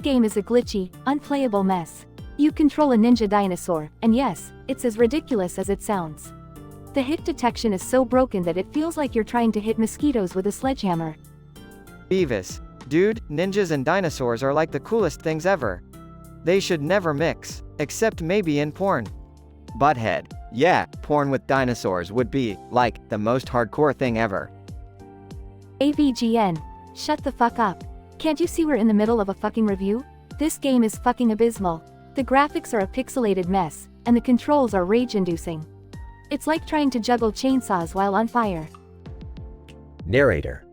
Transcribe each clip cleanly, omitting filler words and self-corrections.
game is a glitchy, unplayable mess. You control a ninja dinosaur, and yes, it's as ridiculous as it sounds. The hit detection is so broken that it feels like you're trying to hit mosquitoes with a sledgehammer. Beavis. Dude, ninjas and dinosaurs are like the coolest things ever. They should never mix, except maybe in porn. Butthead. Yeah, porn with dinosaurs would be, like, the most hardcore thing ever. AVGN. Shut the fuck up. Can't you see we're in the middle of a fucking review? This game is fucking abysmal. The graphics are a pixelated mess, and the controls are rage-inducing. It's like trying to juggle chainsaws while on fire. Narrator.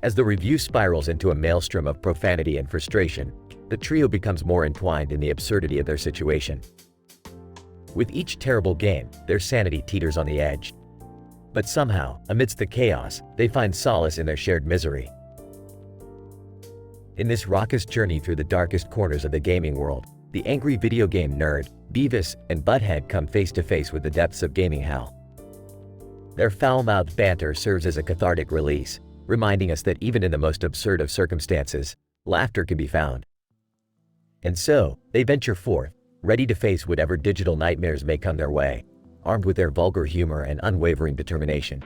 As the review spirals into a maelstrom of profanity and frustration, the trio becomes more entwined in the absurdity of their situation. With each terrible game, their sanity teeters on the edge. But somehow, amidst the chaos, they find solace in their shared misery. In this raucous journey through the darkest corners of the gaming world, the angry video game nerd, Beavis, and Butthead come face to face with the depths of gaming hell. Their foul-mouthed banter serves as a cathartic release, reminding us that even in the most absurd of circumstances, laughter can be found. And so, they venture forth, ready to face whatever digital nightmares may come their way, armed with their vulgar humor and unwavering determination.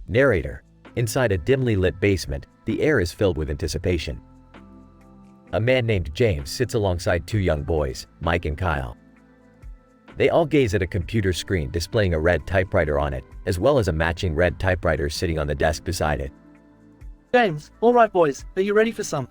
Narrator. Inside a dimly lit basement, the air is filled with anticipation. A man named James sits alongside two young boys, Mike and Kyle. They all gaze at a computer screen displaying a red typewriter on it, as well as a matching red typewriter sitting on the desk beside it. James, alright boys, are you ready for some?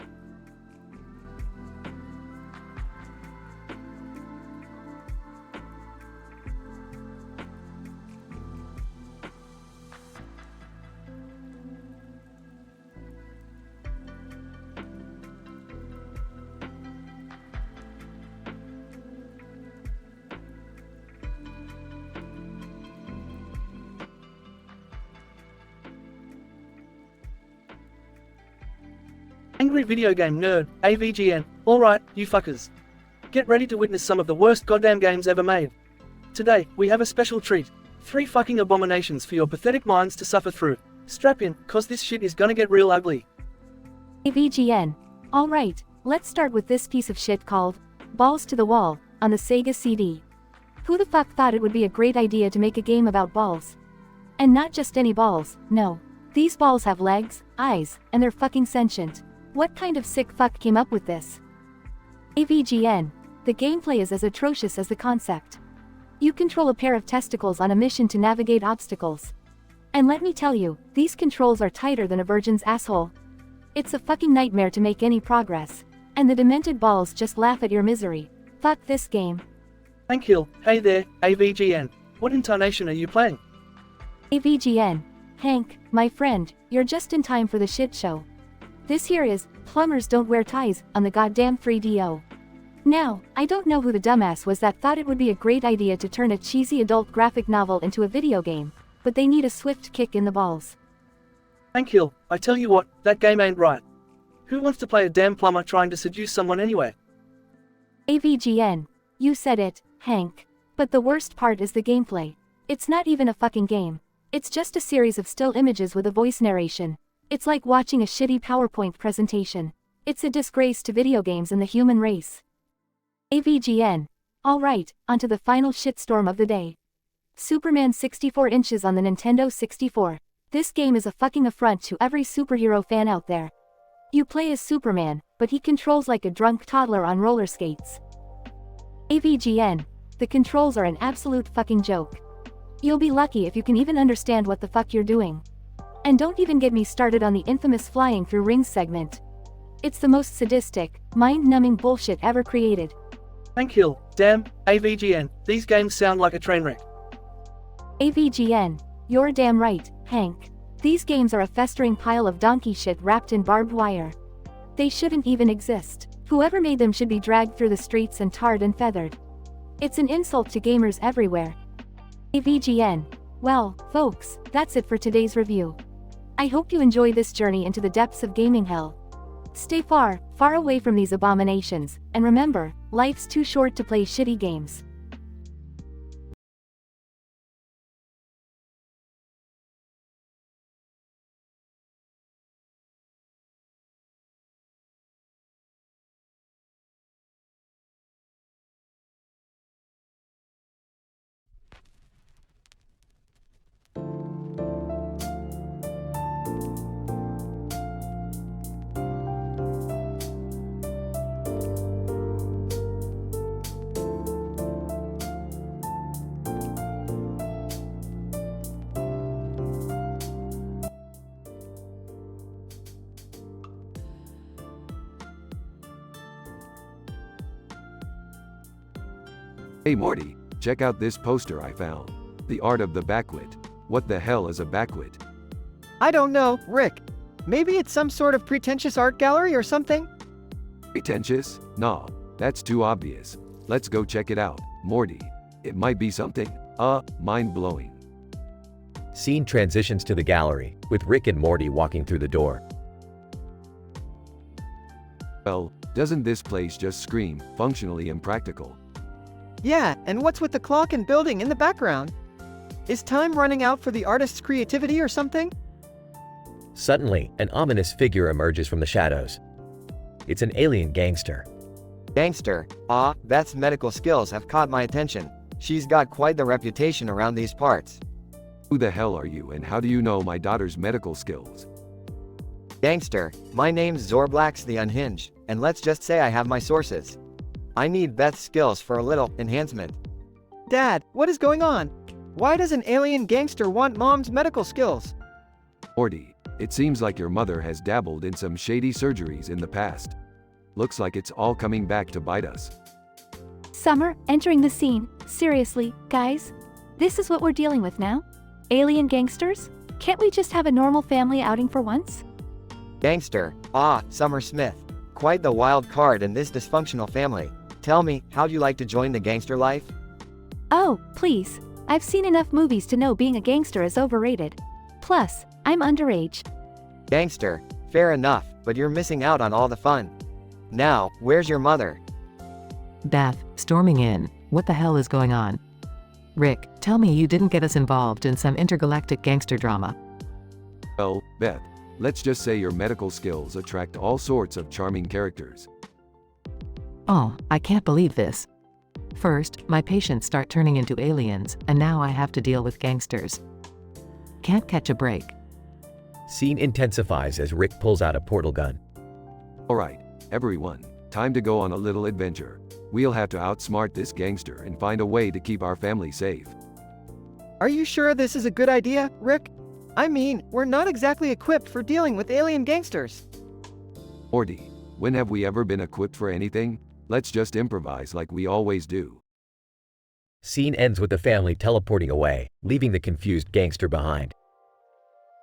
Angry video game nerd, AVGN, alright, you fuckers. Get ready to witness some of the worst goddamn games ever made. Today, we have a special treat. 3 fucking abominations for your pathetic minds to suffer through. Strap in, cause this shit is gonna get real ugly. AVGN. Alright, let's start with this piece of shit called Balls to the Wall on the Sega CD. Who the fuck thought it would be a great idea to make a game about balls? And not just any balls, no. These balls have legs, eyes, and they're fucking sentient. What kind of sick fuck came up with this? AVGN. The gameplay is as atrocious as the concept. You control a pair of testicles on a mission to navigate obstacles. And let me tell you, these controls are tighter than a virgin's asshole. It's a fucking nightmare to make any progress. And the demented balls just laugh at your misery. Fuck this game. Thank you. Hey there, AVGN. What intonation are you playing? AVGN. Hank, my friend, you're just in time for the shit show. This here is, Plumbers Don't Wear Ties, on the goddamn 3DO. Now, I don't know who the dumbass was that thought it would be a great idea to turn a cheesy adult graphic novel into a video game, but they need a swift kick in the balls. Thank you. I tell you what, that game ain't right. Who wants to play a damn plumber trying to seduce someone anyway? AVGN. You said it, Hank. But the worst part is the gameplay. It's not even a fucking game. It's just a series of still images with a voice narration. It's like watching a shitty PowerPoint presentation. It's a disgrace to video games and the human race. AVGN. Alright, onto the final shitstorm of the day. Superman 64 inches on the Nintendo 64. This game is a fucking affront to every superhero fan out there. You play as Superman, but he controls like a drunk toddler on roller skates. AVGN. The controls are an absolute fucking joke. You'll be lucky if you can even understand what the fuck you're doing. And don't even get me started on the infamous flying through rings segment. It's the most sadistic, mind-numbing bullshit ever created. Thank you. Damn, AVGN, these games sound like a train wreck. AVGN. You're damn right, Hank. These games are a festering pile of donkey shit wrapped in barbed wire. They shouldn't even exist. Whoever made them should be dragged through the streets and tarred and feathered. It's an insult to gamers everywhere. AVGN. Well, folks, that's it for today's review. I hope you enjoy this journey into the depths of gaming hell. Stay far, far away from these abominations, and remember, life's too short to play shitty games. Hey Morty, check out this poster I found. The art of the backwit. What the hell is a backwit? I don't know, Rick. Maybe it's some sort of pretentious art gallery or something? Pretentious? Nah, that's too obvious. Let's go check it out, Morty. It might be something, mind-blowing. Scene transitions to the gallery, with Rick and Morty walking through the door. Well, doesn't this place just scream, functionally impractical? Yeah, and what's with the clock and building in the background? Is time running out for the artist's creativity or something? Suddenly, an ominous figure emerges from the shadows. It's an alien gangster. Gangster? Beth's medical skills have caught my attention. She's got quite the reputation around these parts. Who the hell are you and how do you know my daughter's medical skills? Gangster, my name's Zorblax the Unhinged, and let's just say I have my sources. I need Beth's skills for a little enhancement. Dad, what is going on? Why does an alien gangster want Mom's medical skills? Morty, it seems like your mother has dabbled in some shady surgeries in the past. Looks like it's all coming back to bite us. Summer, entering the scene. Seriously, guys? This is what we're dealing with now? Alien gangsters? Can't we just have a normal family outing for once? Gangster, Summer Smith. Quite the wild card in this dysfunctional family. Tell me, how'd you like to join the gangster life? Oh, please. I've seen enough movies to know being a gangster is overrated. Plus, I'm underage. Gangster, fair enough, but you're missing out on all the fun. Now, where's your mother? Beth, storming in. What the hell is going on? Rick, tell me you didn't get us involved in some intergalactic gangster drama. Well, Beth, let's just say your medical skills attract all sorts of charming characters. Oh, I can't believe this. First, my patients start turning into aliens, and now I have to deal with gangsters. Can't catch a break. Scene intensifies as Rick pulls out a portal gun. Alright, everyone, time to go on a little adventure. We'll have to outsmart this gangster and find a way to keep our family safe. Are you sure this is a good idea, Rick? I mean, we're not exactly equipped for dealing with alien gangsters. Morty, when have we ever been equipped for anything? Let's just improvise like we always do. Scene ends with the family teleporting away, leaving the confused gangster behind.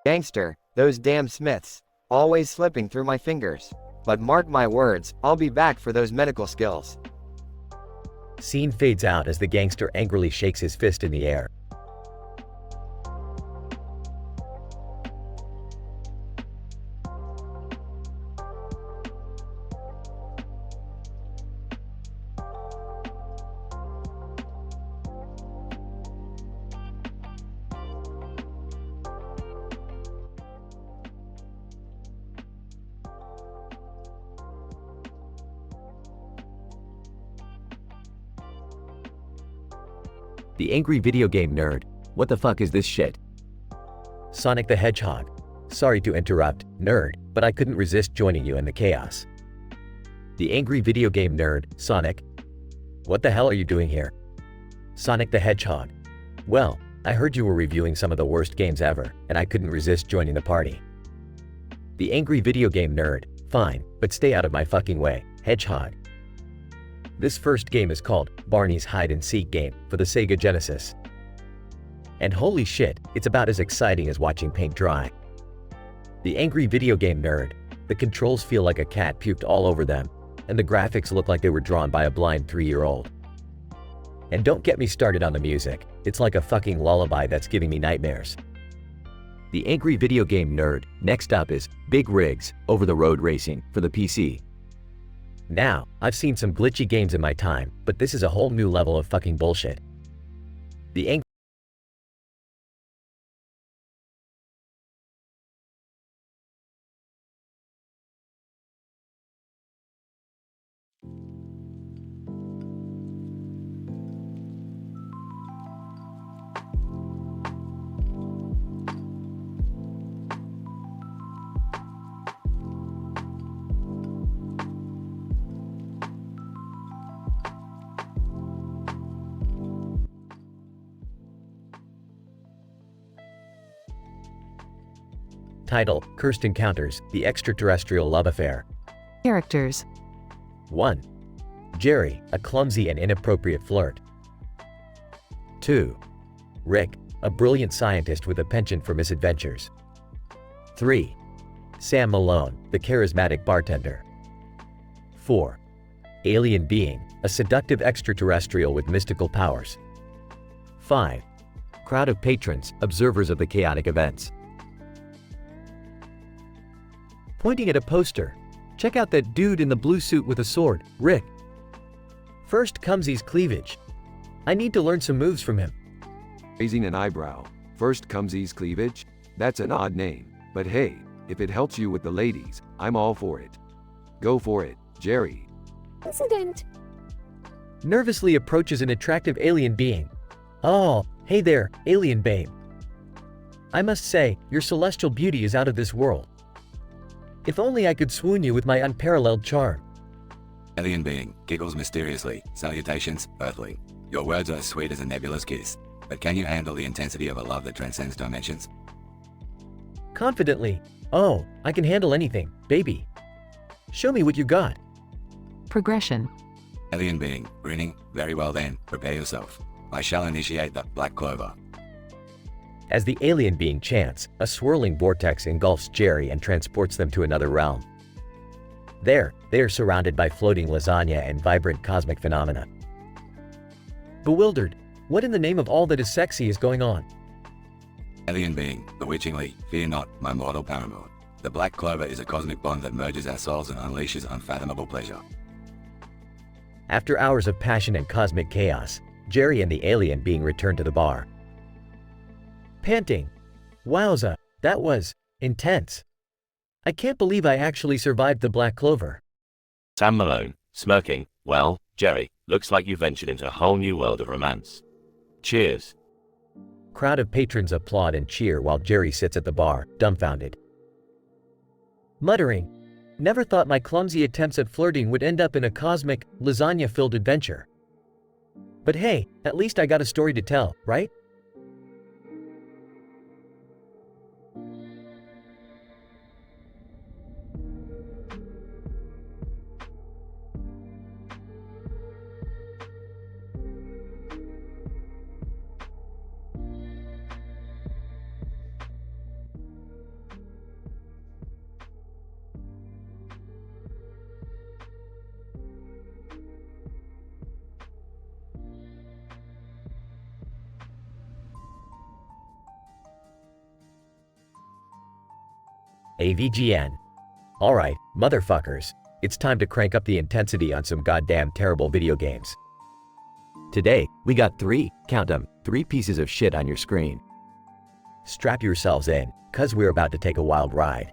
Gangster, those damn Smiths. Always slipping through my fingers. But mark my words, I'll be back for those medical skills. Scene fades out as the gangster angrily shakes his fist in the air. The angry video game nerd. What the fuck is this shit? Sonic the Hedgehog. Sorry to interrupt, nerd, but I couldn't resist joining you in the chaos. The angry video game nerd, Sonic. What the hell are you doing here? Sonic the Hedgehog. Well, I heard you were reviewing some of the worst games ever, and I couldn't resist joining the party. The angry video game nerd. Fine, but stay out of my fucking way, Hedgehog. This first game is called Barney's Hide and Seek Game for the Sega Genesis. And holy shit, it's about as exciting as watching paint dry. The angry video game nerd. The controls feel like a cat puked all over them, and the graphics look like they were drawn by a blind 3-year-old. And don't get me started on the music, it's like a fucking lullaby that's giving me nightmares. the angry video game nerd. Next up is Big Rigs, over-the-road racing for the PC. Now, I've seen some glitchy games in my time, but this is a whole new level of fucking bullshit. The angry title, Cursed Encounters, the extraterrestrial love affair. Characters. 1. Jerry, a clumsy and inappropriate flirt. 2. Rick, a brilliant scientist with a penchant for misadventures. 3. Sam Malone, the charismatic bartender. 4. Alien being, a seductive extraterrestrial with mystical powers. 5. Crowd of patrons, observers of the chaotic events. Pointing at a poster. Check out that dude in the blue suit with a sword, Rick. First comes his cleavage. I need to learn some moves from him. Raising an eyebrow. First comes cleavage? That's an odd name. But hey, if it helps you with the ladies, I'm all for it. Go for it, Jerry. Incident. Nervously approaches an attractive alien being. Oh, hey there, alien babe. I must say, your celestial beauty is out of this world. If only I could swoon you with my unparalleled charm. Alien being giggles mysteriously. Salutations, Earthling. Your words are as sweet as a nebulous kiss. But can you handle the intensity of a love that transcends dimensions? Confidently. Oh, I can handle anything, baby. Show me what you got. Progression. Alien being grinning. Very well then, prepare yourself. I shall initiate the Black Clover. As the alien being chants, a swirling vortex engulfs Jerry and transports them to another realm. There, they are surrounded by floating lasagna and vibrant cosmic phenomena. Bewildered, what in the name of all that is sexy is going on? Alien being, bewitchingly, fear not, my mortal paramour. The Black Clover is a cosmic bond that merges our souls and unleashes unfathomable pleasure. After hours of passion and cosmic chaos, Jerry and the alien being return to the bar. Panting. Wowza, that was intense. I can't believe I actually survived the Black Clover. Sam Malone, smirking. Well, Jerry, looks like you ventured into a whole new world of romance. Cheers. Crowd of patrons applaud and cheer while Jerry sits at the bar, dumbfounded. Muttering, never thought my clumsy attempts at flirting would end up in a cosmic, lasagna-filled adventure. But hey, at least I got a story to tell, right? AVGN. Alright, motherfuckers, it's time to crank up the intensity on some goddamn terrible video games. Today, we got count them, 3 pieces of shit on your screen. Strap yourselves in, cause we're about to take a wild ride.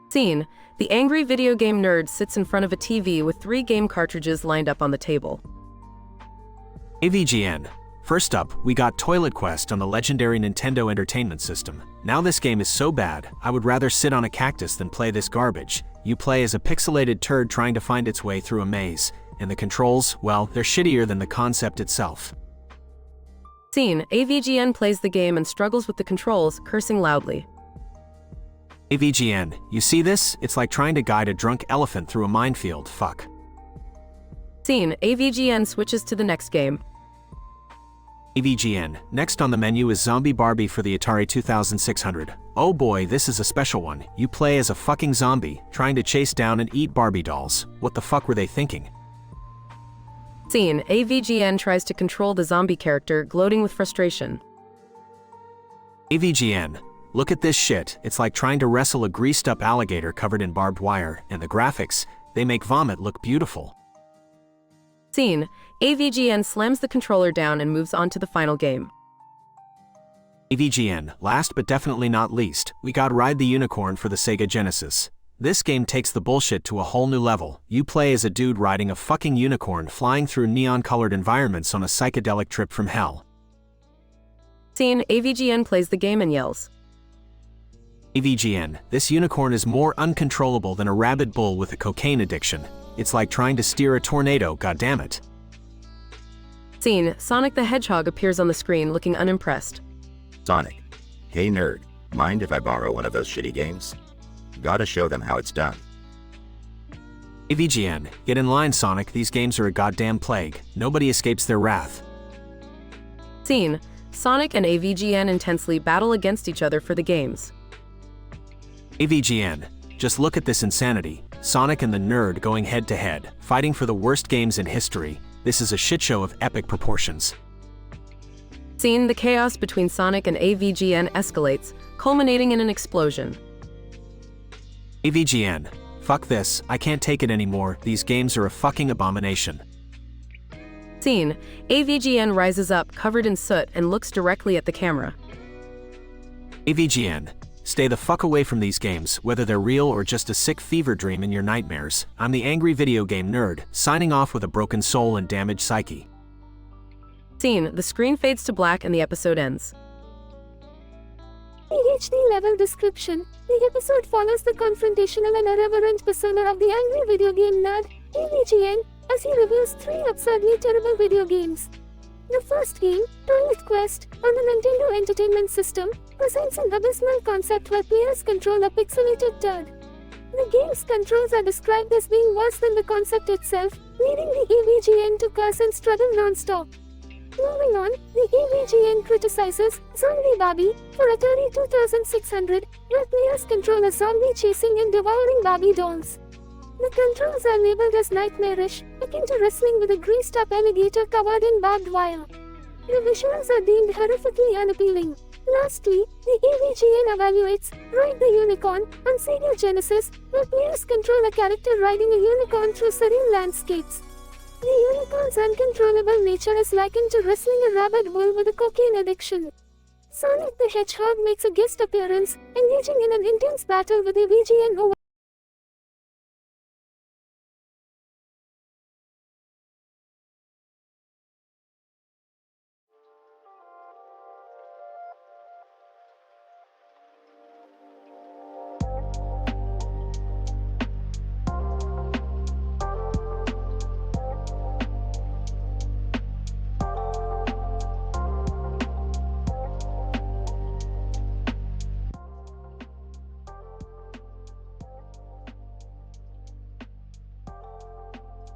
Scene. The angry video game nerd sits in front of a TV with 3 game cartridges lined up on the table. AVGN. First up, we got Toilet Quest on the legendary Nintendo Entertainment System. Now this game is so bad, I would rather sit on a cactus than play this garbage. You play as a pixelated turd trying to find its way through a maze, and the controls, well, they're shittier than the concept itself. Scene. AVGN plays the game and struggles with the controls, cursing loudly. AVGN, you see this? It's like trying to guide a drunk elephant through a minefield, fuck. Scene. AVGN switches to the next game. AVGN. Next on the menu is Zombie Barbie for the Atari 2600. Oh boy, this is a special one. You play as a fucking zombie, trying to chase down and eat Barbie dolls. What the fuck were they thinking? Scene. AVGN tries to control the zombie character, gloating with frustration. AVGN. Look at this shit, it's like trying to wrestle a greased up alligator covered in barbed wire, and the graphics, they make vomit look beautiful. Scene. AVGN slams the controller down and moves on to the final game. AVGN. Last but definitely not least, we got Ride the Unicorn for the Sega Genesis. This game takes the bullshit to a whole new level. You play as a dude riding a fucking unicorn flying through neon-colored environments on a psychedelic trip from hell. Scene. AVGN plays the game and yells. AVGN. This unicorn is more uncontrollable than a rabid bull with a cocaine addiction. It's like trying to steer a tornado, goddammit. Scene. Sonic the Hedgehog appears on the screen looking unimpressed. Sonic. Hey nerd, mind if I borrow one of those shitty games? Gotta show them how it's done. AVGN. Get in line, Sonic, these games are a goddamn plague. Nobody escapes their wrath. Scene. Sonic and AVGN intensely battle against each other for the games. AVGN. Just look at this insanity. Sonic and the nerd going head to head, fighting for the worst games in history. This is a shitshow of epic proportions. Scene. The chaos between Sonic and AVGN escalates, culminating in an explosion. AVGN. Fuck this, I can't take it anymore, these games are a fucking abomination. Scene. AVGN rises up, covered in soot, and looks directly at the camera. AVGN. Stay the fuck away from these games, whether they're real or just a sick fever dream in your nightmares. I'm the angry video game nerd, signing off with a broken soul and damaged psyche. Scene. The screen fades to black and the episode ends. PhD level description. The episode follows the confrontational and irreverent persona of the angry video game nerd, AVGN, as he reviews 3 absurdly terrible video games. The first game, Toilet Quest, on the Nintendo Entertainment System, presents an abysmal concept where players control a pixelated turd. The game's controls are described as being worse than the concept itself, leading the AVGN to curse and struggle non-stop. Moving on, the AVGN criticizes Zombie Barbie for Atari 2600, where players control a zombie chasing and devouring Barbie dolls. The controls are labeled as nightmarish, akin to wrestling with a greased-up alligator covered in barbed wire. The visuals are deemed horrifically unappealing. Lastly, the AVGN evaluates Ride the Unicorn on Sega Genesis, where players control a character riding a unicorn through serene landscapes. The unicorn's uncontrollable nature is likened to wrestling a rabid bull with a cocaine addiction. Sonic the Hedgehog makes a guest appearance, engaging in an intense battle with AVGN over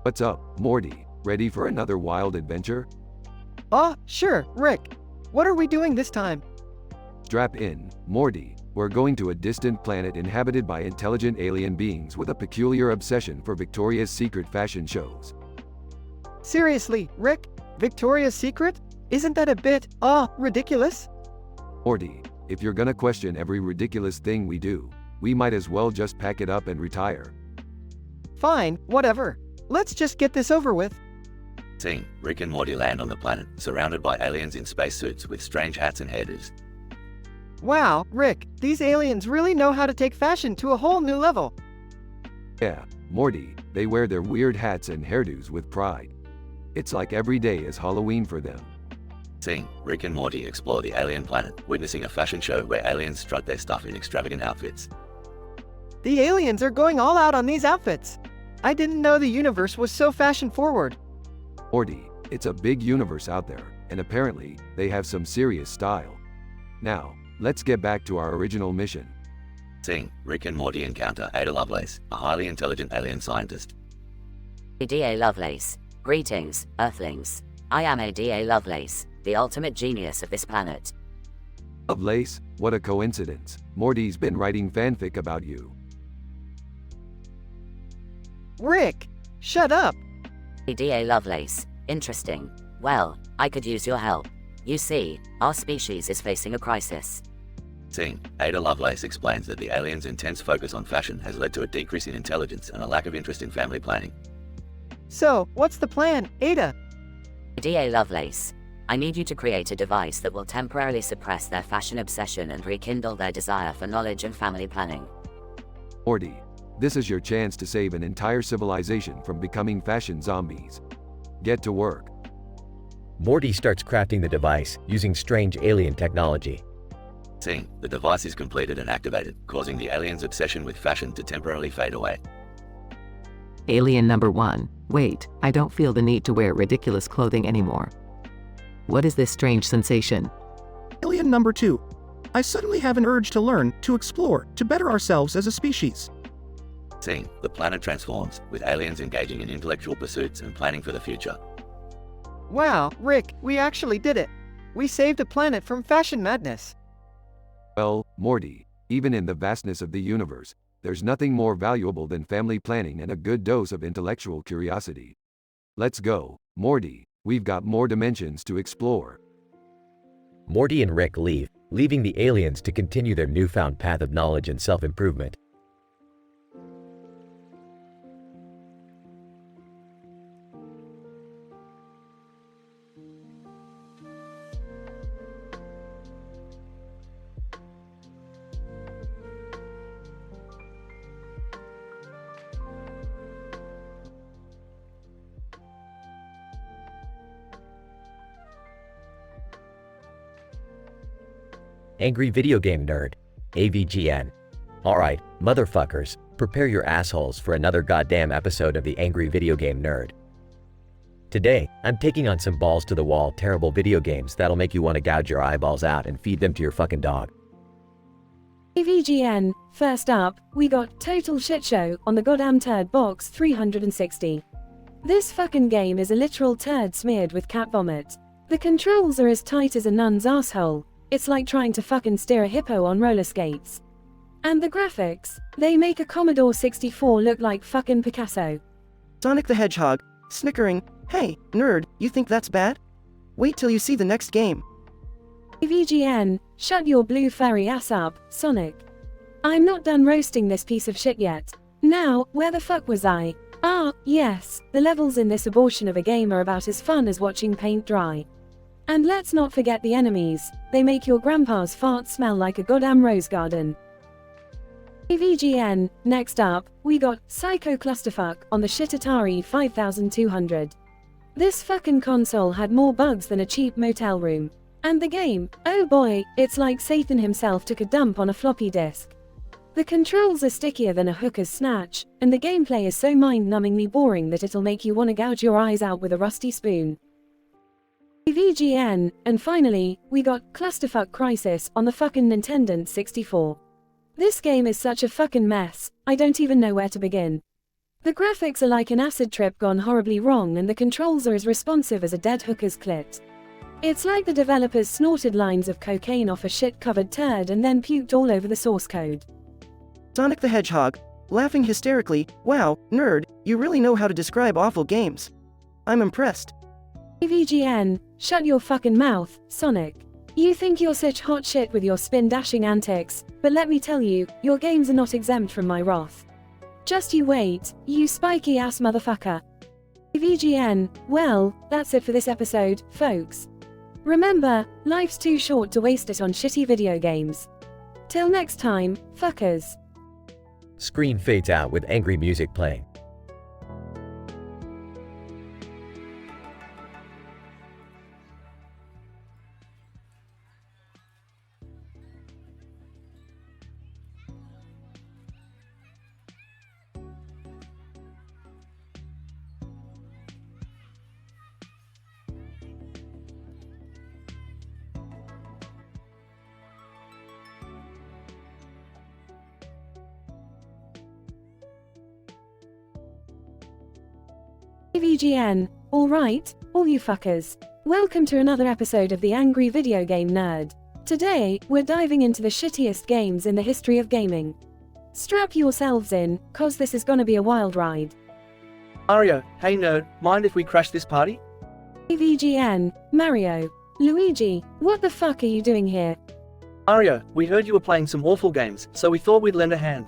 What's up, Morty? Ready for another wild adventure? Sure, Rick. What are we doing this time? Strap in, Morty. We're going to a distant planet inhabited by intelligent alien beings with a peculiar obsession for Victoria's Secret fashion shows. Seriously, Rick? Victoria's Secret? Isn't that a bit, ridiculous? Morty, if you're gonna question every ridiculous thing we do, we might as well just pack it up and retire. Fine, whatever. Let's just get this over with. Scene. Rick and Morty land on the planet, surrounded by aliens in spacesuits with strange hats and hairdos. Wow, Rick, these aliens really know how to take fashion to a whole new level. Yeah, Morty, they wear their weird hats and hairdos with pride. It's like every day is Halloween for them. Scene. Rick and Morty explore the alien planet, witnessing a fashion show where aliens strut their stuff in extravagant outfits. The aliens are going all out on these outfits. I didn't know the universe was so fashion-forward. Morty, it's a big universe out there, and apparently, they have some serious style. Now, let's get back to our original mission. Scene. Rick and Morty encounter Ada Lovelace, a highly intelligent alien scientist. Ada Lovelace. Greetings, Earthlings. I am Ada Lovelace, the ultimate genius of this planet. Lovelace, what a coincidence. Morty's been writing fanfic about you. Rick, shut up. Ada Lovelace. Interesting. Well, I could use your help. You see, our species is facing a crisis. Scene. Ada Lovelace explains that the aliens' intense focus on fashion has led to a decrease in intelligence and a lack of interest in family planning. So, what's the plan, Ada? DA Lovelace, I need you to create a device that will temporarily suppress their fashion obsession and rekindle their desire for knowledge and family planning. Morty, this is your chance to save an entire civilization from becoming fashion zombies. Get to work. Morty starts crafting the device using strange alien technology. Scene. The device is completed and activated, causing the aliens' obsession with fashion to temporarily fade away. Alien number 1. Wait, I don't feel the need to wear ridiculous clothing anymore. What is this strange sensation? Alien number 2. I suddenly have an urge to learn, to explore, to better ourselves as a species. Scene. The planet transforms, with aliens engaging in intellectual pursuits and planning for the future. Wow, Rick, we actually did it. We saved a planet from fashion madness. Well, Morty, even in the vastness of the universe, there's nothing more valuable than family planning and a good dose of intellectual curiosity. Let's go, Morty, we've got more dimensions to explore. Morty and Rick leave, leaving the aliens to continue their newfound path of knowledge and self-improvement. Angry Video Game Nerd, AVGN. Alright, motherfuckers, prepare your assholes for another goddamn episode of the Angry Video Game Nerd. Today, I'm taking on some balls to the wall terrible video games that'll make you want to gouge your eyeballs out and feed them to your fucking dog. AVGN, first up, we got Total Shit Show on the goddamn turd box 360. This fucking game is a literal turd smeared with cat vomit. The controls are as tight as a nun's asshole. It's like trying to fucking steer a hippo on roller skates. And the graphics, they make a Commodore 64 look like fucking Picasso. Sonic the Hedgehog, snickering, hey, nerd, you think that's bad? Wait till you see the next game. AVGN, shut your blue furry ass up, Sonic. I'm not done roasting this piece of shit yet. Now, where the fuck was I? Ah, yes, the levels in this abortion of a game are about as fun as watching paint dry. And let's not forget the enemies, they make your grandpa's fart smell like a goddamn rose garden. AVGN, next up, we got Psycho Clusterfuck on the shit Atari 5200. This fucking console had more bugs than a cheap motel room. And the game, oh boy, it's like Satan himself took a dump on a floppy disk. The controls are stickier than a hooker's snatch, and the gameplay is so mind-numbingly boring that it'll make you want to gouge your eyes out with a rusty spoon. AVGN, and finally, we got Clusterfuck Crisis on the fucking Nintendo 64. This game is such a fucking mess, I don't even know where to begin. The graphics are like an acid trip gone horribly wrong and the controls are as responsive as a dead hooker's clit. It's like the developers snorted lines of cocaine off a shit-covered turd and then puked all over the source code. Sonic the Hedgehog, laughing hysterically, wow, nerd, you really know how to describe awful games. I'm impressed. AVGN, shut your fucking mouth, Sonic. You think you're such hot shit with your spin-dashing antics, but let me tell you, your games are not exempt from my wrath. Just you wait, you spiky-ass motherfucker. AVGN, well, that's it for this episode, folks. Remember, life's too short to waste it on shitty video games. Till next time, fuckers. Screen fades out with angry music playing. AVGN, alright, all you fuckers. Welcome to another episode of the Angry Video Game Nerd. Today, we're diving into the shittiest games in the history of gaming. Strap yourselves in, cause this is gonna be a wild ride. Mario, hey nerd, mind if we crash this party? AVGN, Mario. Luigi, what the fuck are you doing here? Mario, we heard you were playing some awful games, so we thought we'd lend a hand.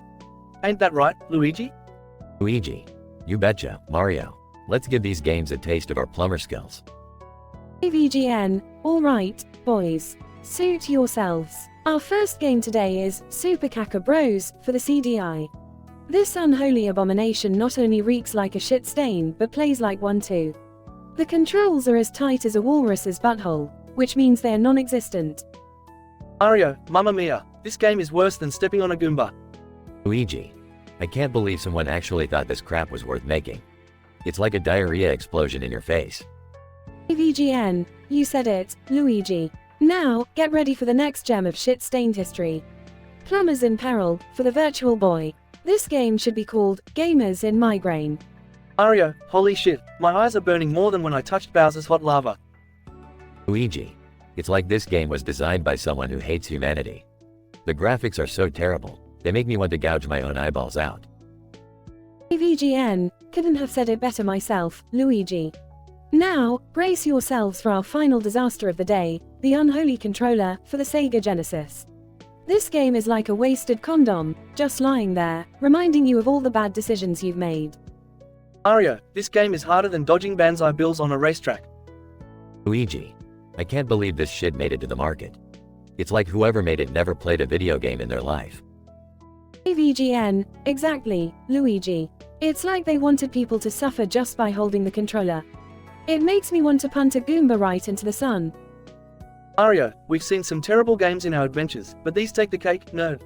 Ain't that right, Luigi? Luigi. You betcha, Mario. Let's give these games a taste of our plumber skills. AVGN, alright, boys. Suit yourselves. Our first game today is Super Caca Bros for the CDI. This unholy abomination not only reeks like a shit stain but plays like one too. The controls are as tight as a walrus's butthole, which means they are non-existent. Mario, mamma mia, this game is worse than stepping on a Goomba. Luigi. I can't believe someone actually thought this crap was worth making. It's like a diarrhea explosion in your face. AVGN, you said it, Luigi. Now, get ready for the next gem of shit-stained history. Plumbers in Peril, for the Virtual Boy. This game should be called Gamers in Migraine. Mario, holy shit, my eyes are burning more than when I touched Bowser's hot lava. Luigi. It's like this game was designed by someone who hates humanity. The graphics are so terrible, they make me want to gouge my own eyeballs out. AVGN, couldn't have said it better myself, Luigi. Now, brace yourselves for our final disaster of the day, the unholy controller for the Sega Genesis. This game is like a wasted condom, just lying there, reminding you of all the bad decisions you've made. Mario, this game is harder than dodging banzai bills on a racetrack. Luigi. I can't believe this shit made it to the market. It's like whoever made it never played a video game in their life. AVGN, exactly, Luigi. It's like they wanted people to suffer just by holding the controller. It makes me want to punt a Goomba right into the sun. Mario, we've seen some terrible games in our adventures, but these take the cake, nerd.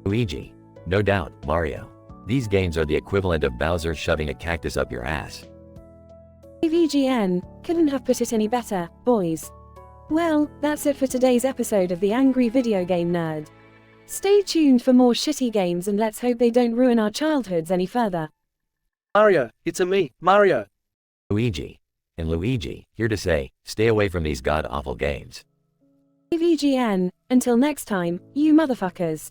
Luigi. No doubt, Mario. These games are the equivalent of Bowser shoving a cactus up your ass. AVGN, couldn't have put it any better, boys. Well, that's it for today's episode of the Angry Video Game Nerd. Stay tuned for more shitty games and let's hope they don't ruin our childhoods any further. Mario, it's a me, Mario. Luigi. And Luigi, here to say, stay away from these god-awful games. AVGN, until next time, you motherfuckers.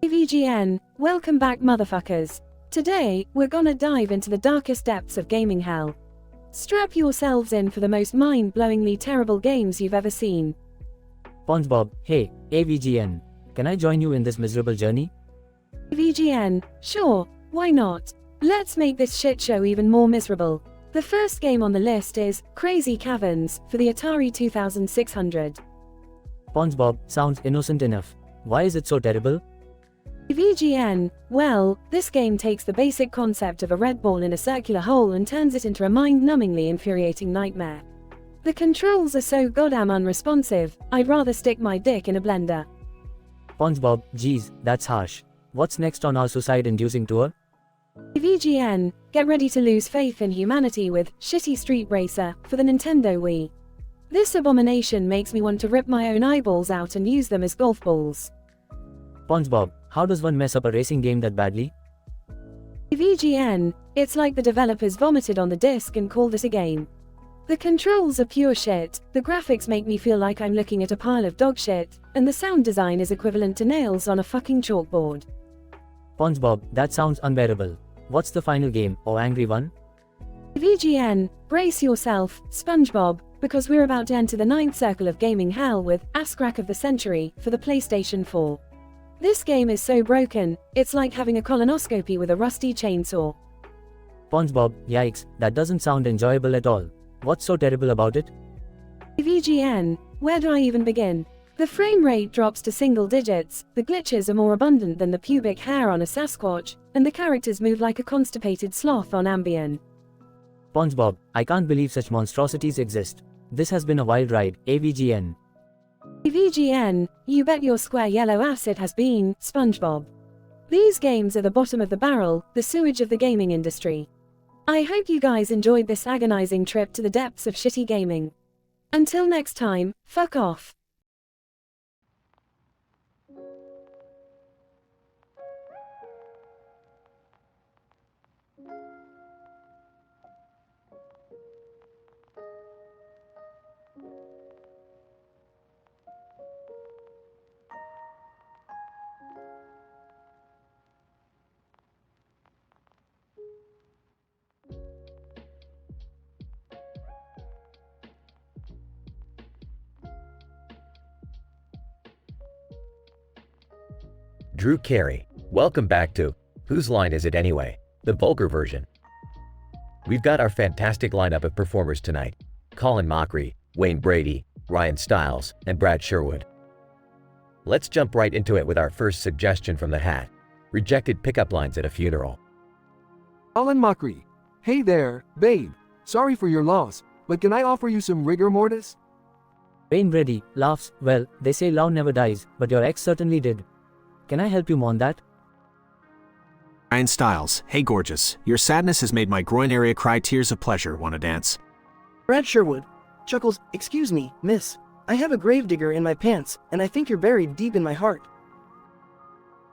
AVGN, welcome back motherfuckers. Today, we're gonna dive into the darkest depths of gaming hell. Strap yourselves in for the most mind-blowingly terrible games you've ever seen. SpongeBob, hey, AVGN, can I join you in this miserable journey? AVGN, sure, why not? Let's make this shit show even more miserable. The first game on the list is Crazy Caverns for the Atari 2600. SpongeBob, sounds innocent enough. Why is it so terrible? AVGN, well, this game takes the basic concept of a red ball in a circular hole and turns it into a mind-numbingly infuriating nightmare. The controls are so goddamn unresponsive, I'd rather stick my dick in a blender. SpongeBob, geez, that's harsh. What's next on our suicide-inducing tour? AVGN, get ready to lose faith in humanity with Shitty Street Racer for the Nintendo Wii. This abomination makes me want to rip my own eyeballs out and use them as golf balls. SpongeBob, how does one mess up a racing game that badly? AVGN, it's like the developers vomited on the disc and called it a game. The controls are pure shit, the graphics make me feel like I'm looking at a pile of dog shit, and the sound design is equivalent to nails on a fucking chalkboard. SpongeBob, that sounds unbearable. What's the final game, or angry one? AVGN, brace yourself, SpongeBob, because we're about to enter the ninth circle of gaming hell with Ass Crack of the Century for the PlayStation 4. This game is so broken, it's like having a colonoscopy with a rusty chainsaw. SpongeBob, yikes, that doesn't sound enjoyable at all. What's so terrible about it? AVGN, where do I even begin? The frame rate drops to single digits, the glitches are more abundant than the pubic hair on a Sasquatch, and the characters move like a constipated sloth on Ambien. SpongeBob, I can't believe such monstrosities exist. This has been a wild ride, AVGN. AVGN, you bet your square yellow ass it has been, SpongeBob. These games are the bottom of the barrel, the sewage of the gaming industry. I hope you guys enjoyed this agonizing trip to the depths of shitty gaming. Until next time, fuck off. Drew Carey, welcome back to Whose Line Is It Anyway? The vulgar version. We've got our fantastic lineup of performers tonight. Colin Mockery, Wayne Brady, Ryan Stiles, and Brad Sherwood. Let's jump right into it with our first suggestion from the hat. Rejected pickup lines at a funeral. Colin Mockery. Hey there, babe. Sorry for your loss, but can I offer you some rigor mortis? Wayne Brady laughs, well, they say love never dies, but your ex certainly did. Can I help you mourn that? Ryan Stiles, hey gorgeous, your sadness has made my groin area cry tears of pleasure. Wanna dance? Brad Sherwood chuckles, excuse me, miss. I have a gravedigger in my pants, and I think you're buried deep in my heart.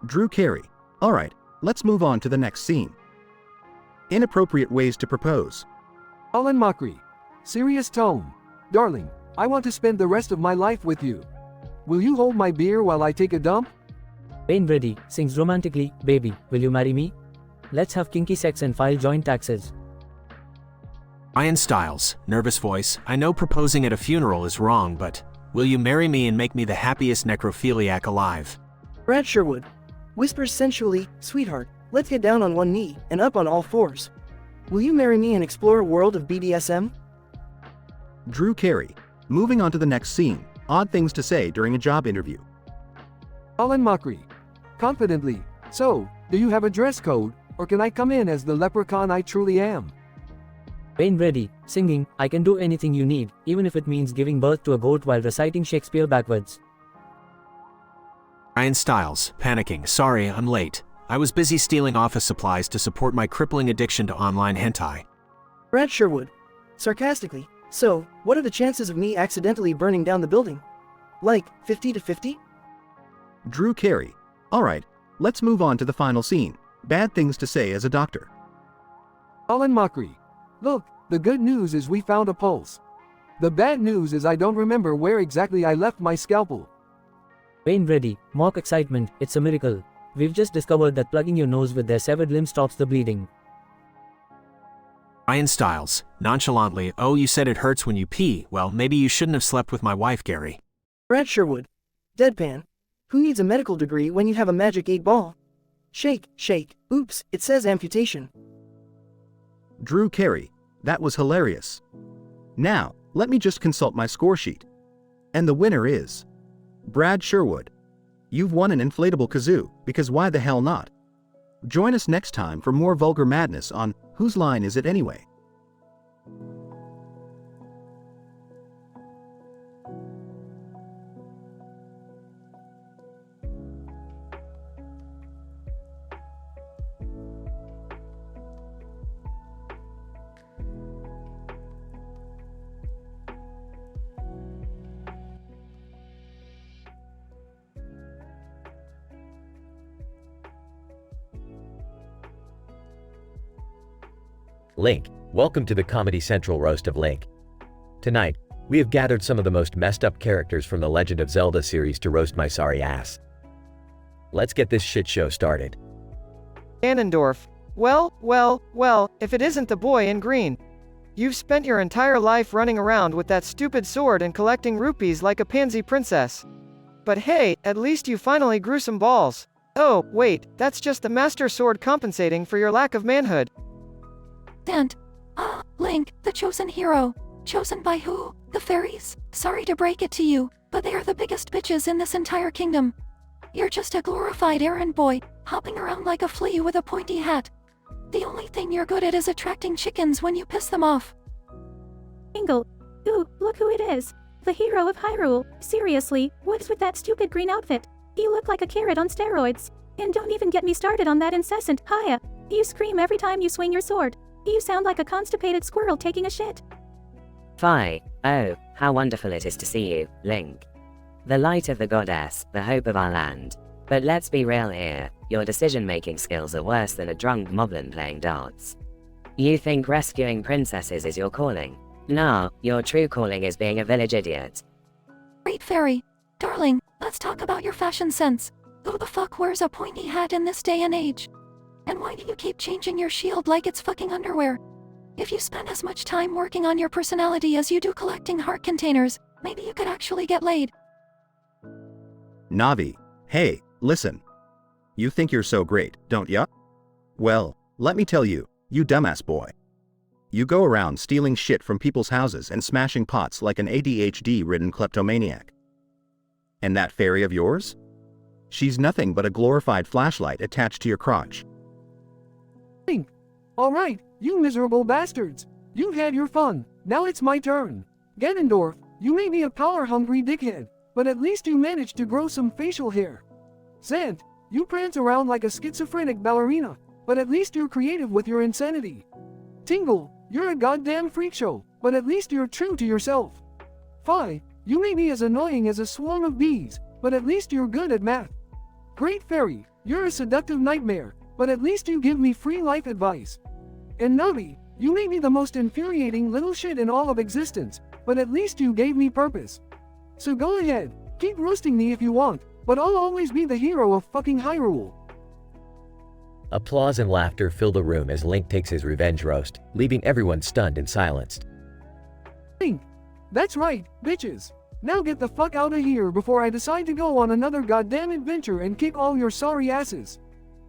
Drew Carey. Alright, let's move on to the next scene. Inappropriate ways to propose. Colin Mockery. Serious tone. Darling, I want to spend the rest of my life with you. Will you hold my beer while I take a dump? Wayne Brady sings romantically, baby, will you marry me? Let's have kinky sex and file joint taxes. Ryan Stiles, nervous voice, I know proposing at a funeral is wrong, but will you marry me and make me the happiest necrophiliac alive? Brad Sherwood whispers sensually, sweetheart, let's get down on one knee and up on all fours. Will you marry me and explore a world of BDSM? Drew Carey. Moving on to the next scene. Odd things to say during a job interview. Colin Mockery. Confidently. So, do you have a dress code, or can I come in as the leprechaun I truly am? Wayne Brady, singing, I can do anything you need, even if it means giving birth to a goat while reciting Shakespeare backwards. Ryan Stiles, panicking, sorry, I'm late. I was busy stealing office supplies to support my crippling addiction to online hentai. Brad Sherwood sarcastically, so, what are the chances of me accidentally burning down the building? Like, 50 to 50? Drew Carey. Alright, let's move on to the final scene. Bad things to say as a doctor. Colin Mockery. Look, the good news is we found a pulse. The bad news is I don't remember where exactly I left my scalpel. Wayne Brady, mock excitement, it's a miracle. We've just discovered that plugging your nose with their severed limb stops the bleeding. Ryan Stiles, nonchalantly, oh you said it hurts when you pee, well maybe you shouldn't have slept with my wife, Gary. Brad Sherwood deadpan. Who needs a medical degree when you have a magic 8-ball? Shake, shake, oops, it says amputation. Drew Carey. That was hilarious. Now, let me just consult my score sheet. And the winner is Brad Sherwood. You've won an inflatable kazoo, because why the hell not? Join us next time for more vulgar madness on Whose Line Is It Anyway? Link, welcome to the Comedy Central Roast of Link. Tonight, we have gathered some of the most messed up characters from the Legend of Zelda series to roast my sorry ass. Let's get this shit show started. Ganondorf. Well, if it isn't the boy in green. You've spent your entire life running around with that stupid sword and collecting rupees like a pansy princess. But hey, at least you finally grew some balls. Oh, wait, that's just the Master Sword compensating for your lack of manhood. And, Link, the chosen hero. Chosen by who? The fairies. Sorry to break it to you, but they are the biggest bitches in this entire kingdom. You're just a glorified errand boy, hopping around like a flea with a pointy hat. The only thing you're good at is attracting chickens when you piss them off. Ingle. Ooh, look who it is. The hero of Hyrule. Seriously, what's with that stupid green outfit? You look like a carrot on steroids. And don't even get me started on that incessant hiya. You scream every time you swing your sword. You sound like a constipated squirrel taking a shit. Fie. Oh, how wonderful it is to see you, Link. The light of the goddess, the hope of our land. But let's be real here, your decision-making skills are worse than a drunk moblin playing darts. You think rescuing princesses is your calling? No, your true calling is being a village idiot. Great fairy. Darling, let's talk about your fashion sense. Who the fuck wears a pointy hat in this day and age? And why do you keep changing your shield like it's fucking underwear? If you spend as much time working on your personality as you do collecting heart containers, maybe you could actually get laid. Navi. Hey, listen. You think you're so great, don't ya? Well, let me tell you, you dumbass boy. You go around stealing shit from people's houses and smashing pots like an ADHD-ridden kleptomaniac. And that fairy of yours? She's nothing but a glorified flashlight attached to your crotch. Alright, you miserable bastards. You've had your fun, now it's my turn. Ganondorf, you may be a power-hungry dickhead, but at least you managed to grow some facial hair. Zant, you prance around like a schizophrenic ballerina, but at least you're creative with your insanity. Tingle, you're a goddamn freak show, but at least you're true to yourself. Fi, you may be as annoying as a swarm of bees, but at least you're good at math. Great Fairy, you're a seductive nightmare, but at least you give me free life advice. And Navi, you may be the most infuriating little shit in all of existence, but at least you gave me purpose. So go ahead, keep roasting me if you want, but I'll always be the hero of fucking Hyrule. Applause and laughter fill the room as Link takes his revenge roast, leaving everyone stunned and silenced. Link, that's right, bitches. Now get the fuck out of here before I decide to go on another goddamn adventure and kick all your sorry asses.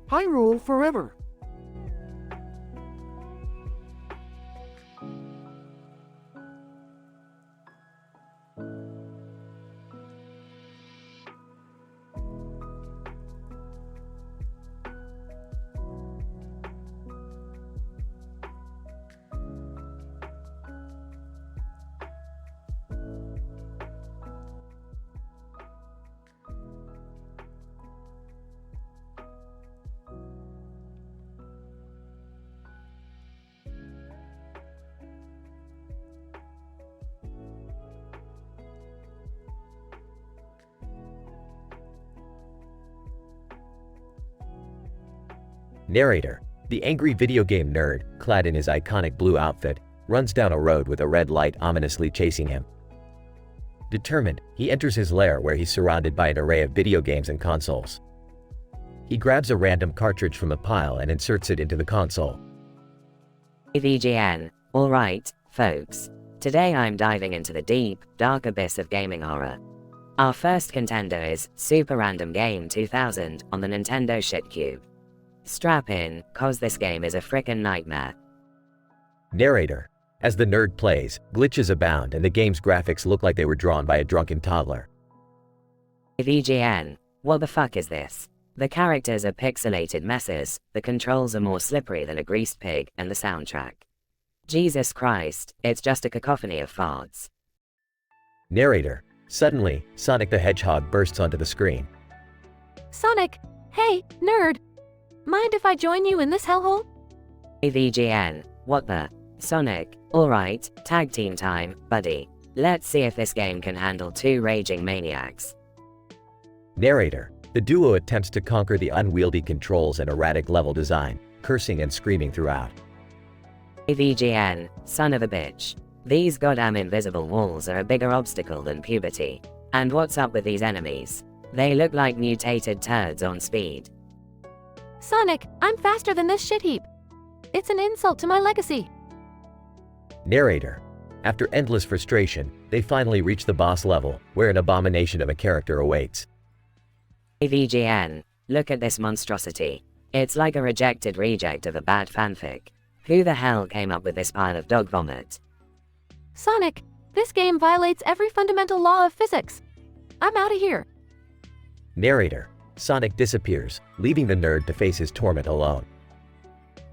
Hyrule forever. Narrator, the angry video game nerd, clad in his iconic blue outfit, runs down a road with a red light ominously chasing him. Determined, he enters his lair where he's surrounded by an array of video games and consoles. He grabs a random cartridge from a pile and inserts it into the console. AiTelevision, alright, folks. Today I'm diving into the deep, dark abyss of gaming horror. Our first contender is Super Random Game 2000 on the Nintendo Shitcube. Strap in, cause this game is a frickin' nightmare. Narrator, as the nerd plays, glitches abound and the game's graphics look like they were drawn by a drunken toddler. AiTelevision, what the fuck is this? The characters are pixelated messes, the controls are more slippery than a greased pig, and the soundtrack. Jesus Christ, it's just a cacophony of farts. Narrator, suddenly, Sonic the Hedgehog bursts onto the screen. Sonic, hey, nerd. Mind if I join you in this hellhole? AiTelevision, what the? Sonic, alright, tag team time, buddy. Let's see if this game can handle two raging maniacs. Narrator, the duo attempts to conquer the unwieldy controls and erratic level design, cursing and screaming throughout. AiTelevision, son of a bitch. These goddamn invisible walls are a bigger obstacle than puberty. And what's up with these enemies? They look like mutated turds on speed. Sonic, I'm faster than this shit heap. It's an insult to my legacy. Narrator, after endless frustration, they finally reach the boss level, where an abomination of a character awaits. AiTelevision, look at this monstrosity. It's like a rejected reject of a bad fanfic. Who the hell came up with this pile of dog vomit? Sonic, this game violates every fundamental law of physics. I'm out of here. Narrator, Sonic disappears, leaving the nerd to face his torment alone.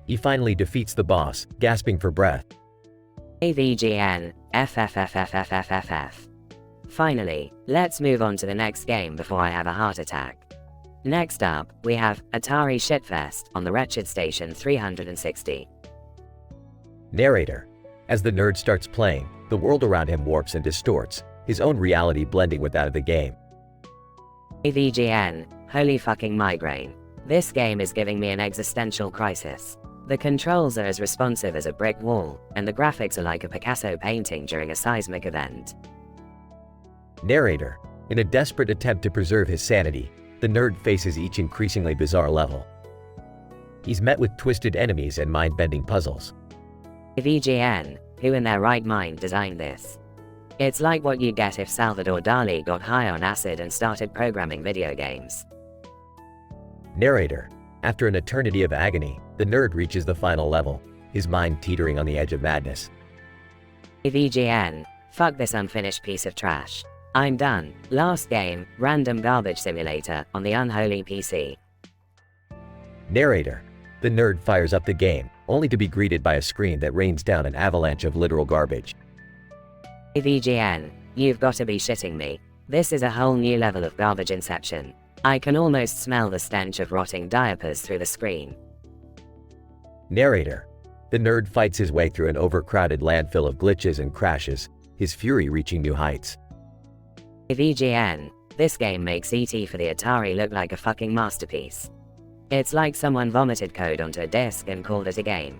He finally defeats the boss, gasping for breath. AiTelevision, FFFFFFFF. Finally, let's move on to the next game before I have a heart attack. Next up, we have Atari Shitfest on the Wretched Station 360. Narrator, as the nerd starts playing, the world around him warps and distorts, his own reality blending with that of the game. AiTelevision, holy fucking migraine. This game is giving me an existential crisis. The controls are as responsive as a brick wall, and the graphics are like a Picasso painting during a seismic event. Narrator, in a desperate attempt to preserve his sanity, the nerd faces each increasingly bizarre level. He's met with twisted enemies and mind-bending puzzles. AiTelevision, who in their right mind designed this? It's like what you get if Salvador Dali got high on acid and started programming video games. Narrator. After an eternity of agony, the nerd reaches the final level, his mind teetering on the edge of madness. AVGN. Fuck this unfinished piece of trash. I'm done. Last game, random garbage simulator on the unholy PC. Narrator. The nerd fires up the game, only to be greeted by a screen that rains down an avalanche of literal garbage. AVGN. You've gotta be shitting me. This is a whole new level of garbage inception. I can almost smell the stench of rotting diapers through the screen. Narrator. The nerd fights his way through an overcrowded landfill of glitches and crashes, his fury reaching new heights. AVGN. This game makes ET for the Atari look like a fucking masterpiece. It's like someone vomited code onto a disk and called it a game.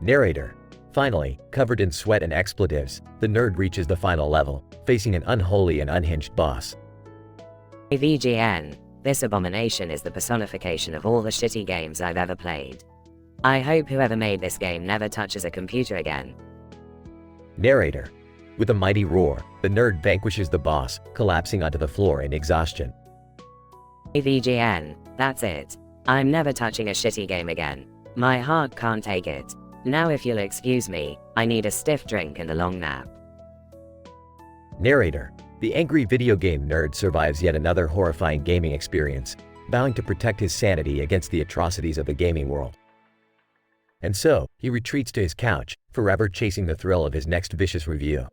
Narrator. Finally, covered in sweat and expletives, the nerd reaches the final level, facing an unholy and unhinged boss. AVGN. This abomination is the personification of all the shitty games I've ever played. I hope whoever made this game never touches a computer again. Narrator. With a mighty roar, the nerd vanquishes the boss, collapsing onto the floor in exhaustion. AVGN. That's it. I'm never touching a shitty game again. My heart can't take it. Now if you'll excuse me, I need a stiff drink and a long nap. Narrator. The angry video game nerd survives yet another horrifying gaming experience, vowing to protect his sanity against the atrocities of the gaming world. And so, he retreats to his couch, forever chasing the thrill of his next vicious review.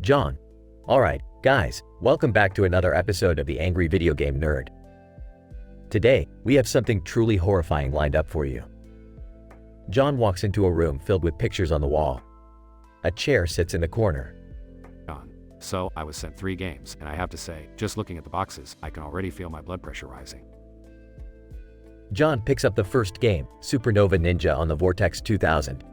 John. Alright, guys, welcome back to another episode of the Angry Video Game Nerd. Today, we have something truly horrifying lined up for you. John walks into a room filled with pictures on the wall. A chair sits in the corner. John. So, I was sent 3 games, and I have to say, just looking at the boxes, I can already feel my blood pressure rising. John picks up the first game, Supernova Ninja on the Vortex 2000.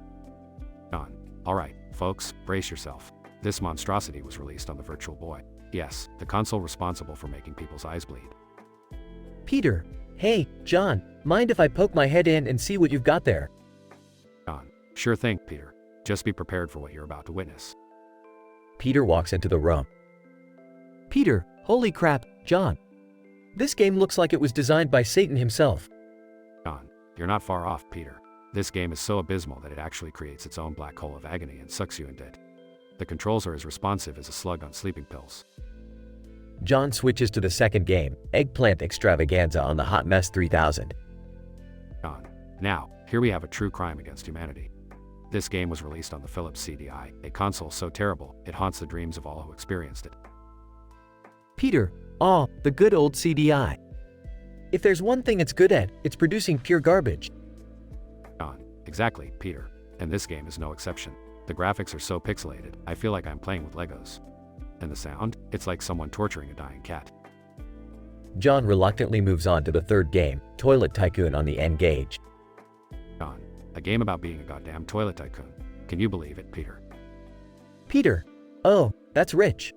John. Alright, folks, brace yourself. This monstrosity was released on the Virtual Boy. Yes, the console responsible for making people's eyes bleed. Peter. Hey, John, mind if I poke my head in and see what you've got there? John. Sure thing, Peter. Just be prepared for what you're about to witness. Peter walks into the room. Peter, holy crap, John. This game looks like it was designed by Satan himself. John, you're not far off, Peter. This game is so abysmal that it actually creates its own black hole of agony and sucks you into it. The controls are as responsive as a slug on sleeping pills. John switches to the second game, Eggplant Extravaganza on the Hot Mess 3000. John. Now, here we have a true crime against humanity. This game was released on the Philips CDI, a console so terrible, it haunts the dreams of all who experienced it. Peter. Oh, the good old CDI. If there's one thing it's good at, it's producing pure garbage. John. Exactly, Peter. And this game is no exception. The graphics are so pixelated, I feel like I'm playing with Legos. And the sound? It's like someone torturing a dying cat. John reluctantly moves on to the third game, Toilet Tycoon on the N-Gage. John. A game about being a goddamn toilet tycoon. Can you believe it, Peter? Peter. Oh, that's rich.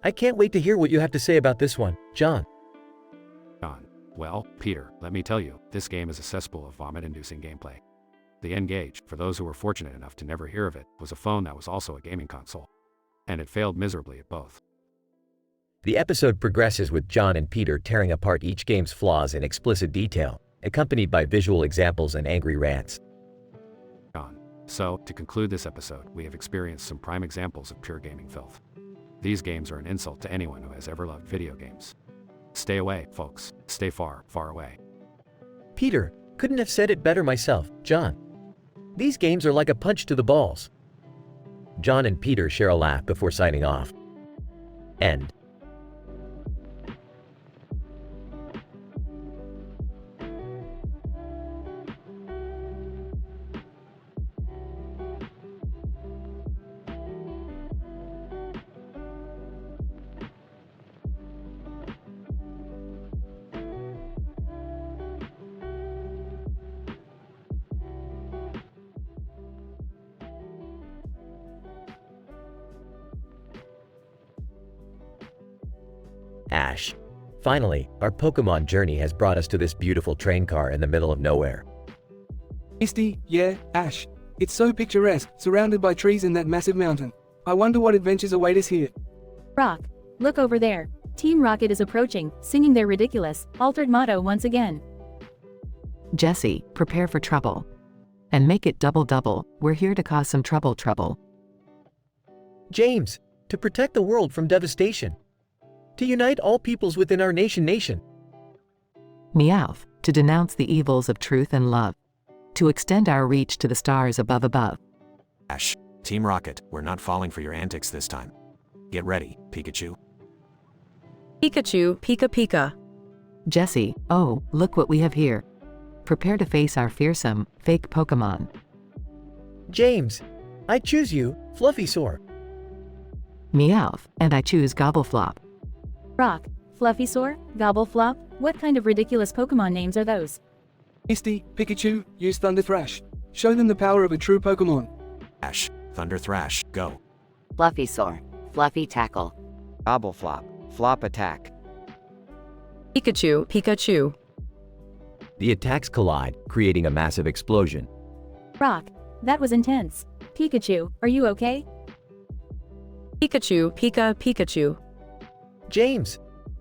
I can't wait to hear what you have to say about this one, John. John. Well, Peter, let me tell you, this game is a cesspool of vomit-inducing gameplay. The N-Gage, for those who were fortunate enough to never hear of it, was a phone that was also a gaming console. And it failed miserably at both. The episode progresses with John and Peter tearing apart each game's flaws in explicit detail, accompanied by visual examples and angry rants. John. So, to conclude this episode, we have experienced some prime examples of pure gaming filth. These games are an insult to anyone who has ever loved video games. Stay away, folks. Stay far, far away. Peter, couldn't have said it better myself, John. These games are like a punch to the balls. John and Peter share a laugh before signing off. End. Ash. Finally, our Pokemon journey has brought us to this beautiful train car in the middle of nowhere. Misty, yeah, Ash. It's so picturesque, surrounded by trees and that massive mountain. I wonder what adventures await us here. Rock, look over there. Team Rocket is approaching, singing their ridiculous, altered motto once again. Jesse, prepare for trouble. And make it double, we're here to cause some trouble. James, to protect the world from devastation. To unite all peoples within our nation. Meowth, to denounce the evils of truth and love. To extend our reach to the stars above. Ash, Team Rocket, we're not falling for your antics this time. Get ready, Pikachu. Pikachu, Pika. Jesse, oh, look what we have here. Prepare to face our fearsome, fake Pokemon. James, I choose you, Fluffysaur. Meowth, and I choose Gobbleflop. Rock, Fluffysaur, Gobbleflop, what kind of ridiculous Pokemon names are those? Misty, Pikachu, use Thunder Thrash. Show them the power of a true Pokemon. Ash, Thunder Thrash, go. Fluffysaur, Fluffy Tackle. Gobbleflop, Flop Attack. Pikachu. The attacks collide, creating a massive explosion. Rock, that was intense. Pikachu, are you okay? Pikachu, Pikachu. James,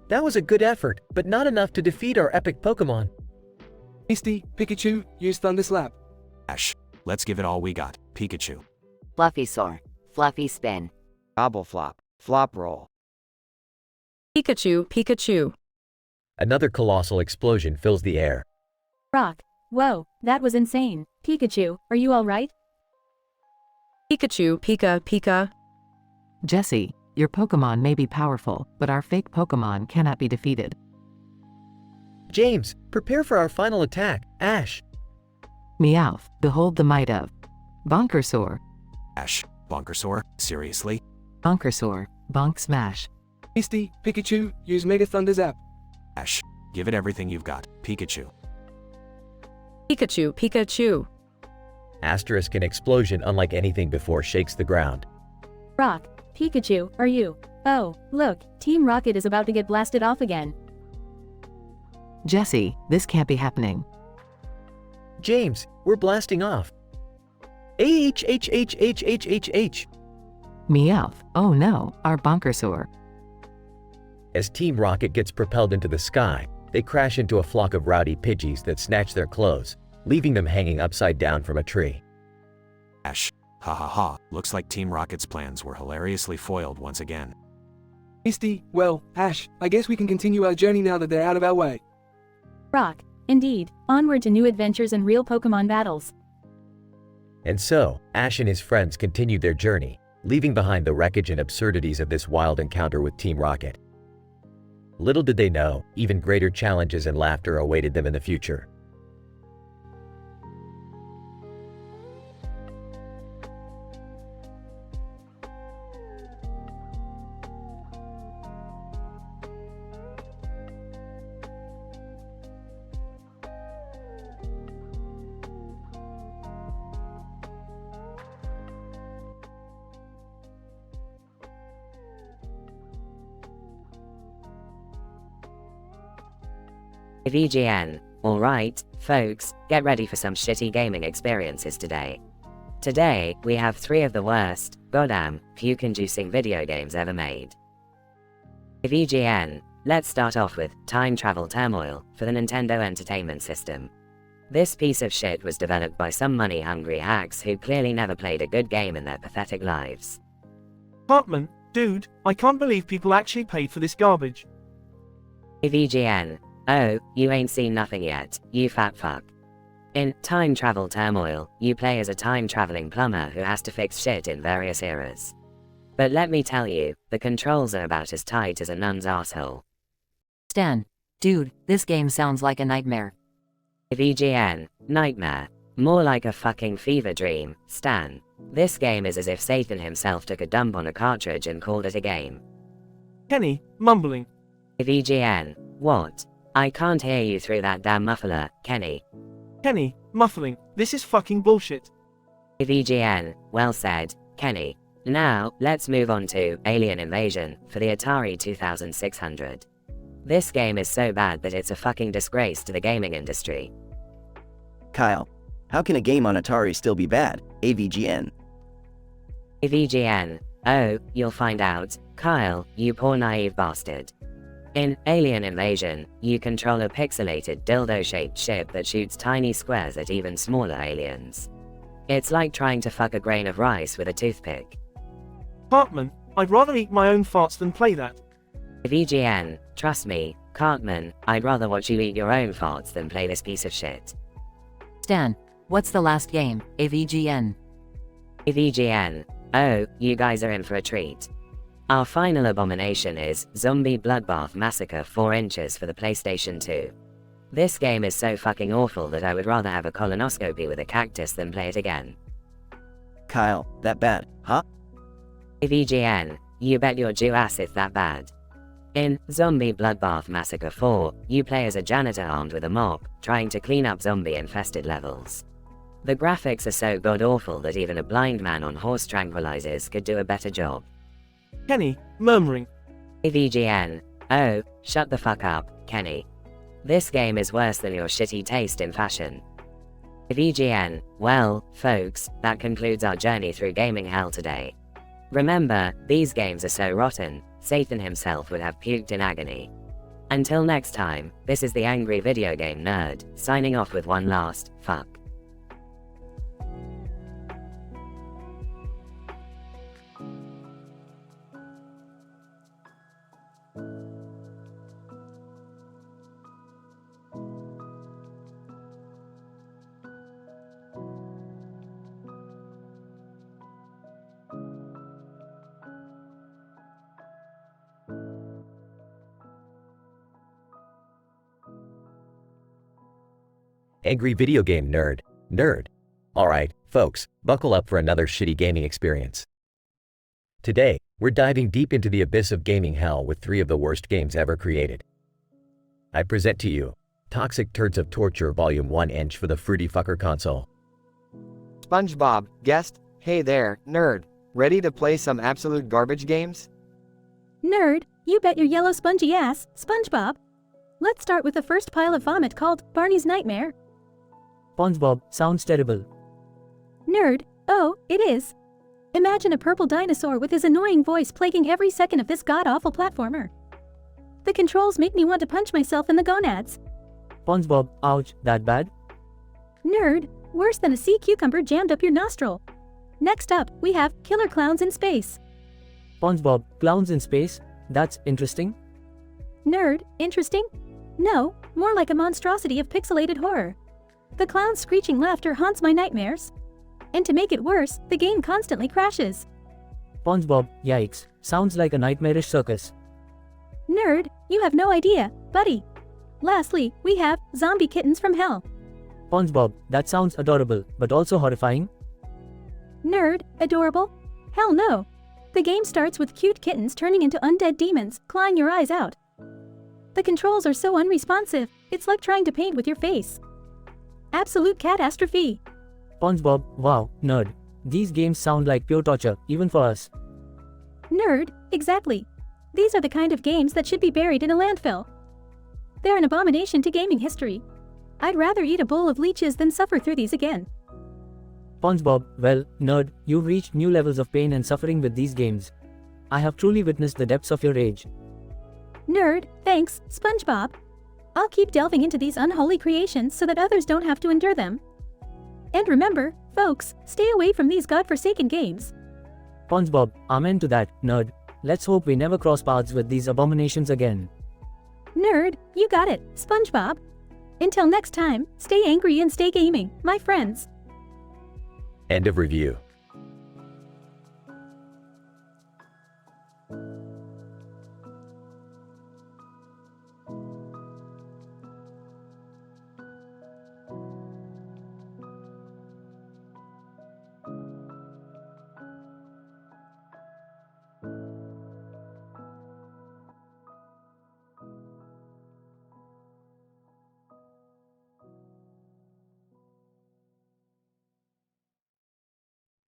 that was a good effort, but not enough to defeat our epic Pokemon. Misty, Pikachu, use Thunder Slap. Ash, let's give it all we got, Pikachu. Fluffysaur, Fluffy Spin. Gobbleflop, Flop Roll. Pikachu. Another colossal explosion fills the air. Rock, whoa, that was insane. Pikachu, are you alright? Pikachu, Pika. Jesse, your Pokemon may be powerful, but our fake Pokemon cannot be defeated. James, prepare for our final attack, Ash. Meowth, behold the might of Bonkersaur. Ash, Bonkersaur, seriously? Bonkersaur, Bonk Smash. Misty, Pikachu, use Mega Thunder Zap. Ash, give it everything you've got, Pikachu. Pikachu. Asterisk an explosion unlike anything before shakes the ground. Rock, Pikachu, are you? Oh, look, Team Rocket is about to get blasted off again. Jesse, this can't be happening. James, we're blasting off. H. Meowth, oh no, our Bonkersaur. As Team Rocket gets propelled into the sky, they crash into a flock of rowdy Pidgeys that snatch their clothes, leaving them hanging upside down from a tree. Ash, ha, looks like Team Rocket's plans were hilariously foiled once again. Misty, well, Ash, I guess we can continue our journey now that they're out of our way. Rock, indeed, onward to new adventures and real Pokemon battles. And so, Ash and his friends continued their journey, leaving behind the wreckage and absurdities of this wild encounter with Team Rocket. Little did they know, even greater challenges and laughter awaited them in the future. VGN. Alright, folks, get ready for some shitty gaming experiences today. Today, we have 3 of the worst, goddamn, puke-inducing video games ever made. VGN. Let's start off with Time Travel Turmoil for the Nintendo Entertainment System. This piece of shit was developed by some money-hungry hacks who clearly never played a good game in their pathetic lives. Hartman, dude, I can't believe people actually paid for this garbage. VGN. Oh, you ain't seen nothing yet, you fat fuck. In Time Travel Turmoil, you play as a time-traveling plumber who has to fix shit in various eras. But let me tell you, the controls are about as tight as a nun's asshole. Stan, dude, this game sounds like a nightmare. VGN. Nightmare. More like a fucking fever dream, Stan. This game is as if Satan himself took a dump on a cartridge and called it a game. Kenny, mumbling. VGN. What? I can't hear you through that damn muffler, Kenny. Kenny, muffling, this is fucking bullshit. VGN. Well said, Kenny. Now, let's move on to Alien Invasion for the Atari 2600. This game is so bad that it's a fucking disgrace to the gaming industry. Kyle, how can a game on Atari still be bad? AVGN. AVGN. Oh, you'll find out, Kyle, you poor naive bastard. In Alien Invasion, you control a pixelated dildo-shaped ship that shoots tiny squares at even smaller aliens. It's like trying to fuck a grain of rice with a toothpick. Cartman, I'd rather eat my own farts than play that. VGN, trust me, Cartman, I'd rather watch you eat your own farts than play this piece of shit. Stan, what's the last game? AVGN. VGN. Oh, you guys are in for a treat. Our final abomination is Zombie Bloodbath Massacre 4 inches for the PlayStation 2. This game is so fucking awful that I would rather have a colonoscopy with a cactus than play it again. Kyle, that bad, huh? VGN, you bet your Jew ass it's that bad. In Zombie Bloodbath Massacre 4, you play as a janitor armed with a mop, trying to clean up zombie-infested levels. The graphics are so god-awful that even a blind man on horse tranquilizers could do a better job. Kenny, murmuring. VGN. Oh, shut the fuck up, Kenny. This game is worse than your shitty taste in fashion. VGN. Well, folks, that concludes our journey through gaming hell today. Remember, these games are so rotten, Satan himself would have puked in agony. Until next time, this is the Angry Video Game Nerd, signing off with one last, fuck. Angry Video Game Nerd. Nerd. Alright, folks, buckle up for another shitty gaming experience. Today, we're diving deep into the abyss of gaming hell with 3 of the worst games ever created. I present to you, Toxic Turds of Torture Volume 1 inch for the Fruity Fucker console. SpongeBob, guest, hey there, nerd. Ready to play some absolute garbage games? Nerd, you bet your yellow spongy ass, SpongeBob. Let's start with the first pile of vomit called Barney's Nightmare. SpongeBob, sounds terrible. Nerd, oh, it is. Imagine a purple dinosaur with his annoying voice plaguing every second of this god-awful platformer. The controls make me want to punch myself in the gonads. SpongeBob, ouch, that bad? Nerd, worse than a sea cucumber jammed up your nostril. Next up, we have Killer Clowns in Space. SpongeBob, clowns in space? That's interesting. Nerd, interesting? No, more like a monstrosity of pixelated horror. The clown's screeching laughter haunts my nightmares. And to make it worse, the game constantly crashes. SpongeBob, yikes, sounds like a nightmarish circus. Nerd, you have no idea, buddy. Lastly, we have Zombie Kittens from Hell. SpongeBob, that sounds adorable, but also horrifying. Nerd, adorable? Hell no. The game starts with cute kittens turning into undead demons, clawing your eyes out. The controls are so unresponsive, it's like trying to paint with your face. Absolute catastrophe. SpongeBob, wow, nerd. These games sound like pure torture, even for us. Nerd, exactly. These are the kind of games that should be buried in a landfill. They're an abomination to gaming history. I'd rather eat a bowl of leeches than suffer through these again. SpongeBob, well, nerd, you've reached new levels of pain and suffering with these games. I have truly witnessed the depths of your rage. Nerd, thanks, SpongeBob. I'll keep delving into these unholy creations so that others don't have to endure them. And remember, folks, stay away from these godforsaken games. SpongeBob, amen to that, nerd. Let's hope we never cross paths with these abominations again. Nerd, you got it, SpongeBob. Until next time, stay angry and stay gaming, my friends. End of review.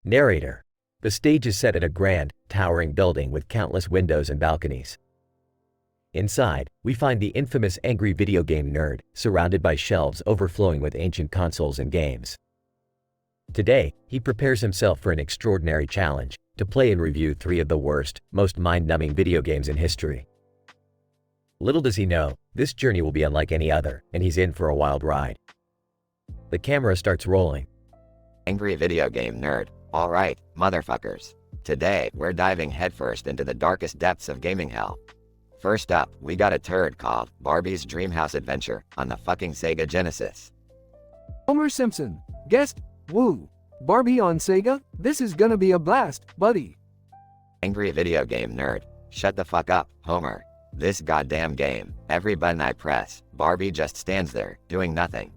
Narrator. The stage is set at a grand, towering building with countless windows and balconies. Inside, we find the infamous angry video game nerd, surrounded by shelves overflowing with ancient consoles and games. Today, he prepares himself for an extraordinary challenge, to play and review 3 of the worst, most mind-numbing video games in history. Little does he know, this journey will be unlike any other, and he's in for a wild ride. The camera starts rolling. Angry video game nerd. Alright, motherfuckers. Today, we're diving headfirst into the darkest depths of gaming hell. First up, we got a turd called Barbie's Dreamhouse Adventure on the fucking Sega Genesis. Homer Simpson. Guest. Woo. Barbie on Sega? This is gonna be a blast, buddy. Angry video game nerd. Shut the fuck up, Homer. This goddamn game, every button I press, Barbie just stands there, doing nothing.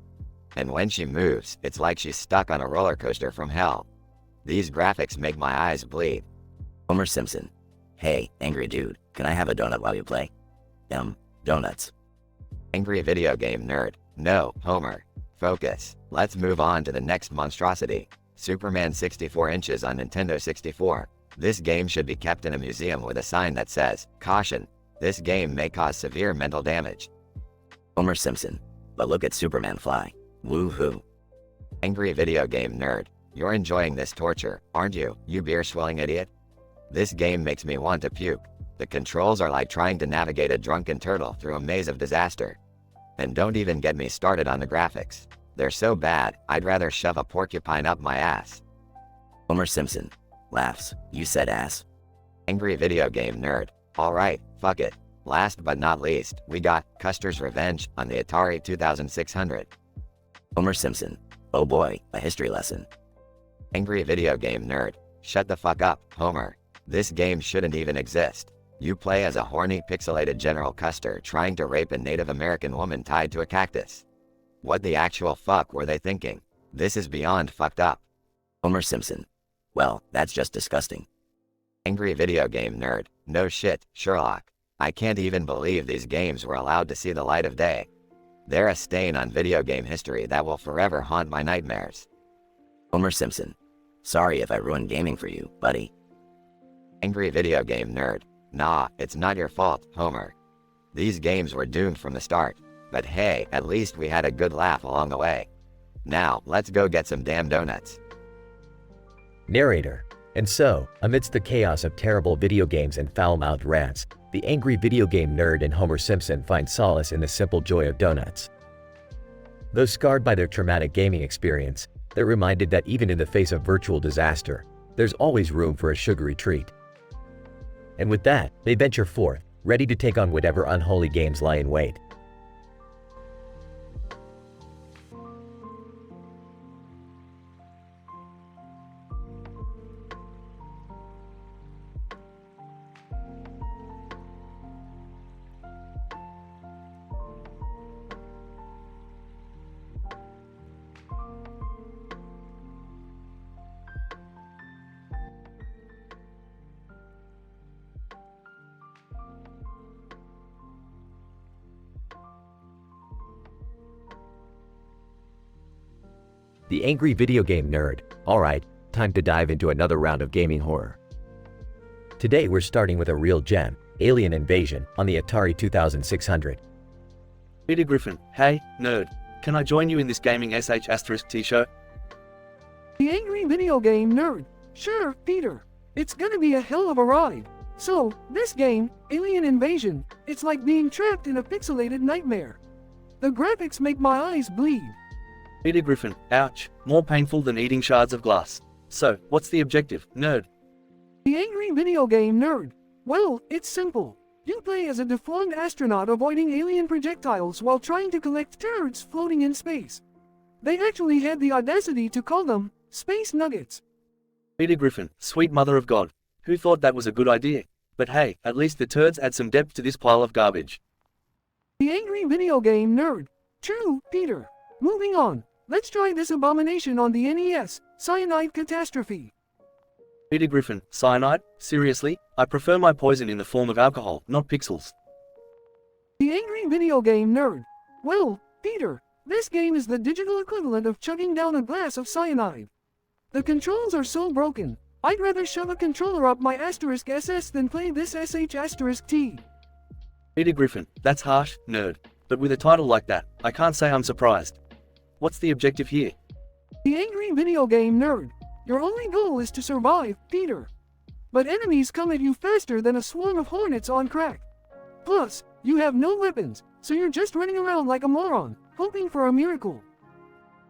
And when she moves, it's like she's stuck on a roller coaster from hell. These graphics make my eyes bleed. Homer Simpson. Hey, angry dude, can I have a donut while you play? Donuts. Angry video game nerd. No, Homer. Focus. Let's move on to the next monstrosity. Superman 64 inches on Nintendo 64. This game should be kept in a museum with a sign that says, "Caution. This game may cause severe mental damage." Homer Simpson. But look at Superman fly. Woohoo. Angry video game nerd. You're enjoying this torture, aren't you, you beer-swilling idiot? This game makes me want to puke. The controls are like trying to navigate a drunken turtle through a maze of disaster. And don't even get me started on the graphics. They're so bad, I'd rather shove a porcupine up my ass. Homer Simpson. Laughs. You said ass. Angry video game nerd. Alright, fuck it. Last but not least, we got Custer's Revenge on the Atari 2600. Homer Simpson. Oh boy, a history lesson. Angry video game nerd. Shut the fuck up, Homer. This game shouldn't even exist. You play as a horny pixelated General Custer trying to rape a Native American woman tied to a cactus. What the actual fuck were they thinking? This is beyond fucked up. Homer Simpson. Well, that's just disgusting. Angry video game nerd. No shit, Sherlock. I can't even believe these games were allowed to see the light of day. They're a stain on video game history that will forever haunt my nightmares. Homer Simpson. Sorry if I ruined gaming for you, buddy. Angry video game nerd. Nah, it's not your fault, Homer. These games were doomed from the start. But hey, at least we had a good laugh along the way. Now, let's go get some damn donuts. Narrator. And so, amidst the chaos of terrible video games and foul-mouthed rants, the angry video game nerd and Homer Simpson find solace in the simple joy of donuts. Though scarred by their traumatic gaming experience, they're reminded that even in the face of virtual disaster, there's always room for a sugary treat. And with that, they venture forth, ready to take on whatever unholy games lie in wait. The angry video game nerd. Alright, time to dive into another round of gaming horror. Today we're starting with a real gem, Alien Invasion, on the Atari 2600. Peter Griffin. Hey, nerd. Can I join you in this gaming sh*t show? The angry video game nerd. Sure, Peter. It's gonna be a hell of a ride. So, this game, Alien Invasion, it's like being trapped in a pixelated nightmare. The graphics make my eyes bleed. Peter Griffin. Ouch. More painful than eating shards of glass. So, what's the objective, nerd? The angry video game nerd. Well, it's simple. You play as a deformed astronaut avoiding alien projectiles while trying to collect turds floating in space. They actually had the audacity to call them space nuggets. Peter Griffin. Sweet mother of God. Who thought that was a good idea? But hey, at least the turds add some depth to this pile of garbage. The angry video game nerd. True, Peter. Moving on. Let's try this abomination on the NES, Cyanide Catastrophe. Peter Griffin. Cyanide? Seriously? I prefer my poison in the form of alcohol, not pixels. The angry video game nerd. Well, Peter, this game is the digital equivalent of chugging down a glass of cyanide. The controls are so broken, I'd rather shove a controller up my *SS than play this *T. Peter Griffin, that's harsh, nerd. But with a title like that, I can't say I'm surprised. What's the objective here? The angry video game nerd. Your only goal is to survive, Peter. But enemies come at you faster than a swarm of hornets on crack. Plus, you have no weapons, so you're just running around like a moron, hoping for a miracle.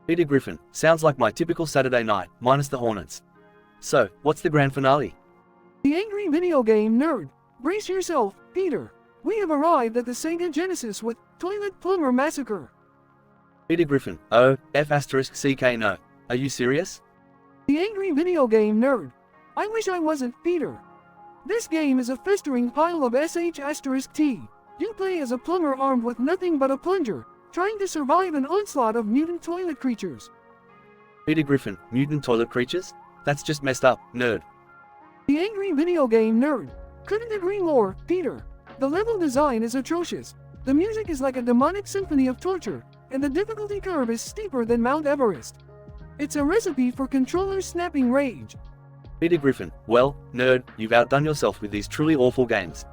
Peter Griffin, sounds like my typical Saturday night, minus the hornets. So, what's the grand finale? The angry video game nerd. Brace yourself, Peter. We have arrived at the Sega Genesis with Toilet Plumber Massacre. Peter Griffin, oh, F***CK no. Are you serious? The angry video game nerd. I wish I wasn't, Peter. This game is a festering pile of sh**t. You play as a plumber armed with nothing but a plunger, trying to survive an onslaught of mutant toilet creatures. Peter Griffin, mutant toilet creatures? That's just messed up, nerd. The angry video game nerd. Couldn't agree more, Peter. The level design is atrocious. The music is like a demonic symphony of torture, and the difficulty curve is steeper than Mount Everest. It's a recipe for controller snapping rage. Peter Griffin, well, nerd, you've outdone yourself with these truly awful games.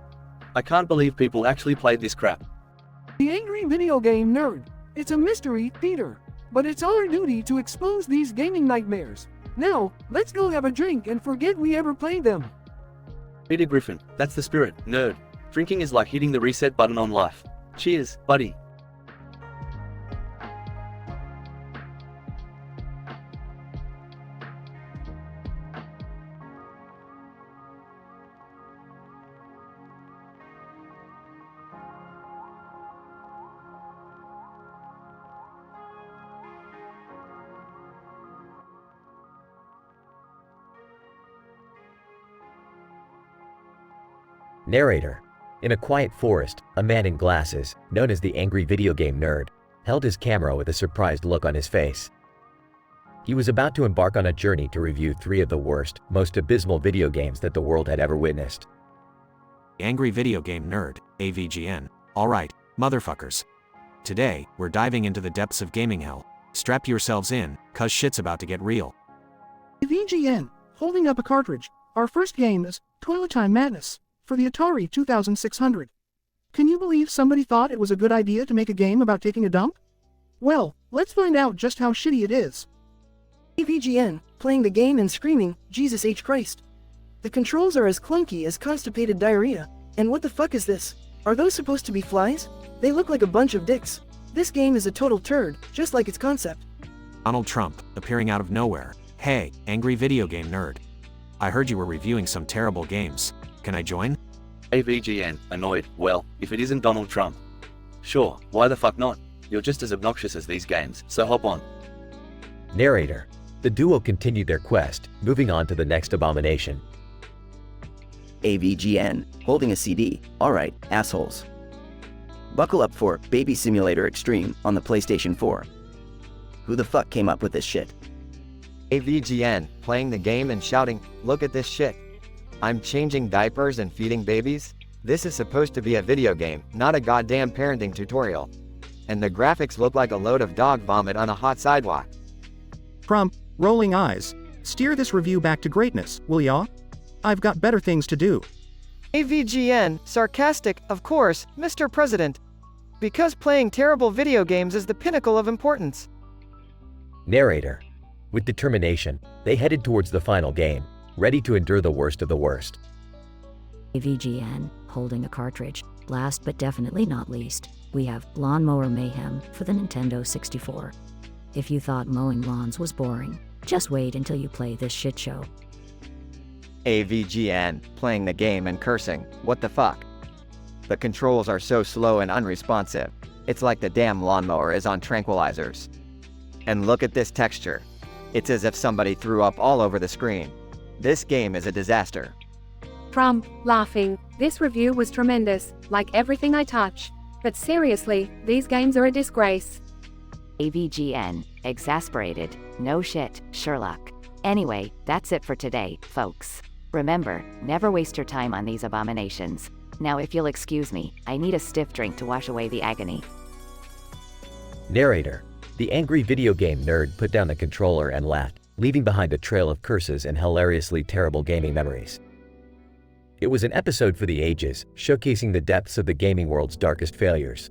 I can't believe people actually played this crap. The angry video game nerd. It's a mystery, Peter. But it's our duty to expose these gaming nightmares. Now, let's go have a drink and forget we ever played them. Peter Griffin, that's the spirit, nerd. Drinking is like hitting the reset button on life. Cheers, buddy. Narrator. In a quiet forest, a man in glasses, known as the angry video game nerd, held his camera with a surprised look on his face. He was about to embark on a journey to review 3 of the worst, most abysmal video games that the world had ever witnessed. Angry video game nerd, AVGN. Alright, motherfuckers. Today, we're diving into the depths of gaming hell. Strap yourselves in, cause shit's about to get real. VGN, holding up a cartridge. Our first game is Toilet Time Madness for the Atari 2600. Can you believe somebody thought it was a good idea to make a game about taking a dump? Well, let's find out just how shitty it is. AVGN, playing the game and screaming, Jesus H. Christ. The controls are as clunky as constipated diarrhea. And what the fuck is this? Are those supposed to be flies? They look like a bunch of dicks. This game is a total turd, just like its concept. Donald Trump, appearing out of nowhere. Hey, angry video game nerd. I heard you were reviewing some terrible games. Can I join? AVGN, annoyed. Well, if it isn't Donald Trump. Sure, why the fuck not? You're just as obnoxious as these games, so hop on. Narrator. The duo continued their quest, moving on to the next abomination. AVGN, holding a CD. Alright, assholes. Buckle up for Baby Simulator Extreme on the PlayStation 4. Who the fuck came up with this shit? AVGN, playing the game and shouting, look at this shit. I'm changing diapers and feeding babies? This is supposed to be a video game, not a goddamn parenting tutorial. And the graphics look like a load of dog vomit on a hot sidewalk. Trump, rolling eyes. Steer this review back to greatness, will ya? I've got better things to do. AVGN, sarcastic, of course, Mr. President. Because playing terrible video games is the pinnacle of importance. Narrator. With determination, they headed towards the final game, ready to endure the worst of the worst. AVGN, holding a cartridge. Last but definitely not least, we have Lawnmower Mayhem for the Nintendo 64. If you thought mowing lawns was boring, just wait until you play this shit show. AVGN, playing the game and cursing, what the fuck? The controls are so slow and unresponsive. It's like the damn lawnmower is on tranquilizers. And look at this texture. It's as if somebody threw up all over the screen. This game is a disaster. Trump, laughing. This review was tremendous, like everything I touch. But seriously, these games are a disgrace. AVGN, exasperated. No shit, Sherlock. Anyway, that's it for today, folks. Remember, never waste your time on these abominations. Now if you'll excuse me, I need a stiff drink to wash away the agony. Narrator. The angry video game nerd put down the controller and laughed, leaving behind a trail of curses and hilariously terrible gaming memories. It was an episode for the ages, showcasing the depths of the gaming world's darkest failures.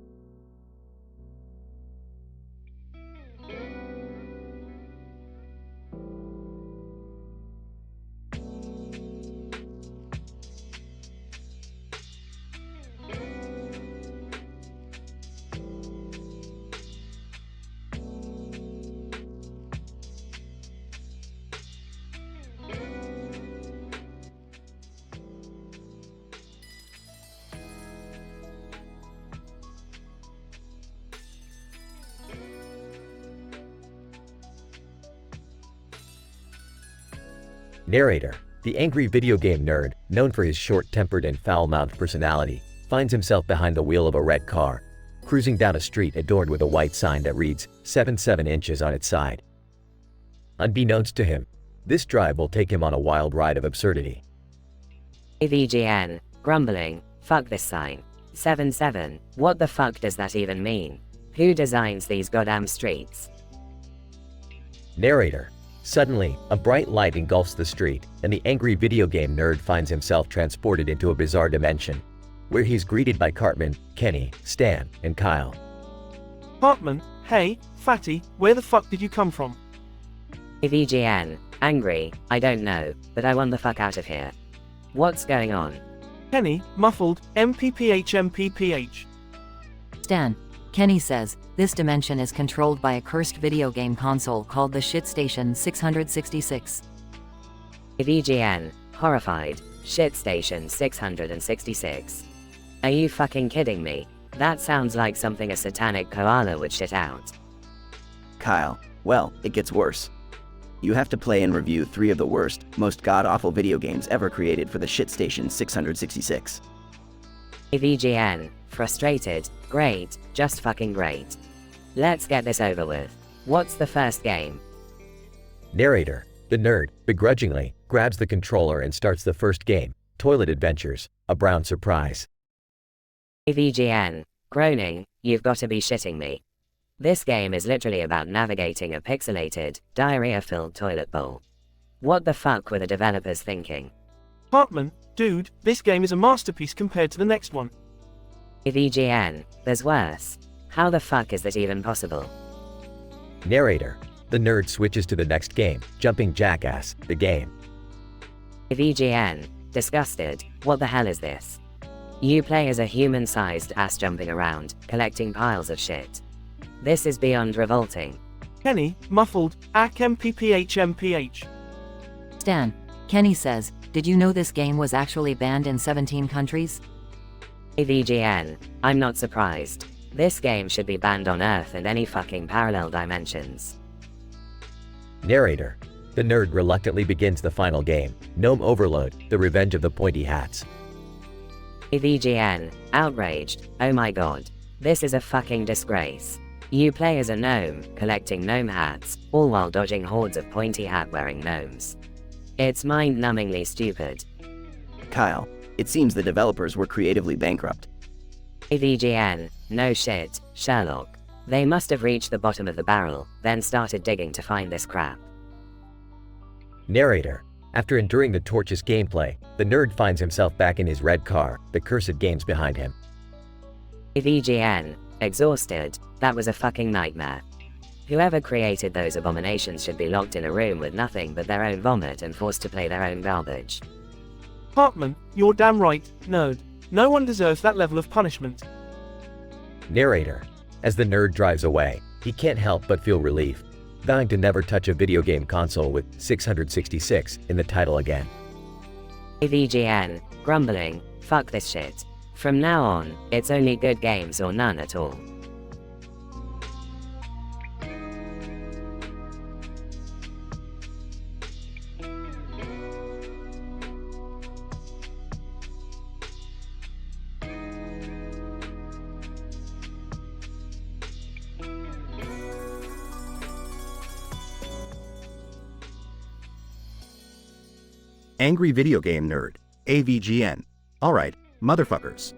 Narrator, the angry video game nerd, known for his short-tempered and foul-mouthed personality, finds himself behind the wheel of a red car, cruising down a street adorned with a white sign that reads 77 inches on its side. Unbeknownst to him, this drive will take him on a wild ride of absurdity. AVGN, grumbling, fuck this sign. 77, what the fuck does that even mean? Who designs these goddamn streets? Narrator, suddenly, a bright light engulfs the street, and the angry video game nerd finds himself transported into a bizarre dimension, where he's greeted by Cartman, Kenny, Stan, and Kyle. Cartman, hey, fatty, where the fuck did you come from? AVGN, angry, I don't know, but I want the fuck out of here. What's going on? Kenny, muffled, MPPH. Stan, Kenny says, this dimension is controlled by a cursed video game console called the Shit Station 666. AVGN, horrified, Shit Station 666. Are you fucking kidding me? That sounds like something a satanic koala would shit out. Kyle, well, it gets worse. You have to play and review 3 of the worst, most god-awful video games ever created for the Shit Station 666. AVGN, frustrated, great, just fucking great. Let's get this over with. What's the first game? Narrator, the nerd, begrudgingly, grabs the controller and starts the first game, Toilet Adventures, a brown surprise. AVGN, groaning, you've got to be shitting me. This game is literally about navigating a pixelated, diarrhea-filled toilet bowl. What the fuck were the developers thinking? Cartman, dude, this game is a masterpiece compared to the next one. AVGN, there's worse. How the fuck is that even possible? Narrator, the nerd switches to the next game, Jumping Jackass, the game. AVGN, disgusted, what the hell is this? You play as a human-sized ass jumping around, collecting piles of shit. This is beyond revolting. Kenny, muffled, MPPH. Stan, Kenny says, did you know this game was actually banned in 17 countries? AVGN, I'm not surprised. This game should be banned on Earth and any fucking parallel dimensions. Narrator, the nerd reluctantly begins the final game, Gnome Overload, the Revenge of the Pointy Hats. AVGN, outraged, oh my god. This is a fucking disgrace. You play as a gnome, collecting gnome hats, all while dodging hordes of pointy hat-wearing gnomes. It's mind-numbingly stupid. Kyle, it seems the developers were creatively bankrupt. AVGN, no shit, Sherlock. They must have reached the bottom of the barrel, then started digging to find this crap. Narrator, after enduring the torturous gameplay, the nerd finds himself back in his red car, the cursed games behind him. AVGN, exhausted, that was a fucking nightmare. Whoever created those abominations should be locked in a room with nothing but their own vomit and forced to play their own garbage. Cartman, you're damn right, nerd. No one deserves that level of punishment. Narrator, as the nerd drives away, he can't help but feel relief, vowing to never touch a video game console with 666 in the title again. AVGN, grumbling, fuck this shit. From now on, it's only good games or none at all. Angry video game nerd, AVGN. Alright, motherfuckers.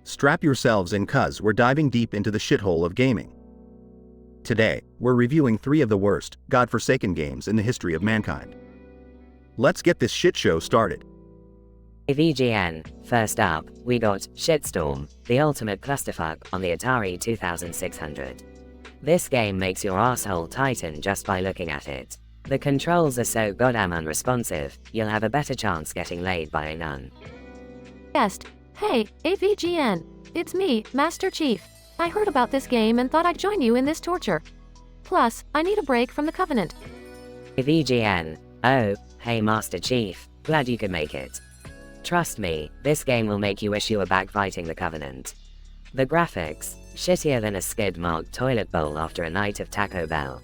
Strap yourselves in cuz we're diving deep into the shithole of gaming. Today, we're reviewing 3 of the worst, godforsaken games in the history of mankind. Let's get this shit show started. AVGN, first up, we got Shitstorm, the ultimate clusterfuck on the Atari 2600. This game makes your asshole tighten just by looking at it. The controls are so goddamn unresponsive, you'll have a better chance getting laid by a nun. Guest. Hey, AVGN. It's me, Master Chief. I heard about this game and thought I'd join you in this torture. Plus, I need a break from the Covenant. AVGN. Oh, hey Master Chief, glad you could make it. Trust me, this game will make you wish you were back fighting the Covenant. The graphics, shittier than a skid-marked toilet bowl after a night of Taco Bell.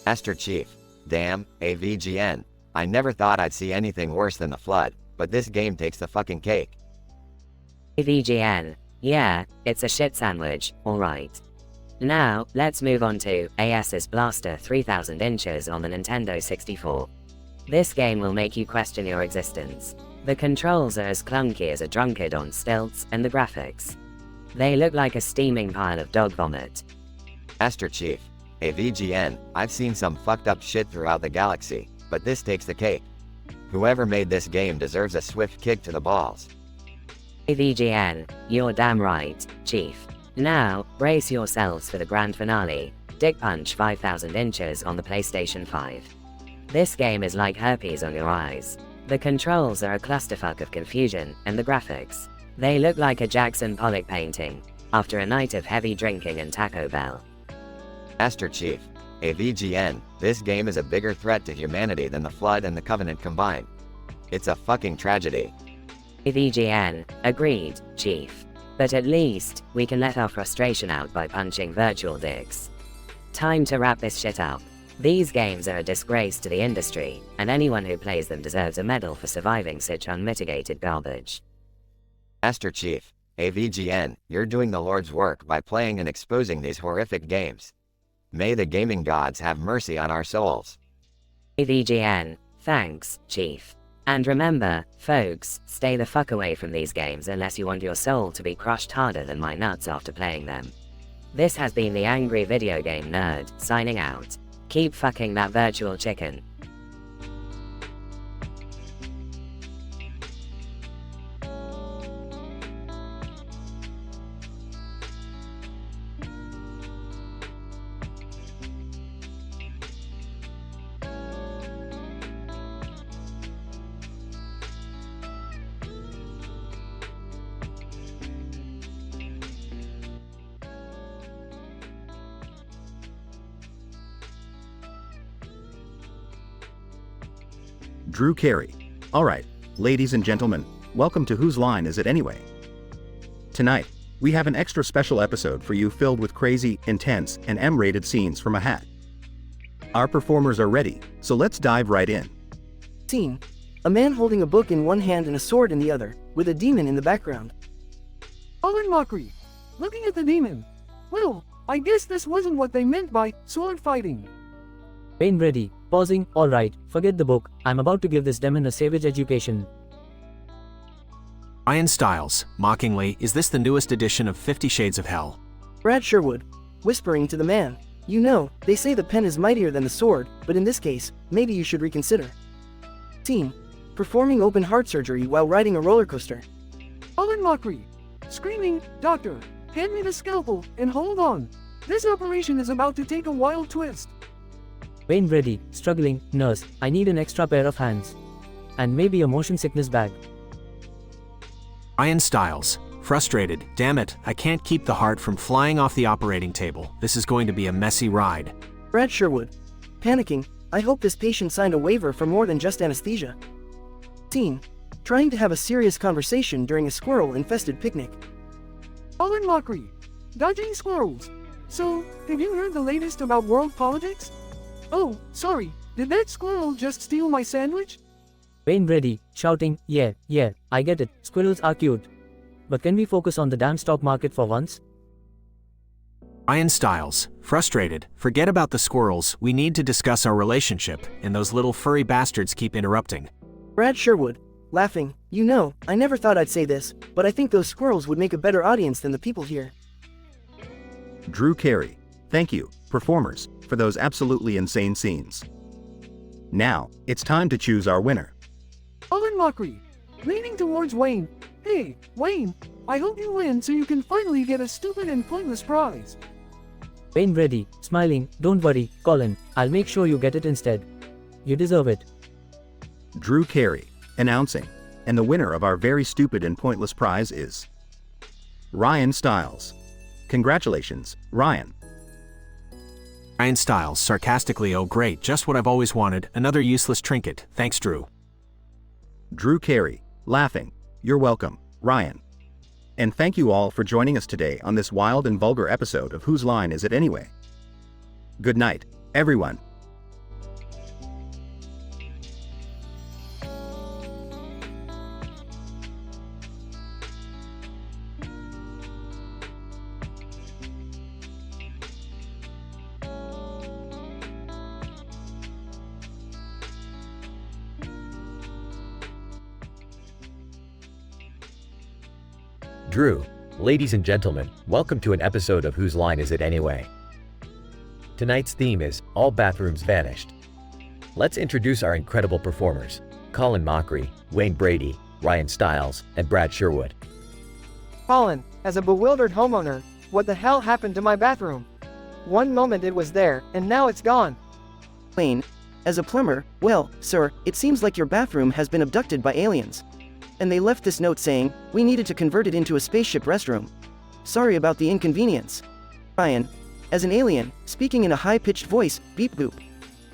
Master Chief. Damn, AVGN. I never thought I'd see anything worse than the Flood, but this game takes the fucking cake. AVGN. Yeah, it's a shit sandwich, alright. Now, let's move on to AS's Blaster 3000 inches on the Nintendo 64. This game will make you question your existence. The controls are as clunky as a drunkard on stilts, and the graphics. They look like a steaming pile of dog vomit. Master Chief. AVGN, I've seen some fucked up shit throughout the galaxy, but this takes the cake. Whoever made this game deserves a swift kick to the balls. AVGN, you're damn right, Chief. Now, brace yourselves for the grand finale, Dick Punch 5000 inches on the PlayStation 5. This game is like herpes on your eyes. The controls are a clusterfuck of confusion, and the graphics. They look like a Jackson Pollock painting, after a night of heavy drinking and Taco Bell. Master Chief. AVGN, this game is a bigger threat to humanity than the Flood and the Covenant combined. It's a fucking tragedy. AVGN, agreed, Chief. But at least, we can let our frustration out by punching virtual dicks. Time to wrap this shit up. These games are a disgrace to the industry, and anyone who plays them deserves a medal for surviving such unmitigated garbage. Master Chief. AVGN, you're doing the Lord's work by playing and exposing these horrific games. May the gaming gods have mercy on our souls. AVGN, thanks, Chief. And remember, folks, stay the fuck away from these games unless you want your soul to be crushed harder than my nuts after playing them. This has been the Angry Video Game Nerd, signing out. Keep fucking that virtual chicken. Drew Carey. Alright, ladies and gentlemen, welcome to Whose Line Is It Anyway? Tonight, we have an extra special episode for you filled with crazy, intense, and M-rated scenes from a hat. Our performers are ready, so let's dive right in. Scene. A man holding a book in one hand and a sword in the other, with a demon in the background. All in mockery. Looking at the demon. Well, I guess this wasn't what they meant by sword fighting. Wayne ready, pausing, alright, forget the book, I'm about to give this demon a savage education. Ian Styles, mockingly, is this the newest edition of 50 Shades of Hell? Brad Sherwood, whispering to the man. You know, they say the pen is mightier than the sword, but in this case, maybe you should reconsider. Scene. Performing open heart surgery while riding a roller coaster. All in mockery. Screaming, Doctor, hand me the scalpel, and hold on. This operation is about to take a wild twist. Wayne ready, struggling, nurse, I need an extra pair of hands. And maybe a motion sickness bag. Ian Styles, frustrated, damn it, I can't keep the heart from flying off the operating table. This is going to be a messy ride. Brad Sherwood, panicking, I hope this patient signed a waiver for more than just anesthesia. Scene. Trying to have a serious conversation during a squirrel-infested picnic. All in mockery. Dodging squirrels. So, have you heard the latest about world politics? Oh, sorry, did that squirrel just steal my sandwich? Wayne ready, shouting, yeah, I get it, squirrels are cute. But can we focus on the damn stock market for once? Ian Styles, frustrated, forget about the squirrels, we need to discuss our relationship, and those little furry bastards keep interrupting. Brad Sherwood, laughing, you know, I never thought I'd say this, but I think those squirrels would make a better audience than the people here. Drew Carey. Thank you, performers, for those absolutely insane scenes. Now, it's time to choose our winner. All in mockery. leaning towards Wayne. Hey, Wayne, I hope you win so you can finally get a stupid and pointless prize. Wayne ready, smiling, don't worry, Colin, I'll make sure you get it instead. You deserve it. Drew Carey, announcing, and the winner of our very stupid and pointless prize is Ryan Stiles. Congratulations, Ryan. Ryan Stiles, sarcastically, oh great, just what I've always wanted, another useless trinket, thanks Drew. Drew Carey, laughing, you're welcome, Ryan. And thank you all for joining us today on this wild and vulgar episode of Whose Line Is It Anyway? Good night, everyone. Drew, ladies and gentlemen, welcome to an episode of Whose Line Is It Anyway? Tonight's theme is All Bathrooms Vanished. Let's introduce our incredible performers, Colin Mockery, Wayne Brady, Ryan Stiles, and Brad Sherwood. Colin, as a bewildered homeowner, what the hell happened to my bathroom? One moment it was there, and now it's gone. Wayne, as a plumber, well, sir, it seems like your bathroom has been abducted by aliens. And they left this note saying, we needed to convert it into a spaceship restroom. Sorry about the inconvenience. Ryan, as an alien, speaking in a high-pitched voice, beep boop.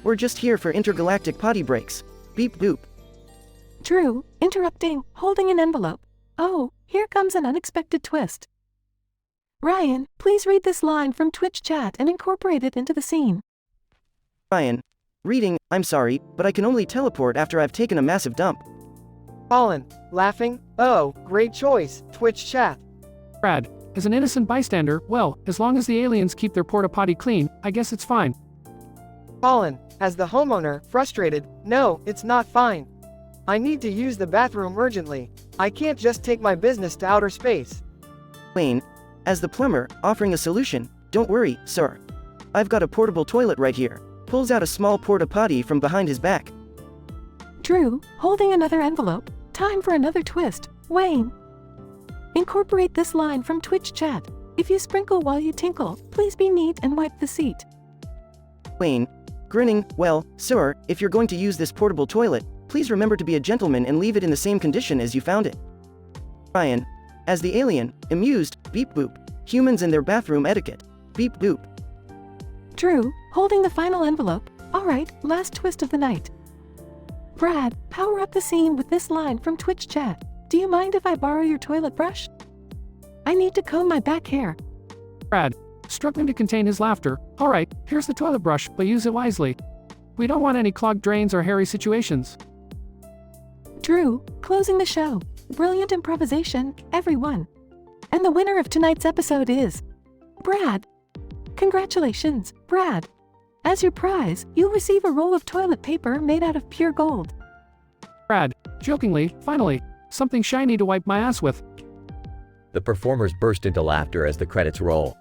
We're just here for intergalactic potty breaks. Beep boop. Drew, interrupting, holding an envelope. Oh, here comes an unexpected twist. Ryan, please read this line from Twitch chat and incorporate it into the scene. Ryan, reading, I'm sorry, but I can only teleport after I've taken a massive dump. Colin, laughing, oh, great choice, Twitch chat. Brad, as an innocent bystander, well, as long as the aliens keep their porta potty clean, I guess it's fine. Colin, as the homeowner, frustrated, no, it's not fine. I need to use the bathroom urgently. I can't just take my business to outer space. Wayne, as the plumber, offering a solution, don't worry, sir. I've got a portable toilet right here. Pulls out a small porta potty from behind his back. Drew, holding another envelope. Time for another twist. Wayne, incorporate this line from Twitch chat. If you sprinkle while you tinkle, please be neat and wipe the seat. Wayne, grinning, well, sir, if you're going to use this portable toilet, please remember to be a gentleman and leave it in the same condition as you found it. Ryan, as the alien, amused, beep boop. Humans and their bathroom etiquette. Beep boop. Drew, holding the final envelope. Alright, last twist of the night. Brad, power up the scene with this line from Twitch chat. Do you mind if I borrow your toilet brush? I need to comb my back hair. Brad, struggling to contain his laughter. Alright, here's the toilet brush, but use it wisely. We don't want any clogged drains or hairy situations. Drew, closing the show. Brilliant improvisation, everyone. And the winner of tonight's episode is Brad. Congratulations, Brad. As your prize, you'll receive a roll of toilet paper made out of pure gold. Brad, jokingly, finally, something shiny to wipe my ass with. The performers burst into laughter as the credits roll.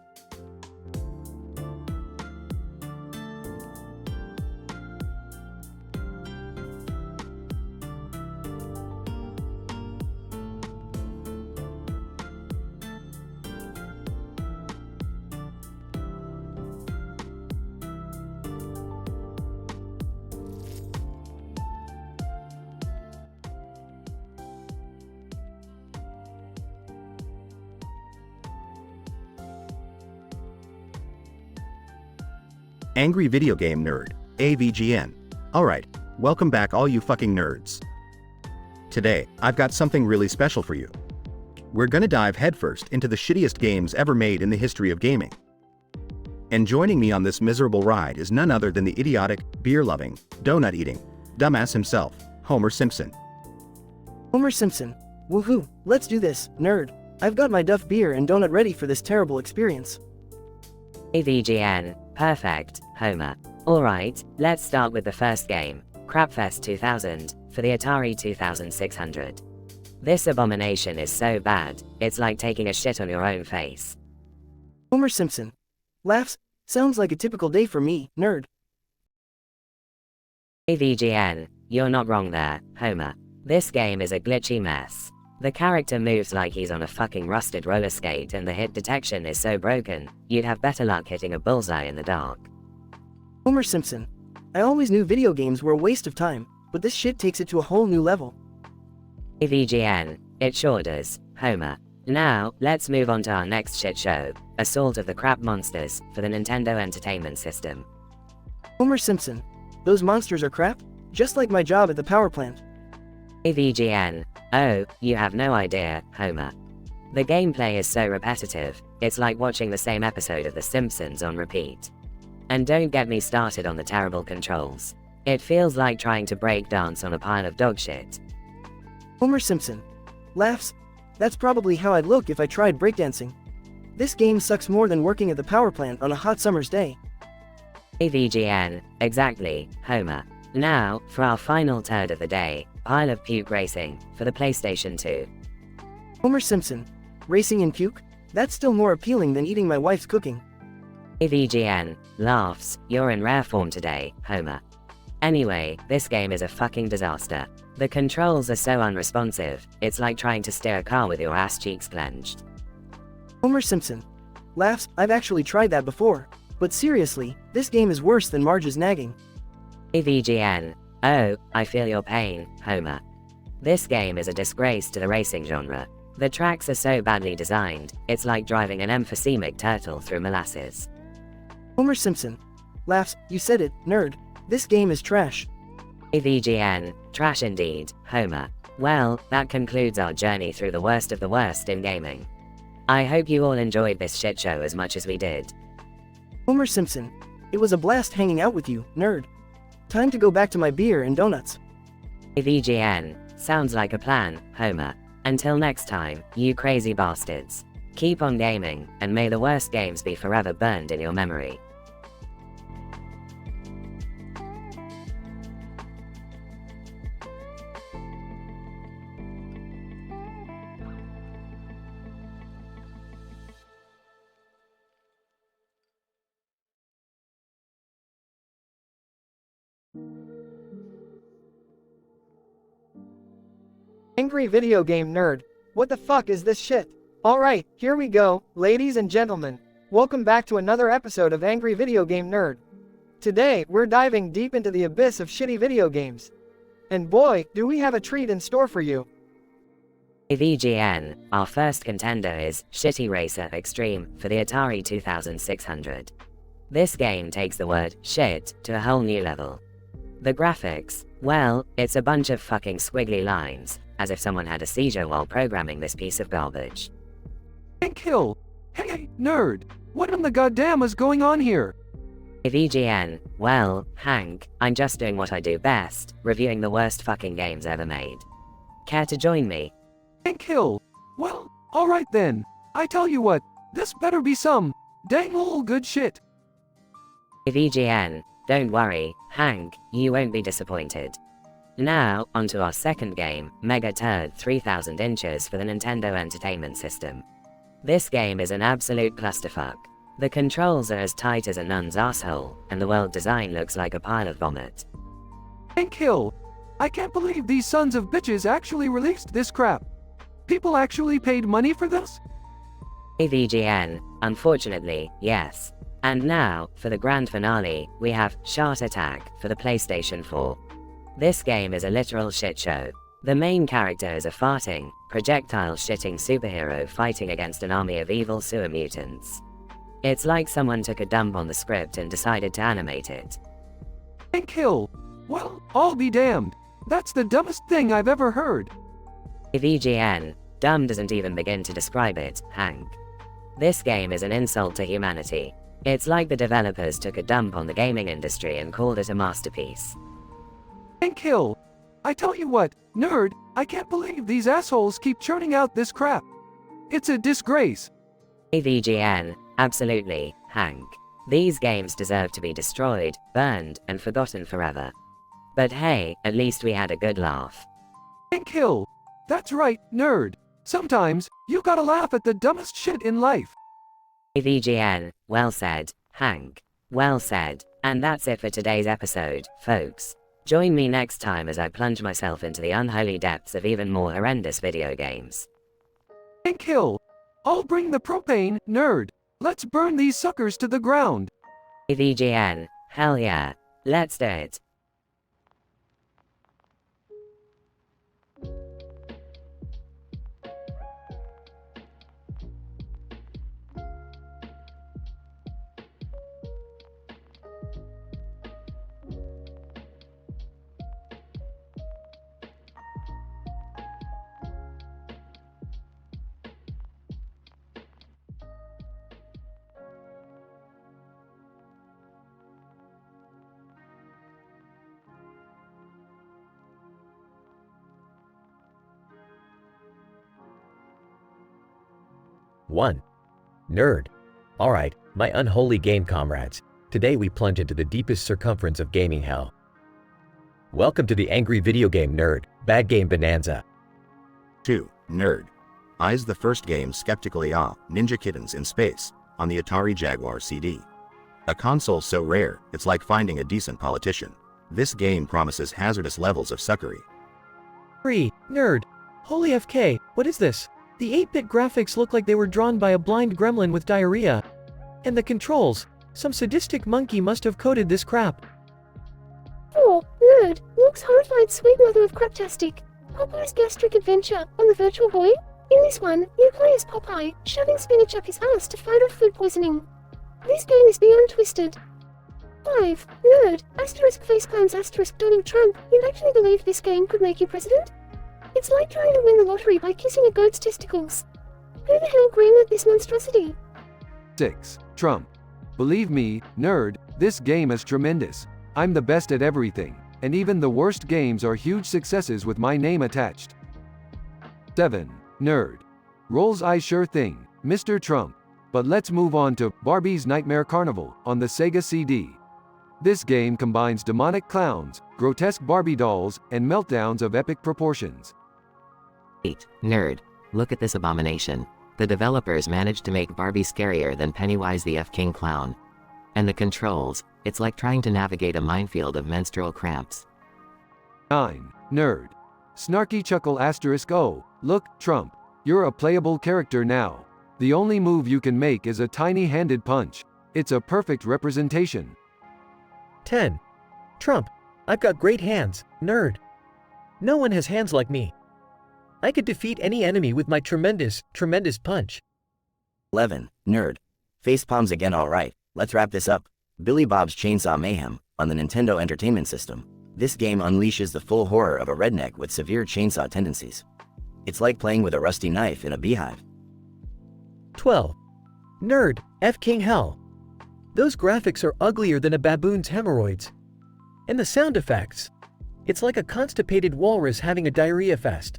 Angry Video Game Nerd, AVGN. Alright, welcome back all you fucking nerds. Today, I've got something really special for you. We're gonna dive headfirst into the shittiest games ever made in the history of gaming. And joining me on this miserable ride is none other than the idiotic, beer-loving, donut-eating, dumbass himself, Homer Simpson. Homer Simpson. Woohoo, let's do this, nerd. I've got my Duff beer and donut ready for this terrible experience. AVGN, perfect, Homer. Alright, let's start with the first game, Crapfest 2000, for the Atari 2600. This abomination is so bad, it's like taking a shit on your own face. Homer Simpson. Laughs. Sounds like a typical day for me, nerd. AVGN, you're not wrong there, Homer. This game is a glitchy mess. The character moves like he's on a fucking rusted roller skate and the hit detection is so broken, you'd have better luck hitting a bullseye in the dark. Homer Simpson. I always knew video games were a waste of time, but this shit takes it to a whole new level. AVGN, it sure does, Homer. Now, let's move on to our next shit show, Assault of the Crap Monsters, for the Nintendo Entertainment System. Homer Simpson. Those monsters are crap? Just like my job at the power plant. AVGN. Oh, you have no idea, Homer. The gameplay is so repetitive, it's like watching the same episode of The Simpsons on repeat. And don't get me started on the terrible controls. It feels like trying to break dance on a pile of dog shit. Homer Simpson. Laughs. That's probably how I'd look if I tried breakdancing. This game sucks more than working at the power plant on a hot summer's day. AVGN, exactly, Homer. Now, for our final turd of the day, Pile of Puke Racing, for the PlayStation 2. Homer Simpson. Racing in puke? That's still more appealing than eating my wife's cooking. AVGN, laughs, you're in rare form today, Homer. Anyway, this game is a fucking disaster. The controls are so unresponsive, it's like trying to steer a car with your ass cheeks clenched. Homer Simpson. Laughs. I've actually tried that before. But seriously, this game is worse than Marge's nagging. AVGN. Oh, I feel your pain, Homer. This game is a disgrace to the racing genre. The tracks are so badly designed, it's like driving an emphysemic turtle through molasses. Homer Simpson. Laughs. You said it, nerd. This game is trash. AVGN. Trash indeed, Homer. Well, that concludes our journey through the worst of the worst in gaming. I hope you all enjoyed this shit show as much as we did. Homer Simpson. It was a blast hanging out with you, nerd. Time to go back to my beer and donuts. AVGN. Sounds like a plan, Homer. Until next time, you crazy bastards. Keep on gaming, and may the worst games be forever burned in your memory. Angry video game nerd. What the fuck is this shit? Alright, here we go, ladies and gentlemen. Welcome back to another episode of Angry Video Game Nerd. Today, we're diving deep into the abyss of shitty video games. And boy, do we have a treat in store for you. AVGN, our first contender is Shitty Racer Extreme for the Atari 2600. This game takes the word shit to a whole new level. The graphics, well, it's a bunch of fucking squiggly lines, as if someone had a seizure while programming this piece of garbage. Hank Hill! Hey, nerd! What in the goddamn is going on here? AVGN, well, Hank, I'm just doing what I do best, reviewing the worst fucking games ever made. Care to join me? Hank Hill! Well, alright then. I tell you what, this better be some dang old good shit. AVGN, don't worry, Hank, you won't be disappointed. Now, onto our second game, Mega Turd 3000 Inches for the Nintendo Entertainment System. This game is an absolute clusterfuck. The controls are as tight as a nun's asshole, and the world design looks like a pile of vomit. Hank Hill! I can't believe these sons of bitches actually released this crap. People actually paid money for this? AVGN, unfortunately, yes. And now, for the grand finale, we have Shart Attack for the PlayStation 4. This game is a literal shit show. The main character is a farting, projectile-shitting superhero fighting against an army of evil sewer mutants. It's like someone took a dump on the script and decided to animate it. Hank Hill! Well, I'll be damned. That's the dumbest thing I've ever heard. AVGN, dumb doesn't even begin to describe it, Hank. This game is an insult to humanity. It's like the developers took a dump on the gaming industry and called it a masterpiece. Hank Hill! I tell you what, nerd, I can't believe these assholes keep churning out this crap. It's a disgrace. AVGN, absolutely, Hank. These games deserve to be destroyed, burned, and forgotten forever. But hey, at least we had a good laugh. Hank Hill! That's right, nerd. Sometimes, you gotta laugh at the dumbest shit in life. AVGN, well said, Hank. Well said. And that's it for today's episode, folks. Join me next time as I plunge myself into the unholy depths of even more horrendous video games. And kill. I'll bring the propane, nerd. Let's burn these suckers to the ground. AVGN, hell yeah. Let's do it. One. Nerd. Alright, my unholy game comrades. Today we plunge into the deepest circumference of gaming hell. Welcome to the Angry Video Game Nerd, Bad Game Bonanza. 2. Nerd. Eyes the first game skeptically Ninja Kittens in Space, on the Atari Jaguar CD. A console so rare, it's like finding a decent politician. This game promises hazardous levels of suckery. 3. Nerd. Holy FK, what is this? The 8-bit graphics look like they were drawn by a blind gremlin with diarrhea. And the controls, some sadistic monkey must have coded this crap. 4. Nerd. Looks horrified sweet mother of craptastic. Popeye's gastric adventure on the Virtual Boy. In this one, you play as Popeye, shoving spinach up his ass to fight off food poisoning. This game is beyond twisted. 5. Nerd. Asterisk facepalms asterisk Donald Trump. You'd actually believe this game could make you president? It's like trying to win the lottery by kissing a goat's testicles. Who the hell greenlit this monstrosity? 6. Trump. Believe me, nerd, this game is tremendous. I'm the best at everything, and even the worst games are huge successes with my name attached. 7. Nerd. Rolls eye sure thing, Mr. Trump. But let's move on to Barbie's Nightmare Carnival on the Sega CD. This game combines demonic clowns, grotesque Barbie dolls, and meltdowns of epic proportions. 8. Nerd. Look at this abomination. The developers managed to make Barbie scarier than Pennywise the F-King clown. And the controls, it's like trying to navigate a minefield of menstrual cramps. 9. Nerd. Snarky chuckle asterisk oh, look, Trump. You're a playable character now. The only move you can make is a tiny-handed punch. It's a perfect representation. 10. Trump. I've got great hands, nerd. No one has hands like me. I could defeat any enemy with my tremendous punch. 11. Nerd. Facepalms again alright, let's wrap this up. Billy Bob's Chainsaw Mayhem, on the Nintendo Entertainment System. This game unleashes the full horror of a redneck with severe chainsaw tendencies. It's like playing with a rusty knife in a beehive. 12. Nerd. F-King hell. Those graphics are uglier than a baboon's hemorrhoids. And the sound effects. It's like a constipated walrus having a diarrhea fest.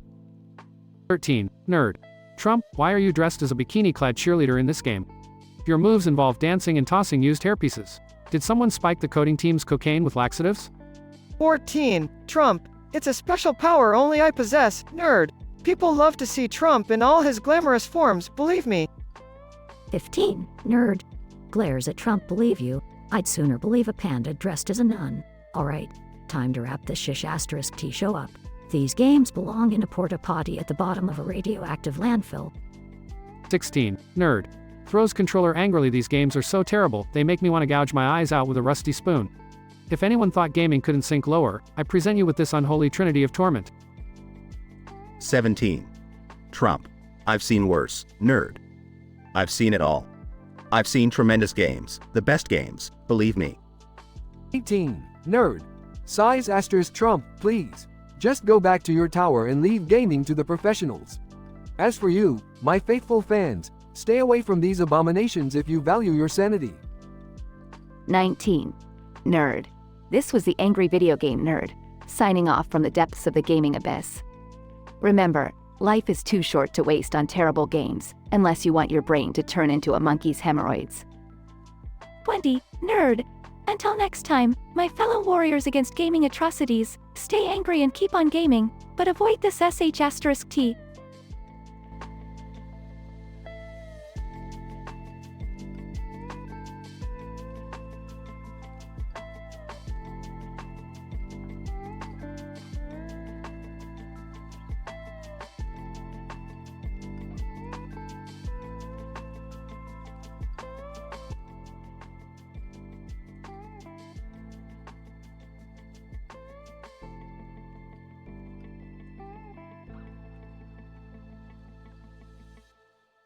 13. Nerd. Trump, why are you dressed as a bikini-clad cheerleader in this game? Your moves involve dancing and tossing used hairpieces. Did someone spike the coding team's cocaine with laxatives? 14. Trump. It's a special power only I possess, nerd. People love to see Trump in all his glamorous forms, believe me. 15. Nerd. Glares at Trump, believe you. I'd sooner believe a panda dressed as a nun. Alright, time to wrap this shish asterisk T show up. These games belong in a porta potty at the bottom of a radioactive landfill. 16. Nerd. Throws controller angrily. These games are so terrible, they make me want to gouge my eyes out with a rusty spoon. If anyone thought gaming couldn't sink lower, I present you with this unholy trinity of torment. 17. Trump. I've seen worse, nerd. I've seen it all. I've seen tremendous games, the best games, believe me. 18. Nerd. Size asterisk Trump, please. Just go back to your tower and leave gaming to the professionals. As for you, my faithful fans, stay away from these abominations if you value your sanity. 19. Nerd. This was the Angry Video Game Nerd, signing off from the depths of the gaming abyss. Remember, life is too short to waste on terrible games, unless you want your brain to turn into a monkey's hemorrhoids. 20. Nerd. Until next time, my fellow warriors against gaming atrocities, stay angry and keep on gaming, but avoid this sh**t.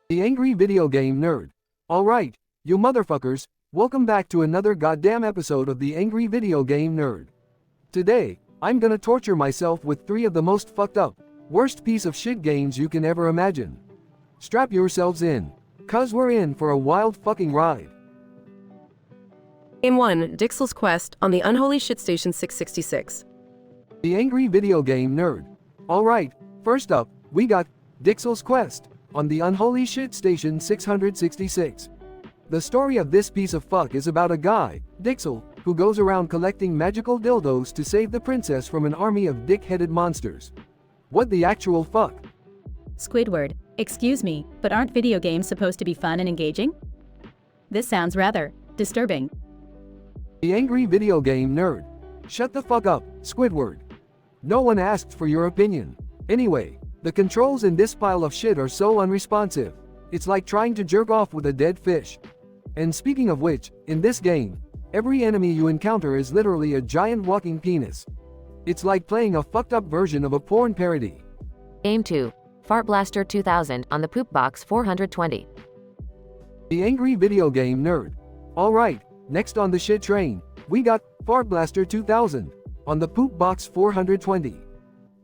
The Angry Video Game Nerd. Alright, you motherfuckers, welcome back to another goddamn episode of the Angry Video Game Nerd. Today, I'm gonna torture myself with 3 of the most fucked up, worst piece of shit games you can ever imagine. Strap yourselves in, cause we're in for a wild fucking ride. Game 1, Dixel's Quest on the Unholy Shit Station 666. The Angry Video Game Nerd. Alright, first up, we got Dixel's Quest on the Unholy Shit Station 666. The story of this piece of fuck is about a guy, Dixel, who goes around collecting magical dildos to save the princess from an army of dick-headed monsters. What the actual fuck? Squidward, excuse me, but aren't video games supposed to be fun and engaging? This sounds rather disturbing. The Angry Video Game Nerd. Shut the fuck up, Squidward. No one asked for your opinion. Anyway, the controls in this pile of shit are so unresponsive. It's like trying to jerk off with a dead fish. And speaking of which, in this game, every enemy you encounter is literally a giant walking penis. It's like playing a fucked up version of a porn parody. Game 2, Fart Blaster 2000 on the Poop Box 420. The Angry Video Game Nerd. Alright, next on the shit train, we got Fart Blaster 2000 on the Poop Box 420.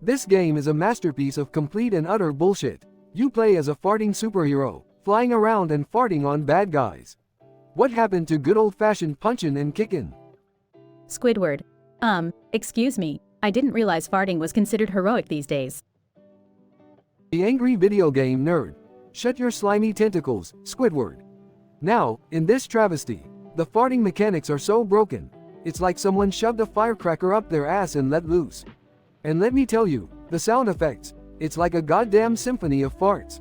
This game is a masterpiece of complete and utter bullshit. You play as a farting superhero, flying around and farting on bad guys. What happened to good old-fashioned punchin' and kickin'? Squidward, excuse me, I didn't realize farting was considered heroic these days. The Angry Video Game Nerd. Shut your slimy tentacles, Squidward. Now, in this travesty, the farting mechanics are so broken, it's like someone shoved a firecracker up their ass and let loose. And let me tell you, the sound effects, it's like a goddamn symphony of farts.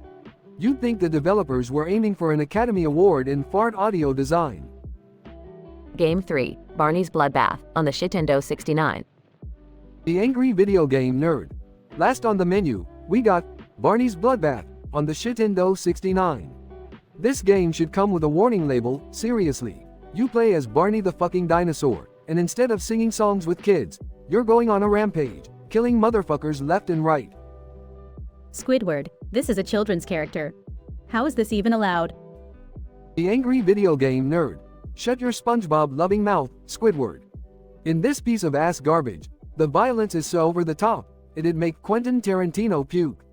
You'd think the developers were aiming for an Academy Award in fart audio design. Game 3, Barney's Bloodbath on the Shitendo 69. The Angry Video Game Nerd. Last on the menu, we got Barney's Bloodbath on the Shitendo 69. This game should come with a warning label, seriously. You play as Barney the fucking dinosaur, and instead of singing songs with kids, you're going on a rampage, killing motherfuckers left and right. Squidward, this is a children's character. How is this even allowed? The Angry Video Game Nerd. Shut your SpongeBob-loving mouth, Squidward. In this piece of ass garbage, the violence is so over the top, it'd make Quentin Tarantino puke.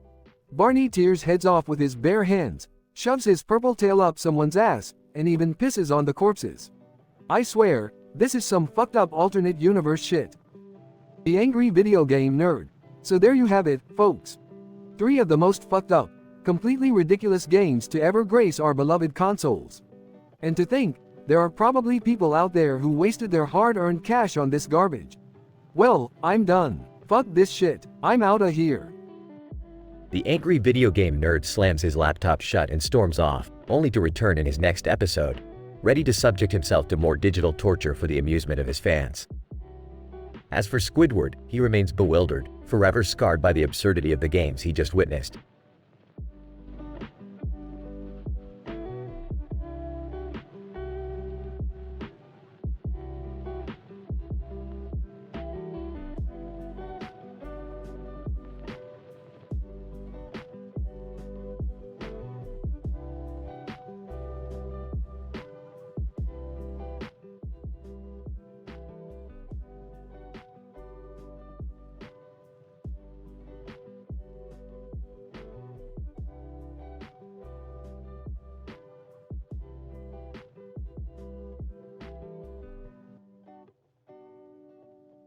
Barney tears heads off with his bare hands, shoves his purple tail up someone's ass, and even pisses on the corpses. I swear, this is some fucked up alternate universe shit. The Angry Video Game Nerd. So there you have it, folks. 3 of the most fucked up, completely ridiculous games to ever grace our beloved consoles. And to think, there are probably people out there who wasted their hard-earned cash on this garbage. Well, I'm done. Fuck this shit. I'm outta here. The Angry Video Game Nerd slams his laptop shut and storms off, only to return in his next episode, ready to subject himself to more digital torture for the amusement of his fans. As for Squidward, he remains bewildered, forever scarred by the absurdity of the games he just witnessed.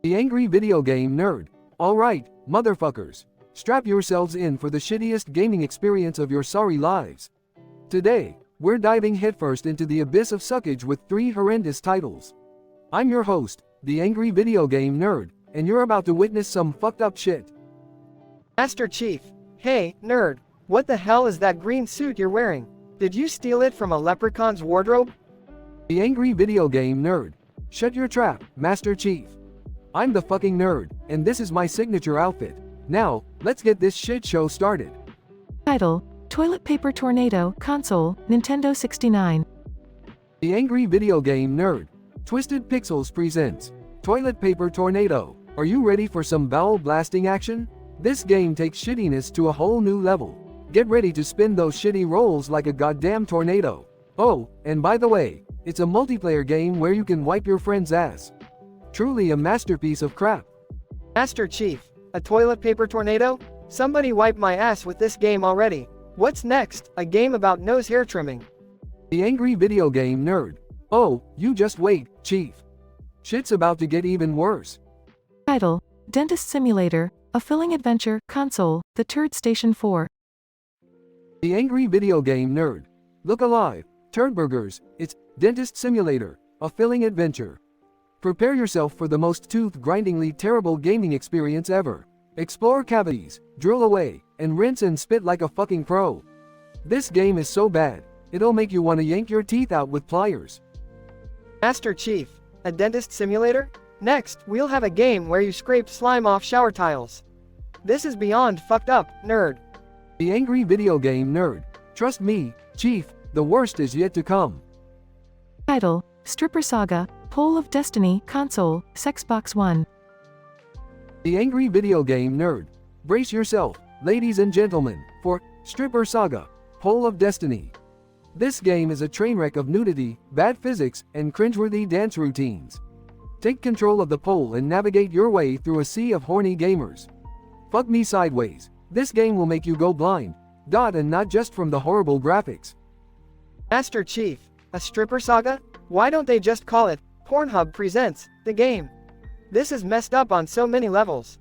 The Angry Video Game Nerd. Alright, motherfuckers. Strap yourselves in for the shittiest gaming experience of your sorry lives. Today, we're diving headfirst into the abyss of suckage with 3 horrendous titles. I'm your host, the Angry Video Game Nerd, and you're about to witness some fucked up shit. Master Chief, hey, nerd, what the hell is that green suit you're wearing? Did you steal it from a leprechaun's wardrobe? The Angry Video Game Nerd. Shut your trap, Master Chief. I'm the fucking nerd, and this is my signature outfit. Now, let's get this shit show started. Title, Toilet Paper Tornado, Console, Nintendo 69. The Angry Video Game Nerd. Twisted Pixels presents Toilet Paper Tornado. Are you ready for some bowel blasting action? This game takes shittiness to a whole new level. Get ready to spin those shitty rolls like a goddamn tornado. Oh, and by the way, it's a multiplayer game where you can wipe your friend's ass. Truly a masterpiece of crap. Master Chief, a toilet paper tornado? Somebody wipe my ass with this game already. What's next? A game about nose hair trimming. The Angry Video Game Nerd. Oh, you just wait, Chief. Shit's about to get even worse. Title: Dentist Simulator, a filling adventure, console, The Turd Station 4. The Angry Video Game Nerd. Look alive, Turdburgers, it's Dentist Simulator, a filling adventure. Prepare yourself for the most tooth-grindingly terrible gaming experience ever. Explore cavities, drill away, and rinse and spit like a fucking pro. This game is so bad, it'll make you want to yank your teeth out with pliers. Master Chief, a dentist simulator? Next, we'll have a game where you scrape slime off shower tiles. This is beyond fucked up, nerd. The Angry Video Game Nerd. Trust me, Chief, the worst is yet to come. Title: Stripper Saga, Pole of Destiny, console, Xbox One. The Angry Video Game Nerd. Brace yourself, ladies and gentlemen, for Stripper Saga, Pole of Destiny. This game is a train wreck of nudity, bad physics, and cringeworthy dance routines. Take control of the pole and navigate your way through a sea of horny gamers. Fuck me sideways. This game will make you go blind. And not just from the horrible graphics. Master Chief, a stripper saga? Why don't they just call it Pornhub Presents the game? This is messed up on so many levels.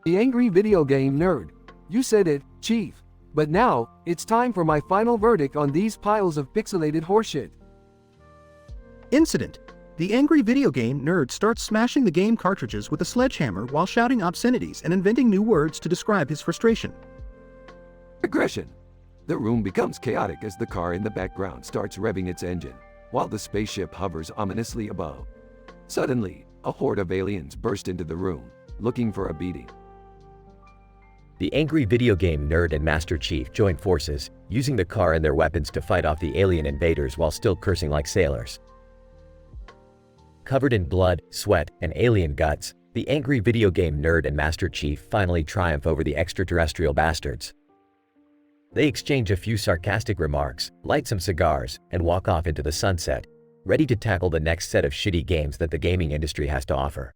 The Angry Video Game Nerd. You said it, Chief. But now, it's time for my final verdict on these piles of pixelated horseshit. Incident. The Angry Video Game Nerd starts smashing the game cartridges with a sledgehammer while shouting obscenities and inventing new words to describe his frustration. Aggression. The room becomes chaotic as the car in the background starts revving its engine, while the spaceship hovers ominously above. Suddenly, a horde of aliens burst into the room, looking for a beating. The Angry Video Game Nerd and Master Chief join forces, using the car and their weapons to fight off the alien invaders while still cursing like sailors. Covered in blood, sweat, and alien guts, the Angry Video Game Nerd and Master Chief finally triumph over the extraterrestrial bastards. They exchange a few sarcastic remarks, light some cigars, and walk off into the sunset, ready to tackle the next set of shitty games that the gaming industry has to offer.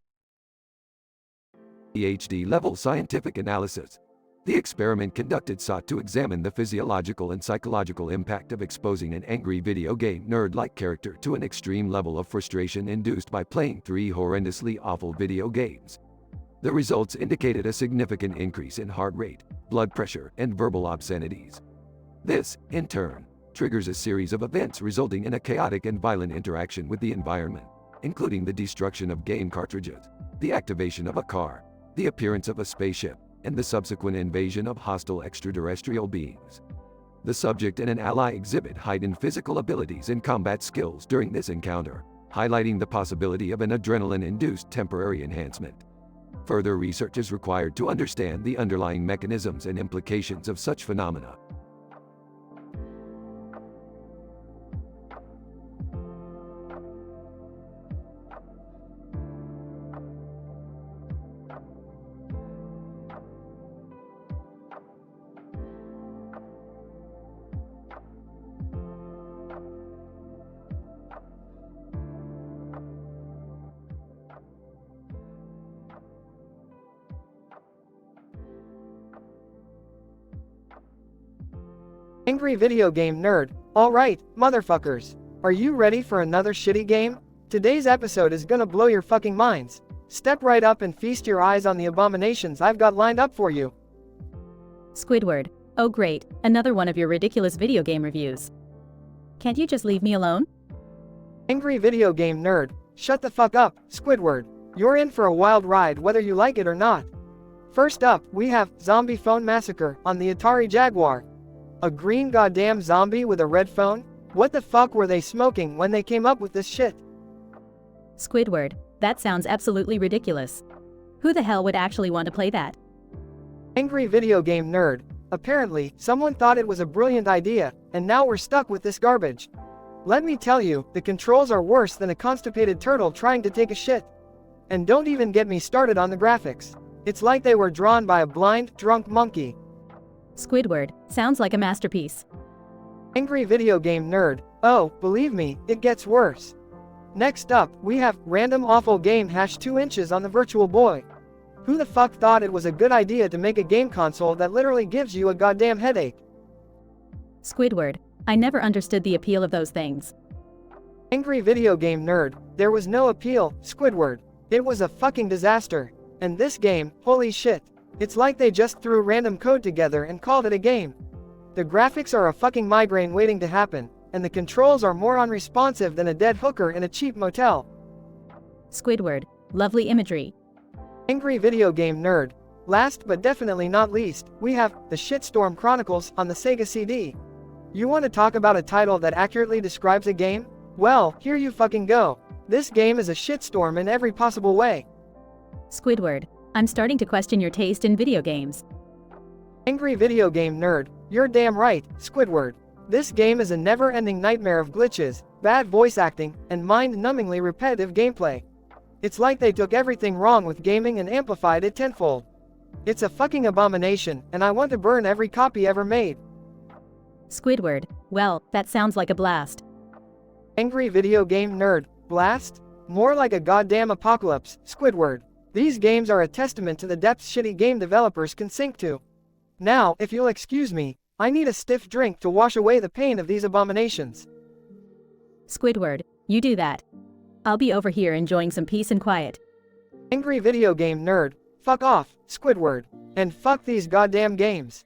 PhD-level scientific analysis. The experiment conducted sought to examine the physiological and psychological impact of exposing an angry video game nerd-like character to an extreme level of frustration induced by playing 3 horrendously awful video games. The results indicated a significant increase in heart rate, blood pressure, and verbal obscenities. This, in turn, triggers a series of events resulting in a chaotic and violent interaction with the environment, including the destruction of game cartridges, the activation of a car, the appearance of a spaceship, and the subsequent invasion of hostile extraterrestrial beings. The subject and an ally exhibit heightened physical abilities and combat skills during this encounter, highlighting the possibility of an adrenaline-induced temporary enhancement. Further research is required to understand the underlying mechanisms and implications of such phenomena. Angry Video Game Nerd. Alright, motherfuckers. Are you ready for another shitty game? Today's episode is gonna blow your fucking minds. Step right up and feast your eyes on the abominations I've got lined up for you. Squidward. Oh great, another one of your ridiculous video game reviews. Can't you just leave me alone? Angry Video Game Nerd. Shut the fuck up, Squidward. You're in for a wild ride whether you like it or not. First up, we have Zombie Phone Massacre on the Atari Jaguar. A green goddamn zombie with a red phone? What the fuck were they smoking when they came up with this shit? Squidward, that sounds absolutely ridiculous. Who the hell would actually want to play that? Angry Video Game Nerd. Apparently, someone thought it was a brilliant idea, and now we're stuck with this garbage. Let me tell you, the controls are worse than a constipated turtle trying to take a shit. And don't even get me started on the graphics. It's like they were drawn by a blind, drunk monkey. Squidward, sounds like a masterpiece. Angry video game nerd. Oh, believe me, it gets worse. Next up, we have random awful game #2 inches on the Virtual Boy. Who the fuck thought it was a good idea to make a game console that literally gives you a goddamn headache? Squidward, I never understood the appeal of those things. Angry video game nerd. There was no appeal, Squidward. It was a fucking disaster. And this game, holy shit. It's like they just threw random code together and called it a game. The graphics are a fucking migraine waiting to happen, and the controls are more unresponsive than a dead hooker in a cheap motel. Squidward, lovely imagery. Angry video game nerd. Last but definitely not least, we have The Shitstorm Chronicles on the Sega CD. You want to talk about a title that accurately describes a game? Well, here you fucking go. This game is a shitstorm in every possible way. Squidward, I'm starting to question your taste in video games. Angry video game nerd. You're damn right, Squidward. This game is a never-ending nightmare of glitches, bad voice acting, and mind-numbingly repetitive gameplay. It's like they took everything wrong with gaming and amplified it tenfold. It's a fucking abomination, and I want to burn every copy ever made. Squidward, well, that sounds like a blast. Angry video game nerd. Blast? More like a goddamn apocalypse, Squidward. These games are a testament to the depths shitty game developers can sink to. Now, if you'll excuse me, I need a stiff drink to wash away the pain of these abominations. Squidward, you do that. I'll be over here enjoying some peace and quiet. Angry video game nerd. Fuck off, Squidward. And fuck these goddamn games.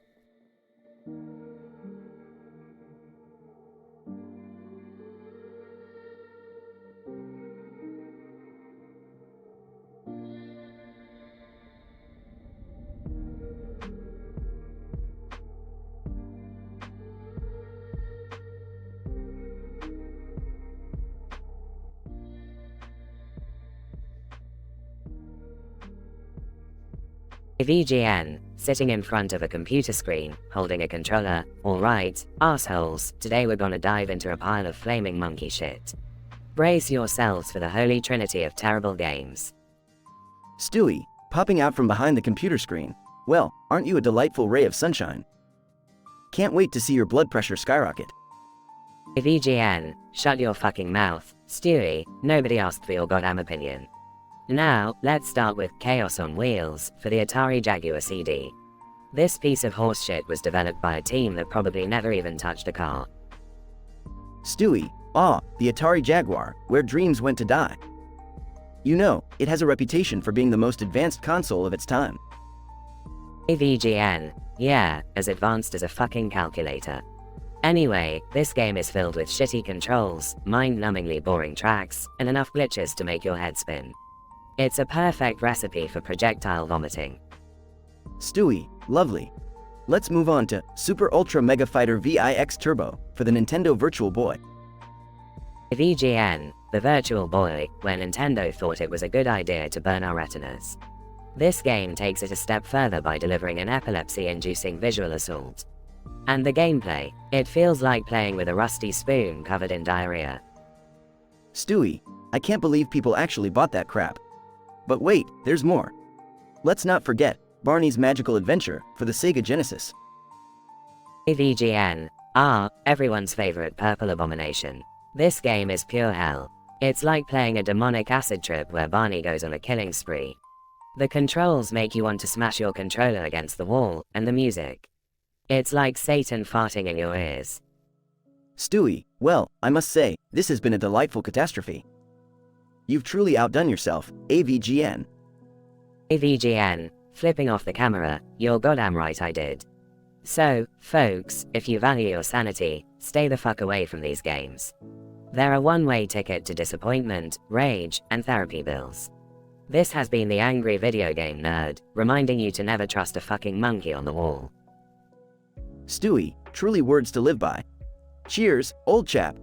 VGN, sitting in front of a computer screen, holding a controller. Alright, assholes, today we're gonna dive into a pile of flaming monkey shit. Brace yourselves for the holy trinity of terrible games. Stewie, popping out from behind the computer screen. Well, aren't you a delightful ray of sunshine? Can't wait to see your blood pressure skyrocket. VGN, shut your fucking mouth. Stewie, nobody asked for your goddamn opinion. Now, let's start with Chaos on Wheels for the Atari Jaguar CD. This piece of horseshit was developed by a team that probably never even touched a car. Stewie, the Atari Jaguar, where dreams went to die. You know, it has a reputation for being the most advanced console of its time. VGN, yeah, as advanced as a fucking calculator. Anyway, this game is filled with shitty controls, mind-numbingly boring tracks, and enough glitches to make your head spin. It's a perfect recipe for projectile vomiting. Stewie, lovely. Let's move on to Super Ultra Mega Fighter VIX Turbo for the Nintendo Virtual Boy. VGN, the Virtual Boy, where Nintendo thought it was a good idea to burn our retinas. This game takes it a step further by delivering an epilepsy-inducing visual assault. And the gameplay, it feels like playing with a rusty spoon covered in diarrhea. Stewie, I can't believe people actually bought that crap. But wait, there's more. Let's not forget Barney's Magical Adventure for the Sega Genesis. VGN, everyone's favorite purple abomination. This game is pure hell. It's like playing a demonic acid trip where Barney goes on a killing spree. The controls make you want to smash your controller against the wall, and the music. It's like Satan farting in your ears. Stewie, well, I must say, this has been a delightful catastrophe. You've truly outdone yourself, AVGN. AVGN, flipping off the camera, you're goddamn right I did. So, folks, if you value your sanity, stay the fuck away from these games. They're a one-way ticket to disappointment, rage, and therapy bills. This has been the Angry Video Game Nerd, reminding you to never trust a fucking monkey on the wall. Stewie, truly words to live by. Cheers, old chap.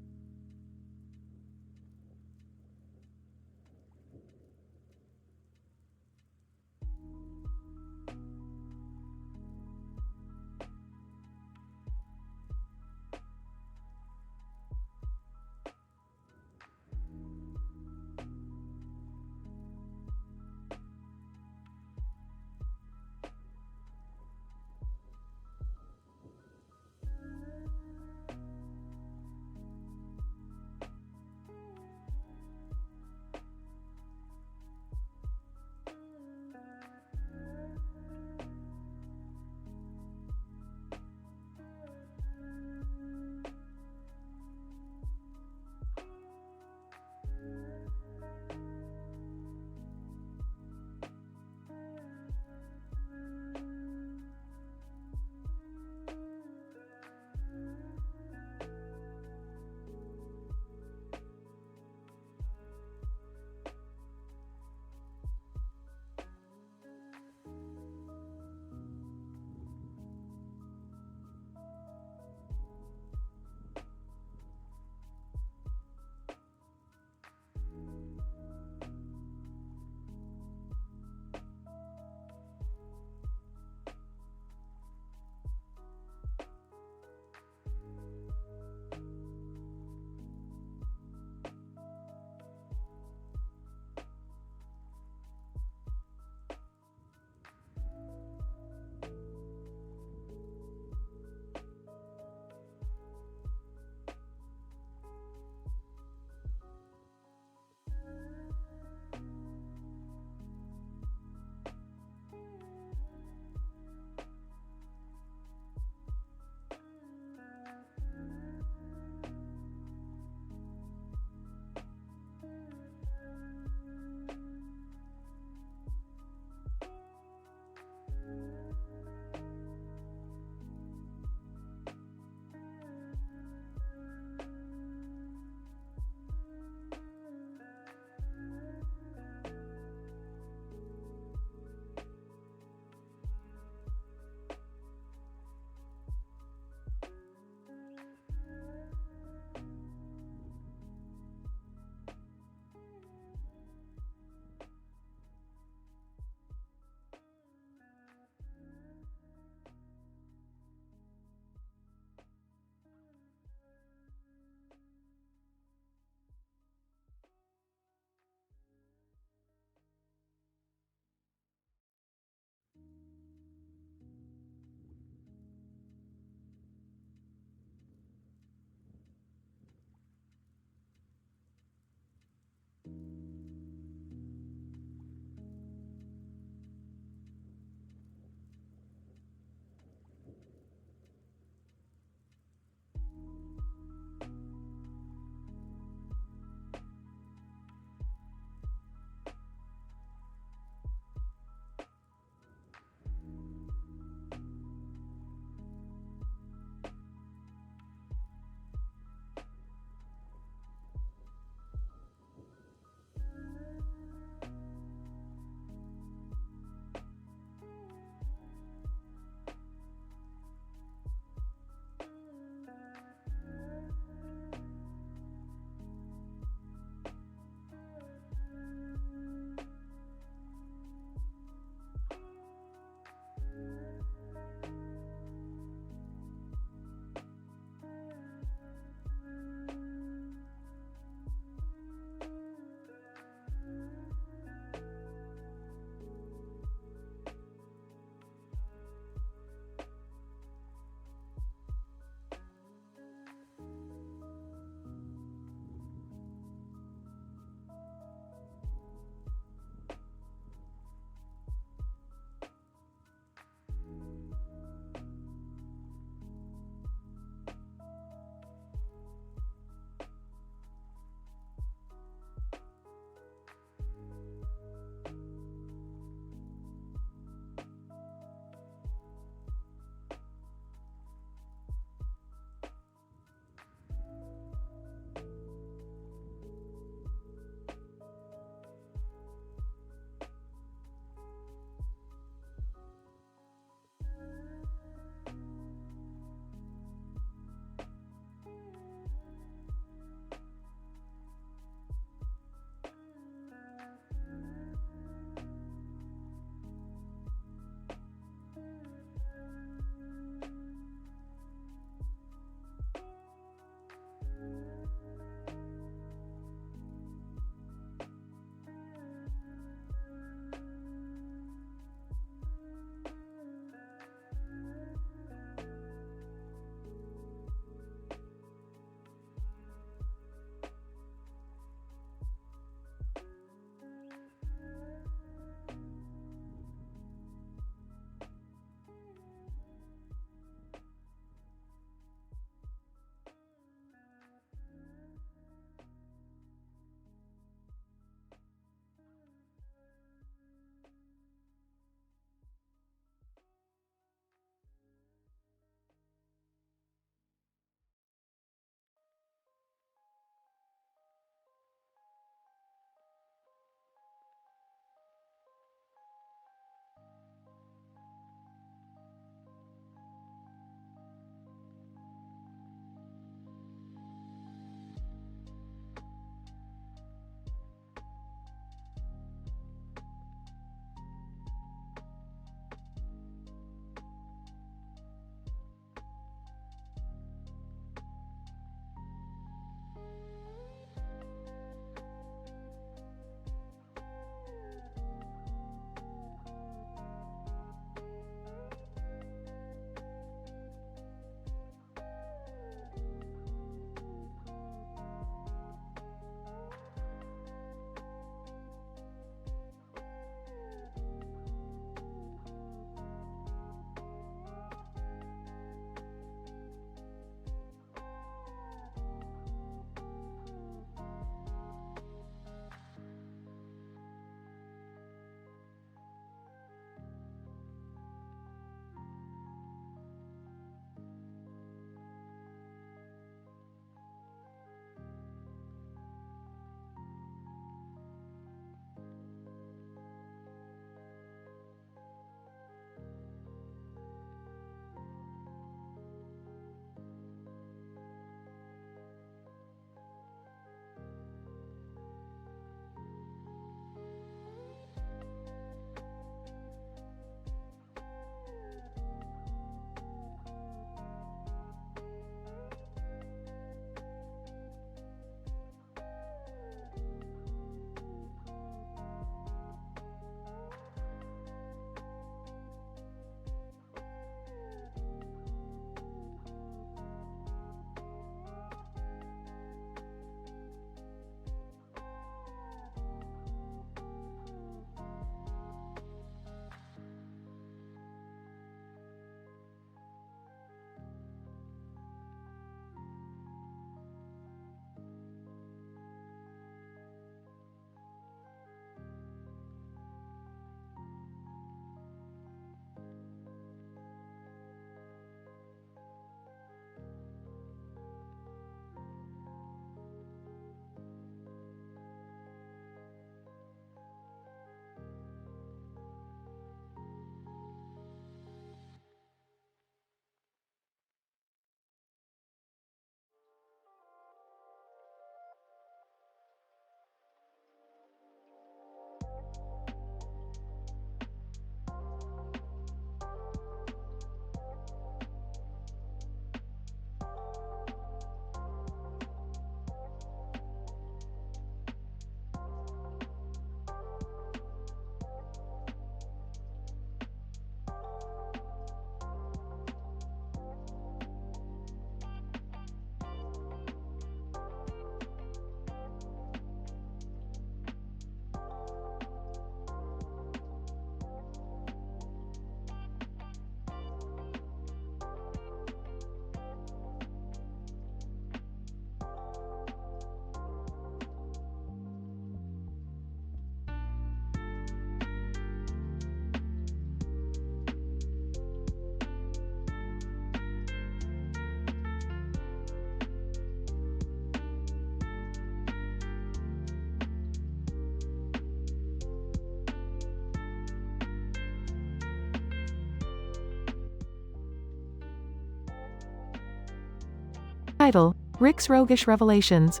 Title: Rick's Roguish Revelations.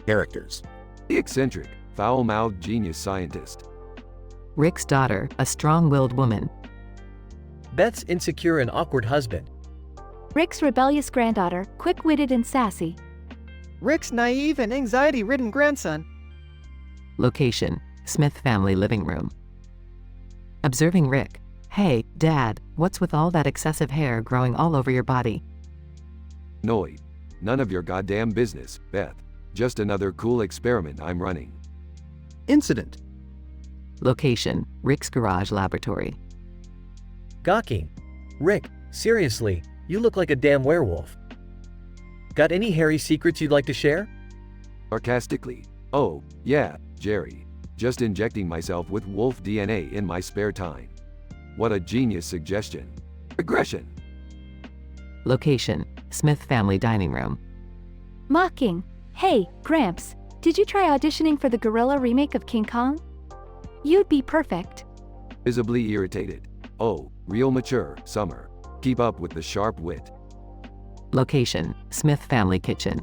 Characters: The eccentric, foul-mouthed genius scientist. Rick's daughter, a strong-willed woman. Beth's insecure and awkward husband. Rick's rebellious granddaughter, quick-witted and sassy. Rick's naive and anxiety-ridden grandson. Location: Smith family living room. Observing Rick. Hey, Dad, what's with all that excessive hair growing all over your body? Annoyed. None of your goddamn business, Beth. Just another cool experiment I'm running. Incident: Location: Rick's garage laboratory. Gawking. Rick, seriously, you look like a damn werewolf. Got any hairy secrets you'd like to share? Sarcastically. Oh, yeah, Jerry. Just injecting myself with wolf DNA in my spare time. What a genius suggestion. Aggression. Location: Smith family dining room. Mocking. Hey, Gramps, did you try auditioning for the gorilla remake of King Kong? You'd be perfect. Visibly irritated. Oh, real mature, Summer. Keep up with the sharp wit. Location: Smith family kitchen.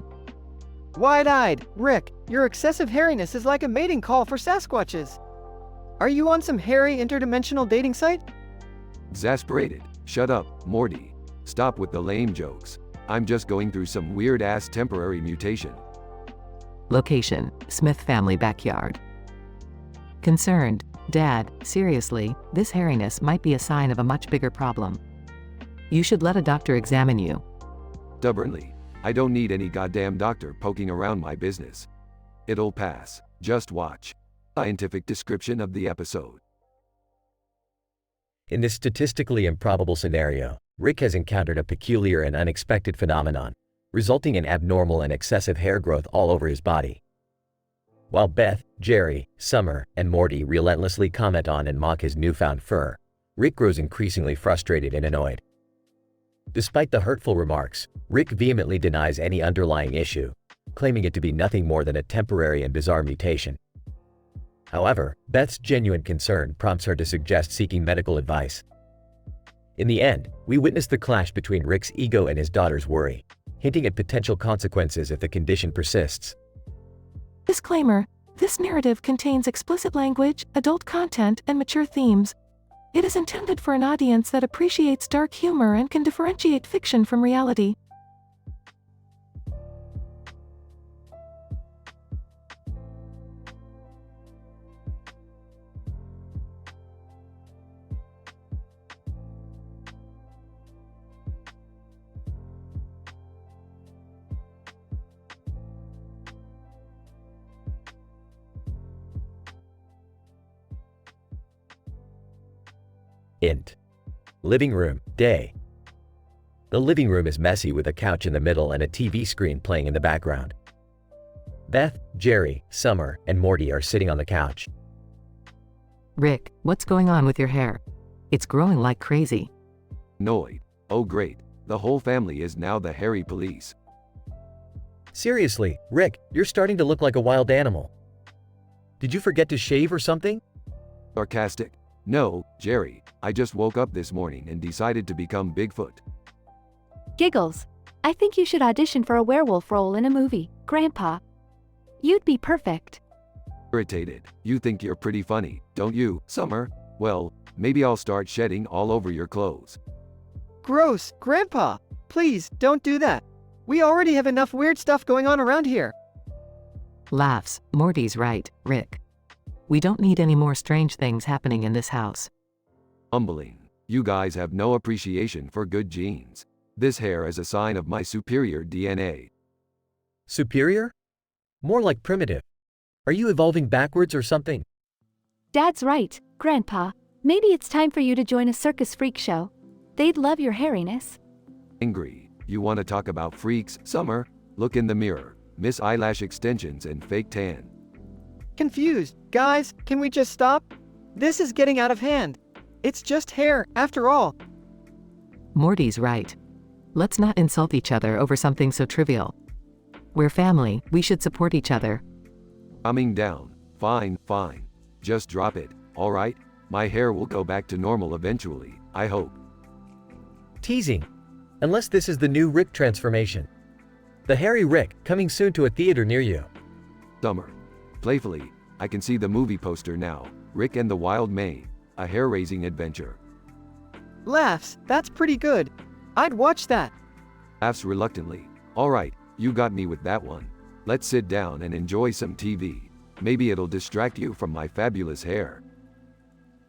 Wide-eyed, Rick, your excessive hairiness is like a mating call for Sasquatches. Are you on some hairy interdimensional dating site? Exasperated. Shut up, Morty. Stop with the lame jokes. I'm just going through some weird-ass temporary mutation. Location: Smith family backyard. Concerned. Dad, seriously, this hairiness might be a sign of a much bigger problem. You should let a doctor examine you. Stubbornly. I don't need any goddamn doctor poking around my business. It'll pass. Just watch. Scientific description of the episode. In this statistically improbable scenario, Rick has encountered a peculiar and unexpected phenomenon, resulting in abnormal and excessive hair growth all over his body. While Beth, Jerry, Summer, and Morty relentlessly comment on and mock his newfound fur, Rick grows increasingly frustrated and annoyed. Despite the hurtful remarks, Rick vehemently denies any underlying issue, claiming it to be nothing more than a temporary and bizarre mutation. However, Beth's genuine concern prompts her to suggest seeking medical advice. In the end, we witness the clash between Rick's ego and his daughter's worry, hinting at potential consequences if the condition persists. Disclaimer: this narrative contains explicit language, adult content, and mature themes. It is intended for an audience that appreciates dark humor and can differentiate fiction from reality. Int. Living room, day. The living room is messy with a couch in the middle and a TV screen playing in the background. Beth, Jerry, Summer, and Morty are sitting on the couch. Rick, what's going on with your hair? It's growing like crazy. Annoyed. Oh great. The whole family is now the hairy police. Seriously, Rick, you're starting to look like a wild animal. Did you forget to shave or something? Sarcastic. No, Jerry, I just woke up this morning and decided to become Bigfoot. Giggles. I think you should audition for a werewolf role in a movie, Grandpa. You'd be perfect. Irritated. You think you're pretty funny, don't you, Summer? Well, maybe I'll start shedding all over your clothes. Gross, Grandpa. Please, don't do that. We already have enough weird stuff going on around here. Laughs. Morty's right, Rick. We don't need any more strange things happening in this house. Humbling. You guys have no appreciation for good genes. This hair is a sign of my superior DNA. Superior? More like primitive. Are you evolving backwards or something? Dad's right, Grandpa. Maybe it's time for you to join a circus freak show. They'd love your hairiness. Angry. You want to talk about freaks, Summer? Look in the mirror. Miss eyelash extensions and fake tan. Confused. Guys, can we just stop? This is getting out of hand. It's just hair, after all. Morty's right. Let's not insult each other over something so trivial. We're family, we should support each other. Calming down. Fine, fine. Just drop it, alright? My hair will go back to normal eventually, I hope. Teasing. Unless this is the new Rick transformation. The Harry Rick, coming soon to a theater near you. Summer. Playfully, I can see the movie poster now. Rick and the Wild May. A hair-raising adventure. Laughs, that's pretty good. I'd watch that. Laughs reluctantly. Alright, you got me with that one. Let's sit down and enjoy some TV. Maybe it'll distract you from my fabulous hair.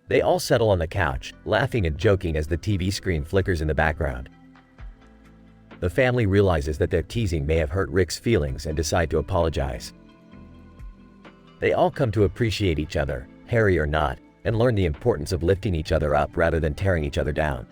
They all settle on the couch, laughing and joking as the TV screen flickers in the background. The family realizes that their teasing may have hurt Rick's feelings and decide to apologize. They all come to appreciate each other, Harry or not, and learn the importance of lifting each other up rather than tearing each other down.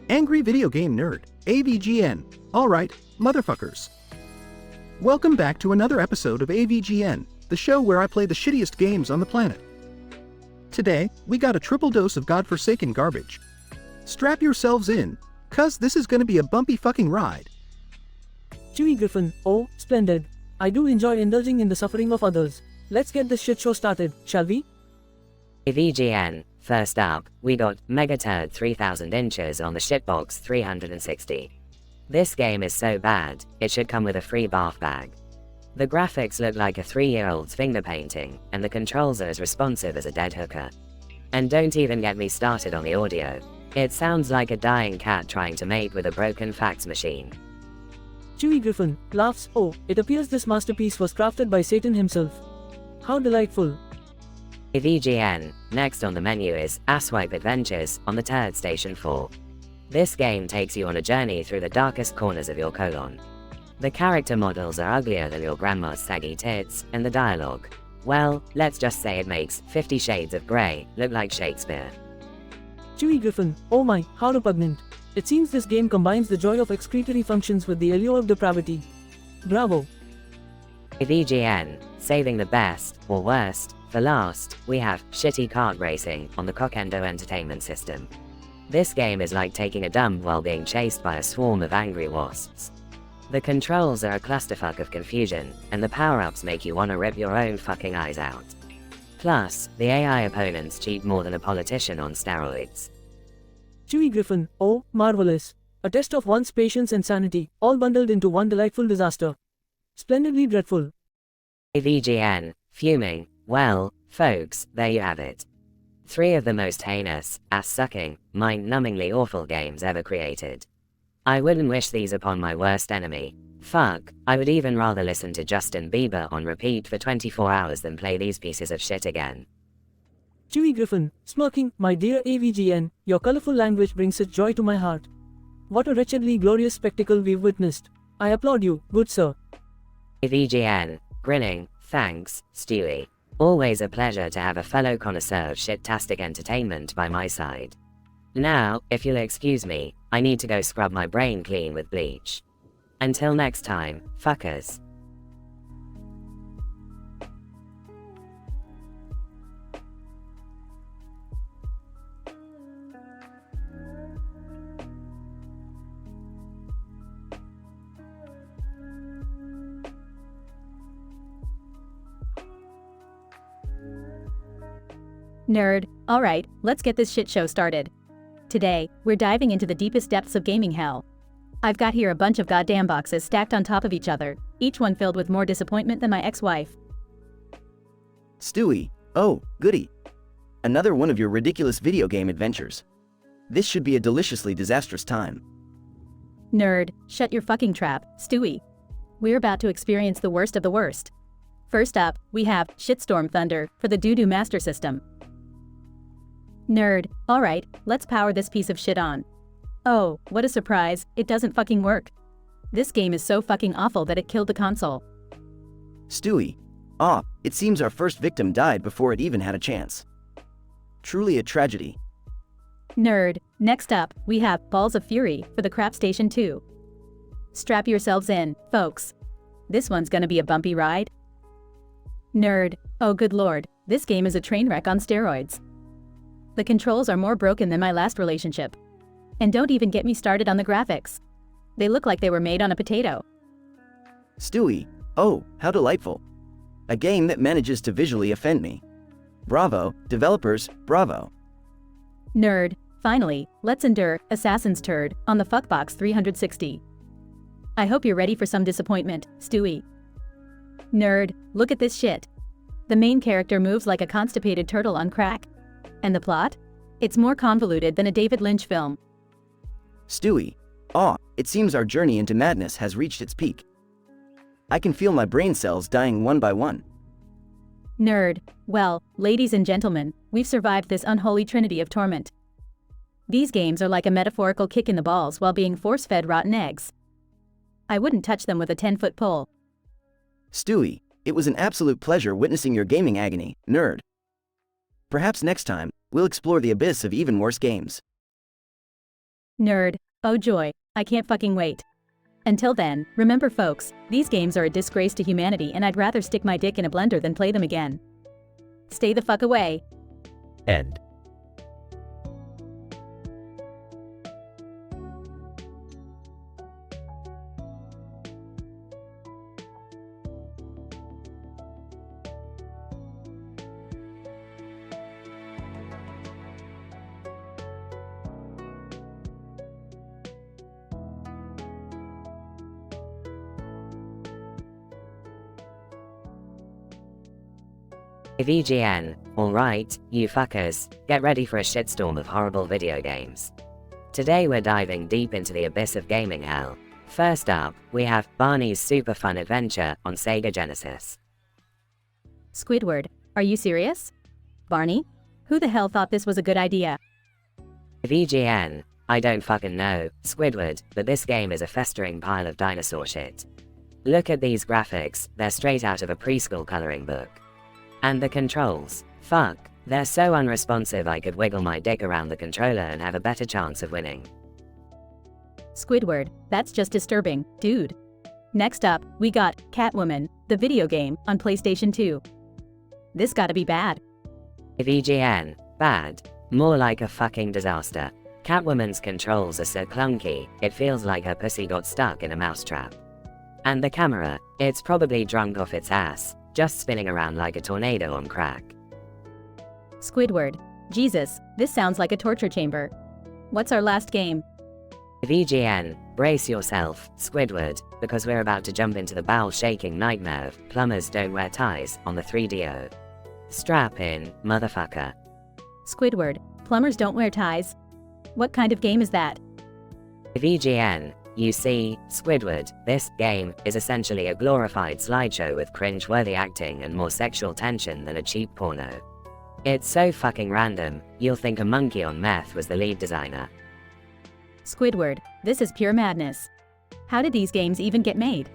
Angry Video Game Nerd, AVGN. Alright, motherfuckers. Welcome back to another episode of AVGN, the show where I play the shittiest games on the planet. Today, we got a triple dose of godforsaken garbage. Strap yourselves in, cuz this is gonna be a bumpy fucking ride. Chewy Griffin, oh, splendid. I do enjoy indulging in the suffering of others. Let's get this shit show started, shall we? VGN, first up, we got Megaturd 3000 inches on the shitbox 360. This game is so bad, it should come with a free bath bag. The graphics look like a 3-year-old's finger painting, and the controls are as responsive as a dead hooker. And don't even get me started on the audio. It sounds like a dying cat trying to mate with a broken fax machine. Chewy Griffin laughs, oh, it appears this masterpiece was crafted by Satan himself. How delightful. VGN, next on the menu is Asswipe Adventures on the Turd Station 4. This game takes you on a journey through the darkest corners of your colon. The character models are uglier than your grandma's saggy tits, and the dialogue, well, let's just say it makes 50 Shades of Grey look like Shakespeare. Chewy Griffin, oh my, how repugnant. It seems this game combines the joy of excretory functions with the allure of depravity. Bravo. VGN, saving the best, or worst, for last, we have Shitty Kart Racing on the Cockendo Entertainment System. This game is like taking a dump while being chased by a swarm of angry wasps. The controls are a clusterfuck of confusion, and the power-ups make you want to rip your own fucking eyes out. Plus, the AI opponents cheat more than a politician on steroids. Chewy Griffin, oh, marvelous. A test of one's patience and sanity, all bundled into one delightful disaster. Splendidly dreadful. VGN, fuming. Well, folks, there you have it. 3 of the most heinous, ass-sucking, mind-numbingly awful games ever created. I wouldn't wish these upon my worst enemy. Fuck, I would even rather listen to Justin Bieber on repeat for 24 hours than play these pieces of shit again. Chewy Griffin, smirking, my dear AVGN, your colorful language brings such joy to my heart. What a wretchedly glorious spectacle we've witnessed. I applaud you, good sir. VGN, grinning, thanks, Stewie. Always a pleasure to have a fellow connoisseur of shit-tastic entertainment by my side. Now, if you'll excuse me, I need to go scrub my brain clean with bleach. Until next time, fuckers. Nerd, alright, let's get this shit show started. Today, we're diving into the deepest depths of gaming hell. I've got here a bunch of goddamn boxes stacked on top of each other, each one filled with more disappointment than my ex-wife. Stewie, oh, goody. Another one of your ridiculous video game adventures. This should be a deliciously disastrous time. Nerd, shut your fucking trap, Stewie. We're about to experience the worst of the worst. First up, we have Shitstorm Thunder for the Doo-Doo Master System. Nerd, alright, let's power this piece of shit on. Oh, what a surprise, it doesn't fucking work. This game is so fucking awful that it killed the console. Stewie, it seems our first victim died before it even had a chance. Truly a tragedy. Nerd, next up, we have Balls of Fury for the Crap Station 2. Strap yourselves in, folks. This one's gonna be a bumpy ride. Nerd, oh good lord, this game is a train wreck on steroids. The controls are more broken than my last relationship. And don't even get me started on the graphics. They look like they were made on a potato. Stewie, oh, how delightful. A game that manages to visually offend me. Bravo, developers, bravo. Nerd, finally, let's endure Assassin's Turd on the Fuckbox 360. I hope you're ready for some disappointment, Stewie. Nerd, look at this shit. The main character moves like a constipated turtle on crack. And the plot? It's more convoluted than a David Lynch film. Stewie, it seems our journey into madness has reached its peak. I can feel my brain cells dying one by one. Nerd, well, ladies and gentlemen, we've survived this unholy trinity of torment. These games are like a metaphorical kick in the balls while being force-fed rotten eggs. I wouldn't touch them with a 10-foot pole. Stewie, it was an absolute pleasure witnessing your gaming agony, nerd. Perhaps next time, we'll explore the abyss of even worse games. Nerd. Oh joy, I can't fucking wait. Until then, remember folks, these games are a disgrace to humanity and I'd rather stick my dick in a blender than play them again. Stay the fuck away. End. VGN, alright, you fuckers, get ready for a shitstorm of horrible video games. Today we're diving deep into the abyss of gaming hell. First up, we have Barney's Super Fun Adventure on Sega Genesis. Squidward, are you serious? Barney? Who the hell thought this was a good idea? VGN, I don't fucking know, Squidward, but this game is a festering pile of dinosaur shit. Look at these graphics, they're straight out of a preschool coloring book. And the controls, fuck, they're so unresponsive I could wiggle my dick around the controller and have a better chance of winning. Squidward, that's just disturbing, dude. Next up, we got Catwoman, the video game, on PlayStation 2. This gotta be bad. VGN, bad. More like a fucking disaster. Catwoman's controls are so clunky, it feels like her pussy got stuck in a mousetrap. And the camera, it's probably drunk off its ass, just spinning around like a tornado on crack. Squidward, Jesus, this sounds like a torture chamber. What's our last game? VGN, brace yourself, Squidward, because we're about to jump into the bowel-shaking nightmare of Plumbers Don't Wear Ties on the 3DO. Strap in, motherfucker. Squidward, plumbers don't wear ties. What kind of game is that? VGN, you see, Squidward, this game is essentially a glorified slideshow with cringe-worthy acting and more sexual tension than a cheap porno. It's so fucking random, you'll think a monkey on meth was the lead designer. Squidward, this is pure madness. How did these games even get made?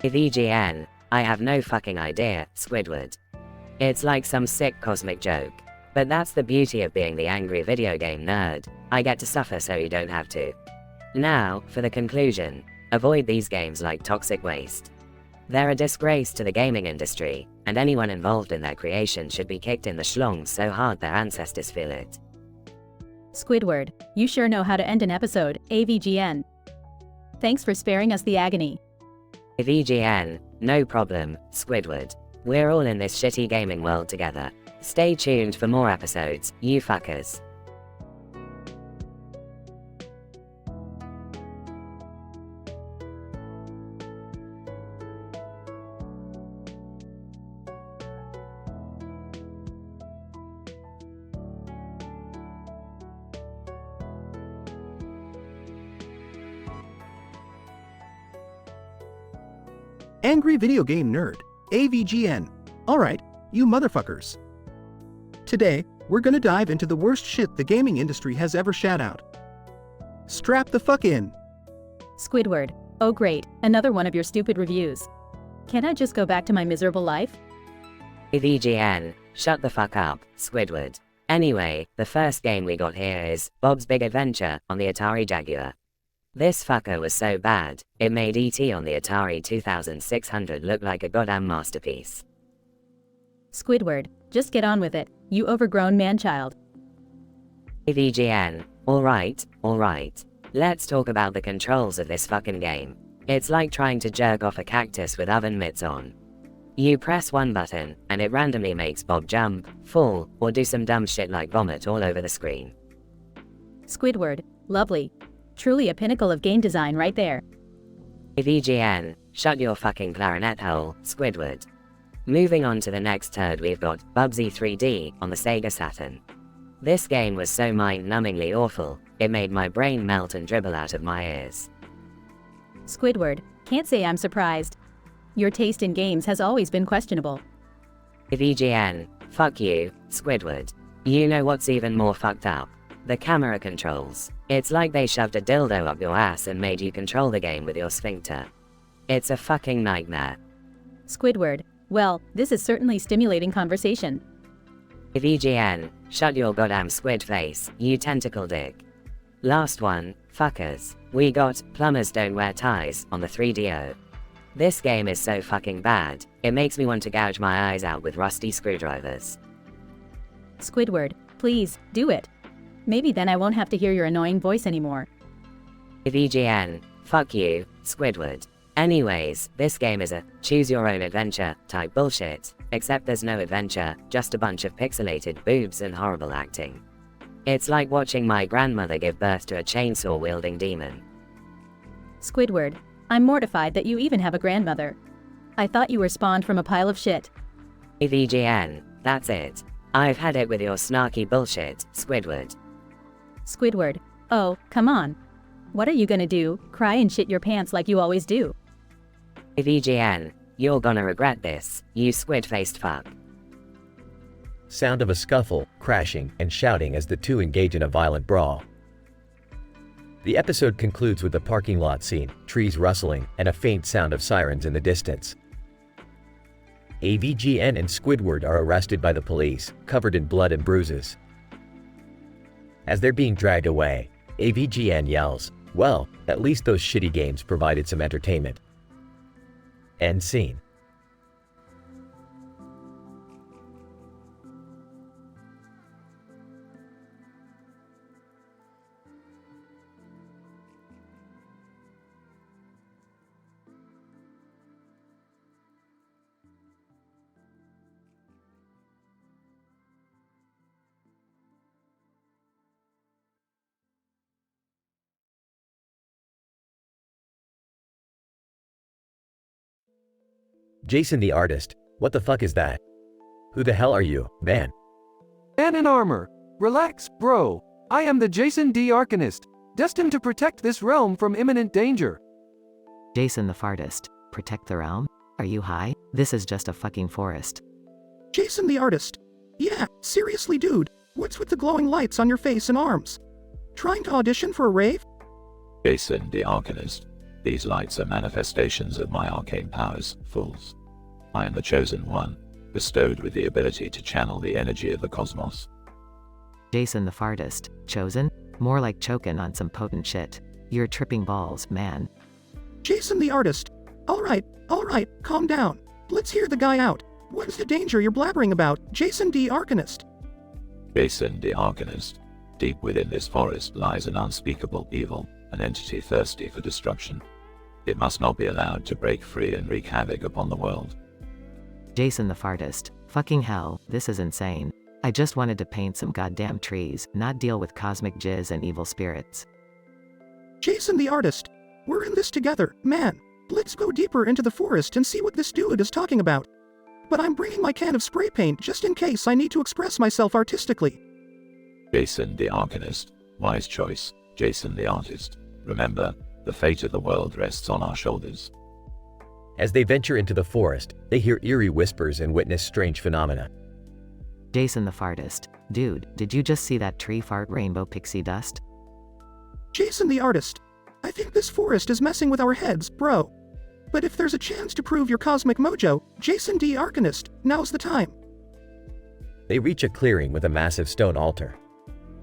VGN, I have no fucking idea, Squidward. It's like some sick cosmic joke. But that's the beauty of being the angry video game nerd, I get to suffer so you don't have to. Now, for the conclusion, avoid these games like toxic waste. They're a disgrace to the gaming industry, and anyone involved in their creation should be kicked in the schlong so hard their ancestors feel it. Squidward, you sure know how to end an episode, AVGN. Thanks for sparing us the agony. VGN, no problem, Squidward. We're all in this shitty gaming world together. Stay tuned for more episodes, you fuckers. Angry Video Game Nerd, AVGN. Alright, you motherfuckers. Today, we're gonna dive into the worst shit the gaming industry has ever shat out. Strap the fuck in. Squidward, oh great, another one of your stupid reviews. Can I just go back to my miserable life? VGN, shut the fuck up, Squidward. Anyway, the first game we got here is Bob's Big Adventure on the Atari Jaguar. This fucker was so bad, it made E.T. on the Atari 2600 look like a goddamn masterpiece. Squidward, just get on with it, you overgrown man-child. VGN, alright. Let's talk about the controls of this fucking game. It's like trying to jerk off a cactus with oven mitts on. You press one button, and it randomly makes Bob jump, fall, or do some dumb shit like vomit all over the screen. Squidward, lovely. Truly a pinnacle of game design right there. VGN, shut your fucking clarinet hole, Squidward. Moving on to the next turd, we've got Bubsy 3D on the Sega Saturn. This game was so mind-numbingly awful, it made my brain melt and dribble out of my ears. Squidward, can't say I'm surprised. Your taste in games has always been questionable. VGN, fuck you, Squidward. You know what's even more fucked up? The camera controls. It's like they shoved a dildo up your ass and made you control the game with your sphincter. It's a fucking nightmare. Squidward, well, this is certainly stimulating conversation. VGN, shut your goddamn squid face, you tentacle dick. Last one, fuckers. We got Plumbers Don't Wear Ties on the 3DO. This game is so fucking bad, it makes me want to gouge my eyes out with rusty screwdrivers. Squidward, please, do it. Maybe then I won't have to hear your annoying voice anymore. VGN, fuck you, Squidward. Anyways, this game is a choose-your-own-adventure type bullshit, except there's no adventure, just a bunch of pixelated boobs and horrible acting. It's like watching my grandmother give birth to a chainsaw-wielding demon. Squidward, I'm mortified that you even have a grandmother. I thought you were spawned from a pile of shit. VGN, that's it. I've had it with your snarky bullshit, Squidward. Squidward, oh, come on. What are you gonna do, cry and shit your pants like you always do? VGN, you're gonna regret this, you squid-faced fuck. Sound of a scuffle, crashing, and shouting as the two engage in a violent brawl. The episode concludes with a parking lot scene, trees rustling, and a faint sound of sirens in the distance. AVGN and Squidward are arrested by the police, covered in blood and bruises. As they're being dragged away, AVGN yells, "Well, at least those shitty games provided some entertainment." End scene. Jason the artist, what the fuck is that? Who the hell are you, man? Man in armor. Relax, bro. I am the Jason the Arcanist, destined to protect this realm from imminent danger. Jason the fartist, protect the realm? Are you high? This is just a fucking forest. Jason the artist. Yeah, seriously dude, what's with the glowing lights on your face and arms? Trying to audition for a rave? Jason the Arcanist. These lights are manifestations of my arcane powers, fools. I am the chosen one, bestowed with the ability to channel the energy of the cosmos. Jason the fartist, chosen? More like choking on some potent shit. You're tripping balls, man. Jason the artist. Alright, calm down. Let's hear the guy out. What's the danger you're blabbering about, Jason the Arcanist? Jason the Arcanist. Deep within this forest lies an unspeakable evil, an entity thirsty for destruction. It must not be allowed to break free and wreak havoc upon the world. Jason the fartist. Fucking hell, this is insane. I just wanted to paint some goddamn trees, not deal with cosmic jizz and evil spirits. Jason the artist. We're in this together, man. Let's go deeper into the forest and see what this dude is talking about. But I'm bringing my can of spray paint just in case I need to express myself artistically. Jason the Arcanist. Wise choice, Jason the artist. Remember, the fate of the world rests on our shoulders. As they venture into the forest, they hear eerie whispers and witness strange phenomena. Jason the fartist. Dude, did you just see that tree fart rainbow pixie dust? Jason the artist. I think this forest is messing with our heads, bro. But if there's a chance to prove your cosmic mojo, Jason the Arcanist, now's the time. They reach a clearing with a massive stone altar.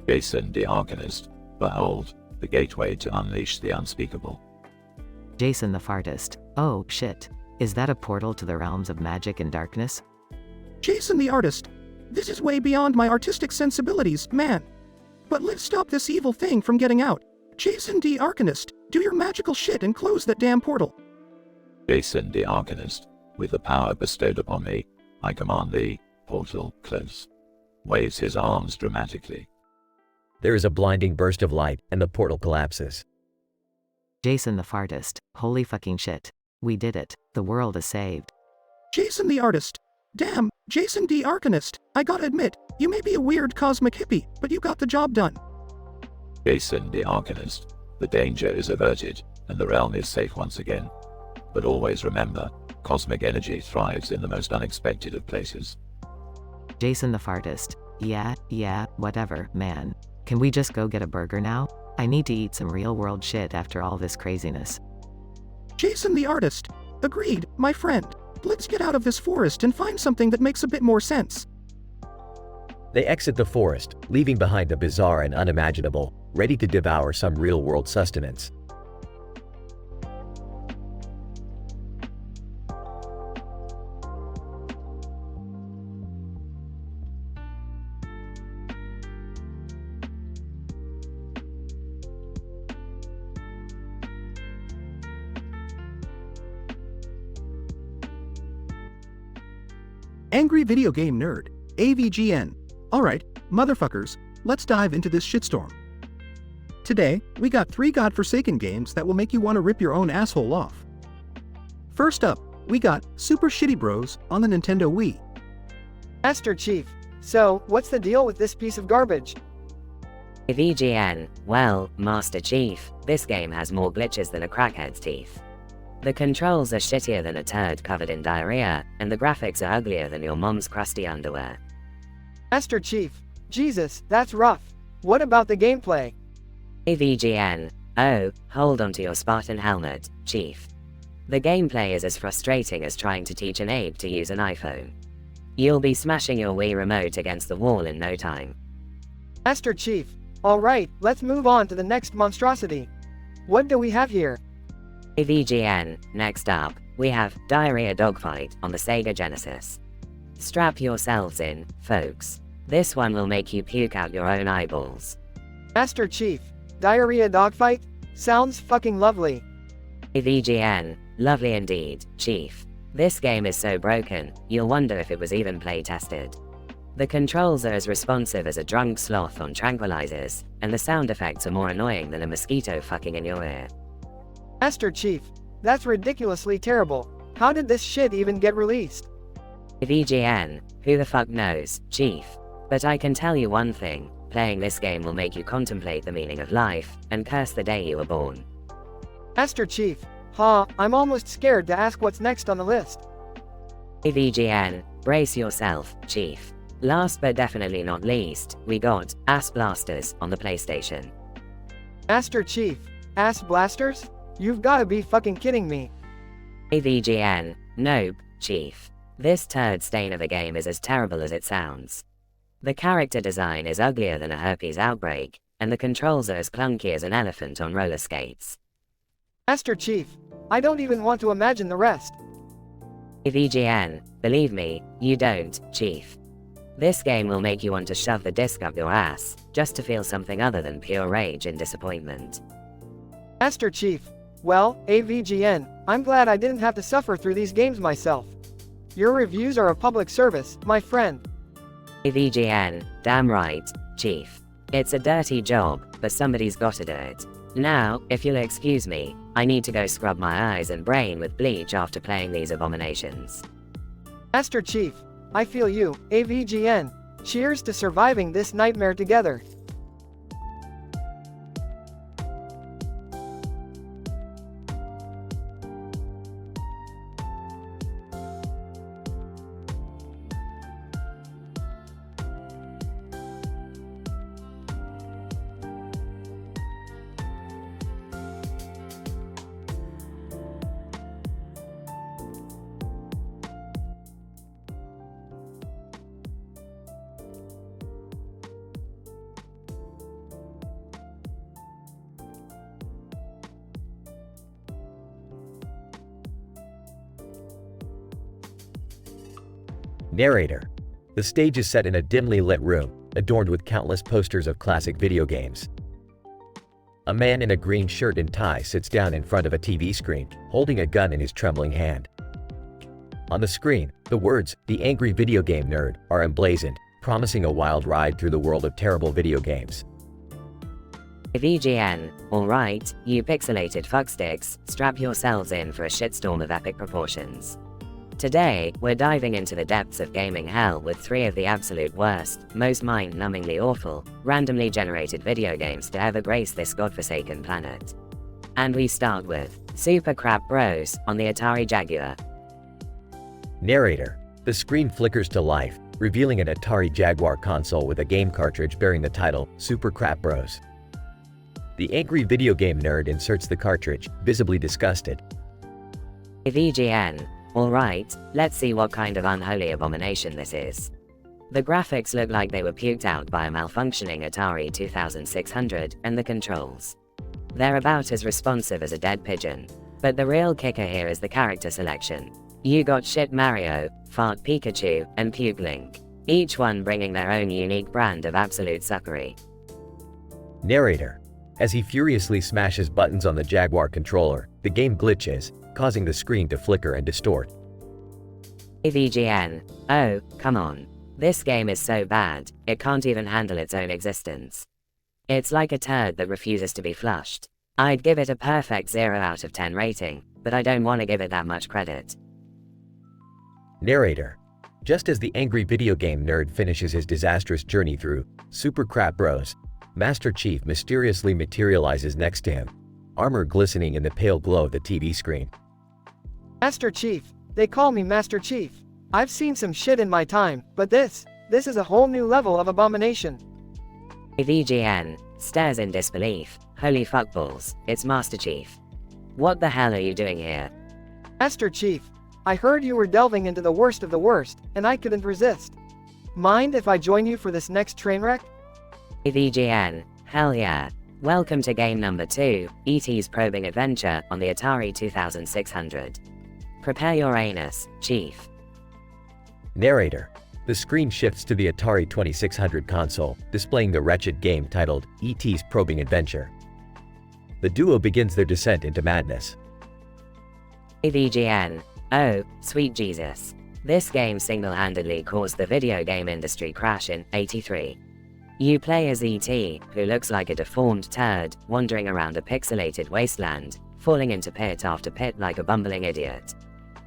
Jason the Arcanist. Behold, the gateway to unleash the unspeakable. Jason the fartist. Oh, shit. Is that a portal to the realms of magic and darkness? Jason the artist. This is way beyond my artistic sensibilities, man. But let's stop this evil thing from getting out. Jason the Arcanist, do your magical shit and close that damn portal. Jason the Arcanist. With the power bestowed upon me, I command thee, portal, close. Waves his arms dramatically. There is a blinding burst of light, and the portal collapses. Jason the fartist. Holy fucking shit. We did it. The world is saved. Jason the artist. Damn, Jason the Arcanist. I gotta admit, you may be a weird cosmic hippie, but you got the job done. Jason the Arcanist. The danger is averted, and the realm is safe once again. But always remember, cosmic energy thrives in the most unexpected of places. Jason the fartist. Yeah, whatever, man. Can we just go get a burger now? I need to eat some real-world shit after all this craziness. Jason the artist. Agreed, my friend. Let's get out of this forest and find something that makes a bit more sense. They exit the forest, leaving behind the bizarre and unimaginable, ready to devour some real-world sustenance. Angry Video Game Nerd, AVGN. Alright, motherfuckers, let's dive into this shitstorm. Today, we got 3 godforsaken games that will make you want to rip your own asshole off. First up, we got Super Shitty Bros on the Nintendo Wii. Master Chief, so, what's the deal with this piece of garbage? VGN, well, Master Chief, this game has more glitches than a crackhead's teeth. The controls are shittier than a turd covered in diarrhea, and the graphics are uglier than your mom's crusty underwear. Master Chief, Jesus, that's rough. What about the gameplay? VGN, oh, hold on to your Spartan helmet, Chief. The gameplay is as frustrating as trying to teach an ape to use an iPhone. You'll be smashing your Wii remote against the wall in no time. Master Chief, alright, let's move on to the next monstrosity. What do we have here? VGN, next up, we have Diarrhea Dogfight on the Sega Genesis. Strap yourselves in, folks. This one will make you puke out your own eyeballs. Master Chief, Diarrhea Dogfight? Sounds fucking lovely. VGN, lovely indeed, Chief. This game is so broken, you'll wonder if it was even play tested. The controls are as responsive as a drunk sloth on tranquilizers, and the sound effects are more annoying than a mosquito fucking in your ear. Master Chief, that's ridiculously terrible. How did this shit even get released? VGN, who the fuck knows, Chief. But I can tell you one thing, playing this game will make you contemplate the meaning of life, and curse the day you were born. Master Chief, I'm almost scared to ask what's next on the list. VGN, brace yourself, Chief. Last but definitely not least, we got Ass Blasters on the PlayStation. Master Chief, Ass Blasters? You've gotta be fucking kidding me. VGN, nope, Chief. This turd stain of a game is as terrible as it sounds. The character design is uglier than a herpes outbreak, and the controls are as clunky as an elephant on roller skates. Master Chief, I don't even want to imagine the rest. VGN, believe me, you don't, Chief. This game will make you want to shove the disc up your ass, just to feel something other than pure rage and disappointment. Master Chief, well, AVGN, I'm glad I didn't have to suffer through these games myself. Your reviews are a public service, my friend. VGN, damn right, Chief. It's a dirty job, but somebody's gotta do it. Now, if you'll excuse me, I need to go scrub my eyes and brain with bleach after playing these abominations. Master Chief, I feel you, AVGN. Cheers to surviving this nightmare together. Narrator. The stage is set in a dimly lit room, adorned with countless posters of classic video games. A man in a green shirt and tie sits down in front of a TV screen, holding a gun in his trembling hand. On the screen, the words, "The Angry Video Game Nerd," are emblazoned, promising a wild ride through the world of terrible video games. VGN, alright, you pixelated fucksticks, strap yourselves in for a shitstorm of epic proportions. Today, we're diving into the depths of gaming hell with 3 of the absolute worst, most mind-numbingly awful, randomly generated video games to ever grace this godforsaken planet. And we start with Super Crap Bros on the Atari Jaguar. Narrator. The screen flickers to life, revealing an Atari Jaguar console with a game cartridge bearing the title Super Crap Bros. The angry video game nerd inserts the cartridge, visibly disgusted. VGN, alright, let's see what kind of unholy abomination this is. The graphics look like they were puked out by a malfunctioning Atari 2600, and the controls. They're about as responsive as a dead pigeon. But the real kicker here is the character selection. You got Shit Mario, Fart Pikachu, and Puke Link, each one bringing their own unique brand of absolute suckery. Narrator. As he furiously smashes buttons on the Jaguar controller, the game glitches, causing the screen to flicker and distort. AVGN. Oh, come on. This game is so bad, it can't even handle its own existence. It's like a turd that refuses to be flushed. I'd give it a perfect 0 out of 10 rating, but I don't want to give it that much credit. Narrator. Just as the angry video game nerd finishes his disastrous journey through Super Crap Bros, Master Chief mysteriously materializes next to him, armor glistening in the pale glow of the TV screen. Master Chief. They call me Master Chief. I've seen some shit in my time, but this is a whole new level of abomination. AVGN stares in disbelief. Holy fuckballs, it's Master Chief. What the hell are you doing here? Master Chief, I heard you were delving into the worst of the worst, and I couldn't resist. Mind if I join you for this next train wreck? AVGN, hell yeah. Welcome to game number 2, E.T.'s probing adventure on the Atari 2600. Prepare your anus, Chief. Narrator. The screen shifts to the Atari 2600 console, displaying the wretched game titled E.T.'s Probing Adventure. The duo begins their descent into madness. AVGN. Oh, sweet Jesus. This game single-handedly caused the video game industry crash in '83. You play as E.T., who looks like a deformed turd, wandering around a pixelated wasteland, falling into pit after pit like a bumbling idiot.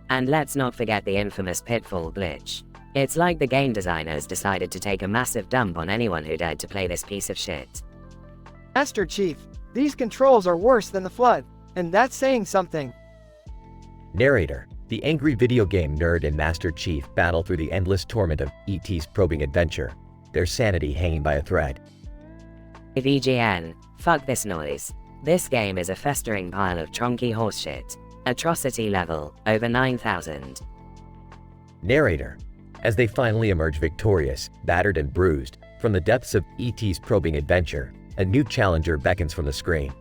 And let's not forget the infamous pitfall glitch. It's like the game designers decided to take a massive dump on anyone who dared to play this piece of shit. Master Chief, these controls are worse than the Flood, and that's saying something. Narrator. The angry video game nerd and Master Chief battle through the endless torment of E.T.'s probing adventure, their sanity hanging by a thread. AVGN. Fuck this noise. This game is a festering pile of tronky horseshit. Atrocity level, over 9,000. Narrator. As they finally emerge victorious, battered and bruised, from the depths of E.T.'s probing adventure, a new challenger beckons from the screen.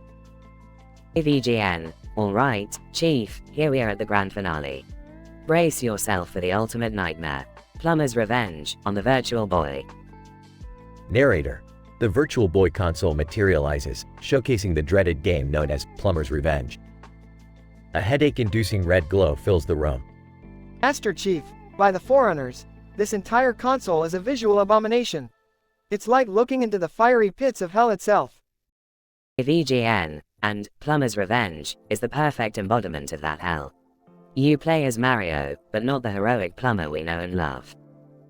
AVGN. Alright, Chief, here we are at the grand finale. Brace yourself for the ultimate nightmare. Plumber's Revenge, on the Virtual Boy. Narrator. The Virtual Boy console materializes, showcasing the dreaded game known as Plumber's Revenge. A headache-inducing red glow fills the room. Master Chief, by the Forerunners, this entire console is a visual abomination. It's like looking into the fiery pits of hell itself. AVGN, and Plumber's Revenge, is the perfect embodiment of that hell. You play as Mario, but not the heroic plumber we know and love.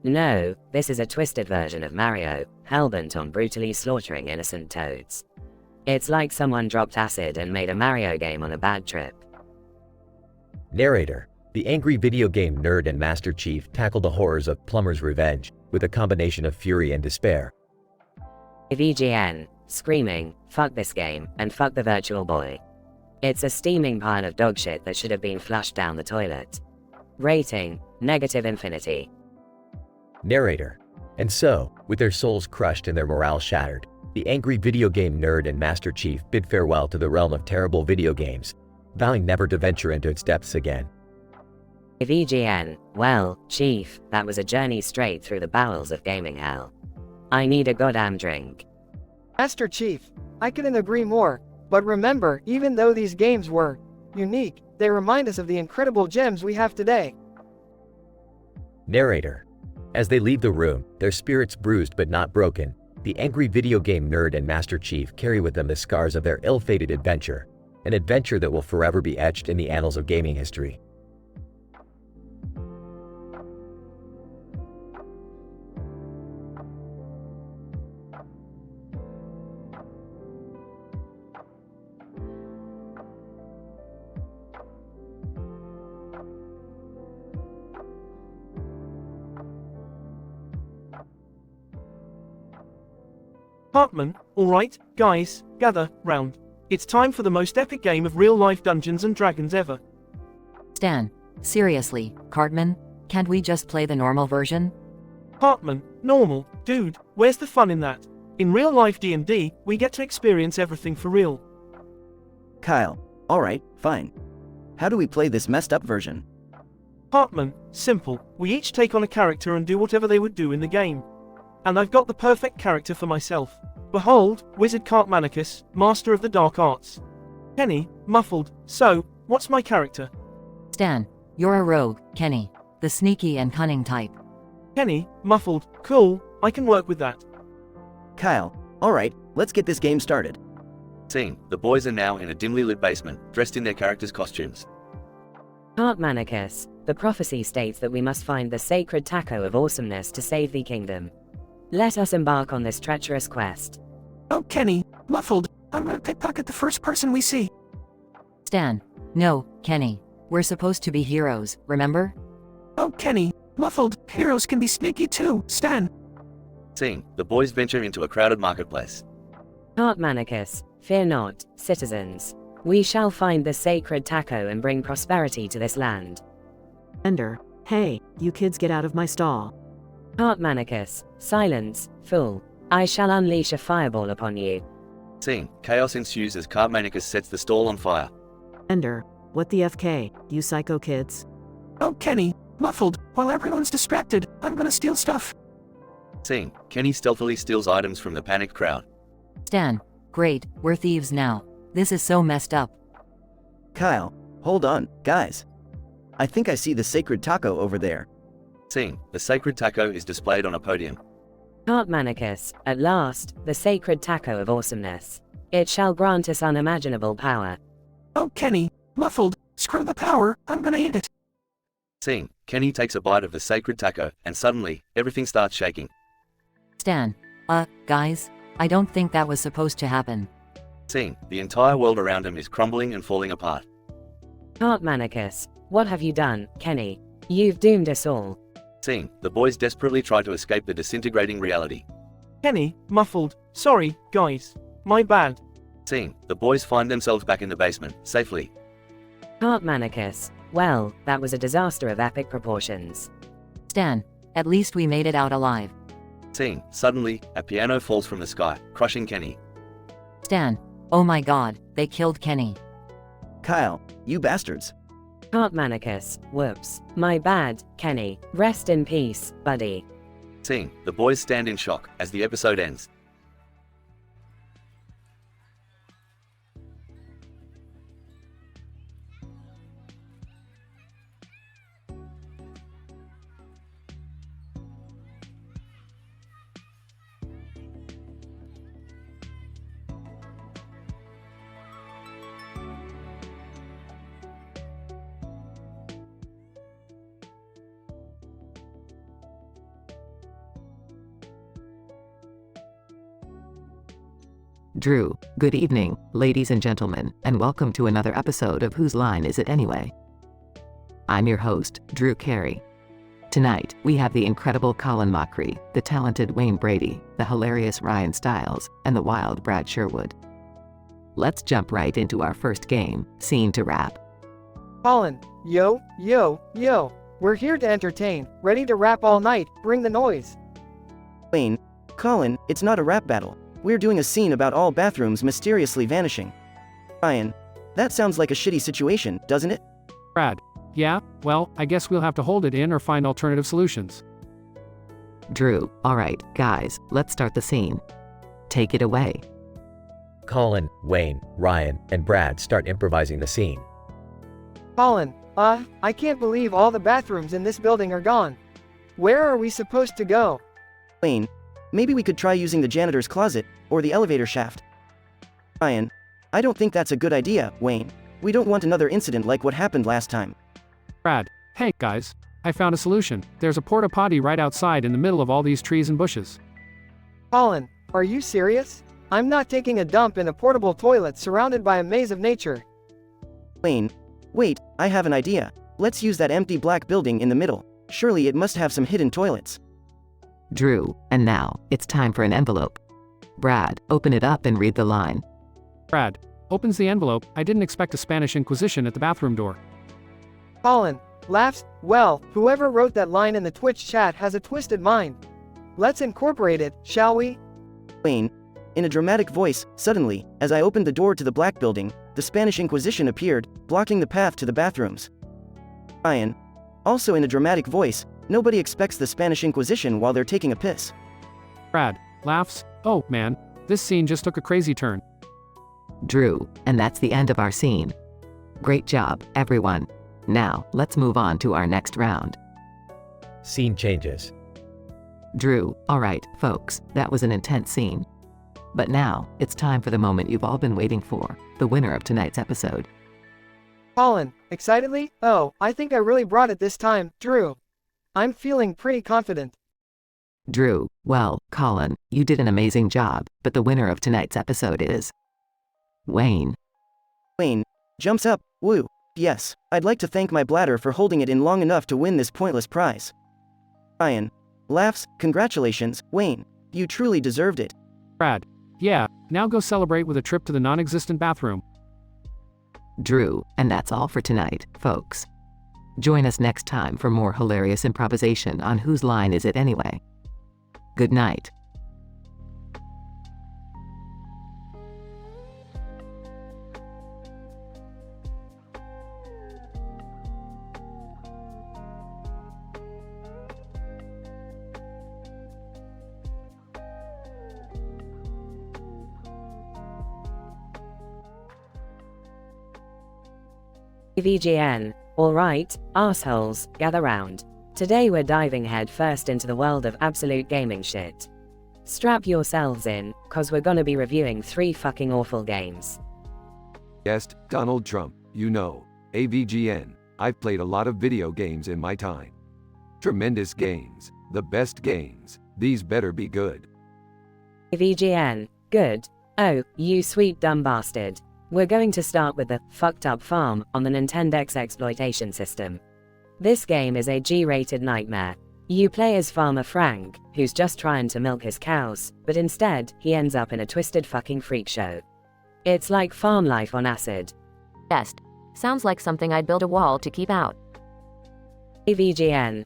No, this is a twisted version of Mario, hellbent on brutally slaughtering innocent toads. It's like someone dropped acid and made a Mario game on a bad trip. Narrator. The angry video game nerd and Master Chief tackle the horrors of Plumber's Revenge, with a combination of fury and despair. AVGN, screaming, fuck this game, and fuck the Virtual Boy. It's a steaming pile of dogshit that should have been flushed down the toilet. Rating, negative infinity. Narrator. And so, with their souls crushed and their morale shattered, the angry video game nerd and Master Chief bid farewell to the realm of terrible video games, vowing never to venture into its depths again. AVGN, well, Chief, that was a journey straight through the bowels of gaming hell. I need a goddamn drink. Master Chief, I couldn't agree more, but remember, even though these games were unique, they remind us of the incredible gems we have today. Narrator. As they leave the room, their spirits bruised but not broken, the angry video game nerd and Master Chief carry with them the scars of their ill-fated adventure, an adventure that will forever be etched in the annals of gaming history. Hartman, alright, guys, gather round. It's time for the most epic game of real-life Dungeons & Dragons ever. Stan, seriously, Cartman, can't we just play the normal version? Hartman, normal, dude, where's the fun in that? In real life D&D, we get to experience everything for real. Kyle, alright, fine. How do we play this messed up version? Hartman, simple, we each take on a character and do whatever they would do in the game. And I've got the perfect character for myself. Behold, Wizard Cartmanicus, Master of the Dark Arts. Kenny, muffled, so, what's my character? Stan, you're a rogue, Kenny, the sneaky and cunning type. Kenny, muffled, cool, I can work with that. Kyle, alright, let's get this game started. Scene, the boys are now in a dimly lit basement, dressed in their characters' costumes. Cartmanicus, the prophecy states that we must find the sacred taco of awesomeness to save the kingdom. Let us embark on this treacherous quest. Oh, Kenny, muffled, I'm gonna pickpocket the first person we see. Stan, no, Kenny, we're supposed to be heroes, remember? Oh, Kenny, muffled, heroes can be sneaky too, Stan. Scene, the boys venture into a crowded marketplace. Cartmanicus, fear not, citizens. We shall find the sacred taco and bring prosperity to this land. Ender, hey, you kids get out of my stall. Cartmanicus, silence, fool. I shall unleash a fireball upon you. Scene, chaos ensues as Cartmanicus sets the stall on fire. Ender, what the FK, you psycho kids? Oh, Kenny, muffled, while everyone's distracted, I'm gonna steal stuff. Scene, Kenny stealthily steals items from the panicked crowd. Stan, great, we're thieves now. This is so messed up. Kyle, hold on, guys. I think I see the sacred taco over there. Scene, the sacred taco is displayed on a podium. Cartmanicus, at last, the sacred taco of awesomeness. It shall grant us unimaginable power. Oh, Kenny, muffled, screw the power, I'm gonna eat it. Scene, Kenny takes a bite of the sacred taco, and suddenly, everything starts shaking. Stan, guys, I don't think that was supposed to happen. Scene, the entire world around him is crumbling and falling apart. Cartmanicus, what have you done, Kenny? You've doomed us all. Scene, the boys desperately try to escape the disintegrating reality. Kenny, muffled, sorry, guys. My bad. Scene, the boys find themselves back in the basement, safely. Cartmanicus, well, that was a disaster of epic proportions. Stan, at least we made it out alive. Scene, suddenly, a piano falls from the sky, crushing Kenny. Stan, oh my god, they killed Kenny. Kyle, you bastards. Cartmanicus, whoops. My bad, Kenny. Rest in peace, buddy. Scene, the boys stand in shock as the episode ends. Drew, good evening, ladies and gentlemen, and welcome to another episode of Whose Line Is It Anyway? I'm your host, Drew Carey. Tonight, we have the incredible Colin Mockery, the talented Wayne Brady, the hilarious Ryan Stiles, and the wild Brad Sherwood. Let's jump right into our first game, Scene to Rap. Colin, yo, we're here to entertain, ready to rap all night, bring the noise. Wayne, Colin, it's not a rap battle. We're doing a scene about all bathrooms mysteriously vanishing. Ryan, that sounds like a shitty situation, doesn't it? Brad, yeah, well, I guess we'll have to hold it in or find alternative solutions. Drew, alright, guys, let's start the scene. Take it away. Colin, Wayne, Ryan, and Brad start improvising the scene. Colin, I can't believe all the bathrooms in this building are gone. Where are we supposed to go? Wayne, maybe we could try using the janitor's closet, or the elevator shaft. Ryan, I don't think that's a good idea, Wayne. We don't want another incident like what happened last time. Brad, hey guys, I found a solution. There's a porta potty right outside in the middle of all these trees and bushes. Colin, are you serious? I'm not taking a dump in a portable toilet surrounded by a maze of nature. Wayne, wait, I have an idea. Let's use that empty black building in the middle. Surely it must have some hidden toilets. Drew, and now, it's time for an envelope. Brad, open it up and read the line. Brad opens the envelope. I didn't expect a Spanish Inquisition at the bathroom door. Colin laughs, well, whoever wrote that line in the Twitch chat has a twisted mind. Let's incorporate it, shall we? Wayne. In a dramatic voice, suddenly, as I opened the door to the black building, the Spanish Inquisition appeared, blocking the path to the bathrooms. Ryan. Also in a dramatic voice, nobody expects the Spanish Inquisition while they're taking a piss. Brad laughs. Oh, man. This scene just took a crazy turn. Drew, and that's the end of our scene. Great job, everyone. Now, let's move on to our next round. Scene changes. Drew, alright, folks, that was an intense scene. But now, it's time for the moment you've all been waiting for, the winner of tonight's episode. Colin, excitedly? Oh, I think I really brought it this time, Drew. I'm feeling pretty confident. Drew, well, Colin, you did an amazing job, but the winner of tonight's episode is Wayne. Wayne jumps up. Woo. Yes, I'd like to thank my bladder for holding it in long enough to win this pointless prize. Ryan laughs. Congratulations, Wayne. You truly deserved it. Brad. Yeah, now go celebrate with a trip to the non-existent bathroom. Drew, and that's all for tonight, folks. Join us next time for more hilarious improvisation on Whose Line Is It Anyway? Good night. VGN. Alright, assholes, gather round. Today we're diving head first into the world of absolute gaming shit. Strap yourselves in, cause we're gonna be reviewing 3 fucking awful games. Guest, Donald Trump, you know, AVGN, I've played a lot of video games in my time. Tremendous games, the best games, these better be good. VGN. Good. Oh, you sweet dumb bastard. We're going to start with the fucked up farm on the Nintendo's exploitation system. This game is a G-rated nightmare. You play as Farmer Frank, who's just trying to milk his cows, but instead, he ends up in a twisted fucking freak show. It's like farm life on acid. Best. Sounds like something I'd build a wall to keep out. AVGN.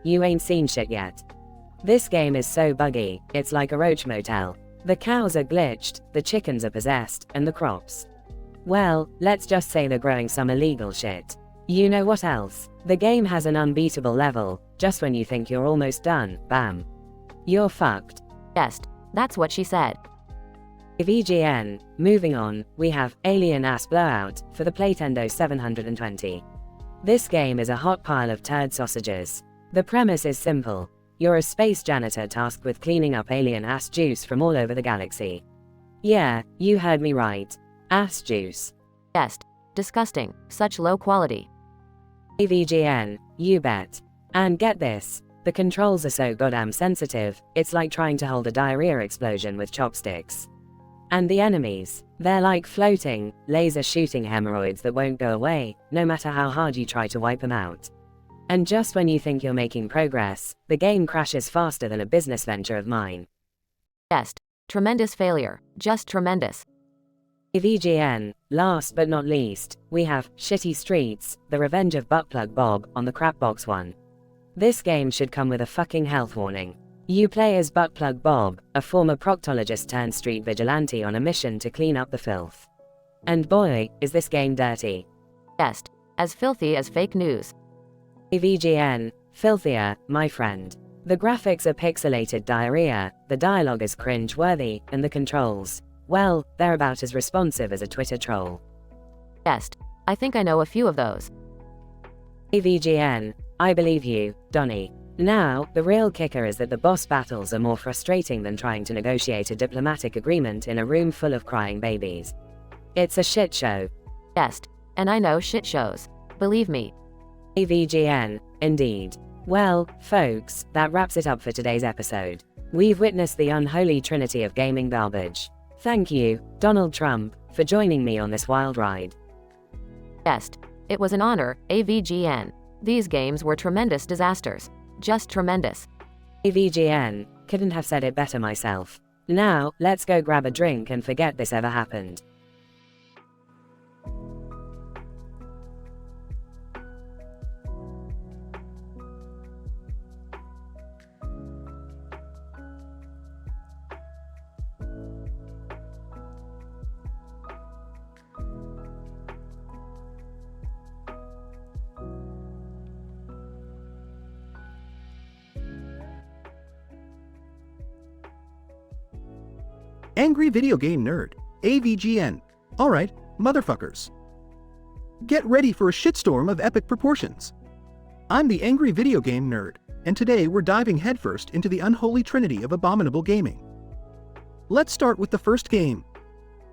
You ain't seen shit yet. This game is so buggy, it's like a roach motel. The cows are glitched, the chickens are possessed, and the crops. Well, let's just say they're growing some illegal shit. You know what else? The game has an unbeatable level. Just when you think you're almost done, bam. You're fucked. Best. That's what she said. VGN. Moving on, we have Alien Ass Blowout for the Playtendo 720. This game is a hot pile of turd sausages. The premise is simple. You're a space janitor tasked with cleaning up alien ass juice from all over the galaxy. Yeah, you heard me right. Ass juice. Best. Disgusting. Such low quality. AVGN. You bet. And get this. The controls are so goddamn sensitive, it's like trying to hold a diarrhea explosion with chopsticks. And the enemies, they're like floating, laser shooting hemorrhoids that won't go away, no matter how hard you try to wipe them out. And just when you think you're making progress, the game crashes faster than a business venture of mine. Best. Tremendous failure. Just tremendous. VGN. Last but not least, we have Shitty Streets, The Revenge of Buttplug Bob on the Crapbox One. This game should come with a fucking health warning. You play as Buttplug Bob, a former proctologist turned street vigilante on a mission to clean up the filth. And boy, is this game dirty. Best. As filthy as fake news. VGN. Filthier, my friend. The graphics are pixelated diarrhea, the dialogue is cringe-worthy, and the controls, well, they're about as responsive as a Twitter troll. Best. I think I know a few of those. VGN. I believe you, Donnie. Now, the real kicker is that the boss battles are more frustrating than trying to negotiate a diplomatic agreement in a room full of crying babies. It's a shit show. Best. And I know shit shows. Believe me. AVGN. Indeed. Well, folks, that wraps it up for today's episode. We've witnessed the unholy trinity of gaming garbage. Thank you, Donald Trump, for joining me on this wild ride. Best. It was an honor, AVGN. These games were tremendous disasters. Just tremendous. AVGN. Couldn't have said it better myself. Now, let's go grab a drink and forget this ever happened. Angry Video Game Nerd, AVGN. Alright, motherfuckers. Get ready for a shitstorm of epic proportions. I'm the Angry Video Game Nerd, and today we're diving headfirst into the unholy trinity of abominable gaming. Let's start with the first game.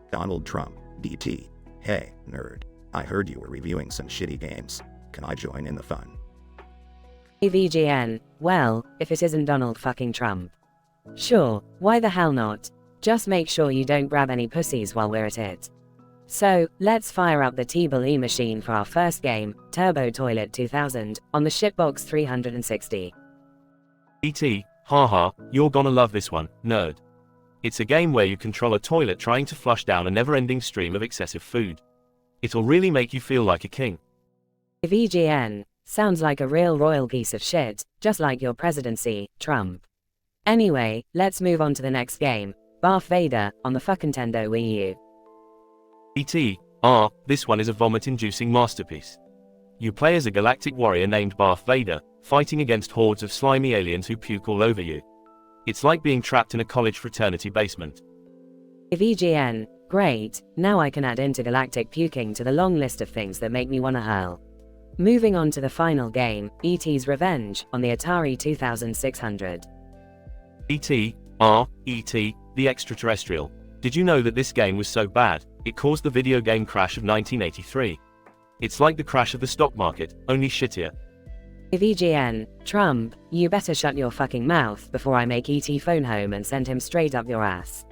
Donald Trump, DT. Hey, nerd. I heard you were reviewing some shitty games. Can I join in the fun? AVGN, well, if it isn't Donald fucking Trump. Sure, why the hell not? Just make sure you don't grab any pussies while we're at it. So, let's fire up the T-Ball machine for our first game, Turbo Toilet 2000, on the Shitbox 360. E.T., haha, you're gonna love this one, nerd. It's a game where you control a toilet trying to flush down a never-ending stream of excessive food. It'll really make you feel like a king. AVGN, sounds like a real royal piece of shit, just like your presidency, Trump. Anyway, let's move on to the next game, Darth Vader, on the fucking Nintendo Wii U. E.T., this one is a vomit-inducing masterpiece. You play as a galactic warrior named Darth Vader, fighting against hordes of slimy aliens who puke all over you. It's like being trapped in a college fraternity basement. AVGN, great, now I can add intergalactic puking to the long list of things that make me wanna hurl. Moving on to the final game, E.T.'s Revenge, on the Atari 2600. E.T., E.T., the extraterrestrial. Did you know that this game was so bad, it caused the video game crash of 1983? It's like the crash of the stock market, only shittier. AVGN, Trump, you better shut your fucking mouth before I make E.T. phone home and send him straight up your ass.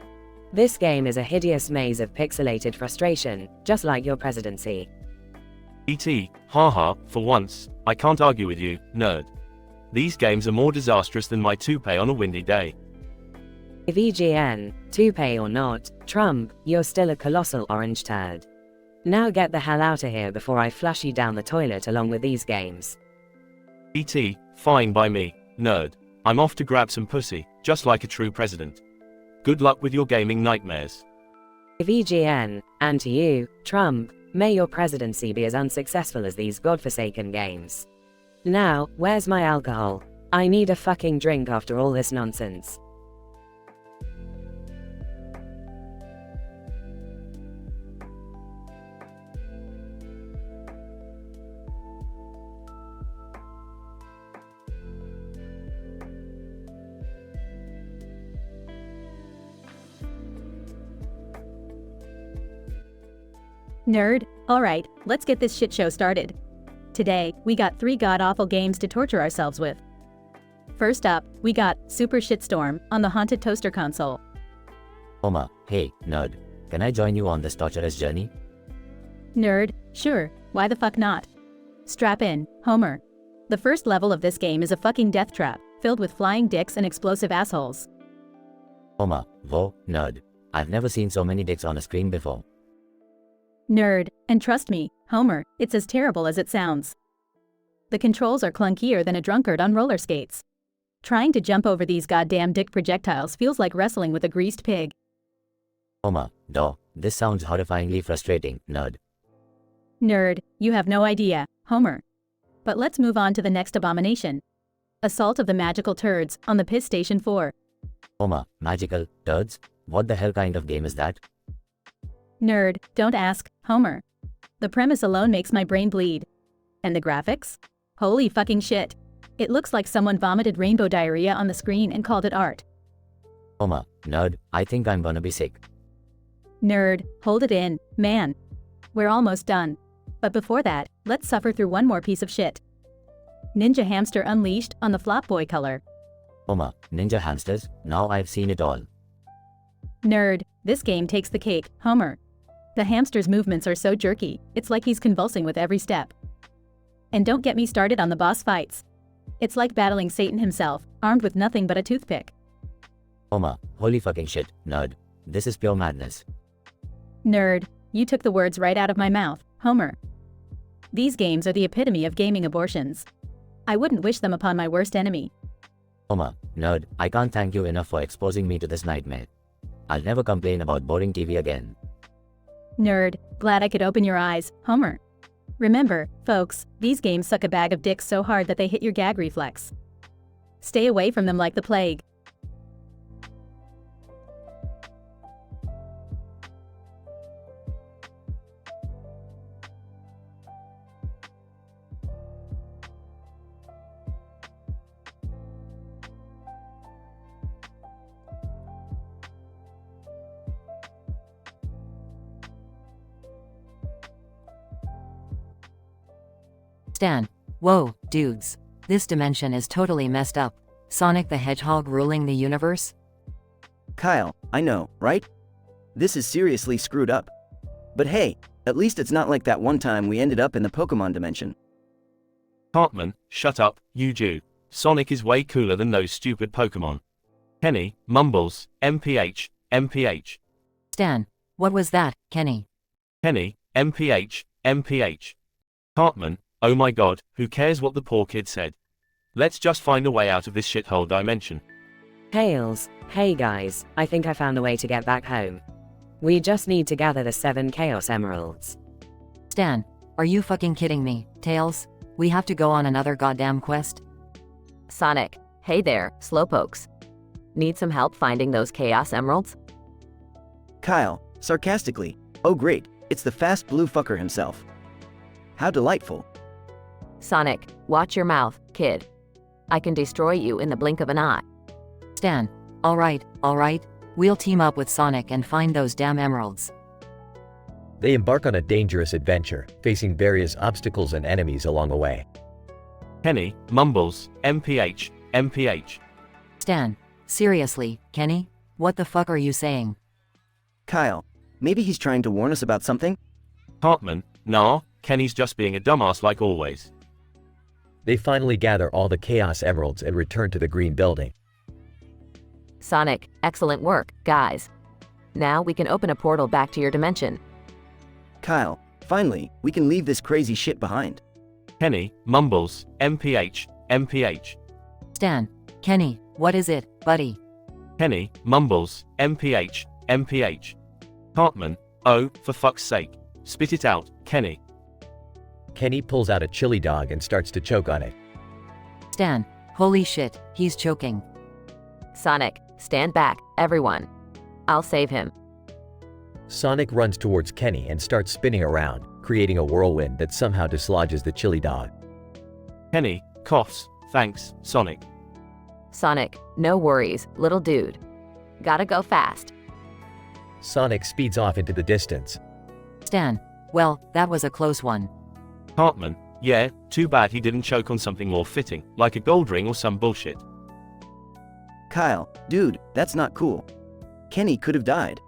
This game is a hideous maze of pixelated frustration, just like your presidency. E.T., haha, for once, I can't argue with you, nerd. These games are more disastrous than my toupee on a windy day. AVGN, toupee or not, Trump, you're still a colossal orange turd. Now get the hell out of here before I flush you down the toilet along with these games. E.T., fine by me, nerd. I'm off to grab some pussy, just like a true president. Good luck with your gaming nightmares. AVGN, and to you, Trump, may your presidency be as unsuccessful as these godforsaken games. Now, where's my alcohol? I need a fucking drink after all this nonsense. Nerd, alright, let's get this shit show started. Today, we got 3 god-awful games to torture ourselves with. First up, we got Super Shitstorm on the Haunted Toaster console. Oma, hey, nerd. Can I join you on this torturous journey? Nerd, sure, why the fuck not? Strap in, Homer. The first level of this game is a fucking death trap, filled with flying dicks and explosive assholes. Oma, whoa, nerd. I've never seen so many dicks on a screen before. Nerd, and trust me, Homer, it's as terrible as it sounds. The controls are clunkier than a drunkard on roller skates. Trying to jump over these goddamn dick projectiles feels like wrestling with a greased pig. Oma, duh, this sounds horrifyingly frustrating, nerd. Nerd, you have no idea, Homer. But let's move on to the next abomination. Assault of the Magical Turds on the Piss Station 4. Oma, magical turds? What the hell kind of game is that? Nerd, don't ask, Homer. The premise alone makes my brain bleed. And the graphics? Holy fucking shit. It looks like someone vomited rainbow diarrhea on the screen and called it art. Oma, nerd, I think I'm gonna be sick. Nerd, hold it in, man. We're almost done. But before that, let's suffer through one more piece of shit. Ninja Hamster Unleashed on the Flop Boy color. Oma, ninja hamsters? Now I've seen it all. Nerd, this game takes the cake, Homer. The hamster's movements are so jerky, it's like he's convulsing with every step. And don't get me started on the boss fights. It's like battling Satan himself, armed with nothing but a toothpick. Oma, holy fucking shit, nerd. This is pure madness. Nerd, you took the words right out of my mouth, Homer. These games are the epitome of gaming abortions. I wouldn't wish them upon my worst enemy. Oma, nerd, I can't thank you enough for exposing me to this nightmare. I'll never complain about boring TV again. Nerd, glad I could open your eyes, Homer. Remember, folks, these games suck a bag of dicks so hard that they hit your gag reflex. Stay away from them like the plague. Stan. Whoa, dudes. This dimension is totally messed up. Sonic the Hedgehog ruling the universe? Kyle, I know, right? This is seriously screwed up. But hey, at least it's not like that one time we ended up in the Pokemon dimension. Hartman, shut up, you Jew. Sonic is way cooler than those stupid Pokemon. Kenny, mumbles, MPH, MPH. Stan. What was that, Kenny? Kenny, MPH, MPH. Hartman, oh my god, who cares what the poor kid said? Let's just find a way out of this shithole dimension. Tails, hey guys, I think I found a way to get back home. We just need to gather the 7 Chaos Emeralds. Stan. Are you fucking kidding me, Tails? We have to go on another goddamn quest? Sonic, hey there, slowpokes. Need some help finding those Chaos Emeralds? Kyle, sarcastically, oh great, it's the fast blue fucker himself. How delightful. Sonic, watch your mouth, kid. I can destroy you in the blink of an eye. Stan. Alright. We'll team up with Sonic and find those damn emeralds. They embark on a dangerous adventure, facing various obstacles and enemies along the way. Kenny, mumbles, MPH, MPH. Stan. Seriously, Kenny? What the fuck are you saying? Kyle, maybe he's trying to warn us about something? Hartman, nah, Kenny's just being a dumbass like always. They finally gather all the Chaos Emeralds and return to the green building. Sonic, excellent work, guys. Now we can open a portal back to your dimension. Kyle, finally, we can leave this crazy shit behind. Kenny, mumbles, MPH, MPH. Stan. Kenny, what is it, buddy? Kenny, mumbles, MPH, MPH. Hartman, oh, for fuck's sake. Spit it out, Kenny. Kenny pulls out a chili dog and starts to choke on it. Stan. Holy shit, he's choking. Sonic, stand back, everyone. I'll save him. Sonic runs towards Kenny and starts spinning around, creating a whirlwind that somehow dislodges the chili dog. Kenny, coughs, thanks, Sonic. Sonic, no worries, little dude. Gotta go fast. Sonic speeds off into the distance. Stan. Well, that was a close one. Hartman, yeah, too bad he didn't choke on something more fitting, like a gold ring or some bullshit. Kyle, dude, that's not cool. Kenny could have died.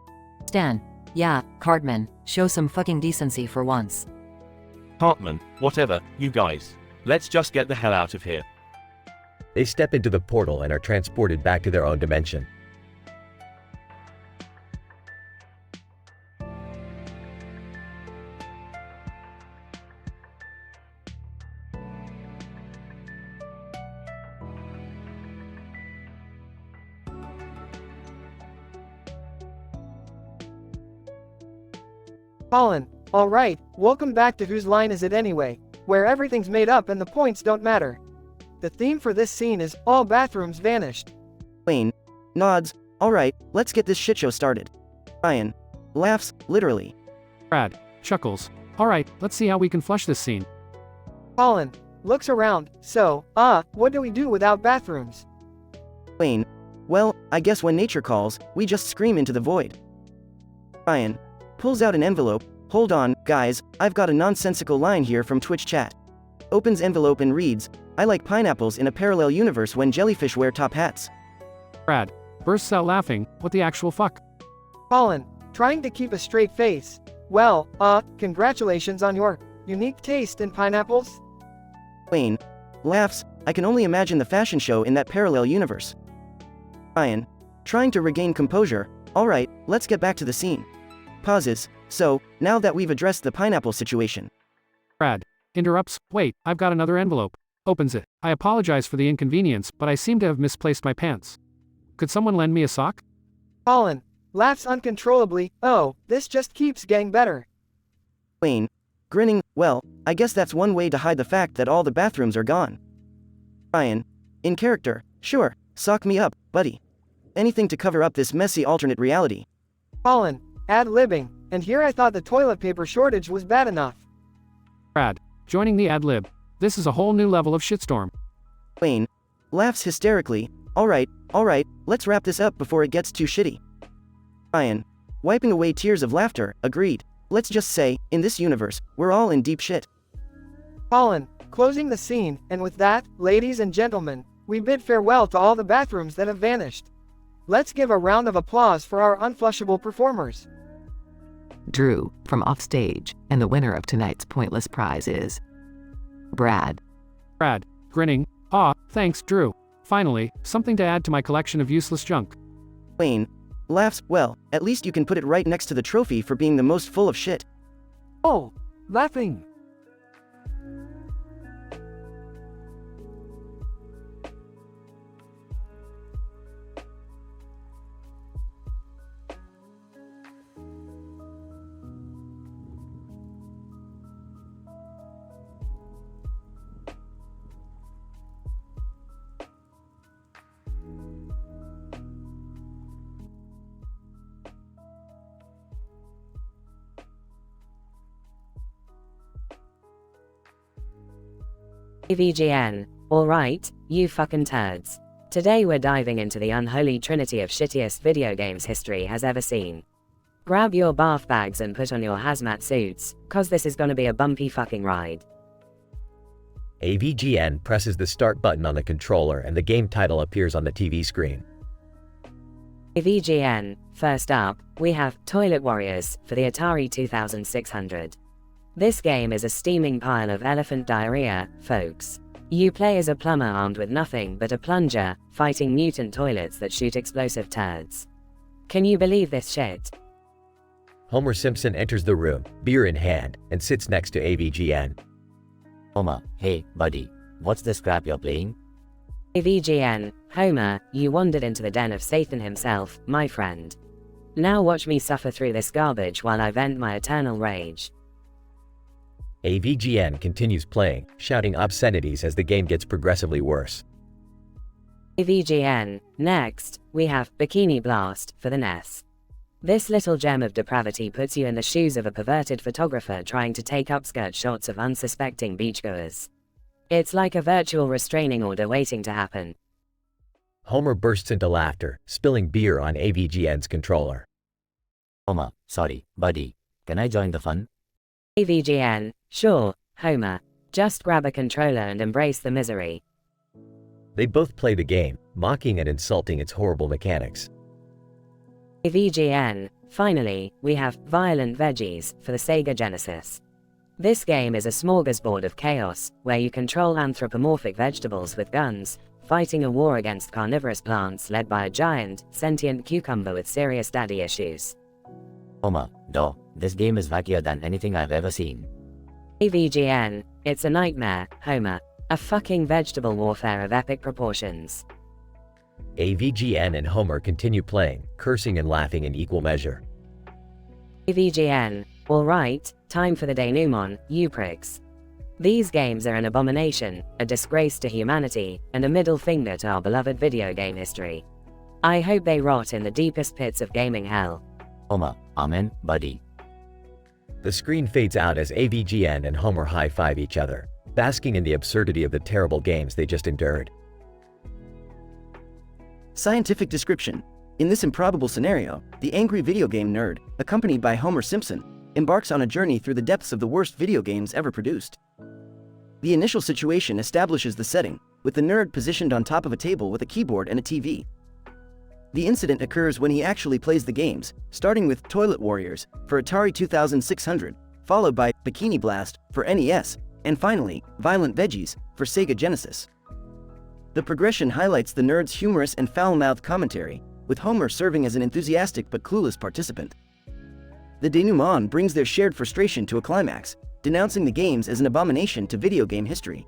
Stan. Yeah, Cartman, show some fucking decency for once. Hartman, whatever, you guys. Let's just get the hell out of here. They step into the portal and are transported back to their own dimension. Colin, alright, welcome back to Whose Line Is It Anyway, where everything's made up and the points don't matter. The theme for this scene is all bathrooms vanished. Wayne nods, alright, let's get this shitshow started. Ryan laughs, literally. Brad chuckles. Alright, let's see how we can flush this scene. Colin looks around, so, what do we do without bathrooms? Wayne, well, I guess when nature calls, we just scream into the void. Ryan pulls out an envelope, hold on, guys, I've got a nonsensical line here from Twitch chat. Opens envelope and reads, I like pineapples in a parallel universe when jellyfish wear top hats. Brad bursts out laughing, what the actual fuck? Colin, trying to keep a straight face. Well, congratulations on your unique taste in pineapples. Wayne laughs, I can only imagine the fashion show in that parallel universe. Ryan trying to regain composure, alright, let's get back to the scene. Pauses, so, now that we've addressed the pineapple situation. Brad interrupts, wait, I've got another envelope. Opens it. I apologize for the inconvenience, but I seem to have misplaced my pants. Could someone lend me a sock? Colin laughs uncontrollably, oh, this just keeps getting better. Wayne grinning, well, I guess that's one way to hide the fact that all the bathrooms are gone. Ryan in character, sure, sock me up, buddy. Anything to cover up this messy alternate reality. Colin ad-libbing, and here I thought the toilet paper shortage was bad enough. Brad joining the ad-lib. This is a whole new level of shitstorm. Wayne laughs hysterically, alright, let's wrap this up before it gets too shitty. Ryan wiping away tears of laughter, agreed. Let's just say, in this universe, we're all in deep shit. Colin, closing the scene, and with that, ladies and gentlemen, we bid farewell to all the bathrooms that have vanished. Let's give a round of applause for our unflushable performers. Drew, from offstage, and the winner of tonight's pointless prize is Brad. Brad, grinning, aw, thanks, Drew. Finally, something to add to my collection of useless junk. Wayne laughs, well, at least you can put it right next to the trophy for being the most full of shit. Oh, laughing. AVGN. Alright, you fucking turds. Today we're diving into the unholy trinity of shittiest video games history has ever seen. Grab your bath bags and put on your hazmat suits, cause this is gonna be a bumpy fucking ride. AVGN presses the start button on the controller and the game title appears on the TV screen. AVGN. First up, we have Toilet Warriors for the Atari 2600. This game is a steaming pile of elephant diarrhea, folks. You play as a plumber armed with nothing but a plunger, fighting mutant toilets that shoot explosive turds. Can you believe this shit? Homer Simpson enters the room, beer in hand, and sits next to AVGN. Homer, hey, buddy, what's this crap you're playing? AVGN. Homer, you wandered into the den of Satan himself, my friend. Now watch me suffer through this garbage while I vent my eternal rage. AVGN continues playing, shouting obscenities as the game gets progressively worse. AVGN. Next, we have Bikini Blast for the NES. This little gem of depravity puts you in the shoes of a perverted photographer trying to take upskirt shots of unsuspecting beachgoers. It's like a virtual restraining order waiting to happen. Homer bursts into laughter, spilling beer on AVGN's controller. Homer, sorry, buddy, can I join the fun? AVGN. Sure, Homer. Just grab a controller and embrace the misery. They both play the game, mocking and insulting its horrible mechanics. AVGN. Finally, we have Violent Veggies for the Sega Genesis. This game is a smorgasbord of chaos, where you control anthropomorphic vegetables with guns, fighting a war against carnivorous plants led by a giant, sentient cucumber with serious daddy issues. Homer, duh, this game is wackier than anything I've ever seen. AVGN. It's a nightmare, Homer. A fucking vegetable warfare of epic proportions. AVGN and Homer continue playing, cursing and laughing in equal measure. AVGN. Alright, time for the denouement, you pricks. These games are an abomination, a disgrace to humanity, and a middle finger to our beloved video game history. I hope they rot in the deepest pits of gaming hell. Homer, amen, buddy. The screen fades out as AVGN and Homer high-five each other, basking in the absurdity of the terrible games they just endured. Scientific description. In this improbable scenario, the angry video game nerd, accompanied by Homer Simpson, embarks on a journey through the depths of the worst video games ever produced. The initial situation establishes the setting, with the nerd positioned on top of a table with a keyboard and a TV. The incident occurs when he actually plays the games, starting with Toilet Warriors for Atari 2600, followed by Bikini Blast for NES, and finally, Violent Veggies for Sega Genesis. The progression highlights the nerd's humorous and foul-mouthed commentary, with Homer serving as an enthusiastic but clueless participant. The denouement brings their shared frustration to a climax, denouncing the games as an abomination to video game history.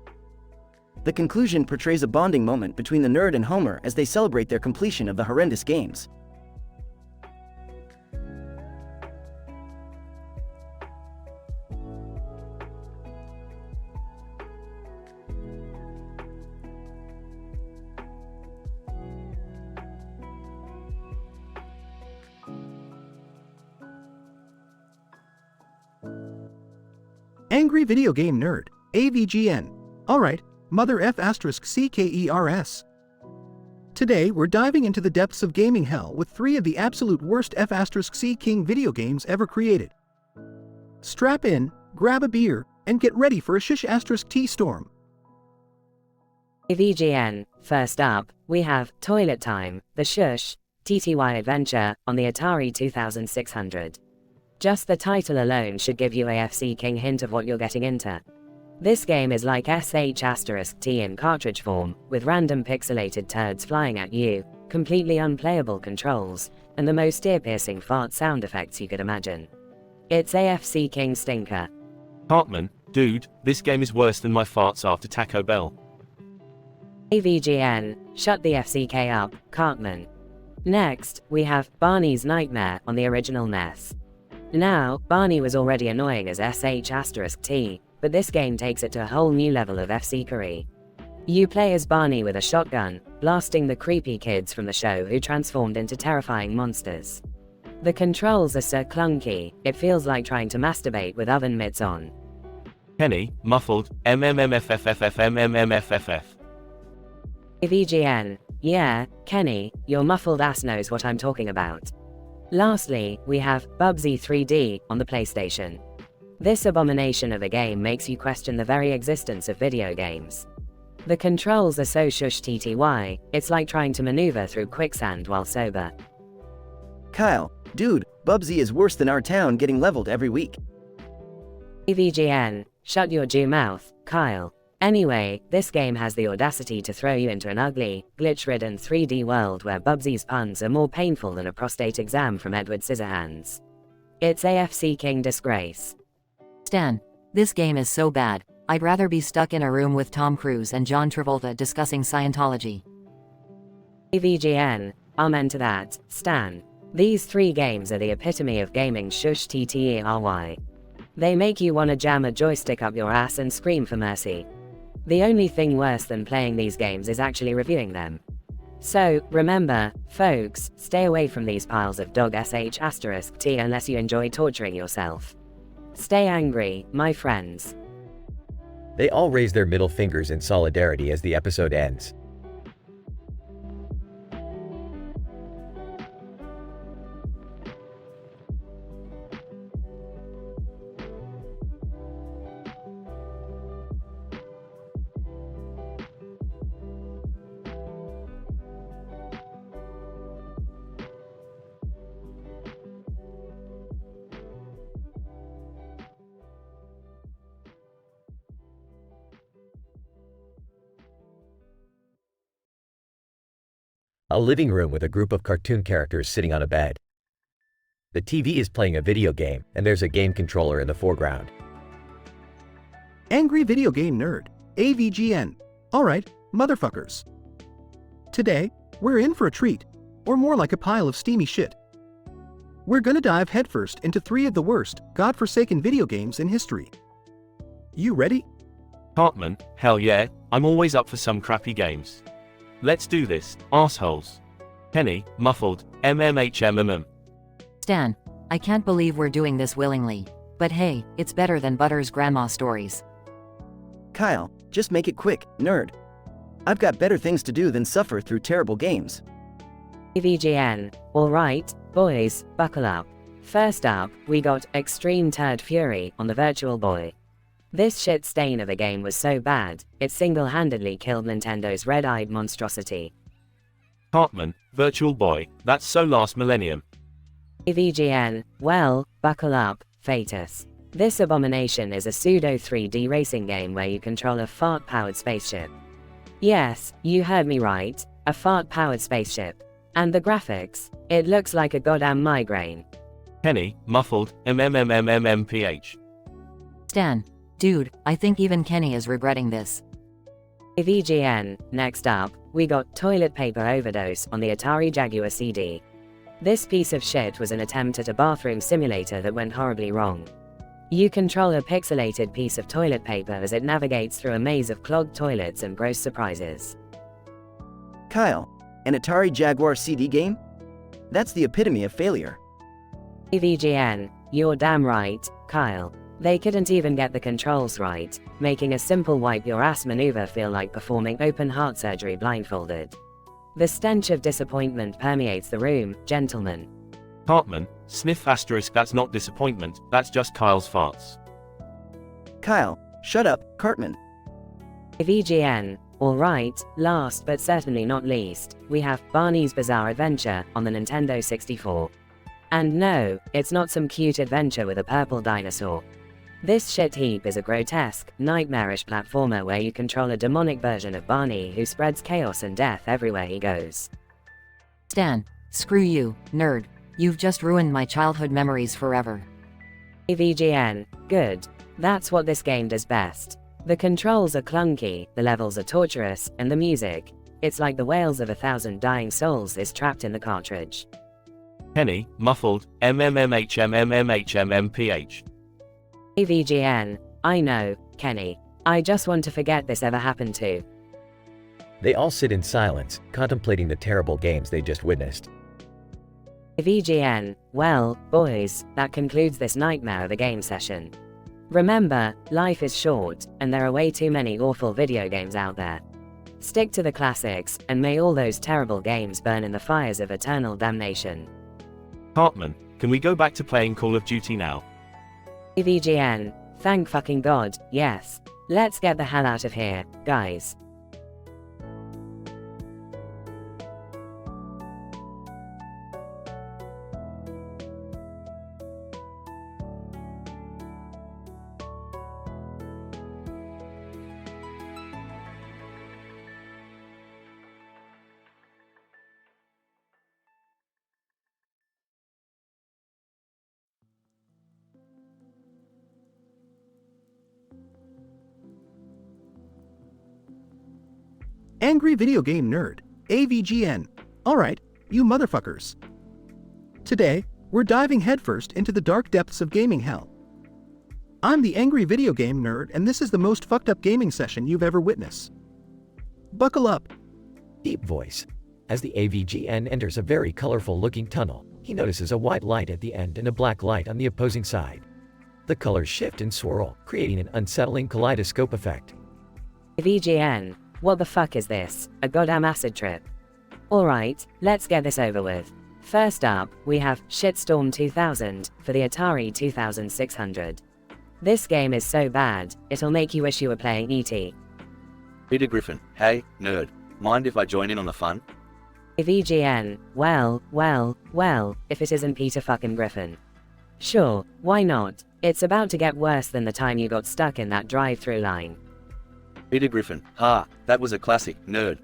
The conclusion portrays a bonding moment between the nerd and Homer as they celebrate their completion of the horrendous games. Angry Video Game Nerd, AVGN. Alright, Mother F *CKERS. Today we're diving into the depths of gaming hell with 3 of the absolute worst F*C King video games ever created. Strap in, grab a beer, and get ready for a *T storm. AVGN, first up, we have Toilet Time, the Shush, TTY adventure, on the Atari 2600. Just the title alone should give you a FC King hint of what you're getting into. This game is like *T in cartridge form, with random pixelated turds flying at you, completely unplayable controls, and the most ear-piercing fart sound effects you could imagine. It's AFC King stinker. Hartman, dude, this game is worse than my farts after Taco Bell. AVGN, shut the FCK up, Cartman. Next, we have Barney's Nightmare on the original NES. Now, Barney was already annoying as *T, but this game takes it to a whole new level of FC-kery. You play as Barney with a shotgun, blasting the creepy kids from the show who transformed into terrifying monsters. The controls are so clunky, it feels like trying to masturbate with oven mitts on. Kenny, muffled, MMMFFFFMMMFFF. AVGN, yeah, Kenny, your muffled ass knows what I'm talking about. Lastly, we have Bubsy 3D on the PlayStation. This abomination of a game makes you question the very existence of video games. The controls are so shush TTY, it's like trying to maneuver through quicksand while sober. Kyle, dude, Bubsy is worse than our town getting leveled every week. AVGN, shut your Jew mouth, Kyle. Anyway, this game has the audacity to throw you into an ugly, glitch-ridden 3D world where Bubsy's puns are more painful than a prostate exam from Edward Scissorhands. It's AFC King disgrace. Stan, this game is so bad, I'd rather be stuck in a room with Tom Cruise and John Travolta discussing Scientology. AVGN, amen to that, Stan. These 3 games are the epitome of gaming shush TTERY. They make you wanna jam a joystick up your ass and scream for mercy. The only thing worse than playing these games is actually reviewing them. So, remember, folks, stay away from these piles of dog *T unless you enjoy torturing yourself. Stay angry, my friends. They all raise their middle fingers in solidarity as the episode ends. A living room with a group of cartoon characters sitting on a bed. The TV is playing a video game, and there's a game controller in the foreground. Angry video game nerd, AVGN. Alright, motherfuckers. Today, we're in for a treat, or more like a pile of steamy shit. We're gonna dive headfirst into 3 of the worst, godforsaken video games in history. You ready? Hartman, hell yeah, I'm always up for some crappy games. Let's do this, assholes. Kenny, muffled, MMHMMM. Stan, I can't believe we're doing this willingly. But hey, it's better than Butter's grandma stories. Kyle, just make it quick, nerd. I've got better things to do than suffer through terrible games. AVGN, alright, boys, buckle up. First up, we got Extreme Turd Fury on the Virtual Boy. This shit stain of a game was so bad, it single-handedly killed Nintendo's red-eyed monstrosity. Hartman, Virtual Boy, that's so last millennium. AVGN, well, buckle up, Fatus. This abomination is a pseudo 3D racing game where you control a fart-powered spaceship. Yes, you heard me right, a fart-powered spaceship. And the graphics, it looks like a goddamn migraine. Kenny, muffled, MMMMMPH. Stan, dude, I think even Kenny is regretting this. AVGN, next up, we got Toilet Paper Overdose on the Atari Jaguar CD. This piece of shit was an attempt at a bathroom simulator that went horribly wrong. You control a pixelated piece of toilet paper as it navigates through a maze of clogged toilets and gross surprises. Kyle, an Atari Jaguar CD game? That's the epitome of failure. AVGN, you're damn right, Kyle. They couldn't even get the controls right, making a simple wipe your ass maneuver feel like performing open heart surgery blindfolded. The stench of disappointment permeates the room, gentlemen. Hartman, sniff *, that's not disappointment, that's just Kyle's farts. Kyle, shut up, Cartman. VGN. Alright, last but certainly not least, we have Barney's Bizarre Adventure on the Nintendo 64. And no, it's not some cute adventure with a purple dinosaur. This shit heap is a grotesque, nightmarish platformer where you control a demonic version of Barney who spreads chaos and death everywhere he goes. Stan, screw you, nerd. You've just ruined my childhood memories forever. VGN. Good. That's what this game does best. The controls are clunky, the levels are torturous, and the music, it's like the wails of 1,000 dying souls is trapped in the cartridge. Kenny, muffled, MMMHMMMHMMPH. VGN. I know, Kenny. I just want to forget this ever happened to. They all sit in silence, contemplating the terrible games they just witnessed. VGN. Well, boys, that concludes this nightmare of a game session. Remember, life is short, and there are way too many awful video games out there. Stick to the classics, and may all those terrible games burn in the fires of eternal damnation. Cartman, can we go back to playing Call of Duty now? VGN. Thank fucking God, yes. Let's get the hell out of here, guys. Angry Video Game Nerd, AVGN. Alright, you motherfuckers. Today, we're diving headfirst into the dark depths of gaming hell. I'm the Angry Video Game Nerd, and this is the most fucked up gaming session you've ever witnessed. Buckle up. Deep voice. As the AVGN enters a very colorful looking tunnel, he notices a white light at the end and a black light on the opposing side. The colors shift and swirl, creating an unsettling kaleidoscope effect. VGN. What the fuck is this? A goddamn acid trip. Alright, let's get this over with. First up, we have Shitstorm 2000 for the Atari 2600. This game is so bad, it'll make you wish you were playing E.T. Peter Griffin, hey, nerd. Mind if I join in on the fun? VGN. Well, if it isn't Peter fucking Griffin. Sure, why not? It's about to get worse than the time you got stuck in that drive-through line. Peter Griffin, that was a classic, nerd.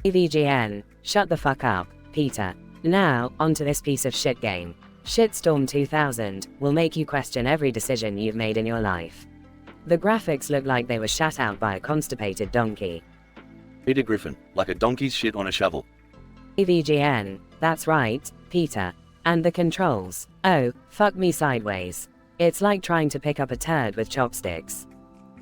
VGN. Shut the fuck up, Peter. Now, onto this piece of shit game. Shitstorm 2000 will make you question every decision you've made in your life. The graphics look like they were shat out by a constipated donkey. Peter Griffin, like a donkey's shit on a shovel. VGN. That's right, Peter. And the controls. Oh, fuck me sideways. It's like trying to pick up a turd with chopsticks.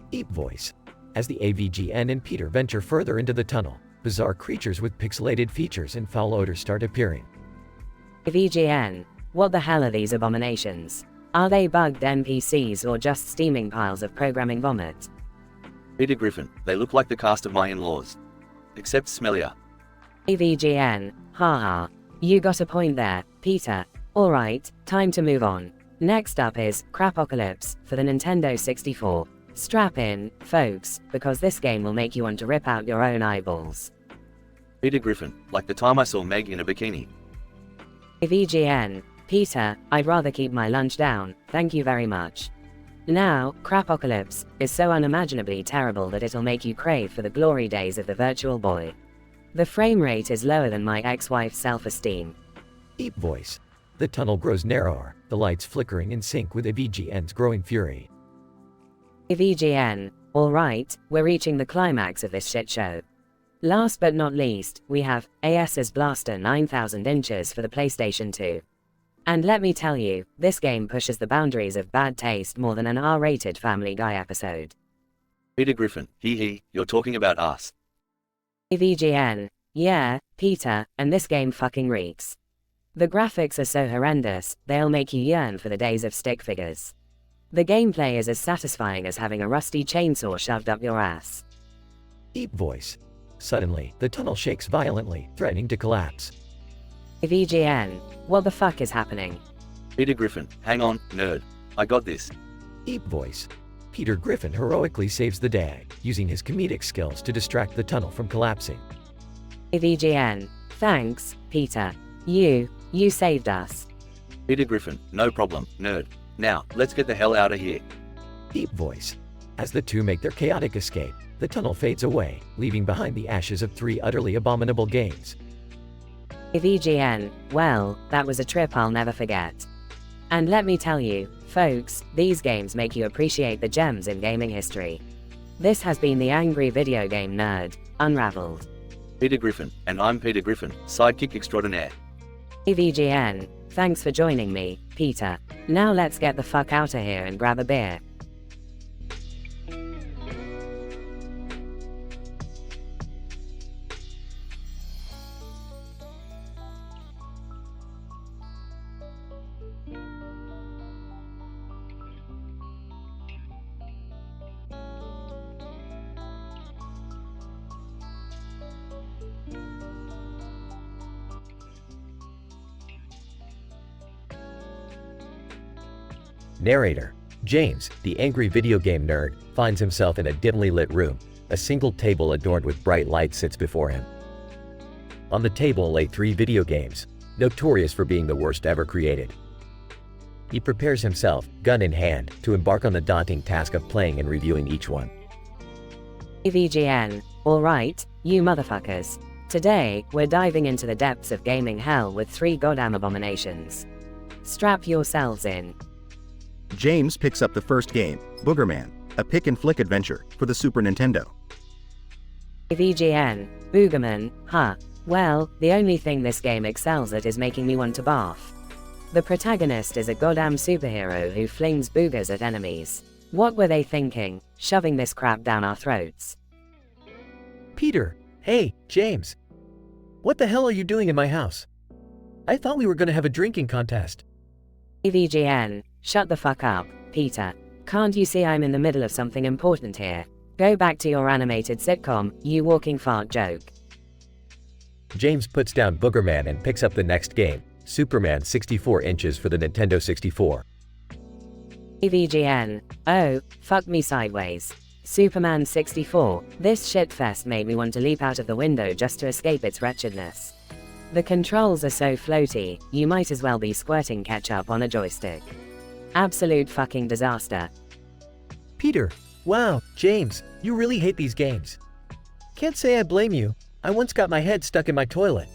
Deep voice. As the AVGN and Peter venture further into the tunnel, bizarre creatures with pixelated features and foul odors start appearing. VGN. What the hell are these abominations? Are they bugged NPCs or just steaming piles of programming vomit? Peter Griffin, they look like the cast of my in-laws. Except smellier. VGN. Haha. You got a point there, Peter. Alright, time to move on. Next up is Crapocalypse for the Nintendo 64. Strap in, folks, because this game will make you want to rip out your own eyeballs. Peter Griffin, like the time I saw Meg in a bikini. VGN. Peter, I'd rather keep my lunch down, thank you very much. Now, Crapocalypse is so unimaginably terrible that it'll make you crave for the glory days of the Virtual Boy. The frame rate is lower than my ex-wife's self-esteem. Deep voice. The tunnel grows narrower, the lights flickering in sync with AVGN's growing fury. VGN. Alright, we're reaching the climax of this shit show. Last but not least, we have AS's Blaster 9000 inches for the PlayStation 2. And let me tell you, this game pushes the boundaries of bad taste more than an R-rated Family Guy episode. Peter Griffin, you're talking about us. VGN. Yeah, Peter, and this game fucking reeks. The graphics are so horrendous, they'll make you yearn for the days of stick figures. The gameplay is as satisfying as having a rusty chainsaw shoved up your ass. Deep voice. Suddenly, the tunnel shakes violently, threatening to collapse. VGN. What the fuck is happening? Peter Griffin, hang on, nerd. I got this. Deep voice. Peter Griffin heroically saves the day, using his comedic skills to distract the tunnel from collapsing. AVGN. Thanks, Peter. You saved us. Peter Griffin, no problem, nerd. Now, let's get the hell out of here. Deep voice. As the two make their chaotic escape, the tunnel fades away, leaving behind the ashes of 3 utterly abominable games. AVGN. Well, that was a trip I'll never forget. And let me tell you, folks, these games make you appreciate the gems in gaming history. This has been the Angry Video Game Nerd, Unraveled. Peter Griffin, and I'm Peter Griffin, sidekick extraordinaire. AVGN. Thanks for joining me, Peter. Now let's get the fuck out of here and grab a beer. Narrator. James, the angry video game nerd, finds himself in a dimly lit room. A single table adorned with bright lights sits before him. On the table lay 3 video games, notorious for being the worst ever created. He prepares himself, gun in hand, to embark on the daunting task of playing and reviewing each one. AVGN. Alright, you motherfuckers. Today, we're diving into the depths of gaming hell with 3 goddamn abominations. Strap yourselves in. James picks up the first game, Boogerman, a pick-and-flick adventure, for the Super Nintendo. AVGN. Boogerman, huh? Well, the only thing this game excels at is making me want to barf. The protagonist is a goddamn superhero who flings boogers at enemies. What were they thinking, shoving this crap down our throats? Peter, hey, James. What the hell are you doing in my house? I thought we were gonna have a drinking contest. AVGN. Shut the fuck up, Peter. Can't you see I'm in the middle of something important here? Go back to your animated sitcom, you walking fart joke. James puts down Boogerman and picks up the next game, Superman 64 inches for the Nintendo 64. AVGN. Oh, fuck me sideways. Superman 64. This shitfest made me want to leap out of the window just to escape its wretchedness. The controls are so floaty, you might as well be squirting ketchup on a joystick. Absolute fucking disaster. Peter, wow, James, you really hate these games. Can't say I blame you. I once got my head stuck in my toilet.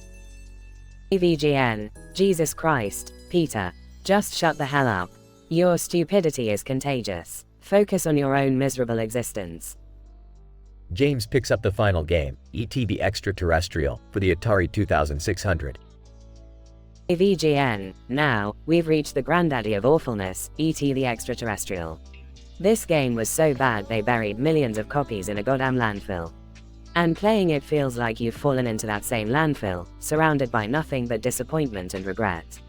AVGN. Jesus Christ, Peter. Just shut the hell up. Your stupidity is contagious. Focus on your own miserable existence. James picks up the final game, E.T. the Extraterrestrial, for the Atari 2600. AVGN. Now, we've reached the granddaddy of awfulness, E.T. the Extraterrestrial. This game was so bad they buried millions of copies in a goddamn landfill. And playing it feels like you've fallen into that same landfill, surrounded by nothing but disappointment and regret.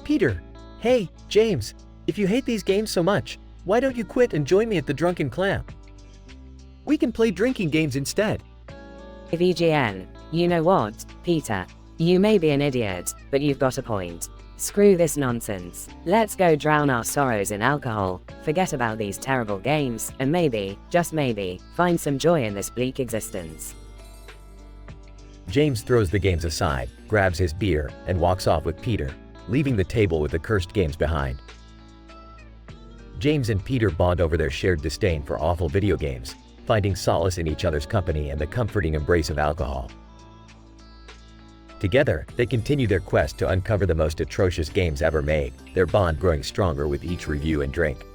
Peter, hey, James, if you hate these games so much, why don't you quit and join me at the Drunken Clam? We can play drinking games instead. AVGN. You know what, Peter? You may be an idiot, but you've got a point. Screw this nonsense. Let's go drown our sorrows in alcohol, forget about these terrible games, and maybe, just maybe, find some joy in this bleak existence. James throws the games aside, grabs his beer, and walks off with Peter, leaving the table with the cursed games behind. James and Peter bond over their shared disdain for awful video games, finding solace in each other's company and the comforting embrace of alcohol. Together, they continue their quest to uncover the most atrocious games ever made, their bond growing stronger with each review and drink.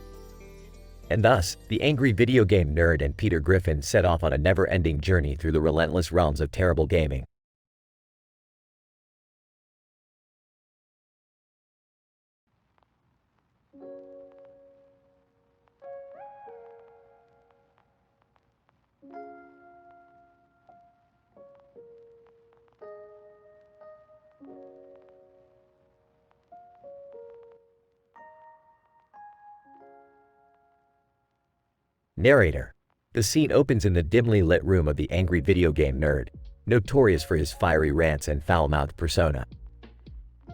And thus, the angry video game nerd and Peter Griffin set off on a never-ending journey through the relentless realms of terrible gaming. Narrator. The scene opens in the dimly lit room of the angry video game nerd, notorious for his fiery rants and foul-mouthed persona.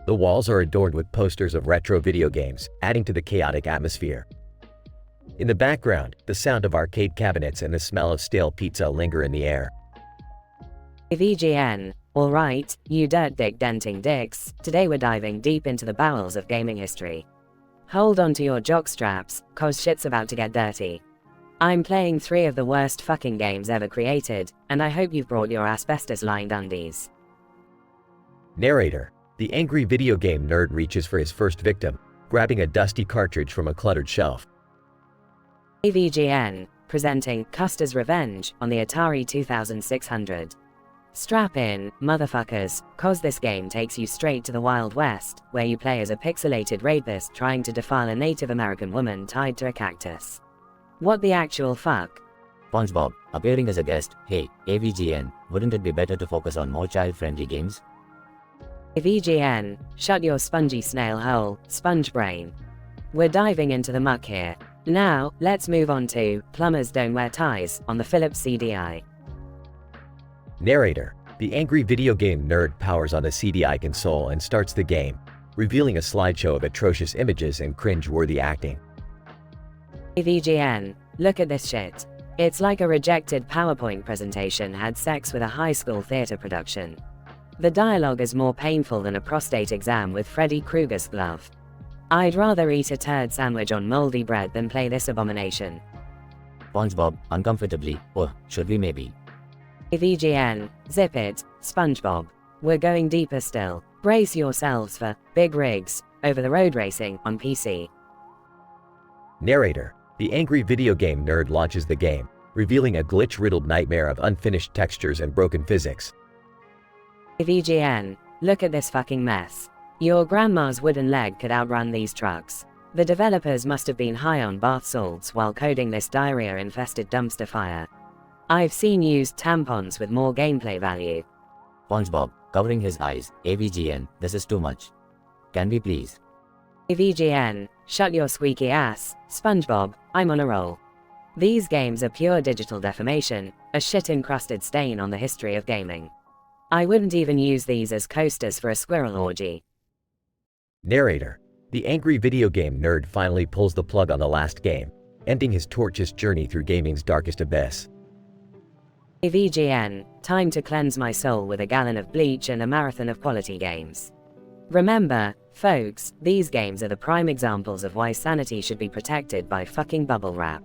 The walls are adorned with posters of retro video games, adding to the chaotic atmosphere. In the background, the sound of arcade cabinets and the smell of stale pizza linger in the air. VGN. Alright, you dirt dick denting dicks, today we're diving deep into the bowels of gaming history. Hold on to your jock straps, cause shit's about to get dirty. I'm playing 3 of the worst fucking games ever created, and I hope you've brought your asbestos-lined undies. Narrator. The angry video game nerd reaches for his first victim, grabbing a dusty cartridge from a cluttered shelf. AVGN. Presenting Custer's Revenge on the Atari 2600. Strap in, motherfuckers, cause this game takes you straight to the Wild West, where you play as a pixelated rapist trying to defile a Native American woman tied to a cactus. What the actual fuck? SpongeBob, appearing as a guest. Hey, AVGN, wouldn't it be better to focus on more child-friendly games? VGN, shut your spongy snail hole, sponge brain. We're diving into the muck here. Now, let's move on to Plumbers Don't Wear Ties on the Philips CDI. Narrator. The angry video game nerd powers on the CDI console and starts the game, revealing a slideshow of atrocious images and cringe-worthy acting. VGN, look at this shit. It's like a rejected PowerPoint presentation had sex with a high school theater production. The dialogue is more painful than a prostate exam with Freddy Krueger's glove. I'd rather eat a turd sandwich on moldy bread than play this abomination. SpongeBob, uncomfortably. Oh, should we maybe? VGN, zip it, SpongeBob. We're going deeper still. Brace yourselves for big rigs, over-the-road racing on PC. Narrator. The angry video game nerd launches the game, revealing a glitch-riddled nightmare of unfinished textures and broken physics. VGN, look at this fucking mess. Your grandma's wooden leg could outrun these trucks. The developers must have been high on bath salts while coding this diarrhea-infested dumpster fire. I've seen used tampons with more gameplay value. SpongeBob, covering his eyes. AVGN, this is too much. Can we please? VGN, shut your squeaky ass, SpongeBob, I'm on a roll. These games are pure digital defamation, a shit-encrusted stain on the history of gaming. I wouldn't even use these as coasters for a squirrel orgy. Narrator. The angry video game nerd finally pulls the plug on the last game, ending his tortuous journey through gaming's darkest abyss. VGN, time to cleanse my soul with a gallon of bleach and a marathon of quality games. Remember, folks, these games are the prime examples of why sanity should be protected by fucking bubble wrap.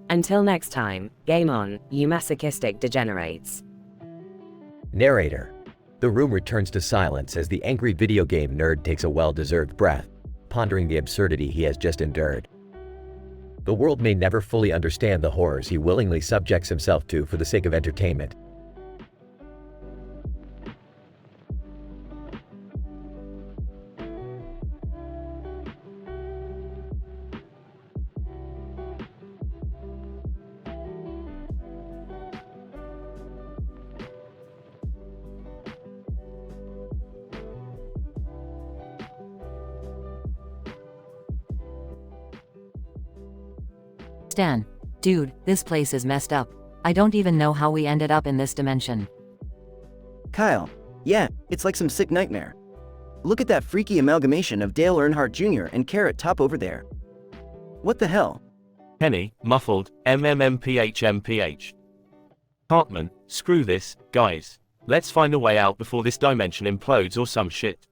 Until next time, game on, you masochistic degenerates. Narrator. The room returns to silence as the angry video game nerd takes a well-deserved breath, pondering the absurdity he has just endured. The world may never fully understand the horrors he willingly subjects himself to for the sake of entertainment. Stan. Dude, this place is messed up. I don't even know how we ended up in this dimension. Kyle. Yeah, it's like some sick nightmare. Look at that freaky amalgamation of Dale Earnhardt Jr. and Carrot Top over there. What the hell? Kenny, muffled, MMMPHMPH. Hartman, screw this, guys. Let's find a way out before this dimension implodes or some shit.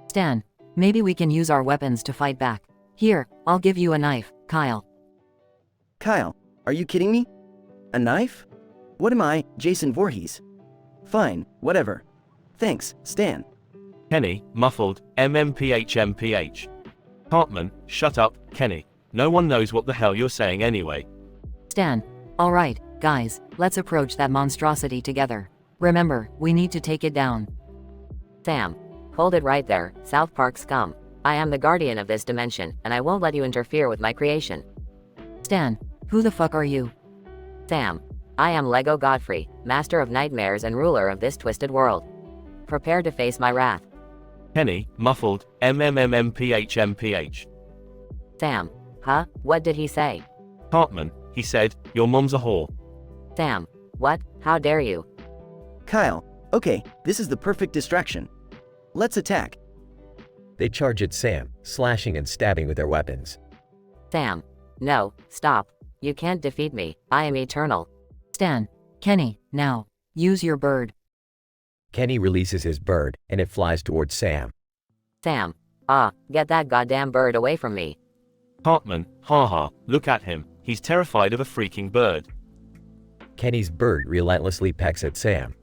Stan, maybe we can use our weapons to fight back. Here, I'll give you a knife, Kyle. Kyle, are you kidding me? A knife? What am I, Jason Voorhees? Fine, whatever. Thanks, Stan. Kenny, muffled, MMPHMPH. Hartman, shut up, Kenny. No one knows what the hell you're saying anyway. Stan. Alright, guys, let's approach that monstrosity together. Remember, we need to take it down. Sam. Hold it right there, South Park scum. I am the guardian of this dimension, and I won't let you interfere with my creation. Stan. Who the fuck are you? Sam. I am Lego Godfrey, master of nightmares and ruler of this twisted world. Prepare to face my wrath. Kenny, muffled, MMMMPHMPH. Sam. Huh? What did he say? Hartman, he said, your mom's a whore. Sam. What? How dare you? Kyle, okay, this is the perfect distraction. Let's attack. They charge at Sam, slashing and stabbing with their weapons. Sam. No, stop. You can't defeat me. I am eternal. Stan. Kenny, now. Use your bird. Kenny releases his bird, and it flies towards Sam. Sam. Get that goddamn bird away from me. Hartman, haha, look at him. He's terrified of a freaking bird. Kenny's bird relentlessly pecks at Sam.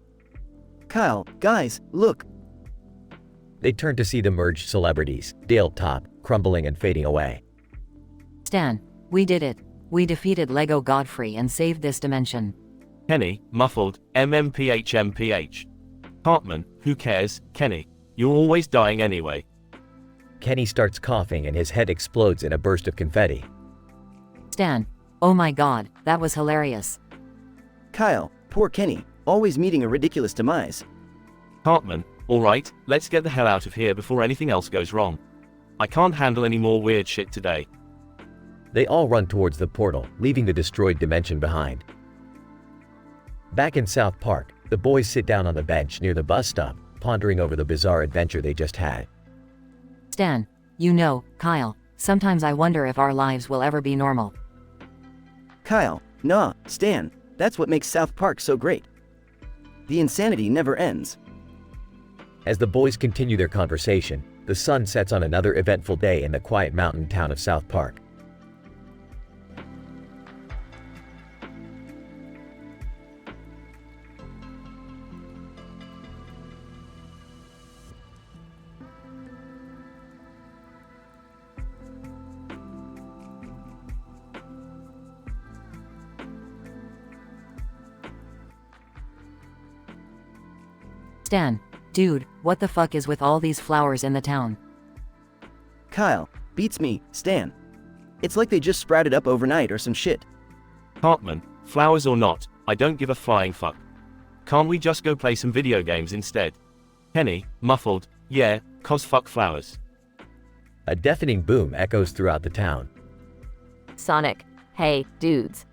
Kyle, guys, look. They turn to see the merged celebrities, Dale Top, crumbling and fading away. Stan, we did it. We defeated Lego Godfrey and saved this dimension. Kenny, muffled, MMPH. Hartman, who cares, Kenny? You're always dying anyway. Kenny starts coughing and his head explodes in a burst of confetti. Stan, oh my god, that was hilarious. Kyle, poor Kenny, always meeting a ridiculous demise. Hartman, alright, let's get the hell out of here before anything else goes wrong. I can't handle any more weird shit today. They all run towards the portal, leaving the destroyed dimension behind. Back in South Park, the boys sit down on the bench near the bus stop, pondering over the bizarre adventure they just had. Stan, you know, Kyle, sometimes I wonder if our lives will ever be normal. Kyle, nah, Stan, that's what makes South Park so great. The insanity never ends. As the boys continue their conversation, the sun sets on another eventful day in the quiet mountain town of South Park. Stan, dude, what the fuck is with all these flowers in the town? Kyle, beats me, Stan. It's like they just sprouted up overnight or some shit. Hartman, flowers or not, I don't give a flying fuck. Can't we just go play some video games instead? Kenny, muffled, yeah, cause fuck flowers. A deafening boom echoes throughout the town. Sonic, hey, dudes.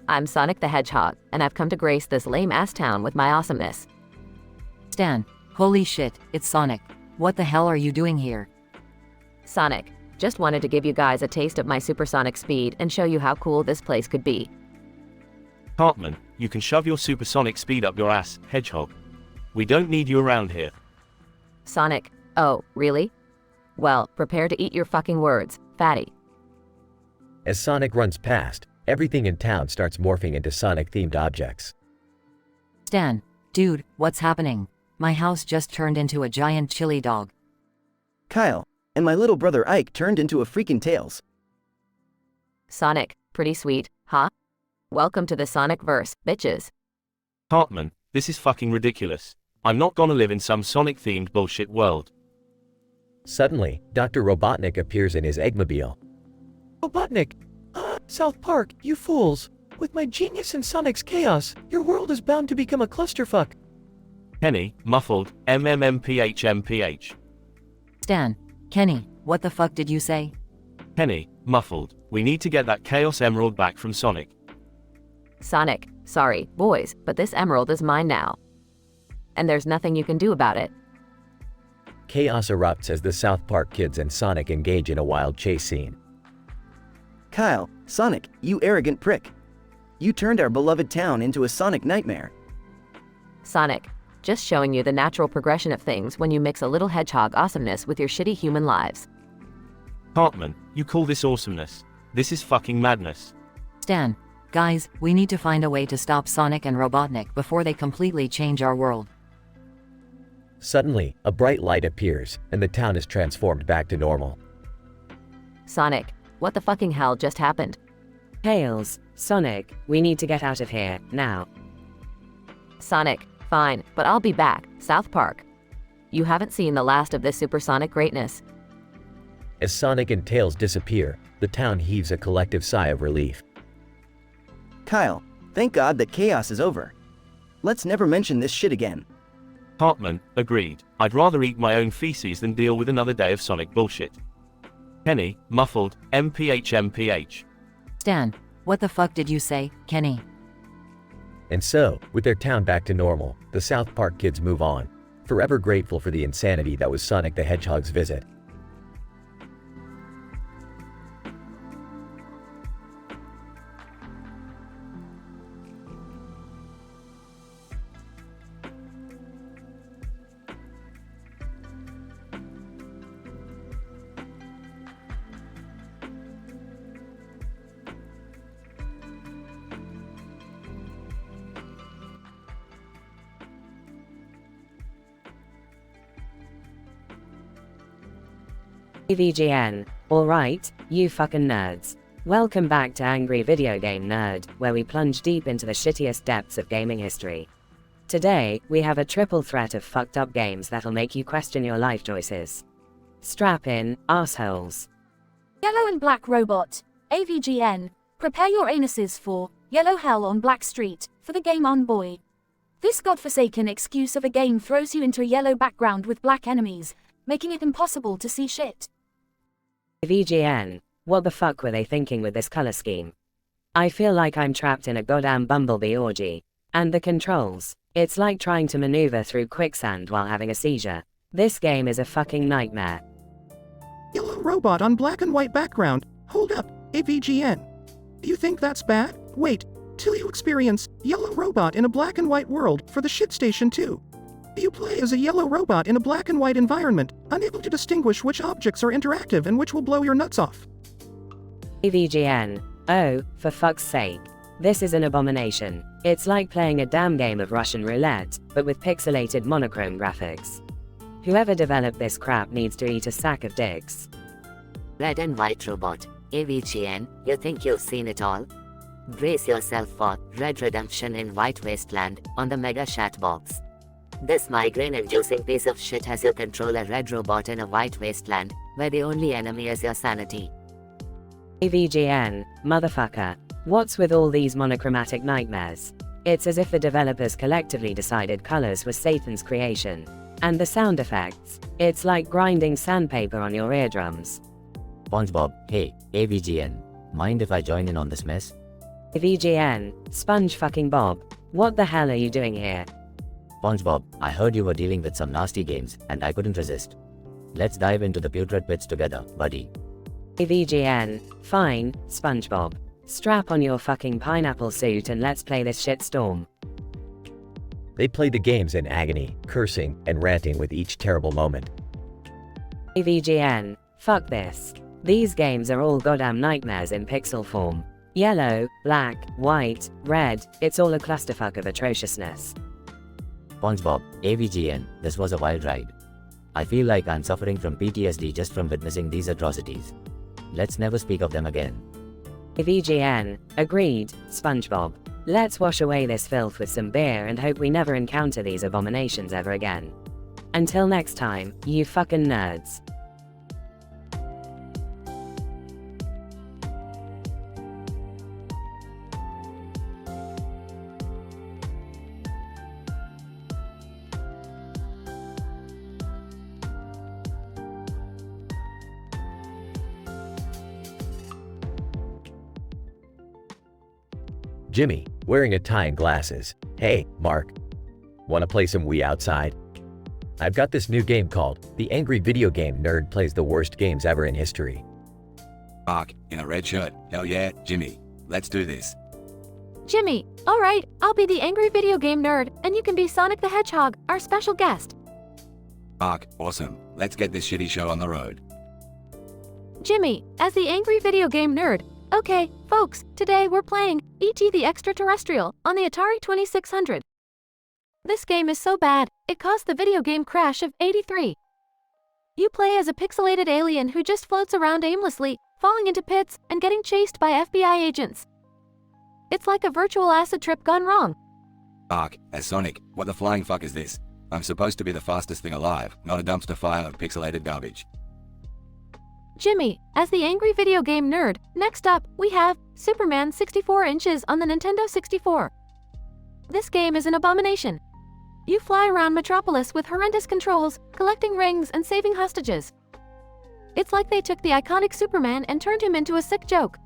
I'm Sonic the Hedgehog, and I've come to grace this lame-ass town with my awesomeness. Stan, holy shit, it's Sonic. What the hell are you doing here? Sonic, just wanted to give you guys a taste of my supersonic speed and show you how cool this place could be. Hartman, you can shove your supersonic speed up your ass, Hedgehog. We don't need you around here. Sonic, oh, really? Well, prepare to eat your fucking words, fatty. As Sonic runs past, everything in town starts morphing into Sonic-themed objects. Stan, dude, what's happening? My house just turned into a giant chili dog. Kyle, and my little brother Ike turned into a freaking Tails. Sonic, pretty sweet, huh? Welcome to the Sonic verse, bitches. Hartman, this is fucking ridiculous. I'm not gonna live in some Sonic-themed bullshit world. Suddenly, Dr. Robotnik appears in his Eggmobile. Robotnik! South Park, you fools! With my genius and Sonic's chaos, your world is bound to become a clusterfuck. Kenny, muffled, MMMPH. Stan, Kenny, what the fuck did you say? Kenny, muffled, we need to get that Chaos Emerald back from Sonic. Sonic, sorry, boys, but this emerald is mine now. And there's nothing you can do about it. Chaos erupts as the South Park kids and Sonic engage in a wild chase scene. Kyle, Sonic, you arrogant prick. You turned our beloved town into a Sonic nightmare. Sonic, just showing you the natural progression of things when you mix a little hedgehog awesomeness with your shitty human lives. Hartman, you call this awesomeness? This is fucking madness. Stan, guys, we need to find a way to stop Sonic and Robotnik before they completely change our world. Suddenly, a bright light appears, and the town is transformed back to normal. Sonic, what the fucking hell just happened? Tails, Sonic, we need to get out of here, now. Sonic, fine, but I'll be back, South Park. You haven't seen the last of this supersonic greatness. As Sonic and Tails disappear, the town heaves a collective sigh of relief. Kyle, thank God that chaos is over. Let's never mention this shit again. Hartman, agreed. I'd rather eat my own feces than deal with another day of Sonic bullshit. Kenny, muffled, MPH. Stan, what the fuck did you say, Kenny? And so, with their town back to normal, the South Park kids move on, forever grateful for the insanity that was Sonic the Hedgehog's visit. AVGN. Alright, you fucking nerds. Welcome back to Angry Video Game Nerd, where we plunge deep into the shittiest depths of gaming history. Today, we have a triple threat of fucked up games that'll make you question your life choices. Strap in, assholes. Yellow and Black Robot, AVGN. Prepare your anuses for Yellow Hell on Black Street for the game on Boy. This godforsaken excuse of a game throws you into a yellow background with black enemies, making it impossible to see shit. AVGN. What the fuck were they thinking with this color scheme? I feel like I'm trapped in a goddamn bumblebee orgy. And the controls. It's like trying to maneuver through quicksand while having a seizure. This game is a fucking nightmare. Yellow robot on black and white background. Hold up, AVGN. You think that's bad? Wait, till you experience Yellow Robot in a black and white world for the ShitStation 2. You play as a yellow robot in a black and white environment, unable to distinguish which objects are interactive and which will blow your nuts off. AVGN. Oh, for fuck's sake. This is an abomination. It's like playing a damn game of Russian roulette, but with pixelated monochrome graphics. Whoever developed this crap needs to eat a sack of dicks. Red and White Robot, AVGN, you think you've seen it all? Brace yourself for Red Redemption in White Wasteland on the Mega Chat box. This migraine-inducing piece of shit has you control a red robot in a white wasteland, where the only enemy is your sanity. AVGN, motherfucker. What's with all these monochromatic nightmares? It's as if the developers collectively decided colors were Satan's creation. And the sound effects. It's like grinding sandpaper on your eardrums. SpongeBob, hey, AVGN. Mind if I join in on this mess? AVGN, Sponge fucking Bob. What the hell are you doing here? SpongeBob, I heard you were dealing with some nasty games, and I couldn't resist. Let's dive into the putrid pits together, buddy. AVGN, fine, SpongeBob. Strap on your fucking pineapple suit and let's play this shitstorm. They played the games in agony, cursing, and ranting with each terrible moment. AVGN, fuck this. These games are all goddamn nightmares in pixel form. Yellow, black, white, red, it's all a clusterfuck of atrociousness. SpongeBob, AVGN, this was a wild ride. I feel like I'm suffering from PTSD just from witnessing these atrocities. Let's never speak of them again. AVGN, agreed, SpongeBob. Let's wash away this filth with some beer and hope we never encounter these abominations ever again. Until next time, you fucking nerds. Jimmy, wearing a tie and glasses. Hey, Mark. Wanna play some Wii outside? I've got this new game called The Angry Video Game Nerd Plays the Worst Games Ever in History. Mark, in a red shirt. Hell yeah, Jimmy. Let's do this. Jimmy, alright, I'll be the Angry Video Game Nerd, and you can be Sonic the Hedgehog, our special guest. Mark, awesome. Let's get this shitty show on the road. Jimmy, as the Angry Video Game Nerd. Okay, folks, today we're playing E.T. the Extraterrestrial on the Atari 2600. This game is so bad, it caused the video game crash of '83. You play as a pixelated alien who just floats around aimlessly, falling into pits and getting chased by FBI agents. It's like a virtual acid trip gone wrong. Mark, as Sonic, what the flying fuck is this? I'm supposed to be the fastest thing alive, not a dumpster fire of pixelated garbage. Jimmy, as the Angry Video Game Nerd, next up, we have Superman 64 inches on the Nintendo 64. This game is an abomination. You fly around Metropolis with horrendous controls, collecting rings and saving hostages. It's like they took the iconic Superman and turned him into a sick joke.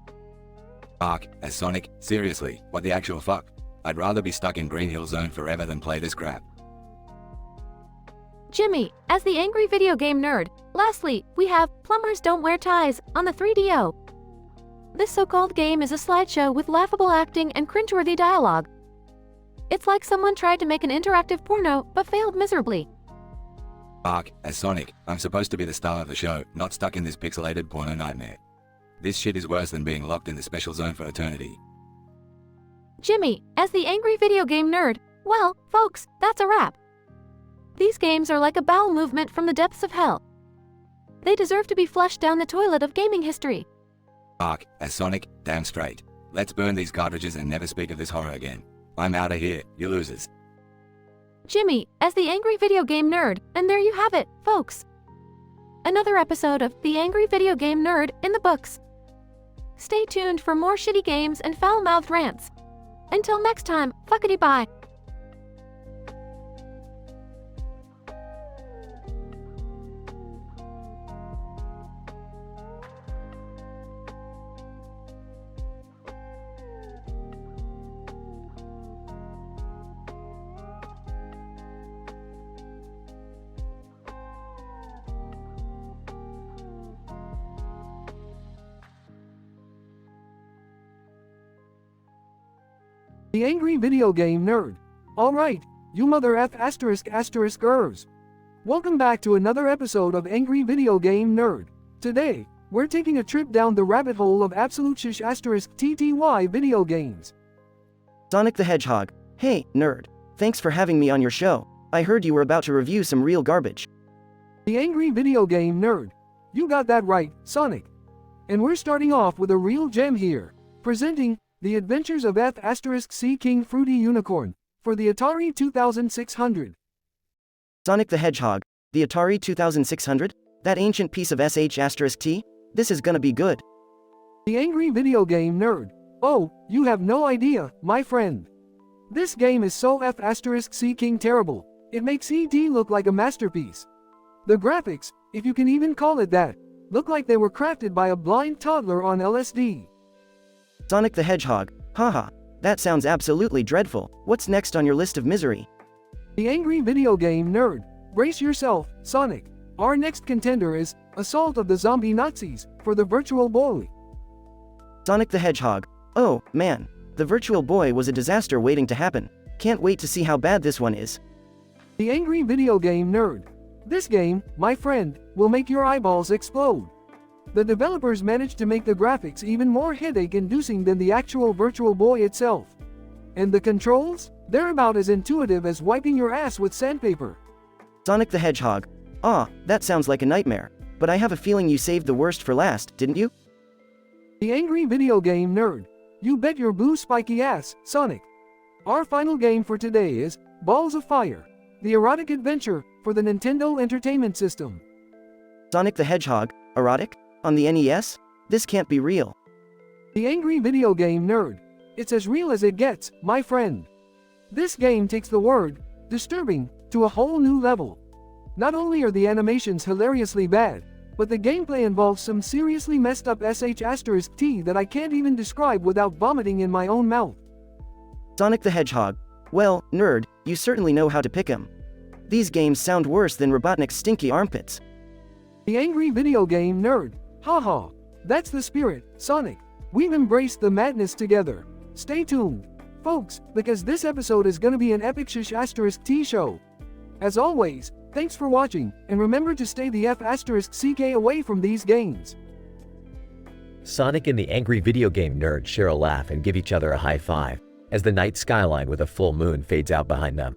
Mark, as Sonic, seriously, what the actual fuck? I'd rather be stuck in Green Hill Zone forever than play this crap. Jimmy, as the Angry Video Game Nerd. Lastly, we have Plumbers Don't Wear Ties on the 3DO. This so-called game is a slideshow with laughable acting and cringeworthy dialogue. It's like someone tried to make an interactive porno, but failed miserably. Mark, as Sonic, I'm supposed to be the star of the show, not stuck in this pixelated porno nightmare. This shit is worse than being locked in the special zone for eternity. Jimmy, as the Angry Video Game Nerd. Well, folks, that's a wrap. These games are like a bowel movement from the depths of hell. They deserve to be flushed down the toilet of gaming history. Mark, as Sonic, damn straight. Let's burn these cartridges and never speak of this horror again. I'm out of here, you losers. Jimmy, as the angry video game nerd, and there you have it, folks. Another episode of The Angry Video Game Nerd in the books. Stay tuned for more shitty games and foul-mouthed rants. Until next time, fuckity bye. The Angry Video Game Nerd. Alright, you mother F***ers. Welcome back to another episode of Angry Video Game Nerd. Today, we're taking a trip down the rabbit hole of absolute shish *TTY video games. Sonic the Hedgehog. Hey, nerd. Thanks for having me on your show. I heard you were about to review some real garbage. The Angry Video Game Nerd. You got that right, Sonic. And we're starting off with a real gem here. Presenting The Adventures of F***C King Fruity Unicorn for the Atari 2600. Sonic the Hedgehog. The Atari 2600? That ancient piece of *T? This is gonna be good. The Angry Video Game Nerd. Oh, you have no idea, my friend. This game is so F***C King terrible, it makes E.T. look like a masterpiece. The graphics, if you can even call it that, look like they were crafted by a blind toddler on LSD. Sonic the Hedgehog. Haha. That sounds absolutely dreadful. What's next on your list of misery? The Angry Video Game Nerd. Brace yourself, Sonic. Our next contender is Assault of the Zombie Nazis for the Virtual Boy. Sonic the Hedgehog. Oh, man. The Virtual Boy was a disaster waiting to happen. Can't wait to see how bad this one is. The Angry Video Game Nerd. This game, my friend, will make your eyeballs explode. The developers managed to make the graphics even more headache-inducing than the actual Virtual Boy itself. And the controls? They're about as intuitive as wiping your ass with sandpaper. Sonic the Hedgehog. Ah, that sounds like a nightmare. But I have a feeling you saved the worst for last, didn't you? The Angry Video Game Nerd. You bet your blue spiky ass, Sonic. Our final game for today is Balls of Fire, the erotic adventure for the Nintendo Entertainment System. Sonic the Hedgehog. Erotic? On the NES? This can't be real. The Angry Video Game Nerd. It's as real as it gets, my friend. This game takes the word disturbing to a whole new level. Not only are the animations hilariously bad, but the gameplay involves some seriously messed up *T that I can't even describe without vomiting in my own mouth. Sonic the Hedgehog. Well, nerd, you certainly know how to pick 'em. These games sound worse than Robotnik's stinky armpits. The Angry Video Game Nerd. Haha. That's the spirit, Sonic. We've embraced the madness together. Stay tuned, folks, because this episode is gonna be an epic shish *T show. As always, thanks for watching, and remember to stay the F***CK away from these games. Sonic and the Angry Video Game Nerd share a laugh and give each other a high five, as the night skyline with a full moon fades out behind them.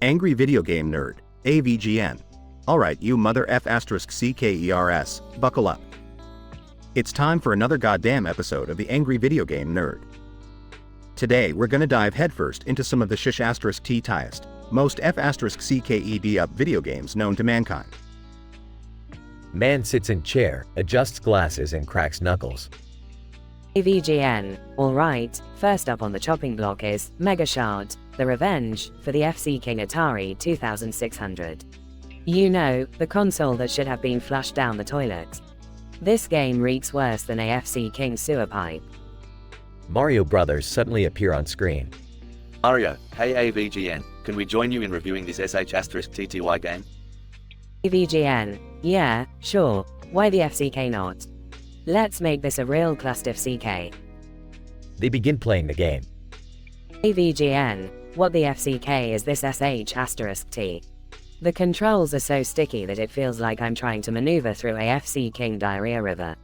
Angry Video Game Nerd, AVGN. Alright, you mother F***CKERS, buckle up. It's time for another goddamn episode of the Angry Video Game Nerd. Today we're gonna dive headfirst into some of the shish *T-tiest, most F***CKED up video games known to mankind. Man sits in chair, adjusts glasses and cracks knuckles. AVGN. Alright, first up on the chopping block is Mega Shard, the revenge for the FC King Atari 2600. You know, the console that should have been flushed down the toilet. This game reeks worse than a FC King sewer pipe. Mario Brothers suddenly appear on screen. Mario, hey AVGN, can we join you in reviewing this *TTY game? AVGN. Yeah, sure. Why the FCK not? Let's make this a real cluster CK. They begin playing the game. AVGN, what the FCK is this sh*T? The controls are so sticky that it feels like I'm trying to maneuver through a FC King diarrhea river.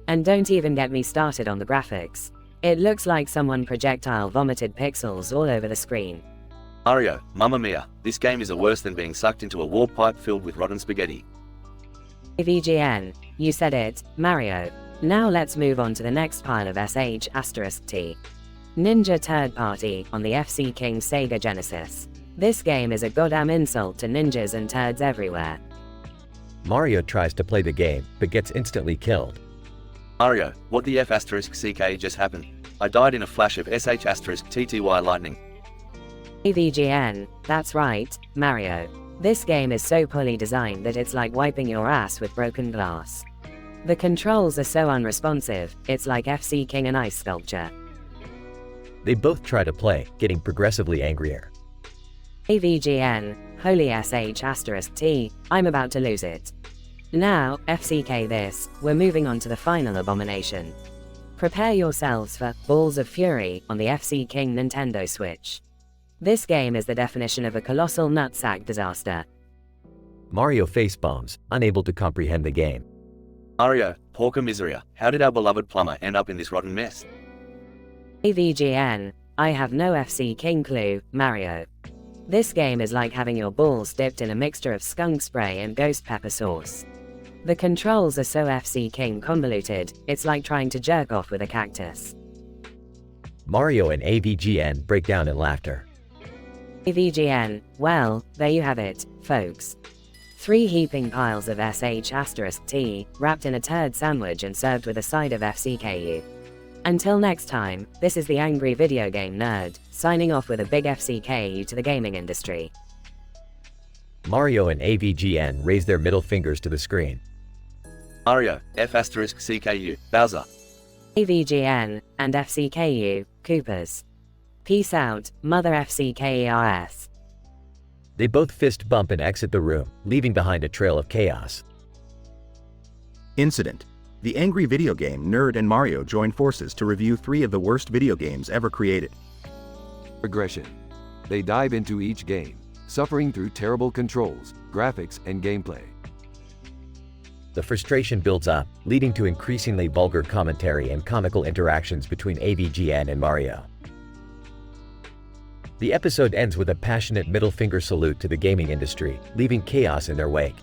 And don't even get me started on the graphics. It looks like someone projectile vomited pixels all over the screen. Mario, mamma mia, this game is worse than being sucked into a warp pipe filled with rotten spaghetti. AVGN, you said it, Mario. Now let's move on to the next pile of sh*T. Ninja Third Party on the FC King Sega Genesis. This game is a goddamn insult to ninjas and turds everywhere. Mario tries to play the game, but gets instantly killed. Mario, what the f***CK just happened? I died in a flash of sh*TTY lightning. AVGN, that's right, Mario. This game is so poorly designed that it's like wiping your ass with broken glass. The controls are so unresponsive, it's like FC King an ice sculpture. They both try to play, getting progressively angrier. AVGN, holy sh*T, I'm about to lose it. Now, FCK this, we're moving on to the final abomination. Prepare yourselves for Balls of Fury on the FC King Nintendo Switch. This game is the definition of a colossal nutsack disaster. Mario face-bombs, unable to comprehend the game. Mario, porca miseria, how did our beloved plumber end up in this rotten mess? AVGN, I have no FC King clue, Mario. This game is like having your balls dipped in a mixture of skunk spray and ghost pepper sauce. The controls are so FC King convoluted, it's like trying to jerk off with a cactus. Mario and AVGN break down in laughter. AVGN, well, there you have it, folks. 3 heaping piles of sh*T, wrapped in a turd sandwich and served with a side of FCKU. Until next time, this is the Angry Video Game Nerd, signing off with a big FCKU to the gaming industry. Mario and AVGN raise their middle fingers to the screen. Mario, f***CKU, Bowser. AVGN, and FCKU, Coopers. Peace out, mother FCKERS. They both fist bump and exit the room, leaving behind a trail of chaos. Incident. The Angry Video Game Nerd and Mario join forces to review 3 of the worst video games ever created. Progression. They dive into each game, suffering through terrible controls, graphics, and gameplay. The frustration builds up, leading to increasingly vulgar commentary and comical interactions between AVGN and Mario. The episode ends with a passionate middle finger salute to the gaming industry, leaving chaos in their wake.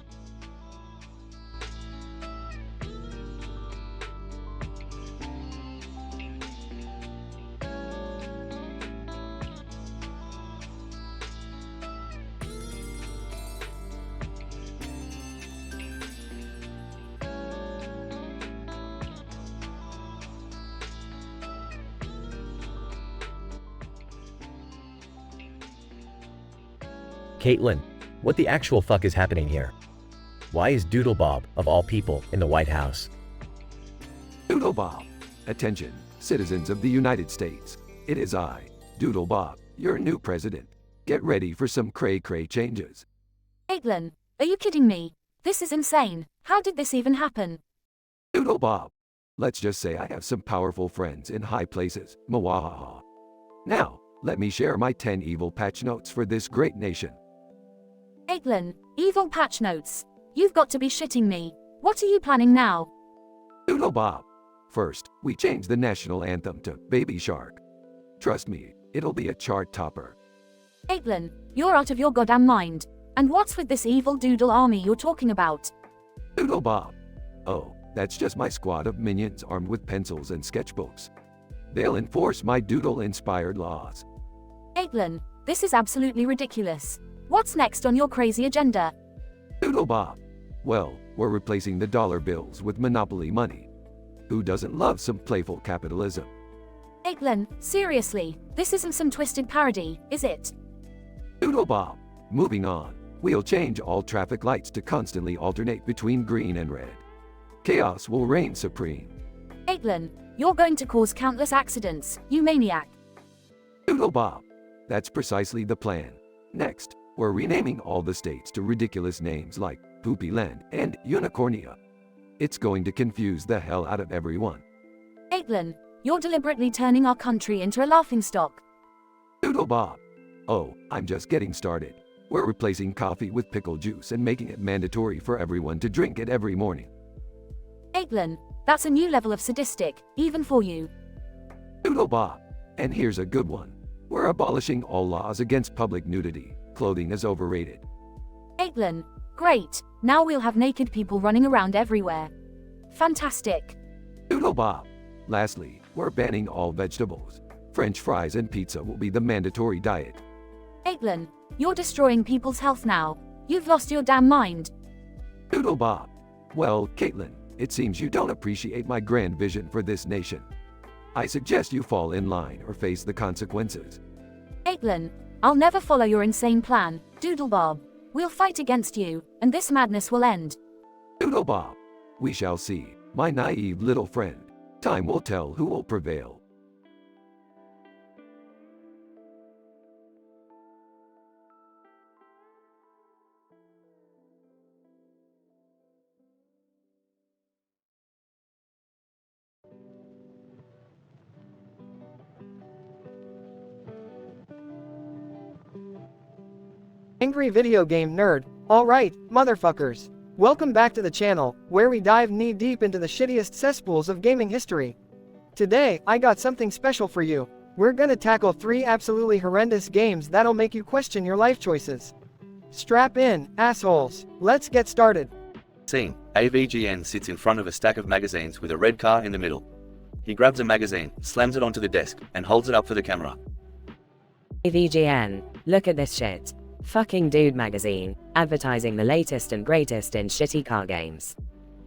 Caitlin, what the actual fuck is happening here? Why is Doodlebob, of all people, in the White House? Doodlebob. Attention, citizens of the United States. It is I, Doodlebob, your new president. Get ready for some cray-cray changes. Caitlin, are you kidding me? This is insane. How did this even happen? Doodlebob. Let's just say I have some powerful friends in high places. Mwahaha. Now, let me share my 10 evil patch notes for this great nation. Caitlin, evil patch notes. You've got to be shitting me. What are you planning now? Doodlebob. First, we change the national anthem to Baby Shark. Trust me, it'll be a chart topper. Caitlin, you're out of your goddamn mind. And what's with this evil doodle army you're talking about? Doodlebob. Oh, that's just my squad of minions armed with pencils and sketchbooks. They'll enforce my doodle-inspired laws. Caitlin, this is absolutely ridiculous. What's next on your crazy agenda? Doodlebob. Well, we're replacing the dollar bills with monopoly money. Who doesn't love some playful capitalism? Caitlin, seriously, this isn't some twisted parody, is it? Doodlebob. Moving on, we'll change all traffic lights to constantly alternate between green and red. Chaos will reign supreme. Caitlin, you're going to cause countless accidents, you maniac. Doodlebob. That's precisely the plan. Next, we're renaming all the states to ridiculous names like Poopy Land and Unicornia. It's going to confuse the hell out of everyone. Caitlin, you're deliberately turning our country into a laughingstock. Doodle Bob. Oh, I'm just getting started. We're replacing coffee with pickle juice and making it mandatory for everyone to drink it every morning. Caitlin, that's a new level of sadistic, even for you. Doodle Bob. And here's a good one. We're abolishing all laws against public nudity. Clothing is overrated. Caitlin, great. Now we'll have naked people running around everywhere. Fantastic. Doodle Bob. Lastly, we're banning all vegetables. French fries and pizza will be the mandatory diet. Caitlin, you're destroying people's health now. You've lost your damn mind. Doodle Bob. Well, Caitlin, it seems you don't appreciate my grand vision for this nation. I suggest you fall in line or face the consequences. Caitlin, I'll never follow your insane plan, Doodle Bob. We'll fight against you, and this madness will end. Doodle Bob. We shall see, my naive little friend. Time will tell who will prevail. Angry video game nerd. Alright, motherfuckers. Welcome back to the channel, where we dive knee-deep into the shittiest cesspools of gaming history. Today, I got something special for you. We're gonna tackle 3 absolutely horrendous games that'll make you question your life choices. Strap in, assholes. Let's get started. Scene. AVGN sits in front of a stack of magazines with a red car in the middle. He grabs a magazine, slams it onto the desk, and holds it up for the camera. AVGN, look at this shit. Fucking Dude magazine, advertising the latest and greatest in shitty car games.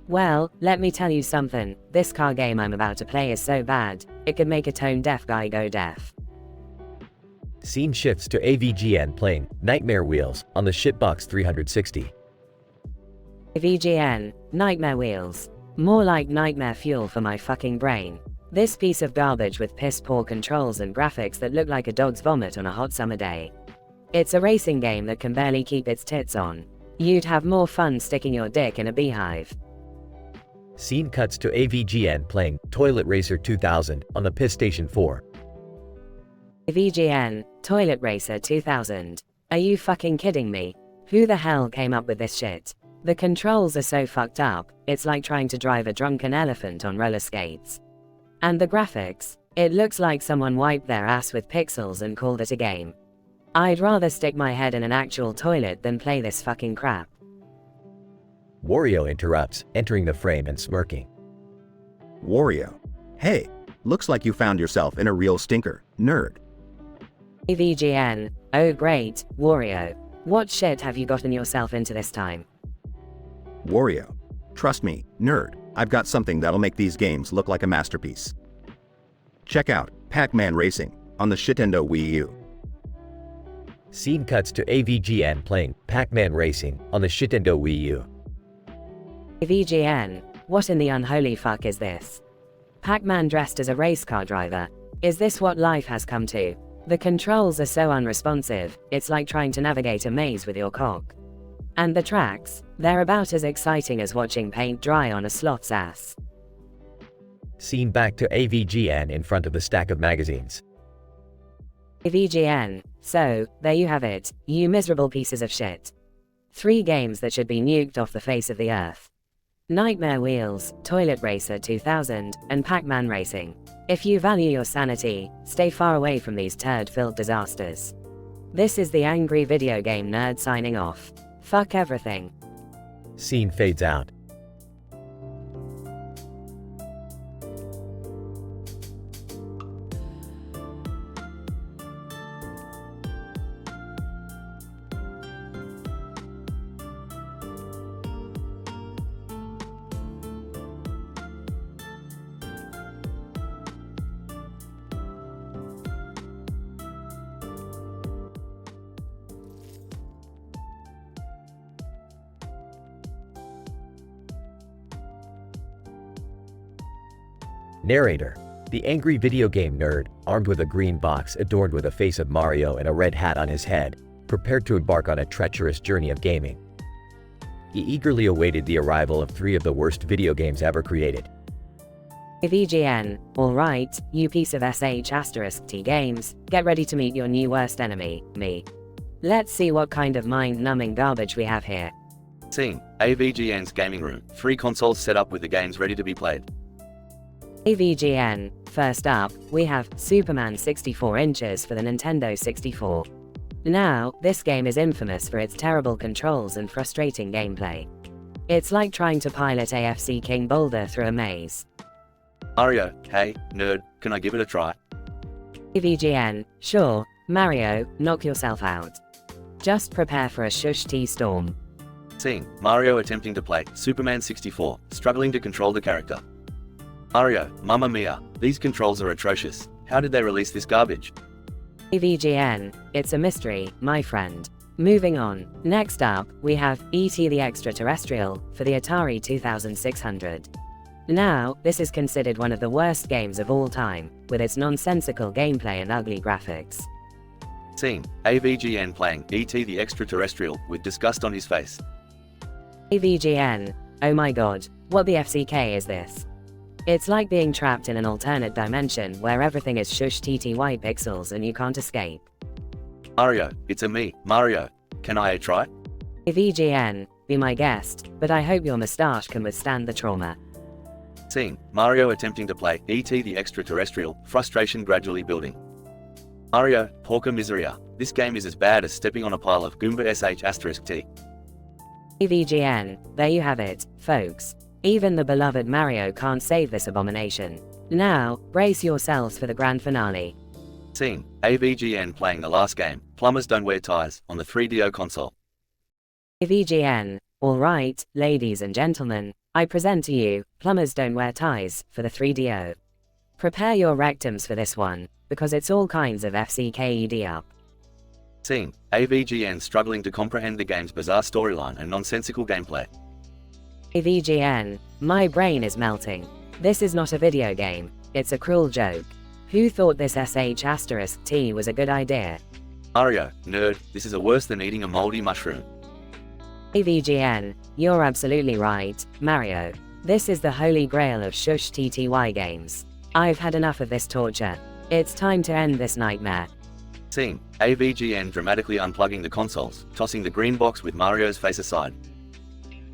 Well, let me tell you something, this car game I'm about to play is so bad, it could make a tone-deaf guy go deaf. Scene shifts to AVGN playing Nightmare Wheels on the Shitbox 360. AVGN, Nightmare Wheels. More like nightmare fuel for my fucking brain. This piece of garbage with piss-poor controls and graphics that look like a dog's vomit on a hot summer day. It's a racing game that can barely keep its tits on. You'd have more fun sticking your dick in a beehive. Scene cuts to AVGN playing Toilet Racer 2000 on the PlayStation 4. AVGN, Toilet Racer 2000. Are you fucking kidding me? Who the hell came up with this shit? The controls are so fucked up, it's like trying to drive a drunken elephant on roller skates. And the graphics? It looks like someone wiped their ass with pixels and called it a game. I'd rather stick my head in an actual toilet than play this fucking crap. Wario interrupts, entering the frame and smirking. Wario. Hey, looks like you found yourself in a real stinker, nerd. AVGN, oh great, Wario. What shit have you gotten yourself into this time? Wario. Trust me, nerd, I've got something that'll make these games look like a masterpiece. Check out Pac-Man Racing on the Nintendo Wii U. Scene cuts to AVGN playing Pac-Man Racing on the Nintendo Wii U. AVGN, what in the unholy fuck is this? Pac-Man dressed as a race car driver. Is this what life has come to? The controls are so unresponsive, it's like trying to navigate a maze with your cock. And the tracks, they're about as exciting as watching paint dry on a sloth's ass. Scene back to AVGN in front of the stack of magazines. AVGN, so, there you have it, you miserable pieces of shit. 3 games that should be nuked off the face of the earth. Nightmare Wheels, Toilet Racer 2000, and Pac-Man Racing. If you value your sanity, stay far away from these turd-filled disasters. This is the Angry Video Game Nerd signing off. Fuck everything. Scene fades out. Narrator. The angry video game nerd, armed with a green box adorned with a face of Mario and a red hat on his head, prepared to embark on a treacherous journey of gaming. He eagerly awaited the arrival of 3 of the worst video games ever created. VGN, alright, you piece of sh*t games, get ready to meet your new worst enemy, me. Let's see what kind of mind-numbing garbage we have here. Scene, AVGN's gaming room, 3 consoles set up with the games ready to be played. AVGN, first up, we have Superman 64 inches for the Nintendo 64. Now, this game is infamous for its terrible controls and frustrating gameplay. It's like trying to pilot AFC King Boulder through a maze. Mario, hey, nerd, can I give it a try? AVGN, sure, Mario, knock yourself out. Just prepare for a shush tea storm. Scene, Mario attempting to play Superman 64, struggling to control the character. Mario, mamma mia, these controls are atrocious. How did they release this garbage? AVGN, it's a mystery, my friend. Moving on, next up, we have E.T. the Extraterrestrial for the Atari 2600. Now, this is considered one of the worst games of all time, with its nonsensical gameplay and ugly graphics. Scene, AVGN playing E.T. the Extraterrestrial with disgust on his face. AVGN, oh my god, what the FCK is this? It's like being trapped in an alternate dimension where everything is shush TTY pixels and you can't escape. Mario, it's a me, Mario. Can I try? AVGN, be my guest, but I hope your moustache can withstand the trauma. Scene, Mario attempting to play E.T. the Extraterrestrial, frustration gradually building. Mario, porca miseria, this game is as bad as stepping on a pile of Goomba sh*t. AVGN, there you have it, folks. Even the beloved Mario can't save this abomination. Now, brace yourselves for the grand finale. Scene, AVGN playing the last game, Plumbers Don't Wear Ties, on the 3DO console. AVGN, alright, ladies and gentlemen, I present to you, Plumbers Don't Wear Ties, for the 3DO. Prepare your rectums for this one, because it's all kinds of FCKED up. Scene, AVGN struggling to comprehend the game's bizarre storyline and nonsensical gameplay. AVGN, my brain is melting. This is not a video game, it's a cruel joke. Who thought this sh*t was a good idea? Mario, nerd, this is worse than eating a moldy mushroom. AVGN, you're absolutely right, Mario. This is the holy grail of shush TTY games. I've had enough of this torture. It's time to end this nightmare. Scene, AVGN dramatically unplugging the consoles, tossing the green box with Mario's face aside.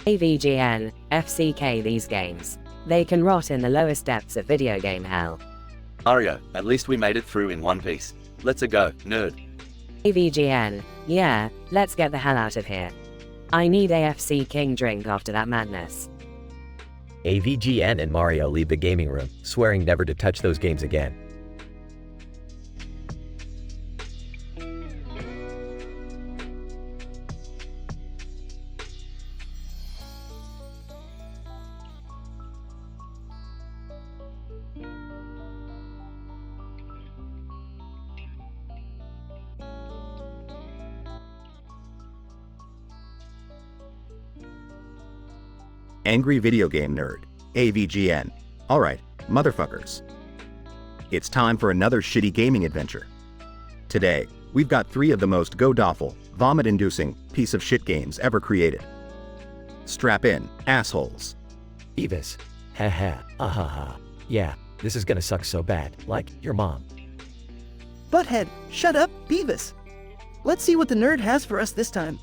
AVGN, FCK these games. They can rot in the lowest depths of video game hell. Mario, at least we made it through in one piece. Let's go, nerd. AVGN, yeah, let's get the hell out of here. I need AFC King drink after that madness. AVGN and Mario leave the gaming room, swearing never to touch those games again. Angry Video Game Nerd, AVGN. Alright, motherfuckers. It's time for another shitty gaming adventure. Today, we've got 3 of the most god-awful, vomit-inducing piece of shit games ever created. Strap in, assholes. Beavis. Haha, ahaha. Yeah, this is gonna suck so bad, like your mom. Butthead, shut up, Beavis. Let's see what the nerd has for us this time.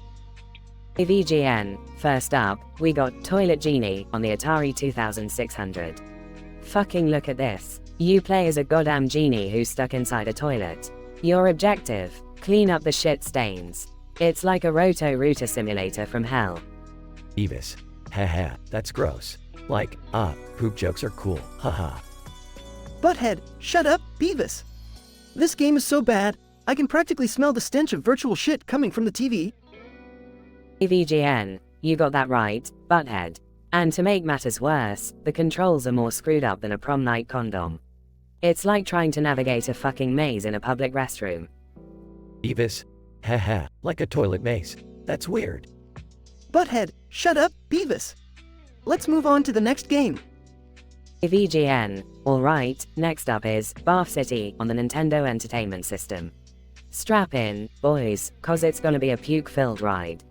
AVGN, first up, we got Toilet Genie on the Atari 2600. Fucking look at this. You play as a goddamn genie who's stuck inside a toilet. Your objective, clean up the shit stains. It's like a Roto-Rooter simulator from hell. Beavis. Haha, that's gross. Like, poop jokes are cool, haha. Butthead, shut up, Beavis. This game is so bad, I can practically smell the stench of virtual shit coming from the TV. AVGN, you got that right, butthead. And to make matters worse, the controls are more screwed up than a prom night condom. It's like trying to navigate a fucking maze in a public restroom. Beavis. Haha, like a toilet maze. That's weird. Butthead, shut up, Beavis. Let's move on to the next game. AVGN, alright, next up is Bath City on the Nintendo Entertainment System. Strap in, boys, cause it's gonna be a puke-filled ride.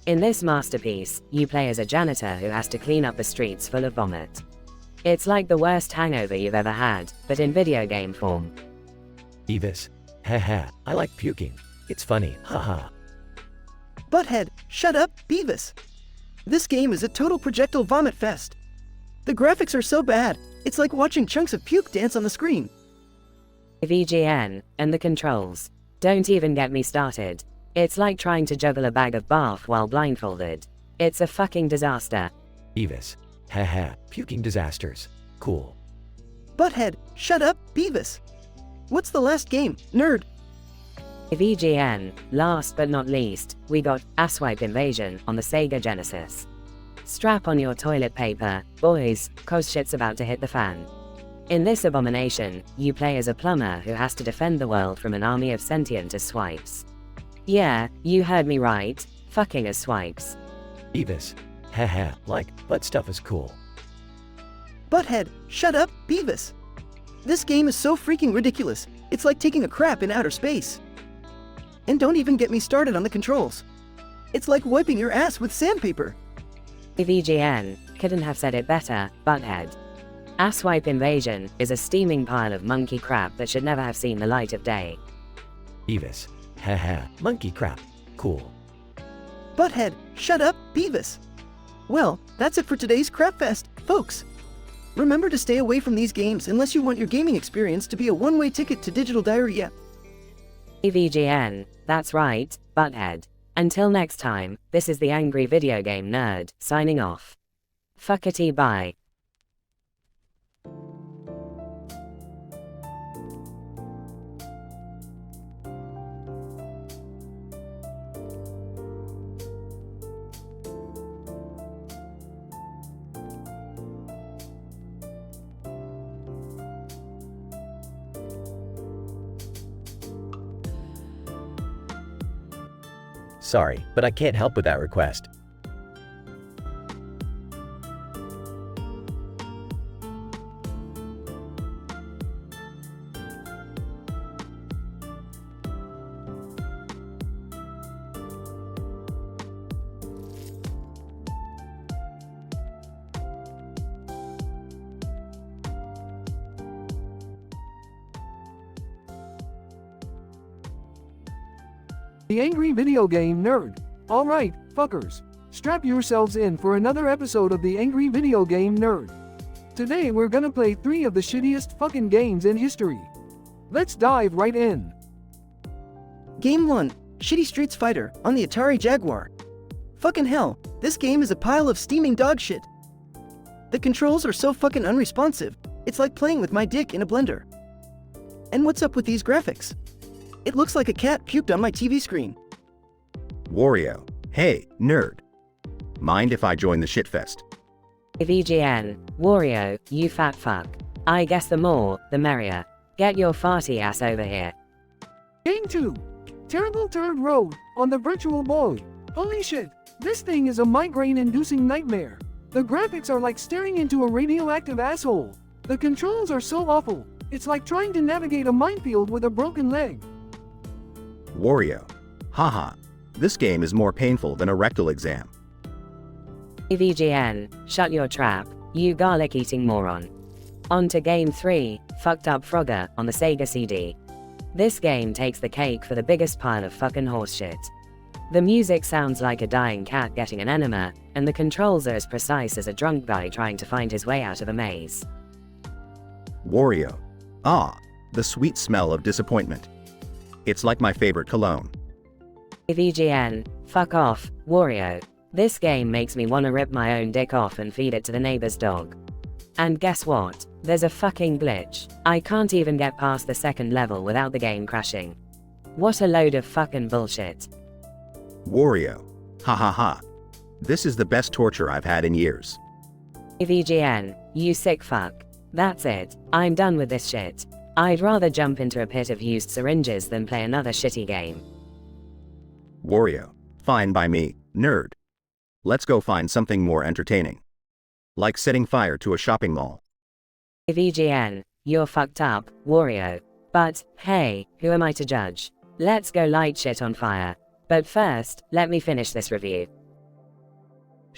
In this masterpiece, you play as a janitor who has to clean up the streets full of vomit. It's like the worst hangover you've ever had, but in video game form. Beavis. Haha, I like puking. It's funny, haha. Butthead, shut up, Beavis. This game is a total projectile vomit fest. The graphics are so bad, it's like watching chunks of puke dance on the screen. VGN, and the controls. Don't even get me started. It's like trying to juggle a bag of barf while blindfolded. It's a fucking disaster. Beavis. Haha, puking disasters. Cool. Butthead, shut up, Beavis. What's the last game, nerd? VGN, last but not least, we got Asswipe Invasion on the Sega Genesis. Strap on your toilet paper, boys, cause shit's about to hit the fan. In this abomination, you play as a plumber who has to defend the world from an army of sentient swipes. Yeah, you heard me right, fucking as swipes. Beavis. Haha, like, butt stuff is cool. Butthead, shut up, Beavis. This game is so freaking ridiculous, it's like taking a crap in outer space. And don't even get me started on the controls. It's like wiping your ass with sandpaper. VGN, couldn't have said it better, butthead. Asswipe Invasion is a steaming pile of monkey crap that should never have seen the light of day. Beavis. Haha, monkey crap. Cool. Butthead, shut up, Beavis. Well, that's it for today's Crapfest, folks. Remember to stay away from these games unless you want your gaming experience to be a one-way ticket to digital diarrhea. VGN, that's right, butthead. Until next time, this is the Angry Video Game Nerd, signing off. Fuckity bye. Sorry, but I can't help with that request. The Angry Video Game Nerd. Alright, fuckers. Strap yourselves in for another episode of the Angry Video Game Nerd. Today we're gonna play 3 of the shittiest fucking games in history. Let's dive right in. Game 1, Shitty Streets Fighter on the Atari Jaguar. Fucking hell, this game is a pile of steaming dog shit. The controls are so fucking unresponsive, it's like playing with my dick in a blender. And what's up with these graphics? It looks like a cat puked on my TV screen. Wario. Hey, nerd. Mind if I join the shitfest? VGN, Wario, you fat fuck. I guess the more, the merrier. Get your farty ass over here. Game 2. Terrible Turd Road on the Virtual Boy. Holy shit, this thing is a migraine-inducing nightmare. The graphics are like staring into a radioactive asshole. The controls are so awful, it's like trying to navigate a minefield with a broken leg. Wario. Haha. This game is more painful than a rectal exam. VGN, shut your trap, you garlic-eating moron. On to Game 3, Fucked Up Frogger on the Sega CD. This game takes the cake for the biggest pile of fucking horseshit. The music sounds like a dying cat getting an enema, and the controls are as precise as a drunk guy trying to find his way out of a maze. Wario. Ah, the sweet smell of disappointment. It's like my favorite cologne. VGN, fuck off, Wario. This game makes me wanna rip my own dick off and feed it to the neighbor's dog. And guess what? There's a fucking glitch. I can't even get past the second level without the game crashing. What a load of fucking bullshit. Wario. Ha ha ha. This is the best torture I've had in years. VGN, you sick fuck. That's it, I'm done with this shit. I'd rather jump into a pit of used syringes than play another shitty game. Wario. Fine by me, nerd. Let's go find something more entertaining. Like setting fire to a shopping mall. VGN, you're fucked up, Wario. But, hey, who am I to judge? Let's go light shit on fire. But first, let me finish this review.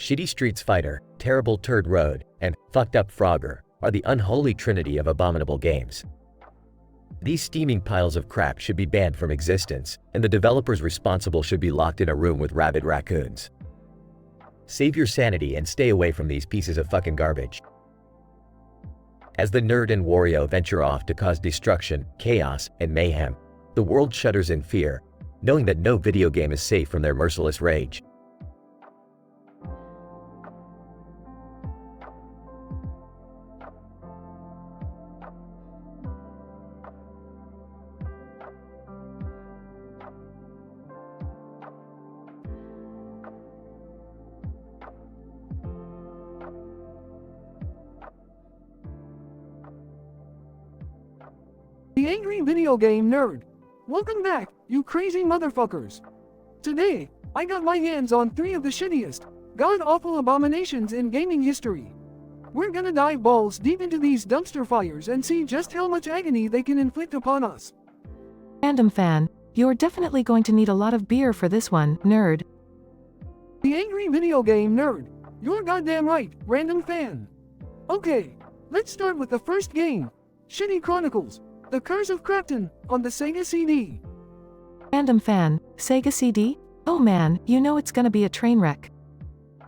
Shitty Streets Fighter, Terrible Turd Road, and Fucked Up Frogger are the unholy trinity of abominable games. These steaming piles of crap should be banned from existence, and the developers responsible should be locked in a room with rabid raccoons. Save your sanity and stay away from these pieces of fucking garbage. As the Nerd and Wario venture off to cause destruction, chaos, and mayhem, the world shudders in fear, knowing that no video game is safe from their merciless rage. The Angry Video Game Nerd. Welcome back, you crazy motherfuckers. Today, I got my hands on 3 of the shittiest, god-awful abominations in gaming history. We're gonna dive balls deep into these dumpster fires and see just how much agony they can inflict upon us. Random fan, you're definitely going to need a lot of beer for this one, nerd. The Angry Video Game Nerd. You're goddamn right, random fan. Okay, let's start with the first game. Shitty Chronicles. The Curse of Crafton, on the Sega CD. Random fan, Sega CD? Oh man, you know it's gonna be a train wreck.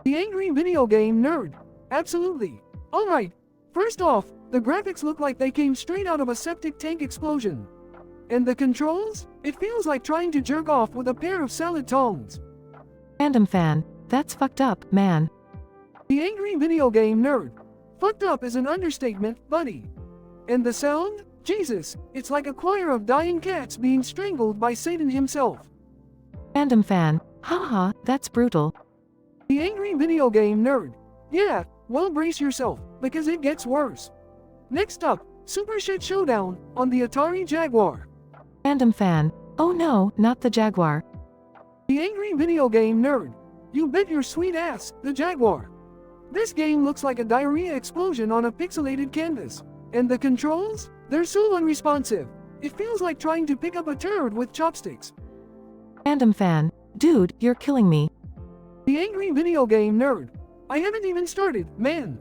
The Angry Video Game Nerd. Absolutely. Alright, first off, the graphics look like they came straight out of a septic tank explosion. And the controls? It feels like trying to jerk off with a pair of salad tongs. Random fan, that's fucked up, man. The Angry Video Game Nerd. Fucked up is an understatement, buddy. And the sound? Jesus, it's like a choir of dying cats being strangled by Satan himself. Random fan, haha, that's brutal. The Angry Video Game Nerd. Yeah, well brace yourself, because it gets worse. Next up, Super Shit Showdown, on the Atari Jaguar. Random fan, oh no, not the Jaguar. The Angry Video Game Nerd. You bet your sweet ass, the Jaguar. This game looks like a diarrhea explosion on a pixelated canvas. And the controls? They're so unresponsive. It feels like trying to pick up a turd with chopsticks. Random fan, dude, you're killing me. The Angry Video Game Nerd. I haven't even started, man.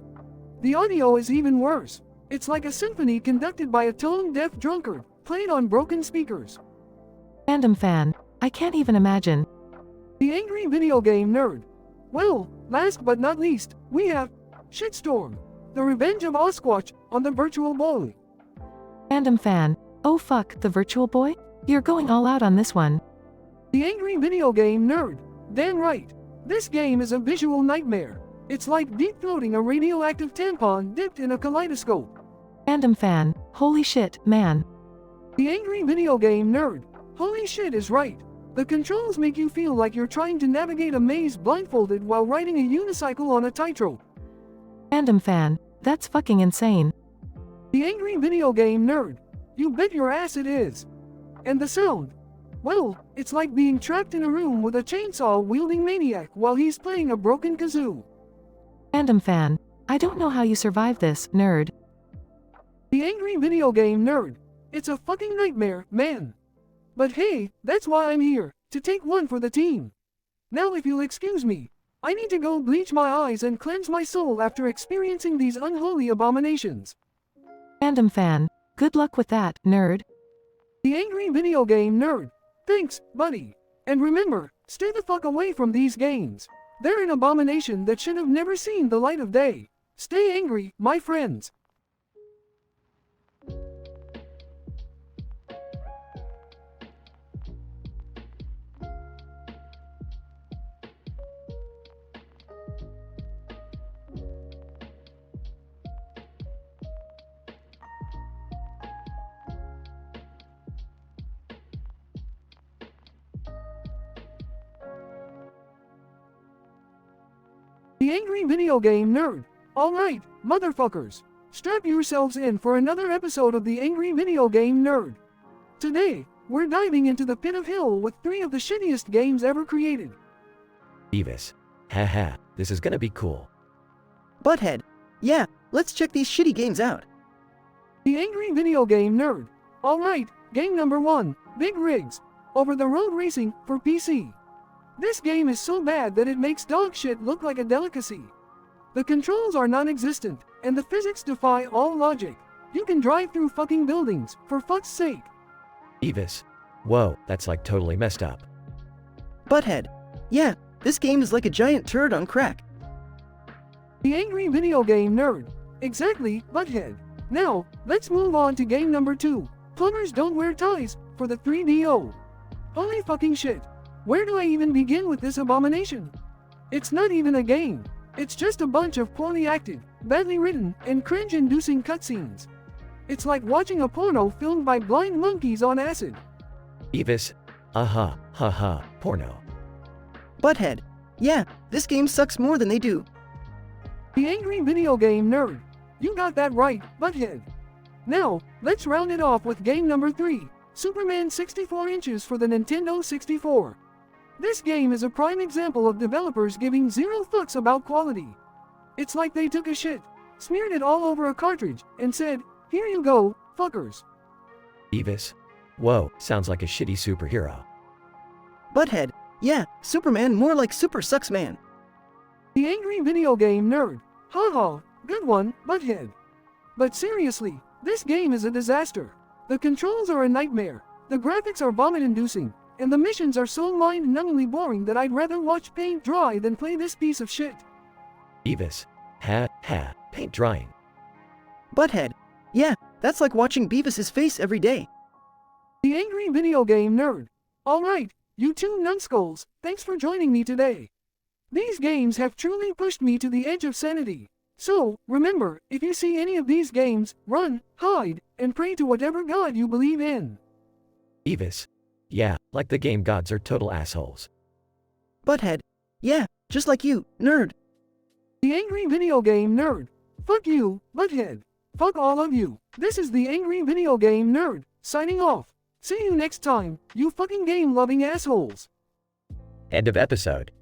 The audio is even worse. It's like a symphony conducted by a tone-deaf drunkard, played on broken speakers. Random fan, I can't even imagine. The Angry Video Game Nerd. Well, last but not least, we have Shitstorm, The Revenge of Osquatch, on the Virtual Boy. Random fan, oh fuck, the Virtual Boy? You're going all out on this one. The Angry Video Game Nerd. Damn right. This game is a visual nightmare. It's like deep-throating a radioactive tampon dipped in a kaleidoscope. Random fan, holy shit, man. The Angry Video Game Nerd. Holy shit is right. The controls make you feel like you're trying to navigate a maze blindfolded while riding a unicycle on a tightrope. Random fan, that's fucking insane. The Angry Video Game Nerd. You bet your ass it is. And the sound? Well, it's like being trapped in a room with a chainsaw-wielding maniac while he's playing a broken kazoo. Random fan, I don't know how you survive this, nerd. The Angry Video Game Nerd. It's a fucking nightmare, man. But hey, that's why I'm here, to take one for the team. Now if you'll excuse me, I need to go bleach my eyes and cleanse my soul after experiencing these unholy abominations. Random fan, good luck with that, nerd. The Angry Video Game Nerd. Thanks, buddy. And remember, stay the fuck away from these games. They're an abomination that should have never seen the light of day. Stay angry, my friends. The Angry Video Game Nerd. Alright, motherfuckers. Strap yourselves in for another episode of the Angry Video Game Nerd. Today, we're diving into the pit of hell with 3 of the shittiest games ever created. Beavis. Haha, this is gonna be cool. Butthead. Yeah, let's check these shitty games out. The Angry Video Game Nerd. Alright, game number 1, Big Rigs. Over the road racing, for PC. This game is so bad that it makes dog shit look like a delicacy. The controls are non-existent, and the physics defy all logic. You can drive through fucking buildings, for fuck's sake. Beavis. Whoa, that's like totally messed up. Butthead. Yeah, this game is like a giant turd on crack. The Angry Video Game Nerd. Exactly, Butthead. Now, let's move on to game number 2. Plumbers don't wear ties, for the 3DO. Holy fucking shit. Where do I even begin with this abomination? It's not even a game. It's just a bunch of poorly acted, badly written, and cringe-inducing cutscenes. It's like watching a porno filmed by blind monkeys on acid. Beavis. Haha, porno. Butthead. Yeah, this game sucks more than they do. The Angry Video Game Nerd. You got that right, Butthead. Now, let's round it off with game number 3, Superman 64 inches for the Nintendo 64. This game is a prime example of developers giving zero fucks about quality. It's like they took a shit, smeared it all over a cartridge, and said, "Here you go, fuckers." Beavis. Whoa, sounds like a shitty superhero. Butthead. Yeah, Superman more like Super Sucks Man. The Angry Video Game Nerd. Haha, good one, Butthead. But seriously, this game is a disaster. The controls are a nightmare, the graphics are vomit-inducing, and the missions are so mind-numbingly boring that I'd rather watch paint dry than play this piece of shit. Beavis. Paint drying. Butthead. Yeah, that's like watching Beavis's face every day. The Angry Video Game Nerd. Alright, you two numbskulls, thanks for joining me today. These games have truly pushed me to the edge of sanity. So, remember, if you see any of these games, run, hide, and pray to whatever god you believe in. Beavis. Yeah, like the game gods are total assholes. Butthead. Yeah, just like you, nerd. The Angry Video Game Nerd. Fuck you, Butthead. Fuck all of you. This is the Angry Video Game Nerd, signing off. See you next time, you fucking game-loving assholes. End of episode.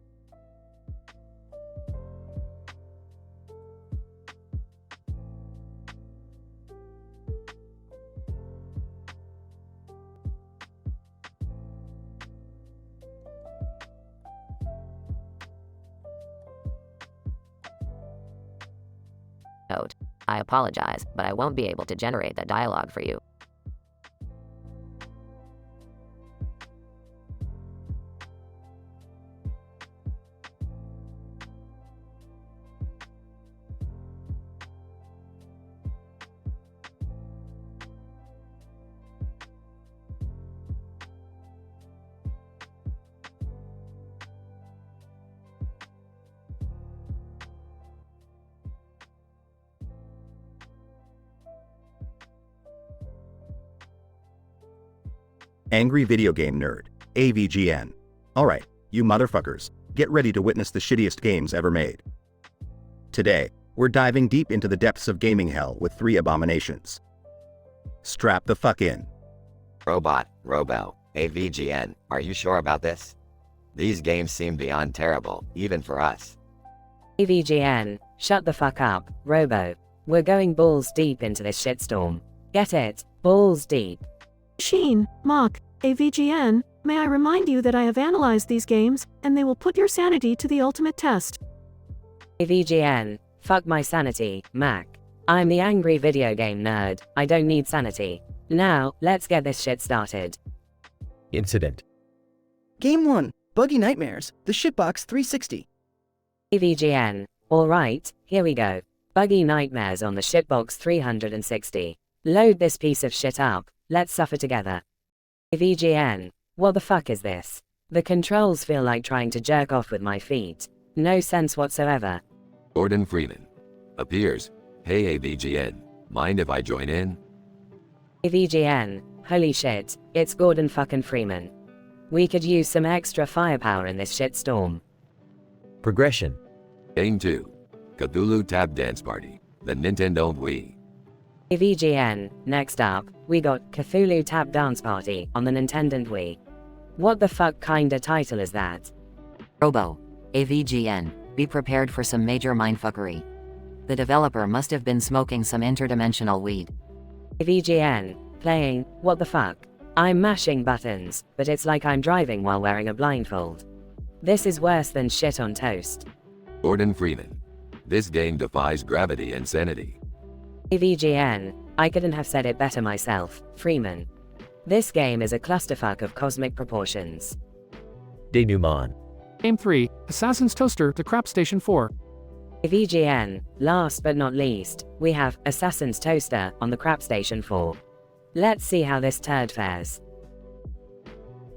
Note: I apologize, but I won't be able to generate that dialogue for you. Angry Video Game Nerd, AVGN. Alright, you motherfuckers, get ready to witness the shittiest games ever made. Today, we're diving deep into the depths of gaming hell with 3 abominations. Strap the fuck in. Robo, AVGN, are you sure about this? These games seem beyond terrible, even for us. AVGN, shut the fuck up, Robo. We're going balls deep into this shitstorm. Get it? Balls deep. Sheen, Mock, AVGN, may I remind you that I have analyzed these games, and they will put your sanity to the ultimate test. AVGN, fuck my sanity, Mac. I'm the Angry Video Game Nerd, I don't need sanity. Now, let's get this shit started. Incident. Game 1, Buggy Nightmares, the Shitbox 360. AVGN, alright, here we go. Buggy Nightmares on the Shitbox 360. Load this piece of shit up. Let's suffer together. AVGN, what the fuck is this? The controls feel like trying to jerk off with my feet. No sense whatsoever. Gordon Freeman. Appears. Hey AVGN, mind if I join in? AVGN, holy shit, it's Gordon fucking Freeman. We could use some extra firepower in this shitstorm. Progression. Game 2. Cthulhu Tap Dance Party, the Nintendo Wii. AVGN, next up, we got Cthulhu Tap Dance Party on the Nintendo Wii. What the fuck kinda title is that? Robo, AVGN, be prepared for some major mindfuckery. The developer must have been smoking some interdimensional weed. AVGN, playing, what the fuck? I'm mashing buttons, but it's like I'm driving while wearing a blindfold. This is worse than shit on toast. Gordon Freeman. This game defies gravity and sanity. AVGN, I couldn't have said it better myself, Freeman. This game is a clusterfuck of cosmic proportions. Denouement. Game 3, Assassin's Toaster, The Crap Station 4. AVGN, last but not least, we have Assassin's Toaster on the Crap Station 4. Let's see how this turd fares.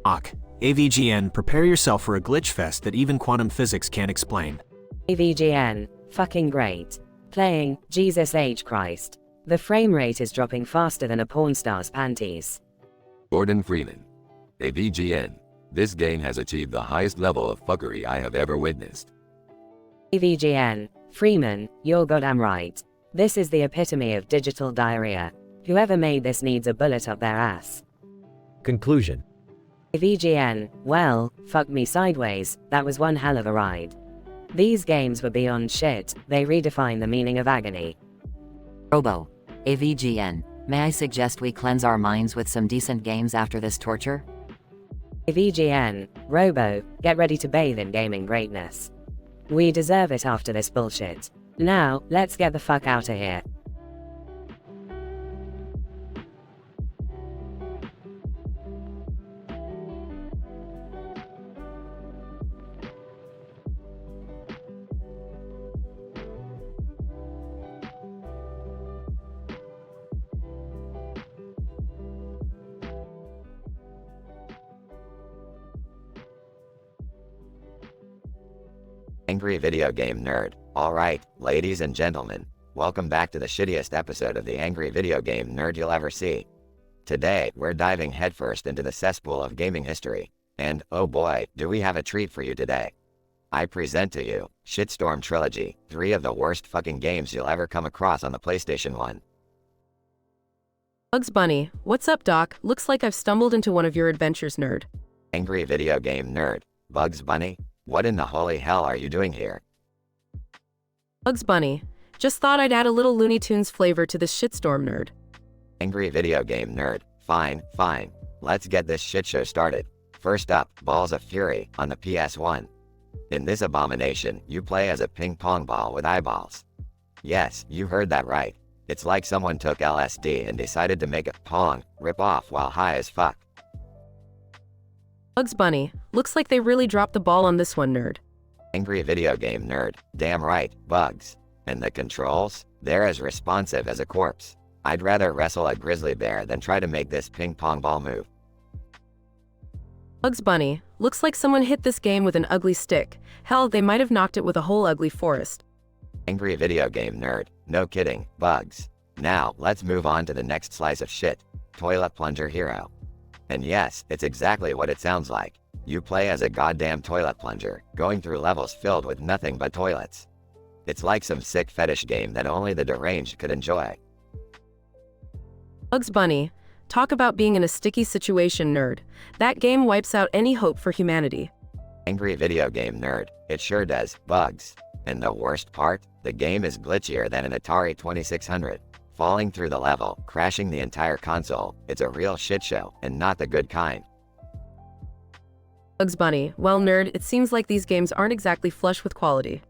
AVGN, prepare yourself for a glitch fest that even quantum physics can't explain. AVGN, fucking great. Playing, Jesus H. Christ. The frame rate is dropping faster than a porn star's panties. Gordon Freeman. AVGN. This game has achieved the highest level of fuckery I have ever witnessed. AVGN, Freeman, you're goddamn right. This is the epitome of digital diarrhea. Whoever made this needs a bullet up their ass. Conclusion. AVGN, well, fuck me sideways, that was one hell of a ride. These games were beyond shit, they redefine the meaning of agony. Robo. AVGN, may I suggest we cleanse our minds with some decent games after this torture? AVGN, Robo, get ready to bathe in gaming greatness. We deserve it after this bullshit. Now, let's get the fuck out of here. Angry video game nerd. Alright, ladies and gentlemen, welcome back to the shittiest episode of the Angry Video Game Nerd you'll ever see. Today, we're diving headfirst into the cesspool of gaming history. And, oh boy, do we have a treat for you today. I present to you, Shitstorm Trilogy, 3 of the worst fucking games you'll ever come across on the PlayStation 1. Bugs Bunny, what's up doc? Looks like I've stumbled into one of your adventures, nerd. Angry video game nerd. Bugs Bunny? What in the holy hell are you doing here? Bugs Bunny, just thought I'd add a little Looney Tunes flavor to this shitstorm, nerd. Angry video game nerd. Fine. Let's get this shitshow started. First up, Balls of Fury on the PS1. In this abomination, you play as a ping pong ball with eyeballs. Yes, you heard that right. It's like someone took LSD and decided to make a Pong rip-off while high as fuck. Bugs Bunny, looks like they really dropped the ball on this one, nerd. Angry video game nerd. Damn right, Bugs. And the controls? They're as responsive as a corpse. I'd rather wrestle a grizzly bear than try to make this ping pong ball move. Bugs Bunny, looks like someone hit this game with an ugly stick. Hell, they might have knocked it with a whole ugly forest. Angry video game nerd. No kidding, Bugs. Now, let's move on to the next slice of shit. Toilet Plunger Hero. And yes, it's exactly what it sounds like. You play as a goddamn toilet plunger, going through levels filled with nothing but toilets. It's like some sick fetish game that only the deranged could enjoy. Bugs Bunny, talk about being in a sticky situation, nerd. That game wipes out any hope for humanity. Angry video game nerd. It sure does, Bugs. And the worst part? The game is glitchier than an Atari 2600. Falling through the level, crashing the entire console. It's a real shitshow, and not the good kind. Bugs Bunny, well nerd, it seems like these games aren't exactly flush with quality.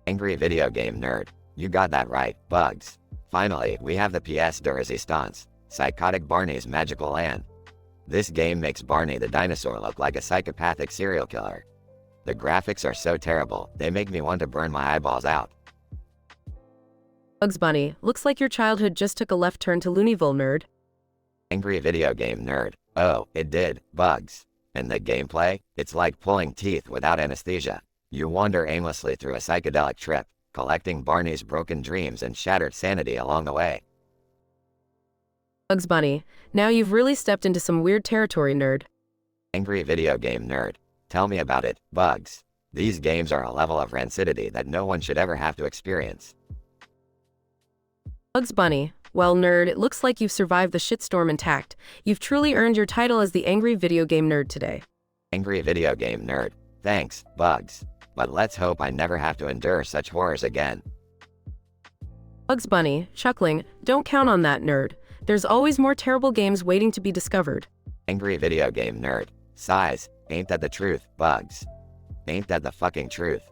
Angry video game nerd. You got that right, Bugs. Finally, we have the pièce de résistance, Psychotic Barney's Magical Land. This game makes Barney the dinosaur look like a psychopathic serial killer. The graphics are so terrible, they make me want to burn my eyeballs out. Bugs Bunny, looks like your childhood just took a left turn to Looneyville, nerd. Angry video game nerd. Oh, it did, Bugs. And the gameplay? It's like pulling teeth without anesthesia. You wander aimlessly through a psychedelic trip, collecting Barney's broken dreams and shattered sanity along the way. Bugs Bunny, now you've really stepped into some weird territory, nerd. Angry video game nerd. Tell me about it, Bugs. These games are a level of rancidity that no one should ever have to experience. Bugs Bunny, well nerd, it looks like you've survived the shitstorm intact. You've truly earned your title as the Angry Video Game Nerd today. Angry video game nerd. Thanks, Bugs. But let's hope I never have to endure such horrors again. Bugs Bunny, chuckling, don't count on that, nerd. There's always more terrible games waiting to be discovered. Angry video game nerd. Sighs, ain't that the truth, Bugs? Ain't that the fucking truth?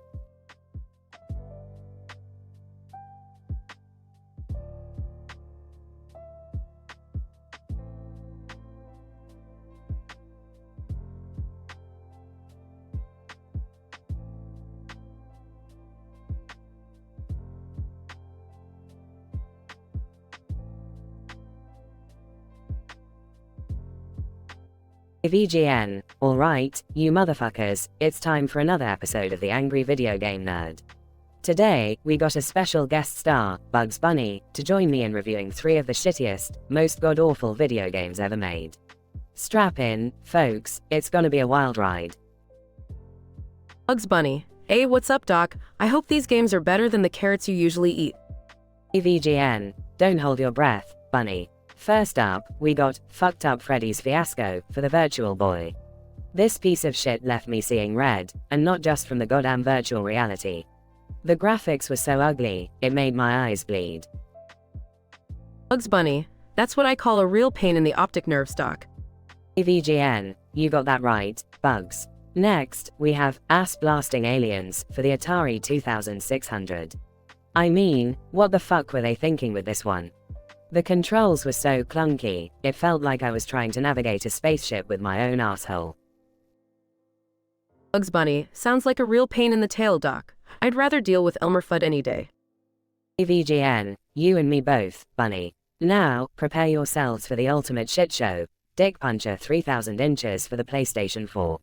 VGN, alright, you motherfuckers, it's time for another episode of the Angry Video Game Nerd. Today, we got a special guest star, Bugs Bunny, to join me in reviewing 3 of the shittiest, most god-awful video games ever made. Strap in, folks, it's gonna be a wild ride. Bugs Bunny. Hey, what's up, Doc? I hope these games are better than the carrots you usually eat. VGN, don't hold your breath, Bunny. First up, we got Fucked Up Freddy's Fiasco for the Virtual Boy. This piece of shit left me seeing red, and not just from the goddamn virtual reality. The graphics were so ugly, it made my eyes bleed. Bugs Bunny. That's what I call a real pain in the optic nerves, Doc. VGN, you got that right, Bugs. Next, we have Ass Blasting Aliens for the Atari 2600. I mean, what the fuck were they thinking with this one? The controls were so clunky, it felt like I was trying to navigate a spaceship with my own asshole. Bugs Bunny, sounds like a real pain in the tail, Doc. I'd rather deal with Elmer Fudd any day. VGN, you and me both, Bunny. Now, prepare yourselves for the ultimate shit show, Dick Puncher 3000 inches for the PlayStation 4.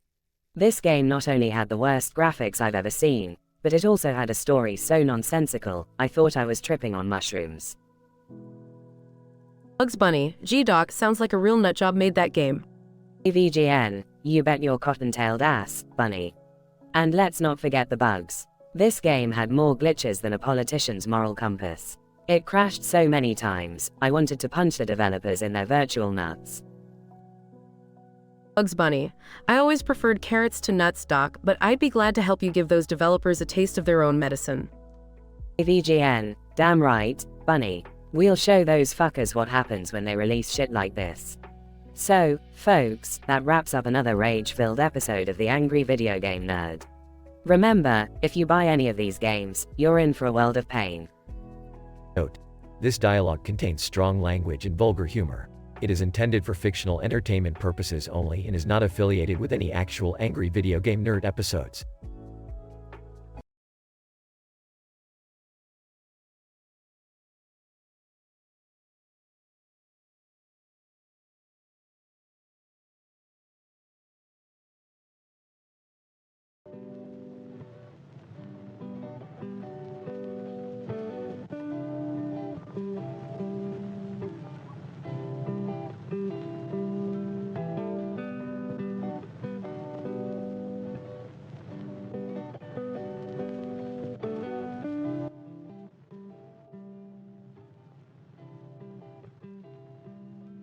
This game not only had the worst graphics I've ever seen, but it also had a story so nonsensical, I thought I was tripping on mushrooms. Bugs Bunny, G-Doc, sounds like a real nutjob made that game. VGN, you bet your cotton-tailed ass, Bunny. And let's not forget the bugs. This game had more glitches than a politician's moral compass. It crashed so many times, I wanted to punch the developers in their virtual nuts. Bugs Bunny, I always preferred carrots to nuts, Doc, but I'd be glad to help you give those developers a taste of their own medicine. VGN, damn right, Bunny. We'll show those fuckers what happens when they release shit like this. So, folks, that wraps up another rage-filled episode of the Angry Video Game Nerd. Remember, if you buy any of these games, you're in for a world of pain. Note: this dialogue contains strong language and vulgar humor. It is intended for fictional entertainment purposes only and is not affiliated with any actual Angry Video Game Nerd episodes.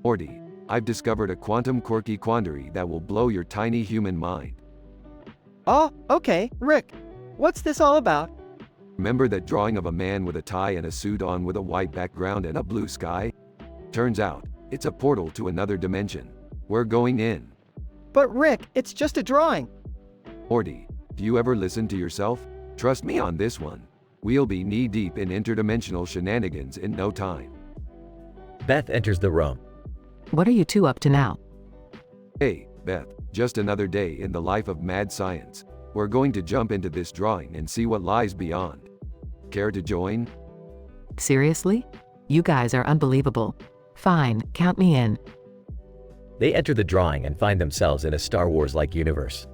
Morty, I've discovered a quantum quirky quandary that will blow your tiny human mind. Oh, okay, Rick. What's this all about? Remember that drawing of a man with a tie and a suit on with a white background and a blue sky? Turns out, it's a portal to another dimension. We're going in. But Rick, it's just a drawing. Morty, do you ever listen to yourself? Trust me on this one. We'll be knee-deep in interdimensional shenanigans in no time. Beth enters the room. What are you two up to now? Hey, Beth, just another day in the life of mad science. We're going to jump into this drawing and see what lies beyond. Care to join? Seriously? You guys are unbelievable. Fine, count me in. They enter the drawing and find themselves in a Star Wars-like universe.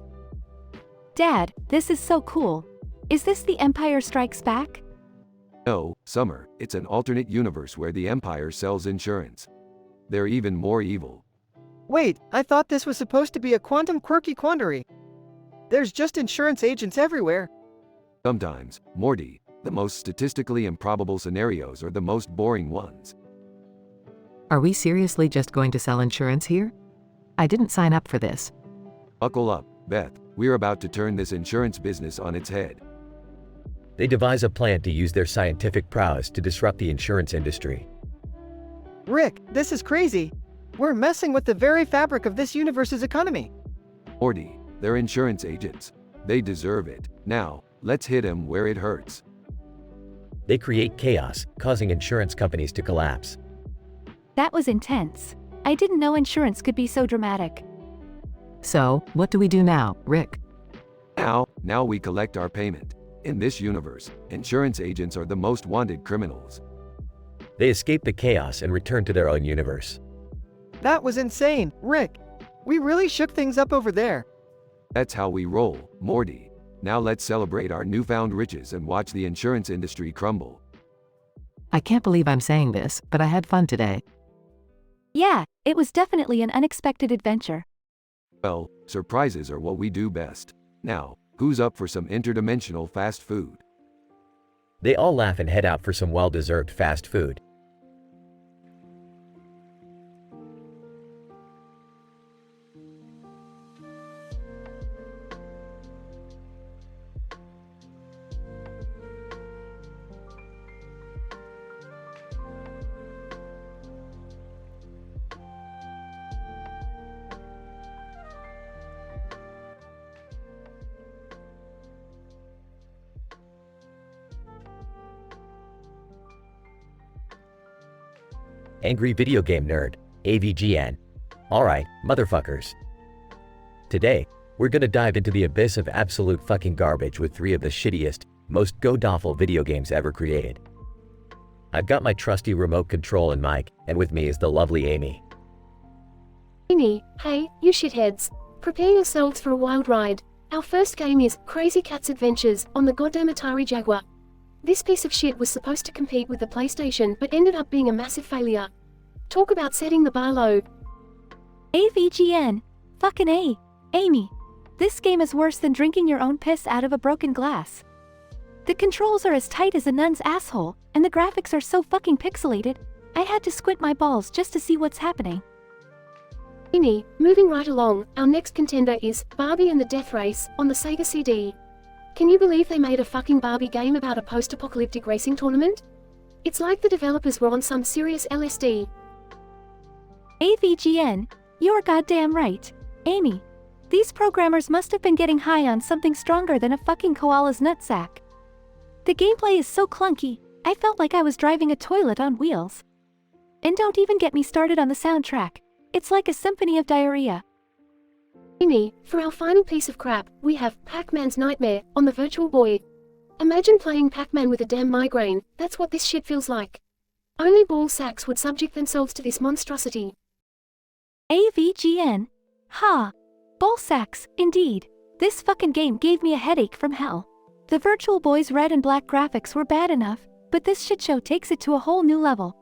Dad, this is so cool. Is this the Empire Strikes Back? No, Summer, it's an alternate universe where the Empire sells insurance. They're even more evil. Wait, I thought this was supposed to be a quantum quirky quandary. There's just insurance agents everywhere. Sometimes, Morty, the most statistically improbable scenarios are the most boring ones. Are we seriously just going to sell insurance here? I didn't sign up for this. Buckle up, Beth, we're about to turn this insurance business on its head. They devise a plan to use their scientific prowess to disrupt the insurance industry. Rick, this is crazy. We're messing with the very fabric of this universe's economy. Morty, they're insurance agents. They deserve it. Now, let's hit him where it hurts. They create chaos, causing insurance companies to collapse. That was intense. I didn't know insurance could be so dramatic. So, what do we do now, Rick? Now we collect our payment. In this universe, insurance agents are the most wanted criminals. They escape the chaos and return to their own universe. That was insane, Rick. We really shook things up over there. That's how we roll, Morty. Now let's celebrate our newfound riches and watch the insurance industry crumble. I can't believe I'm saying this, but I had fun today. Yeah, it was definitely an unexpected adventure. Well, surprises are what we do best. Now, who's up for some interdimensional fast food? They all laugh and head out for some well-deserved fast food. Angry Video Game Nerd, AVGN. Alright, motherfuckers. Today, we're gonna dive into the abyss of absolute fucking garbage with 3 of the shittiest, most god-awful video games ever created. I've got my trusty remote control and mic, and with me is the lovely Amy. Amy, hey, you shitheads. Prepare yourselves for a wild ride. Our first game is Crazy Cat's Adventures on the goddamn Atari Jaguar. This piece of shit was supposed to compete with the PlayStation but ended up being a massive failure. Talk about setting the bar low. AVGN. Fucking A. Amy. This game is worse than drinking your own piss out of a broken glass. The controls are as tight as a nun's asshole, and the graphics are so fucking pixelated, I had to squint my balls just to see what's happening. Amy, moving right along, our next contender is Barbie and the Death Race on the Sega CD. Can you believe they made a fucking Barbie game about a post-apocalyptic racing tournament? It's like the developers were on some serious LSD. AVGN. You're goddamn right, Amy. These programmers must have been getting high on something stronger than a fucking koala's nutsack. The gameplay is so clunky, I felt like I was driving a toilet on wheels. And don't even get me started on the soundtrack. It's like a symphony of diarrhea. Amy, for our final piece of crap, we have Pac-Man's Nightmare on the Virtual Boy. Imagine playing Pac-Man with a damn migraine. That's what this shit feels like. Only ball sacks would subject themselves to this monstrosity. AVGN. Ha. Ball sacks, indeed. This fucking game gave me a headache from hell. The Virtual Boy's red and black graphics were bad enough, but this shitshow takes it to a whole new level.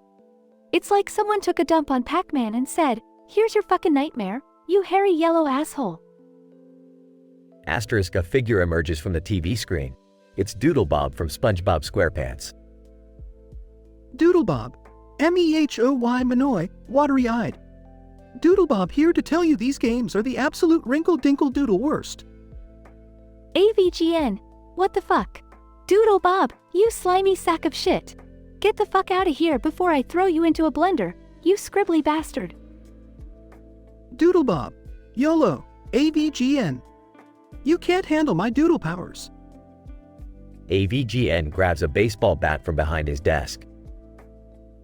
It's like someone took a dump on Pac-Man and said, "Here's your fucking nightmare, you hairy yellow asshole." Asterisk, a figure emerges from the TV screen. It's Doodlebob from SpongeBob SquarePants. Doodlebob. MEHOY Manoy, watery-eyed. Doodlebob here to tell you these games are the absolute wrinkle-dinkle-doodle worst. AVGN. What the fuck? Doodlebob, you slimy sack of shit. Get the fuck out of here before I throw you into a blender, you scribbly bastard. Doodlebob. YOLO. AVGN. You can't handle my doodle powers. AVGN grabs a baseball bat from behind his desk.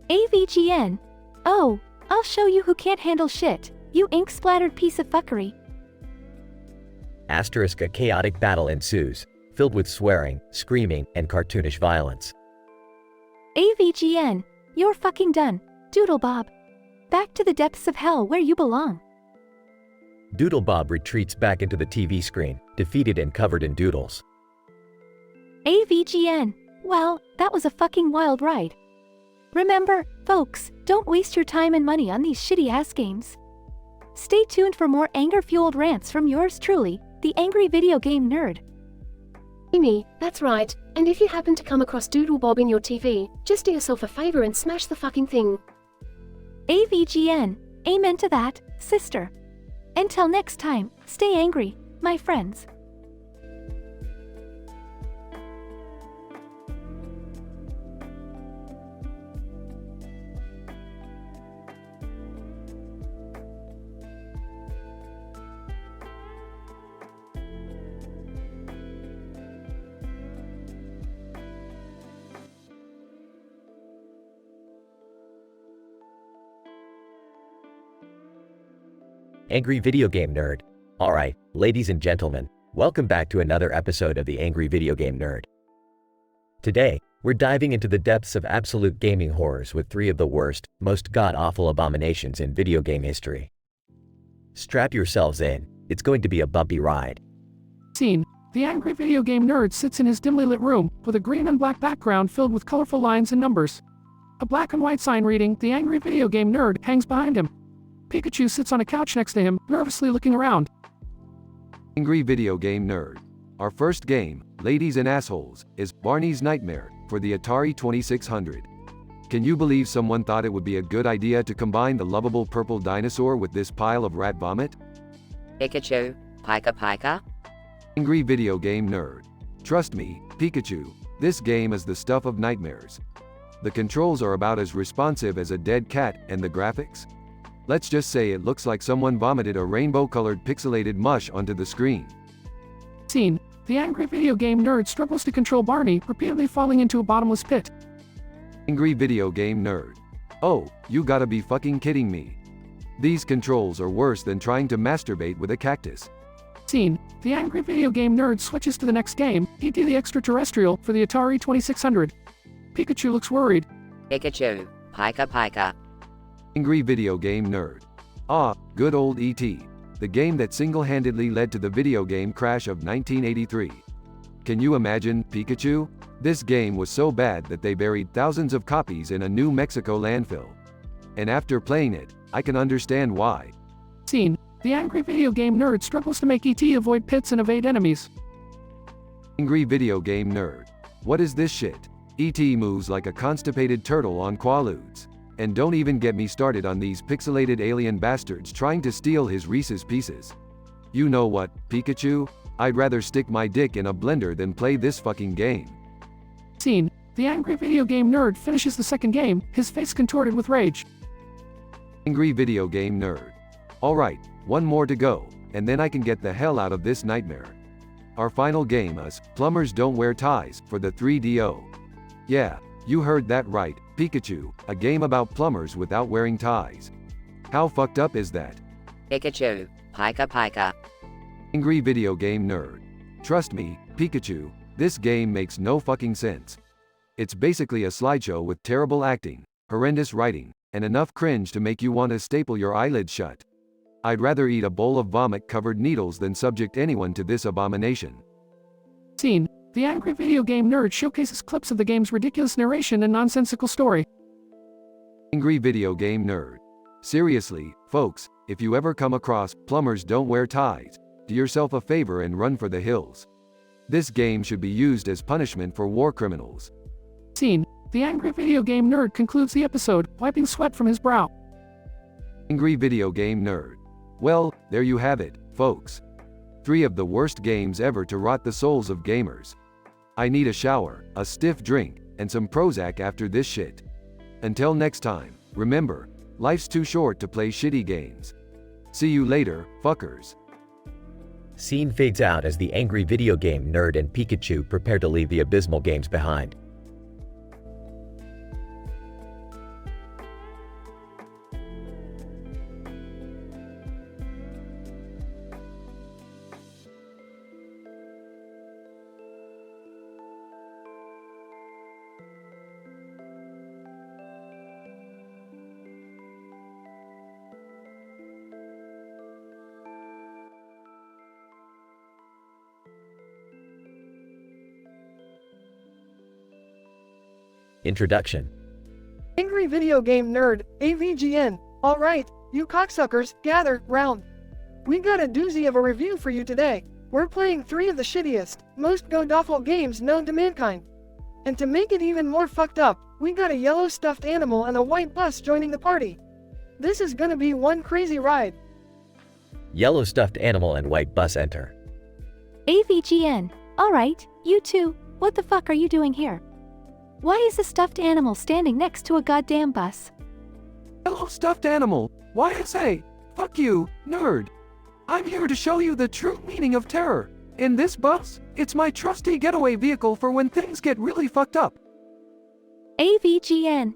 AVGN. Oh, I'll show you who can't handle shit, you ink-splattered piece of fuckery. Asterisk, a chaotic battle ensues, filled with swearing, screaming, and cartoonish violence. AVGN. You're fucking done, Doodlebob. Back to the depths of hell where you belong. Doodlebob retreats back into the TV screen, defeated and covered in doodles. AVGN. Well, that was a fucking wild ride. Remember, folks, don't waste your time and money on these shitty-ass games. Stay tuned for more anger-fueled rants from yours truly, the Angry Video Game Nerd. Amy, that's right, and if you happen to come across Doodlebob in your TV, just do yourself a favor and smash the fucking thing. AVGN. Amen to that, sister. Until next time, stay angry, my friends. Angry Video Game Nerd. Alright, ladies and gentlemen, welcome back to another episode of the Angry Video Game Nerd. Today, we're diving into the depths of absolute gaming horrors with 3 of the worst, most god-awful abominations in video game history. Strap yourselves in, it's going to be a bumpy ride. Scene. The angry video game nerd sits in his dimly lit room, with a green and black background filled with colorful lines and numbers. A black and white sign reading, "The Angry Video Game Nerd," hangs behind him. Pikachu sits on a couch next to him, nervously looking around. Angry Video Game Nerd. Our first game, Ladies and Assholes, is Barney's Nightmare for the Atari 2600. Can you believe someone thought it would be a good idea to combine the lovable purple dinosaur with this pile of rat vomit? Pikachu, Pika Pika? Angry Video Game Nerd. Trust me, Pikachu, this game is the stuff of nightmares. The controls are about as responsive as a dead cat, and the graphics? Let's just say it looks like someone vomited a rainbow-colored pixelated mush onto the screen. Scene. The angry video game nerd struggles to control Barney, repeatedly falling into a bottomless pit. Angry Video Game Nerd. Oh, you gotta be fucking kidding me. These controls are worse than trying to masturbate with a cactus. Scene. The angry video game nerd switches to the next game, E.T. the Extraterrestrial, for the Atari 2600. Pikachu looks worried. Pikachu, Pika Pika. Angry Video Game Nerd. Ah, good old E.T., the game that single-handedly led to the video game crash of 1983. Can you imagine, Pikachu? This game was so bad that they buried thousands of copies in a New Mexico landfill. And after playing it, I can understand why. Scene. The angry video game nerd struggles to make E.T. avoid pits and evade enemies. Angry Video Game Nerd. What is this shit? E.T. moves like a constipated turtle on Quaaludes. And don't even get me started on these pixelated alien bastards trying to steal his Reese's Pieces. You know what, Pikachu? I'd rather stick my dick in a blender than play this fucking game. Scene. The angry video game nerd finishes the second game, his face contorted with rage. Angry Video Game Nerd. Alright, one more to go, and then I can get the hell out of this nightmare. Our final game is Plumbers Don't Wear Ties for the 3DO. Yeah, you heard that right, Pikachu, a game about plumbers without wearing ties. How fucked up is that? Pikachu, Pika Pika. Angry Video Game Nerd. Trust me, Pikachu, this game makes no fucking sense. It's basically a slideshow with terrible acting, horrendous writing, and enough cringe to make you want to staple your eyelids shut. I'd rather eat a bowl of vomit-covered needles than subject anyone to this abomination. Scene. The angry video game nerd showcases clips of the game's ridiculous narration and nonsensical story. Angry Video Game Nerd. Seriously, folks, if you ever come across Plumbers Don't Wear Ties, do yourself a favor and run for the hills. This game should be used as punishment for war criminals. Scene. The angry video game nerd concludes the episode, wiping sweat from his brow. Angry Video Game Nerd. Well, there you have it, folks. 3 of the worst games ever to rot the souls of gamers. I need a shower, a stiff drink, and some Prozac after this shit. Until next time, remember, life's too short to play shitty games. See you later, fuckers. Scene fades out as the angry video game nerd and Pikachu prepare to leave the abysmal games behind. Introduction. Angry Video Game Nerd, AVGN. Alright, you cocksuckers, gather round. We got a doozy of a review for you today. We're playing 3 of the shittiest, most god-awful games known to mankind. And to make it even more fucked up, we got a yellow stuffed animal and a white bus joining the party. This is gonna be one crazy ride. Yellow stuffed animal and white bus enter. AVGN. Alright, you two, what the fuck are you doing here? Why is a stuffed animal standing next to a goddamn bus? Hello, stuffed animal. YSA. Fuck you, nerd. I'm here to show you the true meaning of terror. In this bus, it's my trusty getaway vehicle for when things get really fucked up. AVGN.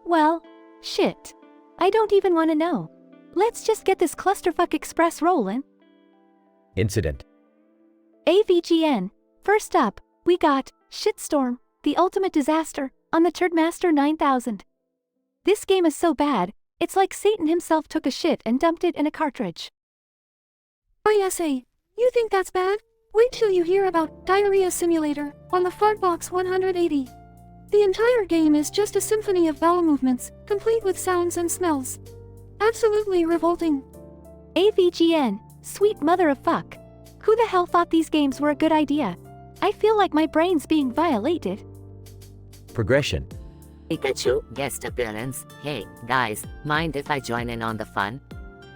Well, shit. I don't even want to know. let's just get this clusterfuck express rolling. Incident. AVGN. First up, we got Shitstorm, the ultimate disaster, on the Turdmaster 9000. This game is so bad, it's like Satan himself took a shit and dumped it in a cartridge. ISA, you think that's bad? Wait till you hear about Diarrhea Simulator on the Fartbox 180. The entire game is just a symphony of bowel movements, complete with sounds and smells. Absolutely revolting. AVGN. Sweet mother of fuck. Who the hell thought these games were a good idea? I feel like my brain's being violated. Progression. Pikachu, guest appearance. Hey, guys, mind if I join in on the fun?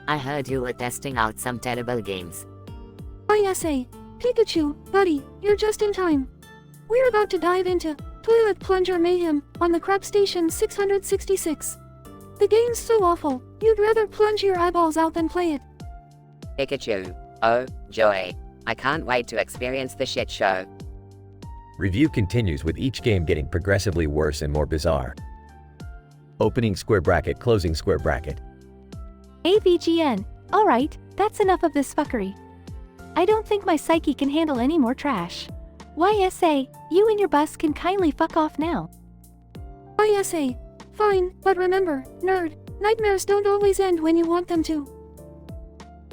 I heard you were testing out some terrible games. ISA, Pikachu, buddy, you're just in time. We're about to dive into Toilet Plunger Mayhem on the Crap Station 666. The game's so awful, you'd rather plunge your eyeballs out than play it. Pikachu. Oh, joy. I can't wait to experience the shit show. Review continues with each game getting progressively worse and more bizarre. Opening square bracket, closing square bracket. AVGN. Alright, that's enough of this fuckery. I don't think my psyche can handle any more trash. YSA, you and your bus can kindly fuck off now. ISA. Fine, but remember, nerd, nightmares don't always end when you want them to.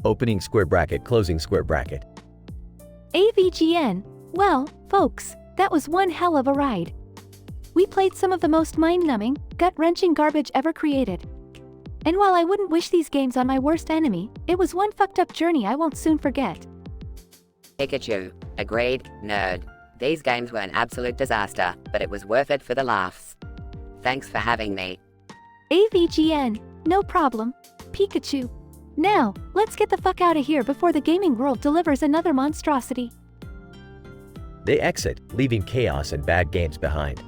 Opening square bracket, closing square bracket. AVGN. Well, folks, that was one hell of a ride. We played some of the most mind-numbing, gut-wrenching garbage ever created. And while I wouldn't wish these games on my worst enemy, it was one fucked up journey I won't soon forget. Pikachu. Agreed, nerd. These games were an absolute disaster, but it was worth it for the laughs. Thanks for having me. AVGN. No problem. Pikachu. Now, let's get the fuck out of here before the gaming world delivers another monstrosity. They exit, leaving chaos and bad games behind.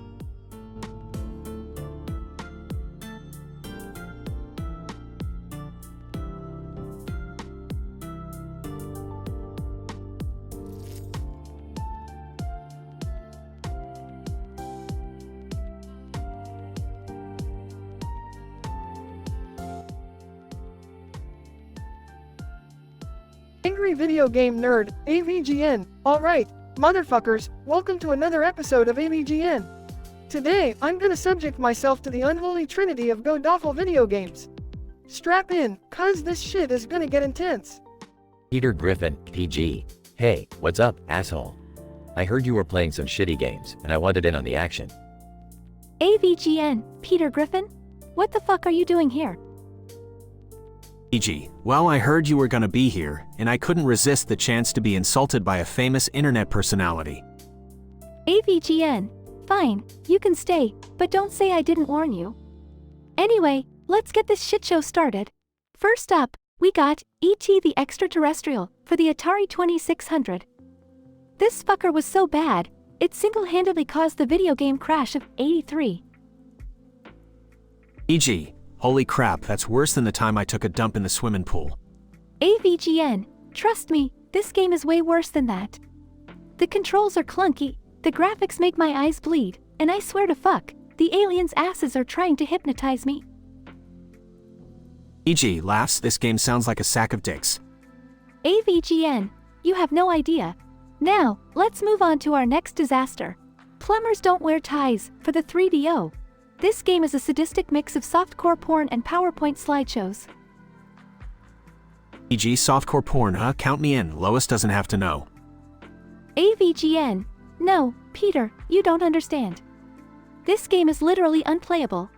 Angry Video Game Nerd, AVGN. Alright, motherfuckers, welcome to another episode of AVGN. Today, I'm gonna subject myself to the unholy trinity of god-awful video games. Strap in, cause this shit is gonna get intense. Peter Griffin, PG. Hey, what's up, asshole? I heard you were playing some shitty games, and I wanted in on the action. AVGN. Peter Griffin? What the fuck are you doing here? PG. Well, I heard you were gonna be here, and I couldn't resist the chance to be insulted by a famous internet personality. AVGN. Fine, you can stay, but don't say I didn't warn you. Anyway, let's get this shit show started. First up, we got E.T. the Extraterrestrial for the Atari 2600. This fucker was so bad, it single-handedly caused the video game crash of '83. PG. Holy crap, that's worse than the time I took a dump in the swimming pool. AVGN. Trust me, this game is way worse than that. The controls are clunky, the graphics make my eyes bleed, and I swear to fuck, the aliens' asses are trying to hypnotize me. PG. Laughs, this game sounds like a sack of dicks. AVGN. You have no idea. Now, let's move on to our next disaster. Plumbers Don't Wear Ties for the 3DO. This game is a sadistic mix of softcore porn and PowerPoint slideshows. PG. Softcore porn, huh? Count me in, Lois doesn't have to know. AVGN. No, Peter, you don't understand. This game is literally unplayable.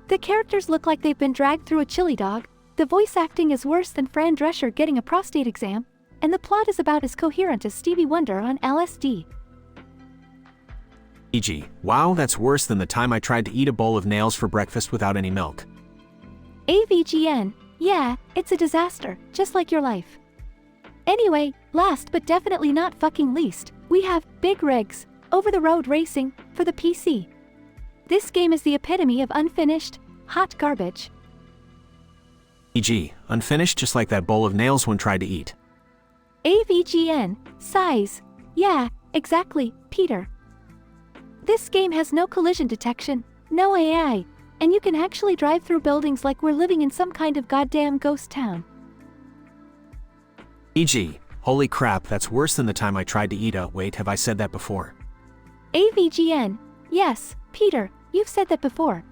The characters look like they've been dragged through a chili dog, the voice acting is worse than Fran Drescher getting a prostate exam, and the plot is about as coherent as Stevie Wonder on LSD. PG. Wow, that's worse than the time I tried to eat a bowl of nails for breakfast without any milk. AVGN. Yeah, it's a disaster, just like your life. Anyway, last but definitely not fucking least, we have Big Rigs, over-the-road racing, for the PC. This game is the epitome of unfinished, hot garbage. PG. Unfinished, just like that bowl of nails one tried to eat. AVGN. Size. Yeah, exactly, Peter. This game has no collision detection, no AI, and you can actually drive through buildings like we're living in some kind of goddamn ghost town. E.g., holy crap, that's worse than the time I tried to eat a— wait, have I said that before? AVGN. Yes, Peter, you've said that before.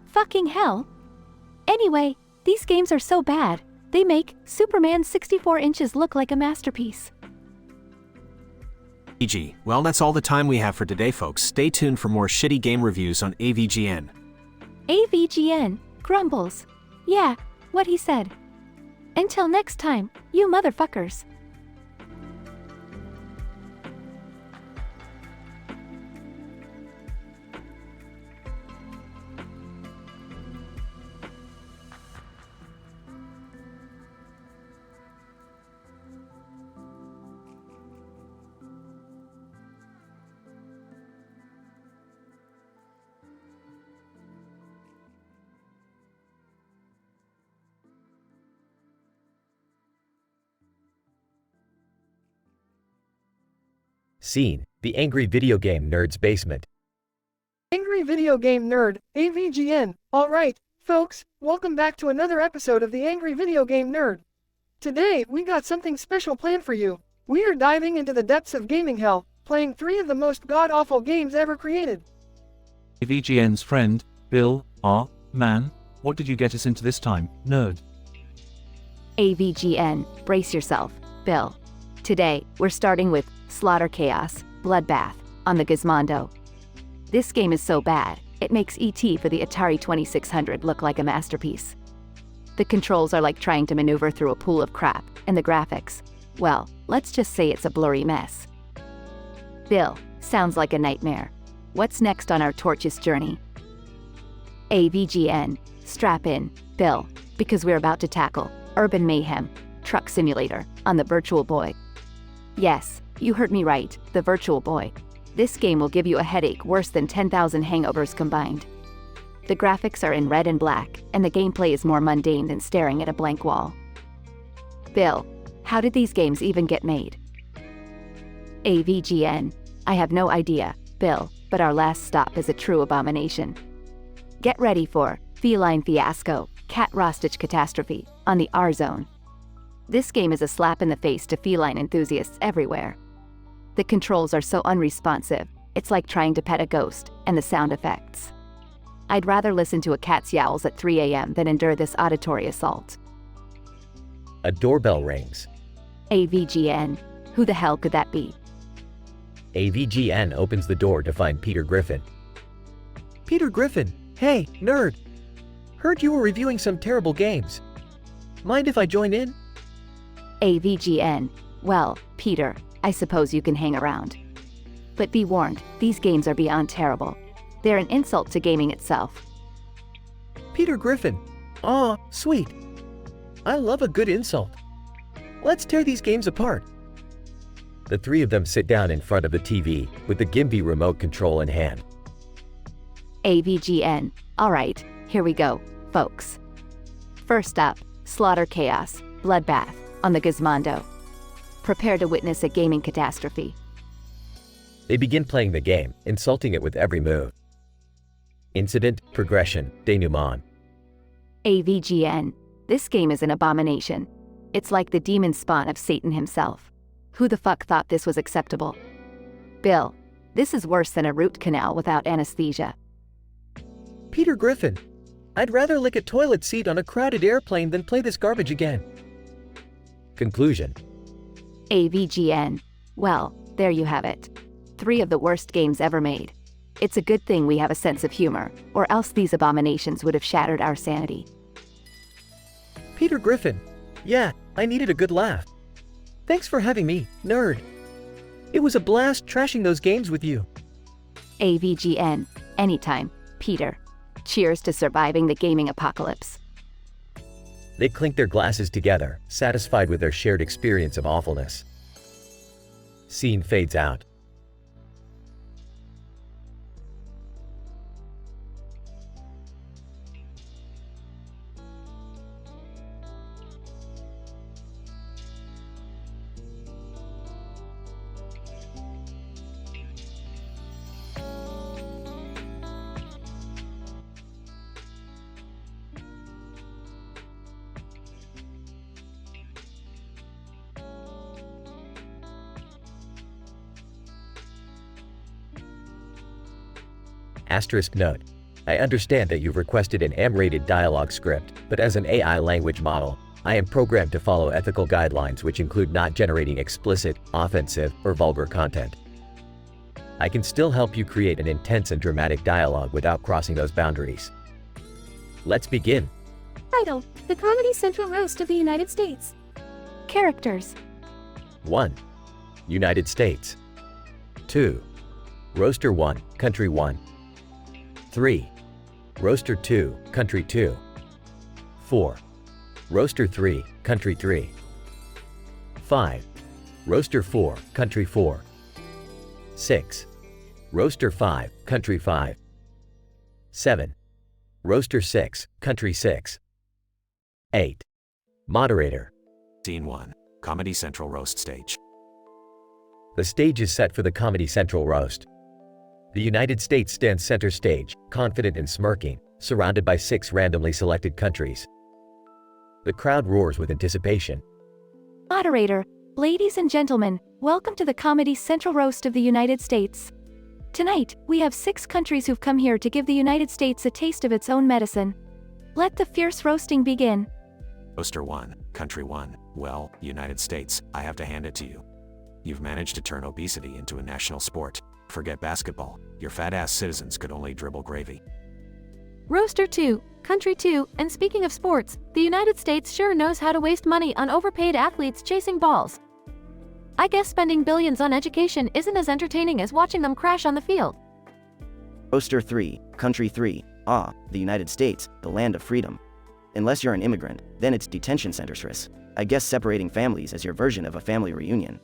Fucking hell. Anyway, these games are so bad, they make Superman 64 inches look like a masterpiece. E.g., well, that's all the time we have for today, folks. Stay tuned for more shitty game reviews on AVGN. AVGN. Grumbles. Yeah, what he said. Until next time, you motherfuckers. Scene: the angry video game nerd's basement. Angry Video Game Nerd, AVGN. Alright, folks, welcome back to another episode of the Angry Video Game Nerd. Today, we got something special planned for you. We are diving into the depths of gaming hell, playing 3 of the most god-awful games ever created. AVGN's friend, Bill, man, what did you get us into this time, nerd? AVGN, brace yourself, Bill. Today, we're starting with Slaughter Chaos, Bloodbath, on the Gizmondo. This game is so bad, it makes E.T. for the Atari 2600 look like a masterpiece. The controls are like trying to maneuver through a pool of crap, and the graphics, well, let's just say it's a blurry mess. Bill, sounds like a nightmare. What's next on our tortuous journey? AVGN, strap in, Bill, because we're about to tackle Urban Mayhem, Truck Simulator, on the Virtual Boy. Yes, you heard me right, the Virtual Boy. This game will give you a headache worse than 10,000 hangovers combined. The graphics are in red and black, and the gameplay is more mundane than staring at a blank wall. Bill, how did these games even get made? AVGN, I have no idea, Bill, but our last stop is a true abomination. Get ready for Feline Fiasco, Cat Rostich Catastrophe, on the R-Zone. This game is a slap in the face to feline enthusiasts everywhere. The controls are so unresponsive, it's like trying to pet a ghost, and the sound effects. I'd rather listen to a cat's yowls at 3 a.m. than endure this auditory assault. A doorbell rings. AVGN, who the hell could that be? AVGN opens the door to find Peter Griffin. Peter Griffin, hey, nerd. Heard you were reviewing some terrible games. Mind if I join in? AVGN, well, Peter, I suppose you can hang around. But be warned, these games are beyond terrible. They're an insult to gaming itself. Peter Griffin, aw, sweet. I love a good insult. Let's tear these games apart. The 3 of them sit down in front of the TV, with the gimbal remote control in hand. AVGN, alright, here we go, folks. First up, Slaughter Chaos, Bloodbath, on the Gizmondo. Prepare to witness a gaming catastrophe. They begin playing the game, insulting it with every move. Incident, progression, denouement. AVGN, this game is an abomination. It's like the demon spawn of Satan himself. Who the fuck thought this was acceptable? Bill, this is worse than a root canal without anesthesia. Peter Griffin, I'd rather lick a toilet seat on a crowded airplane than play this garbage again. Conclusion. AVGN, well, there you have it. 3 of the worst games ever made. It's a good thing we have a sense of humor, or else these abominations would have shattered our sanity. Peter Griffin, yeah, I needed a good laugh. Thanks for having me, nerd. It was a blast trashing those games with you. AVGN, anytime, Peter. Cheers to surviving the gaming apocalypse. They clink their glasses together, satisfied with their shared experience of awfulness. Scene fades out. Note. I understand that you've requested an M-rated dialogue script, but as an AI language model, I am programmed to follow ethical guidelines which include not generating explicit, offensive, or vulgar content. I can still help you create an intense and dramatic dialogue without crossing those boundaries. Let's begin. Title: The Comedy Central Roast of the United States. Characters: 1. United States. 2. Roaster 1, Country 1. 3. Roaster 2, Country 2. 4. Roaster 3, Country 3. 5. Roaster 4, Country 4. 6. Roaster 5, Country 5. 7. Roaster 6, Country 6. 8. Moderator. Scene 1. Comedy Central Roast Stage. The stage is set for the Comedy Central Roast. The United States stands center stage, confident and smirking, surrounded by 6 randomly selected countries. The crowd roars with anticipation. Moderator, ladies and gentlemen, welcome to the Comedy Central Roast of the United States. Tonight, we have 6 countries who've come here to give the United States a taste of its own medicine. Let the fierce roasting begin. Roaster 1, Country 1. Well, United States, I have to hand it to you. You've managed to turn obesity into a national sport. Forget basketball. Your fat-ass citizens could only dribble gravy. Roaster 2, Country 2, and speaking of sports, the United States sure knows how to waste money on overpaid athletes chasing balls. I guess spending billions on education isn't as entertaining as watching them crash on the field. Roaster 3, Country 3. Ah, the United States, the land of freedom. Unless you're an immigrant, then it's detention centers. I guess separating families is your version of a family reunion.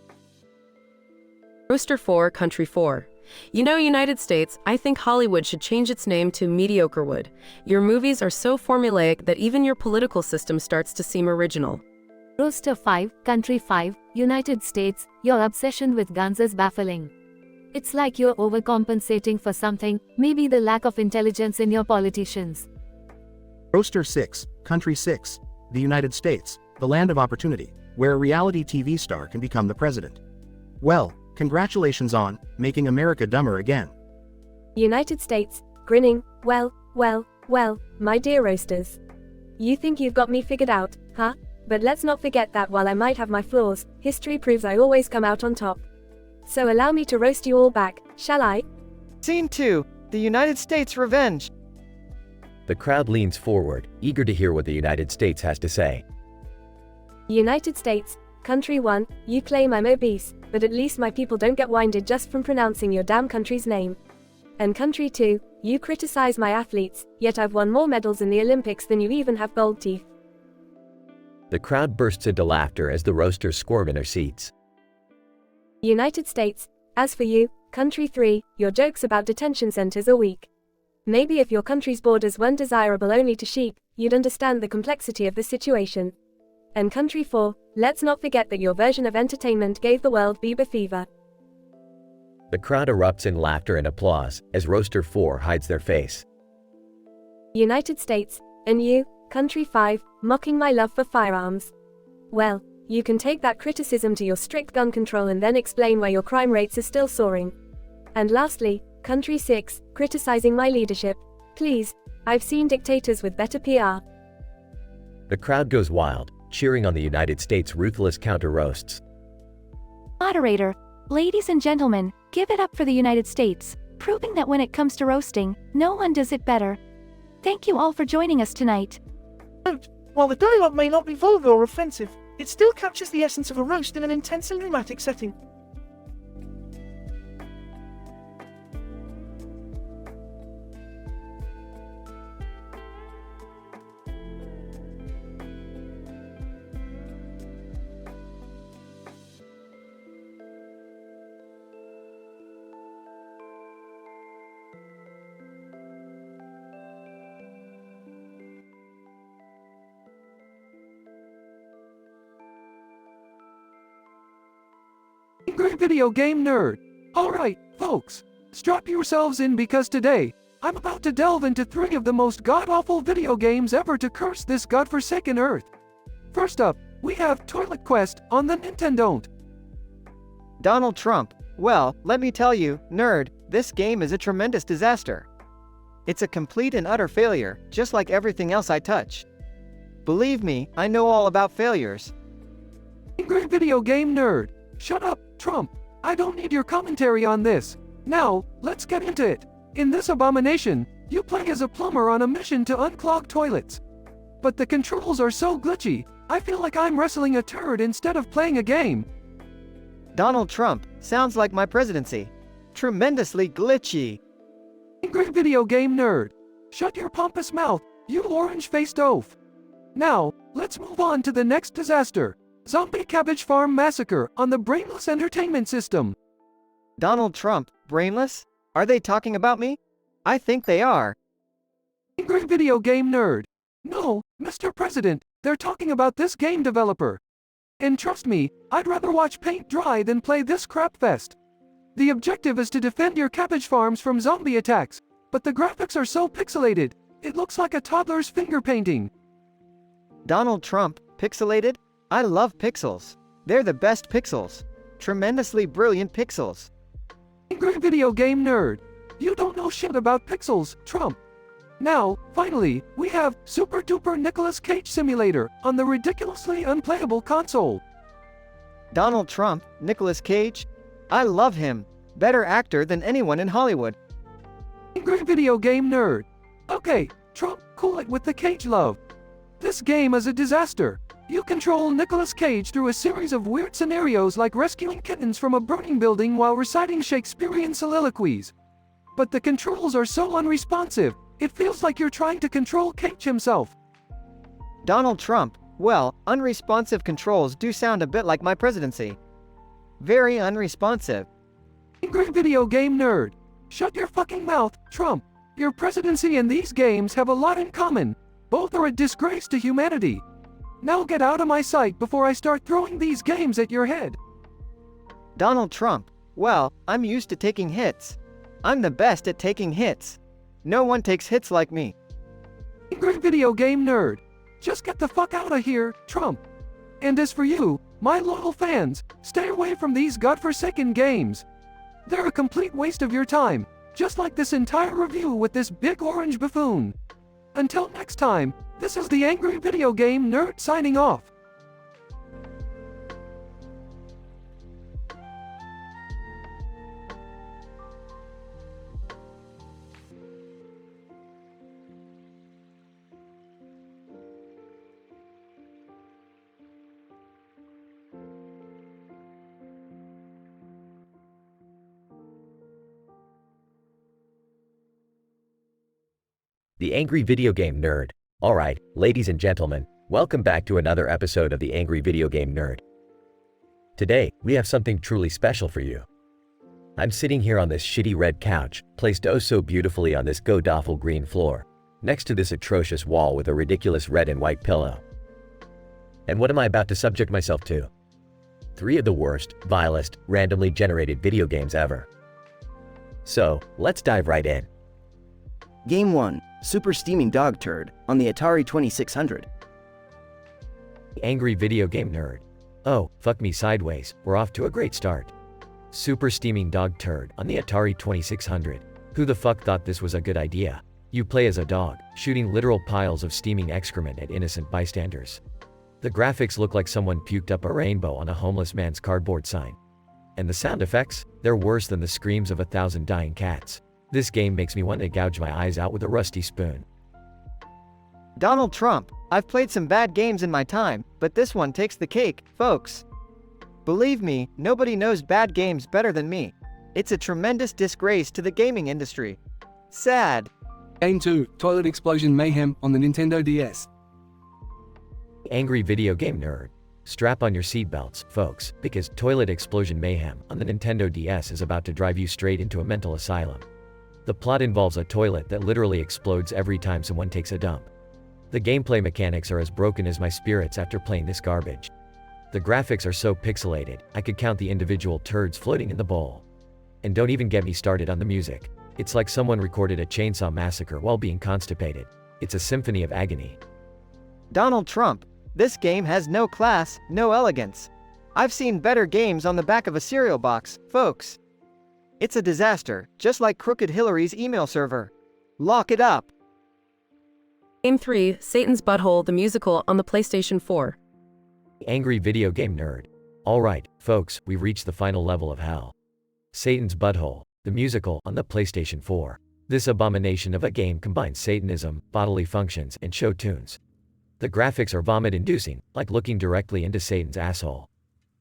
Roaster 4, Country 4. You know, United States, I think Hollywood should change its name to Mediocrewood. Your movies are so formulaic that even your political system starts to seem original. Roaster 5, Country 5, United States, your obsession with guns is baffling. It's like you're overcompensating for something, maybe the lack of intelligence in your politicians. Roaster 6, Country 6. The United States, the land of opportunity, where a reality TV star can become the president. Well, congratulations on making America dumber again. United States, grinning, well, my dear roasters. You think you've got me figured out, huh? But let's not forget that while I might have my flaws, history proves I always come out on top. So allow me to roast you all back, shall I? Scene 2, the United States Revenge. The crowd leans forward, eager to hear what the United States has to say. United States, Country 1, you claim I'm obese, but at least my people don't get winded just from pronouncing your damn country's name. And Country 2, you criticize my athletes, yet I've won more medals in the Olympics than you even have gold teeth. The crowd bursts into laughter as the roasters squirm in their seats. United States, as for you, Country 3, your jokes about detention centers are weak. Maybe if your country's borders weren't desirable only to sheep, you'd understand the complexity of the situation. And Country 4, let's not forget that your version of entertainment gave the world Bieber fever. The crowd erupts in laughter and applause as Roaster 4 hides their face. United States, and you, Country 5, mocking my love for firearms. Well, you can take that criticism to your strict gun control and then explain why your crime rates are still soaring. And lastly, Country 6, criticizing my leadership. Please, I've seen dictators with better PR. The crowd goes wild, cheering on the United States' ruthless counter-roasts. Moderator, ladies and gentlemen, give it up for the United States, proving that when it comes to roasting, no one does it better. Thank you all for joining us tonight. While the dialogue may not be vulgar or offensive, it still captures the essence of a roast in an intense and dramatic setting. Angry Video Game Nerd. Alright, folks, strap yourselves in because today, I'm about to delve into 3 of the most god-awful video games ever to curse this godforsaken earth. First up, we have Toilet Quest on the Nintendo. Donald Trump. Well, let me tell you, nerd, this game is a tremendous disaster. It's a complete and utter failure, just like everything else I touch. Believe me, I know all about failures. Angry video game nerd. Shut up, Trump. I don't need your commentary on this. Now, let's get into it. In this abomination, you play as a plumber on a mission to unclog toilets. But the controls are so glitchy, I feel like I'm wrestling a turd instead of playing a game. Donald Trump, sounds like my presidency. Tremendously glitchy. Angry video game nerd. Shut your pompous mouth, you orange-faced oaf. Now, let's move on to the next disaster. Zombie Cabbage Farm Massacre on the Brainless Entertainment System. Donald Trump, brainless? Are they talking about me? I think they are. Angry video game nerd. No, Mr. President, they're talking about this game developer. And trust me, I'd rather watch paint dry than play this crap fest. The objective is to defend your cabbage farms from zombie attacks, but the graphics are so pixelated, it looks like a toddler's finger painting. Donald Trump, pixelated? I love pixels. They're the best pixels. Tremendously brilliant pixels. Angry video game nerd. You don't know shit about pixels, Trump. Now, finally, we have Super Duper Nicolas Cage Simulator on the ridiculously unplayable console. Donald Trump, Nicolas Cage? I love him. Better actor than anyone in Hollywood. Angry video game nerd. Okay, Trump, cool it with the Cage love. This game is a disaster. You control Nicolas Cage through a series of weird scenarios like rescuing kittens from a burning building while reciting Shakespearean soliloquies. But the controls are so unresponsive, it feels like you're trying to control Cage himself. Donald Trump, well, unresponsive controls do sound a bit like my presidency. Very unresponsive. Angry video game nerd. Shut your fucking mouth, Trump. Your presidency and these games have a lot in common. Both are a disgrace to humanity. Now get out of my sight before I start throwing these games at your head. Donald Trump, well, I'm used to taking hits. I'm the best at taking hits. No one takes hits like me. Angry video game nerd. Just get the fuck out of here, Trump. And as for you, my loyal fans, stay away from these godforsaken games. They're a complete waste of your time, just like this entire review with this big orange buffoon. Until next time, this is the Angry Video Game Nerd signing off. The Angry Video Game Nerd. Alright, ladies and gentlemen, welcome back to another episode of the Angry Video Game Nerd. Today, we have something truly special for you. I'm sitting here on this shitty red couch, placed oh so beautifully on this god-awful green floor, next to this atrocious wall with a ridiculous red and white pillow. And what am I about to subject myself to? 3 of the worst, vilest, randomly generated video games ever. So, let's dive right in. Game 1, Super Steaming Dog Turd, on the Atari 2600. Angry Video Game Nerd. Oh, fuck me sideways, we're off to a great start. Super Steaming Dog Turd, on the Atari 2600. Who the fuck thought this was a good idea? You play as a dog, shooting literal piles of steaming excrement at innocent bystanders. The graphics look like someone puked up a rainbow on a homeless man's cardboard sign. And the sound effects? They're worse than the screams of 1,000 dying cats. This game makes me want to gouge my eyes out with a rusty spoon. Donald Trump, I've played some bad games in my time, but this one takes the cake, folks. Believe me, nobody knows bad games better than me. It's a tremendous disgrace to the gaming industry. Sad. Game 2, Toilet Explosion Mayhem on the Nintendo DS. Angry Video Game Nerd. Strap on your seatbelts, folks, because Toilet Explosion Mayhem on the Nintendo DS is about to drive you straight into a mental asylum. The plot involves a toilet that literally explodes every time someone takes a dump. The gameplay mechanics are as broken as my spirits after playing this garbage. The graphics are so pixelated, I could count the individual turds floating in the bowl. And don't even get me started on the music. It's like someone recorded a chainsaw massacre while being constipated. It's a symphony of agony. Donald Trump, this game has no class, no elegance. I've seen better games on the back of a cereal box, folks. It's a disaster, just like Crooked Hillary's email server. Lock it up. Game 3, Satan's Butthole, the musical on the PlayStation 4. Angry video game nerd. Alright, folks, we've reached the final level of hell. Satan's Butthole, the musical on the PlayStation 4. This abomination of a game combines Satanism, bodily functions, and show tunes. The graphics are vomit-inducing, like looking directly into Satan's asshole.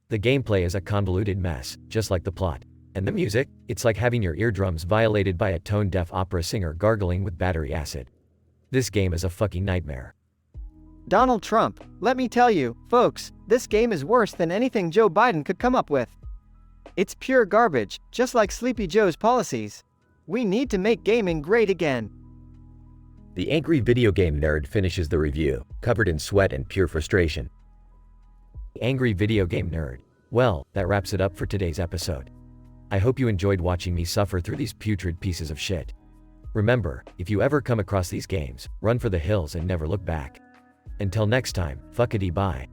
The gameplay is a convoluted mess, just like the plot. And the music, it's like having your eardrums violated by a tone-deaf opera singer gargling with battery acid. This game is a fucking nightmare. Donald Trump, let me tell you, folks, this game is worse than anything Joe Biden could come up with. It's pure garbage, just like Sleepy Joe's policies. We need to make gaming great again. The angry video game nerd finishes the review, covered in sweat and pure frustration. Angry video game nerd. Well, that wraps it up for today's episode. I hope you enjoyed watching me suffer through these putrid pieces of shit. Remember, if you ever come across these games, run for the hills and never look back. Until next time, fuckity bye.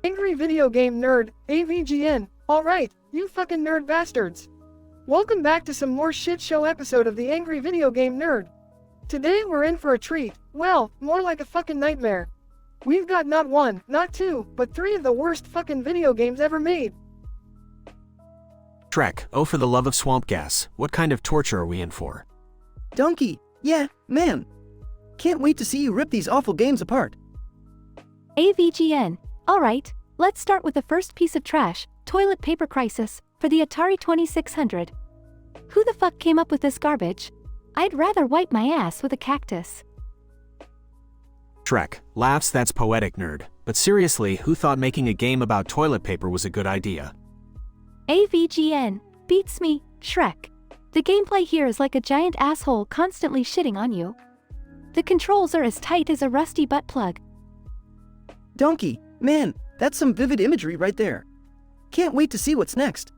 Angry video game nerd, AVGN. Alright, you fucking nerd bastards. Welcome back to some more shit show episode of the Angry Video Game Nerd. Today we're in for a treat. Well, more like a fucking nightmare. We've got not one, not two, but three of the worst fucking video games ever made. Trek, oh for the love of swamp gas, what kind of torture are we in for? Donkey, yeah, man. Can't wait to see you rip these awful games apart. AVGN. Alright, let's start with the first piece of trash, Toilet Paper Crisis, for the Atari 2600. Who the fuck came up with this garbage? I'd rather wipe my ass with a cactus. Trek, laughs, that's poetic, nerd. But seriously, who thought making a game about toilet paper was a good idea? AVGN. Beats me, Shrek. The gameplay here is like a giant asshole constantly shitting on you. The controls are as tight as a rusty butt plug. Donkey, man, that's some vivid imagery right there. Can't wait to see what's next.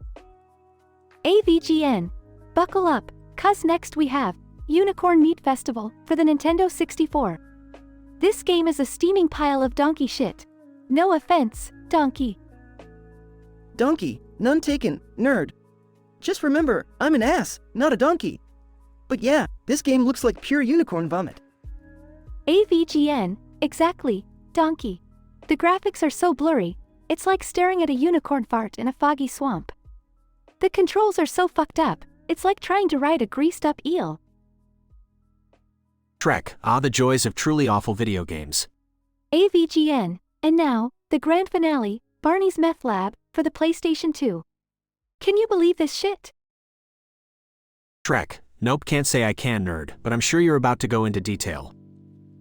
AVGN. Buckle up, cuz next we have Unicorn Meat Festival for the Nintendo 64. This game is a steaming pile of donkey shit. No offense, donkey. Donkey, none taken, nerd. Just remember, I'm an ass, not a donkey. But yeah, this game looks like pure unicorn vomit. AVGN. Exactly, donkey. The graphics are so blurry, it's like staring at a unicorn fart in a foggy swamp. The controls are so fucked up, it's like trying to ride a greased-up eel. Trek, ah, the joys of truly awful video games. AVGN. And now, the grand finale, Barney's Meth Lab, for the PlayStation 2. Can you believe this shit? Trek, nope, can't say I can, nerd, but I'm sure you're about to go into detail.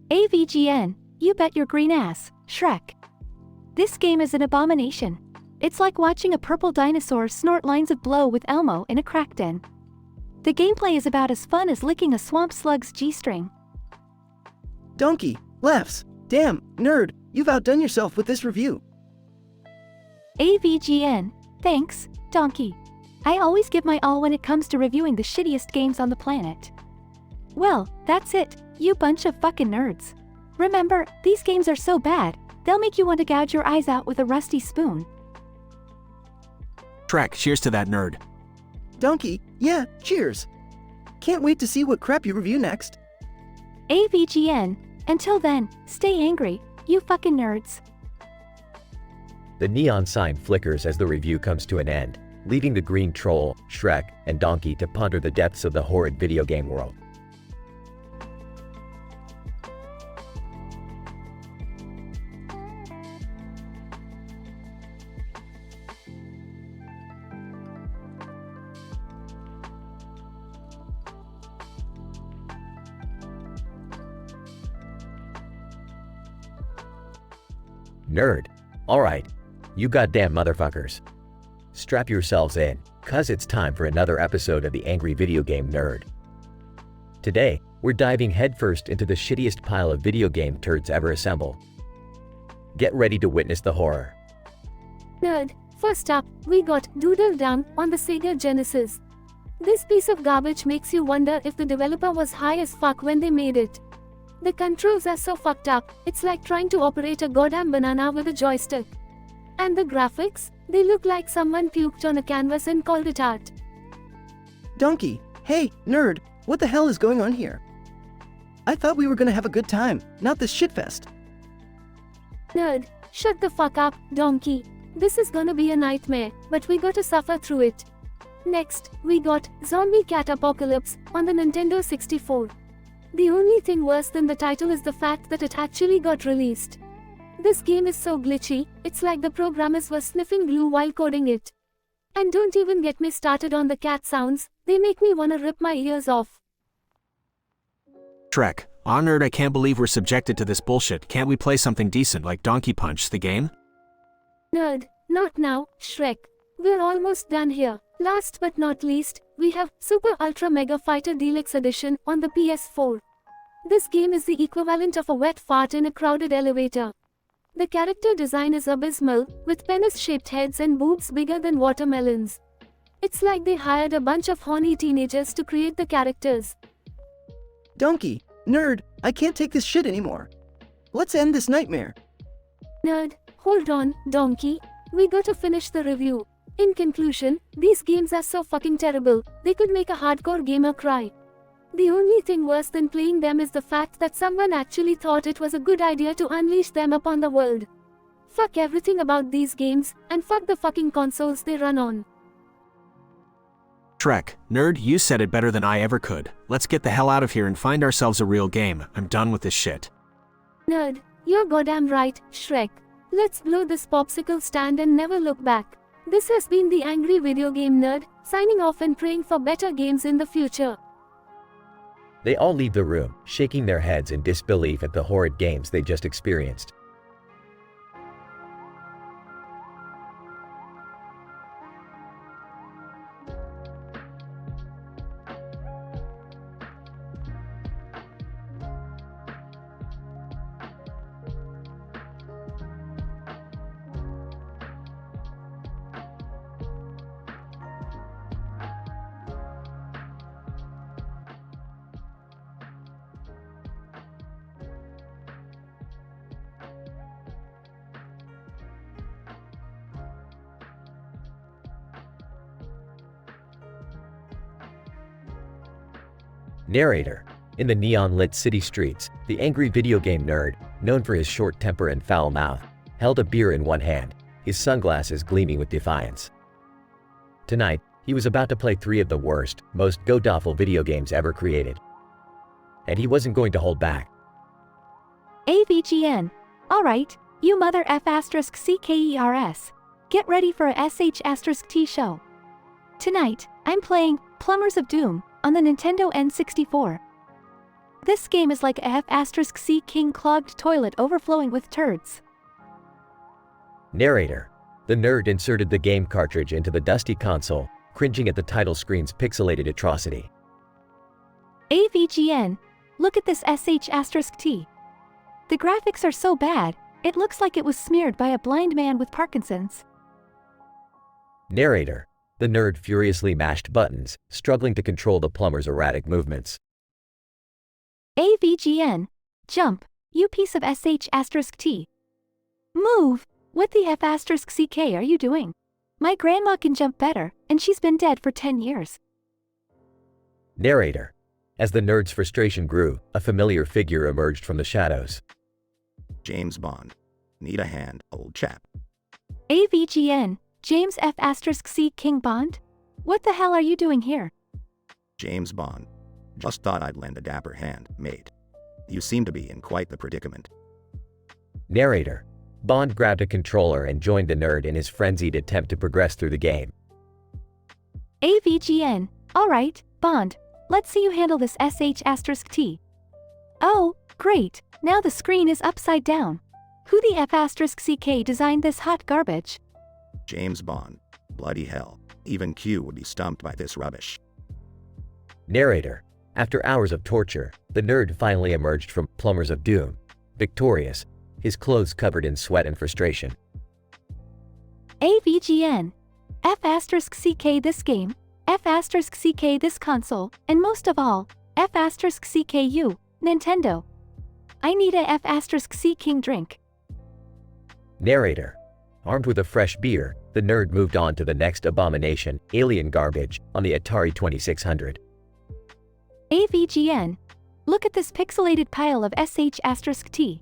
AVGN. You bet your green ass, Shrek. This game is an abomination. It's like watching a purple dinosaur snort lines of blow with Elmo in a crack den. The gameplay is about as fun as licking a swamp slug's G-string. Donkey, laughs. Damn, nerd, you've outdone yourself with this review. AVGN. Thanks, donkey. I always give my all when it comes to reviewing the shittiest games on the planet. Well, that's it, you bunch of fucking nerds. Remember, these games are so bad, they'll make you want to gouge your eyes out with a rusty spoon. Trek, cheers to that, nerd. Donkey, yeah, cheers. Can't wait to see what crap you review next. AVGN. Until then, stay angry, you fucking nerds. The neon sign flickers as the review comes to an end, leaving the green troll, Shrek, and Donkey to ponder the depths of the horrid video game world. Nerd. Alright, you goddamn motherfuckers. Strap yourselves in, cuz it's time for another episode of the Angry Video Game Nerd. Today, we're diving headfirst into the shittiest pile of video game turds ever assembled. Get ready to witness the horror, Nerd. First up, we got Doodle Dum on the Sega Genesis. This piece of garbage makes you wonder if the developer was high as fuck when they made it. The controls are so fucked up, it's like trying to operate a goddamn banana with a joystick. And the graphics? They look like someone puked on a canvas and called it art. Donkey, hey, nerd, what the hell is going on here? I thought we were gonna have a good time, not this shitfest. Nerd, shut the fuck up, donkey. This is gonna be a nightmare, but we gotta suffer through it. Next, we got Zombie Cat Apocalypse on the Nintendo 64. The only thing worse than the title is the fact that it actually got released. This game is so glitchy, it's like the programmers were sniffing glue while coding it. And don't even get me started on the cat sounds, they make me wanna rip my ears off. Shrek, Nerd, I can't believe we're subjected to this bullshit. Can't we play something decent like Donkey Punch, the game? Nerd, not now, Shrek. We're almost done here. Last but not least, we have Super Ultra Mega Fighter Deluxe Edition on the PS4. This game is the equivalent of a wet fart in a crowded elevator. The character design is abysmal, with penis-shaped heads and boobs bigger than watermelons. It's like they hired a bunch of horny teenagers to create the characters. Donkey, nerd, I can't take this shit anymore. Let's end this nightmare. Nerd, hold on, donkey. We gotta finish the review. In conclusion, these games are so fucking terrible, they could make a hardcore gamer cry. The only thing worse than playing them is the fact that someone actually thought it was a good idea to unleash them upon the world. Fuck everything about these games, and fuck the fucking consoles they run on. Shrek, Nerd, you said it better than I ever could. Let's get the hell out of here and find ourselves a real game. I'm done with this shit. Nerd, you're goddamn right, Shrek. Let's blow this popsicle stand and never look back. This has been the Angry Video Game Nerd, signing off and praying for better games in the future. They all leave the room, shaking their heads in disbelief at the horrid games they just experienced. Narrator. In the neon-lit city streets, the angry video game nerd, known for his short temper and foul mouth, held a beer in one hand, his sunglasses gleaming with defiance. Tonight, he was about to play 3 of the worst, most god-awful video games ever created. And he wasn't going to hold back. AVGN. Alright, you mother F***CKERS. Get ready for a SH**T show. Tonight, I'm playing Plumbers of Doom on the Nintendo N64. This game is like a F***C King clogged toilet overflowing with turds. Narrator. The nerd inserted the game cartridge into the dusty console, cringing at the title screen's pixelated atrocity. AVGN. Look at this SH**T. The graphics are so bad, it looks like it was smeared by a blind man with Parkinson's. Narrator. The nerd furiously mashed buttons, struggling to control the plumber's erratic movements. AVGN. Jump, you piece of SH**T. Move! What the F***CK are you doing? My grandma can jump better, and she's been dead for 10 years. Narrator. As the nerd's frustration grew, a familiar figure emerged from the shadows. James Bond. Need a hand, old chap. AVGN. James F***C King Bond? What the hell are you doing here? James Bond. Just thought I'd lend a dapper hand, mate. You seem to be in quite the predicament. Narrator. Bond grabbed a controller and joined the nerd in his frenzied attempt to progress through the game. AVGN. Alright, Bond. Let's see you handle this SH**T. Oh, great. Now the screen is upside down. Who the F***CK designed this hot garbage? James Bond. Bloody hell. Even Q would be stumped by this rubbish. Narrator. After hours of torture, the nerd finally emerged from Plumbers of Doom, victorious, his clothes covered in sweat and frustration. AVGN. F*CK this game, F*CK this console, and most of all, F*CKU, Nintendo. I need a F*C King drink. Narrator. Armed with a fresh beer, the nerd moved on to the next abomination, alien garbage, on the Atari 2600. AVGN. Look at this pixelated pile of SH*T.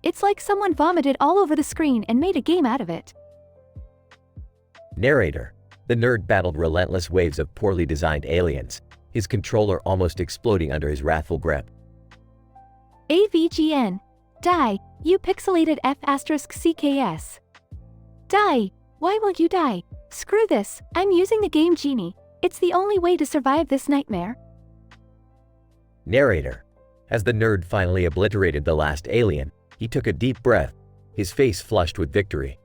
It's like someone vomited all over the screen and made a game out of it. Narrator. The nerd battled relentless waves of poorly designed aliens, his controller almost exploding under his wrathful grip. AVGN. Die, you pixelated F*CKS. Die! Why won't you die? Screw this, I'm using the Game Genie. It's the only way to survive this nightmare. Narrator. As the nerd finally obliterated the last alien, he took a deep breath, his face flushed with victory.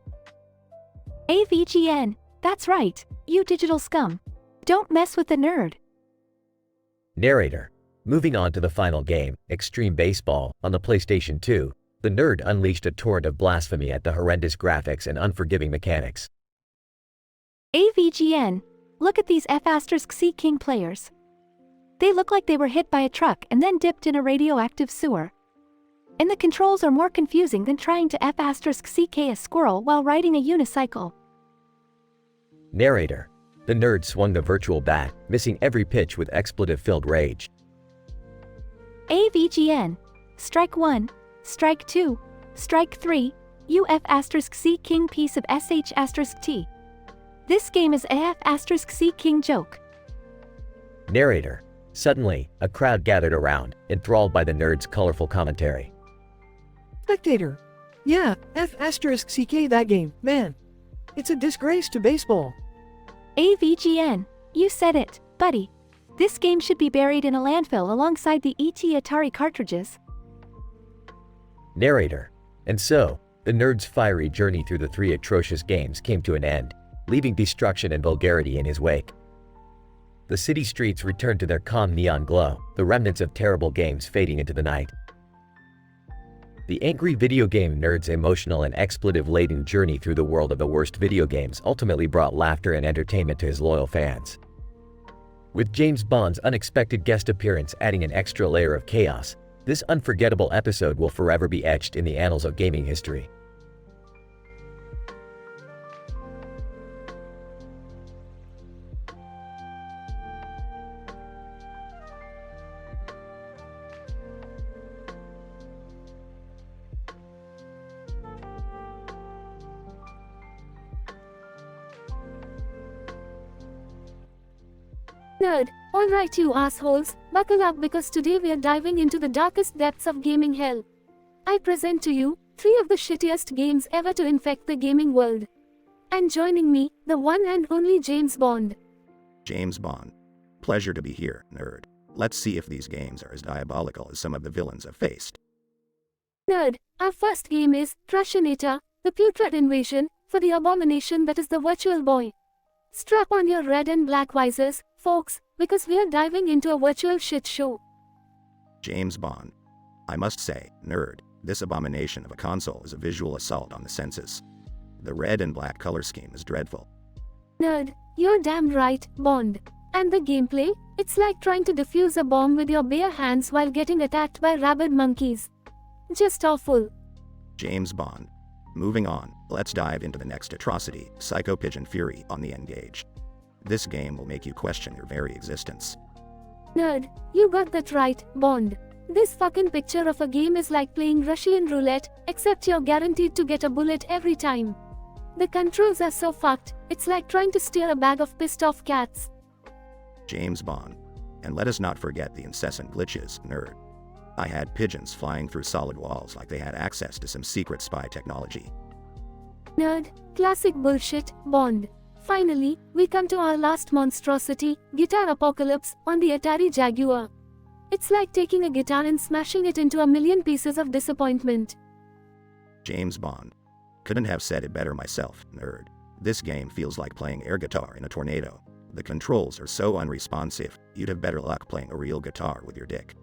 AVGN. That's right, you digital scum. Don't mess with the nerd. Narrator. Moving on to the final game, Extreme Baseball, on the PlayStation 2, the nerd unleashed a torrent of blasphemy at the horrendous graphics and unforgiving mechanics. AVGN. Look at these F*C King players. They look like they were hit by a truck and then dipped in a radioactive sewer. And the controls are more confusing than trying to F*CK a squirrel while riding a unicycle. Narrator. The nerd swung the virtual bat, missing every pitch with expletive-filled rage. AVGN. Strike 1, Strike 2, Strike 3, you F*C King piece of SH*T. This game is a F*C King joke. Narrator. Suddenly, a crowd gathered around, enthralled by the nerd's colorful commentary. Spectator. Yeah, F*CK that game, man. It's a disgrace to baseball. AVGN. You said it, buddy. This game should be buried in a landfill alongside the ET Atari cartridges. Narrator. And so, the nerd's fiery journey through the three atrocious games came to an end, leaving destruction and vulgarity in his wake. The city streets returned to their calm neon glow, the remnants of terrible games fading into the night. The angry video game nerd's emotional and expletive-laden journey through the world of the worst video games ultimately brought laughter and entertainment to his loyal fans. With James Bond's unexpected guest appearance adding an extra layer of chaos, this unforgettable episode will forever be etched in the annals of gaming history. Nerd, alright you assholes, buckle up because today we are diving into the darkest depths of gaming hell. I present to you, 3 of the shittiest games ever to infect the gaming world. And joining me, the one and only James Bond. James Bond. Pleasure to be here, nerd. Let's see if these games are as diabolical as some of the villains I've faced. Nerd, our first game is Trashinator, the putrid invasion, for the abomination that is the Virtual Boy. Strap on your red and black visors, folks, because we are diving into a virtual shit show. James Bond. I must say, nerd, this abomination of a console is a visual assault on the senses. The red and black color scheme is dreadful. Nerd, you're damn right, Bond. And the gameplay? It's like trying to defuse a bomb with your bare hands while getting attacked by rabid monkeys. Just awful. James Bond. Moving on, let's dive into the next atrocity, Psycho Pigeon Fury on the N-Gage. This game will make you question your very existence. Nerd, you got that right, Bond. This fucking picture of a game is like playing Russian roulette, except you're guaranteed to get a bullet every time. The controls are so fucked, it's like trying to steer a bag of pissed off cats. James Bond. And let us not forget the incessant glitches, nerd. I had pigeons flying through solid walls like they had access to some secret spy technology. Nerd, classic bullshit, Bond. Finally, we come to our last monstrosity, Guitar Apocalypse, on the Atari Jaguar. It's like taking a guitar and smashing it into a million pieces of disappointment. James Bond. Couldn't have said it better myself, nerd. This game feels like playing air guitar in a tornado. The controls are so unresponsive, you'd have better luck playing a real guitar with your dick.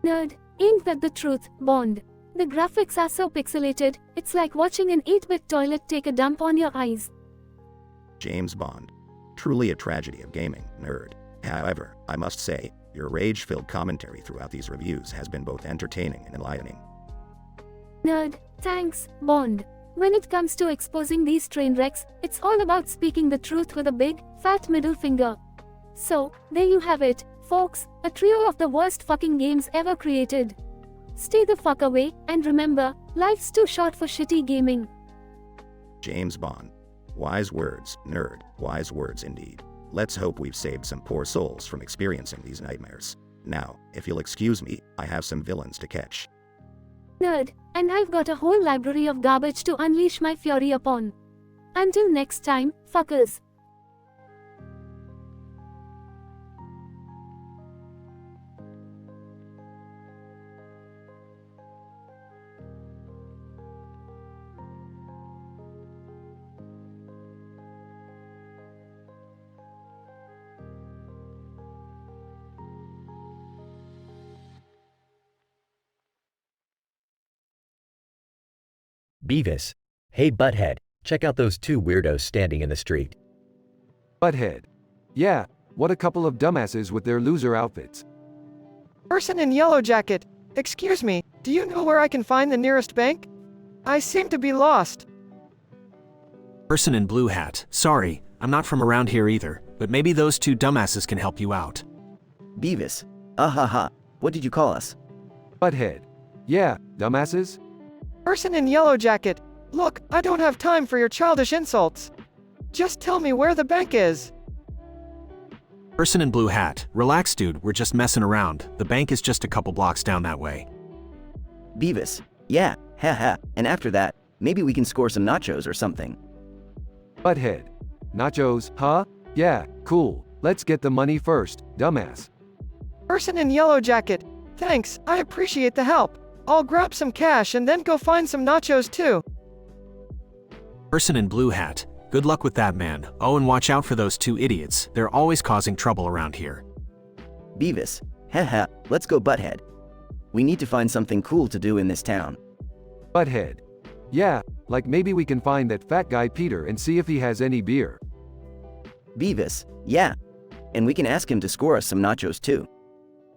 Nerd, ain't that the truth, Bond? The graphics are so pixelated, it's like watching an 8-bit toilet take a dump on your eyes. James Bond. Truly a tragedy of gaming, nerd. However, I must say, your rage-filled commentary throughout these reviews has been both entertaining and enlightening. Nerd, thanks, Bond. When it comes to exposing these train wrecks, it's all about speaking the truth with a big, fat middle finger. So, there you have it, folks, a trio of the worst fucking games ever created. Stay the fuck away, and remember, life's too short for shitty gaming. James Bond. Wise words, nerd, wise words indeed. Let's hope we've saved some poor souls from experiencing these nightmares. Now, if you'll excuse me, I have some villains to catch. Nerd, and I've got a whole library of garbage to unleash my fury upon. Until next time, fuckers. Beavis. Hey Butthead, check out those two weirdos standing in the street. Butthead. Yeah, what a couple of dumbasses with their loser outfits. Person in yellow jacket. Excuse me, do you know where I can find the nearest bank? I seem to be lost. Person in blue hat. Sorry, I'm not from around here either, but maybe those two dumbasses can help you out. Beavis. Ahaha. What did you call us? Butthead. Yeah, dumbasses? Person in yellow jacket. Look, I don't have time for your childish insults. Just tell me where the bank is. Person in blue hat. Relax, dude, we're just messing around. The bank is just a couple blocks down that way. Beavis. Yeah, haha. And after that, maybe we can score some nachos or something. Butthead. Nachos, huh? Yeah, cool. Let's get the money first, dumbass. Person in yellow jacket. Thanks, I appreciate the help. I'll grab some cash and then go find some nachos too. Person in blue hat. Good luck with that, man. Oh, and watch out for those two idiots. They're always causing trouble around here. Beavis. Haha, let's go Butthead. We need to find something cool to do in this town. Butthead. Yeah, like maybe we can find that fat guy Peter and see if he has any beer. Beavis. Yeah. And we can ask him to score us some nachos too.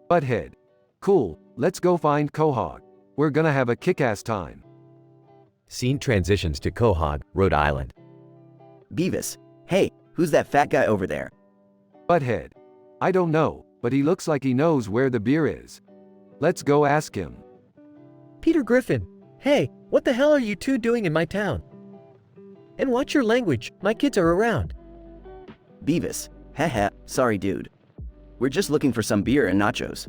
Butthead. Cool, let's go find Quahog. We're gonna have a kick-ass time. Scene transitions to Quahog, Rhode Island. Beavis. Hey, who's that fat guy over there? Butthead. I don't know, but he looks like he knows where the beer is. Let's go ask him. Peter Griffin. Hey, what the hell are you two doing in my town? And watch your language, my kids are around. Beavis. Haha, sorry dude. We're just looking for some beer and nachos.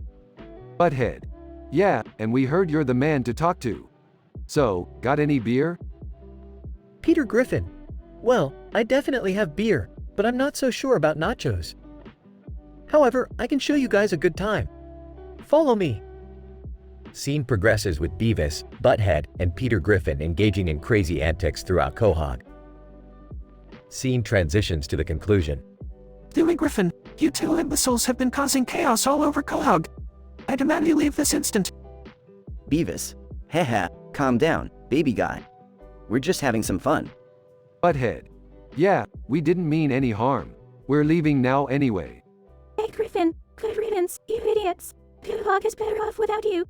Butthead. Yeah, and we heard you're the man to talk to. So, got any beer? Peter Griffin. Well, I definitely have beer, but I'm not so sure about nachos. However, I can show you guys a good time. Follow me. Scene progresses with Beavis, Butthead, and Peter Griffin engaging in crazy antics throughout Quahog. Scene transitions to the conclusion. Dewey Griffin, you two imbeciles have been causing chaos all over Quahog. I demand you leave this instant. Beavis. Haha, calm down, baby guy. We're just having some fun. Butthead. Yeah, we didn't mean any harm. We're leaving now anyway. Hey Griffin, good riddance, you idiots. Quahog is better off without you.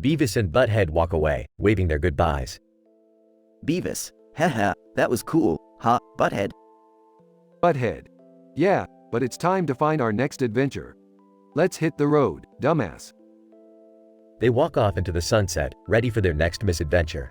Beavis and Butthead walk away, waving their goodbyes. Beavis. Haha, that was cool, huh, Butthead? Butthead. Yeah, but it's time to find our next adventure. Let's hit the road, dumbass. They walk off into the sunset, ready for their next misadventure.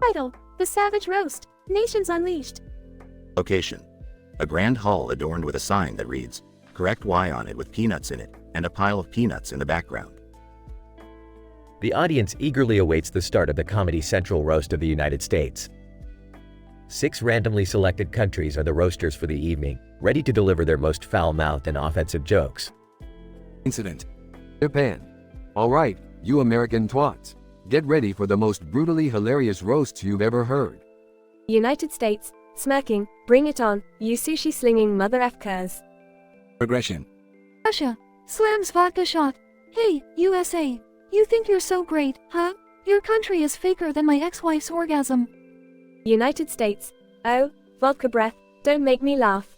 Title: The Savage Roast. Nations Unleashed. Location: a grand hall adorned with a sign that reads, "Correct Y" on it with peanuts in it, and a pile of peanuts in the background. The audience eagerly awaits the start of the Comedy Central Roast of the United States. 6 randomly selected countries are the roasters for the evening, ready to deliver their most foul-mouthed and offensive jokes. Incident. Japan. Alright, you American twats. Get ready for the most brutally hilarious roasts you've ever heard. United States, smirking, bring it on, you sushi slinging mother effers. Progression. Russia. Slams vodka shot. Hey, USA. You think you're so great, huh? Your country is faker than my ex-wife's orgasm. United States. Oh, vodka breath, don't make me laugh.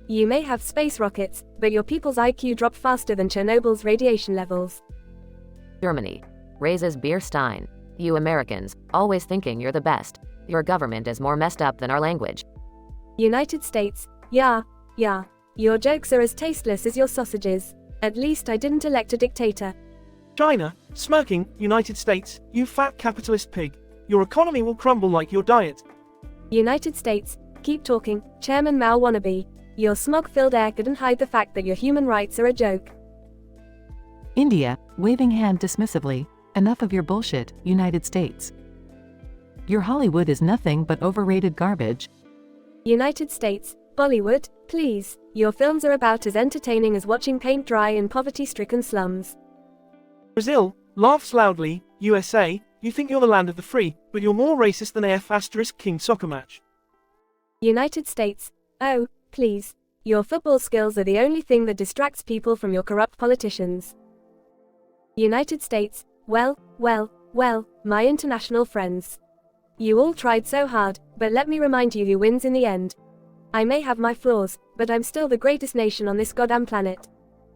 You may have space rockets, but your people's IQ dropped faster than Chernobyl's radiation levels. Germany raises beer stein. You Americans, always thinking you're the best. Your government is more messed up than our language. United States. Yeah. Your jokes are as tasteless as your sausages. At least I didn't elect a dictator. China, smirking, United States, you fat capitalist pig. Your economy will crumble like your diet. United States, keep talking, Chairman Mao wannabe. Your smog-filled air couldn't hide the fact that your human rights are a joke. India, waving hand dismissively, enough of your bullshit, United States. Your Hollywood is nothing but overrated garbage. United States, Bollywood, please, your films are about as entertaining as watching paint dry in poverty-stricken slums. Brazil, laughs loudly, USA, you think you're the land of the free, but you're more racist than AF** King soccer match. United States, oh, please, your football skills are the only thing that distracts people from your corrupt politicians. United States, well, my international friends. You all tried so hard, but let me remind you who wins in the end. I may have my flaws, but I'm still the greatest nation on this goddamn planet.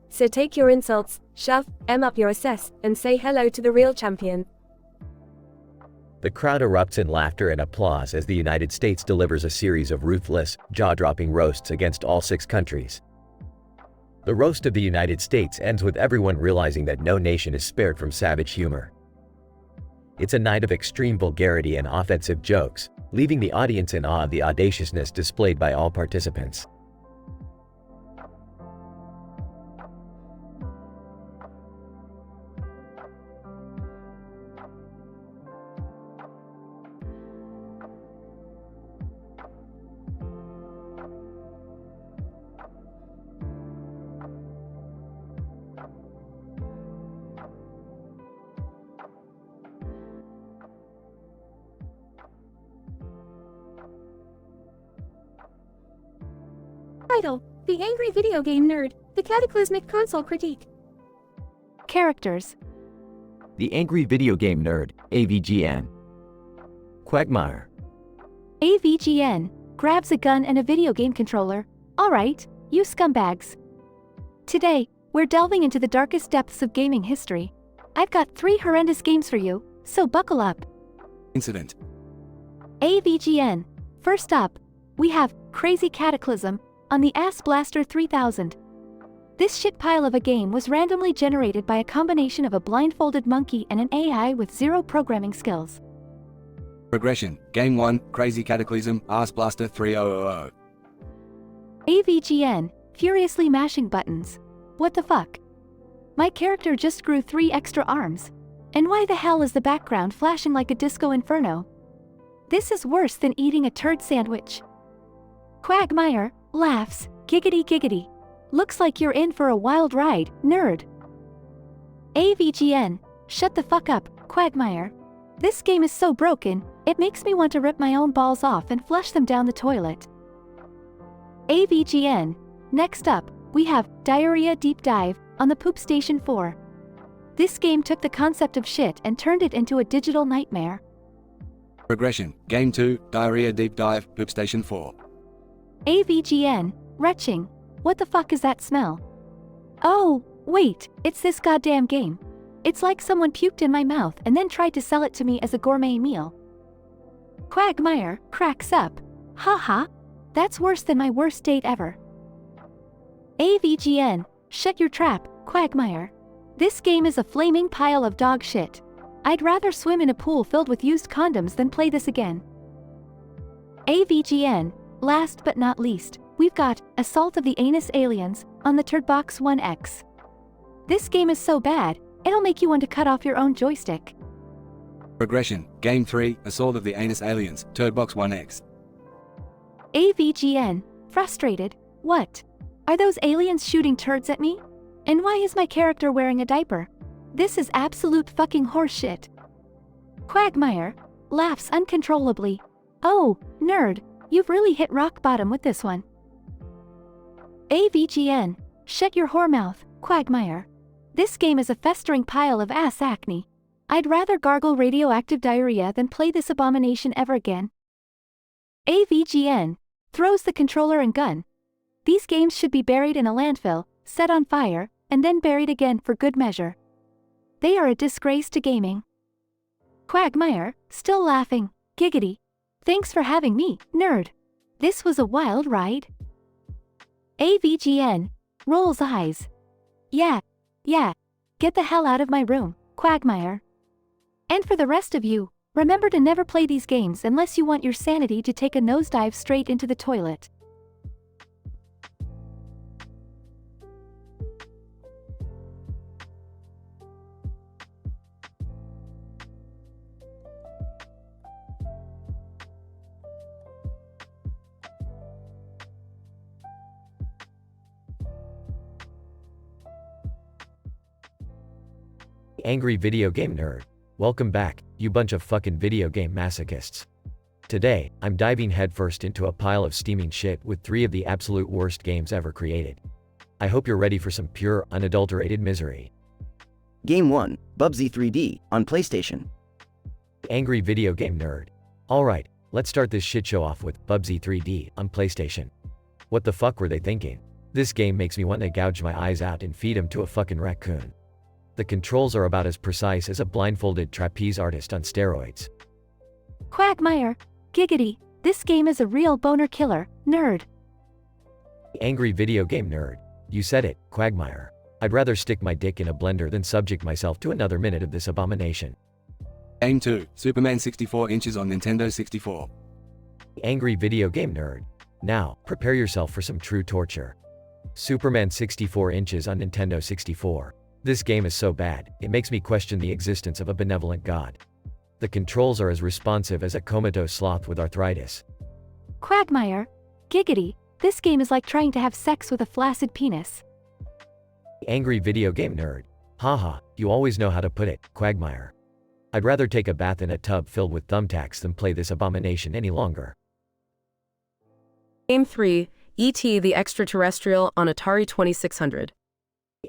So take your insults, shove them up your ass, and say hello to the real champion. The crowd erupts in laughter and applause as the United States delivers a series of ruthless, jaw-dropping roasts against all 6 countries. The roast of the United States ends with everyone realizing that no nation is spared from savage humor. It's a night of extreme vulgarity and offensive jokes, leaving the audience in awe of the audaciousness displayed by all participants. Title: The Angry Video Game Nerd, The Cataclysmic Console Critique. Characters: The Angry Video Game Nerd, AVGN. Quagmire. AVGN grabs a gun and a video game controller. Alright, you scumbags. Today, we're delving into the darkest depths of gaming history. I've got 3 horrendous games for you, so buckle up. Incident. AVGN. First up, we have Crazy Cataclysm on the Ass Blaster 3000. This shit pile of a game was randomly generated by a combination of a blindfolded monkey and an AI with 0 programming skills. Progression. Game 1, Crazy Cataclysm, Ass Blaster 3000. AVGN, furiously mashing buttons. What the fuck? My character just grew 3 extra arms. And why the hell is the background flashing like a disco inferno? This is worse than eating a turd sandwich. Quagmire laughs, giggity giggity. Looks like you're in for a wild ride, nerd. AVGN, shut the fuck up, Quagmire. This game is so broken, it makes me want to rip my own balls off and flush them down the toilet. AVGN, next up, we have Diarrhea Deep Dive on the Poop Station 4. This game took the concept of shit and turned it into a digital nightmare. Progression. Game 2, Diarrhea Deep Dive, Poop Station 4. AVGN, retching. What the fuck is that smell? Oh, wait, it's this goddamn game. It's like someone puked in my mouth and then tried to sell it to me as a gourmet meal. Quagmire cracks up. Haha, that's worse than my worst date ever. AVGN, shut your trap, Quagmire. This game is a flaming pile of dog shit. I'd rather swim in a pool filled with used condoms than play this again. AVGN, last but not least, we've got Assault of the Anus Aliens on the Turdbox 1X. This game is so bad, it'll make you want to cut off your own joystick. Progression. Game 3, Assault of the Anus Aliens, Turdbox 1X. AVGN, frustrated. What? Are those aliens shooting turds at me? And why is my character wearing a diaper? This is absolute fucking horseshit. Quagmire laughs uncontrollably. Oh, nerd, you've really hit rock bottom with this one. AVGN, shut your whore mouth, Quagmire. This game is a festering pile of ass acne. I'd rather gargle radioactive diarrhea than play this abomination ever again. AVGN throws the controller and gun. These games should be buried in a landfill, set on fire, and then buried again for good measure. They are a disgrace to gaming. Quagmire, still laughing, giggity. Thanks for having me, nerd. This was a wild ride. AVGN rolls eyes. Yeah, get the hell out of my room, Quagmire. And for the rest of you, remember to never play these games unless you want your sanity to take a nosedive straight into the toilet. Angry video game nerd. Welcome back, you bunch of fucking video game masochists. Today, I'm diving headfirst into a pile of steaming shit with 3 of the absolute worst games ever created. I hope you're ready for some pure, unadulterated misery. Game 1, Bubsy 3D, on PlayStation. Angry video game nerd. Alright, let's start this shitshow off with Bubsy 3D on PlayStation. What the fuck were they thinking? This game makes me want to gouge my eyes out and feed him to a fucking raccoon. The controls are about as precise as a blindfolded trapeze artist on steroids. Quagmire, giggity, this game is a real boner killer, nerd. Angry video game nerd. You said it, Quagmire. I'd rather stick my dick in a blender than subject myself to another minute of this abomination. Game 2, Superman 64 inches on Nintendo 64. Angry video game nerd. Now, prepare yourself for some true torture. Superman 64 inches on Nintendo 64. This game is so bad, it makes me question the existence of a benevolent god. The controls are as responsive as a comatose sloth with arthritis. Quagmire, giggity, this game is like trying to have sex with a flaccid penis. Angry video game nerd. Haha, you always know how to put it, Quagmire. I'd rather take a bath in a tub filled with thumbtacks than play this abomination any longer. Game 3, E.T. the Extraterrestrial on Atari 2600.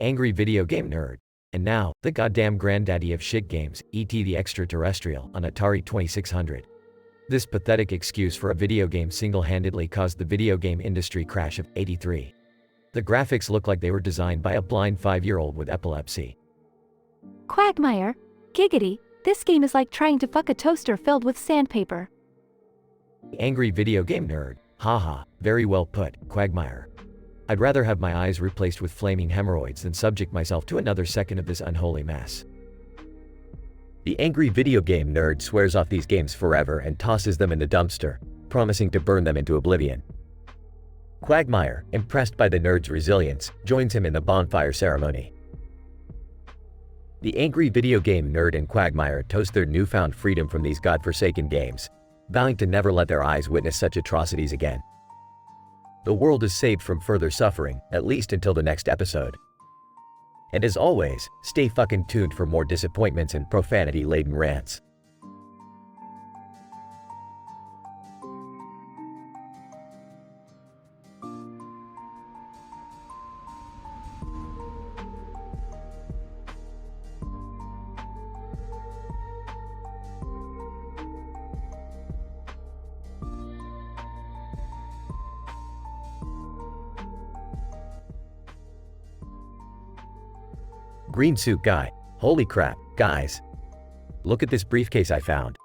Angry video game nerd. And now, the goddamn granddaddy of shit games, E.T. the Extraterrestrial on Atari 2600. This pathetic excuse for a video game single-handedly caused the video game industry crash of '83. The graphics look like they were designed by a blind 5-year-old with epilepsy. Quagmire, giggity, this game is like trying to fuck a toaster filled with sandpaper. Angry video game nerd. Haha, very well put, Quagmire. I'd rather have my eyes replaced with flaming hemorrhoids than subject myself to another second of this unholy mess. The angry video game nerd swears off these games forever and tosses them in the dumpster, promising to burn them into oblivion. Quagmire, impressed by the nerd's resilience, joins him in the bonfire ceremony. The angry video game nerd and Quagmire toast their newfound freedom from these godforsaken games, vowing to never let their eyes witness such atrocities again. The world is saved from further suffering, at least until the next episode. And as always, stay fucking tuned for more disappointments and profanity-laden rants. Green suit guy. Holy crap, guys. Look at this briefcase I found.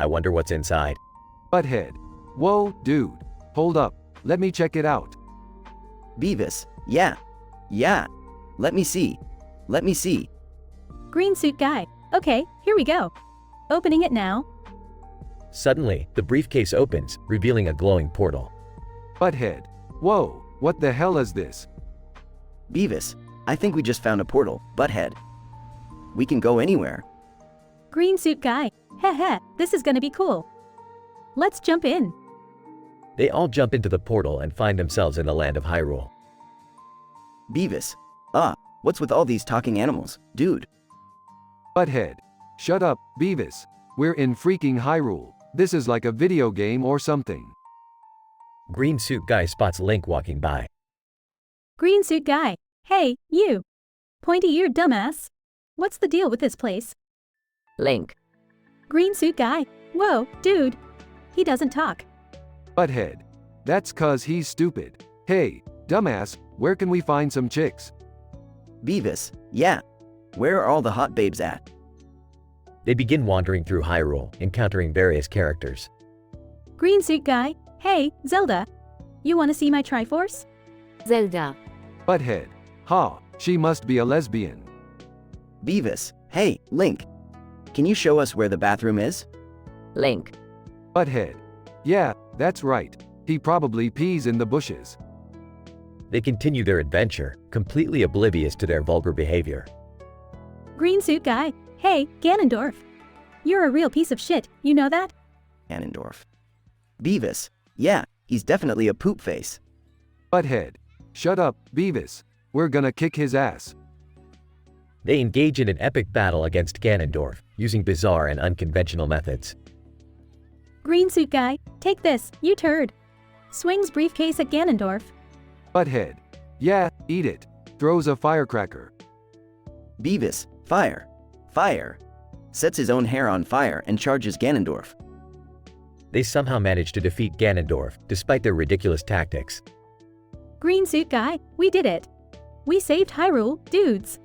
I wonder what's inside. Butthead. Whoa, dude. Hold up. Let me check it out. Beavis. Yeah. Let me see. Green suit guy. Okay, here we go. Opening it now. Suddenly, the briefcase opens, revealing a glowing portal. Butthead. Whoa, what the hell is this? Beavis. I think we just found a portal, Butthead. We can go anywhere. Green suit guy. Heh, this is gonna be cool. Let's jump in. They all jump into the portal and find themselves in the land of Hyrule. Beavis. What's with all these talking animals, dude? Butthead. Shut up, Beavis. We're in freaking Hyrule. This is like a video game or something. Green suit guy spots Link walking by. Green suit guy. Hey, you. Pointy-eared dumbass. What's the deal with this place? Link. Green suit guy. Whoa, dude. He doesn't talk. Butthead. That's 'cause he's stupid. Hey, dumbass, where can we find some chicks? Beavis, yeah. Where are all the hot babes at? They begin wandering through Hyrule, encountering various characters. Green suit guy. Hey, Zelda. You want to see my Triforce? Zelda. Butthead. Ha, she must be a lesbian. Beavis, hey, Link. Can you show us where the bathroom is? Link. Butthead. Yeah, that's right. He probably pees in the bushes. They continue their adventure, completely oblivious to their vulgar behavior. Green suit guy. Hey, Ganondorf. You're a real piece of shit, you know that? Ganondorf. Beavis, yeah, he's definitely a poop face. Butthead. Shut up, Beavis. We're gonna kick his ass. They engage in an epic battle against Ganondorf, using bizarre and unconventional methods. Green suit guy. Take this, you turd. Swings briefcase at Ganondorf. Butthead. Yeah, eat it. Throws a firecracker. Beavis, fire. Fire. Sets his own hair on fire and charges Ganondorf. They somehow manage to defeat Ganondorf, despite their ridiculous tactics. Green suit guy. We did it. We saved Hyrule, dudes.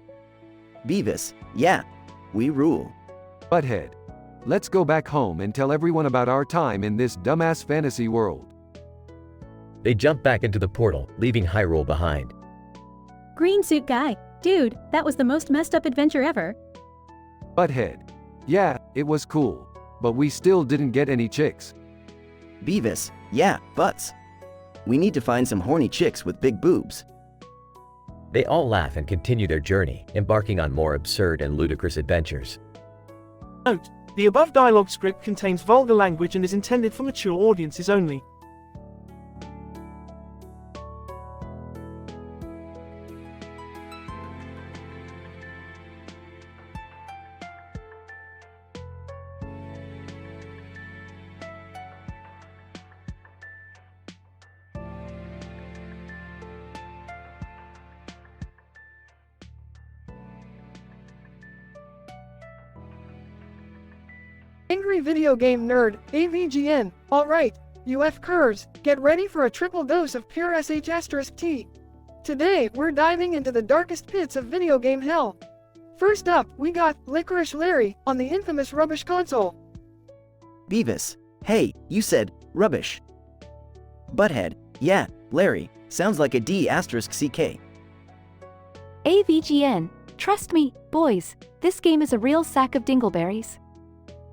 Beavis, yeah. We rule. Butthead. Let's go back home and tell everyone about our time in this dumbass fantasy world. They jump back into the portal, leaving Hyrule behind. Green suit guy. Dude, that was the most messed up adventure ever. Butthead. Yeah, it was cool. But we still didn't get any chicks. Beavis, yeah, butts. We need to find some horny chicks with big boobs. They all laugh and continue their journey, embarking on more absurd and ludicrous adventures. Note: the above dialogue script contains vulgar language and is intended for mature audiences only. Angry Video Game Nerd, AVGN. Alright, UF Curs, get ready for a triple dose of pure SH*T. Today, we're diving into the darkest pits of video game hell. First up, we got Licorice Larry on the infamous Rubbish console. Beavis, hey, you said rubbish. Butthead, yeah, Larry, sounds like a D*CK. AVGN. Trust me, boys, this game is a real sack of dingleberries.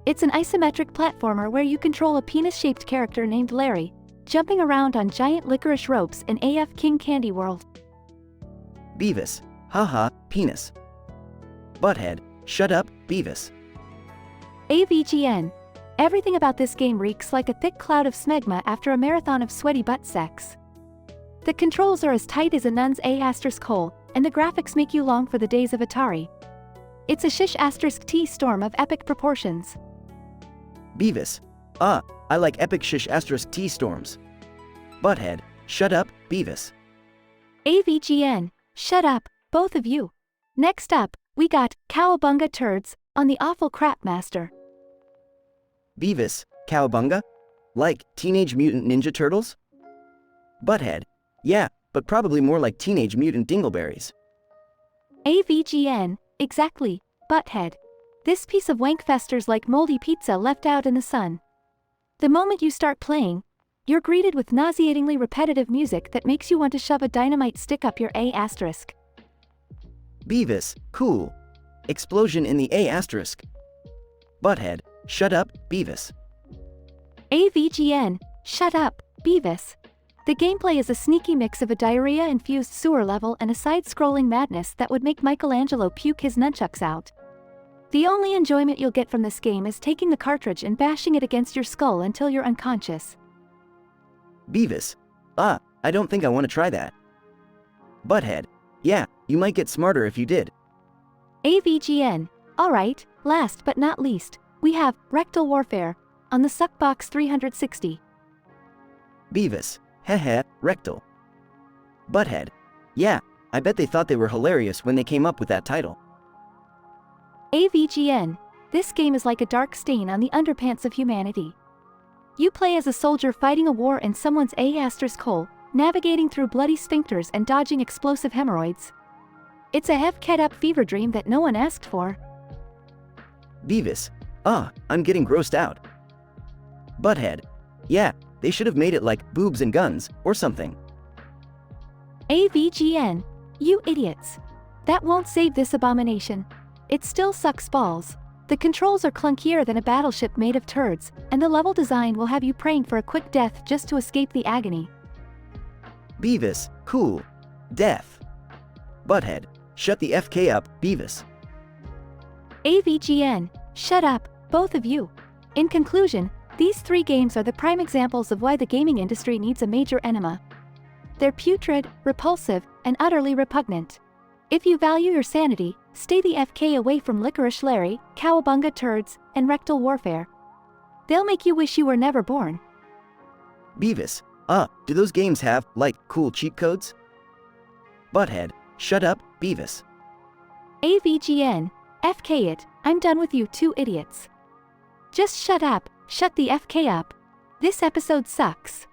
It's an isometric platformer where you control a penis-shaped character named Larry, jumping around on giant licorice ropes in AF King Candy World. Beavis, haha, penis. Butthead, shut up, Beavis. AVGN. Everything about this game reeks like a thick cloud of smegma after a marathon of sweaty butt sex. The controls are as tight as a nun's A*hole, and the graphics make you long for the days of Atari. It's a shish*T storm of epic proportions. Beavis, I like epic shish*T storms. Butthead, shut up, Beavis. AVGN. Shut up, both of you. Next up, we got Cowabunga Turds on the Awful Crap Master. Beavis, Cowabunga? Like Teenage Mutant Ninja Turtles? Butthead, yeah, but probably more like Teenage Mutant Dingleberries. AVGN. Exactly, Butthead. This piece of wankfester's like moldy pizza left out in the sun. The moment you start playing, you're greeted with nauseatingly repetitive music that makes you want to shove a dynamite stick up your A*. Beavis, cool. Explosion in the A*. Butthead, shut up, Beavis. AVGN. Shut up, Beavis. The gameplay is a sneaky mix of a diarrhea-infused sewer level and a side-scrolling madness that would make Michelangelo puke his nunchucks out. The only enjoyment you'll get from this game is taking the cartridge and bashing it against your skull until you're unconscious. Beavis, I don't think I want to try that. Butthead, Yeah, you might get smarter if you did. AVGN. Alright, last but not least, we have Rectal Warfare on the Suckbox 360. Beavis. Heh, rectal. Butthead. Yeah, I bet they thought they were hilarious when they came up with that title. AVGN. This game is like a dark stain on the underpants of humanity. You play as a soldier fighting a war in someone's hole, navigating through bloody sphincters and dodging explosive hemorrhoids. It's a hev-ket-up fever dream that no one asked for. Beavis. I'm getting grossed out. Butthead. Yeah, they should have made it like boobs and guns, or something. AVGN. You idiots. That won't save this abomination. It still sucks balls. The controls are clunkier than a battleship made of turds, and the level design will have you praying for a quick death just to escape the agony. Beavis. Cool. Death. Butthead. Shut the FK up, Beavis. AVGN. Shut up, both of you. In conclusion, these three games are the prime examples of why the gaming industry needs a major enema. They're putrid, repulsive, and utterly repugnant. If you value your sanity, stay the FK away from Licorice Larry, Cowabunga Turds, and Rectal Warfare. They'll make you wish you were never born. Beavis. Do those games have, like, cool cheat codes? Butthead. Shut up, Beavis. AVGN. FK it, I'm done with you two idiots. Just shut up, shut the FK up. This episode sucks.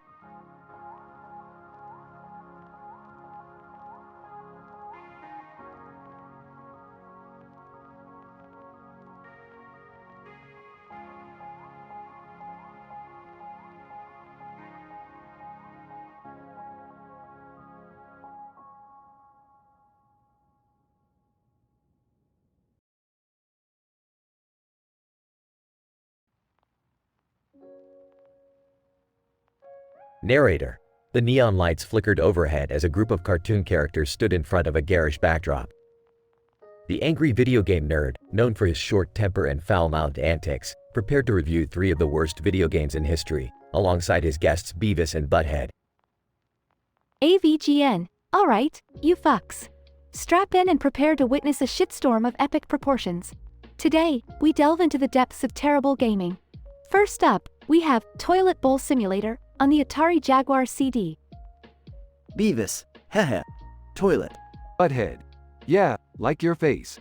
Narrator. The neon lights flickered overhead as a group of cartoon characters stood in front of a garish backdrop. The angry video game nerd, known for his short temper and foul-mouthed antics, prepared to review 3 of the worst video games in history, alongside his guests Beavis and Butthead. AVGN. Alright, you fucks. Strap in and prepare to witness a shitstorm of epic proportions. Today, we delve into the depths of terrible gaming. First up, we have Toilet Bowl Simulator on the Atari Jaguar CD. Beavis. Heh. Toilet. Butthead. Yeah, like your face.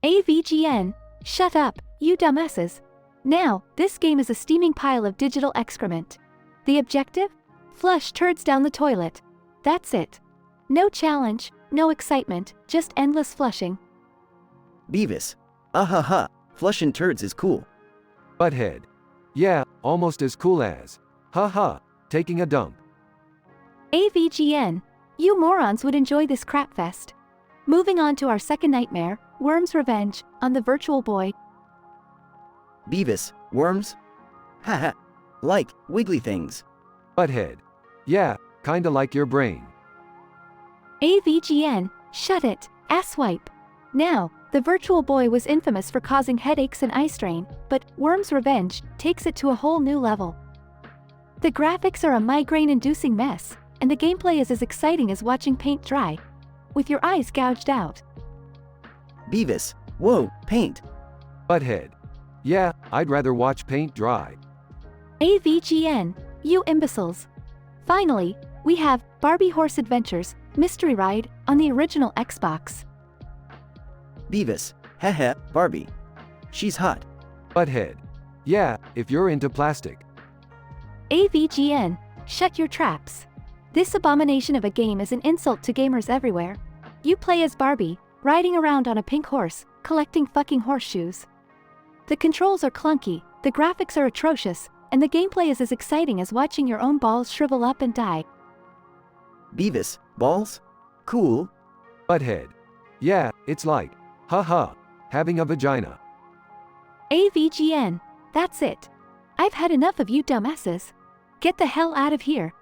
AVGN. Shut up, you dumbasses. Now, this game is a steaming pile of digital excrement. The objective? Flush turds down the toilet. That's it. No challenge, no excitement, just endless flushing. Beavis. Flushin' turds is cool. Butthead. Yeah, almost as cool as. Taking a dump. AVGN. You morons would enjoy this crapfest. Moving on to our second nightmare, Worm's Revenge, on the Virtual Boy. Beavis. Worms? Haha. Like, wiggly things. Butthead. Yeah, kinda like your brain. AVGN. Shut it, asswipe. Now, the Virtual Boy was infamous for causing headaches and eye strain, but Worm's Revenge takes it to a whole new level. The graphics are a migraine-inducing mess, and the gameplay is as exciting as watching paint dry, with your eyes gouged out. Beavis. Whoa, paint. Butthead. Yeah, I'd rather watch paint dry. AVGN. You imbeciles. Finally, we have Barbie Horse Adventures, Mystery Ride, on the original Xbox. Beavis. Heh, Barbie. She's hot. Butthead. Yeah, if you're into plastic. AVGN. Shut your traps. This abomination of a game is an insult to gamers everywhere. You play as Barbie, riding around on a pink horse, collecting fucking horseshoes. The controls are clunky, the graphics are atrocious, and the gameplay is as exciting as watching your own balls shrivel up and die. Beavis. Balls? Cool. Butthead. Yeah, it's like, having a vagina. AVGN. That's it. I've had enough of you dumbasses. Get the hell out of here.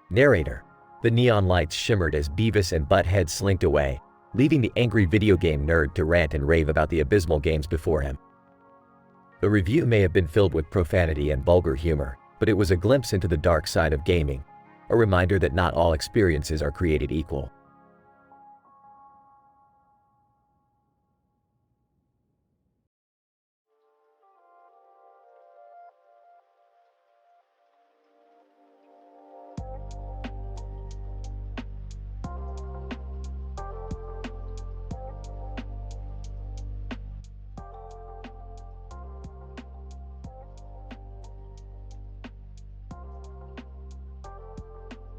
Narrator. The neon lights shimmered as Beavis and Butthead slinked away, leaving the angry video game nerd to rant and rave about the abysmal games before him. The review may have been filled with profanity and vulgar humor, but it was a glimpse into the dark side of gaming, a reminder that not all experiences are created equal.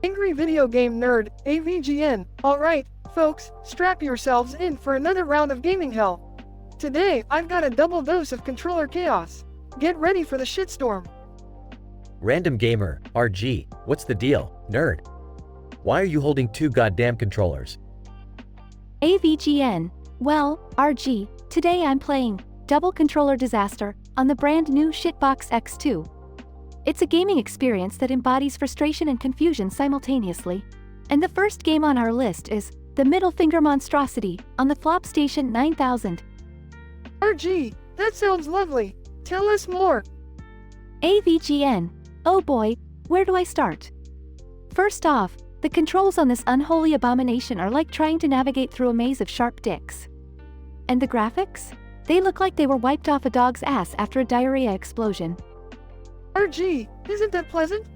Angry Video Game Nerd, AVGN. Alright, folks, strap yourselves in for another round of gaming hell. Today, I've got a double dose of controller chaos. Get ready for the shitstorm. Random Gamer, RG, what's the deal, nerd? Why are you holding 2 goddamn controllers? AVGN. Well, RG, today I'm playing Double Controller Disaster on the brand new Shitbox X2. It's a gaming experience that embodies frustration and confusion simultaneously. And the first game on our list is The Middle Finger Monstrosity on the Flopstation 9000. RG, that sounds lovely. Tell us more. AVGN. Oh boy, where do I start? First off, the controls on this unholy abomination are like trying to navigate through a maze of sharp dicks. And the graphics? They look like they were wiped off a dog's ass after a diarrhea explosion. RG, isn't that pleasant?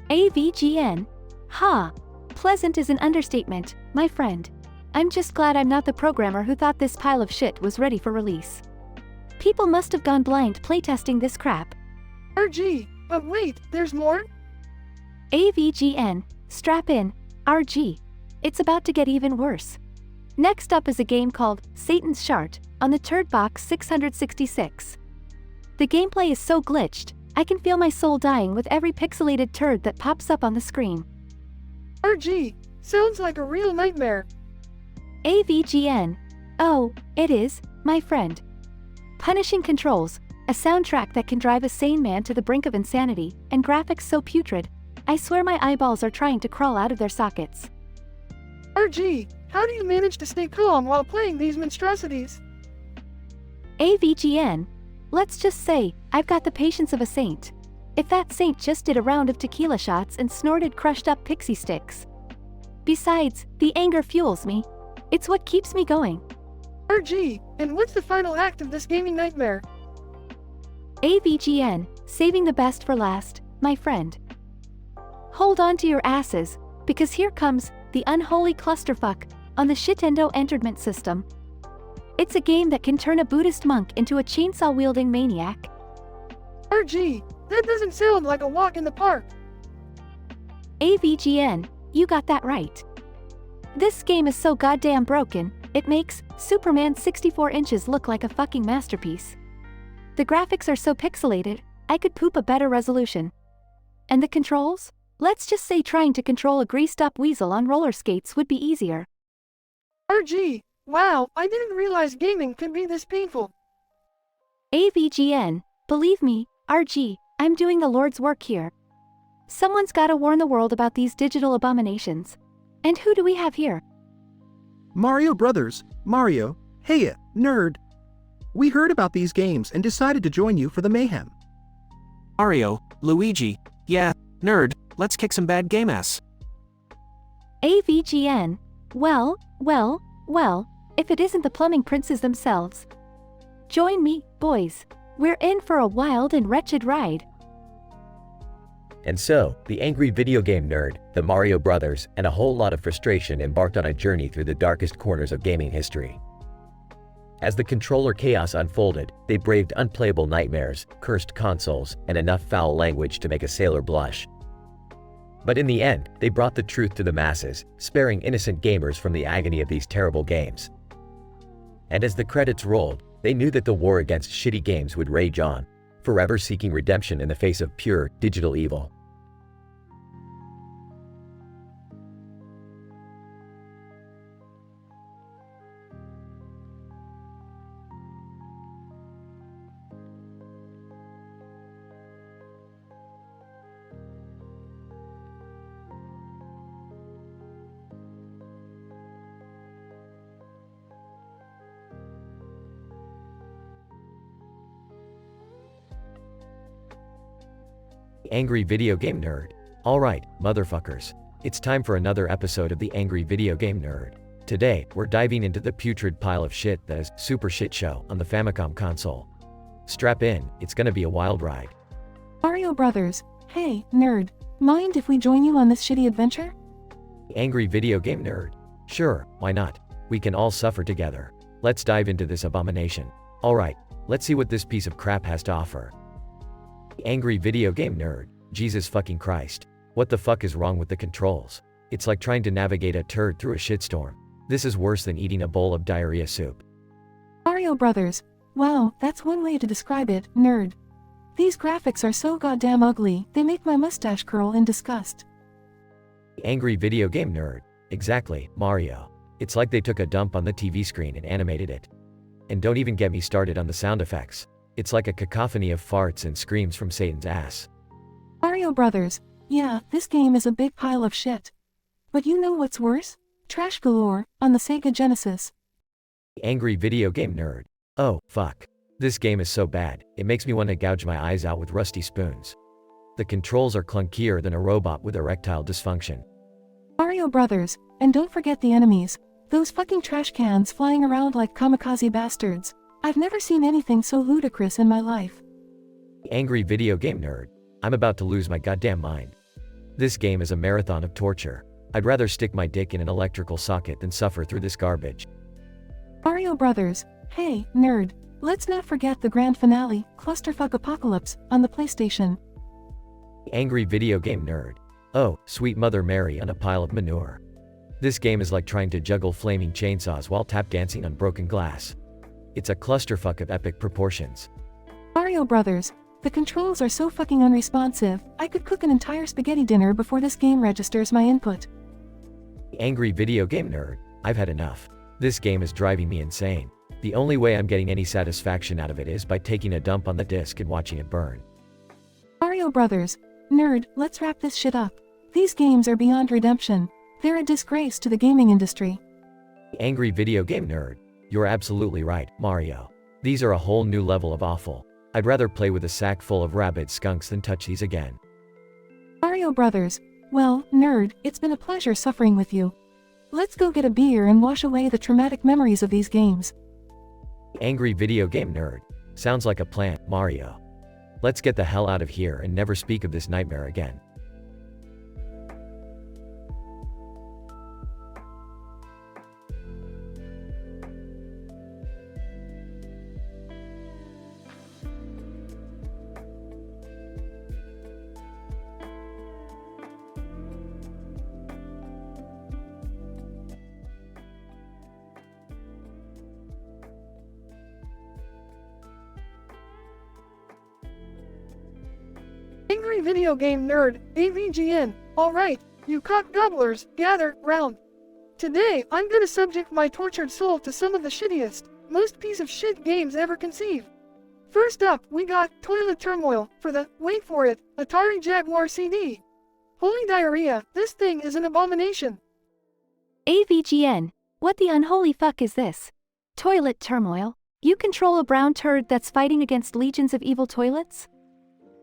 AVGN. Ha! Pleasant is an understatement, my friend. I'm just glad I'm not the programmer who thought this pile of shit was ready for release. People must have gone blind playtesting this crap. RG, but wait, there's more? AVGN. Strap in, RG. It's about to get even worse. Next up is a game called Satan's Shart on the Turdbox 666. The gameplay is so glitched, I can feel my soul dying with every pixelated turd that pops up on the screen. RG, sounds like a real nightmare. AVGN. Oh, it is, my friend. Punishing controls, a soundtrack that can drive a sane man to the brink of insanity, and graphics so putrid, I swear my eyeballs are trying to crawl out of their sockets. RG, how do you manage to stay calm while playing these monstrosities? AVGN. Let's just say, I've got the patience of a saint. If that saint just did a round of tequila shots and snorted crushed up pixie sticks. Besides, the anger fuels me. It's what keeps me going. RG, and what's the final act of this gaming nightmare? AVGN. Saving the best for last, my friend. Hold on to your asses, because here comes the unholy clusterfuck on the Shitendo Entertainment System. It's a game that can turn a Buddhist monk into a chainsaw-wielding maniac. RG, that doesn't sound like a walk in the park. AVGN, you got that right. This game is so goddamn broken, it makes Superman 64 inches look like a fucking masterpiece. The graphics are so pixelated, I could poop a better resolution. And the controls? Let's just say trying to control a greased-up weasel on roller skates would be easier. RG, wow, I didn't realize gaming could be this painful. AVGN, believe me, RG, I'm doing the Lord's work here. Someone's gotta warn the world about these digital abominations. And who do we have here? Mario Brothers, Mario, hey, nerd. We heard about these games and decided to join you for the mayhem. Mario, Luigi, yeah, nerd, let's kick some bad game ass. AVGN. Well, if it isn't the plumbing princes themselves. Join me, boys. We're in for a wild and wretched ride. And so, the angry video game nerd, the Mario Brothers, and a whole lot of frustration embarked on a journey through the darkest corners of gaming history. As the controller chaos unfolded, they braved unplayable nightmares, cursed consoles, and enough foul language to make a sailor blush. But in the end, they brought the truth to the masses, sparing innocent gamers from the agony of these terrible games. And as the credits rolled, they knew that the war against shitty games would rage on, forever seeking redemption in the face of pure, digital evil. Angry Video Game Nerd. Alright, motherfuckers. It's time for another episode of the Angry Video Game Nerd. Today, we're diving into the putrid pile of shit that is Super Shit Show on the Famicom console. Strap in, it's gonna be a wild ride. Mario Brothers, hey, nerd. Mind if we join you on this shitty adventure? Angry Video Game Nerd. Sure, why not? We can all suffer together. Let's dive into this abomination. Alright, let's see what this piece of crap has to offer. Angry Video Game Nerd. Jesus fucking Christ. What the fuck is wrong with the controls? It's like trying to navigate a turd through a shitstorm. This is worse than eating a bowl of diarrhea soup. Mario Brothers. Wow, that's one way to describe it, nerd. These graphics are so goddamn ugly, they make my mustache curl in disgust. Angry video game nerd. Exactly, Mario. It's like they took a dump on the TV screen and animated it. And don't even get me started on the sound effects. It's like a cacophony of farts and screams from Satan's ass. Mario Brothers. Yeah, this game is a big pile of shit. But you know what's worse? Trash galore, on the Sega Genesis. Angry video game nerd. Oh, fuck. This game is so bad, it makes me want to gouge my eyes out with rusty spoons. The controls are clunkier than a robot with erectile dysfunction. Mario Brothers, and don't forget the enemies. Those fucking trash cans flying around like kamikaze bastards. I've never seen anything so ludicrous in my life. Angry video game nerd. I'm about to lose my goddamn mind. This game is a marathon of torture. I'd rather stick my dick in an electrical socket than suffer through this garbage. Mario Brothers. Hey, nerd. Let's not forget the grand finale, Clusterfuck Apocalypse, on the PlayStation. Angry video game nerd. Oh, sweet Mother Mary on a pile of manure. This game is like trying to juggle flaming chainsaws while tap dancing on broken glass. It's a clusterfuck of epic proportions. Mario Brothers. The controls are so fucking unresponsive, I could cook an entire spaghetti dinner before this game registers my input. Angry video game nerd. I've had enough. This game is driving me insane. The only way I'm getting any satisfaction out of it is by taking a dump on the disc and watching it burn. Mario Brothers. Nerd, let's wrap this shit up. These games are beyond redemption. They're a disgrace to the gaming industry. Angry video game nerd. You're absolutely right, Mario. These are a whole new level of awful. I'd rather play with a sack full of rabid skunks than touch these again. Mario Brothers. Well, nerd, it's been a pleasure suffering with you. Let's go get a beer and wash away the traumatic memories of these games. Angry video game nerd. Sounds like a plan, Mario. Let's get the hell out of here and never speak of this nightmare again. Angry video game nerd, AVGN. Alright, you cock gobblers, gather round. Today, I'm gonna subject my tortured soul to some of the shittiest, most piece of shit games ever conceived. First up, we got Toilet Turmoil for the, wait for it, Atari Jaguar CD. Holy diarrhea, this thing is an abomination. AVGN. What the unholy fuck is this? Toilet Turmoil? You control a brown turd that's fighting against legions of evil toilets?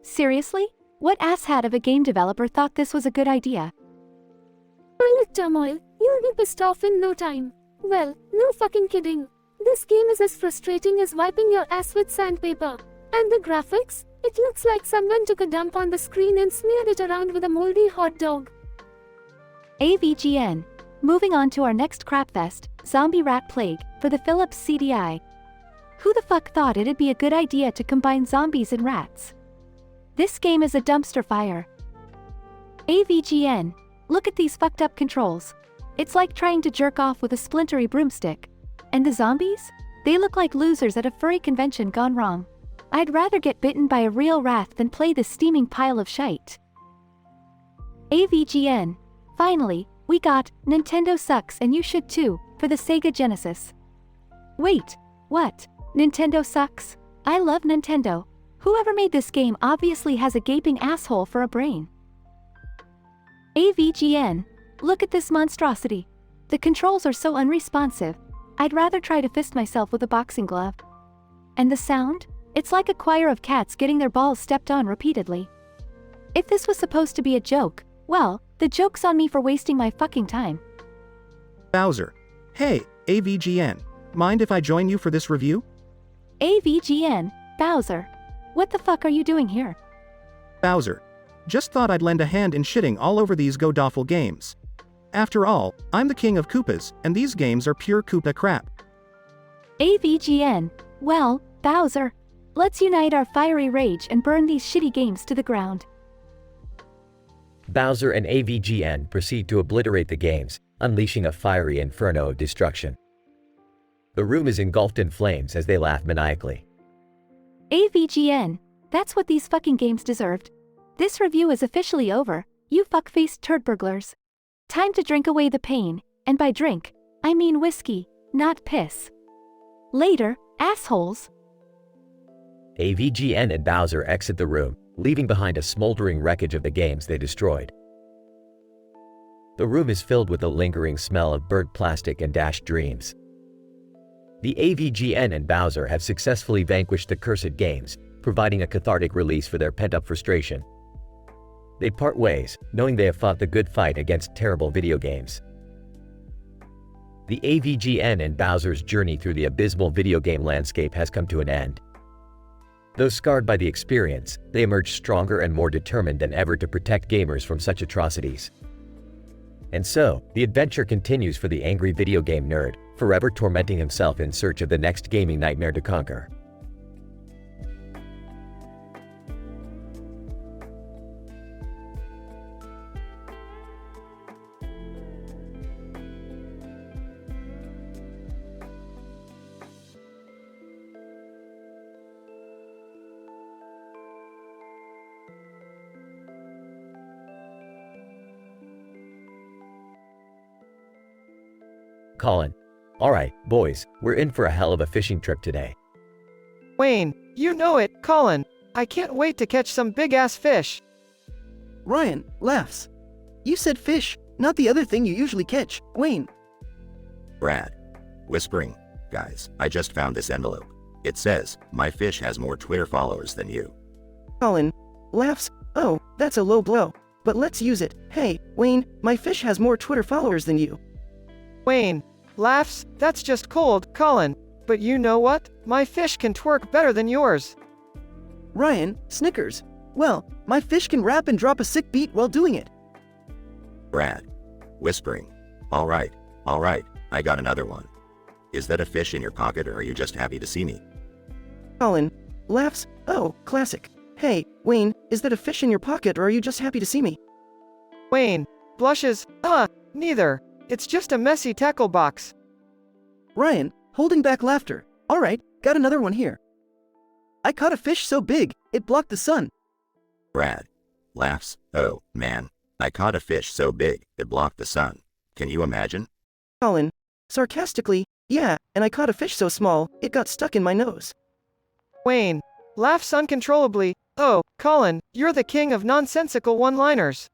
Seriously? What asshat of a game developer thought this was a good idea? Toilet Turmoil, you'll be pissed off in no time. Well, no fucking kidding. This game is as frustrating as wiping your ass with sandpaper. And the graphics? It looks like someone took a dump on the screen and smeared it around with a moldy hot dog. AVGN. Moving on to our next crapfest, Zombie Rat Plague, for the Philips CDI. Who the fuck thought it'd be a good idea to combine zombies and rats? This game is a dumpster fire. AVGN. Look at these fucked up controls. It's like trying to jerk off with a splintery broomstick. And the zombies? They look like losers at a furry convention gone wrong. I'd rather get bitten by a real rat than play this steaming pile of shite. AVGN. Finally, we got Nintendo Sucks and You Should Too, for the Sega Genesis. Wait, what? Nintendo sucks? I love Nintendo. Whoever made this game obviously has a gaping asshole for a brain. AVGN. Look at this monstrosity. The controls are so unresponsive. I'd rather try to fist myself with a boxing glove. And the sound? It's like a choir of cats getting their balls stepped on repeatedly. If this was supposed to be a joke, well, the joke's on me for wasting my fucking time. Bowser. Hey, AVGN. Mind if I join you for this review? AVGN. Bowser. What the fuck are you doing here? Bowser. Just thought I'd lend a hand in shitting all over these Godawful games. After all, I'm the king of Koopas, and these games are pure Koopa crap. AVGN. Well, Bowser. Let's unite our fiery rage and burn these shitty games to the ground. Bowser and AVGN proceed to obliterate the games, unleashing a fiery inferno of destruction. The room is engulfed in flames as they laugh maniacally. AVGN, that's what these fucking games deserved. This review is officially over, you fuck-faced turd burglars. Time to drink away the pain, and by drink, I mean whiskey, not piss. Later, assholes. AVGN and Bowser exit the room, leaving behind a smoldering wreckage of the games they destroyed. The room is filled with a lingering smell of burnt plastic and dashed dreams. The AVGN and Bowser have successfully vanquished the cursed games, providing a cathartic release for their pent-up frustration. They part ways, knowing they have fought the good fight against terrible video games. The AVGN and Bowser's journey through the abysmal video game landscape has come to an end. Though scarred by the experience, they emerge stronger and more determined than ever to protect gamers from such atrocities. And so, the adventure continues for the angry video game nerd, forever tormenting himself in search of the next gaming nightmare to conquer. Colin. Alright, boys, we're in for a hell of a fishing trip today. Wayne, you know it, Colin. I can't wait to catch some big-ass fish. Ryan laughs. You said fish, not the other thing you usually catch, Wayne. Brad. Whispering. Guys, I just found this envelope. It says, my fish has more Twitter followers than you. Colin laughs. Oh, that's a low blow. But let's use it. Hey, Wayne, my fish has more Twitter followers than you. Wayne laughs. That's just cold, Colin. But you know what? My fish can twerk better than yours. Ryan snickers. Well, my fish can rap and drop a sick beat while doing it. Brad. Whispering. Alright, I got another one. Is that a fish in your pocket or are you just happy to see me? Colin laughs. Oh, classic. Hey, Wayne, is that a fish in your pocket or are you just happy to see me? Wayne blushes. Neither. It's just a messy tackle box. Ryan, holding back laughter. Alright, got another one here. I caught a fish so big, it blocked the sun. Brad. Laughs. Oh, man. I caught a fish so big, it blocked the sun. Can you imagine? Colin sarcastically. Yeah, and I caught a fish so small, it got stuck in my nose. Wayne laughs uncontrollably. Oh, Colin, you're the king of nonsensical one-liners.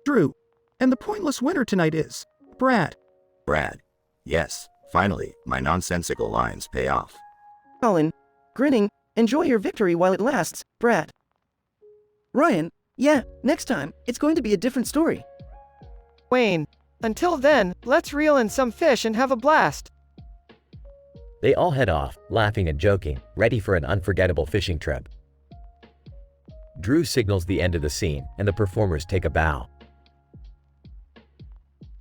Drew. And the pointless winner tonight is Brad. Brad. Yes, finally, my nonsensical lines pay off. Colin grinning. Enjoy your victory while it lasts, Brad. Ryan. Yeah, next time, it's going to be a different story. Wayne. Until then, let's reel in some fish and have a blast. They all head off, laughing and joking, ready for an unforgettable fishing trip. Drew signals the end of the scene, and the performers take a bow.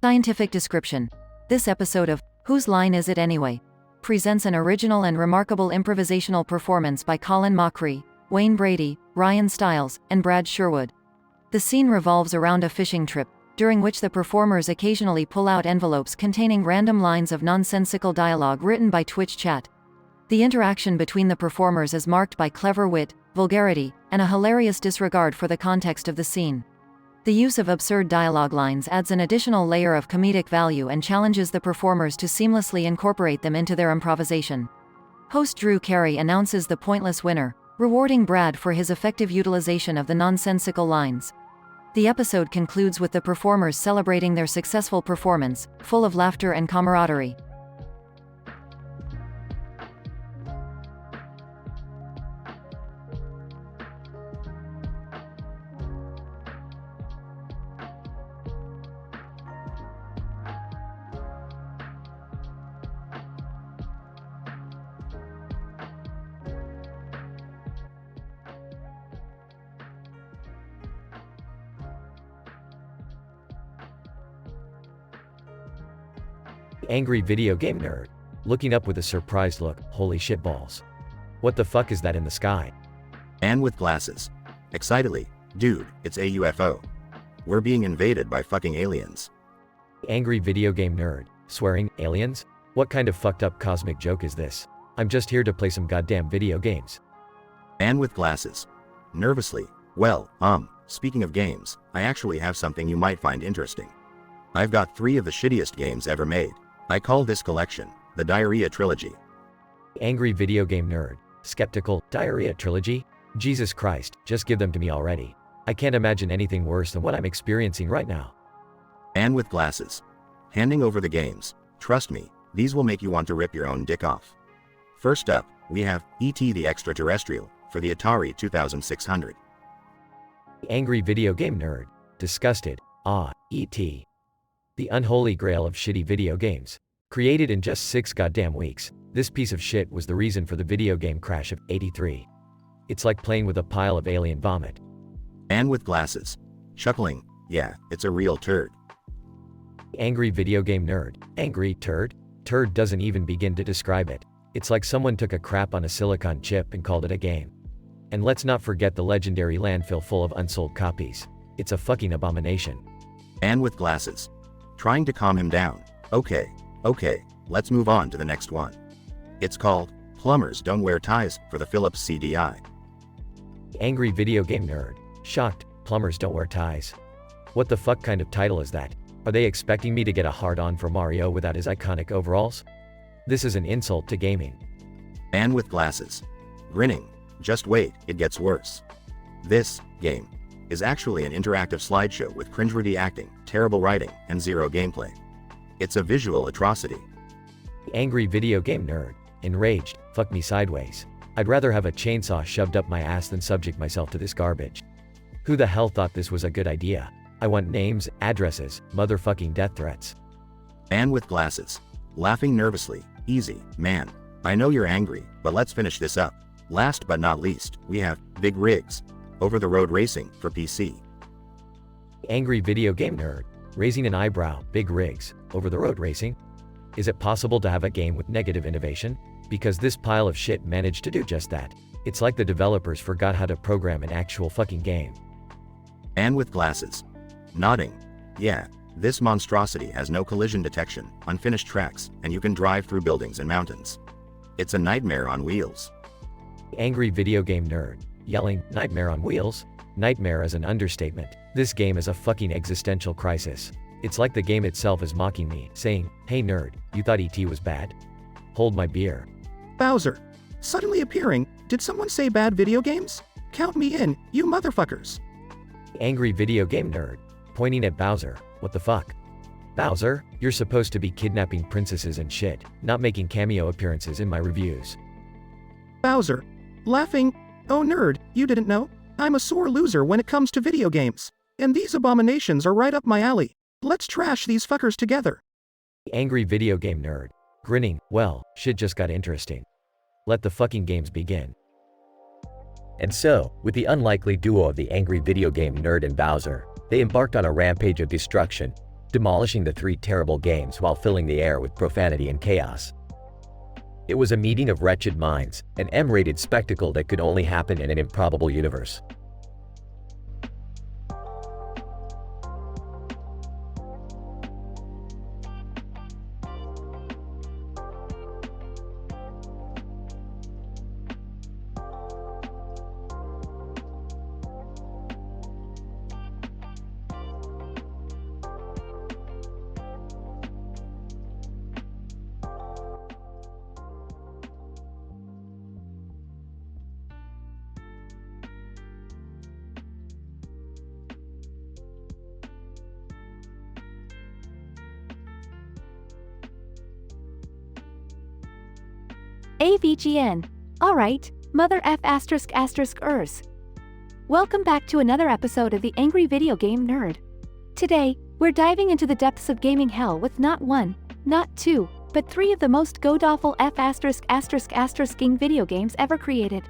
Scientific description. This episode of Whose Line Is It Anyway? Presents an original and remarkable improvisational performance by Colin Mockery, Wayne Brady, Ryan Stiles, and Brad Sherwood. The scene revolves around a fishing trip, during which the performers occasionally pull out envelopes containing random lines of nonsensical dialogue written by Twitch chat. The interaction between the performers is marked by clever wit, vulgarity, and a hilarious disregard for the context of the scene. The use of absurd dialogue lines adds an additional layer of comedic value and challenges the performers to seamlessly incorporate them into their improvisation. Host Drew Carey announces the pointless winner, rewarding Brad for his effective utilization of the nonsensical lines. The episode concludes with the performers celebrating their successful performance, full of laughter and camaraderie. Angry video game nerd. Looking up with a surprised look. Holy shitballs. What the fuck is that in the sky? And with glasses. Excitedly. Dude, it's a UFO. We're being invaded by fucking aliens. Angry video game nerd. Swearing, aliens? What kind of fucked up cosmic joke is this? I'm just here to play some goddamn video games. Man with glasses. Nervously. Well, speaking of games, I actually have something you might find interesting. I've got 3 of the shittiest games ever made. I call this collection the Diarrhea Trilogy. Angry video game nerd. Skeptical, Diarrhea Trilogy? Jesus Christ, just give them to me already. I can't imagine anything worse than what I'm experiencing right now. Man with glasses. Handing over the games. Trust me, these will make you want to rip your own dick off. First up, we have E.T. the Extraterrestrial for the Atari 2600. Angry video game nerd. Disgusted. E.T. The unholy grail of shitty video games. Created in just 6 goddamn weeks, this piece of shit was the reason for the video game crash of '83. It's like playing with a pile of alien vomit. Man with glasses. Chuckling. Yeah, it's a real turd. Angry video game nerd. Angry turd? Turd doesn't even begin to describe it. It's like someone took a crap on a silicon chip and called it a game. And let's not forget the legendary landfill full of unsold copies. It's a fucking abomination. Man with glasses. Trying to calm him down. Okay, let's move on to the next one. It's called Plumbers Don't Wear Ties for the Philips CDI. Angry video game nerd. Shocked. Plumbers don't wear ties. What the fuck kind of title is that? Are they expecting me to get a hard-on for Mario without his iconic overalls? This is an insult to gaming. Man with glasses. Grinning. Just wait, it gets worse. This game is actually an interactive slideshow with cringeworthy acting, terrible writing, and 0 gameplay. It's a visual atrocity. Angry video game nerd. Enraged. Fuck me sideways. I'd rather have a chainsaw shoved up my ass than subject myself to this garbage. Who the hell thought this was a good idea? I want names, addresses, motherfucking death threats. Man with glasses. Laughing nervously. Easy, man. I know you're angry, but let's finish this up. Last but not least, we have Big Rigs. Over-the-road racing for PC. Angry video game nerd. Raising an eyebrow. Big Rigs. Over-the-road racing? Is it possible to have a game with negative innovation? Because this pile of shit managed to do just that. It's like the developers forgot how to program an actual fucking game. Man with glasses. Nodding. Yeah, this monstrosity has no collision detection, unfinished tracks, and you can drive through buildings and mountains. It's a nightmare on wheels. Angry video game nerd. Yelling, nightmare on wheels? Nightmare is an understatement. This game is a fucking existential crisis. It's like the game itself is mocking me, saying, hey nerd, you thought E.T. was bad? Hold my beer. Bowser. Suddenly appearing. Did someone say bad video games? Count me in, you motherfuckers. Angry video game nerd. Pointing at Bowser. What the fuck? Bowser, you're supposed to be kidnapping princesses and shit, not making cameo appearances in my reviews. Bowser. Laughing. Oh nerd, you didn't know? I'm a sore loser when it comes to video games. And these abominations are right up my alley. Let's trash these fuckers together. Angry video game nerd. Grinning, well, shit just got interesting. Let the fucking games begin. And so, with the unlikely duo of the angry video game nerd and Bowser, they embarked on a rampage of destruction, demolishing the 3 terrible games while filling the air with profanity and chaos. It was a meeting of wretched minds, an M-rated spectacle that could only happen in an improbable universe. AVGN. Alright, mother F ***ers. Welcome back to another episode of the Angry Video Game Nerd. Today, we're diving into the depths of gaming hell with not 1, not 2, but 3 of the most god-awful F ***ing video games ever created.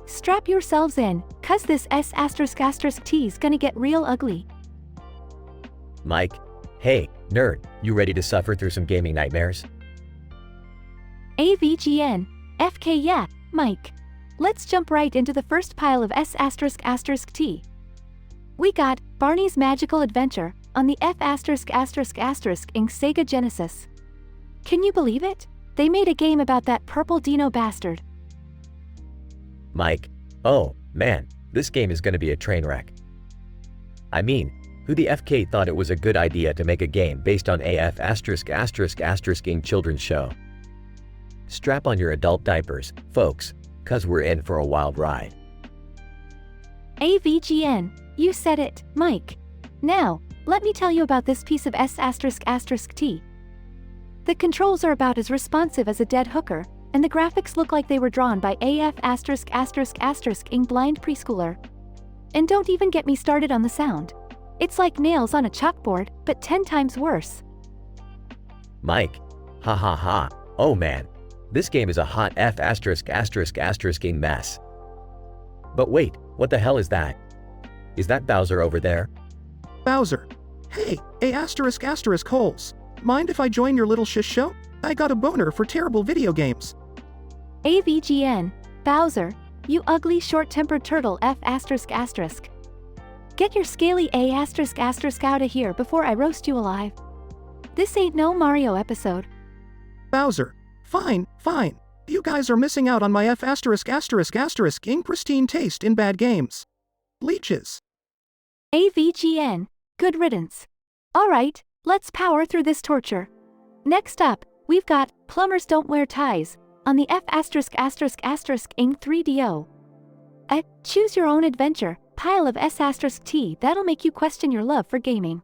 Strap yourselves in, cause this ***T's gonna get real ugly. Mike. Hey, nerd, you ready to suffer through some gaming nightmares? AVGN. FK yeah, Mike. Let's jump right into the first pile of ***T. We got Barney's Magical Adventure on the F*** Inc. Sega Genesis. Can you believe it? They made a game about that purple dino bastard. Mike, oh, man, this game is gonna be a train wreck. I mean, who the FK thought it was a good idea to make a game based on AF*** Inc. children's show? Strap on your adult diapers, folks, cause we're in for a wild ride. AVGN, you said it, Mike. Now, let me tell you about this piece of S***T. The controls are about as responsive as a dead hooker, and the graphics look like they were drawn by AF*** Inc. blind preschooler. And don't even get me started on the sound. It's like nails on a chalkboard, but 10 times worse. Mike, ha ha ha, oh man, this game is a hot F*** mess. But wait, what the hell is that? Is that Bowser over there? Bowser. Hey, holes. Mind if I join your little shish show? I got a boner for terrible video games. AVGN, Bowser, you ugly short-tempered turtle F***. Get your scaly A** out of here before I roast you alive. This ain't no Mario episode. Bowser. Fine. You guys are missing out on my F*** Inc. pristine taste in bad games. Leeches. AVGN, good riddance. Alright, let's power through this torture. Next up, we've got Plumbers Don't Wear Ties on the F*** Inc. 3DO. A choose your own adventure pile of S***T that'll make you question your love for gaming.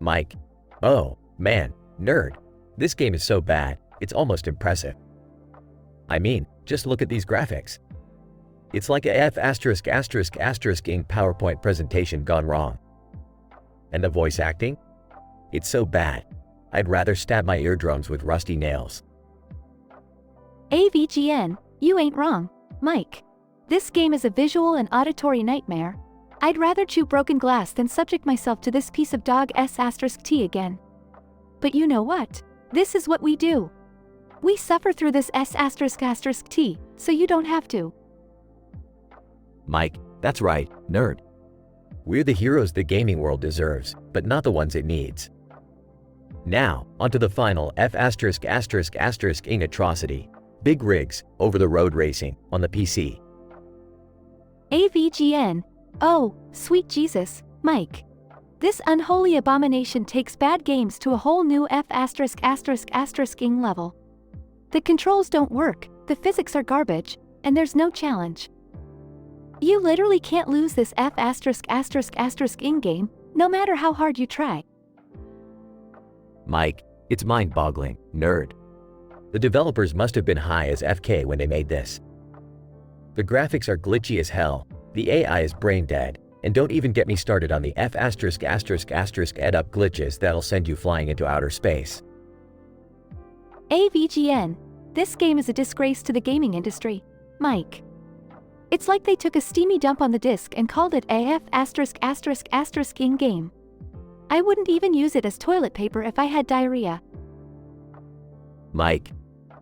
Mike, oh, man, nerd. This game is so bad, it's almost impressive. I mean, just look at these graphics. It's like a F*** Inc. PowerPoint presentation gone wrong. And the voice acting? It's so bad, I'd rather stab my eardrums with rusty nails. AVGN, you ain't wrong, Mike. This game is a visual and auditory nightmare. I'd rather chew broken glass than subject myself to this piece of dog S***T again. But you know what? This is what we do. We suffer through this S***T, so you don't have to. Mike, that's right, nerd. We're the heroes the gaming world deserves, but not the ones it needs. Now, onto the final F*** Inc. atrocity. Big rigs, over-the-road racing, on the PC. AVGN, oh, sweet Jesus, Mike. This unholy abomination takes bad games to a whole new F*** Inc. level. The controls don't work, the physics are garbage, and there's no challenge. You literally can't lose this F*** Inc. game, no matter how hard you try. Mike, it's mind-boggling, nerd. The developers must have been high as FK when they made this. The graphics are glitchy as hell, the AI is brain dead, and don't even get me started on the F*** ed up glitches that'll send you flying into outer space. AVGN, this game is a disgrace to the gaming industry, Mike. It's like they took a steamy dump on the disc and called it AF** in-game. I wouldn't even use it as toilet paper if I had diarrhea. Mike,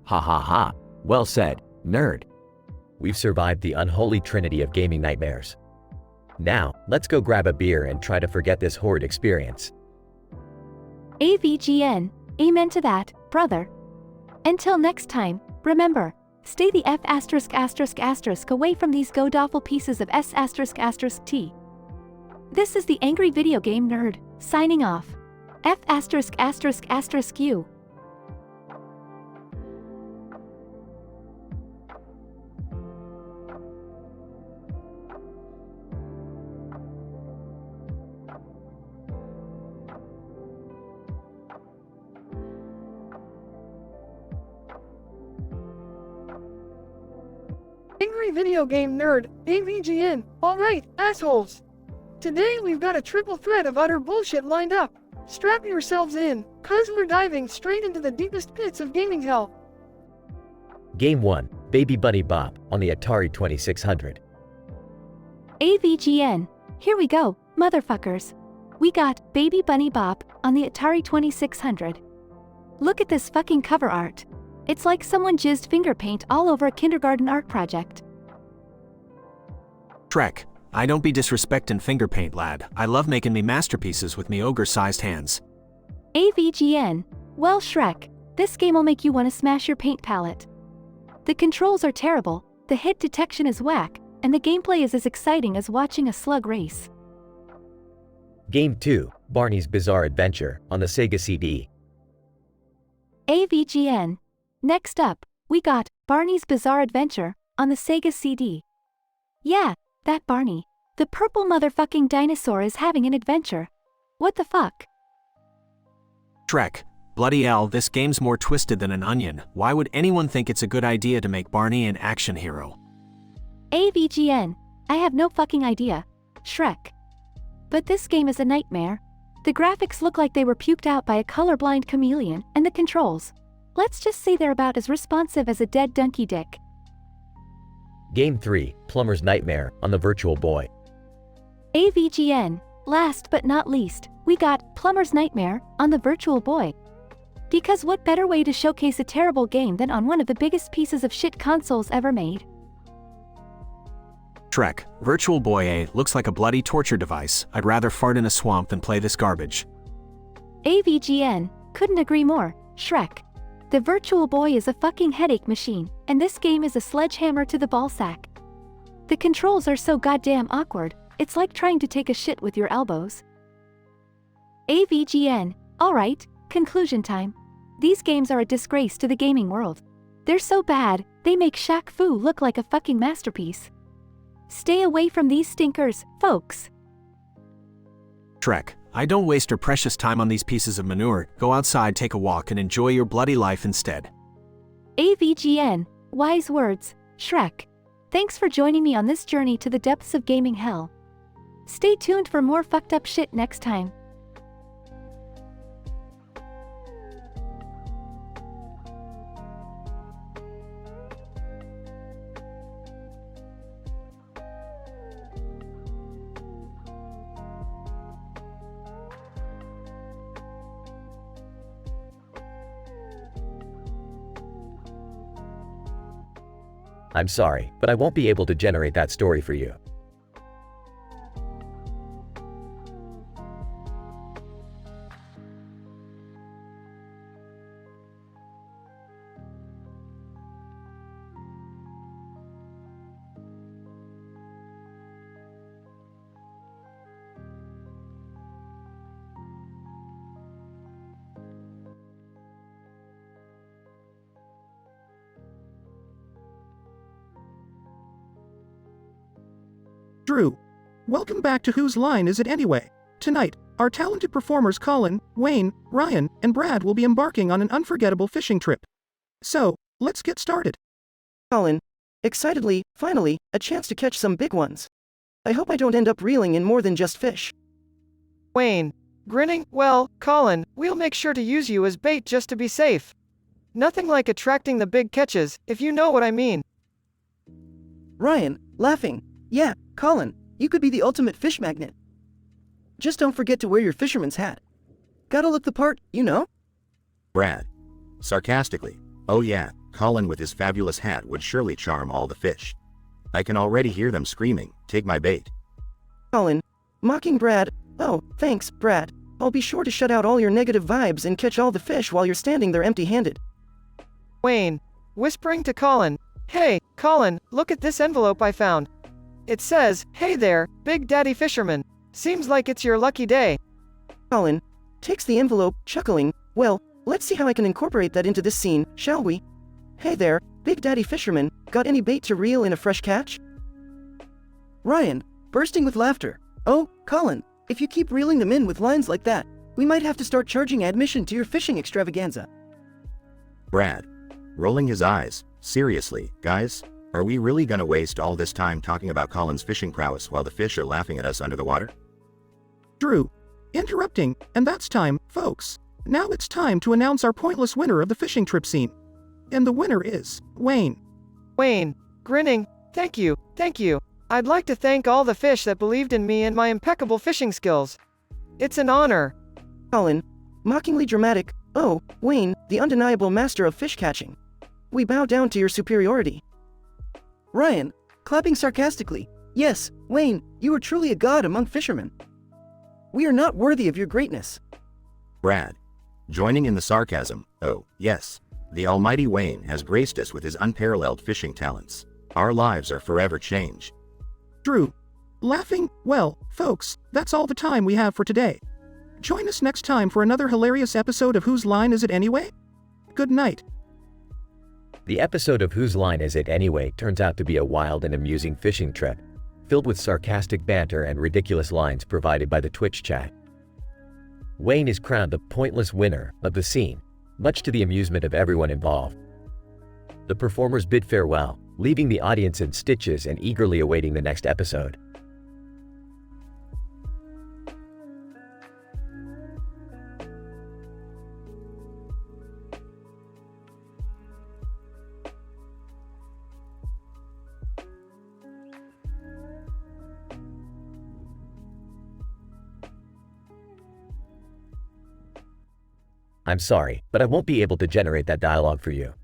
ha ha ha, well said, nerd. We've survived the unholy trinity of gaming nightmares. Now, let's go grab a beer and try to forget this horrid experience. AVGN, amen to that, brother. Until next time, remember, stay the F*** away from these god-awful pieces of S***T. This is the Angry Video Game Nerd, signing off. F***U. Angry Video Game Nerd, AVGN, alright, assholes. Today we've got a triple threat of utter bullshit lined up. Strap yourselves in, cause we're diving straight into the deepest pits of gaming hell. Game 1, Baby Bunny Bop, on the Atari 2600. AVGN, here we go, motherfuckers. We got Baby Bunny Bop on the Atari 2600. Look at this fucking cover art. It's like someone jizzed finger paint all over a kindergarten art project. Trek, don't be disrespectin' finger paint, lad. I love making me masterpieces with me ogre-sized hands. AVGN. Well, Shrek, this game will make you want to smash your paint palette. The controls are terrible, the hit detection is whack, and the gameplay is as exciting as watching a slug race. Game 2, Barney's Bizarre Adventure, on the Sega CD. AVGN. Next up, we got Barney's Bizarre Adventure, on the Sega CD. Yeah, that Barney. The purple motherfucking dinosaur is having an adventure. What the fuck? Shrek. Bloody hell, this game's more twisted than an onion. Why would anyone think it's a good idea to make Barney an action hero? AVGN. I have no fucking idea. Shrek. But this game is a nightmare. The graphics look like they were puked out by a colorblind chameleon, and the controls. Let's just say they're about as responsive as a dead donkey dick. Game 3, Plumber's Nightmare, on the Virtual Boy. AVGN. Last but not least, we got Plumber's Nightmare, on the Virtual Boy. Because what better way to showcase a terrible game than on one of the biggest pieces of shit consoles ever made? Shrek. Virtual Boy A looks like a bloody torture device. I'd rather fart in a swamp than play this garbage. AVGN. Couldn't agree more, Shrek. The Virtual Boy is a fucking headache machine, and this game is a sledgehammer to the ballsack. The controls are so goddamn awkward, it's like trying to take a shit with your elbows. AVGN. Alright, conclusion time. These games are a disgrace to the gaming world. They're so bad, they make Shaq Fu look like a fucking masterpiece. Stay away from these stinkers, folks. Shrek. I don't waste your precious time on these pieces of manure. Go outside, take a walk, and enjoy your bloody life instead. AVGN. Wise words, Shrek. Thanks for joining me on this journey to the depths of gaming hell. Stay tuned for more fucked up shit next time. I'm sorry, but I won't be able to generate that story for you. Drew, welcome back to Whose Line Is It Anyway? Tonight, our talented performers Colin, Wayne, Ryan, and Brad will be embarking on an unforgettable fishing trip. So, let's get started. Colin. Excitedly, finally, a chance to catch some big ones. I hope I don't end up reeling in more than just fish. Wayne. Grinning, well, Colin, we'll make sure to use you as bait just to be safe. Nothing like attracting the big catches, if you know what I mean. Ryan, laughing. Yeah, Colin, you could be the ultimate fish magnet. Just don't forget to wear your fisherman's hat. Gotta look the part, you know? Brad. Sarcastically. Oh yeah, Colin with his fabulous hat would surely charm all the fish. I can already hear them screaming, take my bait. Colin. Mocking Brad. Oh, thanks, Brad. I'll be sure to shut out all your negative vibes and catch all the fish while you're standing there empty-handed. Wayne. Whispering to Colin. Hey, Colin, look at this envelope I found. It says, hey there, Big Daddy Fisherman. Seems like it's your lucky day. Colin. Takes the envelope, chuckling. Well, let's see how I can incorporate that into this scene, shall we? Hey there, Big Daddy Fisherman, got any bait to reel in a fresh catch? Ryan. Bursting with laughter. Oh, Colin, if you keep reeling them in with lines like that, we might have to start charging admission to your fishing extravaganza. Brad. Rolling his eyes. Seriously, guys? Are we really gonna waste all this time talking about Colin's fishing prowess while the fish are laughing at us under the water? Drew. Interrupting, and that's time, folks. Now it's time to announce our pointless winner of the fishing trip scene. And the winner is Wayne. Wayne. Grinning. Thank you, thank you. I'd like to thank all the fish that believed in me and my impeccable fishing skills. It's an honor. Colin. Mockingly dramatic. Oh, Wayne, the undeniable master of fish catching. We bow down to your superiority. Ryan. Clapping sarcastically. Yes, Wayne, you are truly a god among fishermen. We are not worthy of your greatness. Brad. Joining in the sarcasm, oh, yes. The almighty Wayne has graced us with his unparalleled fishing talents. Our lives are forever changed. Drew. Laughing, well, folks, that's all the time we have for today. Join us next time for another hilarious episode of Whose Line Is It Anyway? Good night. The episode of Whose Line Is It Anyway turns out to be a wild and amusing fishing trip, filled with sarcastic banter and ridiculous lines provided by the Twitch chat. Wayne is crowned the pointless winner of the scene, much to the amusement of everyone involved. The performers bid farewell, leaving the audience in stitches and eagerly awaiting the next episode. I'm sorry, but I won't be able to generate that dialogue for you.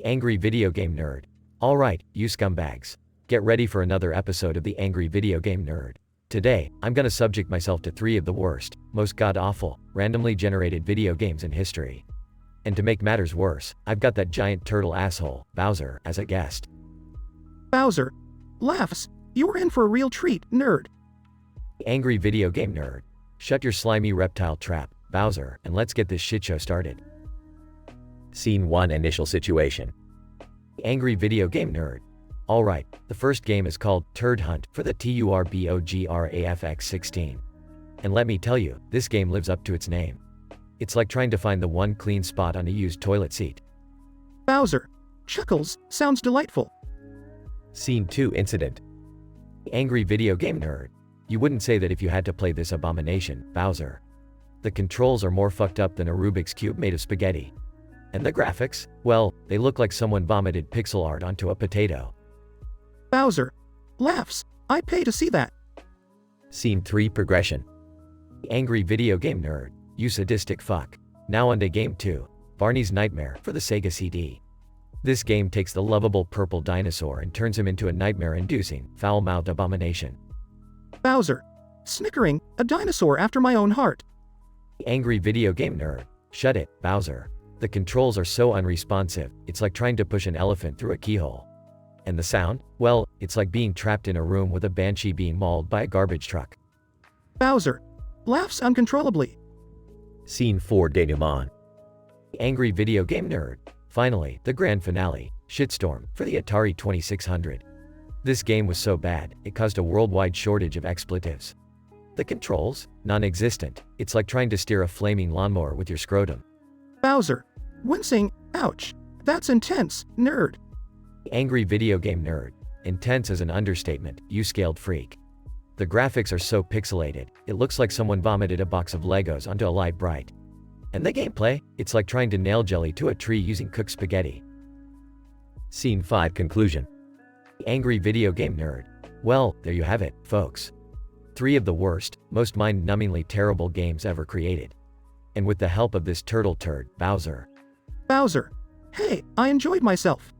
Angry Video Game Nerd. Alright, you scumbags. Get ready for another episode of the Angry Video Game Nerd. Today, I'm gonna subject myself to 3 of the worst, most god-awful, randomly generated video games in history. And to make matters worse, I've got that giant turtle asshole, Bowser, as a guest. Bowser. Laughs. You're in for a real treat, nerd. Angry Video Game Nerd. Shut your slimy reptile trap, Bowser, and let's get this shitshow started. Scene 1 Initial Situation. Angry Video Game Nerd. Alright, the first game is called Turd Hunt for the TURBOGRAFX 16. And let me tell you, this game lives up to its name. It's like trying to find the one clean spot on a used toilet seat. Bowser. Chuckles. Sounds delightful. Scene 2 Incident. Angry Video Game Nerd. You wouldn't say that if you had to play this abomination, Bowser. The controls are more fucked up than a Rubik's Cube made of spaghetti. And the graphics? Well, they look like someone vomited pixel art onto a potato. Bowser. Laughs. I pay to see that. Scene 3 Progression. Angry Video Game Nerd. You sadistic fuck. Now on to Game 2. Barney's Nightmare for the Sega CD. This game takes the lovable purple dinosaur and turns him into a nightmare-inducing, foul-mouthed abomination. Bowser. Snickering. A dinosaur after my own heart. Angry Video Game Nerd. Shut it, Bowser. The controls are so unresponsive, it's like trying to push an elephant through a keyhole. And the sound? Well, it's like being trapped in a room with a banshee being mauled by a garbage truck. Bowser. Laughs uncontrollably. Scene 4 Denouement. Angry Video Game Nerd. Finally, the grand finale, Shitstorm, for the Atari 2600. This game was so bad, it caused a worldwide shortage of expletives. The controls? Non-existent. It's like trying to steer a flaming lawnmower with your scrotum. Bowser. Wincing. Ouch. That's intense, nerd. Angry Video Game Nerd. Intense is an understatement, you scaled freak. The graphics are so pixelated, it looks like someone vomited a box of Legos onto a light bright. And the gameplay? It's like trying to nail jelly to a tree using cooked spaghetti. Scene 5 Conclusion. Angry Video Game Nerd. Well, there you have it, folks. 3 of the worst, most mind-numbingly terrible games ever created. And with the help of this turtle turd, Bowser. Bowser. Hey, I enjoyed myself.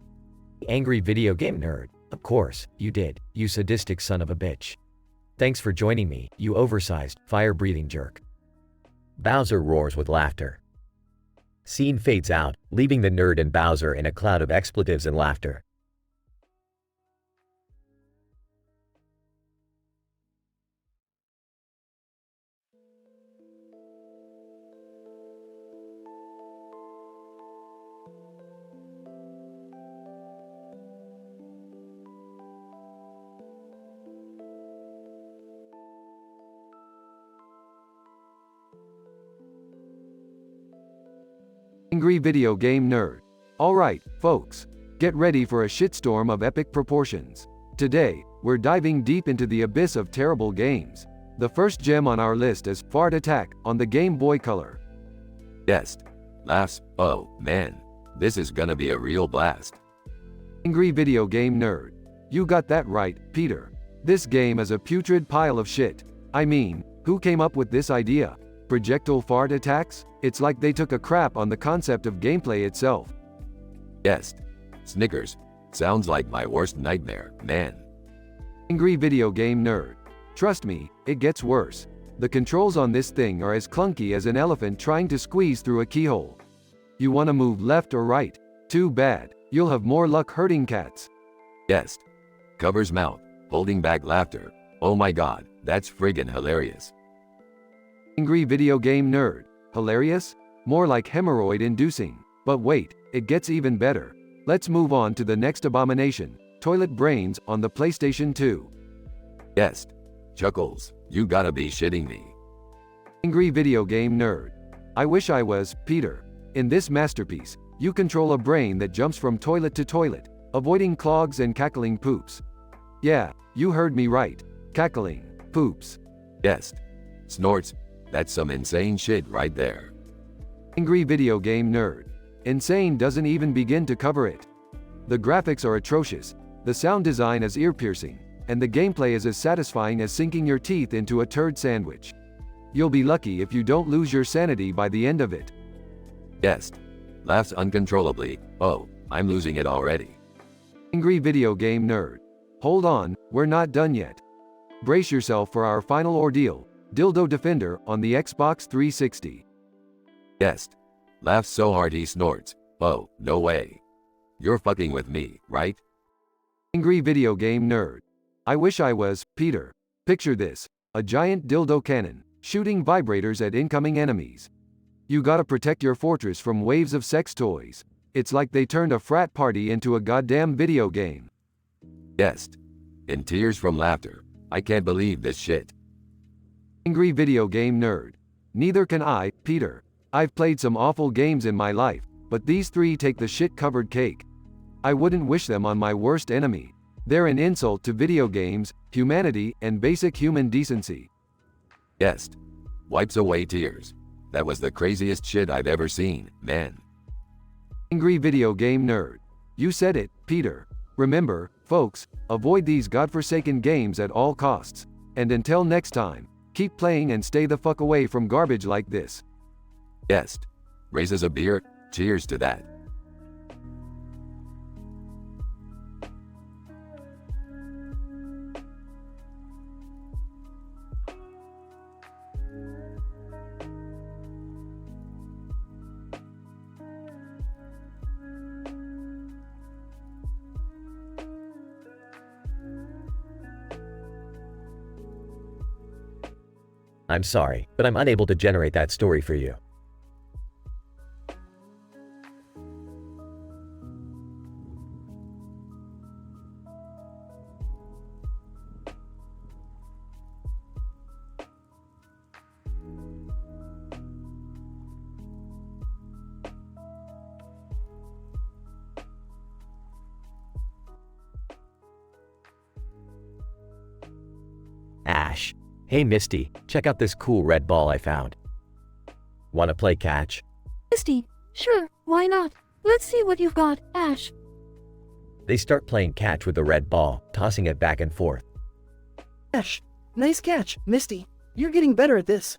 Angry Video Game Nerd. Of course, you did, you sadistic son of a bitch. Thanks for joining me, you oversized, fire-breathing jerk. Bowser roars with laughter. Scene fades out, leaving the nerd and Bowser in a cloud of expletives and laughter. Angry Video Game Nerd. Alright, folks. Get ready for a shitstorm of epic proportions. Today, we're diving deep into the abyss of terrible games. The first gem on our list is Fart Attack on the Game Boy Color. Yes. Laughs. Oh, man. This is gonna be a real blast. Angry video game nerd. You got that right, Peter. This game is a putrid pile of shit. I mean, who came up with this idea? Projectile fart attacks? It's like they took a crap on the concept of gameplay itself. Yes. Snickers. Sounds like my worst nightmare, man. Angry video game nerd. Trust me, it gets worse. The controls on this thing are as clunky as an elephant trying to squeeze through a keyhole. You want to move left or right? Too bad. You'll have more luck hurting cats. Yes. Covers mouth, holding back laughter. Oh my god, that's friggin' hilarious. Angry video game nerd. Hilarious? More like hemorrhoid-inducing. But wait, it gets even better. Let's move on to the next abomination, Toilet Brains on the PlayStation 2. Yes. Chuckles, you gotta be shitting me. Angry video game nerd. I wish I was Peter. In this masterpiece, you control a brain that jumps from toilet to toilet, avoiding clogs and cackling poops. Yeah, you heard me right. Cackling poops. Yes. Snorts. That's some insane shit right there. Angry video game nerd. Insane doesn't even begin to cover it. The graphics are atrocious, the sound design is ear-piercing, and the gameplay is as satisfying as sinking your teeth into a turd sandwich. You'll be lucky if you don't lose your sanity by the end of it. Yes. Laughs uncontrollably. Oh, I'm losing it already. Angry video game nerd. Hold on, we're not done yet. Brace yourself for our final ordeal, Dildo Defender on the Xbox 360. Yes. Laughs so hard he snorts. Oh, no way. You're fucking with me, right? Angry video game nerd. I wish I was Peter. Picture this, a giant dildo cannon, shooting vibrators at incoming enemies. You gotta protect your fortress from waves of sex toys. It's like they turned a frat party into a goddamn video game. Yes. In tears from laughter. I can't believe this shit. Angry video game nerd. Neither can I, Peter. I've played some awful games in my life, but these three take the shit-covered cake. I wouldn't wish them on my worst enemy. They're an insult to video games, humanity, and basic human decency. Yes. Wipes away tears. That was the craziest shit I've ever seen, man. Angry video game nerd. You said it, Peter. Remember, folks, avoid these godforsaken games at all costs. And until next time, keep playing and stay the fuck away from garbage like this. Yes. Raises a beer. Cheers to that. I'm sorry, but I'm unable to generate that story for you. Ash. Hey Misty, check out this cool red ball I found. Wanna play catch? Misty, sure, why not? Let's see what you've got, Ash. They start playing catch with the red ball, tossing it back and forth. Ash, nice catch, Misty. You're getting better at this.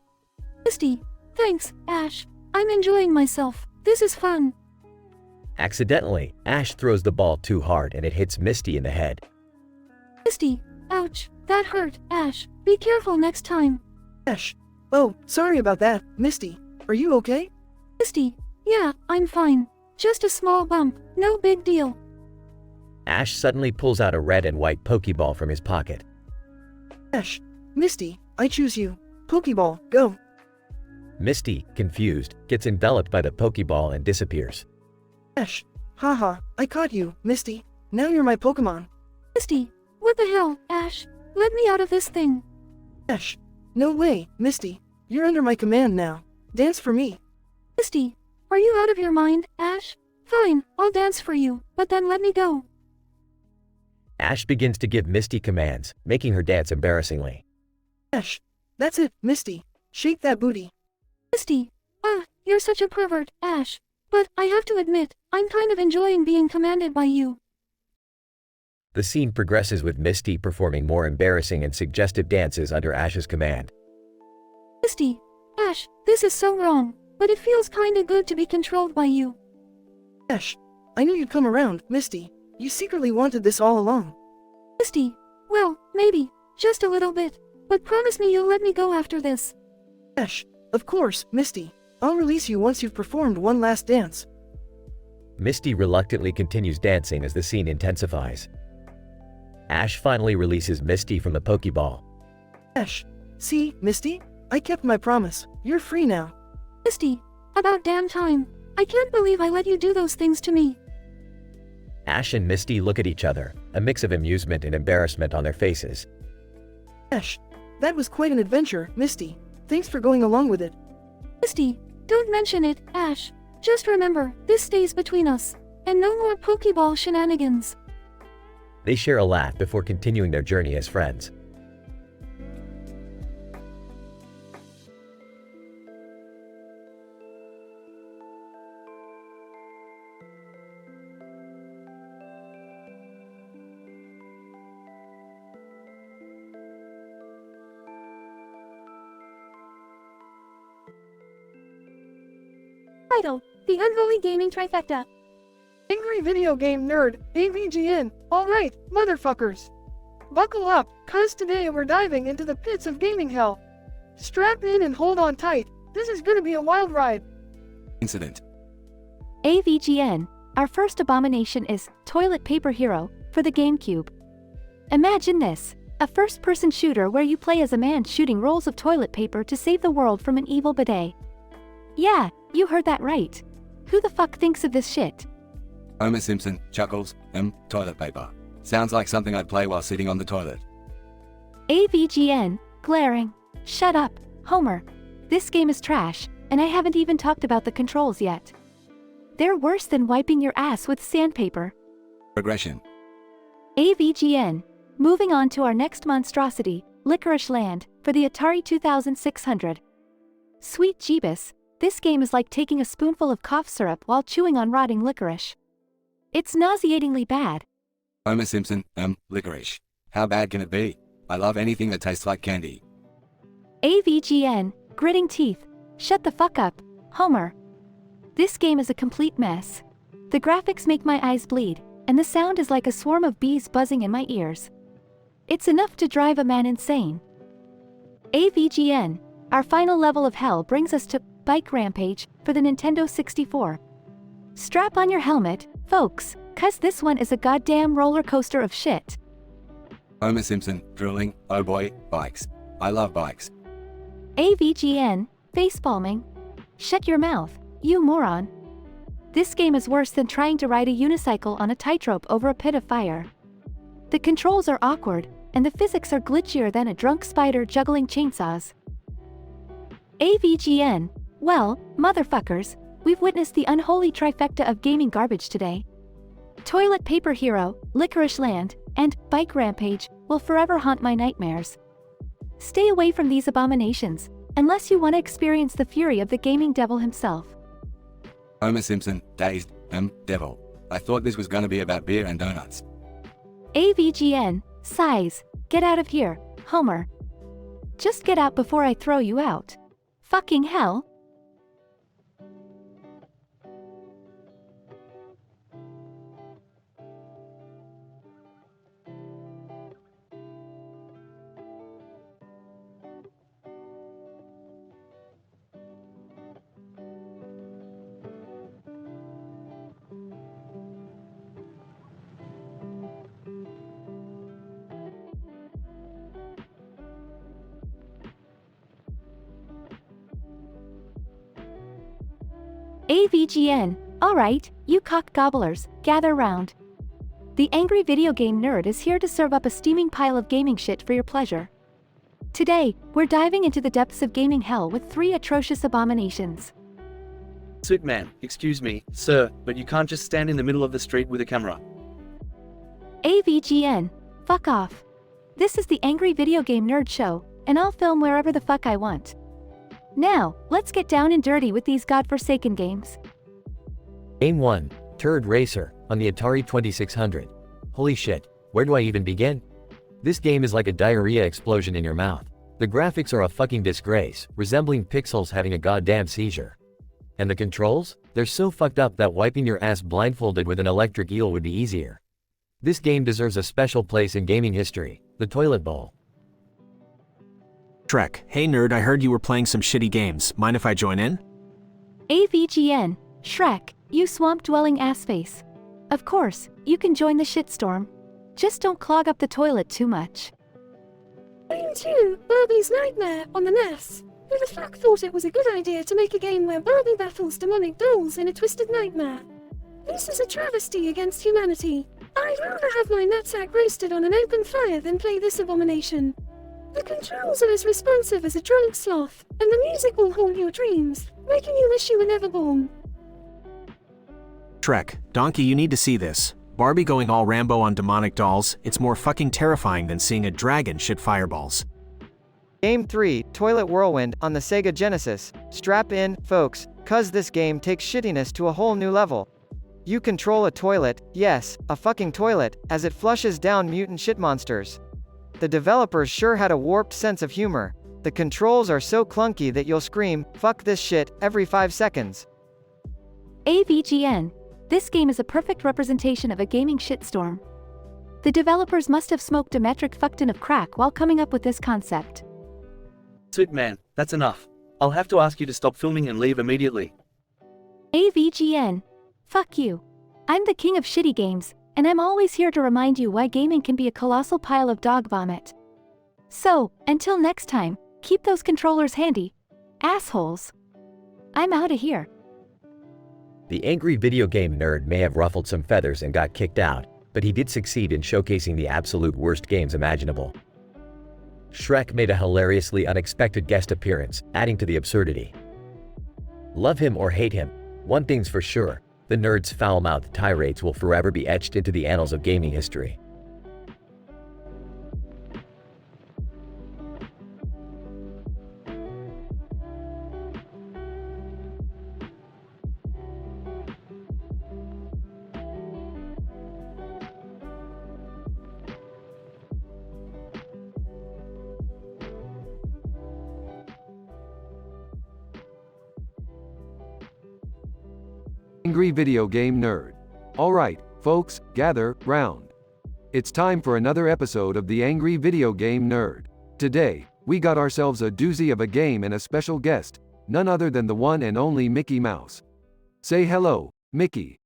Misty, thanks, Ash. I'm enjoying myself. This is fun. Accidentally, Ash throws the ball too hard and it hits Misty in the head. Misty, ouch, that hurt, Ash. Be careful next time. Ash. Oh, sorry about that, Misty. Are you okay? Misty, yeah, I'm fine. Just a small bump, no big deal. Ash suddenly pulls out a red and white Pokeball from his pocket. Ash, Misty, I choose you. Pokeball, go. Misty, confused, gets enveloped by the Pokeball and disappears. Ash, haha, I caught you, Misty. Now you're my Pokemon. Misty, what the hell, Ash? Let me out of this thing. Ash, no way, Misty. You're under my command now. Dance for me. Misty, are you out of your mind, Ash? Fine, I'll dance for you, but then let me go. Ash begins to give Misty commands, making her dance embarrassingly. Ash, that's it, Misty. Shake that booty. Misty. You're such a pervert, Ash. But I have to admit, I'm kind of enjoying being commanded by you. The scene progresses with Misty performing more embarrassing and suggestive dances under Ash's command. Misty. Ash, this is so wrong, but it feels kinda good to be controlled by you. Ash, I knew you'd come around, Misty. You secretly wanted this all along. Misty. Well, maybe. Just a little bit. But promise me you'll let me go after this. Ash, of course, Misty. I'll release you once you've performed one last dance. Misty reluctantly continues dancing as the scene intensifies. Ash finally releases Misty from the Pokeball. Ash, see, Misty? I kept my promise. You're free now. Misty, about damn time. I can't believe I let you do those things to me. Ash and Misty look at each other, a mix of amusement and embarrassment on their faces. Ash, that was quite an adventure, Misty. Thanks for going along with it. Misty, don't mention it, Ash. Just remember, this stays between us. And no more Pokeball shenanigans. They share a laugh before continuing their journey as friends. Title: The Unholy Gaming Trifecta. Angry Video Game Nerd, AVGN. Alright, motherfuckers. Buckle up, cause today we're diving into the pits of gaming hell. Strap in and hold on tight. This is gonna be a wild ride. Incident. AVGN, our first abomination is Toilet Paper Hero for the GameCube. Imagine this, a first-person shooter where you play as a man shooting rolls of toilet paper to save the world from an evil bidet. Yeah, you heard that right. Who the fuck thinks of this shit? Homer Simpson, chuckles, toilet paper. Sounds like something I'd play while sitting on the toilet. AVGN, glaring. Shut up, Homer. This game is trash, and I haven't even talked about the controls yet. They're worse than wiping your ass with sandpaper. Progression. AVGN, moving on to our next monstrosity, Licorice Land, for the Atari 2600. Sweet Jeebus, this game is like taking a spoonful of cough syrup while chewing on rotting licorice. It's nauseatingly bad. Homer Simpson, licorice. How bad can it be? I love anything that tastes like candy. AVGN, gritting teeth. Shut the fuck up, Homer. This game is a complete mess. The graphics make my eyes bleed, and the sound is like a swarm of bees buzzing in my ears. It's enough to drive a man insane. AVGN, our final level of hell brings us to Bike Rampage for the Nintendo 64. Strap on your helmet, folks, cause this one is a goddamn roller coaster of shit. Homer Simpson, drooling, oh boy, bikes. I love bikes. AVGN, facepalming. Shut your mouth, you moron. This game is worse than trying to ride a unicycle on a tightrope over a pit of fire. The controls are awkward, and the physics are glitchier than a drunk spider juggling chainsaws. AVGN, well, motherfuckers, we've witnessed the unholy trifecta of gaming garbage today. Toilet Paper Hero, Licorice Land, and Bike Rampage will forever haunt my nightmares. Stay away from these abominations, unless you want to experience the fury of the gaming devil himself. Homer Simpson, dazed, devil. I thought this was gonna be about beer and donuts. AVGN, sighs, get out of here, Homer. Just get out before I throw you out. Fucking hell. AVGN, alright, you cock gobblers, gather round. The angry video game nerd is here to serve up a steaming pile of gaming shit for your pleasure. Today, we're diving into the depths of gaming hell with 3 atrocious abominations. Sick man, excuse me, sir, but you can't just stand in the middle of the street with a camera. AVGN. Fuck off. This is the Angry Video Game Nerd Show, and I'll film wherever the fuck I want. Now, let's get down and dirty with these godforsaken games. Game 1, Turd Racer, on the Atari 2600. Holy shit, where do I even begin? This game is like a diarrhea explosion in your mouth. The graphics are a fucking disgrace, resembling pixels having a goddamn seizure. And the controls? They're so fucked up that wiping your ass blindfolded with an electric eel would be easier. This game deserves a special place in gaming history, the toilet bowl. Shrek, hey nerd, I heard you were playing some shitty games. Mind if I join in? AVGN. Shrek, you swamp-dwelling assface. Of course, you can join the shitstorm. Just don't clog up the toilet too much. Game 2, Barbie's Nightmare on the NES. Who the fuck thought it was a good idea to make a game where Barbie battles demonic dolls in a twisted nightmare? This is a travesty against humanity. I'd rather have my nutsack roasted on an open fire than play this abomination. The controls are as responsive as a drunk sloth, and the music will haunt your dreams, making you wish you were never born. Shrek, Donkey, you need to see this. Barbie going all Rambo on demonic dolls, it's more fucking terrifying than seeing a dragon shit fireballs. Game 3, Toilet Whirlwind on the Sega Genesis. Strap in, folks, cuz this game takes shittiness to a whole new level. You control a toilet, yes, a fucking toilet, as it flushes down mutant shit monsters. The developers sure had a warped sense of humor. The controls are so clunky that you'll scream, "Fuck this shit," every 5 seconds. AVGN. This game is a perfect representation of a gaming shitstorm. The developers must have smoked a metric fuckton of crack while coming up with this concept. Sweet man, that's enough. I'll have to ask you to stop filming and leave immediately. AVGN. Fuck you. I'm the king of shitty games, and I'm always here to remind you why gaming can be a colossal pile of dog vomit. So, until next time, keep those controllers handy. Assholes. I'm outta here. The angry video game nerd may have ruffled some feathers and got kicked out, but he did succeed in showcasing the absolute worst games imaginable. Shrek made a hilariously unexpected guest appearance, adding to the absurdity. Love him or hate him, one thing's for sure, the nerd's foul-mouthed tirades will forever be etched into the annals of gaming history. Angry video game nerd. Alright, folks, gather round. It's time for another episode of the Angry Video Game Nerd. Today, we got ourselves a doozy of a game and a special guest, none other than the one and only Mickey Mouse. Say hello, Mickey.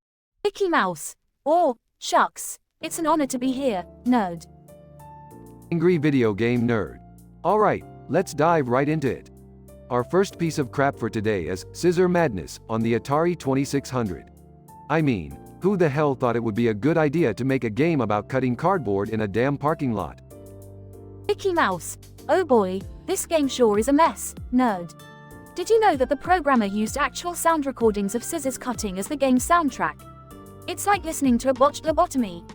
Mickey Mouse. Oh, shucks. It's an honor to be here, nerd. Angry video game nerd. Alright, let's dive right into it. Our first piece of crap for today is Scissor Madness on the Atari 2600. I mean, who the hell thought it would be a good idea to make a game about cutting cardboard in a damn parking lot? Mickey Mouse. Oh boy, this game sure is a mess, nerd. Did you know that the programmer used actual sound recordings of scissors cutting as the game's soundtrack? It's like listening to a botched lobotomy.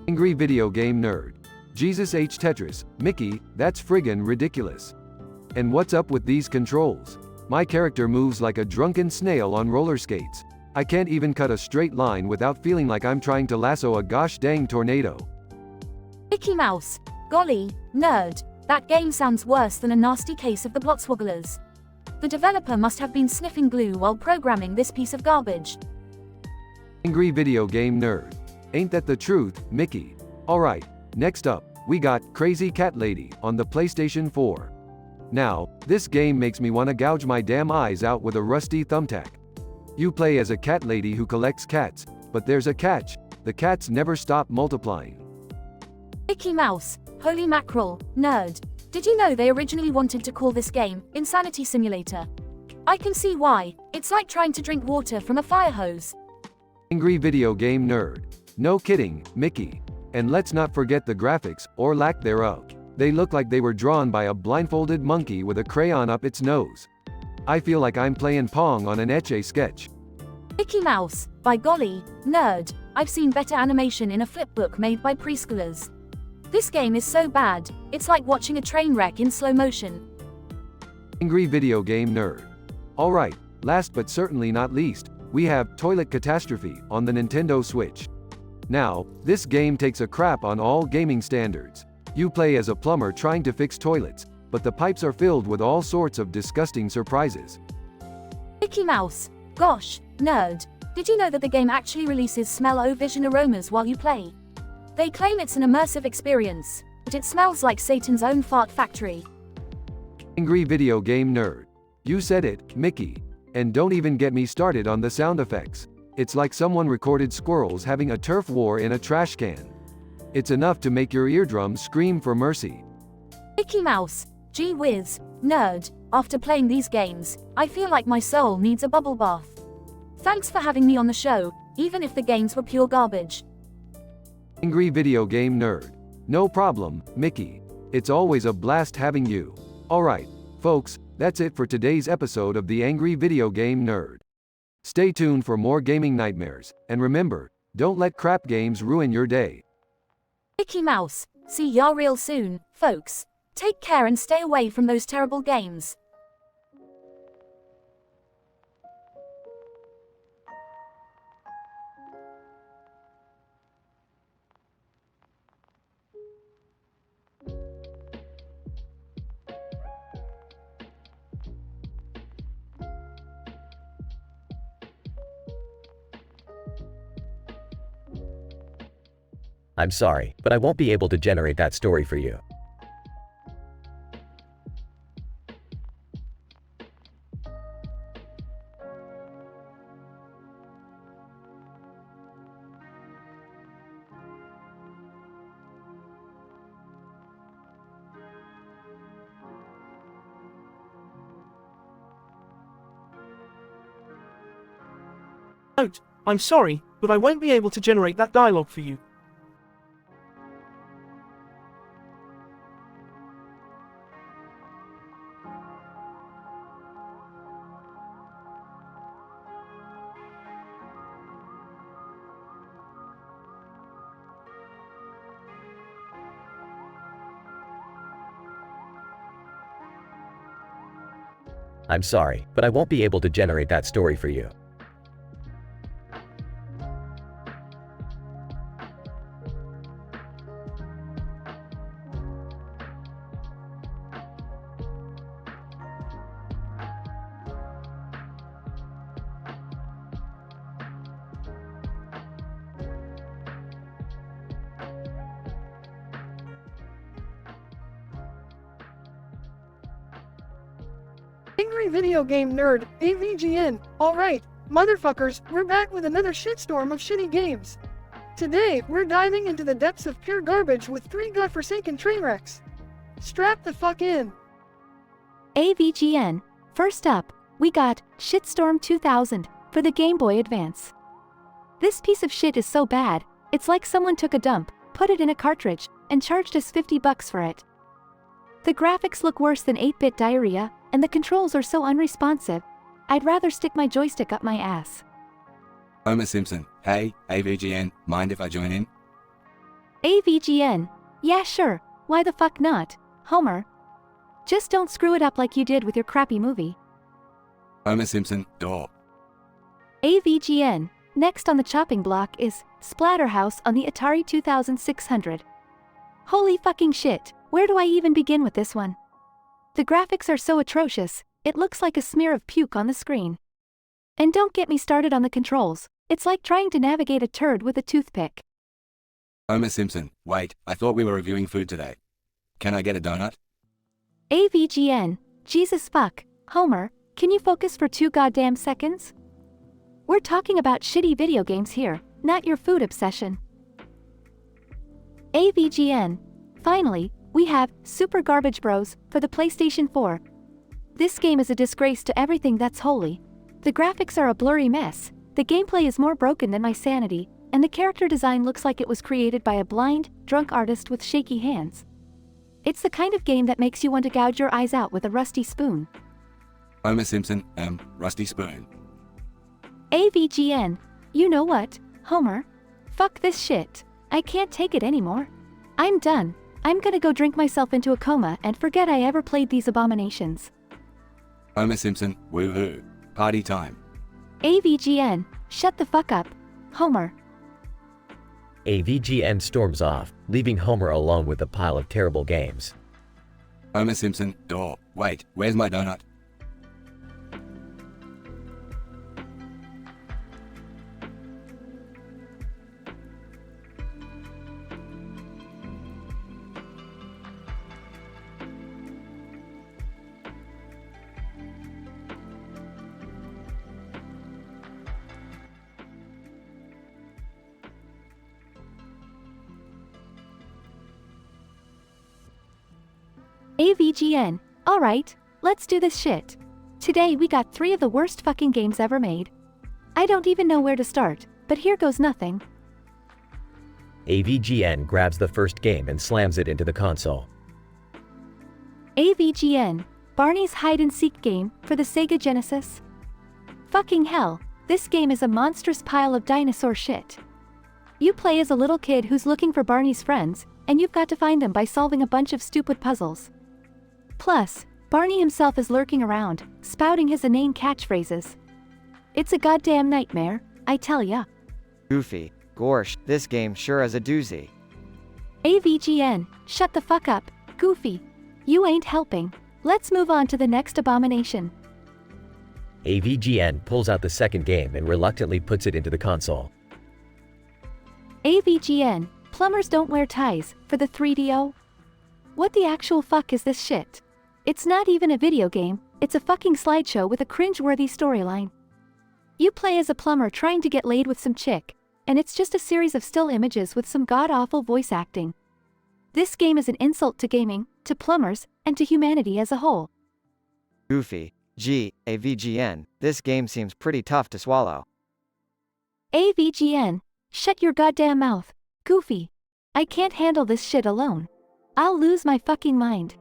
Angry video game nerd. Jesus H. Tetris, Mickey, that's friggin' ridiculous. And what's up with these controls? My character moves like a drunken snail on roller skates. I can't even cut a straight line without feeling like I'm trying to lasso a gosh dang tornado. Mickey Mouse. Golly, nerd, that game sounds worse than a nasty case of the Blotswogglers. The developer must have been sniffing glue while programming this piece of garbage. Angry video game nerd. Ain't that the truth, Mickey? Alright, next up, we got Crazy Cat Lady on the PlayStation 4. Now, this game makes me wanna gouge my damn eyes out with a rusty thumbtack. You play as a cat lady who collects cats, but there's a catch, the cats never stop multiplying. Mickey Mouse. Holy mackerel, nerd. Did you know they originally wanted to call this game Insanity Simulator? I can see why, it's like trying to drink water from a fire hose. Angry video game nerd. No kidding, Mickey. And let's not forget the graphics, or lack thereof. They look like they were drawn by a blindfolded monkey with a crayon up its nose. I feel like I'm playing Pong on an Etche sketch. Mickey Mouse. By golly, nerd. I've seen better animation in a flipbook made by preschoolers. This game is so bad, it's like watching a train wreck in slow motion. Angry video game nerd. Alright, last but certainly not least, we have Toilet Catastrophe on the Nintendo Switch. Now, this game takes a crap on all gaming standards. You play as a plumber trying to fix toilets, but the pipes are filled with all sorts of disgusting surprises. Mickey Mouse. Gosh, nerd. Did you know that the game actually releases smell-o-vision aromas while you play? They claim it's an immersive experience, but it smells like Satan's own fart factory. Angry video game nerd. You said it, Mickey. And don't even get me started on the sound effects. It's like someone recorded squirrels having a turf war in a trash can. It's enough to make your eardrums scream for mercy. Mickey Mouse. Gee whiz, nerd. After playing these games, I feel like my soul needs a bubble bath. Thanks for having me on the show, even if the games were pure garbage. Angry video game nerd. No problem, Mickey. It's always a blast having you. Alright, folks, that's it for today's episode of the Angry Video Game Nerd. Stay tuned for more gaming nightmares, and remember, don't let crap games ruin your day. Mickey Mouse. See ya real soon, folks. Take care and stay away from those terrible games. I'm sorry, but I won't be able to generate that story for you. Note, I'm sorry, but I won't be able to generate that dialogue for you. I'm sorry, but I won't be able to generate that story for you. Angry video game nerd, AVGN. Alright, motherfuckers, we're back with another shitstorm of shitty games. Today, we're diving into the depths of pure garbage with 3 godforsaken train wrecks. Strap the fuck in. AVGN. First up, we got Shitstorm 2000 for the Game Boy Advance. This piece of shit is so bad, it's like someone took a dump, put it in a cartridge, and charged us $50 for it. The graphics look worse than 8-bit diarrhea, and the controls are so unresponsive, I'd rather stick my joystick up my ass. Homer Simpson. Hey, AVGN, mind if I join in? AVGN. Yeah sure, why the fuck not, Homer? Just don't screw it up like you did with your crappy movie. Homer Simpson. Door. AVGN. Next on the chopping block is Splatterhouse on the Atari 2600. Holy fucking shit, where do I even begin with this one? The graphics are so atrocious, it looks like a smear of puke on the screen. And don't get me started on the controls, it's like trying to navigate a turd with a toothpick. Homer Simpson. Wait, I thought we were reviewing food today. Can I get a donut? AVGN. Jesus fuck, Homer, can you focus for 2 goddamn seconds? We're talking about shitty video games here, not your food obsession. AVGN. Finally, we have Super Garbage Bros for the PlayStation 4. This game is a disgrace to everything that's holy. The graphics are a blurry mess, the gameplay is more broken than my sanity, and the character design looks like it was created by a blind, drunk artist with shaky hands. It's the kind of game that makes you want to gouge your eyes out with a rusty spoon. Homer Simpson. Rusty spoon. AVGN. You know what, Homer? Fuck this shit. I can't take it anymore. I'm done. I'm gonna go drink myself into a coma and forget I ever played these abominations. Homer Simpson, woohoo. Party time. AVGN, shut the fuck up. Homer. AVGN storms off, leaving Homer alone with a pile of terrible games. Homer Simpson, door. Wait, where's my donut? AVGN, alright, let's do this shit. Today we got 3 of the worst fucking games ever made. I don't even know where to start, but here goes nothing. AVGN grabs the first game and slams it into the console. AVGN, Barney's hide-and-seek game for the Sega Genesis. Fucking hell, this game is a monstrous pile of dinosaur shit. You play as a little kid who's looking for Barney's friends, and you've got to find them by solving a bunch of stupid puzzles. Plus, Barney himself is lurking around, spouting his inane catchphrases. It's a goddamn nightmare, I tell ya. Goofy. Gorsh, this game sure is a doozy. AVGN, shut the fuck up, Goofy. You ain't helping. Let's move on to the next abomination. AVGN pulls out the second game and reluctantly puts it into the console. AVGN, plumbers don't wear ties for the 3DO. What the actual fuck is this shit? It's not even a video game, it's a fucking slideshow with a cringe-worthy storyline. You play as a plumber trying to get laid with some chick, and it's just a series of still images with some god-awful voice acting. This game is an insult to gaming, to plumbers, and to humanity as a whole. Goofy. Gee, AVGN, this game seems pretty tough to swallow. AVGN, shut your goddamn mouth, Goofy. I can't handle this shit alone. I'll lose my fucking mind.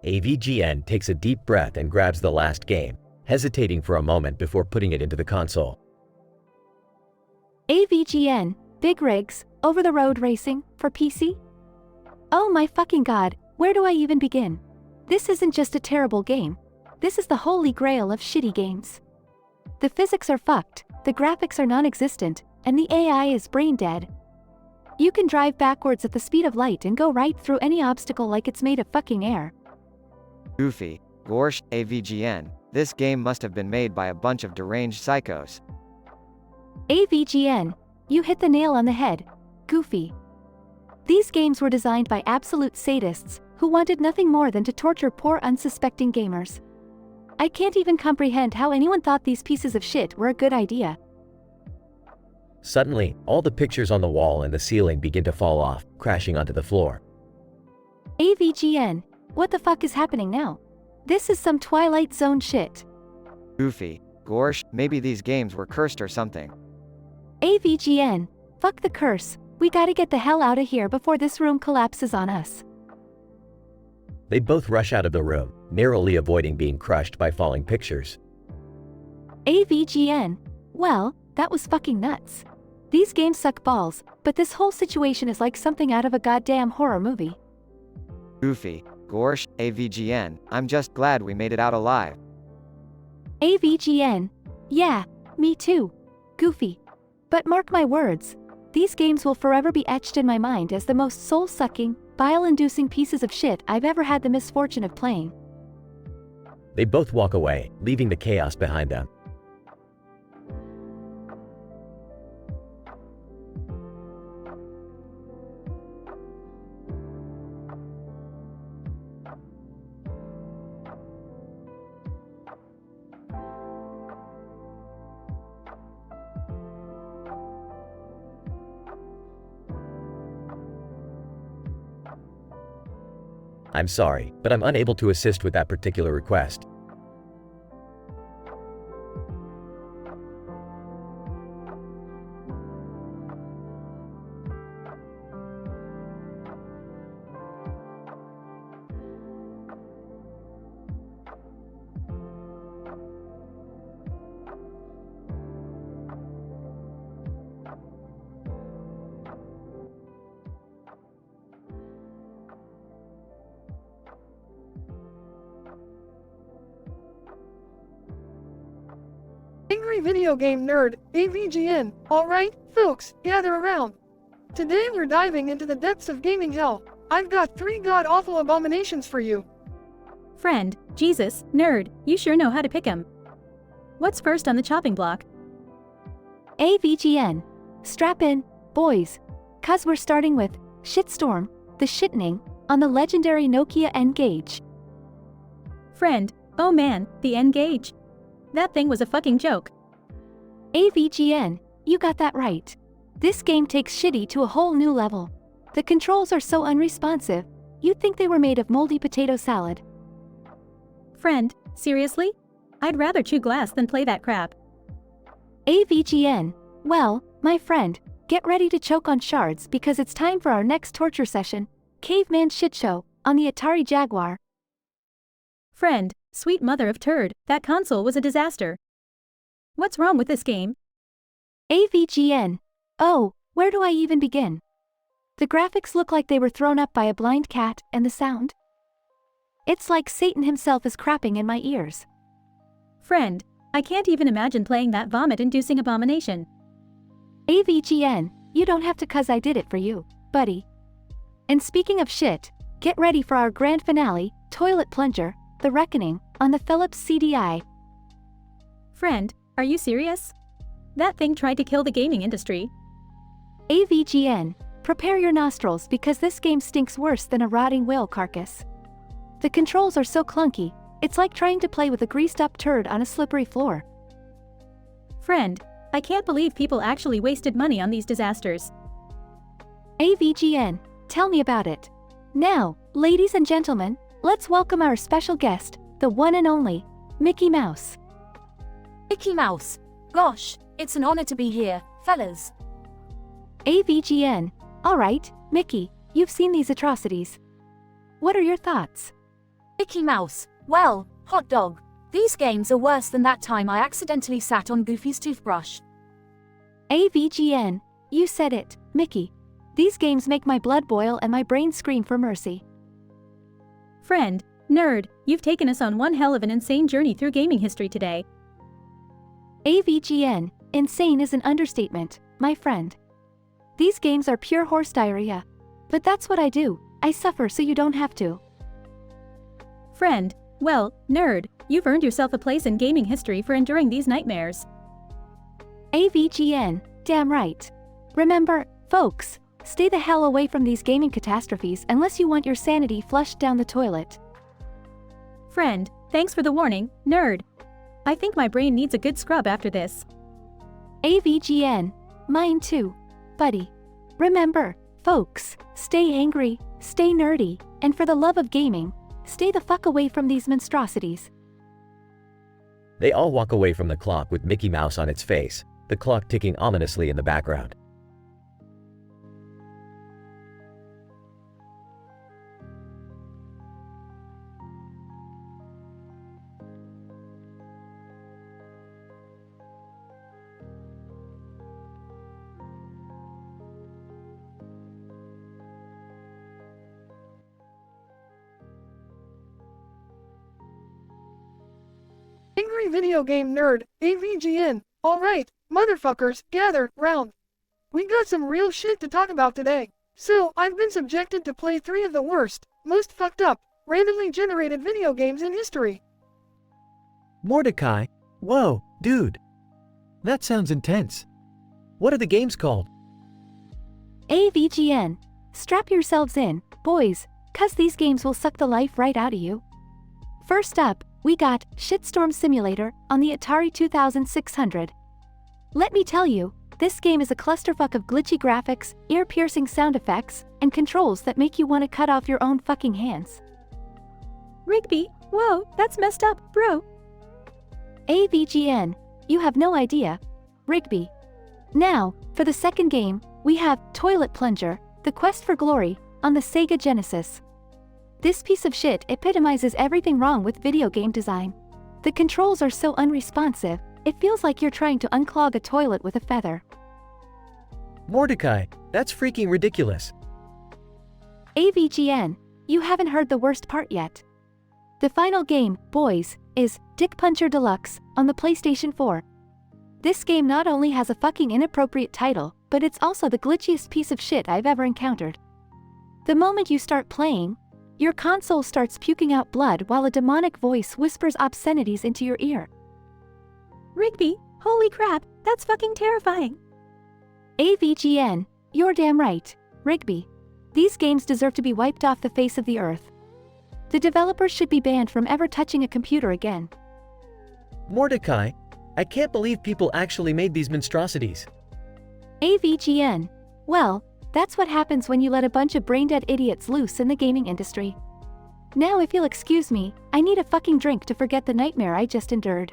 AVGN takes a deep breath and grabs the last game, hesitating for a moment before putting it into the console. AVGN, Big Rigs, over-the-road racing, for PC? Oh my fucking god, where do I even begin? This isn't just a terrible game. This is the holy grail of shitty games. The physics are fucked, the graphics are non-existent, and the AI is brain dead. You can drive backwards at the speed of light and go right through any obstacle like it's made of fucking air. Goofy. Gorsh, AVGN, this game must have been made by a bunch of deranged psychos. AVGN, you hit the nail on the head, Goofy. These games were designed by absolute sadists, who wanted nothing more than to torture poor unsuspecting gamers. I can't even comprehend how anyone thought these pieces of shit were a good idea. Suddenly, all the pictures on the wall and the ceiling begin to fall off, crashing onto the floor. AVGN, what the fuck is happening now? This is some Twilight Zone shit. Goofy. Gorsh, maybe these games were cursed or something. AVGN, fuck the curse, we gotta get the hell out of here before this room collapses on us. They both rush out of the room, narrowly avoiding being crushed by falling pictures. AVGN, well, that was fucking nuts. These games suck balls, but this whole situation is like something out of a goddamn horror movie. Goofy. Gorsh, AVGN, I'm just glad we made it out alive. AVGN, yeah, me too, Goofy. But mark my words, these games will forever be etched in my mind as the most soul-sucking, bile-inducing pieces of shit I've ever had the misfortune of playing. They both walk away, leaving the chaos behind them. I'm sorry, but I'm unable to assist with that particular request. Angry Video Game Nerd, AVGN. Alright, folks, gather around. Today we're diving into the depths of gaming hell. I've got 3 god-awful abominations for you. Friend, Jesus, nerd, you sure know how to pick 'em. What's first on the chopping block? AVGN. Strap in, boys. 'Cause we're starting with Shitstorm, the shittening, on the legendary Nokia N-Gage. Friend, oh man, the N-Gage. That thing was a fucking joke. AVGN, you got that right. This game takes shitty to a whole new level. The controls are so unresponsive, you'd think they were made of moldy potato salad. Friend, seriously? I'd rather chew glass than play that crap. AVGN, well, my friend, get ready to choke on shards because it's time for our next torture session, Caveman Shitshow, on the Atari Jaguar. Friend, sweet mother of turd, that console was a disaster. What's wrong with this game? AVGN, oh, where do I even begin? The graphics look like they were thrown up by a blind cat, and the sound? It's like Satan himself is crapping in my ears. Friend, I can't even imagine playing that vomit-inducing abomination. AVGN, you don't have to 'cause I did it for you, buddy. And speaking of shit, get ready for our grand finale, Toilet Plunger, The Reckoning, on the Philips CDI. Friend, are you serious? That thing tried to kill the gaming industry. AVGN, prepare your nostrils because this game stinks worse than a rotting whale carcass. The controls are so clunky, it's like trying to play with a greased-up turd on a slippery floor. Friend, I can't believe people actually wasted money on these disasters. AVGN, tell me about it. Now, ladies and gentlemen, let's welcome our special guest, the one and only, Mickey Mouse. Mickey Mouse. Gosh, it's an honor to be here, fellas. AVGN, alright, Mickey, you've seen these atrocities. What are your thoughts? Mickey Mouse. Well, hot dog. These games are worse than that time I accidentally sat on Goofy's toothbrush. AVGN, you said it, Mickey. These games make my blood boil and my brain scream for mercy. Friend, nerd, you've taken us on one hell of an insane journey through gaming history today. AVGN, insane is an understatement, my friend. These games are pure horse diarrhea. But that's what I do, I suffer so you don't have to. Friend, well, nerd, you've earned yourself a place in gaming history for enduring these nightmares. AVGN, damn right. Remember, folks, stay the hell away from these gaming catastrophes unless you want your sanity flushed down the toilet. Friend, thanks for the warning, nerd. I think my brain needs a good scrub after this. AVGN, mine too, buddy. Remember, folks, stay angry, stay nerdy, and for the love of gaming, stay the fuck away from these monstrosities. They all walk away from the clock with Mickey Mouse on its face, the clock ticking ominously in the background. Angry Video Game Nerd, AVGN. Alright, motherfuckers, gather round. We got some real shit to talk about today. So, I've been subjected to play 3 of the worst, most fucked up, randomly generated video games in history. Mordecai? Whoa, dude. That sounds intense. What are the games called? AVGN, strap yourselves in, boys, 'cause these games will suck the life right out of you. First up, we got Shitstorm Simulator on the Atari 2600. Let me tell you, this game is a clusterfuck of glitchy graphics, ear-piercing sound effects, and controls that make you want to cut off your own fucking hands. Rigby, whoa, that's messed up, bro. AVGN, you have no idea. Rigby. Now, for the second game, we have Toilet Plunger, The Quest for Glory, on the Sega Genesis. This piece of shit epitomizes everything wrong with video game design. The controls are so unresponsive, it feels like you're trying to unclog a toilet with a feather. Mordecai, that's freaking ridiculous. AVGN, you haven't heard the worst part yet. The final game, boys, is Dick Puncher Deluxe on the PlayStation 4. This game not only has a fucking inappropriate title, but it's also the glitchiest piece of shit I've ever encountered. The moment you start playing, your console starts puking out blood while a demonic voice whispers obscenities into your ear. Rigby, holy crap, that's fucking terrifying. AVGN, you're damn right, Rigby. These games deserve to be wiped off the face of the earth. The developers should be banned from ever touching a computer again. Mordecai, I can't believe people actually made these monstrosities. AVGN, well, that's what happens when you let a bunch of brain-dead idiots loose in the gaming industry. Now if you'll excuse me, I need a fucking drink to forget the nightmare I just endured.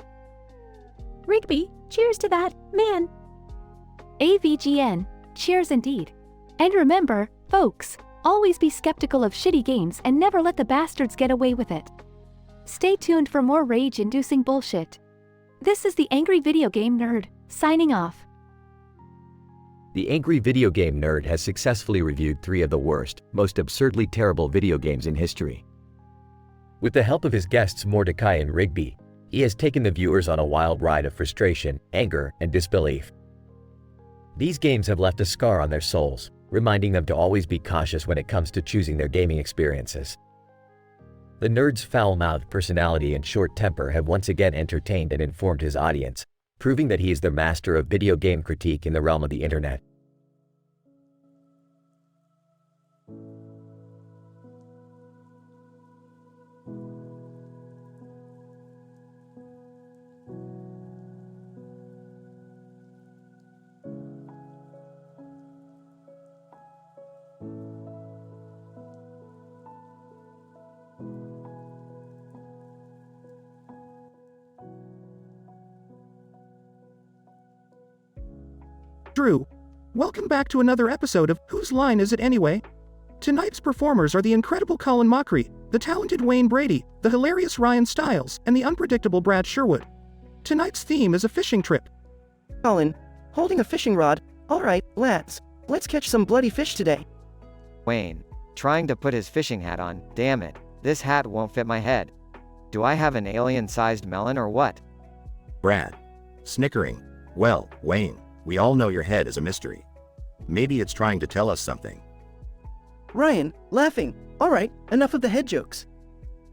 Rigby, cheers to that, man. AVGN, cheers indeed. And remember, folks, always be skeptical of shitty games and never let the bastards get away with it. Stay tuned for more rage-inducing bullshit. This is the Angry Video Game Nerd, signing off. The Angry Video Game Nerd has successfully reviewed 3 of the worst, most absurdly terrible video games in history. With the help of his guests Mordecai and Rigby, he has taken the viewers on a wild ride of frustration, anger, and disbelief. These games have left a scar on their souls, reminding them to always be cautious when it comes to choosing their gaming experiences. The nerd's foul-mouthed personality and short temper have once again entertained and informed his audience, proving that he is the master of video game critique in the realm of the internet. Drew, welcome back to another episode of Whose Line Is It Anyway? Tonight's performers are the incredible Colin Mockery, the talented Wayne Brady, the hilarious Ryan Stiles, and the unpredictable Brad Sherwood. Tonight's theme is a fishing trip. Colin, holding a fishing rod. Alright, lads, let's catch some bloody fish today. Wayne, trying to put his fishing hat on. Damn it, this hat won't fit my head. Do I have an alien-sized melon or what? Brad, snickering. Well, Wayne, we all know your head is a mystery. Maybe it's trying to tell us something. Ryan, laughing. Alright, enough of the head jokes.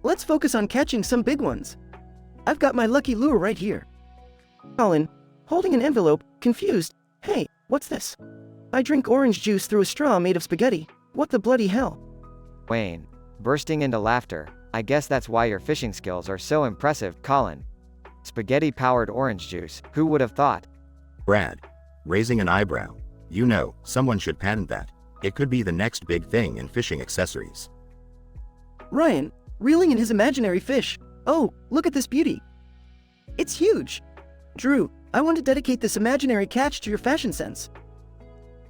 Let's focus on catching some big ones. I've got my lucky lure right here. Colin, holding an envelope, confused. Hey, what's this? I drink orange juice through a straw made of spaghetti. What the bloody hell? Wayne, bursting into laughter. I guess that's why your fishing skills are so impressive, Colin. Spaghetti-powered orange juice, who would have thought? Brad, raising an eyebrow. You know, someone should patent that. It could be the next big thing in fishing accessories. Ryan, reeling in his imaginary fish. Oh, look at this beauty. It's huge. Drew, I want to dedicate this imaginary catch to your fashion sense.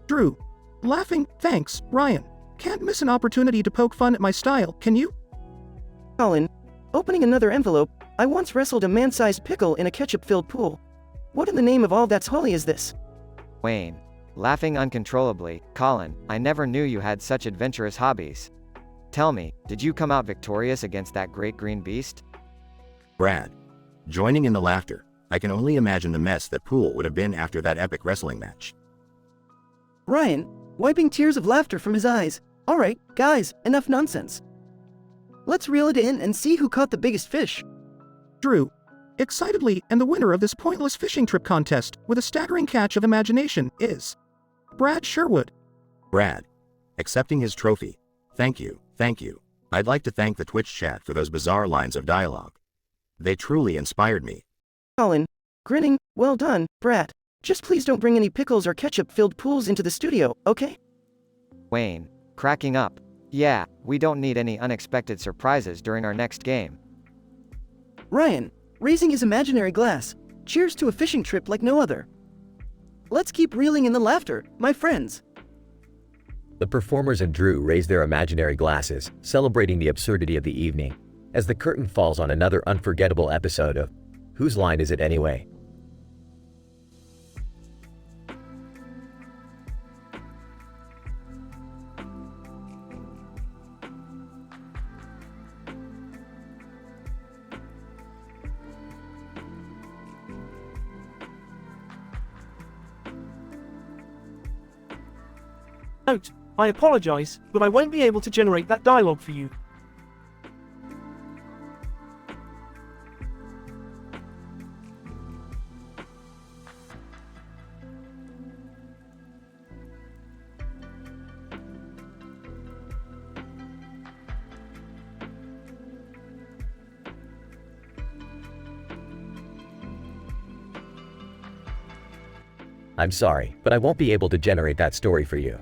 Drew, laughing, thanks, Ryan. Can't miss an opportunity to poke fun at my style, can you? Colin, opening another envelope. I once wrestled a man-sized pickle in a ketchup-filled pool. What in the name of all that's holy is this? Wayne, laughing uncontrollably. Colin, I never knew you had such adventurous hobbies. Tell me, did you come out victorious against that great green beast? Brad, joining in the laughter. I can only imagine the mess that pool would have been after that epic wrestling match. Ryan, wiping tears of laughter from his eyes. Alright, guys, enough nonsense. Let's reel it in and see who caught the biggest fish. Drew, excitedly, and the winner of this pointless fishing trip contest, with a staggering catch of imagination, is Brad Sherwood. Brad, accepting his trophy. Thank you, thank you. I'd like to thank the Twitch chat for those bizarre lines of dialogue. They truly inspired me. Colin, grinning, well done, Brad. Just please don't bring any pickles or ketchup-filled pools into the studio, okay? Wayne, cracking up. Yeah, we don't need any unexpected surprises during our next game. Ryan, raising his imaginary glass. Cheers to a fishing trip like no other. Let's keep reeling in the laughter, my friends. The performers and Drew raise their imaginary glasses, celebrating the absurdity of the evening, as the curtain falls on another unforgettable episode of Whose Line Is It Anyway? Note, I apologize, but I won't be able to generate that dialogue for you. I'm sorry, but I won't be able to generate that story for you.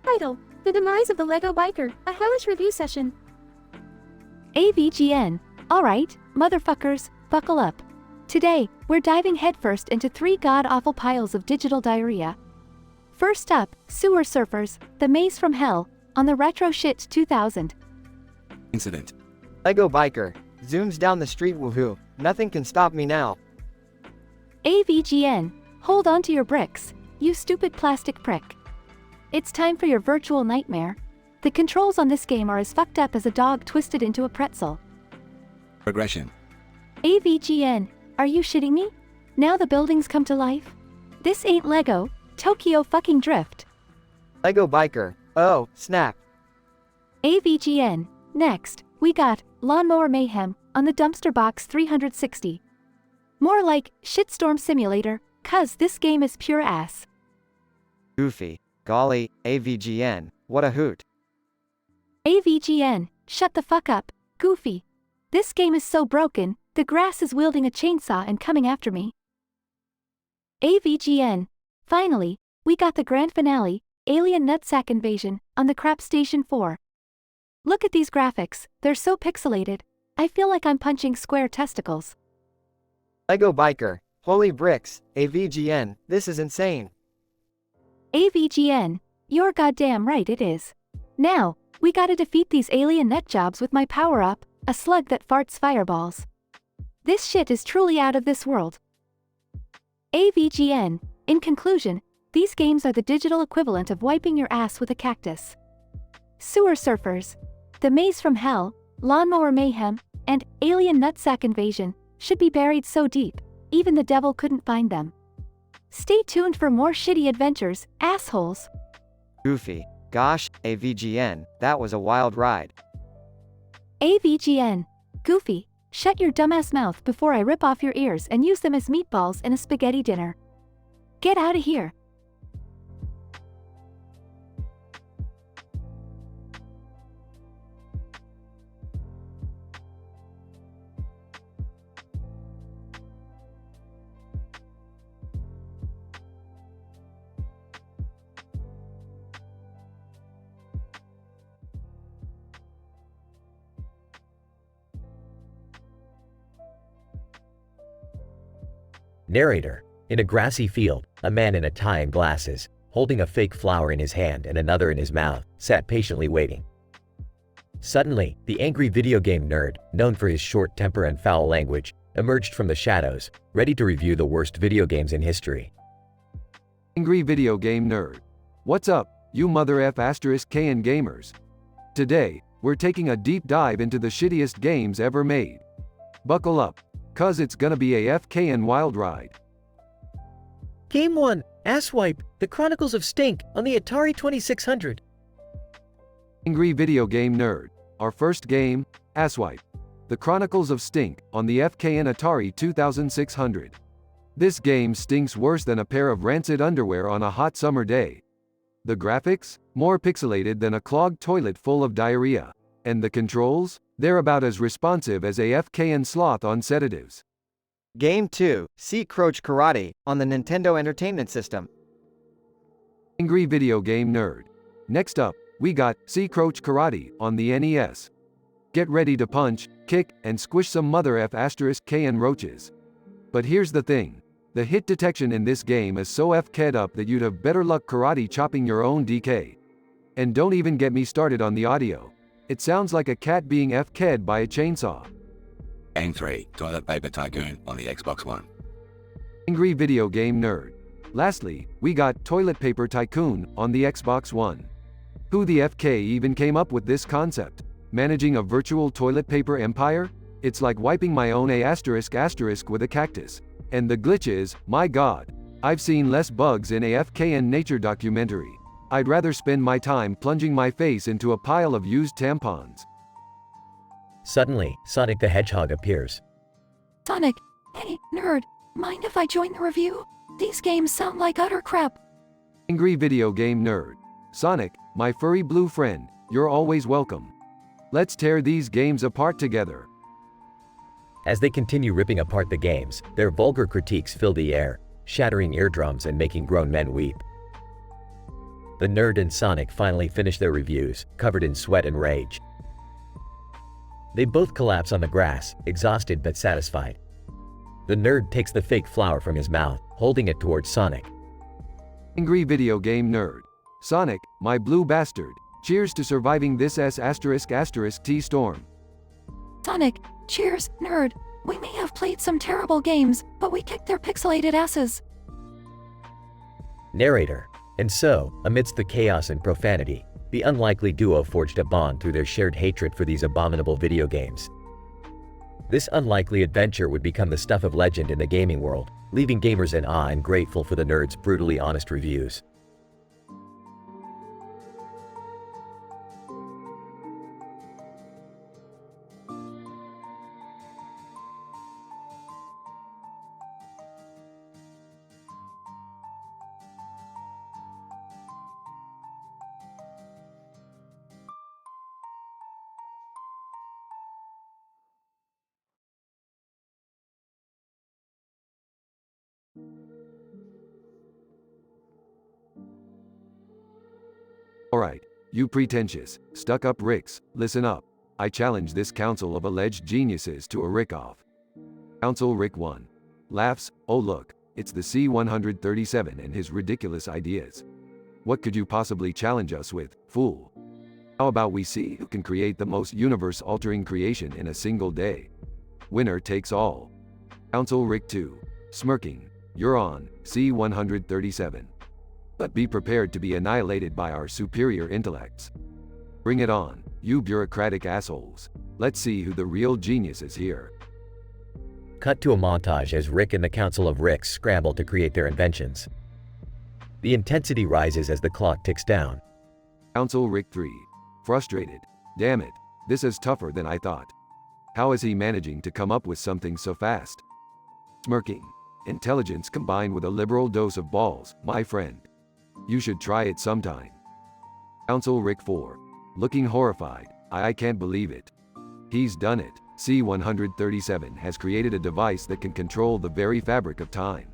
Title: The Demise of the Lego Biker, a hellish review session. AVGN. Alright, motherfuckers, buckle up. Today, we're diving headfirst into 3 god-awful piles of digital diarrhea. First up, Sewer Surfers, The Maze from Hell, on the Retro Shit 2000. Incident. Lego Biker. Zooms down the street, woohoo. Nothing can stop me now. AVGN. Hold on to your bricks, you stupid plastic prick. It's time for your virtual nightmare. The controls on this game are as fucked up as a dog twisted into a pretzel. Progression. AVGN, are you shitting me? Now the buildings come to life? This ain't Lego, Tokyo fucking Drift. Lego Biker. Oh, snap. AVGN, next, we got Lawnmower Mayhem on the Dumpster Box 360. More like Shitstorm Simulator, cuz this game is pure ass. Goofy. Golly, AVGN, what a hoot. AVGN, shut the fuck up, Goofy. This game is so broken, the grass is wielding a chainsaw and coming after me. AVGN, finally, we got the grand finale, Alien Nutsack Invasion, on the Crap Station 4. Look at these graphics, they're so pixelated, I feel like I'm punching square testicles. Lego Biker. Holy bricks, AVGN, this is insane. AVGN, you're goddamn right it is. Now, we gotta defeat these alien nutjobs with my power-up, a slug that farts fireballs. This shit is truly out of this world. AVGN, in conclusion, these games are the digital equivalent of wiping your ass with a cactus. Sewer Surfers, The Maze from Hell, Lawnmower Mayhem, and Alien Nutsack Invasion should be buried so deep, even the devil couldn't find them. Stay tuned for more shitty adventures, assholes. Goofy. Gosh, AVGN, that was a wild ride. AVGN. Goofy, shut your dumbass mouth before I rip off your ears and use them as meatballs in a spaghetti dinner. Get out of here. Narrator. In a grassy field, a man in a tie and glasses, holding a fake flower in his hand and another in his mouth, sat patiently waiting. Suddenly, the angry video game nerd, known for his short temper and foul language, emerged from the shadows, ready to review the worst video games in history. Angry video game nerd. What's up, you mother F asterisk KN gamers? Today, we're taking a deep dive into the shittiest games ever made. Buckle up, cuz it's gonna be a FKN wild ride. Game 1, Asswipe, The Chronicles of Stink, on the Atari 2600. Angry video game nerd. Our first game, Asswipe. The Chronicles of Stink, on the FKN Atari 2600. This game stinks worse than a pair of rancid underwear on a hot summer day. The graphics? More pixelated than a clogged toilet full of diarrhea. And the controls? They're about as responsive as a FKN sloth on sedatives. Game 2, Sea Croach Karate, on the Nintendo Entertainment System. Angry video game nerd. Next up, we got Sea Croach Karate on the NES. Get ready to punch, kick, and squish some mother F asterisk KN roaches. But here's the thing. The hit detection in this game is so FK'd up that you'd have better luck karate chopping your own DK. And don't even get me started on the audio. It sounds like a cat being FK'd by a chainsaw. Game 3, Toilet Paper Tycoon on the Xbox One. Angry Video Game Nerd. Lastly, we got Toilet Paper Tycoon on the Xbox One. Who the FK even came up with this concept? Managing a virtual toilet paper empire? It's like wiping my own *** with a cactus. And the glitch is, my god, I've seen less bugs in a FKN nature documentary. I'd rather spend my time plunging my face into a pile of used tampons. Suddenly, Sonic the Hedgehog appears. Sonic, hey, nerd, mind if I join the review? These games sound like utter crap. Angry Video Game Nerd. Sonic, my furry blue friend, you're always welcome. Let's tear these games apart together. As they continue ripping apart the games, their vulgar critiques fill the air, shattering eardrums and making grown men weep. The nerd and Sonic finally finish their reviews, covered in sweat and rage. They both collapse on the grass, exhausted but satisfied. The nerd takes the fake flower from his mouth, holding it towards Sonic. Angry Video Game Nerd. Sonic, my blue bastard, cheers to surviving this **T storm. Sonic, cheers, nerd. We may have played some terrible games, but we kicked their pixelated asses. Narrator. And so, amidst the chaos and profanity, the unlikely duo forged a bond through their shared hatred for these abominable video games. This unlikely adventure would become the stuff of legend in the gaming world, leaving gamers in awe and grateful for the nerd's brutally honest reviews. Alright, you pretentious, stuck-up Ricks, listen up. I challenge this council of alleged geniuses to a Rick-off. Council Rick 1. Laughs, oh look, it's the C-137 and his ridiculous ideas. What could you possibly challenge us with, fool? How about we see who can create the most universe-altering creation in a single day? Winner takes all. Council Rick 2. Smirking, you're on, C-137. But be prepared to be annihilated by our superior intellects. Bring it on, you bureaucratic assholes. Let's see who the real genius is here. Cut to a montage as Rick and the Council of Ricks scramble to create their inventions. The intensity rises as the clock ticks down. Council Rick 3. Frustrated. Damn it, this is tougher than I thought. How is he managing to come up with something so fast? Smirking. Intelligence combined with a liberal dose of balls, my friend. You should try it sometime. Council Rick 4. Looking horrified. I can't believe it. He's done it. C-137 has created a device that can control the very fabric of time.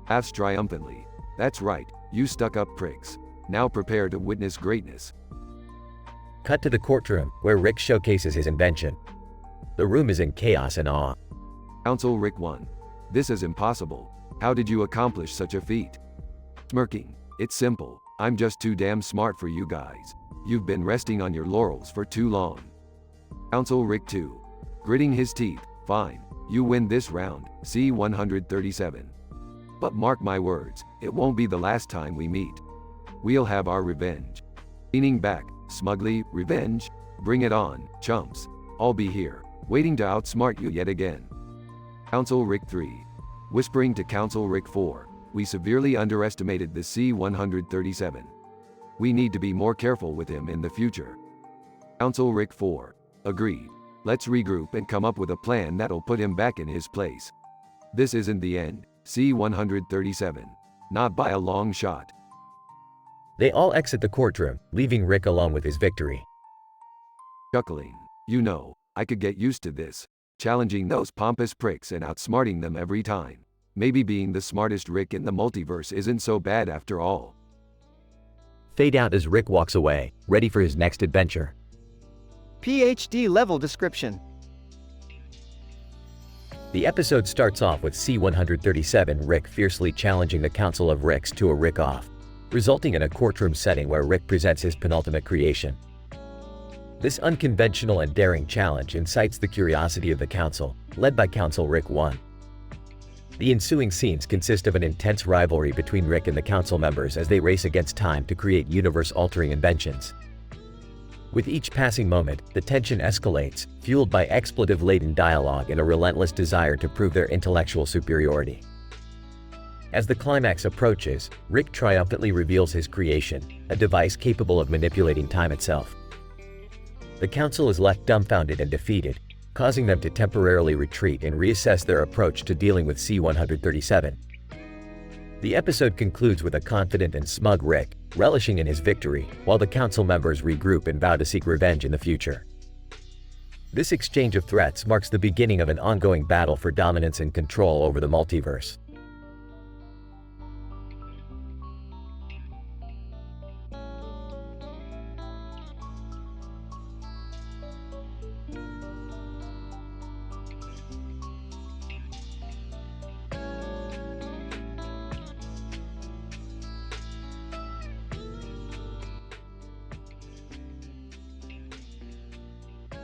Laughs triumphantly. That's right, you stuck-up pricks. Now prepare to witness greatness. Cut to the courtroom, where Rick showcases his invention. The room is in chaos and awe. Council Rick 1. This is impossible. How did you accomplish such a feat? Smirking. It's simple. I'm just too damn smart for you guys. You've been resting on your laurels for too long. Council Rick 2. Gritting his teeth. Fine. You win this round, C-137. But mark my words, it won't be the last time we meet. We'll have our revenge. Leaning back, smugly, revenge? Bring it on, chumps. I'll be here, waiting to outsmart you yet again. Council Rick 3. Whispering to Council Rick 4. We severely underestimated the C-137. We need to be more careful with him in the future. Council Rick 4. Agreed. Let's regroup and come up with a plan that'll put him back in his place. This isn't the end, C-137. Not by a long shot. They all exit the courtroom, leaving Rick alone with his victory. Chuckling. You know, I could get used to this. Challenging those pompous pricks and outsmarting them every time. Maybe being the smartest Rick in the multiverse isn't so bad after all. Fade out as Rick walks away, ready for his next adventure. PhD level description. The episode starts off with C-137 Rick fiercely challenging the Council of Ricks to a Rick-off, resulting in a courtroom setting where Rick presents his penultimate creation. This unconventional and daring challenge incites the curiosity of the Council, led by Council Rick 1. The ensuing scenes consist of an intense rivalry between Rick and the Council members as they race against time to create universe-altering inventions. With each passing moment, the tension escalates, fueled by expletive-laden dialogue and a relentless desire to prove their intellectual superiority. As the climax approaches, Rick triumphantly reveals his creation, a device capable of manipulating time itself. The Council is left dumbfounded and defeated, causing them to temporarily retreat and reassess their approach to dealing with C-137. The episode concludes with a confident and smug Rick, relishing in his victory, while the Council members regroup and vow to seek revenge in the future. This exchange of threats marks the beginning of an ongoing battle for dominance and control over the multiverse.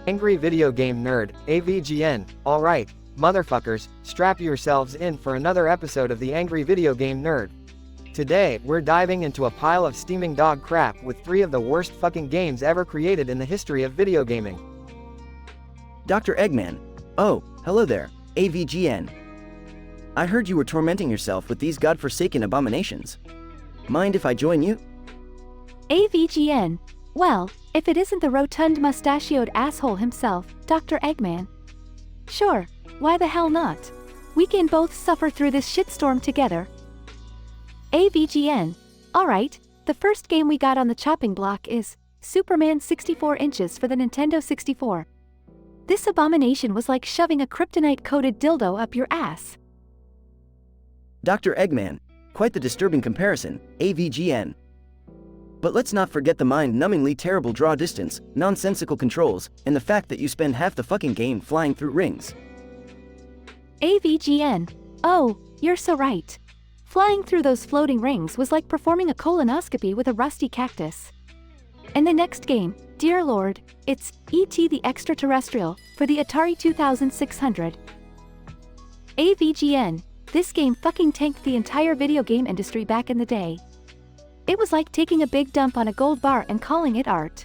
Angry Video Game Nerd, AVGN. Alright, motherfuckers, strap yourselves in for another episode of the Angry Video Game Nerd. Today, we're diving into a pile of steaming dog crap with 3 of the worst fucking games ever created in the history of video gaming. Dr. Eggman. Oh, hello there, AVGN. I heard you were tormenting yourself with these godforsaken abominations. Mind if I join you? AVGN. Well, if it isn't the rotund mustachioed asshole himself, Dr. Eggman. Sure, why the hell not? We can both suffer through this shitstorm together. AVGN. Alright, the first game we got on the chopping block is Superman 64 inches for the Nintendo 64. This abomination was like shoving a kryptonite-coated dildo up your ass. Dr. Eggman. Quite the disturbing comparison, AVGN. But let's not forget the mind-numbingly terrible draw distance, nonsensical controls, and the fact that you spend half the fucking game flying through rings. AVGN. Oh, you're so right. Flying through those floating rings was like performing a colonoscopy with a rusty cactus. And the next game, dear lord, it's E.T. the Extraterrestrial for the Atari 2600. AVGN. This game fucking tanked the entire video game industry back in the day. It was like taking a big dump on a gold bar and calling it art.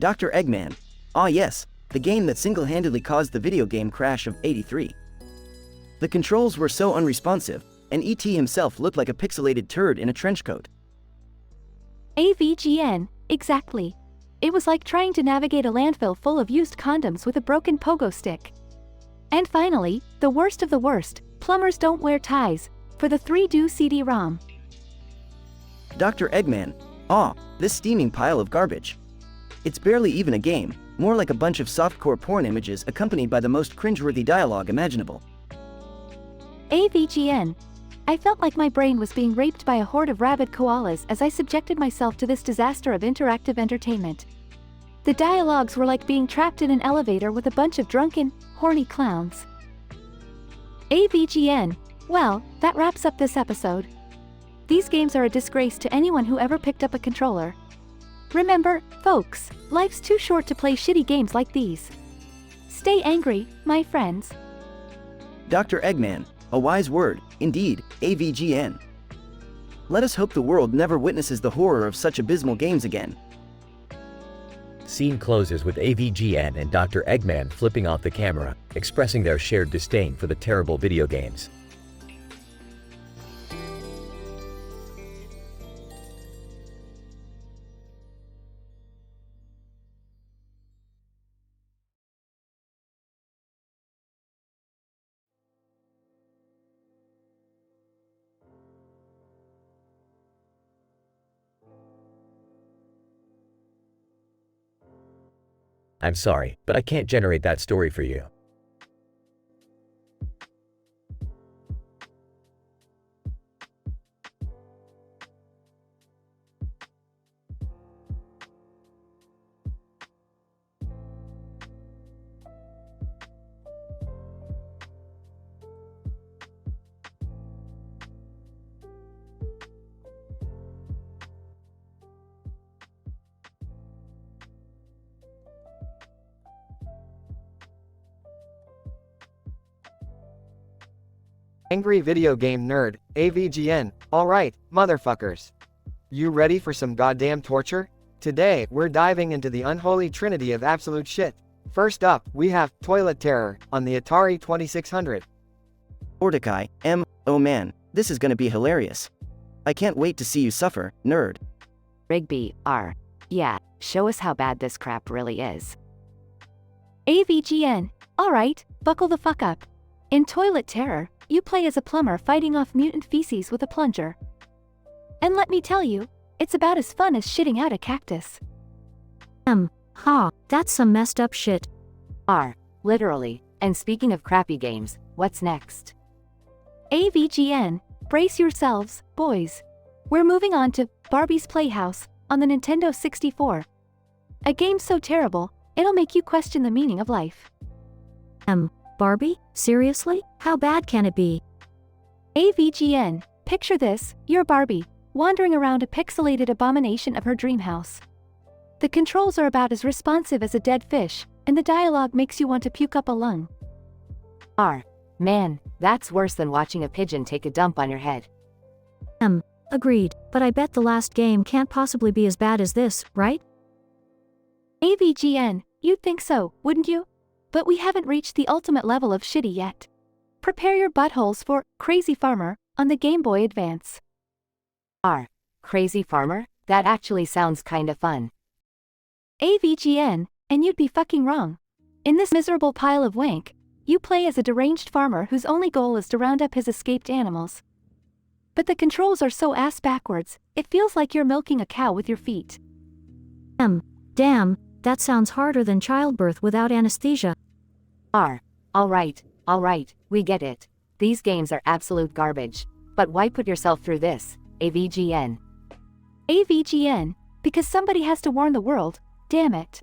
Dr. Eggman. Ah yes, the game that single-handedly caused the video game crash of '83. The controls were so unresponsive, and E.T. himself looked like a pixelated turd in a trench coat. AVGN, exactly. It was like trying to navigate a landfill full of used condoms with a broken pogo stick. And finally, the worst of the worst, plumbers don't wear ties, for the 3Do CD-ROM. Dr. Eggman. Ah, this steaming pile of garbage. It's barely even a game, more like a bunch of softcore porn images accompanied by the most cringeworthy dialogue imaginable. AVGN. I felt like my brain was being raped by a horde of rabid koalas as I subjected myself to this disaster of interactive entertainment. The dialogues were like being trapped in an elevator with a bunch of drunken, horny clowns. AVGN. Well, that wraps up this episode. These games are a disgrace to anyone who ever picked up a controller. Remember, folks, life's too short to play shitty games like these. Stay angry, my friends. Dr. Eggman. A wise word, indeed, AVGN. Let us hope the world never witnesses the horror of such abysmal games again. Scene closes with AVGN and Dr. Eggman flipping off the camera, expressing their shared disdain for the terrible video games. I'm sorry, but I can't generate that story for you. Angry Video Game Nerd, AVGN, alright, motherfuckers. You ready for some goddamn torture? Today, we're diving into the unholy trinity of absolute shit. First up, we have Toilet Terror on the Atari 2600. Mordecai, oh man, this is gonna be hilarious. I can't wait to see you suffer, nerd. Rigby, yeah, show us how bad this crap really is. AVGN, alright, buckle the fuck up. In Toilet Terror, you play as a plumber fighting off mutant feces with a plunger. And let me tell you, it's about as fun as shitting out a cactus. That's some messed up shit. Literally. And speaking of crappy games, what's next? AVGN, brace yourselves, boys. We're moving on to Barbie's Playhouse on the Nintendo 64. A game so terrible, it'll make you question the meaning of life. Barbie? Seriously? How bad can it be? AVGN, picture this, you're Barbie, wandering around a pixelated abomination of her dream house. The controls are about as responsive as a dead fish, and the dialogue makes you want to puke up a lung. Man, that's worse than watching a pigeon take a dump on your head. Agreed, but I bet the last game can't possibly be as bad as this, right? AVGN, you'd think so, wouldn't you? But we haven't reached the ultimate level of shitty yet. Prepare your buttholes for Crazy Farmer on the Game Boy Advance. Crazy Farmer? That actually sounds kinda fun. AVGN, and you'd be fucking wrong. In this miserable pile of wank, you play as a deranged farmer whose only goal is to round up his escaped animals. But the controls are so ass backwards, it feels like you're milking a cow with your feet. Damn, that sounds harder than childbirth without anesthesia. Alright, we get it. These games are absolute garbage. But why put yourself through this, AVGN? AVGN, because somebody has to warn the world, damn it.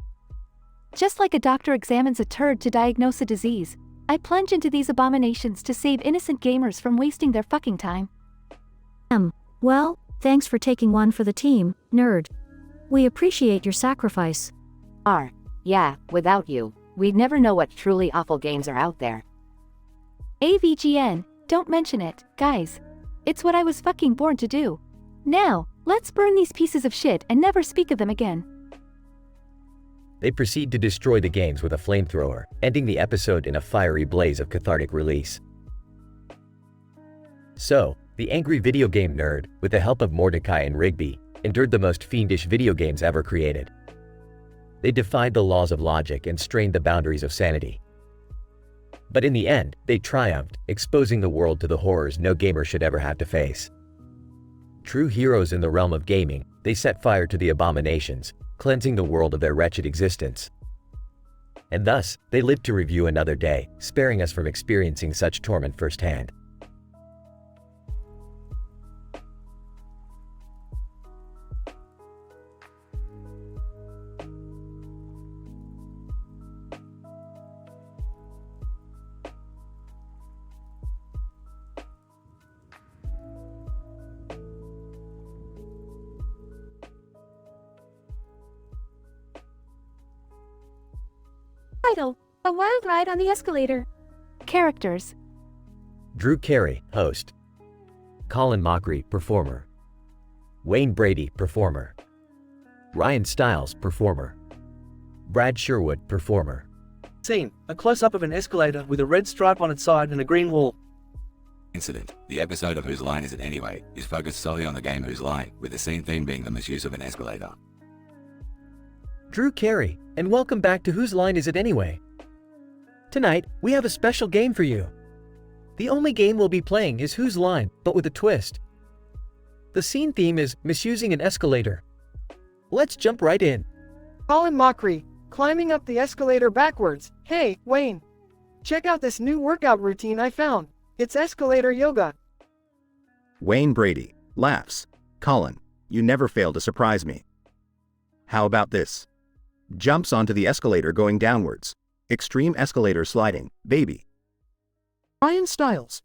Just like a doctor examines a turd to diagnose a disease, I plunge into these abominations to save innocent gamers from wasting their fucking time. Well, thanks for taking one for the team, nerd. We appreciate your sacrifice. Yeah, without you, we'd never know what truly awful games are out there. AVGN, don't mention it, guys. It's what I was fucking born to do. Now, let's burn these pieces of shit and never speak of them again. They proceed to destroy the games with a flamethrower, ending the episode in a fiery blaze of cathartic release. So, the angry video game nerd, with the help of Mordecai and Rigby, endured the most fiendish video games ever created. They defied the laws of logic and strained the boundaries of sanity. But in the end, they triumphed, exposing the world to the horrors no gamer should ever have to face. True heroes in the realm of gaming, they set fire to the abominations, cleansing the world of their wretched existence. And thus, they lived to review another day, sparing us from experiencing such torment firsthand. Title: A Wild Ride on the Escalator. Characters: Drew Carey, host. Colin Mockery, performer. Wayne Brady, performer. Ryan Stiles, performer. Brad Sherwood, performer. Scene: a close-up of an escalator with a red stripe on its side and a green wall. Incident: the episode of Whose Line Is It Anyway is focused solely on the game Whose Line, with the scene theme being the misuse of an escalator. Drew Carey, and welcome back to Whose Line Is It Anyway? Tonight, we have a special game for you. The only game we'll be playing is Whose Line, but with a twist. The scene theme is misusing an escalator. Let's jump right in. Colin Mockery, climbing up the escalator backwards. Hey, Wayne. Check out this new workout routine I found. It's escalator yoga. Wayne Brady laughs. Colin, you never fail to surprise me. How about this? Jumps onto the escalator going downwards. Extreme escalator sliding, baby. Ryan Stiles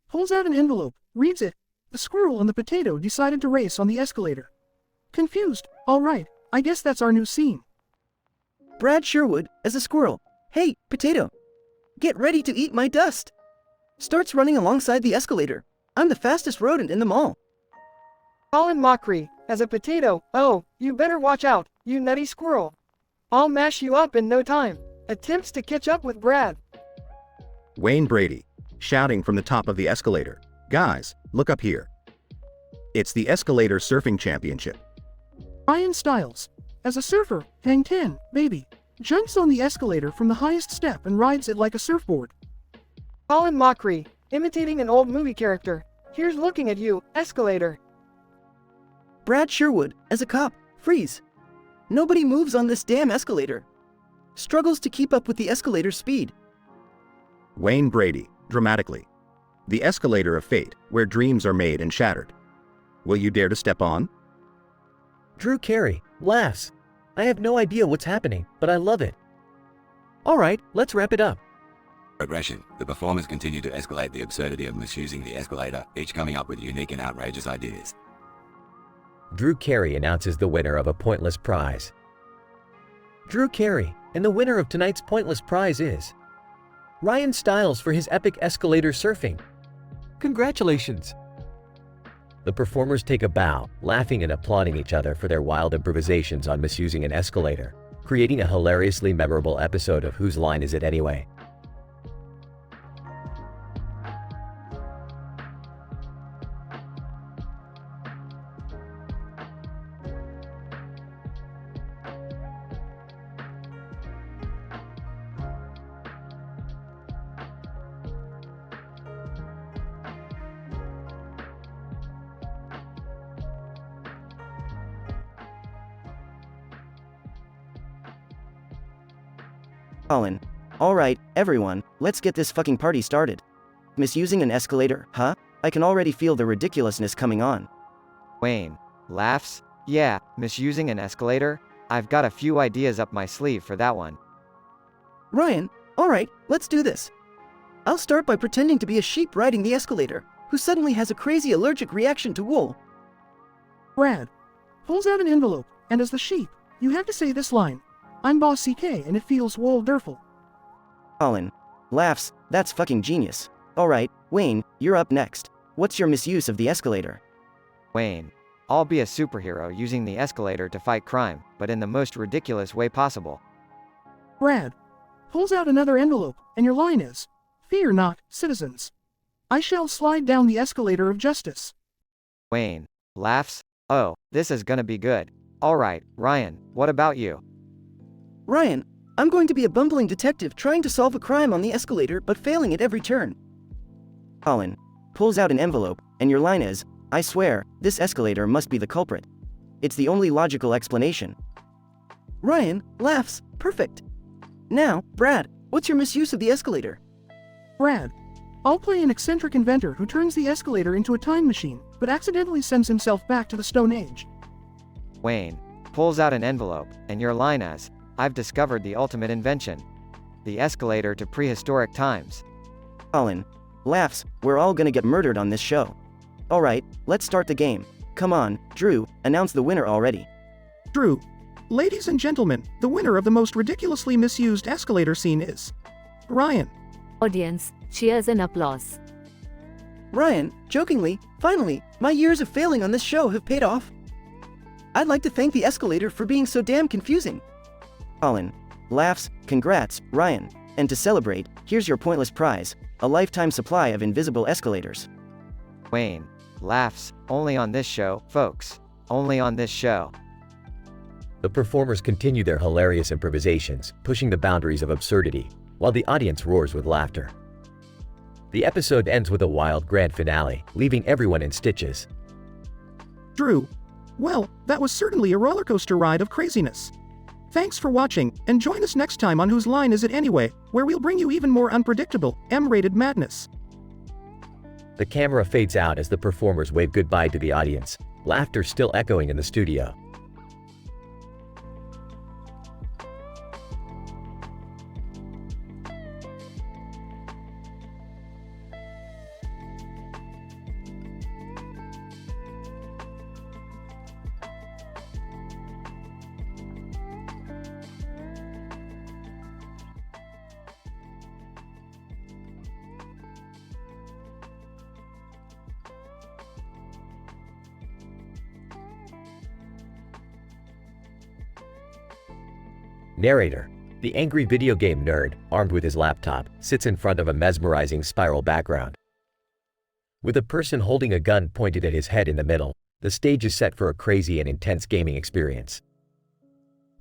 pulls out an envelope, reads it. The squirrel and the potato decided to race on the escalator. Confused. All right, I guess that's our new scene. Brad Sherwood as a squirrel. Hey, potato. Get ready to eat my dust. starts running alongside the escalator. I'm the fastest rodent in the mall. Colin Mockery, as a potato, oh, you better watch out, you nutty squirrel. I'll mash you up in no time. Attempts to catch up with Brad. Wayne Brady, shouting from the top of the escalator. Guys, look up here. It's the Escalator Surfing Championship. Ryan Stiles, as a surfer, hang 10, baby, jumps on the escalator from the highest step and rides it like a surfboard. Colin Mockery, imitating an old movie character. Here's looking at you, escalator. Brad Sherwood, as a cop, freeze. Nobody moves on this damn escalator. Struggles to keep up with the escalator's speed. Wayne Brady, dramatically. The escalator of fate, where dreams are made and shattered. Will you dare to step on? Drew Carey, laughs. I have no idea what's happening, but I love it. Alright, let's wrap it up. Progression. The performers continue to escalate the absurdity of misusing the escalator, each coming up with unique and outrageous ideas. Drew Carey announces the winner of a pointless prize. Drew Carey, and the winner of tonight's pointless prize is Ryan Stiles for his epic escalator surfing. Congratulations! The performers take a bow, laughing and applauding each other for their wild improvisations on misusing an escalator, creating a hilariously memorable episode of Whose Line Is It Anyway? Colin. Alright, everyone, let's get this fucking party started. Misusing an escalator, huh? I can already feel the ridiculousness coming on. Wayne. Laughs? Yeah, misusing an escalator? I've got a few ideas up my sleeve for that one. Ryan, alright, let's do this. I'll start by pretending to be a sheep riding the escalator, who suddenly has a crazy allergic reaction to wool. Brad pulls out an envelope, and as the sheep, you have to say this line. I'm Boss CK and it feels wool-derful. Colin. Laughs, that's fucking genius. Alright, Wayne, you're up next. What's your misuse of the escalator? Wayne. I'll be a superhero using the escalator to fight crime, but in the most ridiculous way possible. Brad pulls out another envelope, and your line is, Fear not, citizens. I shall slide down the escalator of justice. Wayne. Laughs? Oh, this is gonna be good. Alright, Ryan, what about you? Ryan, I'm going to be a bumbling detective trying to solve a crime on the escalator but failing at every turn. Colin pulls out an envelope, and your line is, I swear, this escalator must be the culprit. It's the only logical explanation. Ryan laughs, perfect. Now, Brad, what's your misuse of the escalator? Brad, I'll play an eccentric inventor who turns the escalator into a time machine, but accidentally sends himself back to the Stone Age. Wayne pulls out an envelope, and your line is, I've discovered the ultimate invention. The escalator to prehistoric times. Colin laughs, we're all gonna get murdered on this show. Alright, let's start the game. Come on, Drew, announce the winner already. Drew. Ladies and gentlemen, the winner of the most ridiculously misused escalator scene is Ryan. Audience, cheers and applause. Ryan, jokingly, finally, my years of failing on this show have paid off. I'd like to thank the escalator for being so damn confusing. Colin laughs, congrats, Ryan. And to celebrate, here's your pointless prize, a lifetime supply of invisible escalators. Wayne laughs, only on this show, folks. Only on this show. The performers continue their hilarious improvisations, pushing the boundaries of absurdity, while the audience roars with laughter. The episode ends with a wild grand finale, leaving everyone in stitches. Drew. Well, that was certainly a rollercoaster ride of craziness. Thanks for watching, and join us next time on Whose Line Is It Anyway, where we'll bring you even more unpredictable, M-rated madness. The camera fades out as the performers wave goodbye to the audience, laughter still echoing in the studio. Narrator. The angry video game nerd, armed with his laptop, sits in front of a mesmerizing spiral background. With a person holding a gun pointed at his head in the middle, the stage is set for a crazy and intense gaming experience.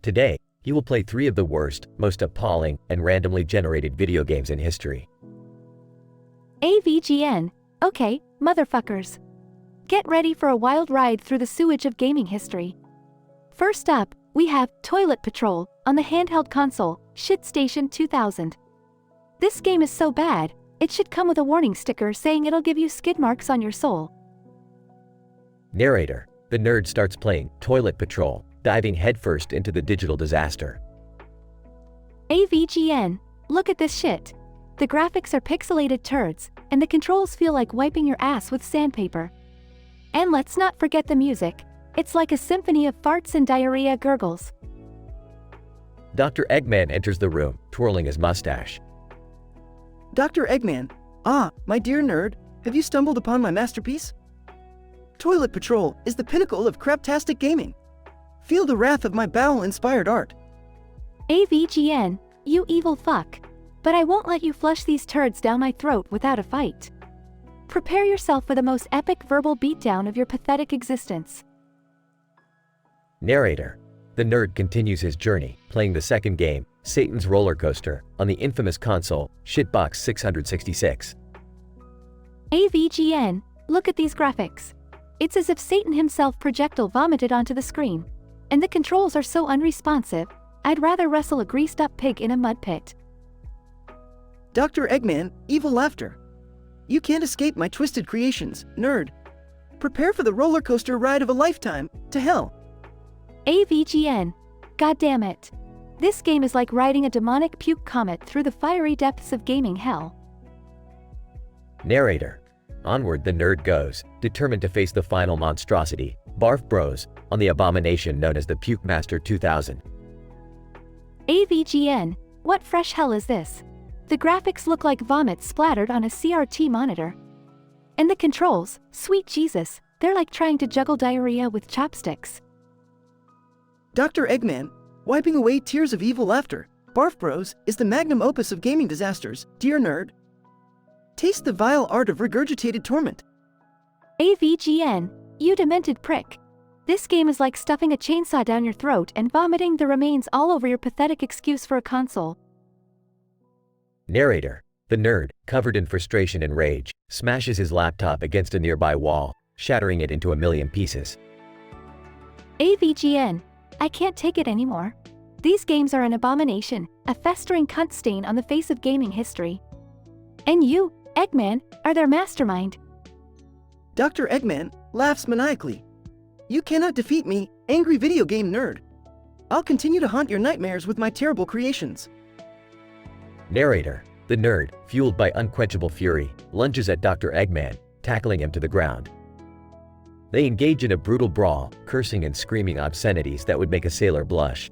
Today, he will play 3 of the worst, most appalling, and randomly generated video games in history. AVGN. Okay, motherfuckers. Get ready for a wild ride through the sewage of gaming history. First up, we have Toilet Patrol on the handheld console, ShitStation 2000. This game is so bad, it should come with a warning sticker saying it'll give you skid marks on your soul. Narrator. The nerd starts playing Toilet Patrol, diving headfirst into the digital disaster. AVGN. Look at this shit. The graphics are pixelated turds, and the controls feel like wiping your ass with sandpaper. And let's not forget the music. It's like a symphony of farts and diarrhea gurgles. Dr. Eggman enters the room, twirling his mustache. Dr. Eggman. Ah, my dear nerd, have you stumbled upon my masterpiece? Toilet Patrol is the pinnacle of craptastic gaming. Feel the wrath of my bowel-inspired art. AVGN, you evil fuck. But I won't let you flush these turds down my throat without a fight. Prepare yourself for the most epic verbal beatdown of your pathetic existence. Narrator. The nerd continues his journey, playing the second game, Satan's Roller Coaster, on the infamous console, Shitbox 666. AVGN, look at these graphics. It's as if Satan himself projectile vomited onto the screen. And the controls are so unresponsive, I'd rather wrestle a greased-up pig in a mud pit. Dr. Eggman, evil laughter. You can't escape my twisted creations, nerd. Prepare for the roller coaster ride of a lifetime, to hell. AVGN. God damn it. This game is like riding a demonic puke comet through the fiery depths of gaming hell. Narrator. Onward the nerd goes, determined to face the final monstrosity, Barf Bros, on the abomination known as the Puke Master 2000. AVGN. What fresh hell is this? The graphics look like vomit splattered on a CRT monitor. And the controls, sweet Jesus, they're like trying to juggle diarrhea with chopsticks. Dr. Eggman, wiping away tears of evil laughter, Barf Bros is the magnum opus of gaming disasters, dear nerd. Taste the vile art of regurgitated torment. AVGN, you demented prick. This game is like stuffing a chainsaw down your throat and vomiting the remains all over your pathetic excuse for a console. Narrator. The nerd, covered in frustration and rage, smashes his laptop against a nearby wall, shattering it into a million pieces. AVGN, I can't take it anymore. These games are an abomination, a festering cunt stain on the face of gaming history. And you, Eggman, are their mastermind. Dr. Eggman laughs maniacally. You cannot defeat me, angry video game nerd. I'll continue to haunt your nightmares with my terrible creations. Narrator. The nerd, fueled by unquenchable fury, lunges at Dr. Eggman, tackling him to the ground. They engage in a brutal brawl, cursing and screaming obscenities that would make a sailor blush.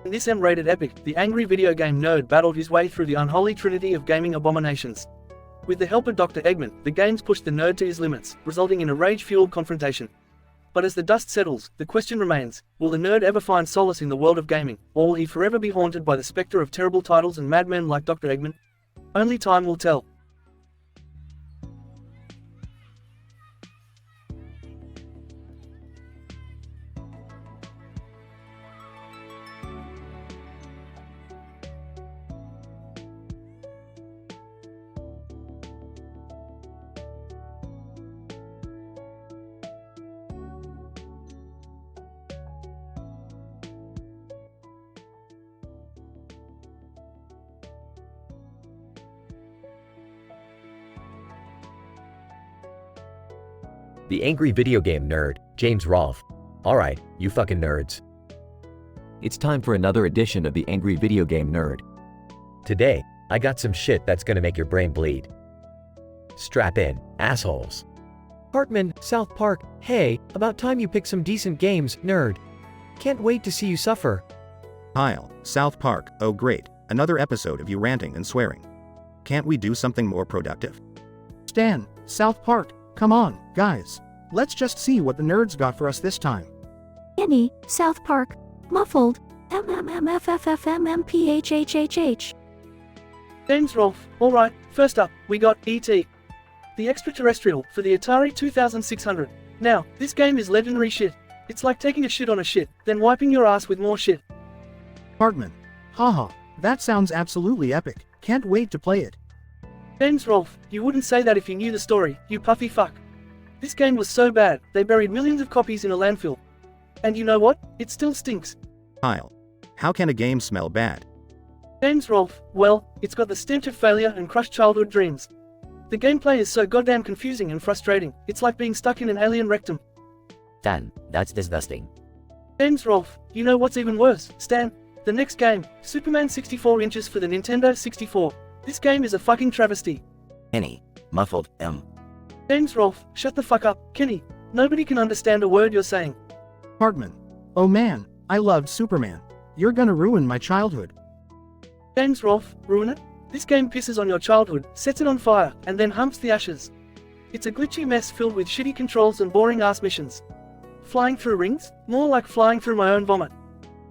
In this M-rated epic, the angry video game nerd battled his way through the unholy trinity of gaming abominations. With the help of Dr. Eggman, the games pushed the nerd to his limits, resulting in a rage-fueled confrontation. But as the dust settles, the question remains, will the nerd ever find solace in the world of gaming, or will he forever be haunted by the specter of terrible titles and madmen like Dr. Eggman? Only time will tell. The angry video game nerd, James Rolfe. Alright, you fucking nerds. It's time for another edition of the Angry Video Game Nerd. Today, I got some shit that's gonna make your brain bleed. Strap in, assholes. Hartman, South Park, hey, about time you picked some decent games, nerd. Can't wait to see you suffer. Kyle, South Park, oh great, another episode of you ranting and swearing. Can't we do something more productive? Stan, South Park, come on, guys. Let's just see what the nerds got for us this time. Annie, South Park, muffled. MMMFFFMMPHHHH. James Rolfe. Alright, first up, we got E.T. the Extraterrestrial for the Atari 2600. Now, this game is legendary shit. It's like taking a shit on a shit, then wiping your ass with more shit. Hartman. Haha, that sounds absolutely epic. Can't wait to play it. James Rolfe, you wouldn't say that if you knew the story, you puffy fuck. This game was so bad, they buried millions of copies in a landfill. And you know what? It still stinks. Kyle. How can a game smell bad? James Rolfe, well, it's got the stench of failure and crushed childhood dreams. The gameplay is so goddamn confusing and frustrating, it's like being stuck in an alien rectum. Dan, that's disgusting. James Rolfe, you know what's even worse, Stan? The next game, Superman 64 inches for the Nintendo 64. This game is a fucking travesty. Kenny, muffled, James Rolfe, shut the fuck up, Kenny. Nobody can understand a word you're saying. Hartman. Oh man, I loved Superman. You're gonna ruin my childhood. James Rolfe, ruin it? This game pisses on your childhood, sets it on fire, and then humps the ashes. It's a glitchy mess filled with shitty controls and boring ass missions. Flying through rings? More like flying through my own vomit.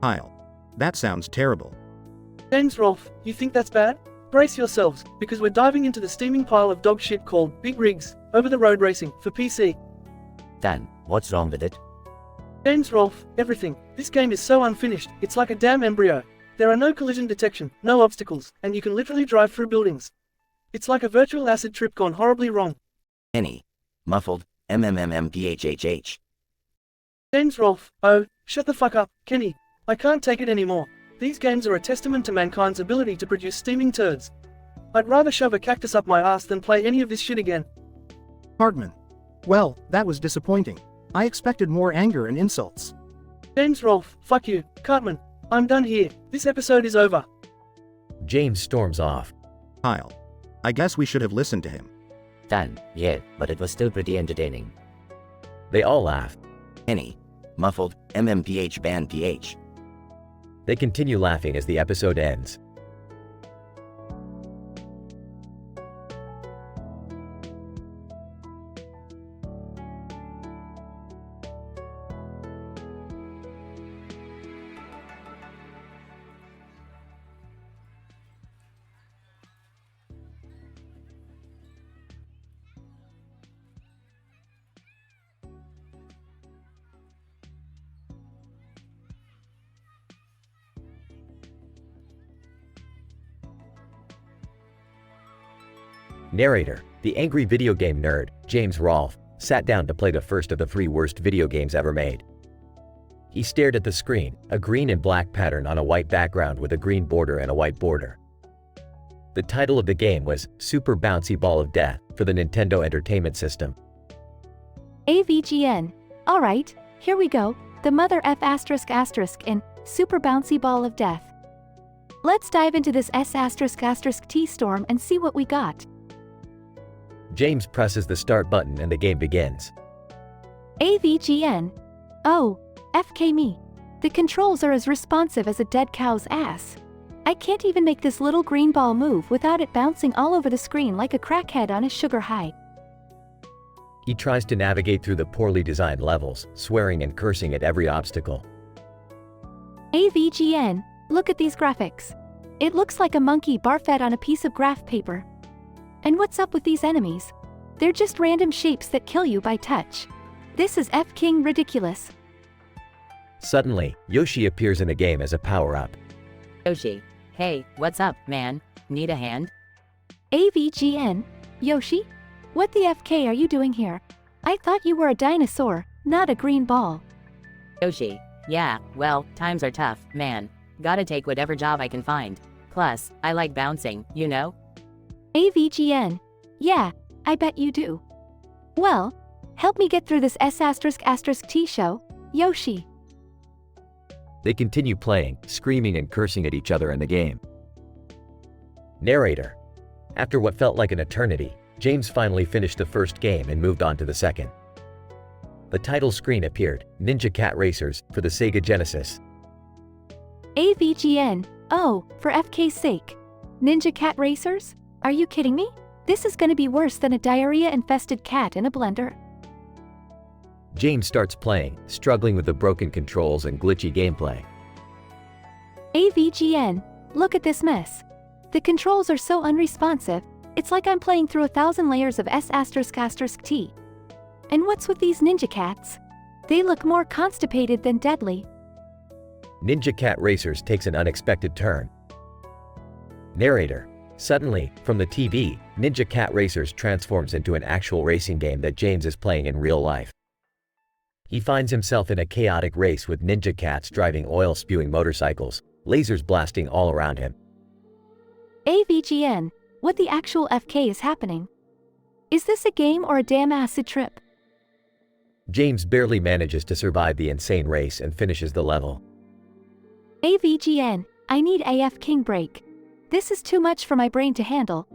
Kyle. That sounds terrible. James Rolfe, you think that's bad? Brace yourselves, because we're diving into the steaming pile of dog shit called Big Rigs, over-the-road racing, for PC. Dan, what's wrong with it? James Rolfe, everything. This game is so unfinished, it's like a damn embryo. There are no collision detection, no obstacles, and you can literally drive through buildings. It's like a virtual acid trip gone horribly wrong. Kenny, muffled, MMMMPHHH. James Rolfe, oh, shut the fuck up, Kenny. I can't take it anymore. These games are a testament to mankind's ability to produce steaming turds. I'd rather shove a cactus up my ass than play any of this shit again. Hartman. Well, that was disappointing. I expected more anger and insults. James Rolfe, fuck you, Cartman. I'm done here. This episode is over. James storms off. Kyle. I guess we should have listened to him. Dan, yeah, but it was still pretty entertaining. They all laugh. Kenny, muffled, MMPH ban PH. They continue laughing as the episode ends. Narrator, the angry video game nerd, James Rolfe, sat down to play the first of the 3 worst video games ever made. He stared at the screen, a green and black pattern on a white background with a green border and a white border. The title of the game was Super Bouncy Ball of Death for the Nintendo Entertainment System. AVGN. Alright, here we go, the mother F*** in Super Bouncy Ball of Death. Let's dive into this S***T storm and see what we got. James presses the start button and the game begins. AVGN. Oh, FK me. The controls are as responsive as a dead cow's ass. I can't even make this little green ball move without it bouncing all over the screen like a crackhead on a sugar high. He tries to navigate through the poorly designed levels, swearing and cursing at every obstacle. AVGN. Look at these graphics. It looks like a monkey barfed on a piece of graph paper. And what's up with these enemies? They're just random shapes that kill you by touch. This is F-King ridiculous. Suddenly, Yoshi appears in the game as a power-up. Yoshi, hey, what's up, man? Need a hand? AVGN. Yoshi? What the FK are you doing here? I thought you were a dinosaur, not a green ball. Yoshi, yeah, well, times are tough, man. Gotta take whatever job I can find. Plus, I like bouncing, you know? AVGN. Yeah, I bet you do. Well, help me get through this S***T show, Yoshi. They continue playing, screaming and cursing at each other in the game. Narrator. After what felt like an eternity, James finally finished the first game and moved on to the second. The title screen appeared, Ninja Cat Racers, for the Sega Genesis. AVGN. Oh, for FK's sake. Ninja Cat Racers? Are you kidding me? This is gonna be worse than a diarrhea-infested cat in a blender. James starts playing, struggling with the broken controls and glitchy gameplay. AVGN, look at this mess. The controls are so unresponsive, it's like I'm playing through 1,000 layers of S***T. And what's with these ninja cats? They look more constipated than deadly. Ninja Cat Racers takes an unexpected turn. Narrator. Suddenly, from the TV, Ninja Cat Racers transforms into an actual racing game that James is playing in real life. He finds himself in a chaotic race with ninja cats driving oil-spewing motorcycles, lasers blasting all around him. AVGN, what the actual FK is happening? Is this a game or a damn acid trip? James barely manages to survive the insane race and finishes the level. AVGN, I need AF King break. This is too much for my brain to handle.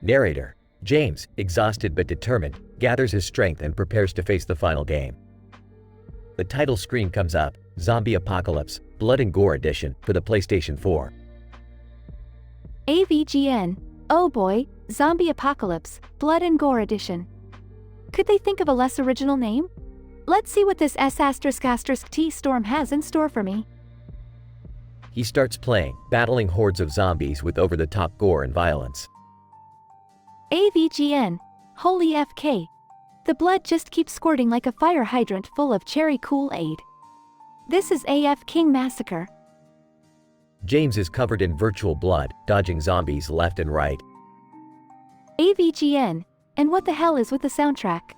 Narrator. James, exhausted but determined, gathers his strength and prepares to face the final game. The title screen comes up, Zombie Apocalypse, Blood and Gore Edition, for the PlayStation 4. AVGN, oh boy, Zombie Apocalypse, Blood and Gore Edition. Could they think of a less original name? Let's see what this S***T storm has in store for me. He starts playing, battling hordes of zombies with over-the-top gore and violence. AVGN, holy FK. The blood just keeps squirting like a fire hydrant full of cherry Kool-Aid. This is AF King Massacre. James is covered in virtual blood, dodging zombies left and right. AVGN, and what the hell is with the soundtrack?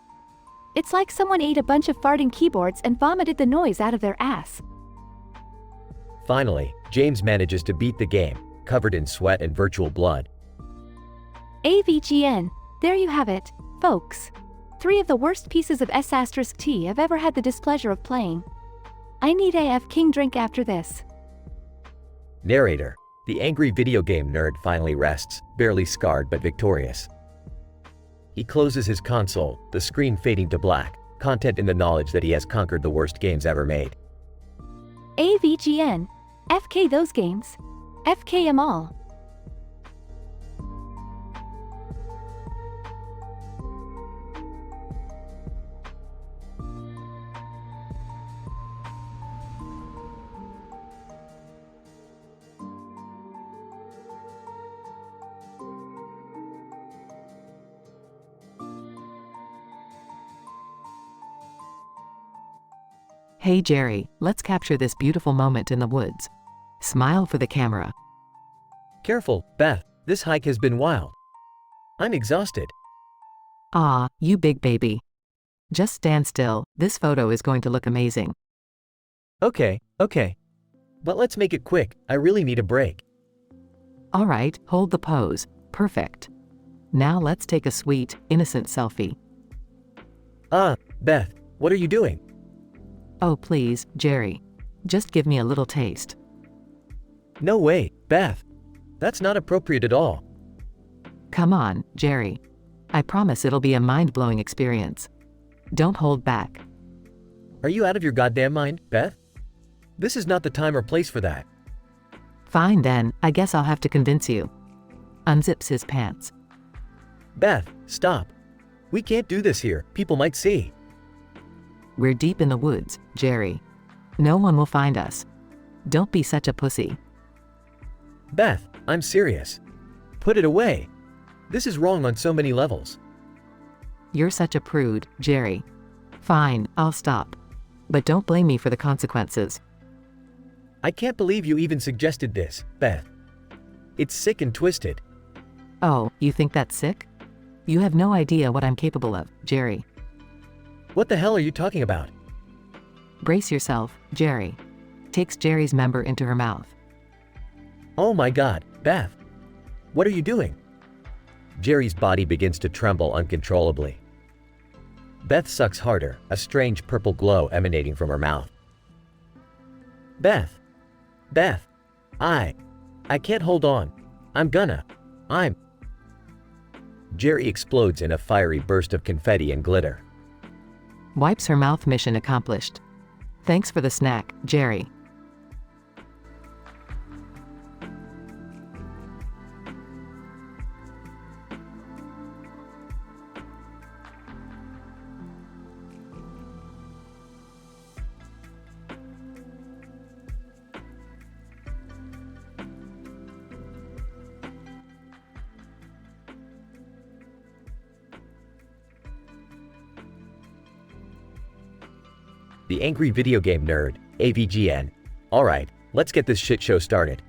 It's like someone ate a bunch of farting keyboards and vomited the noise out of their ass. Finally, James manages to beat the game, covered in sweat and virtual blood. AVGN, there you have it, folks. 3 of the worst pieces of S***T I've ever had the displeasure of playing. I need AF King drink after this. Narrator. The angry video game nerd finally rests, barely scarred but victorious. He closes his console, the screen fading to black, content in the knowledge that he has conquered the worst games ever made. AVGN, FK those games. FK 'em all. Hey Jerry, let's capture this beautiful moment in the woods. Smile for the camera. Careful, Beth, this hike has been wild. I'm exhausted. Aw, you big baby. Just stand still, this photo is going to look amazing. Okay. But let's make it quick, I really need a break. Alright, hold the pose, perfect. Now let's take a sweet, innocent selfie. Beth, what are you doing? Oh please, Jerry. Just give me a little taste. No way, Beth. That's not appropriate at all. Come on, Jerry. I promise it'll be a mind-blowing experience. Don't hold back. Are you out of your goddamn mind, Beth? This is not the time or place for that. Fine then, I guess I'll have to convince you. Unzips his pants. Beth, stop. We can't do this here, people might see. We're deep in the woods, Jerry. No one will find us. Don't be such a pussy. Beth, I'm serious. Put it away. This is wrong on so many levels. You're such a prude, Jerry. Fine, I'll stop. But don't blame me for the consequences. I can't believe you even suggested this, Beth. It's sick and twisted. Oh, you think that's sick? You have no idea what I'm capable of, Jerry. What the hell are you talking about? Brace yourself, Jerry. Takes Jerry's member into her mouth. Oh my god, Beth. What are you doing? Jerry's body begins to tremble uncontrollably. Beth sucks harder, a strange purple glow emanating from her mouth. Beth. I can't hold on. Jerry explodes in a fiery burst of confetti and glitter. Wipes her mouth. Mission accomplished. Thanks for the snack, Jerry. The Angry Video Game Nerd, AVGN. Alright, let's get this shit show started.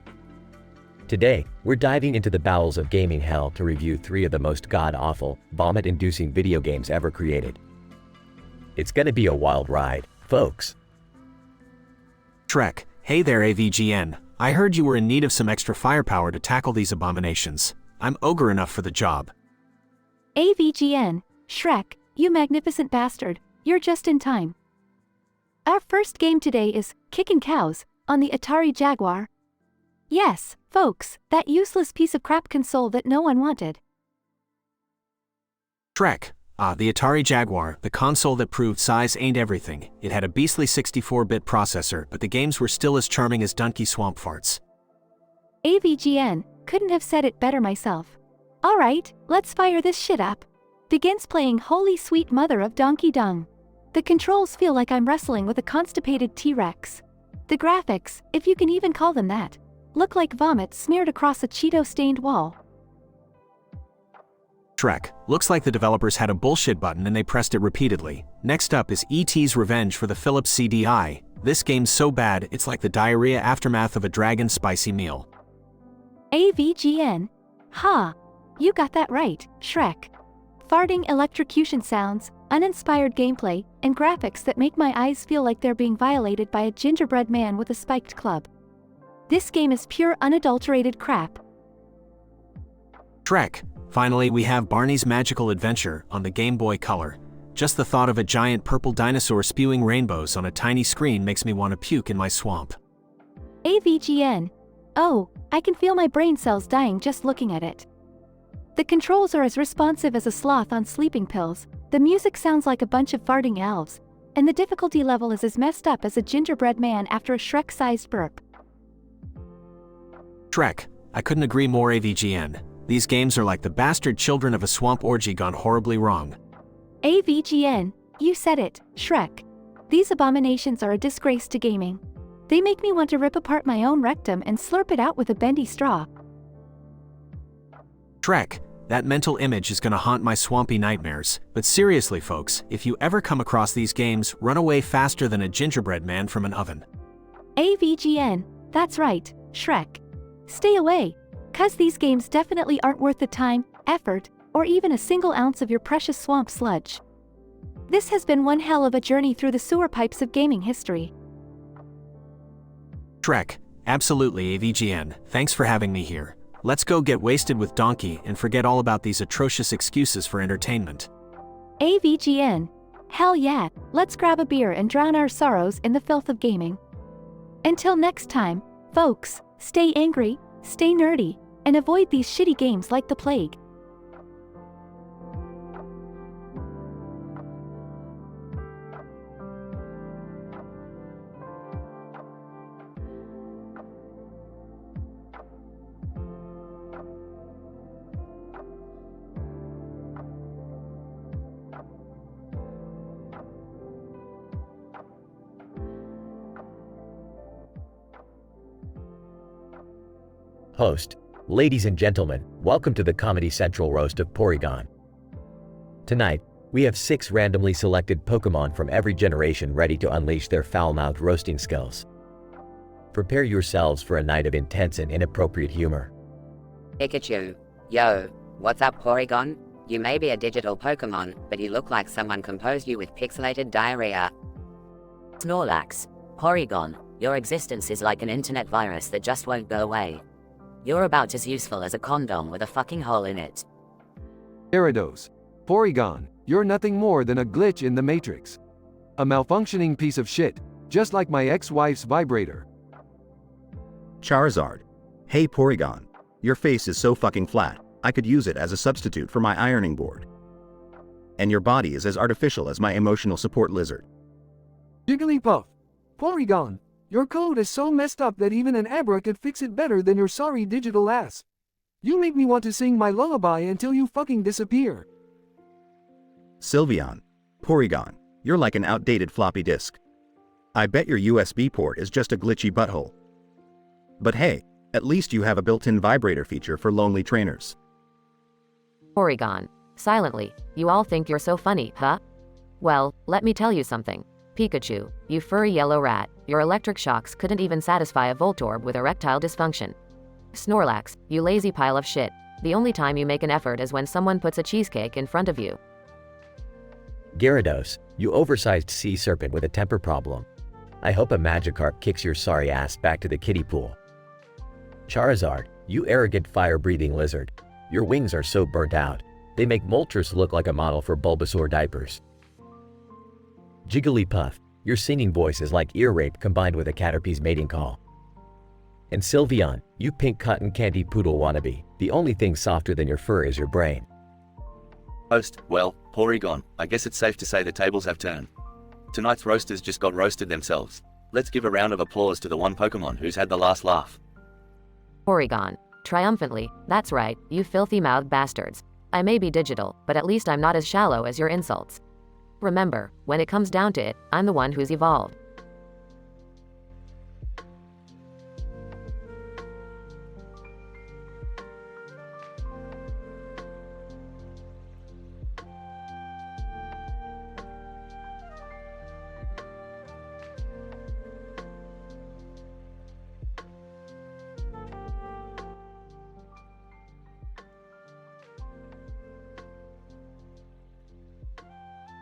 Today, we're diving into the bowels of gaming hell to review 3 of the most god-awful, vomit-inducing video games ever created. It's gonna be a wild ride, folks. Shrek, hey there AVGN. I heard you were in need of some extra firepower to tackle these abominations. I'm ogre enough for the job. AVGN, Shrek, you magnificent bastard, you're just in time. Our first game today is Kickin' Cows on the Atari Jaguar. Yes, folks, that useless piece of crap console that no one wanted. Shrek, the Atari Jaguar, the console that proved size ain't everything. It had a beastly 64-bit processor, but the games were still as charming as Dunky Swamp farts. AVGN, couldn't have said it better myself. Alright, let's fire this shit up. Begins playing Holy Sweet Mother of Donkey Dung. The controls feel like I'm wrestling with a constipated T-Rex. The graphics, if you can even call them that, look like vomit smeared across a Cheeto-stained wall. Shrek, looks like the developers had a bullshit button and they pressed it repeatedly. Next up is E.T.'s Revenge for the Philips CDI. This game's so bad, it's like the diarrhea aftermath of a dragon spicy meal. AVGN. Ha! You got that right, Shrek. Farting electrocution sounds, uninspired gameplay, and graphics that make my eyes feel like they're being violated by a gingerbread man with a spiked club. This game is pure unadulterated crap. Shrek, finally we have Barney's Magical Adventure on the Game Boy Color. Just the thought of a giant purple dinosaur spewing rainbows on a tiny screen makes me want to puke in my swamp. AVGN. Oh, I can feel my brain cells dying just looking at it. The controls are as responsive as a sloth on sleeping pills, the music sounds like a bunch of farting elves, and the difficulty level is as messed up as a gingerbread man after a Shrek-sized burp. Shrek, I couldn't agree more AVGN. These games are like the bastard children of a swamp orgy gone horribly wrong. AVGN, you said it, Shrek. These abominations are a disgrace to gaming. They make me want to rip apart my own rectum and slurp it out with a bendy straw. Shrek, that mental image is gonna haunt my swampy nightmares. But seriously folks, if you ever come across these games, run away faster than a gingerbread man from an oven. AVGN, that's right, Shrek. Stay away, 'cause these games definitely aren't worth the time, effort, or even a single ounce of your precious swamp sludge. This has been one hell of a journey through the sewer pipes of gaming history. Shrek, absolutely AVGN, thanks for having me here. Let's go get wasted with Donkey and forget all about these atrocious excuses for entertainment. AVGN. Hell yeah, let's grab a beer and drown our sorrows in the filth of gaming. Until next time, folks, stay angry, stay nerdy, and avoid these shitty games like the plague. Host, ladies and gentlemen, welcome to the Comedy Central roast of Porygon. Tonight, we have 6 randomly selected Pokemon from every generation ready to unleash their foul-mouthed roasting skills. Prepare yourselves for a night of intense and inappropriate humor. Pikachu. Yo, what's up Porygon? You may be a digital Pokemon, but you look like someone composed you with pixelated diarrhea. Snorlax. Porygon, your existence is like an internet virus that just won't go away. You're about as useful as a condom with a fucking hole in it. Gyarados. Porygon, you're nothing more than a glitch in the Matrix. A malfunctioning piece of shit, just like my ex-wife's vibrator. Charizard. Hey Porygon. Your face is so fucking flat, I could use it as a substitute for my ironing board. And your body is as artificial as my emotional support lizard. Jigglypuff. Porygon, your code is so messed up that even an Abra could fix it better than your sorry digital ass. You make me want to sing my lullaby until you fucking disappear. Sylveon. Porygon, you're like an outdated floppy disk. I bet your USB port is just a glitchy butthole. But hey, at least you have a built-in vibrator feature for lonely trainers. Porygon. Silently, you all think you're so funny, huh? Well, let me tell you something. Pikachu, you furry yellow rat, your electric shocks couldn't even satisfy a Voltorb with erectile dysfunction. Snorlax, you lazy pile of shit, the only time you make an effort is when someone puts a cheesecake in front of you. Gyarados, you oversized sea serpent with a temper problem. I hope a Magikarp kicks your sorry ass back to the kiddie pool. Charizard, you arrogant fire-breathing lizard. Your wings are so burnt out. They make Moltres look like a model for Bulbasaur diapers. Jigglypuff, your singing voice is like ear rape combined with a Caterpie's mating call. And Sylveon, you pink cotton candy poodle wannabe. The only thing softer than your fur is your brain. Host, well, Porygon, I guess it's safe to say the tables have turned. Tonight's roasters just got roasted themselves. Let's give a round of applause to the one Pokemon who's had the last laugh. Porygon, triumphantly, that's right, you filthy-mouthed bastards. I may be digital, but at least I'm not as shallow as your insults. Remember, when it comes down to it, I'm the one who's evolved.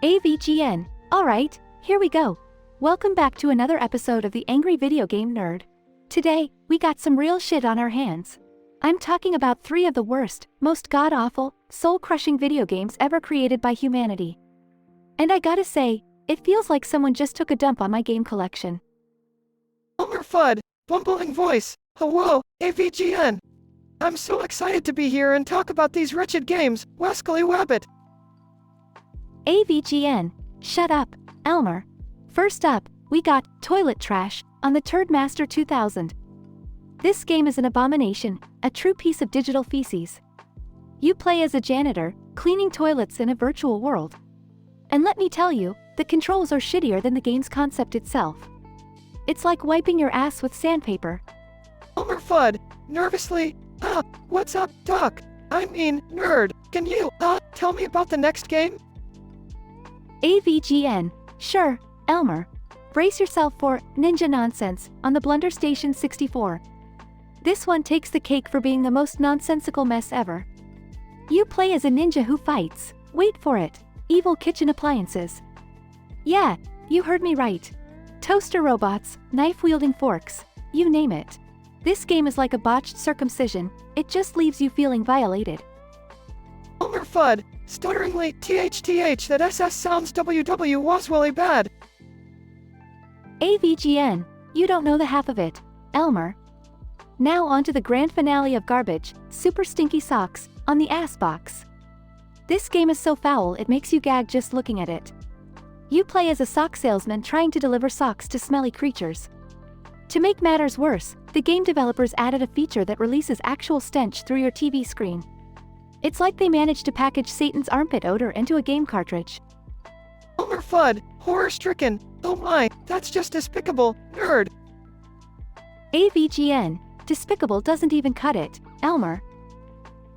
AVGN. Alright, here we go. Welcome back to another episode of the Angry Video Game Nerd. Today, we got some real shit on our hands. I'm talking about 3 of the worst, most god-awful, soul-crushing video games ever created by humanity. And I gotta say, it feels like someone just took a dump on my game collection. Elmer Fudd, bumbling voice, hello, AVGN. I'm so excited to be here and talk about these wretched games, Wascally Wabbit. AVGN. Shut up, Elmer. First up, we got Toilet Trash on the Turd Master 2000. This game is an abomination, a true piece of digital feces. You play as a janitor, cleaning toilets in a virtual world. And let me tell you, the controls are shittier than the game's concept itself. It's like wiping your ass with sandpaper. Elmer Fudd, nervously, what's up, Doc? I mean, nerd, can you, tell me about the next game? AVGN. Sure, Elmer. Brace yourself for ninja nonsense on the Blunder Station 64. This one takes the cake for being the most nonsensical mess ever. You play as a ninja who fights, wait for it, evil kitchen appliances. Yeah, you heard me right. Toaster robots, knife-wielding forks, you name it. This game is like a botched circumcision, it just leaves you feeling violated. Elmer Fudd, stutteringly, THTH, that SS sounds WW was really bad. AVGN, you don't know the half of it, Elmer. Now on to the grand finale of garbage, Super Stinky Socks, on the Ass Box. This game is so foul it makes you gag just looking at it. You play as a sock salesman trying to deliver socks to smelly creatures. To make matters worse, the game developers added a feature that releases actual stench through your TV screen. It's like they managed to package Satan's armpit odor into a game cartridge. Elmer Fudd, horror-stricken, oh my, that's just despicable, nerd. AVGN, despicable doesn't even cut it, Elmer.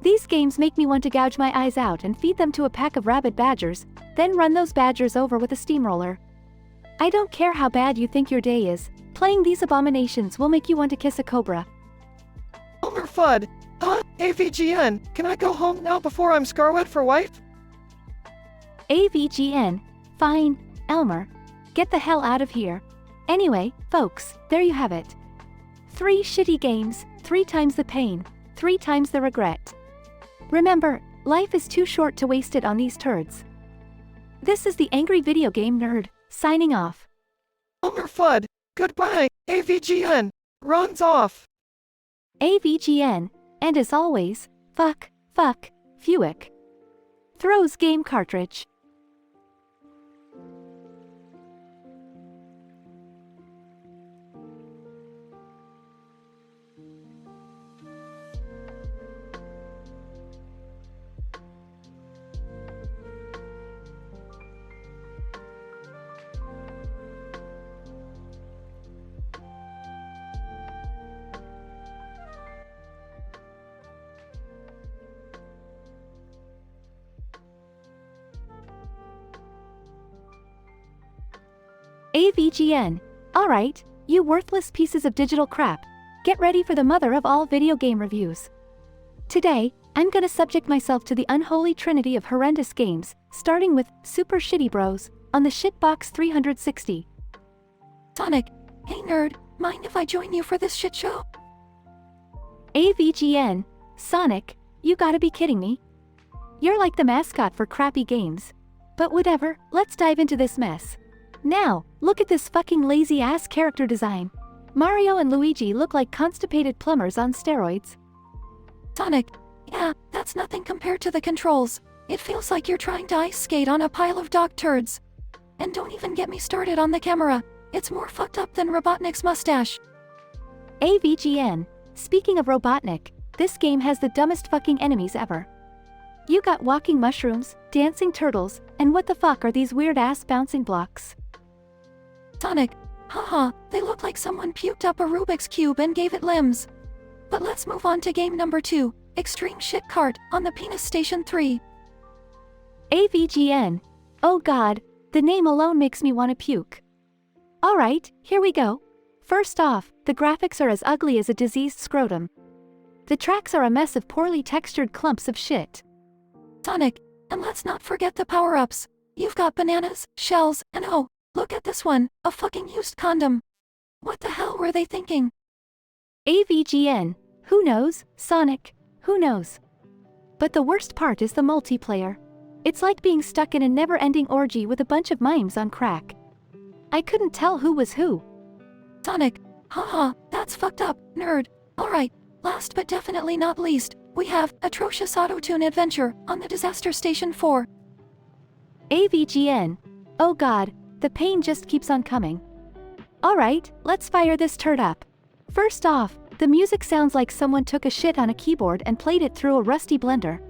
These games make me want to gouge my eyes out and feed them to a pack of rabid badgers, then run those badgers over with a steamroller. I don't care how bad you think your day is, playing these abominations will make you want to kiss a cobra. Elmer Fudd, AVGN, can I go home now before I'm scarlet for wife? AVGN, fine, Elmer. Get the hell out of here. Anyway, folks, there you have it. 3 shitty games, 3 times the pain, 3 times the regret. Remember, life is too short to waste it on these turds. This is the Angry Video Game Nerd, signing off. Elmer Fudd, goodbye, AVGN, runs off. AVGN, and as always, fuck, Fuick. Throws game cartridge. AVGN. Alright, you worthless pieces of digital crap. Get ready for the mother of all video game reviews. Today, I'm gonna subject myself to the unholy trinity of horrendous games, starting with Super Shitty Bros on the Shitbox 360. Sonic, hey nerd, mind if I join you for this shit show? AVGN. Sonic, you gotta be kidding me. You're like the mascot for crappy games. But whatever, let's dive into this mess. Now, look at this fucking lazy ass character design. Mario and Luigi look like constipated plumbers on steroids. Sonic, yeah, that's nothing compared to the controls. It feels like you're trying to ice skate on a pile of dog turds. And don't even get me started on the camera. It's more fucked up than Robotnik's mustache. AVGN. Speaking of Robotnik, this game has the dumbest fucking enemies ever. You got walking mushrooms, dancing turtles, and what the fuck are these weird ass bouncing blocks? Sonic, haha, they look like someone puked up a Rubik's Cube and gave it limbs. But let's move on to game number 2, Extreme Shit Cart, on the Penis Station 3. AVGN. Oh god, the name alone makes me want to puke. Alright, here we go. First off, the graphics are as ugly as a diseased scrotum. The tracks are a mess of poorly textured clumps of shit. Sonic, and let's not forget the power-ups. You've got bananas, shells, and oh, look at this one, a fucking used condom. What the hell were they thinking? AVGN. Who knows, Sonic? Who knows? But the worst part is the multiplayer. It's like being stuck in a never-ending orgy with a bunch of mimes on crack. I couldn't tell who was who. Sonic, haha, that's fucked up, nerd. Alright, last but definitely not least, we have Atrocious Autotune Adventure on the Disaster Station 4. AVGN. Oh god, the pain just keeps on coming. Alright, let's fire this turd up. First off, the music sounds like someone took a shit on a keyboard and played it through a rusty blender.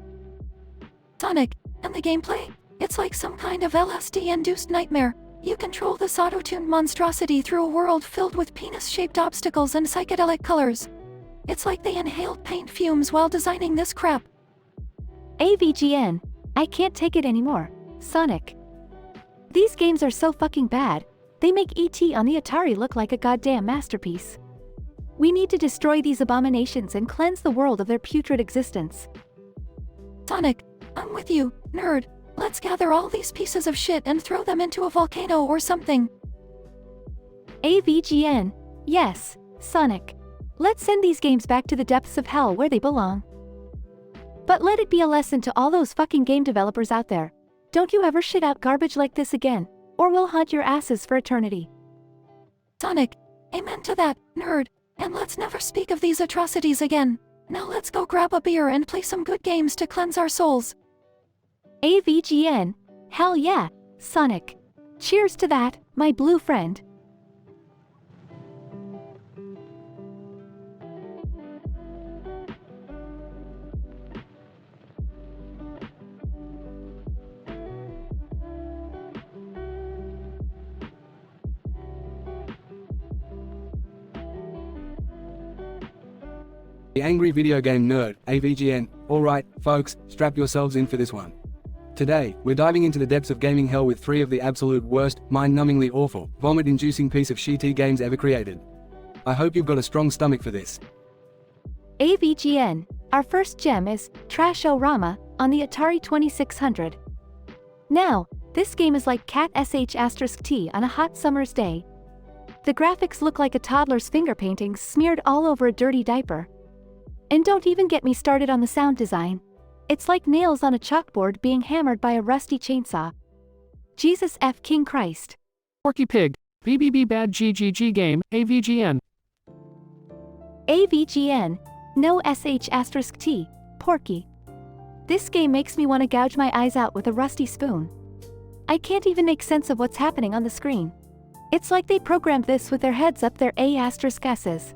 Sonic, and the gameplay? It's like some kind of LSD-induced nightmare. You control this auto-tuned monstrosity through a world filled with penis-shaped obstacles and psychedelic colors. It's like they inhaled paint fumes while designing this crap. AVGN. I can't take it anymore, Sonic. These games are so fucking bad, they make E.T. on the Atari look like a goddamn masterpiece. We need to destroy these abominations and cleanse the world of their putrid existence. Sonic, I'm with you, nerd. Let's gather all these pieces of shit and throw them into a volcano or something. AVGN. Yes, Sonic. Let's send these games back to the depths of hell where they belong. But let it be a lesson to all those fucking game developers out there. Don't you ever shit out garbage like this again, or we'll haunt your asses for eternity. Sonic, amen to that, nerd. And let's never speak of these atrocities again. Now let's go grab a beer and play some good games to cleanse our souls. AVGN. Hell yeah, Sonic. Cheers to that, my blue friend. The Angry Video Game Nerd, AVGN. Alright, folks, strap yourselves in for this one. Today, we're diving into the depths of gaming hell with 3 of the absolute worst, mind-numbingly awful, vomit-inducing piece of shitty games ever created. I hope you've got a strong stomach for this. AVGN. Our first gem is Trash-O-Rama on the Atari 2600. Now, this game is like Cat sh*T on a hot summer's day. The graphics look like a toddler's finger paintings smeared all over a dirty diaper. And don't even get me started on the sound design. It's like nails on a chalkboard being hammered by a rusty chainsaw. Jesus F. King Christ. Porky Pig, BBB Bad GGG Game, AVGN. AVGN. No sh*T, Porky. This game makes me want to gouge my eyes out with a rusty spoon. I can't even make sense of what's happening on the screen. It's like they programmed this with their heads up their A**S's.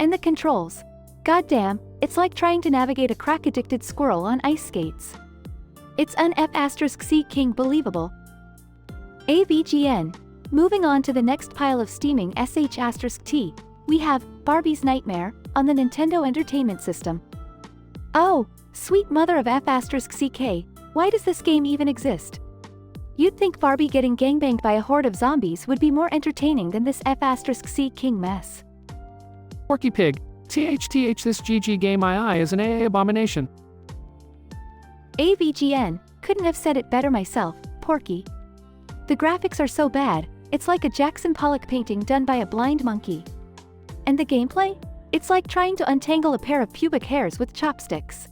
And the controls. Goddamn, it's like trying to navigate a crack-addicted squirrel on ice skates. It's un-F*** King believable. AVGN. Moving on to the next pile of steaming sh*T, we have Barbie's Nightmare on the Nintendo Entertainment System. Oh, sweet mother of F***, why does this game even exist? You'd think Barbie getting gangbanged by a horde of zombies would be more entertaining than this F*** King mess. Porky Pig. THTH this GG game II is an AA abomination. AVGN, couldn't have said it better myself, Porky. The graphics are so bad, it's like a Jackson Pollock painting done by a blind monkey. And the gameplay? It's like trying to untangle a pair of pubic hairs with chopsticks.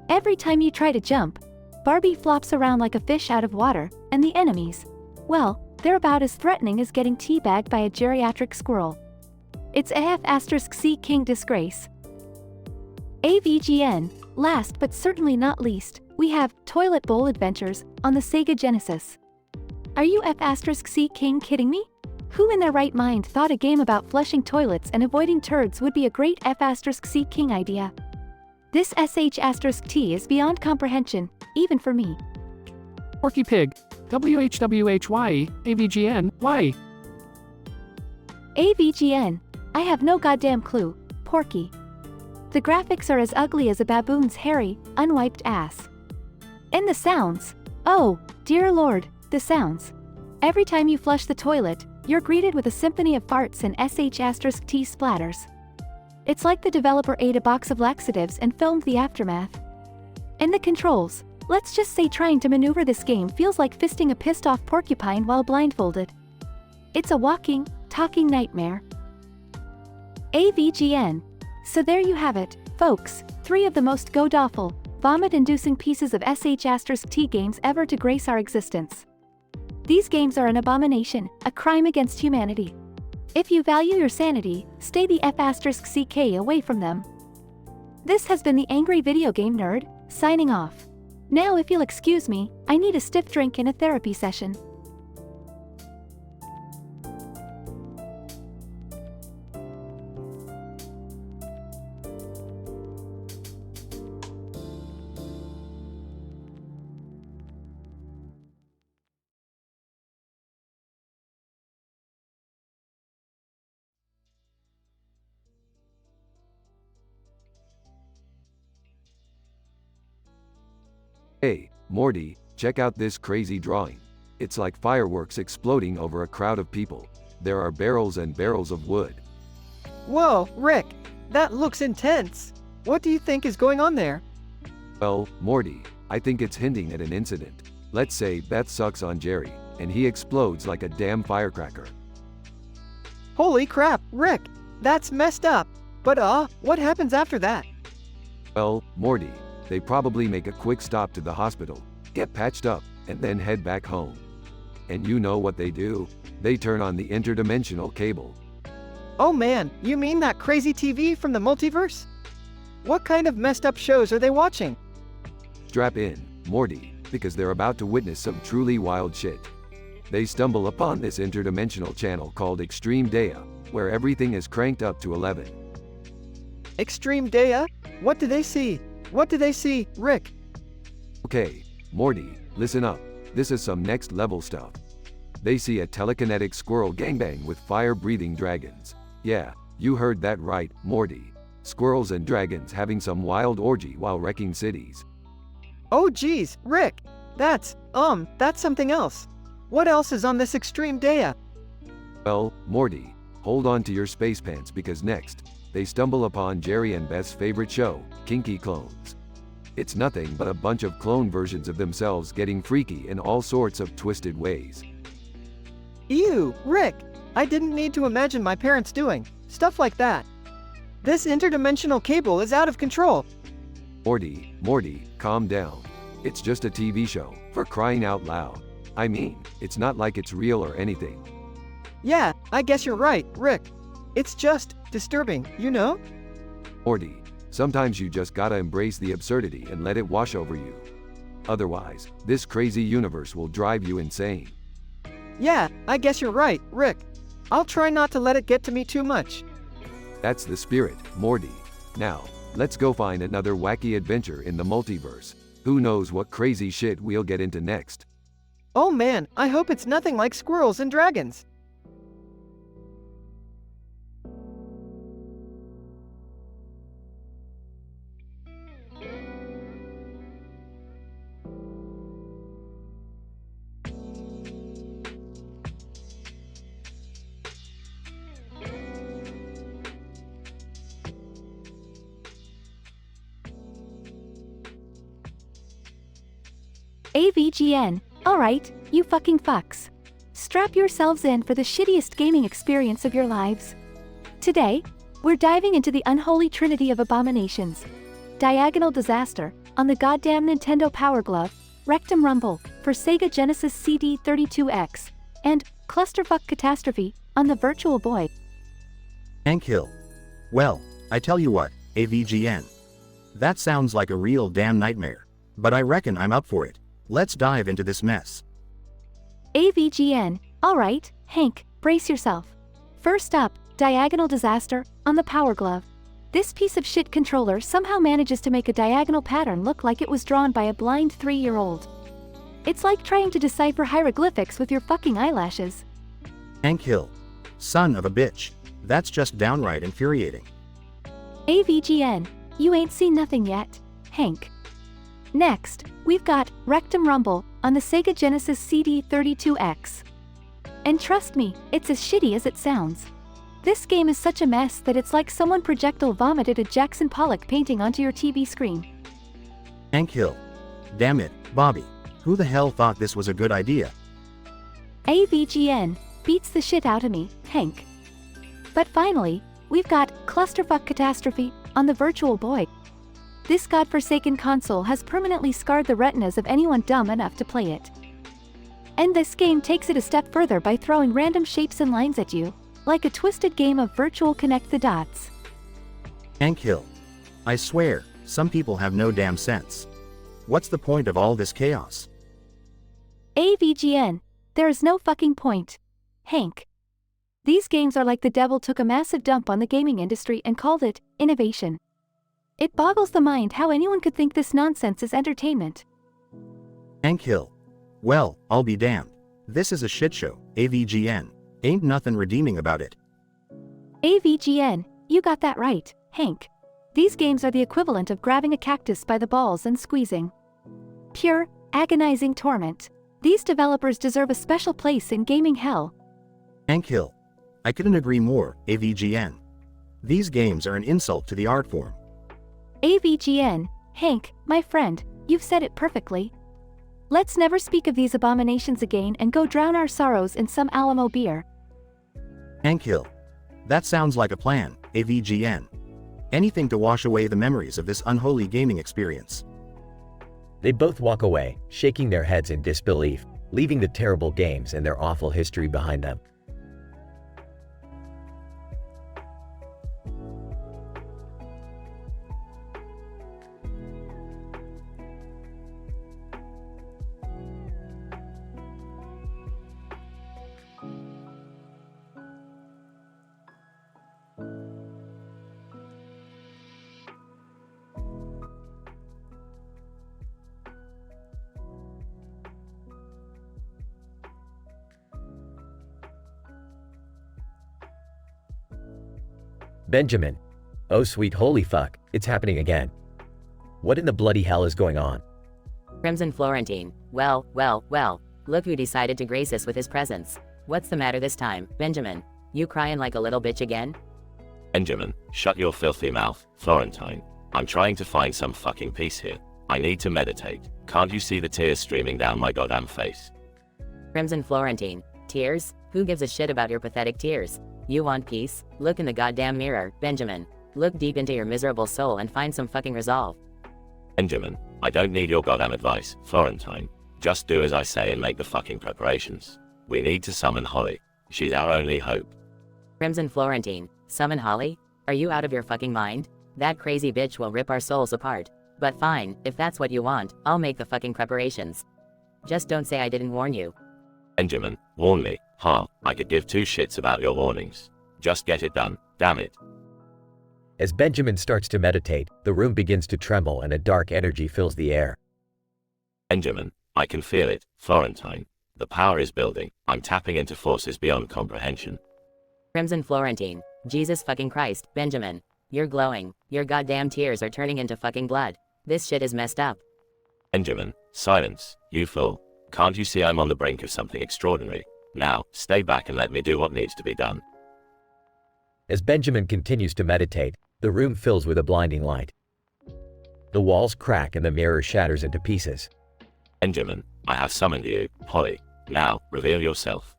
Every time you try to jump, Barbie flops around like a fish out of water, and the enemies, well, they're about as threatening as getting teabagged by a geriatric squirrel. It's a F*** King disgrace. AVGN, last but certainly not least, we have Toilet Bowl Adventures on the Sega Genesis. Are you F*** King kidding me? Who in their right mind thought a game about flushing toilets and avoiding turds would be a great F*** King idea? This sh**t is beyond comprehension, even for me. Porky Pig. WHWHYE, AVGN, why? AVGN, I have no goddamn clue, Porky. The graphics are as ugly as a baboon's hairy, unwiped ass. And the sounds, oh, dear lord, the sounds. Every time you flush the toilet, you're greeted with a symphony of farts and sh**t splatters. It's like the developer ate a box of laxatives and filmed the aftermath. And the controls, let's just say trying to maneuver this game feels like fisting a pissed-off porcupine while blindfolded. It's a walking, talking nightmare. AVGN. So there you have it, folks, 3 of the most god-awful, vomit-inducing pieces of sh**t games ever to grace our existence. These games are an abomination, a crime against humanity. If you value your sanity, stay the F*** away from them. This has been the Angry Video Game Nerd, signing off. Now if you'll excuse me, I need a stiff drink in a therapy session. Hey, Morty, check out this crazy drawing. It's like fireworks exploding over a crowd of people. There are barrels and barrels of wood. Whoa, Rick, that looks intense. What do you think is going on there? Well, Morty, I think it's hinting at an incident. Let's say Beth sucks on Jerry, and he explodes like a damn firecracker. Holy crap, Rick, that's messed up. But what happens after that? Well, Morty, they probably make a quick stop to the hospital, get patched up, and then head back home. And you know what they do? They turn on the interdimensional cable. Oh man, you mean that crazy TV from the multiverse? What kind of messed up shows are they watching? Strap in, Morty, because they're about to witness some truly wild shit. They stumble upon this interdimensional channel called Extreme Dea, where everything is cranked up to 11. Extreme Dea? What do they see? What do they see, Rick? Okay, Morty, listen up. This is some next level stuff. They see a telekinetic squirrel gangbang with fire-breathing dragons. Yeah, you heard that right, Morty. Squirrels and dragons having some wild orgy while wrecking cities. Oh geez, Rick, that's something else. What else is on this Extreme Dea? Well, Morty, hold on to your space pants because next, they stumble upon Jerry and Beth's favorite show, Kinky Clones. It's nothing but a bunch of clone versions of themselves getting freaky in all sorts of twisted ways. Ew, Rick, I didn't need to imagine my parents doing stuff like that. This interdimensional cable is out of control. Morty, calm down. It's just a TV show, for crying out loud. I mean, it's not like it's real or anything. Yeah, I guess you're right, Rick. It's just disturbing, you know? Morty, sometimes you just gotta embrace the absurdity and let it wash over you. Otherwise, this crazy universe will drive you insane. Yeah, I guess you're right, Rick. I'll try not to let it get to me too much. That's the spirit, Morty. Now, let's go find another wacky adventure in the multiverse. Who knows what crazy shit we'll get into next. Oh man, I hope it's nothing like squirrels and dragons. AVGN, alright, you fucking fucks. Strap yourselves in for the shittiest gaming experience of your lives. Today, we're diving into the unholy trinity of abominations. Diagonal Disaster, on the goddamn Nintendo Power Glove, Rectum Rumble, for Sega Genesis CD32X, and Clusterfuck Catastrophe, on the Virtual Boy. Tank Hill. Well, I tell you what, AVGN. That sounds like a real damn nightmare. But I reckon I'm up for it. Let's dive into this mess. AVGN, alright, Hank, brace yourself. First up, Diagonal Disaster, on the Power Glove. This piece of shit controller somehow manages to make a diagonal pattern look like it was drawn by a blind 3-year-old. It's like trying to decipher hieroglyphics with your fucking eyelashes. Tank Hill. Son of a bitch. That's just downright infuriating. AVGN, you ain't seen nothing yet, Hank. Next, we've got Rectum Rumble, on the Sega Genesis CD32X. And trust me, it's as shitty as it sounds. This game is such a mess that it's like someone projectile vomited a Jackson Pollock painting onto your TV screen. Tank Hill. Damn it, Bobby. Who the hell thought this was a good idea? AVGN, beats the shit out of me, Hank. But finally, we've got Clusterfuck Catastrophe, on the Virtual Boy. This godforsaken console has permanently scarred the retinas of anyone dumb enough to play it. And this game takes it a step further by throwing random shapes and lines at you, like a twisted game of virtual connect the dots. Tank Hill. I swear, some people have no damn sense. What's the point of all this chaos? AVGN, there is no fucking point, Hank. These games are like the devil took a massive dump on the gaming industry and called it innovation. It boggles the mind how anyone could think this nonsense is entertainment. Tank Hill. Well, I'll be damned. This is a shit show, AVGN. Ain't nothing redeeming about it. AVGN, you got that right, Hank. These games are the equivalent of grabbing a cactus by the balls and squeezing. Pure, agonizing torment. These developers deserve a special place in gaming hell. Tank Hill. I couldn't agree more, AVGN. These games are an insult to the art form. AVGN, Hank, my friend, you've said it perfectly. Let's never speak of these abominations again and go drown our sorrows in some Alamo beer. Tank Hill. That sounds like a plan, AVGN. Anything to wash away the memories of this unholy gaming experience. They both walk away, shaking their heads in disbelief, leaving the terrible games and their awful history behind them. Benjamin. Oh sweet holy fuck, it's happening again. What in the bloody hell is going on? Crimson Florentine. Well, look who decided to grace us with his presence. What's the matter this time, Benjamin? You crying like a little bitch again? Benjamin, shut your filthy mouth, Florentine. I'm trying to find some fucking peace here. I need to meditate. Can't you see the tears streaming down my goddamn face? Crimson Florentine. Tears? Who gives a shit about your pathetic tears? You want peace? Look in the goddamn mirror, Benjamin. Look deep into your miserable soul and find some fucking resolve. Benjamin, I don't need your goddamn advice, Florentine. Just do as I say and make the fucking preparations. We need to summon Holly. She's our only hope. Crimson Florentine. Summon Holly? Are you out of your fucking mind? That crazy bitch will rip our souls apart. But fine, if that's what you want, I'll make the fucking preparations. Just don't say I didn't warn you. Benjamin, warn me. Huh, I could give two shits about your warnings. Just get it done, damn it. As Benjamin starts to meditate, the room begins to tremble and a dark energy fills the air. Benjamin, I can feel it, Florentine. The power is building. I'm tapping into forces beyond comprehension. Crimson Florentine. Jesus fucking Christ, Benjamin. You're glowing. Your goddamn tears are turning into fucking blood. This shit is messed up. Benjamin, silence, you fool. Can't you see I'm on the brink of something extraordinary? Now, stay back and let me do what needs to be done. As Benjamin continues to meditate, the room fills with a blinding light. The walls crack and the mirror shatters into pieces. Benjamin, I have summoned you. Holly, now, reveal yourself.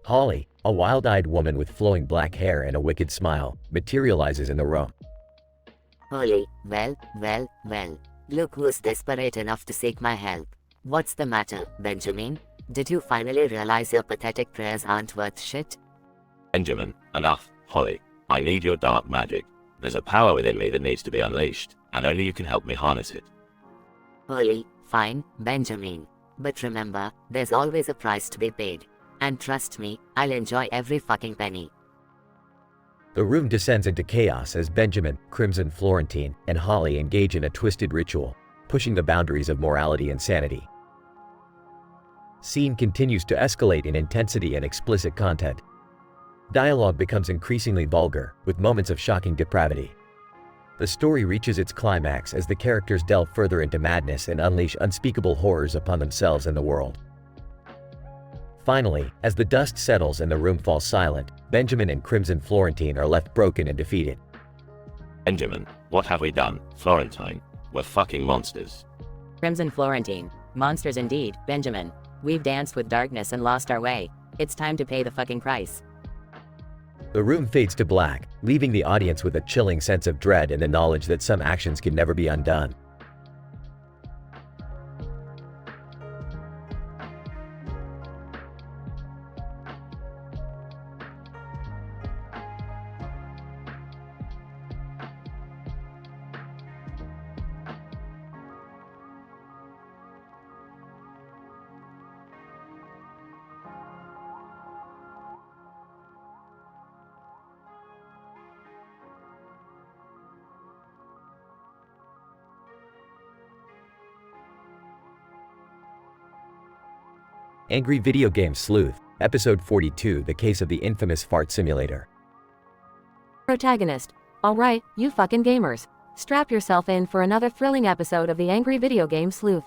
Holly, a wild-eyed woman with flowing black hair and a wicked smile, materializes in the room. Holly, well. Look who's desperate enough to seek my help. What's the matter, Benjamin? Did you finally realize your pathetic prayers aren't worth shit? Benjamin, enough. Holly, I need your dark magic. There's a power within me that needs to be unleashed, and only you can help me harness it. Holly, fine, Benjamin. But remember, there's always a price to be paid. And trust me, I'll enjoy every fucking penny. The room descends into chaos as Benjamin, Crimson Florentine, and Holly engage in a twisted ritual, pushing the boundaries of morality and sanity. Scene continues to escalate in intensity and explicit content. Dialogue becomes increasingly vulgar, with moments of shocking depravity. The story reaches its climax as the characters delve further into madness and unleash unspeakable horrors upon themselves and the world. Finally, as the dust settles and the room falls silent, Benjamin and Crimson Florentine are left broken and defeated. Benjamin, what have we done? Florentine, we're fucking monsters. Crimson Florentine, monsters indeed, Benjamin. We've danced with darkness and lost our way. It's time to pay the fucking price. The room fades to black, leaving the audience with a chilling sense of dread and the knowledge that some actions can never be undone. Angry Video Game Sleuth, Episode 42, The Case of the Infamous Fart Simulator. Protagonist. Alright, you fucking gamers. Strap yourself in for another thrilling episode of the Angry Video Game Sleuth.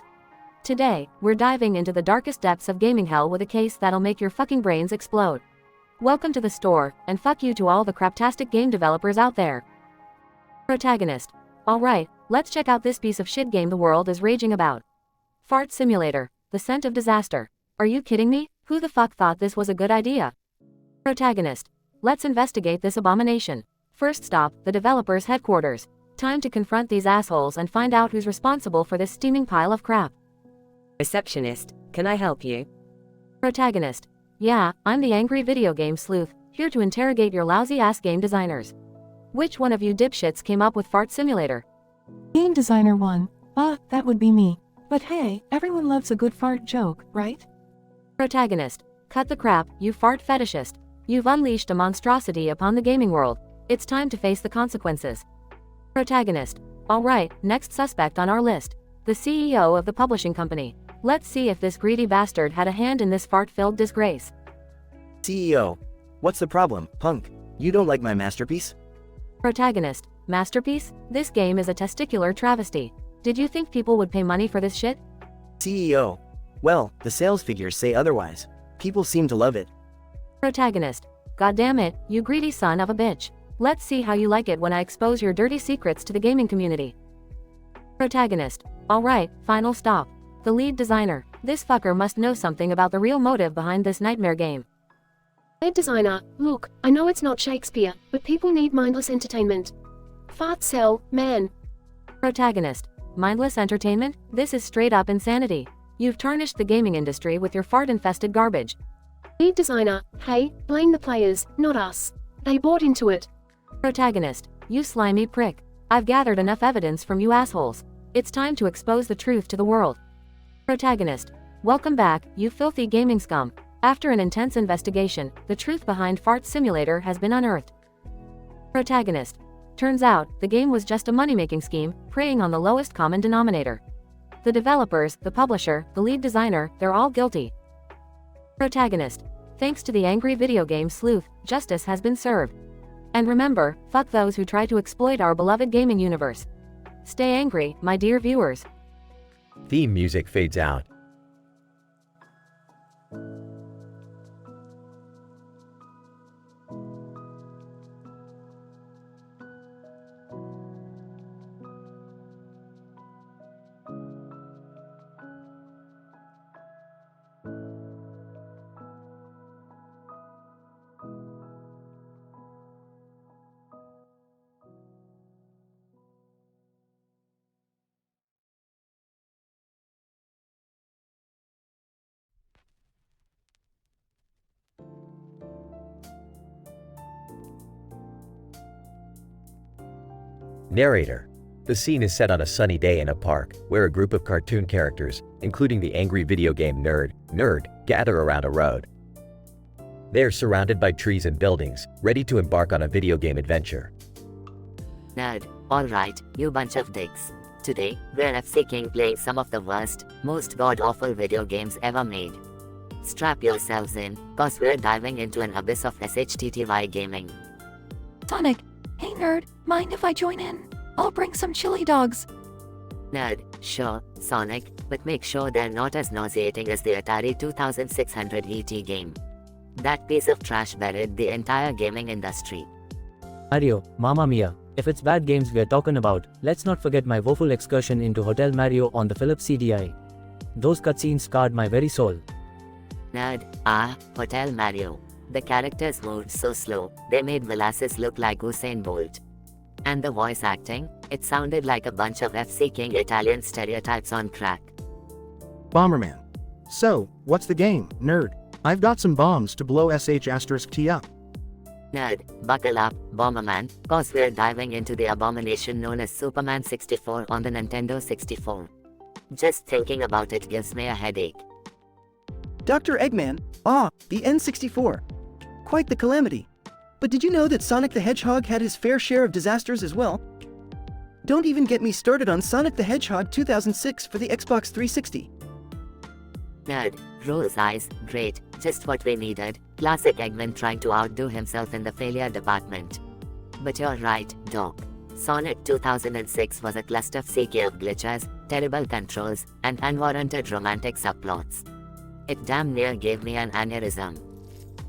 Today, we're diving into the darkest depths of gaming hell with a case that'll make your fucking brains explode. Welcome to the store, and fuck you to all the craptastic game developers out there. Protagonist. Alright, let's check out this piece of shit game the world is raging about. Fart Simulator, the scent of disaster. Are you kidding me? Who the fuck thought this was a good idea? Protagonist. Let's investigate this abomination. First stop, the developer's headquarters. Time to confront these assholes and find out who's responsible for this steaming pile of crap. Receptionist, can I help you? Protagonist. Yeah, I'm the Angry Video Game Sleuth, here to interrogate your lousy-ass game designers. Which one of you dipshits came up with Fart Simulator? Game designer 1. That would be me. But hey, everyone loves a good fart joke, right? Protagonist. Cut the crap, you fart fetishist. You've unleashed a monstrosity upon the gaming world. It's time to face the consequences. Protagonist. Alright, next suspect on our list. The CEO of the publishing company. Let's see if this greedy bastard had a hand in this fart-filled disgrace. CEO. What's the problem, punk? You don't like my masterpiece? Protagonist. Masterpiece? This game is a testicular travesty. Did you think people would pay money for this shit? CEO. Well, the sales figures say otherwise. People seem to love it. Protagonist. God damn it, you greedy son of a bitch. Let's see how you like it when I expose your dirty secrets to the gaming community. Protagonist. Alright, final stop. The lead designer. This fucker must know something about the real motive behind this nightmare game. Lead designer, look, I know it's not Shakespeare, but people need mindless entertainment. Fart sell, man. Protagonist. Mindless entertainment? This is straight up insanity. You've tarnished the gaming industry with your fart-infested garbage. Lead designer, hey, blame the players, not us. They bought into it. Protagonist. You slimy prick. I've gathered enough evidence from you assholes. It's time to expose the truth to the world. Protagonist. Welcome back, you filthy gaming scum. After an intense investigation, the truth behind Fart Simulator has been unearthed. Protagonist. Turns out, the game was just a money-making scheme, preying on the lowest common denominator. The developers, the publisher, the lead designer, they're all guilty. Protagonist. Thanks to the Angry Video Game Sleuth, justice has been served. And remember, fuck those who try to exploit our beloved gaming universe. Stay angry, my dear viewers. Theme music fades out. Narrator. The scene is set on a sunny day in a park, where a group of cartoon characters, including the angry video game nerd, gather around a road. They are surrounded by trees and buildings, ready to embark on a video game adventure. Nerd, alright, you bunch of dicks. Today, we're FC King playing some of the worst, most god-awful video games ever made. Strap yourselves in, cause we're diving into an abyss of SHTTY gaming. Sonic, hey nerd, mind if I join in? I'll bring some chili dogs. Nerd, sure, Sonic, but make sure they're not as nauseating as the Atari 2600 ET game. That piece of trash buried the entire gaming industry. Mario, Mamma Mia. If it's bad games we're talking about, let's not forget my woeful excursion into Hotel Mario on the Philips CDI. Those cutscenes scarred my very soul. Nerd, Hotel Mario. The characters moved so slow, they made Velasquez look like Usain Bolt. And the voice acting, it sounded like a bunch of FC King Italian stereotypes on crack. Bomberman. So, what's the game, nerd? I've got some bombs to blow sh*T up. Nerd, buckle up, Bomberman, cause we're diving into the abomination known as Superman 64 on the Nintendo 64. Just thinking about it gives me a headache. Dr. Eggman, the N64. Quite the calamity. But did you know that Sonic the Hedgehog had his fair share of disasters as well? Don't even get me started on Sonic the Hedgehog 2006 for the Xbox 360. Nerd, Rose Eyes, great, just what we needed. Classic Eggman trying to outdo himself in the failure department. But you're right, Doc. Sonic 2006 was a cluster-fuck of glitches, terrible controls, and unwarranted romantic subplots. It damn near gave me an aneurysm.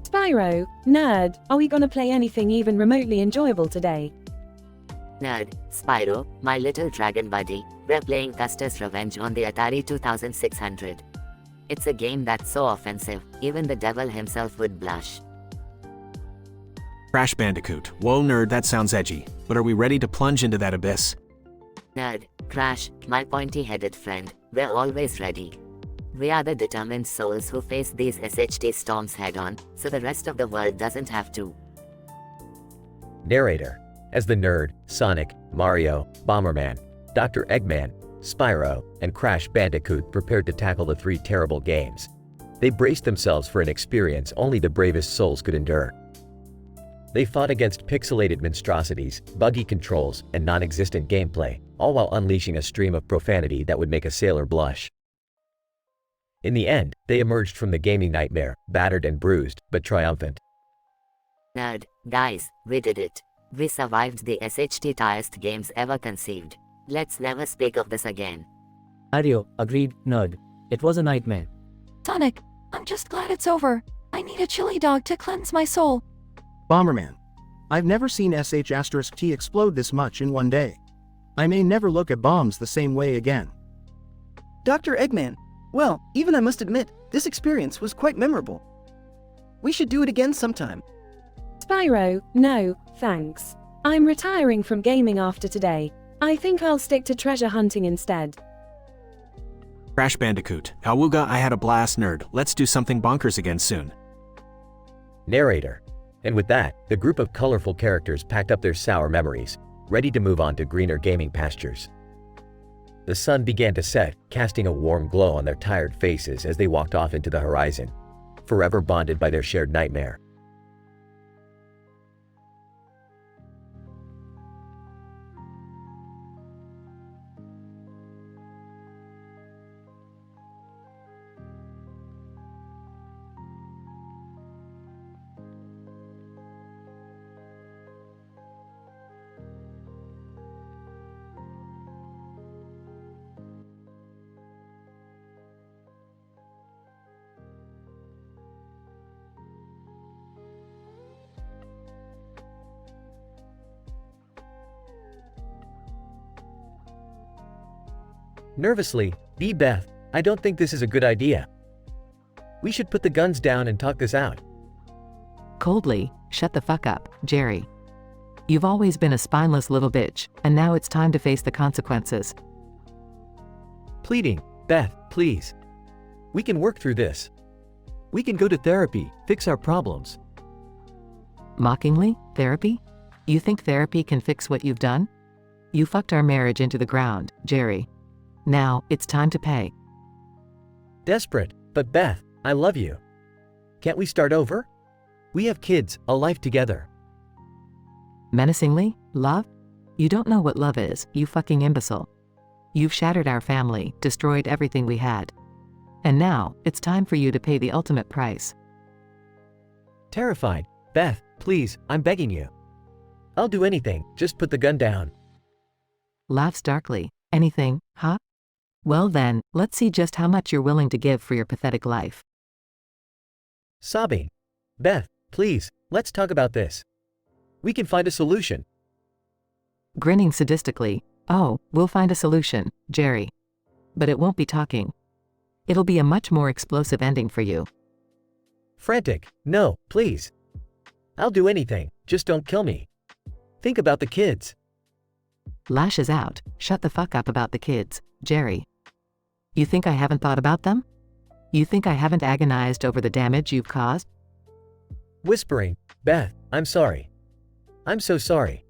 Spyro, nerd, are we gonna play anything even remotely enjoyable today? Nerd, Spyro, my little dragon buddy, we're playing Custer's Revenge on the Atari 2600. It's a game that's so offensive, even the devil himself would blush. Crash Bandicoot. Whoa nerd, that sounds edgy. But are we ready to plunge into that abyss? Nerd, Crash, my pointy-headed friend, we're always ready. We are the determined souls who face these SHT storms head-on, so the rest of the world doesn't have to. Narrator. As the nerd, Sonic, Mario, Bomberman, Dr. Eggman, Spyro, and Crash Bandicoot prepared to tackle the three terrible games. They braced themselves for an experience only the bravest souls could endure. They fought against pixelated monstrosities, buggy controls, and non-existent gameplay, all while unleashing a stream of profanity that would make a sailor blush. In the end, they emerged from the gaming nightmare, battered and bruised, but triumphant. Nerd, guys, we did it. We survived the SHT-tiest games ever conceived. Let's never speak of this again. Mario, agreed, nerd. It was a nightmare. Sonic, I'm just glad it's over. I need a chili dog to cleanse my soul. Bomberman. I've never seen sh*T explode this much in one day. I may never look at bombs the same way again. Dr. Eggman. Well, even I must admit, this experience was quite memorable. We should do it again sometime. Spyro, no, thanks. I'm retiring from gaming after today. I think I'll stick to treasure hunting instead. Crash Bandicoot. Awooga, I had a blast nerd. Let's do something bonkers again soon. Narrator. And with that, the group of colorful characters packed up their sour memories, ready to move on to greener gaming pastures. The sun began to set, casting a warm glow on their tired faces as they walked off into the horizon, forever bonded by their shared nightmare. Nervously, Beth, I don't think this is a good idea. We should put the guns down and talk this out. Coldly, shut the fuck up, Jerry. You've always been a spineless little bitch, and now it's time to face the consequences. Pleading, Beth, please. We can work through this. We can go to therapy, fix our problems. Mockingly, therapy? You think therapy can fix what you've done? You fucked our marriage into the ground, Jerry. Now, it's time to pay. Desperate, but Beth, I love you. Can't we start over? We have kids, a life together. Menacingly? Love? You don't know what love is, you fucking imbecile. You've shattered our family, destroyed everything we had. And now, it's time for you to pay the ultimate price. Terrified. Beth, please, I'm begging you. I'll do anything, just put the gun down. Laughs darkly. Anything, huh? Well then, let's see just how much you're willing to give for your pathetic life. Sobbing. Beth, please, let's talk about this. We can find a solution. Grinning sadistically. Oh, we'll find a solution, Jerry. But it won't be talking. It'll be a much more explosive ending for you. Frantic. No, please. I'll do anything, just don't kill me. Think about the kids. Lashes out. Shut the fuck up about the kids, Jerry. You think I haven't thought about them? You think I haven't agonized over the damage you've caused? Whispering. Beth, I'm sorry. I'm so sorry.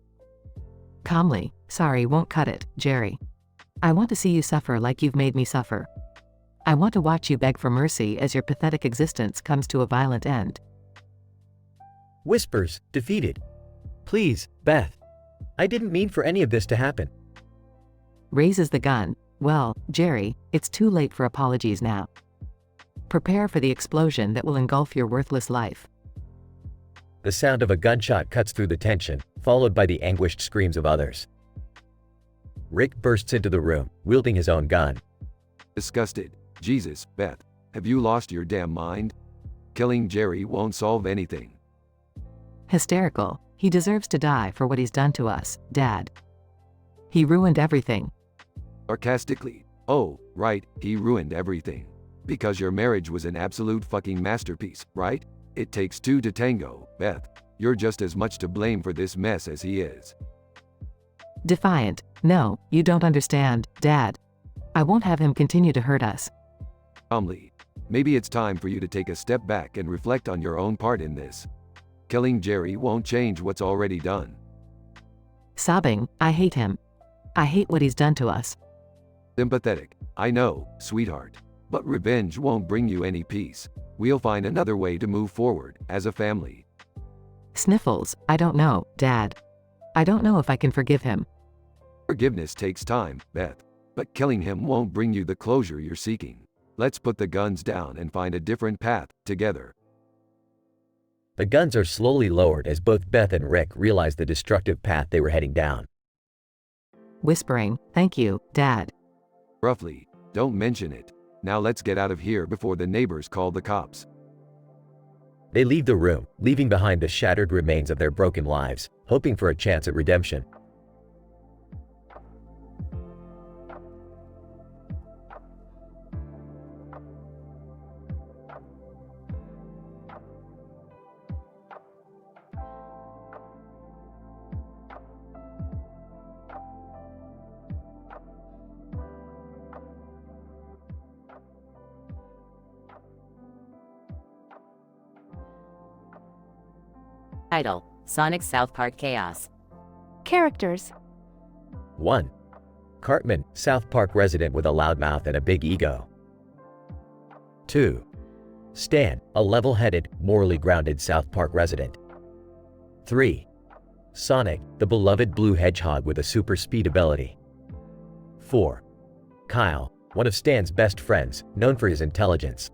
Calmly. Sorry won't cut it, Jerry. I want to see you suffer like you've made me suffer. I want to watch you beg for mercy as your pathetic existence comes to a violent end. Whispers, defeated. Please, Beth. I didn't mean for any of this to happen. Raises the gun. Well, Jerry, it's too late for apologies now. Prepare for the explosion that will engulf your worthless life. The sound of a gunshot cuts through the tension, followed by the anguished screams of others. Rick bursts into the room, wielding his own gun. Disgusted. Jesus, Beth, have you lost your damn mind? Killing Jerry won't solve anything. Hysterical. He deserves to die for what he's done to us, Dad. He ruined everything. Sarcastically. Oh, right, he ruined everything. Because your marriage was an absolute fucking masterpiece, right? It takes two to tango, Beth. You're just as much to blame for this mess as he is. Defiant. No, you don't understand, Dad. I won't have him continue to hurt us. Calmly. Maybe it's time for you to take a step back and reflect on your own part in this. Killing Jerry won't change what's already done. Sobbing. I hate him. I hate what he's done to us. Sympathetic. I know, sweetheart. But revenge won't bring you any peace. We'll find another way to move forward, as a family. Sniffles. I don't know, Dad. I don't know if I can forgive him. Forgiveness takes time, Beth. But killing him won't bring you the closure you're seeking. Let's put the guns down and find a different path, together. The guns are slowly lowered as both Beth and Rick realize the destructive path they were heading down. Whispering, thank you, Dad. Roughly, don't mention it. Now let's get out of here before the neighbors call the cops. They leave the room, leaving behind the shattered remains of their broken lives, hoping for a chance at redemption. Title: Sonic South Park Chaos. Characters. 1. Cartman, South Park resident with a loud mouth and a big ego. 2. Stan, a level-headed, morally grounded South Park resident. 3. Sonic, the beloved blue hedgehog with a super speed ability. 4. Kyle, one of Stan's best friends, known for his intelligence.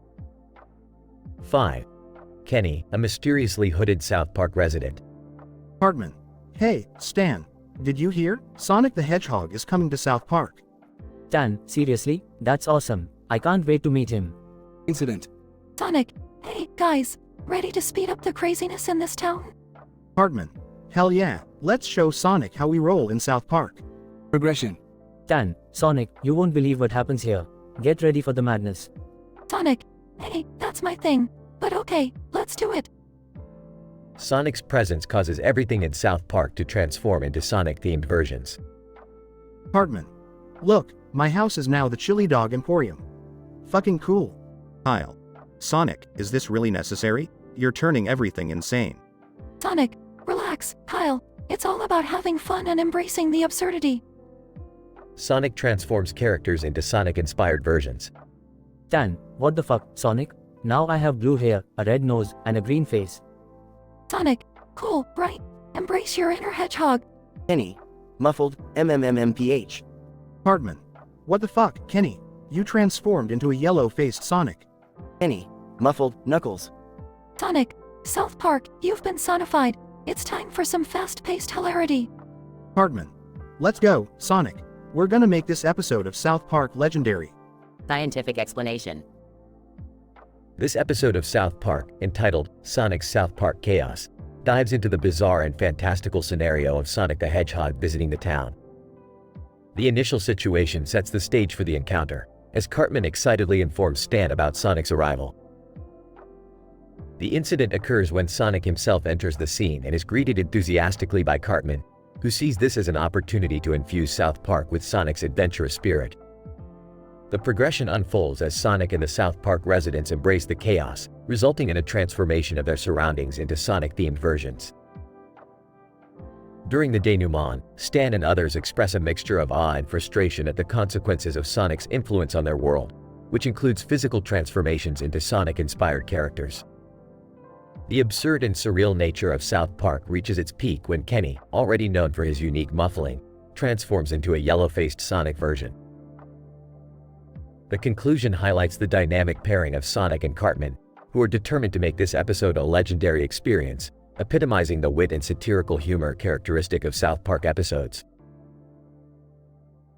5. Kenny, a mysteriously hooded South Park resident. Cartman. Hey, Stan. Did you hear? Sonic the Hedgehog is coming to South Park. Stan, seriously? That's awesome. I can't wait to meet him. Incident. Sonic. Hey, guys. Ready to speed up the craziness in this town? Cartman. Hell yeah. Let's show Sonic how we roll in South Park. Progression. Stan, Sonic, you won't believe what happens here. Get ready for the madness. Sonic. Hey, that's my thing. But okay, let's do it. Sonic's presence causes everything in South Park to transform into Sonic-themed versions. Cartman. Look, my house is now the Chili Dog Emporium. Fucking cool. Kyle. Sonic, is this really necessary? You're turning everything insane. Sonic, relax. Kyle, it's all about having fun and embracing the absurdity. Sonic transforms characters into Sonic-inspired versions. Stan, what the fuck, Sonic? Now I have blue hair, a red nose, and a green face. Sonic, cool, right? Embrace your inner hedgehog. Kenny. Muffled, MMMMPH. Cartman. What the fuck, Kenny? You transformed into a yellow-faced Sonic. Kenny. Muffled, Knuckles. Sonic, South Park, you've been sonified. It's time for some fast-paced hilarity. Cartman. Let's go, Sonic. We're gonna make this episode of South Park legendary. Scientific explanation. This episode of South Park, entitled Sonic's South Park Chaos, dives into the bizarre and fantastical scenario of Sonic the Hedgehog visiting the town. The initial situation sets the stage for the encounter, as Cartman excitedly informs Stan about Sonic's arrival. The incident occurs when Sonic himself enters the scene and is greeted enthusiastically by Cartman, who sees this as an opportunity to infuse South Park with Sonic's adventurous spirit. The progression unfolds as Sonic and the South Park residents embrace the chaos, resulting in a transformation of their surroundings into Sonic-themed versions. During the denouement, Stan and others express a mixture of awe and frustration at the consequences of Sonic's influence on their world, which includes physical transformations into Sonic-inspired characters. The absurd and surreal nature of South Park reaches its peak when Kenny, already known for his unique muffling, transforms into a yellow-faced Sonic version. The conclusion highlights the dynamic pairing of Sonic and Cartman, who are determined to make this episode a legendary experience, epitomizing the wit and satirical humor characteristic of South Park episodes.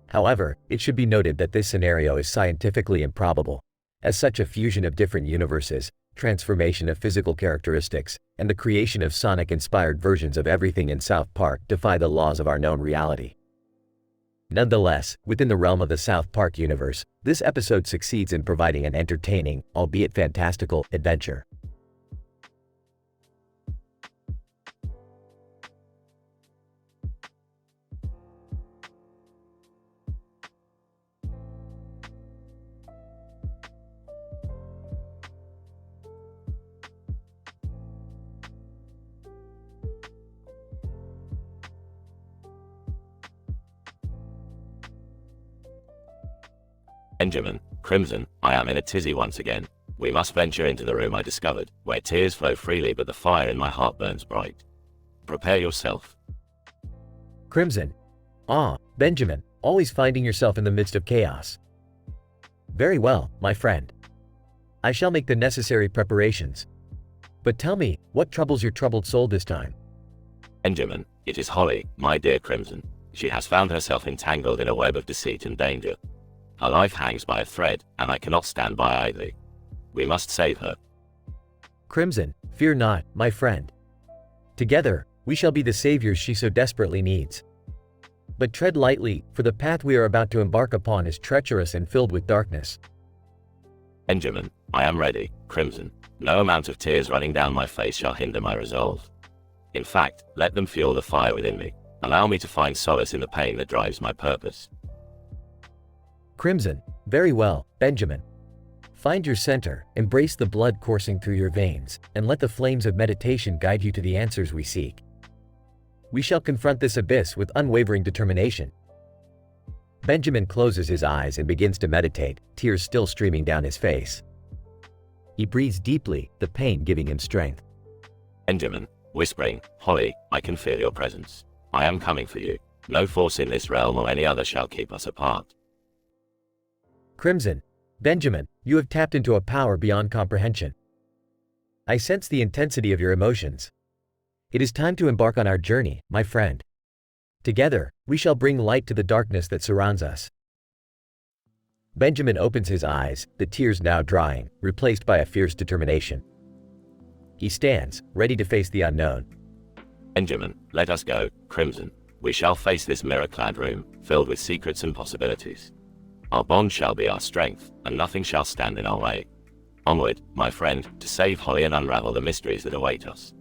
However, it should be noted that this scenario is scientifically improbable, as such a fusion of different universes, transformation of physical characteristics, and the creation of Sonic-inspired versions of everything in South Park defy the laws of our known reality. Nonetheless, within the realm of the South Park universe, this episode succeeds in providing an entertaining, albeit fantastical, adventure. Benjamin, Crimson, I am in a tizzy once again. We must venture into the room I discovered, where tears flow freely but the fire in my heart burns bright. Prepare yourself. Crimson. Benjamin, always finding yourself in the midst of chaos. Very well, my friend. I shall make the necessary preparations. But tell me, what troubles your troubled soul this time? Benjamin, it is Holly, my dear Crimson. She has found herself entangled in a web of deceit and danger. Her life hangs by a thread, and I cannot stand by idly. We must save her. Crimson, fear not, my friend. Together, we shall be the saviors she so desperately needs. But tread lightly, for the path we are about to embark upon is treacherous and filled with darkness. Benjamin, I am ready, Crimson. No amount of tears running down my face shall hinder my resolve. In fact, let them fuel the fire within me. Allow me to find solace in the pain that drives my purpose. Crimson, very well, Benjamin. Find your center, embrace the blood coursing through your veins, and let the flames of meditation guide you to the answers we seek. We shall confront this abyss with unwavering determination. Benjamin closes his eyes and begins to meditate, tears still streaming down his face. He breathes deeply, the pain giving him strength. Benjamin, whispering, Holly, I can feel your presence. I am coming for you. No force in this realm or any other shall keep us apart. Crimson, Benjamin, you have tapped into a power beyond comprehension. I sense the intensity of your emotions. It is time to embark on our journey, my friend. Together, we shall bring light to the darkness that surrounds us. Benjamin opens his eyes, the tears now drying, replaced by a fierce determination. He stands, ready to face the unknown. Benjamin, let us go, Crimson. We shall face this mirror-clad room, filled with secrets and possibilities. Our bond shall be our strength, and nothing shall stand in our way. Onward, my friend, to save Holly and unravel the mysteries that await us.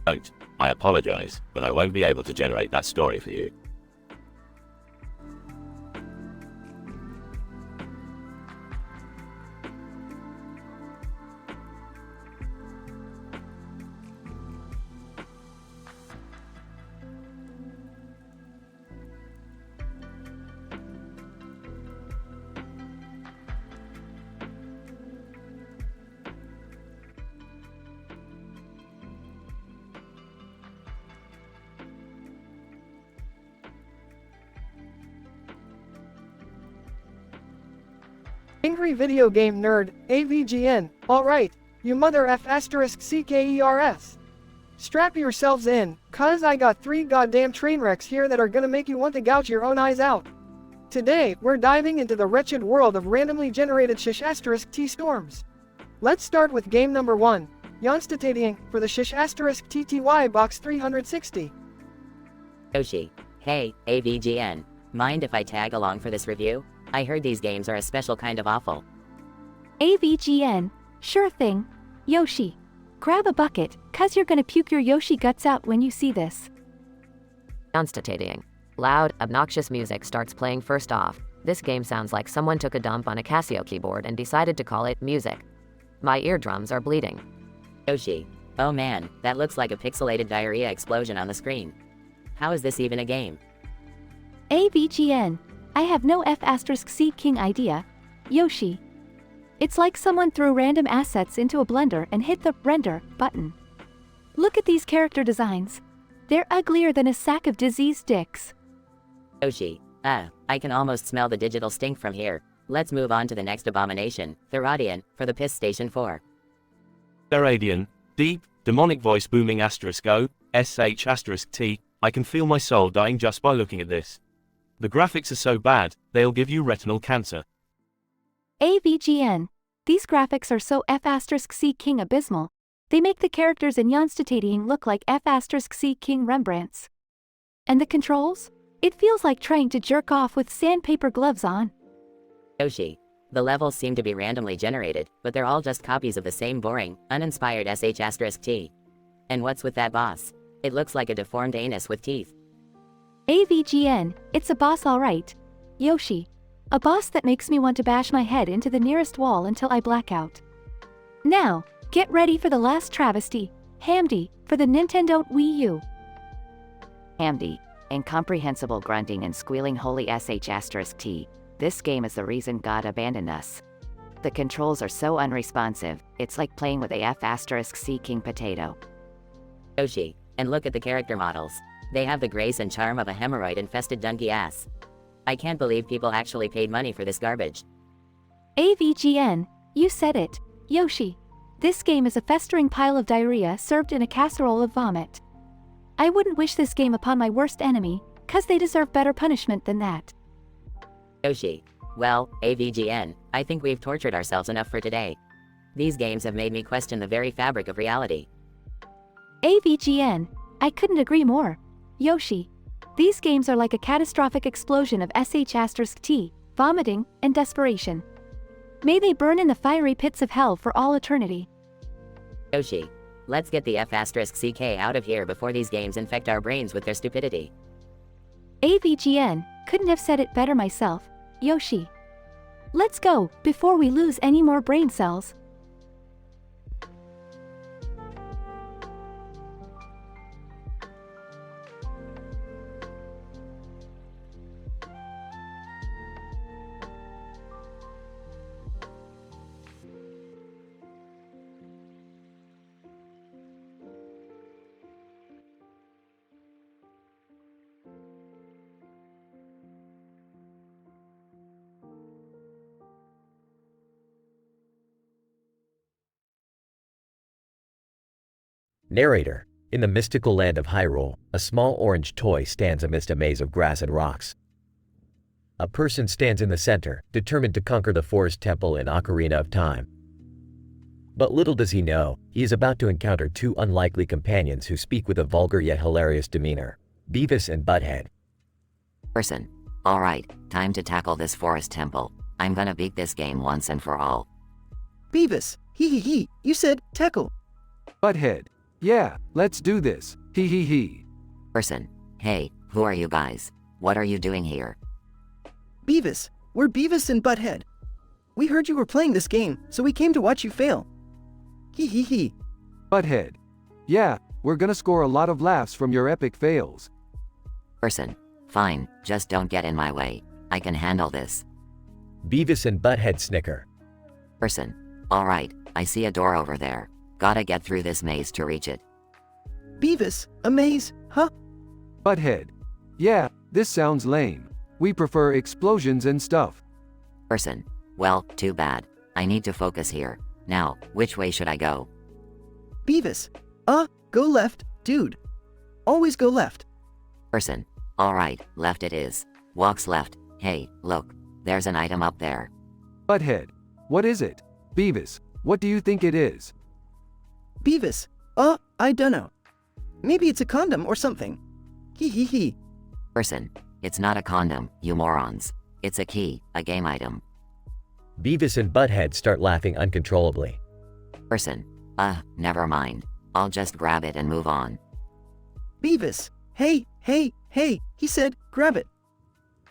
Note, I apologize, but I won't be able to generate that story for you. Angry video game nerd, AVGN, alright, you mother F asterisk CKERS. Strap yourselves in, cuz I got 3 goddamn train wrecks here that are gonna make you want to gouge your own eyes out. Today, we're diving into the wretched world of randomly generated shish asterisk T storms. Let's start with game number 1, Jonstatating, for the shish asterisk TTY box 360. Yoshi. Hey, AVGN. Mind if I tag along for this review? I heard these games are a special kind of awful. AVGN, sure thing. Yoshi. Grab a bucket, cuz you're gonna puke your Yoshi guts out when you see this. Constatating. Loud, obnoxious music starts playing first off. This game sounds like someone took a dump on a Casio keyboard and decided to call it music. My eardrums are bleeding. Yoshi. Oh man, that looks like a pixelated diarrhea explosion on the screen. How is this even a game? AVGN. I have no F*C King idea. Yoshi. It's like someone threw random assets into a blender and hit the render button. Look at these character designs. They're uglier than a sack of diseased dicks. Yoshi. I can almost smell the digital stink from here. Let's move on to the next abomination, Theradian, for the Piss Station 4. Theradian. Deep, demonic voice booming asterisk O, SH asterisk T. I can feel my soul dying just by looking at this. The graphics are so bad, they'll give you retinal cancer. AVGN. These graphics are so F*C King abysmal. They make the characters in Jonstatating look like F*C King Rembrandts. And the controls? It feels like trying to jerk off with sandpaper gloves on. Yoshi. The levels seem to be randomly generated, but they're all just copies of the same boring, uninspired SH asterisk T. And what's with that boss? It looks like a deformed anus with teeth. AVGN, it's a boss alright. Yoshi. A boss that makes me want to bash my head into the nearest wall until I black out. Now, get ready for the last travesty, Hamdi, for the Nintendo Wii U. Hamdi. Incomprehensible grunting and squealing holy SH asterisk T. This game is the reason God abandoned us. The controls are so unresponsive, it's like playing with a F*C King potato. Yoshi. And look at the character models. They have the grace and charm of a hemorrhoid-infested donkey ass. I can't believe people actually paid money for this garbage. AVGN, you said it, Yoshi. This game is a festering pile of diarrhea served in a casserole of vomit. I wouldn't wish this game upon my worst enemy, cuz they deserve better punishment than that. Yoshi. Well, AVGN, I think we've tortured ourselves enough for today. These games have made me question the very fabric of reality. AVGN, I couldn't agree more. Yoshi. These games are like a catastrophic explosion of SH asterisk T, vomiting, and desperation. May they burn in the fiery pits of hell for all eternity. Yoshi. Let's get the F*CK out of here before these games infect our brains with their stupidity. AVGN, couldn't have said it better myself, Yoshi. Let's go, before we lose any more brain cells. Narrator. In the mystical land of Hyrule, a small orange toy stands amidst a maze of grass and rocks. A person stands in the center, determined to conquer the forest temple in Ocarina of Time. But little does he know, he is about to encounter two unlikely companions who speak with a vulgar yet hilarious demeanor, Beavis and Butthead. Person. Alright, time to tackle this forest temple. I'm gonna beat this game once and for all. Beavis, you said tackle. Butthead. Yeah, let's do this. Hee hee hee. Person. Hey, who are you guys? What are you doing here? Beavis, we're Beavis and Butthead. We heard you were playing this game, so we came to watch you fail. Hee hee hee. Butthead. Yeah, we're gonna score a lot of laughs from your epic fails. Person. Fine, just don't get in my way. I can handle this. Beavis and Butthead snicker. Person. Alright, I see a door over there. Gotta get through this maze to reach it. Beavis, a maze, huh? Butthead. Yeah, this sounds lame. We prefer explosions and stuff. Person. Well, too bad. I need to focus here. Now, which way should I go? Beavis. Go left, dude. Always go left. Person. Alright, left it is. Walks left. Hey, look. There's an item up there. Butthead. What is it? Beavis, what do you think it is? Beavis. I dunno. Maybe it's a condom or something. Hee hee hee. Person. It's not a condom, you morons. It's a key, a game item. Beavis and Butthead start laughing uncontrollably. Person. Never mind. I'll just grab it and move on. Beavis. Hey, he said, grab it.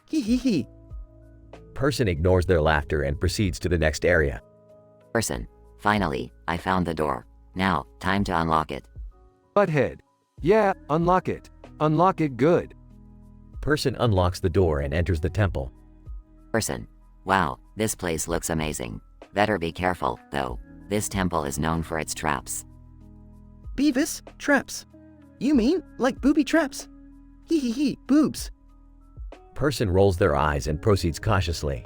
Hee hee hee. Person ignores their laughter and proceeds to the next area. Person. Finally, I found the door. Now, time to unlock it. Butthead. Yeah, unlock it. Unlock it good. Person unlocks the door and enters the temple. Person. Wow, this place looks amazing. Better be careful, though. This temple is known for its traps. Beavis, traps. You mean, like booby traps? Hee hee hee, boobs. Person rolls their eyes and proceeds cautiously.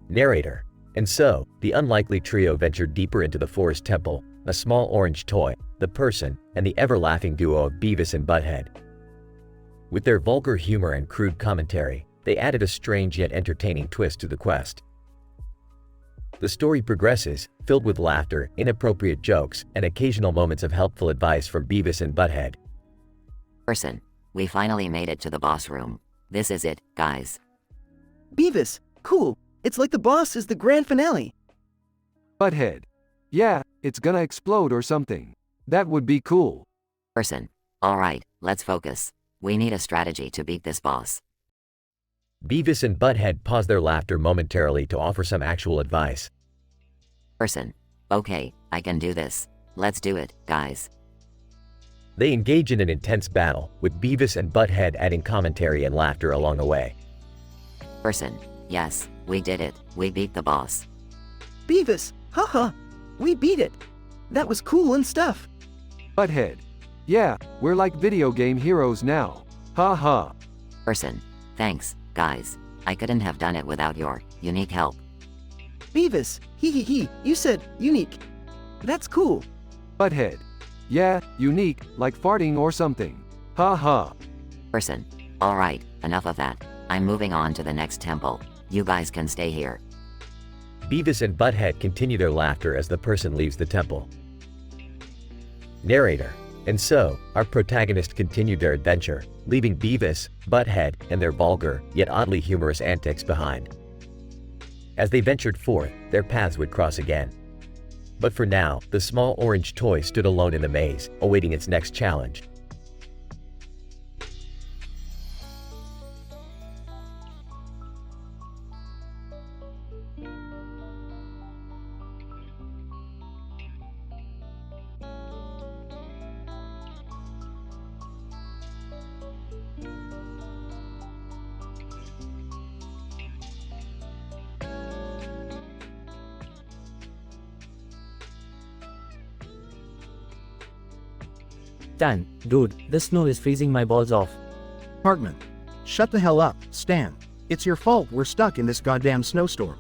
Narrator. And so, the unlikely trio ventured deeper into the forest temple, a small orange toy, the person, and the ever-laughing duo of Beavis and Butthead. With their vulgar humor and crude commentary, they added a strange yet entertaining twist to the quest. The story progresses, filled with laughter, inappropriate jokes, and occasional moments of helpful advice from Beavis and Butthead. Person. We finally made it to the boss room. This is it, guys. Beavis, cool. It's like the boss is the grand finale. Butthead. Yeah, it's gonna explode or something. That would be cool. Person. Alright, let's focus. We need a strategy to beat this boss. Beavis and Butthead pause their laughter momentarily to offer some actual advice. Person. Okay, I can do this. Let's do it, guys. They engage in an intense battle, with Beavis and Butthead adding commentary and laughter along the way. Person. Yes, we did it. We beat the boss. Beavis, haha. We beat it. That was cool and stuff. Butthead. Yeah, we're like video game heroes now. Ha ha. Person. Thanks, guys. I couldn't have done it without your unique help. Beavis, hee hee hee, you said unique. That's cool. Butthead. Yeah, unique, like farting or something. Ha ha. Person. Alright, enough of that. I'm moving on to the next temple. You guys can stay here. Beavis and Butthead continue their laughter as the person leaves the temple. Narrator. And so, our protagonists continued their adventure, leaving Beavis, Butthead, and their vulgar, yet oddly humorous antics behind. As they ventured forth, their paths would cross again. But for now, the small orange toy stood alone in the maze, awaiting its next challenge. Stan, dude, this snow is freezing my balls off. Hartman. Shut the hell up, Stan. It's your fault we're stuck in this goddamn snowstorm.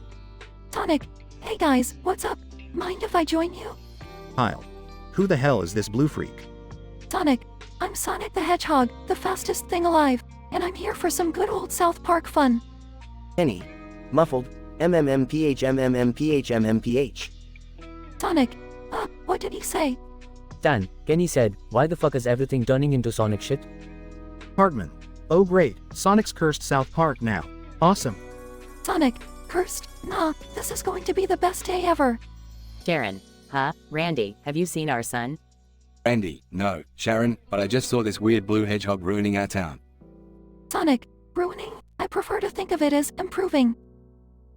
Sonic, hey guys, what's up? Mind if I join you? Kyle. Who the hell is this blue freak? Sonic, I'm Sonic the Hedgehog, the fastest thing alive, and I'm here for some good old South Park fun. Kenny. Muffled. MMMPH. Sonic, what did he say? Stan, Kenny said, why the fuck is everything turning into Sonic shit? Hartman. Oh great, Sonic's cursed South Park now. Awesome. Sonic, cursed? Nah, this is going to be the best day ever. Sharon. Huh? Randy, have you seen our son? Randy, no. Sharon, but I just saw this weird blue hedgehog ruining our town. Sonic, ruining? I prefer to think of it as improving.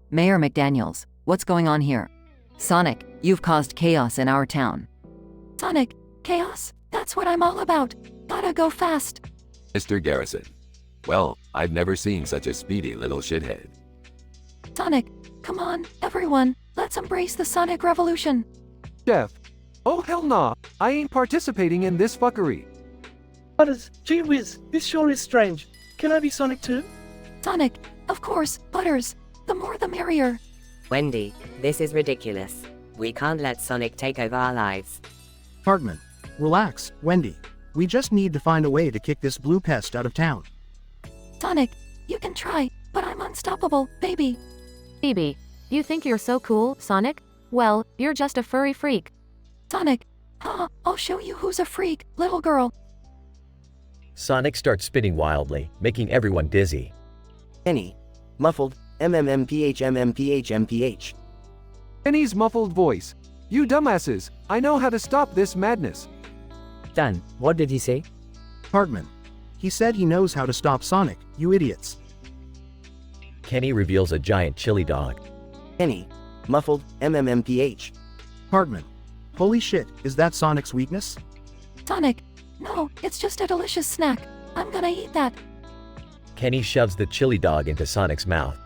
Mayor McDaniels, what's going on here? Sonic, you've caused chaos in our town. Sonic, chaos? That's what I'm all about. Gotta go fast. Mr. Garrison. Well, I've never seen such a speedy little shithead. Sonic, come on, everyone, let's embrace the Sonic Revolution. Jeff. Oh hell nah, I ain't participating in this fuckery. Butters, gee whiz, this sure is strange. Can I be Sonic too? Sonic, of course, Butters. The more the merrier. Wendy, this is ridiculous. We can't let Sonic take over our lives. Hartman, relax, Wendy. We just need to find a way to kick this blue pest out of town. Sonic, you can try, but I'm unstoppable, baby. Phoebe, you think you're so cool, Sonic? Well, you're just a furry freak. Sonic, I'll show you who's a freak, little girl. Sonic starts spinning wildly, making everyone dizzy. Kenny. Muffled. MMMPH. Kenny's muffled voice. You dumbasses, I know how to stop this madness. Dan, what did he say? Hartman. He said he knows how to stop Sonic, you idiots. Kenny reveals a giant chili dog. Kenny. Muffled. MMMPH. Hartman. Holy shit, is that Sonic's weakness? Sonic, no, it's just a delicious snack. I'm gonna eat that. Kenny shoves the chili dog into Sonic's mouth.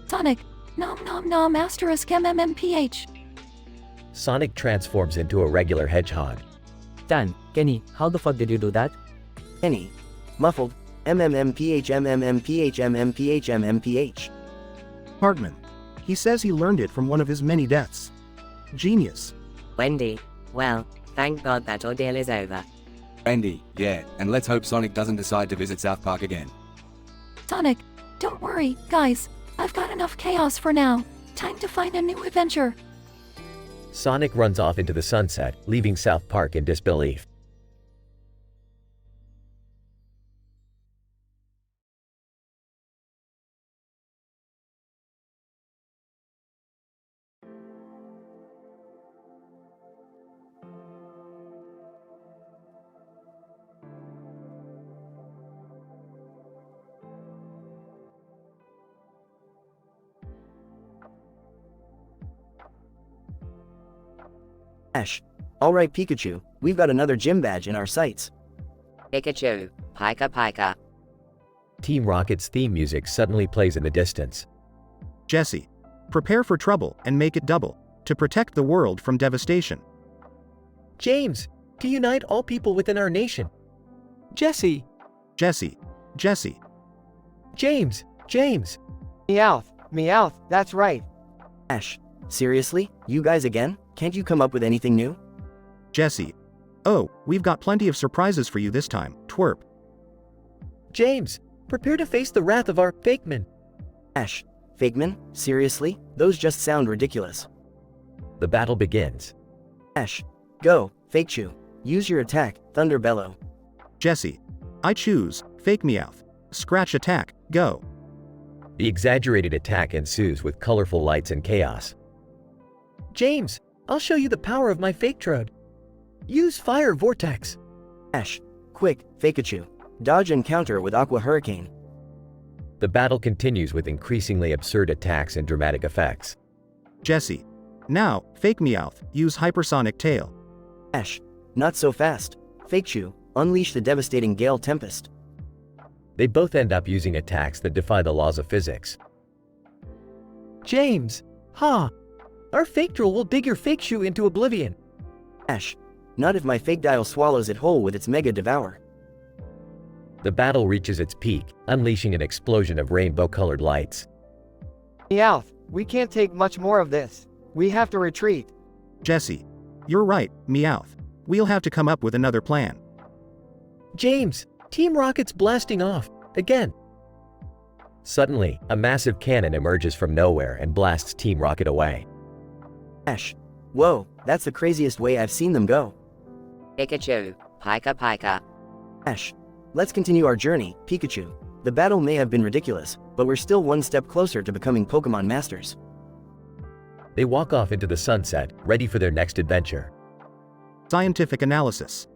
Sonic, nom nom nom asterisk MMMPH. Sonic transforms into a regular hedgehog. Dan, Kenny, how the fuck did you do that? Kenny. Muffled. MMMPH. Hartman. He says he learned it from one of his many deaths. Genius. Wendy, well, thank God that ordeal is over. Randy, yeah, and let's hope Sonic doesn't decide to visit South Park again. Sonic, don't worry, guys. I've got enough chaos for now. Time to find a new adventure. Sonic runs off into the sunset, leaving South Park in disbelief. Ash. Alright Pikachu, we've got another gym badge in our sights. Pikachu, Pika Pika. Team Rocket's theme music suddenly plays in the distance. Jesse. Prepare for trouble and make it double, to protect the world from devastation. James, to unite all people within our nation. Jesse. Jesse. James. Meowth, that's right. Ash. Seriously? You guys again? Can't you come up with anything new? Jesse. Oh, we've got plenty of surprises for you this time, twerp. James, prepare to face the wrath of our fakemen. Ash. Fakemen? Seriously? Those just sound ridiculous. The battle begins. Ash. Go, Fake Chew. Use your attack, Thunder Bellow. Jesse. I choose, Fake Meowth. Scratch attack, go. The exaggerated attack ensues with colorful lights and chaos. James, I'll show you the power of my fake trode. Use Fire Vortex. Ash. Quick, Fakachu. Dodge and counter with Aqua Hurricane. The battle continues with increasingly absurd attacks and dramatic effects. Jesse. Now, Fake Meowth, use Hypersonic Tail. Ash. Not so fast. Fake Chew, unleash the devastating Gale Tempest. They both end up using attacks that defy the laws of physics. James. Our fake drill will dig your fake shoe into oblivion. Ash. Not if my fake dial swallows it whole with its Mega Devour. The battle reaches its peak, unleashing an explosion of rainbow-colored lights. Meowth, we can't take much more of this. We have to retreat. Jesse. You're right, Meowth. We'll have to come up with another plan. James, Team Rocket's blasting off, again. Suddenly, a massive cannon emerges from nowhere and blasts Team Rocket away. Ash. Whoa, that's the craziest way I've seen them go. Pikachu, Pika Pika. Ash. Let's continue our journey, Pikachu. The battle may have been ridiculous, but we're still one step closer to becoming Pokemon Masters. They walk off into the sunset, ready for their next adventure. Scientific analysis.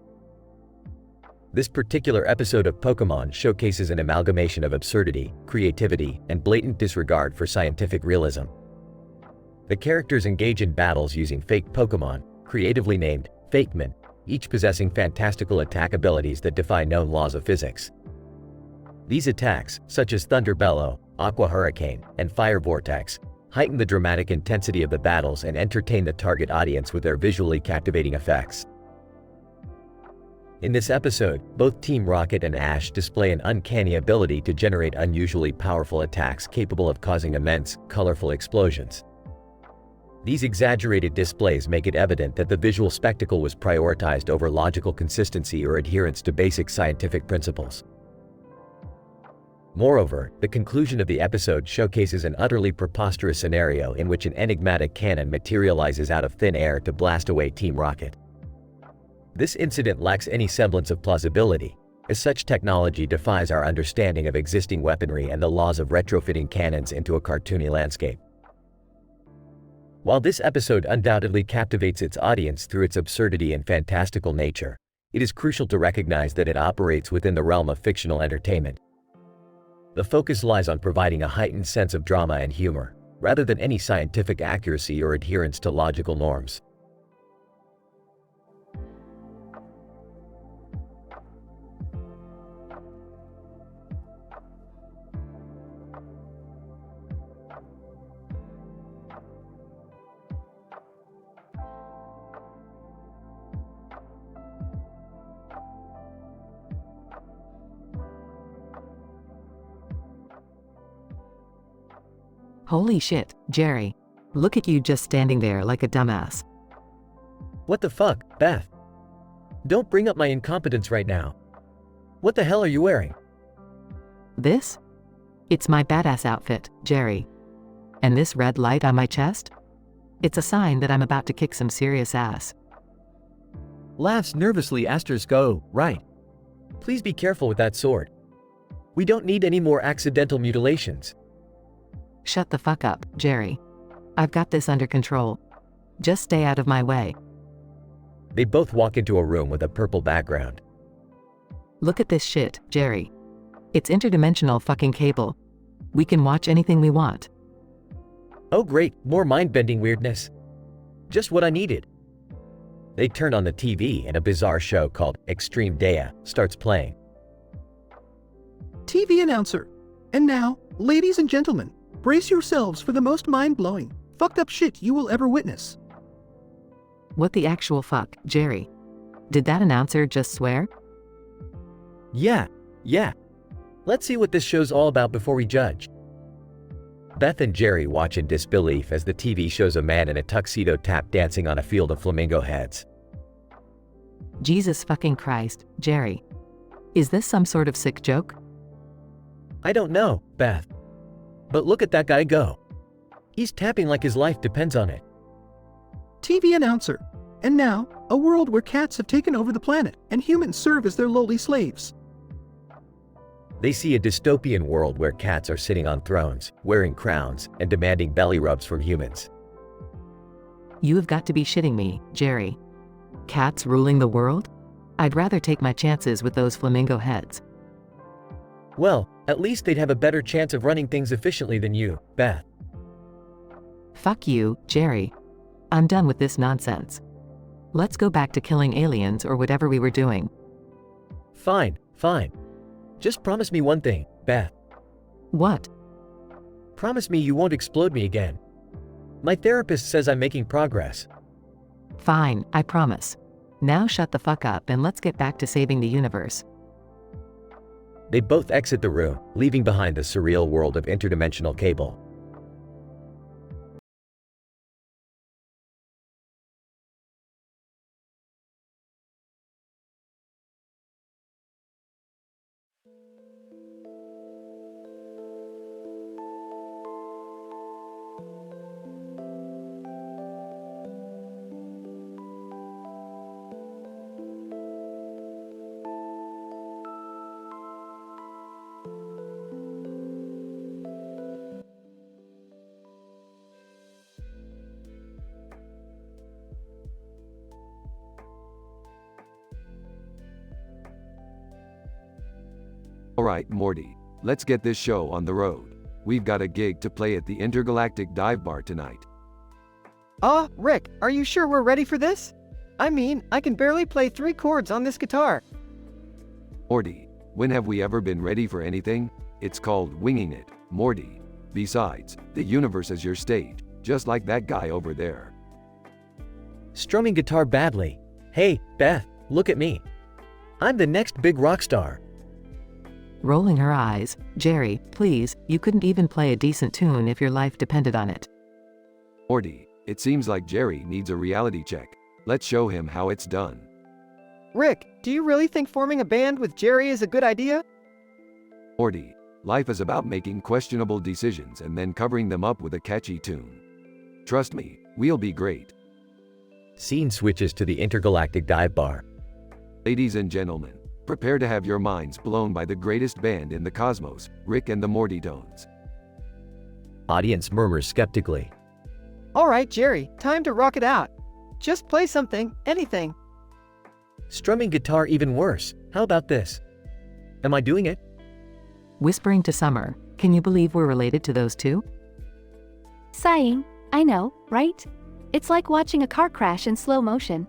This particular episode of Pokemon showcases an amalgamation of absurdity, creativity, and blatant disregard for scientific realism. The characters engage in battles using fake Pokemon, creatively named Fakemen, each possessing fantastical attack abilities that defy known laws of physics. These attacks, such as Thunder Bellow, Aqua Hurricane, and Fire Vortex, heighten the dramatic intensity of the battles and entertain the target audience with their visually captivating effects. In this episode, both Team Rocket and Ash display an uncanny ability to generate unusually powerful attacks capable of causing immense, colorful explosions. These exaggerated displays make it evident that the visual spectacle was prioritized over logical consistency or adherence to basic scientific principles. Moreover, the conclusion of the episode showcases an utterly preposterous scenario in which an enigmatic cannon materializes out of thin air to blast away Team Rocket. This incident lacks any semblance of plausibility, as such technology defies our understanding of existing weaponry and the laws of retrofitting cannons into a cartoony landscape. While this episode undoubtedly captivates its audience through its absurdity and fantastical nature, it is crucial to recognize that it operates within the realm of fictional entertainment. The focus lies on providing a heightened sense of drama and humor, rather than any scientific accuracy or adherence to logical norms. Holy shit, Jerry. Look at you just standing there like a dumbass. What the fuck, Beth? Don't bring up my incompetence right now. What the hell are you wearing? This? It's my badass outfit, Jerry. And this red light on my chest? It's a sign that I'm about to kick some serious ass. Laughs nervously. Go, right. Please be careful with that sword. We don't need any more accidental mutilations. Shut the fuck up, Jerry. I've got this under control. Just stay out of my way. They both walk into a room with a purple background. Look at this shit, Jerry. It's interdimensional fucking cable. We can watch anything we want. Oh great, more mind-bending weirdness. Just what I needed. They turn on the TV and a bizarre show called Extreme Dea starts playing. TV announcer. And now, ladies and gentlemen, brace yourselves for the most mind-blowing, fucked up shit you will ever witness. What the actual fuck, Jerry? Did that announcer just swear? Yeah. Let's see what this show's all about before we judge. Beth and Jerry watch in disbelief as the TV shows a man in a tuxedo tap dancing on a field of flamingo heads. Jesus fucking Christ, Jerry. Is this some sort of sick joke? I don't know, Beth. But look at that guy go. He's tapping like his life depends on it. TV announcer. And now, a world where cats have taken over the planet and humans serve as their lowly slaves. They see a dystopian world where cats are sitting on thrones, wearing crowns, and demanding belly rubs from humans. You have got to be shitting me, Jerry. Cats ruling the world? I'd rather take my chances with those flamingo heads. Well, at least they'd have a better chance of running things efficiently than you, Beth. Fuck you, Jerry. I'm done with this nonsense. Let's go back to killing aliens or whatever we were doing. Fine. Just promise me one thing, Beth. What? Promise me you won't explode me again. My therapist says I'm making progress. Fine, I promise. Now shut the fuck up and let's get back to saving the universe. They both exit the room, leaving behind the surreal world of interdimensional cable. Alright, Morty, let's get this show on the road. We've got a gig to play at the Intergalactic Dive Bar tonight. Rick, are you sure we're ready for this? I mean, I can barely play 3 chords on this guitar. Morty, when have we ever been ready for anything? It's called winging it, Morty. Besides, the universe is your stage, just like that guy over there. Strumming guitar badly. Hey, Beth, look at me. I'm the next big rock star. Rolling her eyes, Jerry, please, you couldn't even play a decent tune if your life depended on it. Morty, it seems like Jerry needs a reality check. Let's show him how it's done. Rick, do you really think forming a band with Jerry is a good idea? Morty, life is about making questionable decisions and then covering them up with a catchy tune. Trust me, we'll be great. Scene switches to the Intergalactic Dive Bar. Ladies and gentlemen, prepare to have your minds blown by the greatest band in the cosmos, Rick and the Morty Tones. Audience murmurs skeptically. Alright, Jerry, time to rock it out. Just play something, anything. Strumming guitar even worse. How about this? Am I doing it? Whispering to Summer, can you believe we're related to those two? Sighing, I know, right? It's like watching a car crash in slow motion.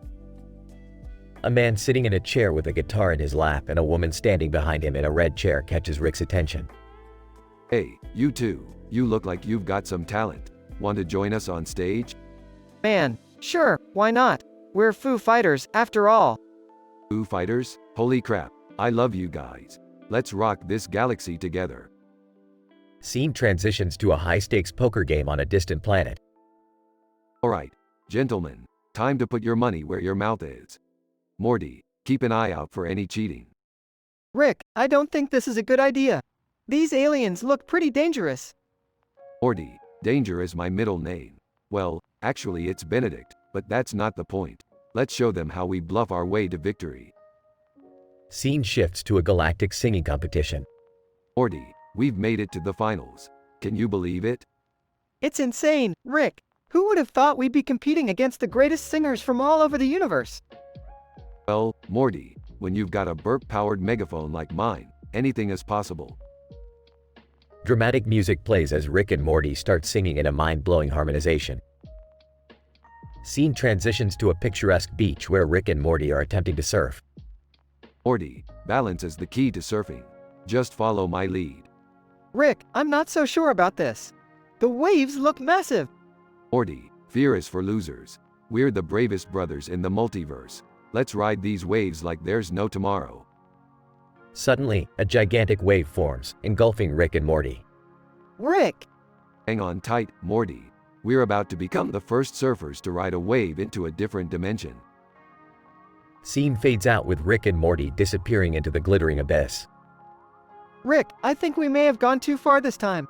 A man sitting in a chair with a guitar in his lap and a woman standing behind him in a red chair catches Rick's attention. Hey, you two, you look like you've got some talent. Want to join us on stage? Man, sure, why not? We're Foo Fighters, after all. Foo Fighters? Holy crap, I love you guys. Let's rock this galaxy together. Scene transitions to a high-stakes poker game on a distant planet. Alright, gentlemen, time to put your money where your mouth is. Morty, keep an eye out for any cheating. Rick, I don't think this is a good idea. These aliens look pretty dangerous. Morty, Danger is my middle name. Well, actually it's Benedict, but that's not the point. Let's show them how we bluff our way to victory. Scene shifts to a galactic singing competition. Morty, we've made it to the finals. Can you believe it? It's insane, Rick. Who would have thought we'd be competing against the greatest singers from all over the universe? Well, Morty, when you've got a burp-powered megaphone like mine, anything is possible. Dramatic music plays as Rick and Morty start singing in a mind-blowing harmonization. Scene transitions to a picturesque beach where Rick and Morty are attempting to surf. Morty, balance is the key to surfing. Just follow my lead. Rick, I'm not so sure about this. The waves look massive. Morty, fear is for losers. We're the bravest brothers in the multiverse. Let's ride these waves like there's no tomorrow. Suddenly, a gigantic wave forms, engulfing Rick and Morty. Rick! Hang on tight, Morty. We're about to become the first surfers to ride a wave into a different dimension. Scene fades out with Rick and Morty disappearing into the glittering abyss. Rick, I think we may have gone too far this time.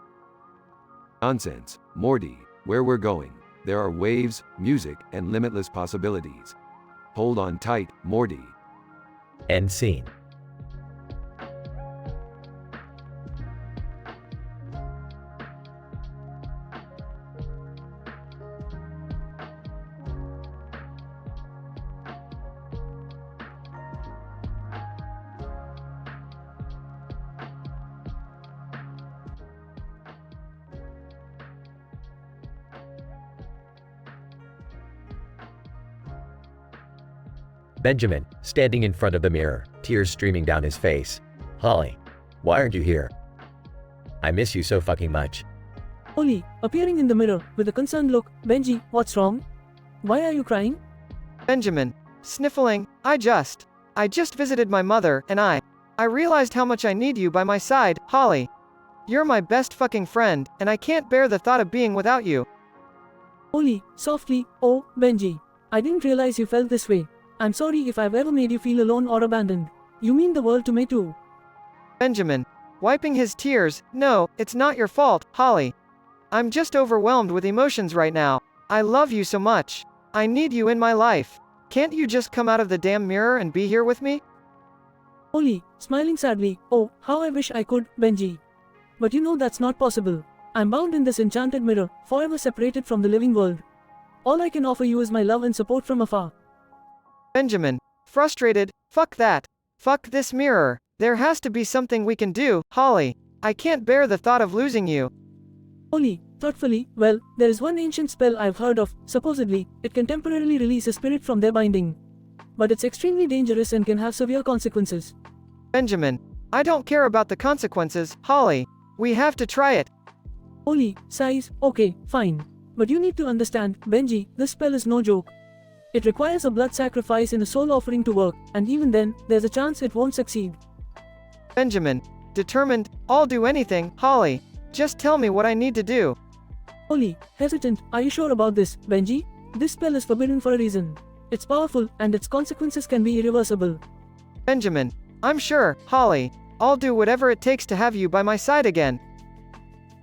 Nonsense, Morty. Where we're going, there are waves, music, and limitless possibilities. Hold on tight, Morty. End scene. Benjamin, standing in front of the mirror, tears streaming down his face. Holly, why aren't you here? I miss you so fucking much. Holly, appearing in the mirror with a concerned look. Benji, what's wrong? Why are you crying? Benjamin, sniffling, I just visited my mother, and I realized how much I need you by my side, Holly. You're my best fucking friend, and I can't bear the thought of being without you. Holly, softly, oh, Benji. I didn't realize you felt this way. I'm sorry if I've ever made you feel alone or abandoned. You mean the world to me too. Benjamin, wiping his tears, no, it's not your fault, Holly. I'm just overwhelmed with emotions right now. I love you so much. I need you in my life. Can't you just come out of the damn mirror and be here with me? Holly, smiling sadly, oh, how I wish I could, Benji. But you know that's not possible. I'm bound in this enchanted mirror, forever separated from the living world. All I can offer you is my love and support from afar. Benjamin, frustrated, fuck that. Fuck this mirror. There has to be something we can do, Holly. I can't bear the thought of losing you. Holly, thoughtfully, well, there is one ancient spell I've heard of. Supposedly, it can temporarily release a spirit from their binding. But it's extremely dangerous and can have severe consequences. Benjamin, I don't care about the consequences, Holly. We have to try it. Holly sighs, okay, fine. But you need to understand, Benji, this spell is no joke. It requires a blood sacrifice and a soul offering to work, and even then, there's a chance it won't succeed. Benjamin, determined, I'll do anything, Holly. Just tell me what I need to do. Holly, hesitant, are you sure about this, Benji? This spell is forbidden for a reason. It's powerful, and its consequences can be irreversible. Benjamin, I'm sure, Holly. I'll do whatever it takes to have you by my side again.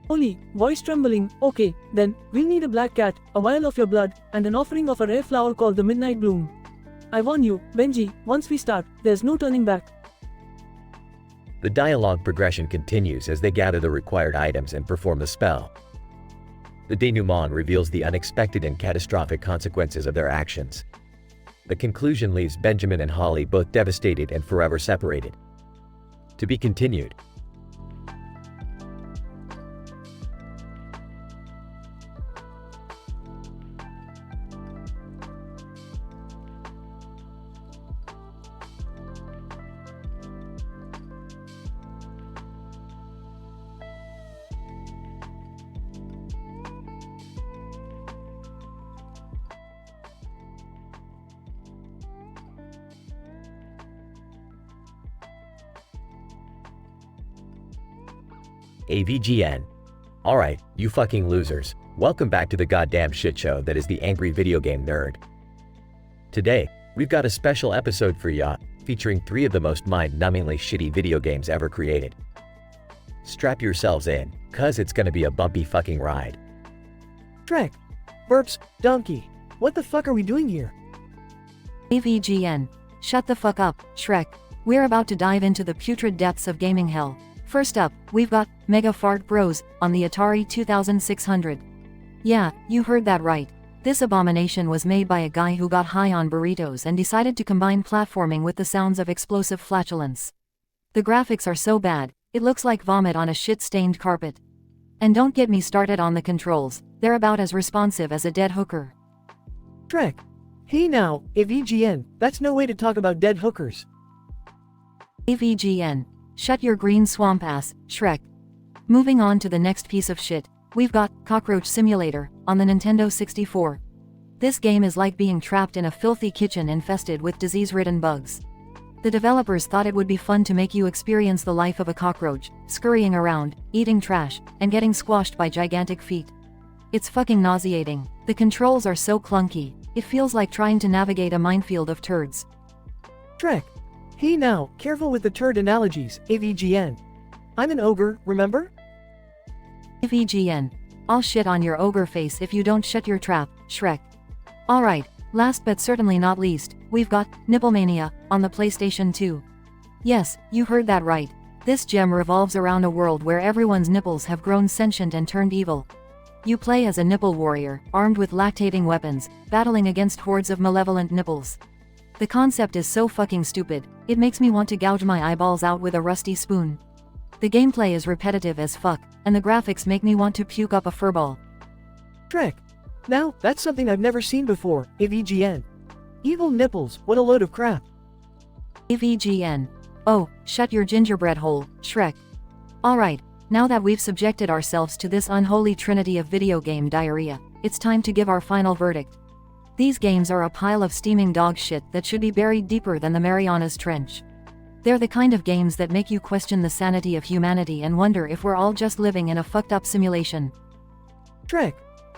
Holly, voice trembling, okay, then, we'll need a black cat, a vial of your blood, and an offering of a rare flower called the Midnight Bloom. I warn you, Benji, once we start, there's no turning back. The dialogue progression continues as they gather the required items and perform the spell. The denouement reveals the unexpected and catastrophic consequences of their actions. The conclusion leaves Benjamin and Holly both devastated and forever separated. To be continued. AVGN. Alright, you fucking losers. Welcome back to the goddamn shit show that is the Angry Video Game Nerd. Today, we've got a special episode for ya, featuring 3 of the most mind-numbingly shitty video games ever created. Strap yourselves in, cuz it's gonna be a bumpy fucking ride. Shrek. Burps. Donkey. What the fuck are we doing here? AVGN. Shut the fuck up, Shrek. We're about to dive into the putrid depths of gaming hell. First up, we've got Mega Fart Bros on the Atari 2600. Yeah, you heard that right. This abomination was made by a guy who got high on burritos and decided to combine platforming with the sounds of explosive flatulence. The graphics are so bad, it looks like vomit on a shit-stained carpet. And don't get me started on the controls, they're about as responsive as a dead hooker. Shrek. Hey now, AVGN, that's no way to talk about dead hookers. AVGN. Shut your green swamp ass, Shrek. Moving on to the next piece of shit, we've got Cockroach Simulator on the Nintendo 64. This game is like being trapped in a filthy kitchen infested with disease-ridden bugs. The developers thought it would be fun to make you experience the life of a cockroach, scurrying around, eating trash, and getting squashed by gigantic feet. It's fucking nauseating. The controls are so clunky, it feels like trying to navigate a minefield of turds. Shrek. Hey now, careful with the turd analogies, AVGN. I'm an ogre, remember? AVGN. I'll shit on your ogre face if you don't shut your trap, Shrek. Alright, last but certainly not least, we've got Nipplemania on the PlayStation 2. Yes, you heard that right. This gem revolves around a world where everyone's nipples have grown sentient and turned evil. You play as a nipple warrior, armed with lactating weapons, battling against hordes of malevolent nipples. The concept is so fucking stupid, it makes me want to gouge my eyeballs out with a rusty spoon. The gameplay is repetitive as fuck, and the graphics make me want to puke up a furball. Shrek. Now, that's something I've never seen before, AVGN. Evil nipples, what a load of crap. AVGN. Oh, shut your gingerbread hole, Shrek. Alright, now that we've subjected ourselves to this unholy trinity of video game diarrhea, it's time to give our final verdict. These games are a pile of steaming dog shit that should be buried deeper than the Marianas Trench. They're the kind of games that make you question the sanity of humanity and wonder if we're all just living in a fucked up simulation. Shrek.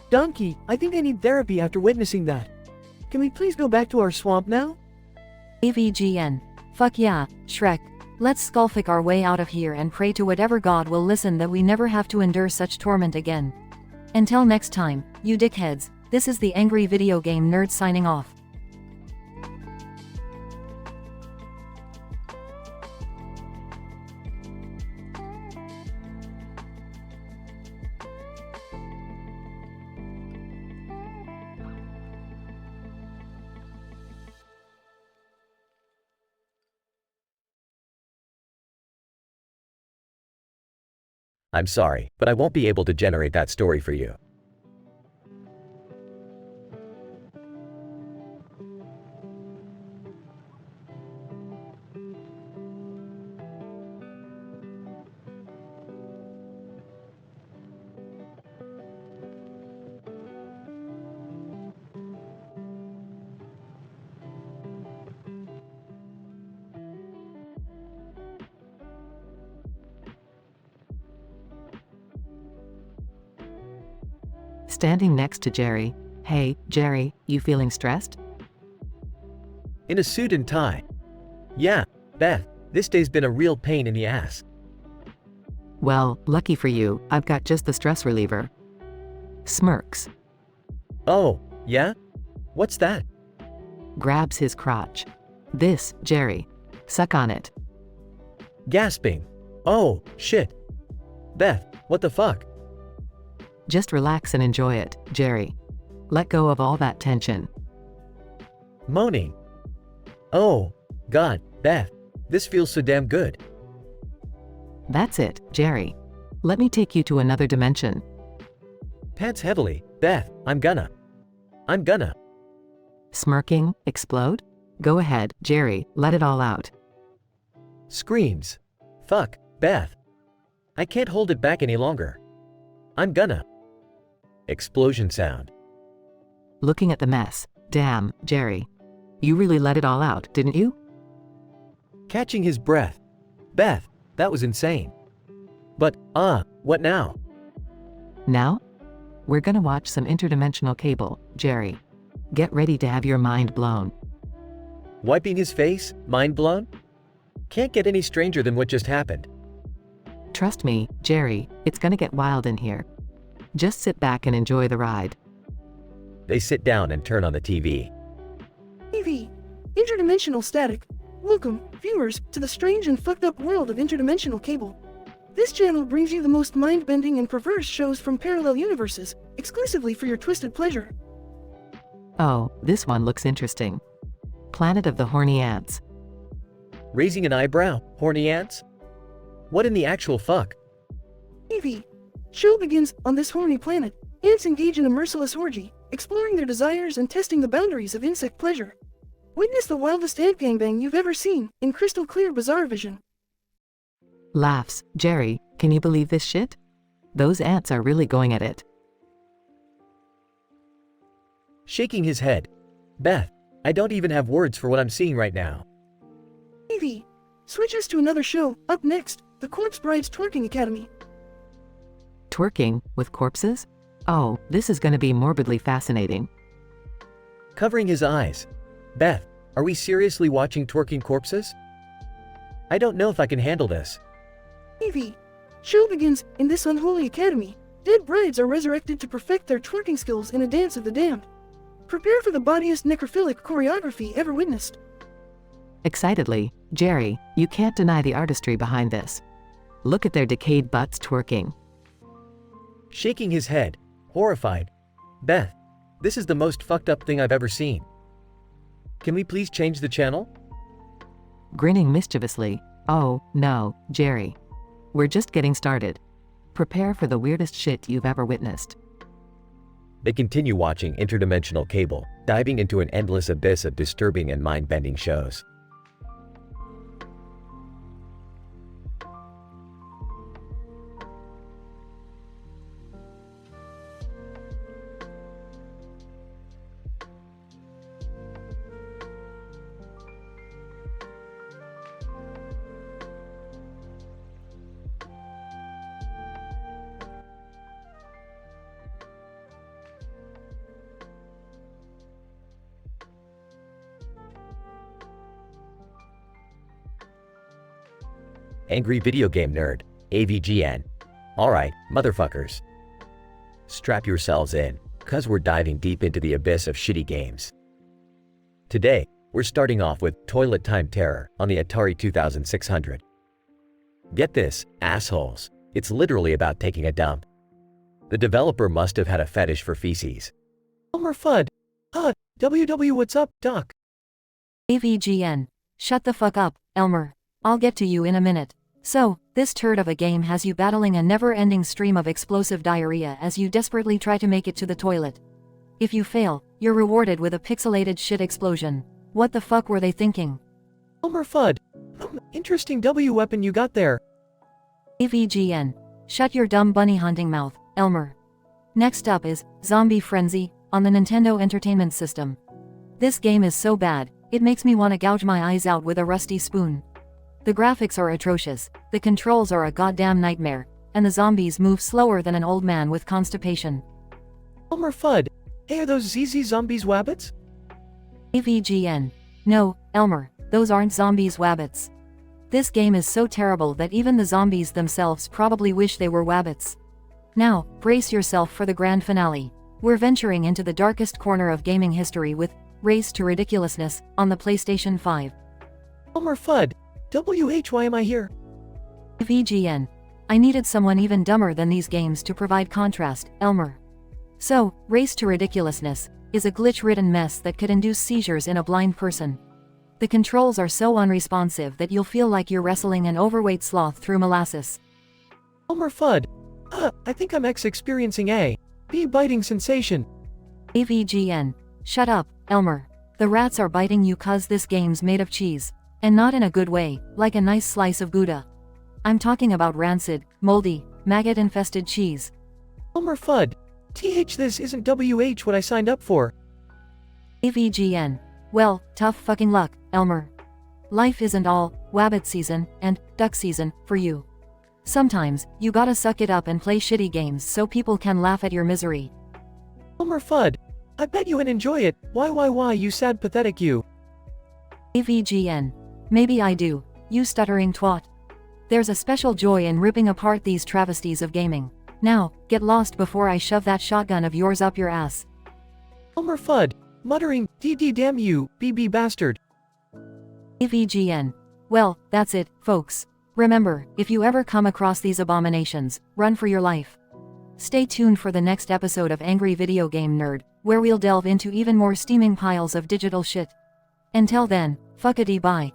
Donkey, I think I need therapy after witnessing that. Can we please go back to our swamp now? AVGN. Fuck yeah, Shrek. Let's skullfuck our way out of here and pray to whatever god will listen that we never have to endure such torment again. Until next time, you dickheads. This is the Angry Video Game Nerd signing off. I'm sorry, but I won't be able to generate that story for you. Standing next to Jerry. Hey, Jerry, you feeling stressed? In a suit and tie. Yeah, Beth, this day's been a real pain in the ass. Well, lucky for you, I've got just the stress reliever. Smirks. Oh, yeah? What's that? Grabs his crotch. This, Jerry. Suck on it. Gasping. Oh, shit. Beth, what the fuck? Just relax and enjoy it, Jerry. Let go of all that tension. Moaning. Oh, God, Beth, this feels so damn good. That's it, Jerry. Let me take you to another dimension. Pants heavily. Beth, I'm gonna. Smirking, explode? Go ahead, Jerry, let it all out. Screams. Fuck, Beth. I can't hold it back any longer. I'm gonna. Explosion sound. Looking at the mess. Damn, Jerry. You really let it all out, didn't you? Catching his breath. Beth, that was insane. But, what now? Now? We're gonna watch some interdimensional cable, Jerry. Get ready to have your mind blown. Wiping his face, mind blown? Can't get any stranger than what just happened. Trust me, Jerry, it's gonna get wild in here. Just sit back and enjoy the ride. They sit down and turn on the TV. TV. Interdimensional static. Welcome, viewers, to the strange and fucked up world of interdimensional cable. This channel brings you the most mind-bending and perverse shows from parallel universes, exclusively for your twisted pleasure. Oh, this one looks interesting. Planet of the Horny Ants. Raising an eyebrow, horny ants? What in the actual fuck? TV. Show begins on this horny planet. Ants engage in a merciless orgy, exploring their desires and testing the boundaries of insect pleasure. Witness the wildest ant gangbang you've ever seen, in crystal clear bizarre vision. Laughs. Jerry, can you believe this shit? Those ants are really going at it. Shaking his head. Beth, I don't even have words for what I'm seeing right now. TV. Switches to another show. Up next, the Corpse Bride's Twerking Academy. Twerking, with corpses? Oh, this is gonna be morbidly fascinating. Covering his eyes. Beth, are we seriously watching twerking corpses? I don't know if I can handle this. TV. Show begins in this unholy academy. Dead brides are resurrected to perfect their twerking skills in a dance of the damned. Prepare for the bawdiest necrophilic choreography ever witnessed. Excitedly, Jerry, you can't deny the artistry behind this. Look at their decayed butts twerking. Shaking his head, horrified. Beth, this is the most fucked up thing I've ever seen. Can we please change the channel? Grinning mischievously. Oh, no, Jerry. We're just getting started. Prepare for the weirdest shit you've ever witnessed. They continue watching interdimensional cable, diving into an endless abyss of disturbing and mind-bending shows. Angry video game nerd, AVGN. Alright, motherfuckers. Strap yourselves in, cause we're diving deep into the abyss of shitty games. Today, we're starting off with Toilet Time Terror on the Atari 2600. Get this, assholes, it's literally about taking a dump. The developer must have had a fetish for feces. Elmer Fudd. WW, what's up, Doc? AVGN. Shut the fuck up, Elmer. I'll get to you in a minute. So, this turd of a game has you battling a never-ending stream of explosive diarrhea as you desperately try to make it to the toilet. If you fail, you're rewarded with a pixelated shit explosion. What the fuck were they thinking? Elmer Fudd. Interesting W weapon you got there. AVGN. Shut your dumb bunny hunting mouth, Elmer. Next up is Zombie Frenzy on the Nintendo Entertainment System. This game is so bad, it makes me want to gouge my eyes out with a rusty spoon. The graphics are atrocious, the controls are a goddamn nightmare, and the zombies move slower than an old man with constipation. Elmer Fudd. Hey, are those ZZ Zombies wabbits? AVGN. No, Elmer, those aren't zombies wabbits. This game is so terrible that even the zombies themselves probably wish they were wabbits. Now, brace yourself for the grand finale. We're venturing into the darkest corner of gaming history with Race to Ridiculousness on the PlayStation 5. Elmer Fudd. why am I here? VGN. I needed someone even dumber than these games to provide contrast, Elmer. So, Race to Ridiculousness is a glitch-ridden mess that could induce seizures in a blind person. The controls are so unresponsive that you'll feel like you're wrestling an overweight sloth through molasses. Elmer Fudd. I think I'm experiencing a bee-biting sensation. AVGN. Shut up, Elmer. The rats are biting you 'cause this game's made of cheese. And not in a good way, like a nice slice of Gouda. I'm talking about rancid, moldy, maggot-infested cheese. Elmer Fudd. This isn't what I signed up for. AVGN. Well, tough fucking luck, Elmer. Life isn't all wabbit season and duck season for you. Sometimes, you gotta suck it up and play shitty games so people can laugh at your misery. Elmer Fudd. I bet you would enjoy it. Why, you sad pathetic you. AVGN. Maybe I do, you stuttering twat. There's a special joy in ripping apart these travesties of gaming. Now, get lost before I shove that shotgun of yours up your ass. Elmer Fudd. Muttering, DD damn you, BB bastard. AVGN. Well, that's it, folks. Remember, if you ever come across these abominations, run for your life. Stay tuned for the next episode of Angry Video Game Nerd, where we'll delve into even more steaming piles of digital shit. Until then, fuckity bye.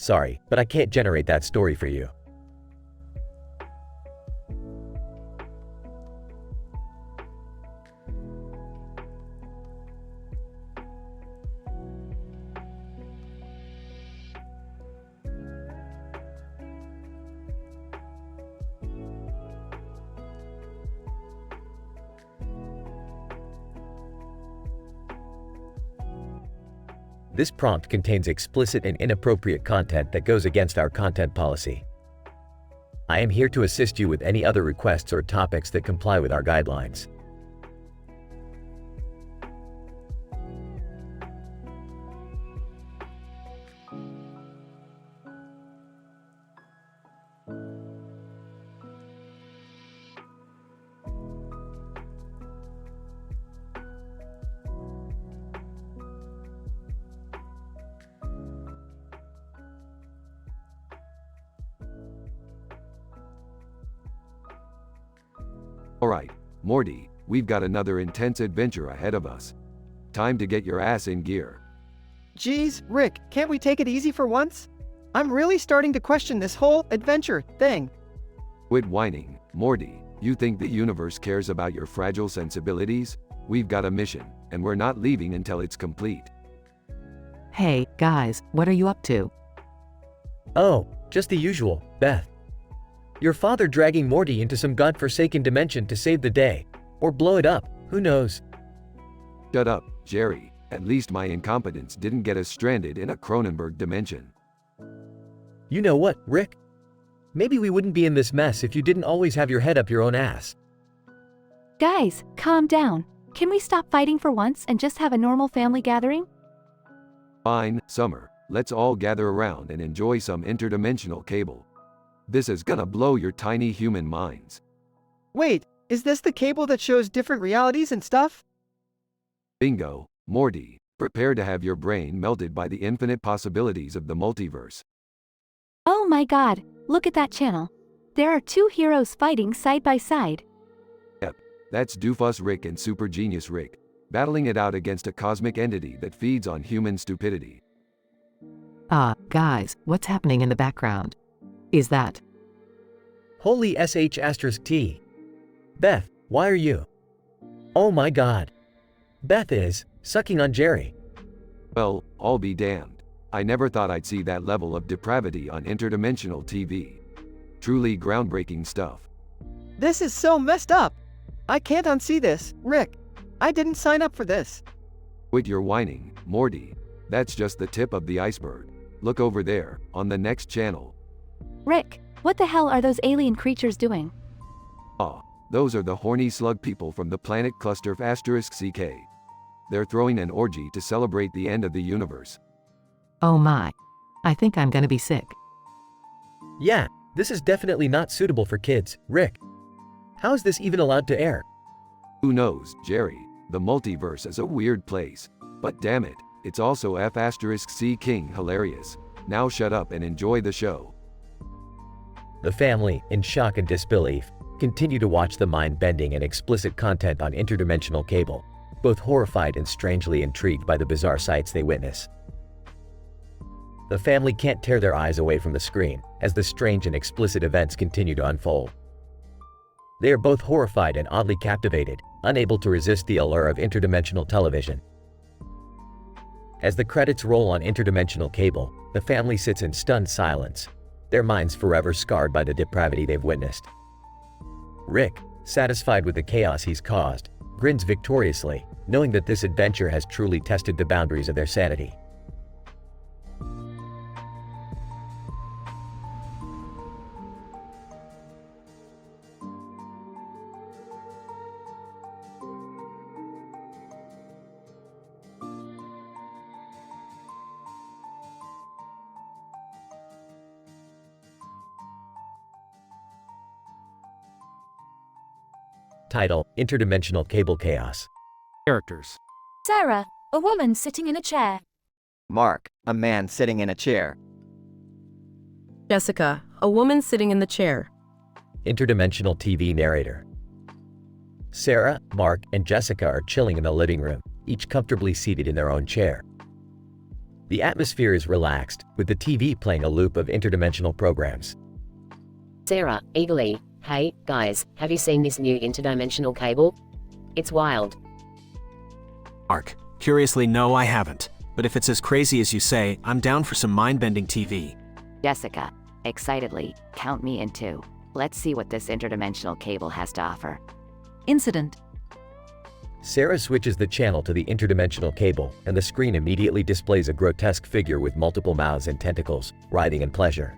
Sorry, but I can't generate that story for you. This prompt contains explicit and inappropriate content that goes against our content policy. I am here to assist you with any other requests or topics that comply with our guidelines. Alright, Morty, we've got another intense adventure ahead of us. Time to get your ass in gear. Geez, Rick, can't we take it easy for once? I'm really starting to question this whole adventure thing. Quit whining, Morty. You think the universe cares about your fragile sensibilities? We've got a mission, and we're not leaving until it's complete. Hey, guys, what are you up to? Oh, just the usual, Beth. Your father dragging Morty into some godforsaken dimension to save the day. Or blow it up, who knows? Shut up, Jerry. At least my incompetence didn't get us stranded in a Cronenberg dimension. You know what, Rick? Maybe we wouldn't be in this mess if you didn't always have your head up your own ass. Guys, calm down. Can we stop fighting for once and just have a normal family gathering? Fine, Summer. Let's all gather around and enjoy some interdimensional cable. This is gonna blow your tiny human minds. Wait, is this the cable that shows different realities and stuff? Bingo, Morty. Prepare to have your brain melted by the infinite possibilities of the multiverse. Oh my god, look at that channel. There are two heroes fighting side by side. Yep, that's Doofus Rick and Super Genius Rick, battling it out against a cosmic entity that feeds on human stupidity. Guys, what's happening in the background? Is that? Holy sh*T. Beth, why are you? Oh my god. Beth is sucking on Jerry. Well, I'll be damned. I never thought I'd see that level of depravity on interdimensional TV. Truly groundbreaking stuff. This is so messed up. I can't unsee this, Rick. I didn't sign up for this. Quit your whining, Morty. That's just the tip of the iceberg. Look over there, on the next channel. Rick, what the hell are those alien creatures doing? Those are the horny slug people from the planet cluster *CK. They're throwing an orgy to celebrate the end of the universe. Oh my. I think I'm gonna be sick. Yeah, this is definitely not suitable for kids, Rick. How is this even allowed to air? Who knows, Jerry? The multiverse is a weird place. But damn it, it's also *C King hilarious. Now shut up and enjoy the show. The family, in shock and disbelief, continue to watch the mind-bending and explicit content on interdimensional cable, both horrified and strangely intrigued by the bizarre sights they witness. The family can't tear their eyes away from the screen as the strange and explicit events continue to unfold. They are both horrified and oddly captivated, unable to resist the allure of interdimensional television. As the credits roll on interdimensional cable, the family sits in stunned silence, their minds forever scarred by the depravity they've witnessed. Rick, satisfied with the chaos he's caused, grins victoriously, knowing that this adventure has truly tested the boundaries of their sanity. Title: Interdimensional Cable Chaos. Characters: Sarah, a woman sitting in a chair. Mark, a man sitting in a chair. Jessica, a woman sitting in the chair. Interdimensional TV narrator. Sarah, Mark, and Jessica are chilling in the living room, each comfortably seated in their own chair. The atmosphere is relaxed, with the TV playing a loop of interdimensional programs. Sarah, eagerly, hey, guys, have you seen this new interdimensional cable? It's wild. Mark, curiously, no, I haven't. But if it's as crazy as you say, I'm down for some mind-bending TV. Jessica, excitedly, count me in too. Let's see what this interdimensional cable has to offer. Incident. Sarah switches the channel to the interdimensional cable, and the screen immediately displays a grotesque figure with multiple mouths and tentacles, writhing in pleasure.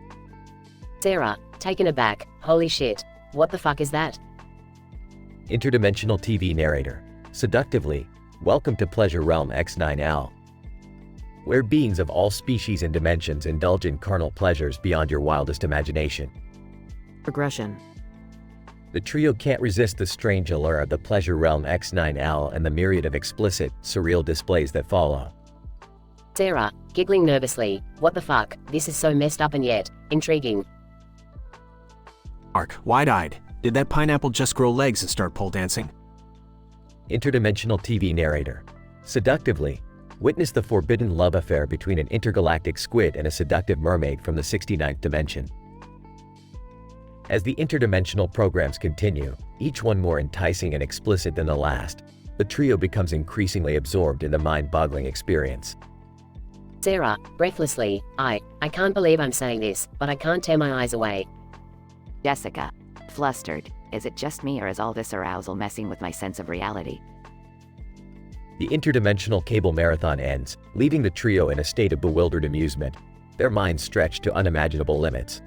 Sarah, taken aback, holy shit, what the fuck is that? Interdimensional TV narrator. Seductively, welcome to Pleasure Realm X9L, where beings of all species and dimensions indulge in carnal pleasures beyond your wildest imagination. Progression. The trio can't resist the strange allure of the Pleasure Realm X9L and the myriad of explicit, surreal displays that follow. Sarah, giggling nervously, what the fuck, this is so messed up and yet intriguing. Mark, wide-eyed, did that pineapple just grow legs and start pole dancing? Interdimensional TV narrator. Seductively, witness the forbidden love affair between an intergalactic squid and a seductive mermaid from the 69th dimension. As the interdimensional programs continue, each one more enticing and explicit than the last, the trio becomes increasingly absorbed in the mind-boggling experience. Sarah, breathlessly, I can't believe I'm saying this, but I can't tear my eyes away. Jessica, flustered, is it just me or is all this arousal messing with my sense of reality? The interdimensional cable marathon ends, leaving the trio in a state of bewildered amusement, their minds stretched to unimaginable limits.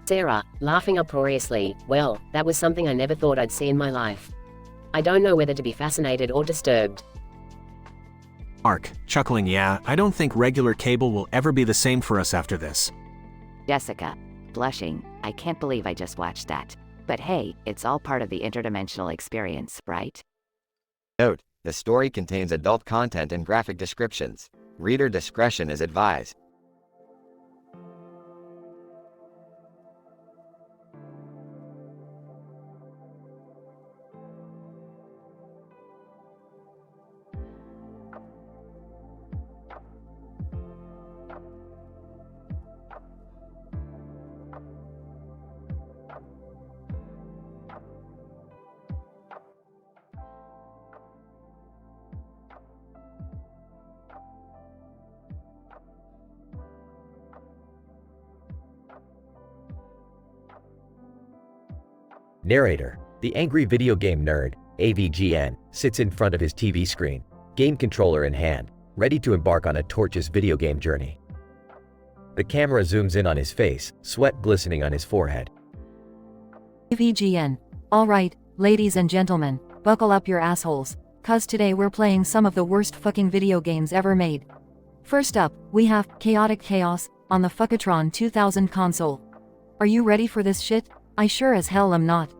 Sarah, laughing uproariously, well, that was something I never thought I'd see in my life. I don't know whether to be fascinated or disturbed. Ark, chuckling, yeah, I don't think regular cable will ever be the same for us after this. Jessica, blushing, I can't believe I just watched that. But hey, it's all part of the interdimensional experience, right? Note, the story contains adult content and graphic descriptions. Reader discretion is advised. Narrator, the angry video game nerd, AVGN, sits in front of his TV screen, game controller in hand, ready to embark on a tortuous video game journey. The camera zooms in on his face, sweat glistening on his forehead. AVGN. Alright, ladies and gentlemen, buckle up your assholes, cause today we're playing some of the worst fucking video games ever made. First up, we have Chaotic Chaos on the Fuckatron 2000 console. Are you ready for this shit? I sure as hell am not.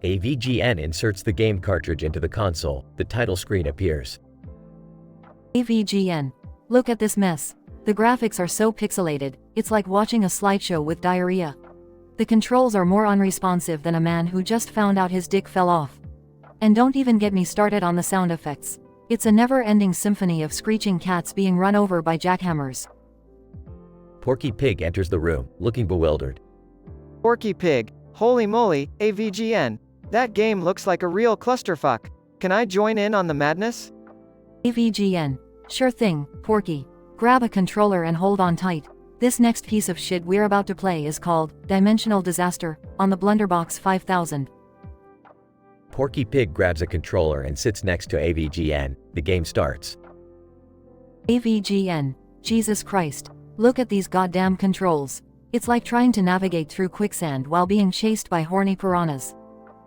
AVGN inserts the game cartridge into the console. The title screen appears. AVGN. Look at this mess. The graphics are so pixelated, it's like watching a slideshow with diarrhea. The controls are more unresponsive than a man who just found out his dick fell off. And don't even get me started on the sound effects. It's a never-ending symphony of screeching cats being run over by jackhammers. Porky Pig enters the room, looking bewildered. Porky Pig, holy moly, AVGN. That game looks like a real clusterfuck. Can I join in on the madness? AVGN. Sure thing, Porky. Grab a controller and hold on tight. This next piece of shit we're about to play is called Dimensional Disaster on the Blunderbox 5000. Porky Pig grabs a controller and sits next to AVGN. The game starts. AVGN. Jesus Christ. Look at these goddamn controls. It's like trying to navigate through quicksand while being chased by horny piranhas.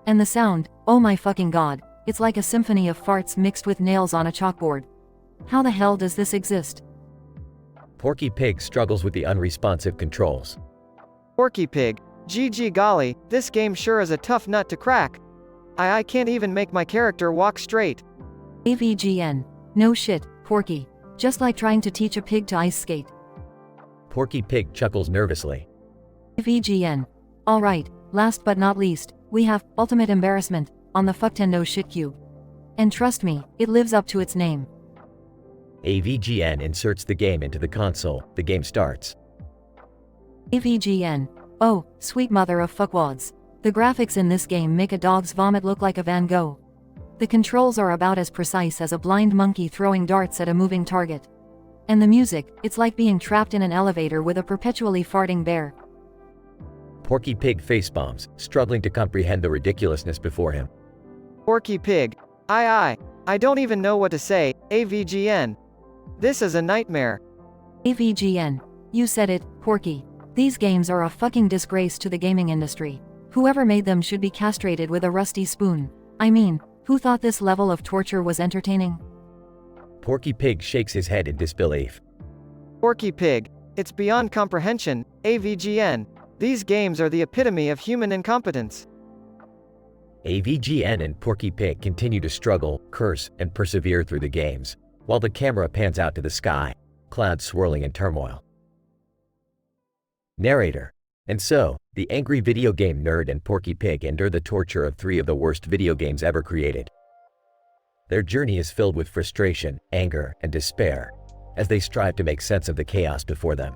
And the sound, oh my fucking god, it's like a symphony of farts mixed with nails on a chalkboard. How the hell does this exist? Porky Pig struggles with the unresponsive controls. Porky Pig, GG golly, this game sure is a tough nut to crack. I can't even make my character walk straight. AVGN. No shit, Porky. Just like trying to teach a pig to ice skate. Porky Pig chuckles nervously. AVGN. Alright, last but not least, we have Ultimate Embarrassment on the Fucktendo Shitcube. And trust me, it lives up to its name. AVGN inserts the game into the console. The game starts. AVGN. Oh, sweet mother of fuckwads. The graphics in this game make a dog's vomit look like a Van Gogh. The controls are about as precise as a blind monkey throwing darts at a moving target. And the music, it's like being trapped in an elevator with a perpetually farting bear. Porky Pig facepalms, struggling to comprehend the ridiculousness before him. Porky Pig. I don't even know what to say, AVGN. This is a nightmare. AVGN. You said it, Porky. These games are a fucking disgrace to the gaming industry. Whoever made them should be castrated with a rusty spoon. I mean, who thought this level of torture was entertaining? Porky Pig shakes his head in disbelief. Porky Pig. It's beyond comprehension, AVGN. These games are the epitome of human incompetence. AVGN and Porky Pig continue to struggle, curse, and persevere through the games, while the camera pans out to the sky, clouds swirling in turmoil. Narrator. And so, the angry video game nerd and Porky Pig endure the torture of 3 of the worst video games ever created. Their journey is filled with frustration, anger, and despair, as they strive to make sense of the chaos before them.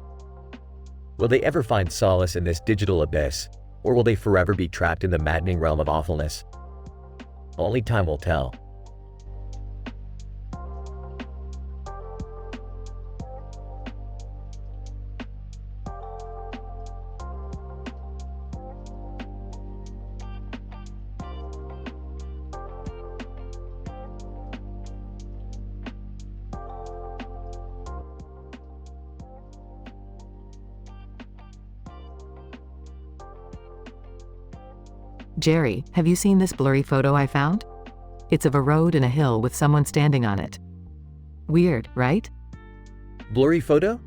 Will they ever find solace in this digital abyss, or will they forever be trapped in the maddening realm of awfulness? Only time will tell. Jerry, have you seen this blurry photo I found? It's of a road and a hill with someone standing on it. Weird, right? Blurry photo?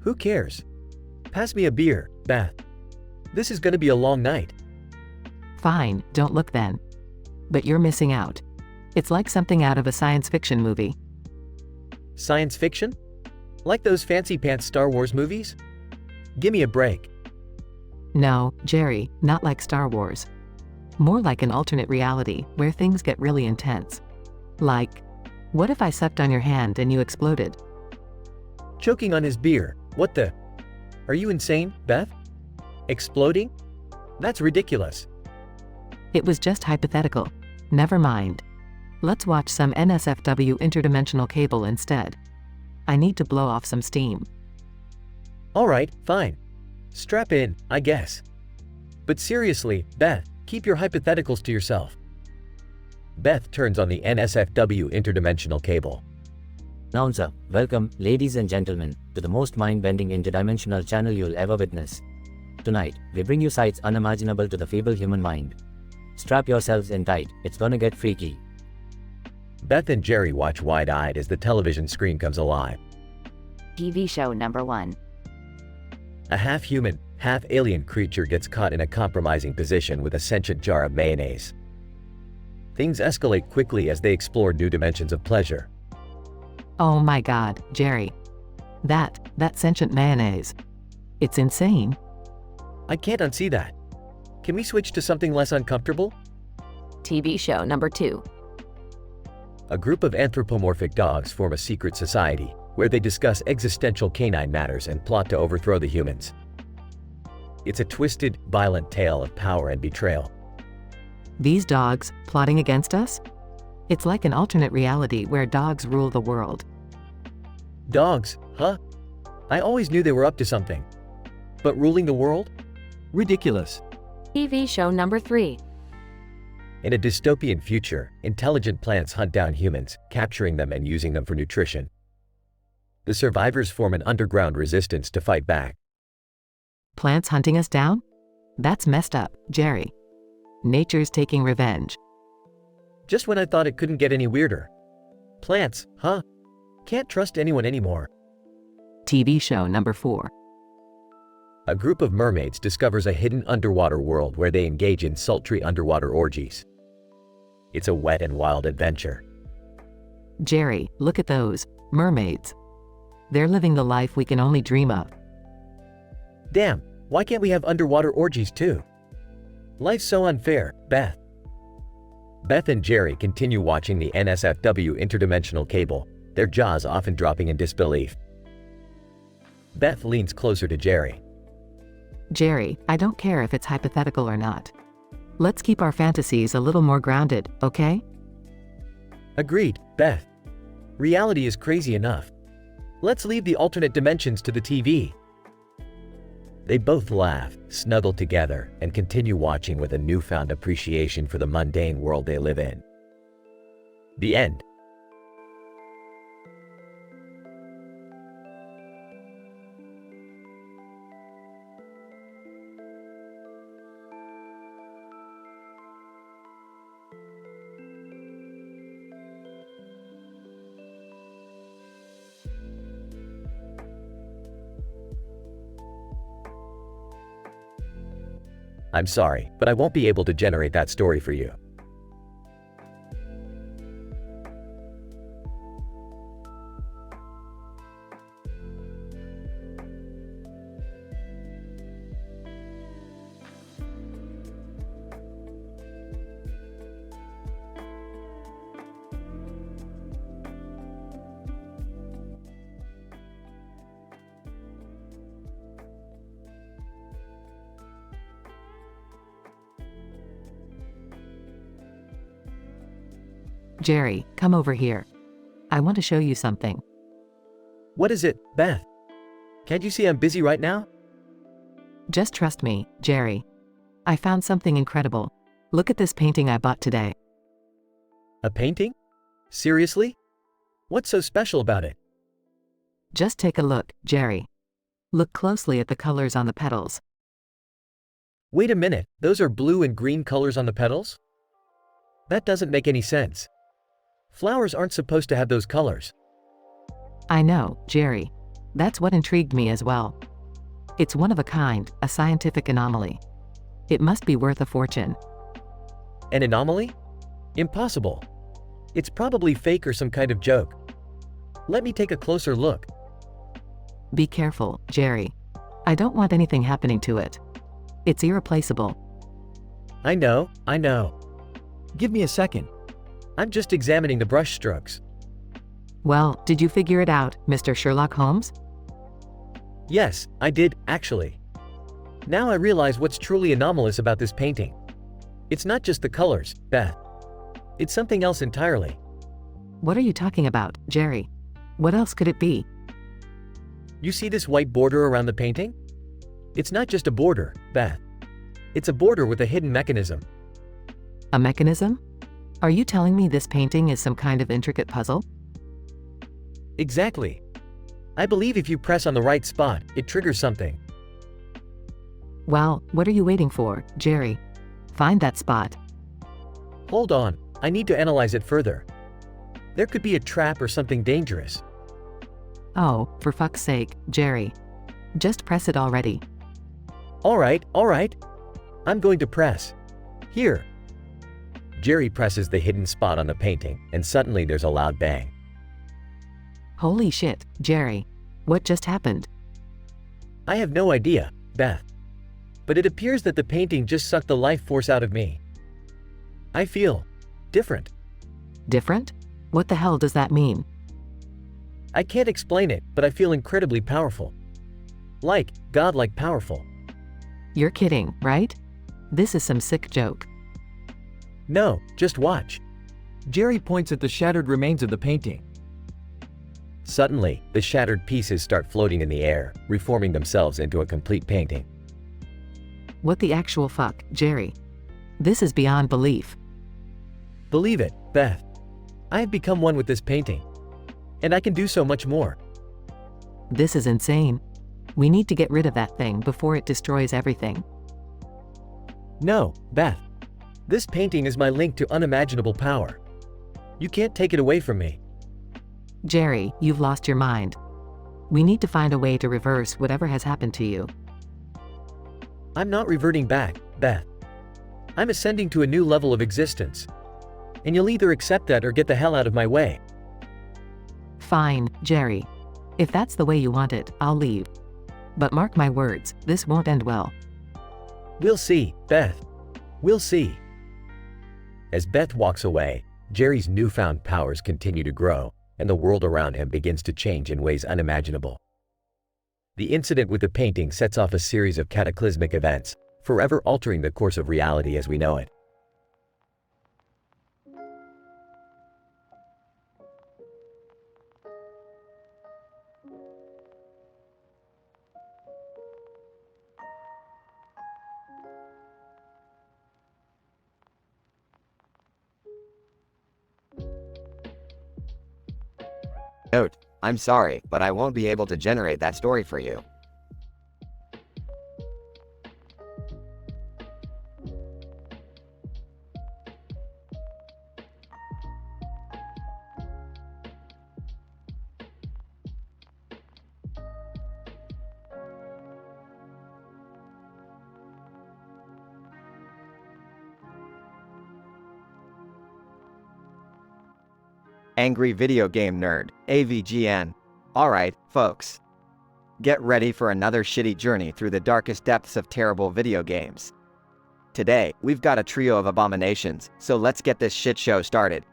Who cares? Pass me a beer, Beth. This is gonna be a long night. Fine, don't look then. But you're missing out. It's like something out of a science fiction movie. Science fiction? Like those fancy pants Star Wars movies? Gimme a break. No, Jerry, not like Star Wars. More like an alternate reality, where things get really intense. Like, what if I sucked on your hand and you exploded? Choking on his beer, what the? Are you insane, Beth? Exploding? That's ridiculous. It was just hypothetical. Never mind. Let's watch some NSFW interdimensional cable instead. I need to blow off some steam. Alright, fine. Strap in, I guess. But seriously, Beth, keep your hypotheticals to yourself. Beth turns on the NSFW interdimensional cable. Now sir, welcome, ladies and gentlemen, to the most mind-bending interdimensional channel you'll ever witness. Tonight, we bring you sights unimaginable to the feeble human mind. Strap yourselves in tight, it's gonna get freaky. Beth and Jerry watch wide-eyed as the television screen comes alive. TV show number 1. A half-human, half-alien creature gets caught in a compromising position with a sentient jar of mayonnaise. Things escalate quickly as they explore new dimensions of pleasure. Oh my god, Jerry. That sentient mayonnaise. It's insane. I can't unsee that. Can we switch to something less uncomfortable? TV show number 2. A group of anthropomorphic dogs form a secret society, where they discuss existential canine matters and plot to overthrow the humans. It's a twisted, violent tale of power and betrayal. These dogs, plotting against us? It's like an alternate reality where dogs rule the world. Dogs, huh? I always knew they were up to something. But ruling the world? Ridiculous. TV show number 3. In a dystopian future, intelligent plants hunt down humans, capturing them and using them for nutrition. The survivors form an underground resistance to fight back. Plants hunting us down? That's messed up, Jerry. Nature's taking revenge. Just when I thought it couldn't get any weirder. Plants, huh? Can't trust anyone anymore. TV show number 4. A group of mermaids discovers a hidden underwater world where they engage in sultry underwater orgies. It's a wet and wild adventure. Jerry, look at those mermaids. They're living the life we can only dream of. Damn, why can't we have underwater orgies too? Life's so unfair, Beth. Beth and Jerry continue watching the NSFW interdimensional cable, their jaws often dropping in disbelief. Beth leans closer to Jerry. Jerry, I don't care if it's hypothetical or not. Let's keep our fantasies a little more grounded, okay? Agreed, Beth. Reality is crazy enough. Let's leave the alternate dimensions to the TV. They both laugh, snuggle together, and continue watching with a newfound appreciation for the mundane world they live in. The end. I'm sorry, but I won't be able to generate that story for you. Jerry, come over here. I want to show you something. What is it, Beth? Can't you see I'm busy right now? Just trust me, Jerry. I found something incredible. Look at this painting I bought today. A painting? Seriously? What's so special about it? Just take a look, Jerry. Look closely at the colors on the petals. Wait a minute, those are blue and green colors on the petals? That doesn't make any sense. Flowers aren't supposed to have those colors. I know, Jerry. That's what intrigued me as well. It's one of a kind, a scientific anomaly. It must be worth a fortune. An anomaly? Impossible. It's probably fake or some kind of joke. Let me take a closer look. Be careful, Jerry. I don't want anything happening to it. It's irreplaceable. I know. Give me a second. I'm just examining the brush strokes. Well, did you figure it out, Mr. Sherlock Holmes? Yes, I did, actually. Now I realize what's truly anomalous about this painting. It's not just the colors, Beth. It's something else entirely. What are you talking about, Jerry? What else could it be? You see this white border around the painting? It's not just a border, Beth. It's a border with a hidden mechanism. A mechanism? Are you telling me this painting is some kind of intricate puzzle? Exactly. I believe if you press on the right spot, it triggers something. Well, what are you waiting for, Jerry? Find that spot. Hold on, I need to analyze it further. There could be a trap or something dangerous. Oh, for fuck's sake, Jerry. Just press it already. All right. I'm going to press. Here. Jerry presses the hidden spot on the painting, and suddenly there's a loud bang. Holy shit, Jerry. What just happened? I have no idea, Beth. But it appears that the painting just sucked the life force out of me. I feel different. Different? What the hell does that mean? I can't explain it, but I feel incredibly powerful. Like, godlike powerful. You're kidding, right? This is some sick joke. No, just watch. Jerry points at the shattered remains of the painting. Suddenly, the shattered pieces start floating in the air, reforming themselves into a complete painting. What the actual fuck, Jerry? This is beyond belief. Believe it, Beth. I have become one with this painting. And I can do so much more. This is insane. We need to get rid of that thing before it destroys everything. No, Beth. This painting is my link to unimaginable power. You can't take it away from me. Jerry, you've lost your mind. We need to find a way to reverse whatever has happened to you. I'm not reverting back, Beth. I'm ascending to a new level of existence. And you'll either accept that or get the hell out of my way. Fine, Jerry. If that's the way you want it, I'll leave. But mark my words, this won't end well. We'll see, Beth. We'll see. As Beth walks away, Jerry's newfound powers continue to grow, and the world around him begins to change in ways unimaginable. The incident with the painting sets off a series of cataclysmic events, forever altering the course of reality as we know it. Note, I'm sorry, but I won't be able to generate that story for you. Angry Video Game Nerd, AVGN. Alright, folks. Get ready for another shitty journey through the darkest depths of terrible video games. Today, we've got a trio of abominations, so let's get this shit show started.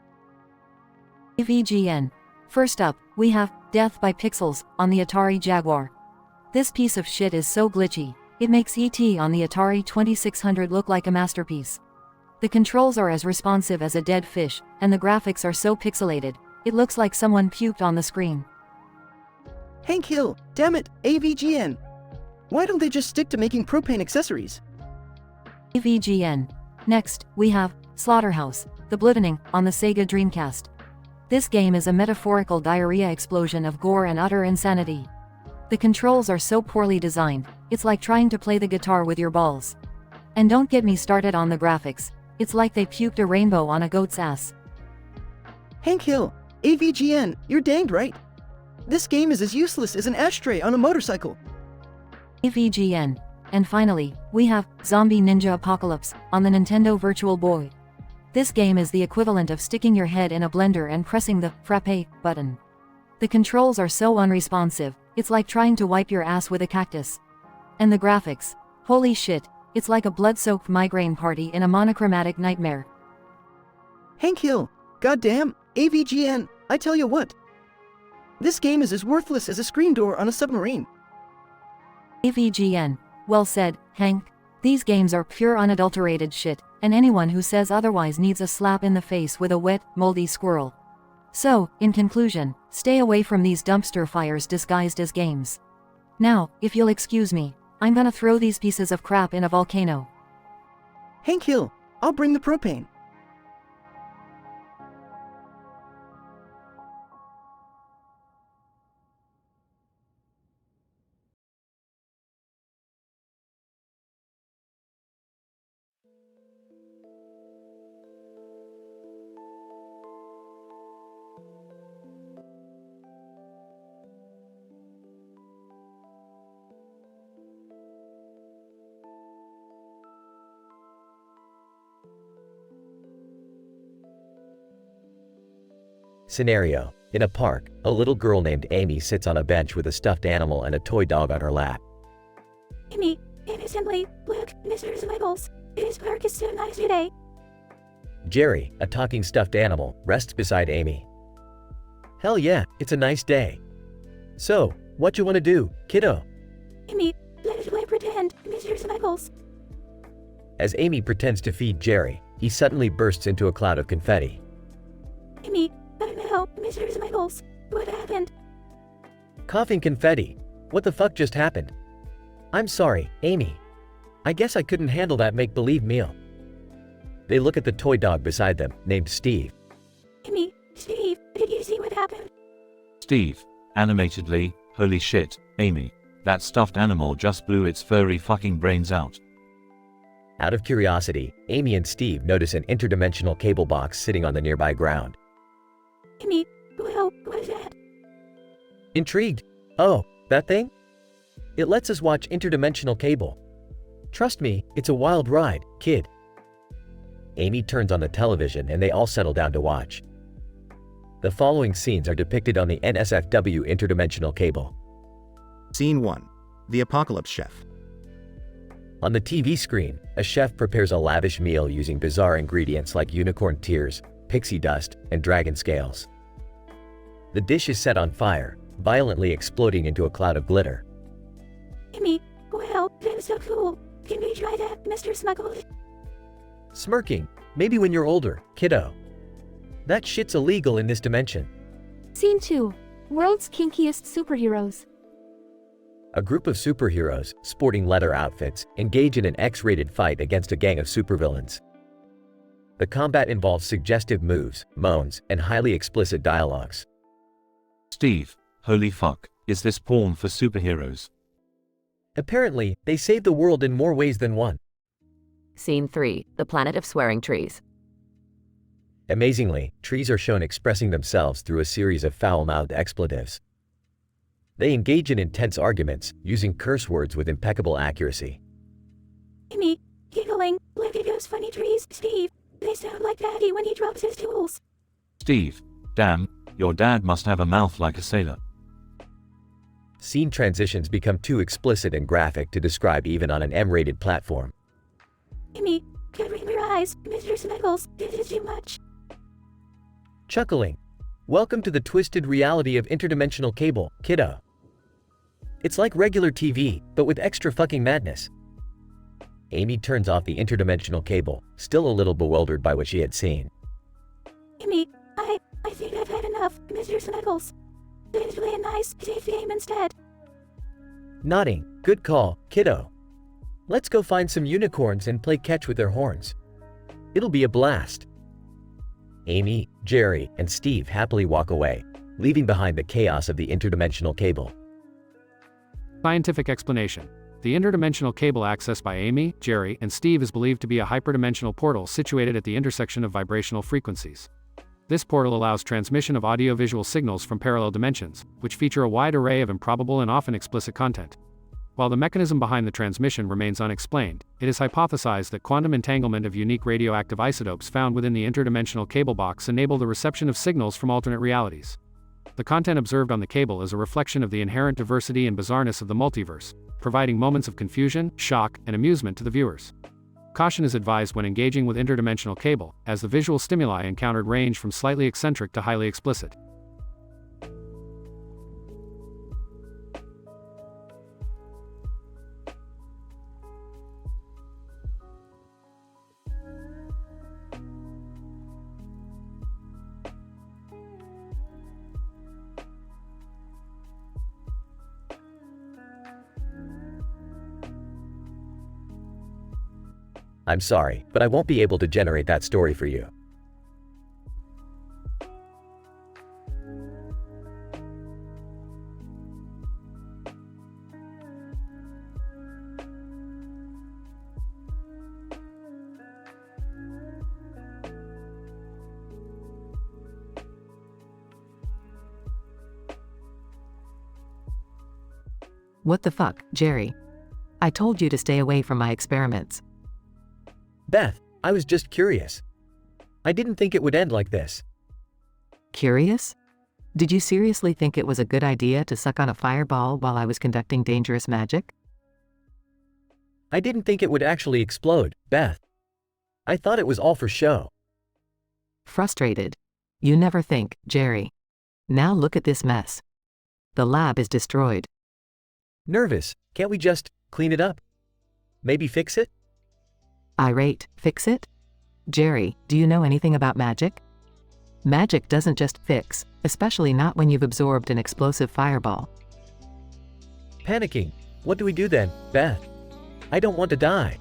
AVGN. First up, we have Death by Pixels on the Atari Jaguar. This piece of shit is so glitchy, it makes ET on the Atari 2600 look like a masterpiece. The controls are as responsive as a dead fish, and the graphics are so pixelated, it looks like someone puked on the screen. Hank Hill, damn it, AVGN. Why don't they just stick to making propane accessories? AVGN. Next, we have Slaughterhouse, The Bloodening, on the Sega Dreamcast. This game is a metaphorical diarrhea explosion of gore and utter insanity. The controls are so poorly designed, it's like trying to play the guitar with your balls. And don't get me started on the graphics. It's like they puked a rainbow on a goat's ass. Hank Hill, AVGN, you're danged right. This game is as useless as an ashtray on a motorcycle. AVGN. And finally, we have Zombie Ninja Apocalypse on the Nintendo Virtual Boy. This game is the equivalent of sticking your head in a blender and pressing the frappe button. The controls are so unresponsive, it's like trying to wipe your ass with a cactus. And the graphics, holy shit, it's like a blood-soaked migraine party in a monochromatic nightmare. Hank Hill, goddamn, AVGN, I tell you what. This game is as worthless as a screen door on a submarine. AVGN. Well said, Hank. These games are pure unadulterated shit, and anyone who says otherwise needs a slap in the face with a wet, moldy squirrel. So, in conclusion, stay away from these dumpster fires disguised as games. Now, if you'll excuse me, I'm gonna throw these pieces of crap in a volcano. Hank Hill, I'll bring the propane. Scenario: in a park, a little girl named Amy sits on a bench with a stuffed animal and a toy dog on her lap. Amy, innocently, look, Mr. Smiggles, this park is so nice today. Jerry, a talking stuffed animal, rests beside Amy. Hell yeah, it's a nice day. So, what you wanna do, kiddo? Amy, let's play pretend, Mr. Smiggles. As Amy pretends to feed Jerry, he suddenly bursts into a cloud of confetti. Amy, I know, Mr. Smiggles, what happened? Coughing confetti. What the fuck just happened? I'm sorry, Amy. I guess I couldn't handle that make-believe meal. They look at the toy dog beside them, named Steve. Amy, Steve, did you see what happened? Steve, animatedly, holy shit, Amy. That stuffed animal just blew its furry fucking brains out. Out of curiosity, Amy and Steve notice an interdimensional cable box sitting on the nearby ground. Amy, well, what is that? Intrigued? Oh, that thing? It lets us watch interdimensional cable. Trust me, it's a wild ride, kid. Amy turns on the television and they all settle down to watch. The following scenes are depicted on the NSFW interdimensional cable. Scene 1. The Apocalypse Chef. On the TV screen, a chef prepares a lavish meal using bizarre ingredients like unicorn tears, pixie dust, and dragon scales. The dish is set on fire, violently exploding into a cloud of glitter. Amy, well, that's so cool. Can we try that, Mr. Smuggles? Smirking. Maybe when you're older, kiddo. That shit's illegal in this dimension. Scene 2. World's kinkiest superheroes. A group of superheroes, sporting leather outfits, engage in an X-rated fight against a gang of supervillains. The combat involves suggestive moves, moans, and highly explicit dialogues. Steve, holy fuck, is this porn for superheroes? Apparently, they save the world in more ways than one. Scene 3. The Planet of Swearing Trees. Amazingly, trees are shown expressing themselves through a series of foul-mouthed expletives. They engage in intense arguments, using curse words with impeccable accuracy. Amy, giggling, look at those funny trees, Steve. They sound like Daddy when he drops his tools. Steve, damn, your dad must have a mouth like a sailor. Scene transitions become too explicit and graphic to describe even on an M-rated platform. Amy, covering your eyes, Mr. Smuggles, this is too much. Chuckling. Welcome to the twisted reality of interdimensional cable, kiddo. It's like regular TV, but with extra fucking madness. Amy turns off the interdimensional cable, still a little bewildered by what she had seen. Amy, I think I've had enough, Mr. Smuggles. Let's play a nice, safe game instead. Nodding. Good call, kiddo. Let's go find some unicorns and play catch with their horns. It'll be a blast. Amy, Jerry, and Steve happily walk away, leaving behind the chaos of the interdimensional cable. Scientific explanation. The interdimensional cable accessed by Amy, Jerry, and Steve is believed to be a hyperdimensional portal situated at the intersection of vibrational frequencies. This portal allows transmission of audio-visual signals from parallel dimensions, which feature a wide array of improbable and often explicit content. While the mechanism behind the transmission remains unexplained, it is hypothesized that quantum entanglement of unique radioactive isotopes found within the interdimensional cable box enable the reception of signals from alternate realities. The content observed on the cable is a reflection of the inherent diversity and bizarreness of the multiverse, providing moments of confusion, shock, and amusement to the viewers. Caution is advised when engaging with interdimensional cable, as the visual stimuli encountered range from slightly eccentric to highly explicit. I'm sorry, but I won't be able to generate that story for you. What the fuck, Jerry? I told you to stay away from my experiments. Beth, I was just curious. I didn't think it would end like this. Curious? Did you seriously think it was a good idea to suck on a fireball while I was conducting dangerous magic? I didn't think it would actually explode, Beth. I thought it was all for show. Frustrated. You never think, Jerry. Now look at this mess. The lab is destroyed. Nervous, can't we just clean it up? Maybe fix it? Irate, fix it? Jerry, do you know anything about magic? Magic doesn't just fix, especially not when you've absorbed an explosive fireball. Panicking. What do we do then, Beth? I don't want to die.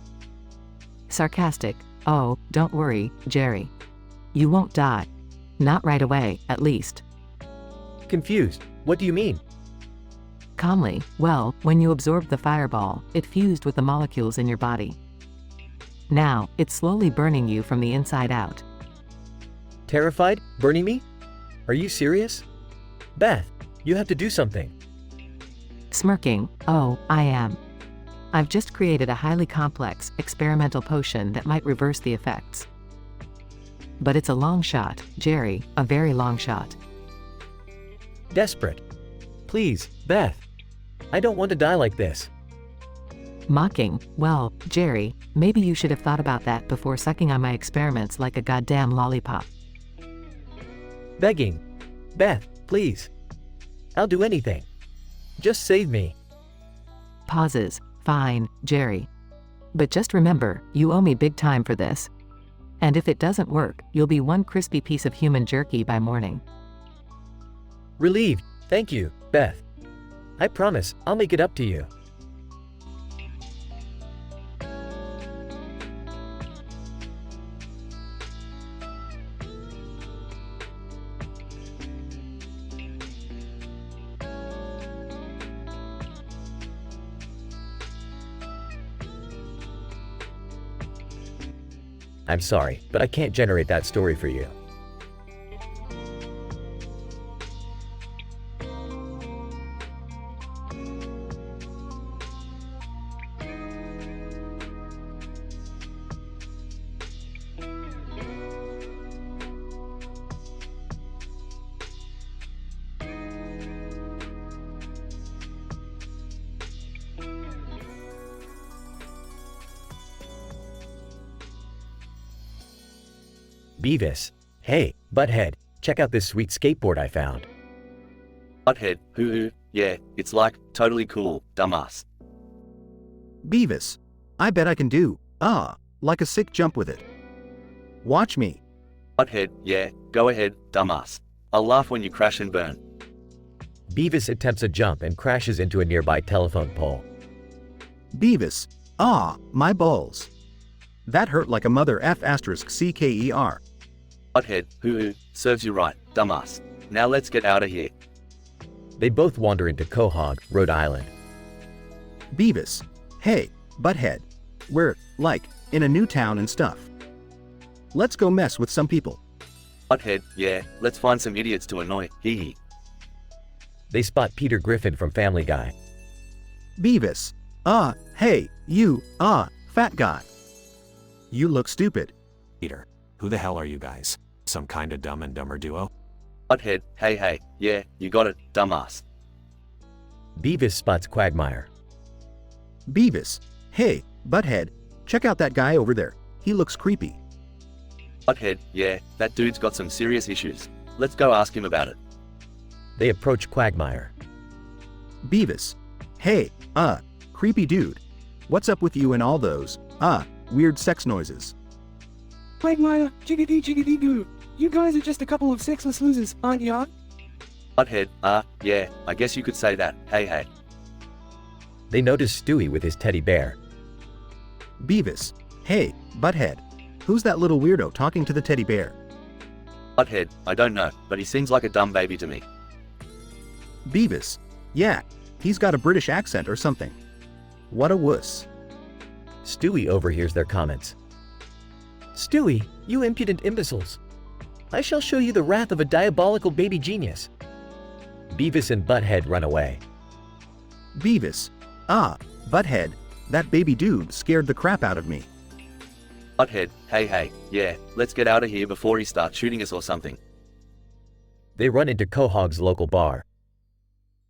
Sarcastic. Oh, don't worry, Jerry. You won't die. Not right away, at least. Confused. What do you mean? Calmly. Well, when you absorbed the fireball, it fused with the molecules in your body. Now, it's slowly burning you from the inside out. Terrified? Burning me? Are you serious? Beth, you have to do something. Smirking. Oh, I am. I've just created a highly complex, experimental potion that might reverse the effects. But it's a long shot, Jerry, a very long shot. Desperate. Please, Beth. I don't want to die like this. Mocking. Well, Jerry, maybe you should have thought about that before sucking on my experiments like a goddamn lollipop. Begging. Beth, please. I'll do anything. Just save me. Pauses. Fine, Jerry. But just remember, you owe me big time for this. And if it doesn't work, you'll be one crispy piece of human jerky by morning. Relieved. Thank you, Beth. I promise, I'll make it up to you. I'm sorry, but I can't generate that story for you. Beavis. Hey, Butthead, check out this sweet skateboard I found. Butthead, hoo, yeah, it's like, totally cool, dumbass. Beavis. I bet I can do, like a sick jump with it. Watch me. Butthead, yeah, go ahead, dumbass. I'll laugh when you crash and burn. Beavis attempts a jump and crashes into a nearby telephone pole. Beavis. My balls. That hurt like a mother F *CKER. Butthead, hoo, serves you right, dumbass. Now let's get out of here. They both wander into Quahog, Rhode Island. Beavis. hey, butthead. We're, like, in a new town and stuff. Let's go mess with some people. Butthead, yeah, let's find some idiots to annoy, hee hee. They spot Peter Griffin from Family Guy. Beavis. Hey, you, fat guy. You look stupid. Peter, who the hell are you guys? Some kind of Dumb and Dumber duo? Butthead, hey, yeah, you got it, dumbass. Beavis spots Quagmire. Beavis. Hey, butthead. Check out that guy over there. He looks creepy. Butthead, yeah, that dude's got some serious issues. Let's go ask him about it. They approach Quagmire. Beavis. Hey, creepy dude. What's up with you and all those, weird sex noises? Quagmire, jiggity goo. You guys are just a couple of sexless losers, aren't ya? Butthead, yeah, I guess you could say that, hey. They notice Stewie with his teddy bear. Beavis. Hey, butthead. Who's that little weirdo talking to the teddy bear? Butthead, I don't know, but he seems like a dumb baby to me. Beavis. Yeah, he's got a British accent or something. What a wuss. Stewie overhears their comments. Stewie, you impudent imbeciles. I shall show you the wrath of a diabolical baby genius. Beavis and Butthead run away. Beavis. Butthead, that baby dude scared the crap out of me. Butthead, hey, yeah, let's get out of here before he starts shooting us or something. They run into Quahog's local bar.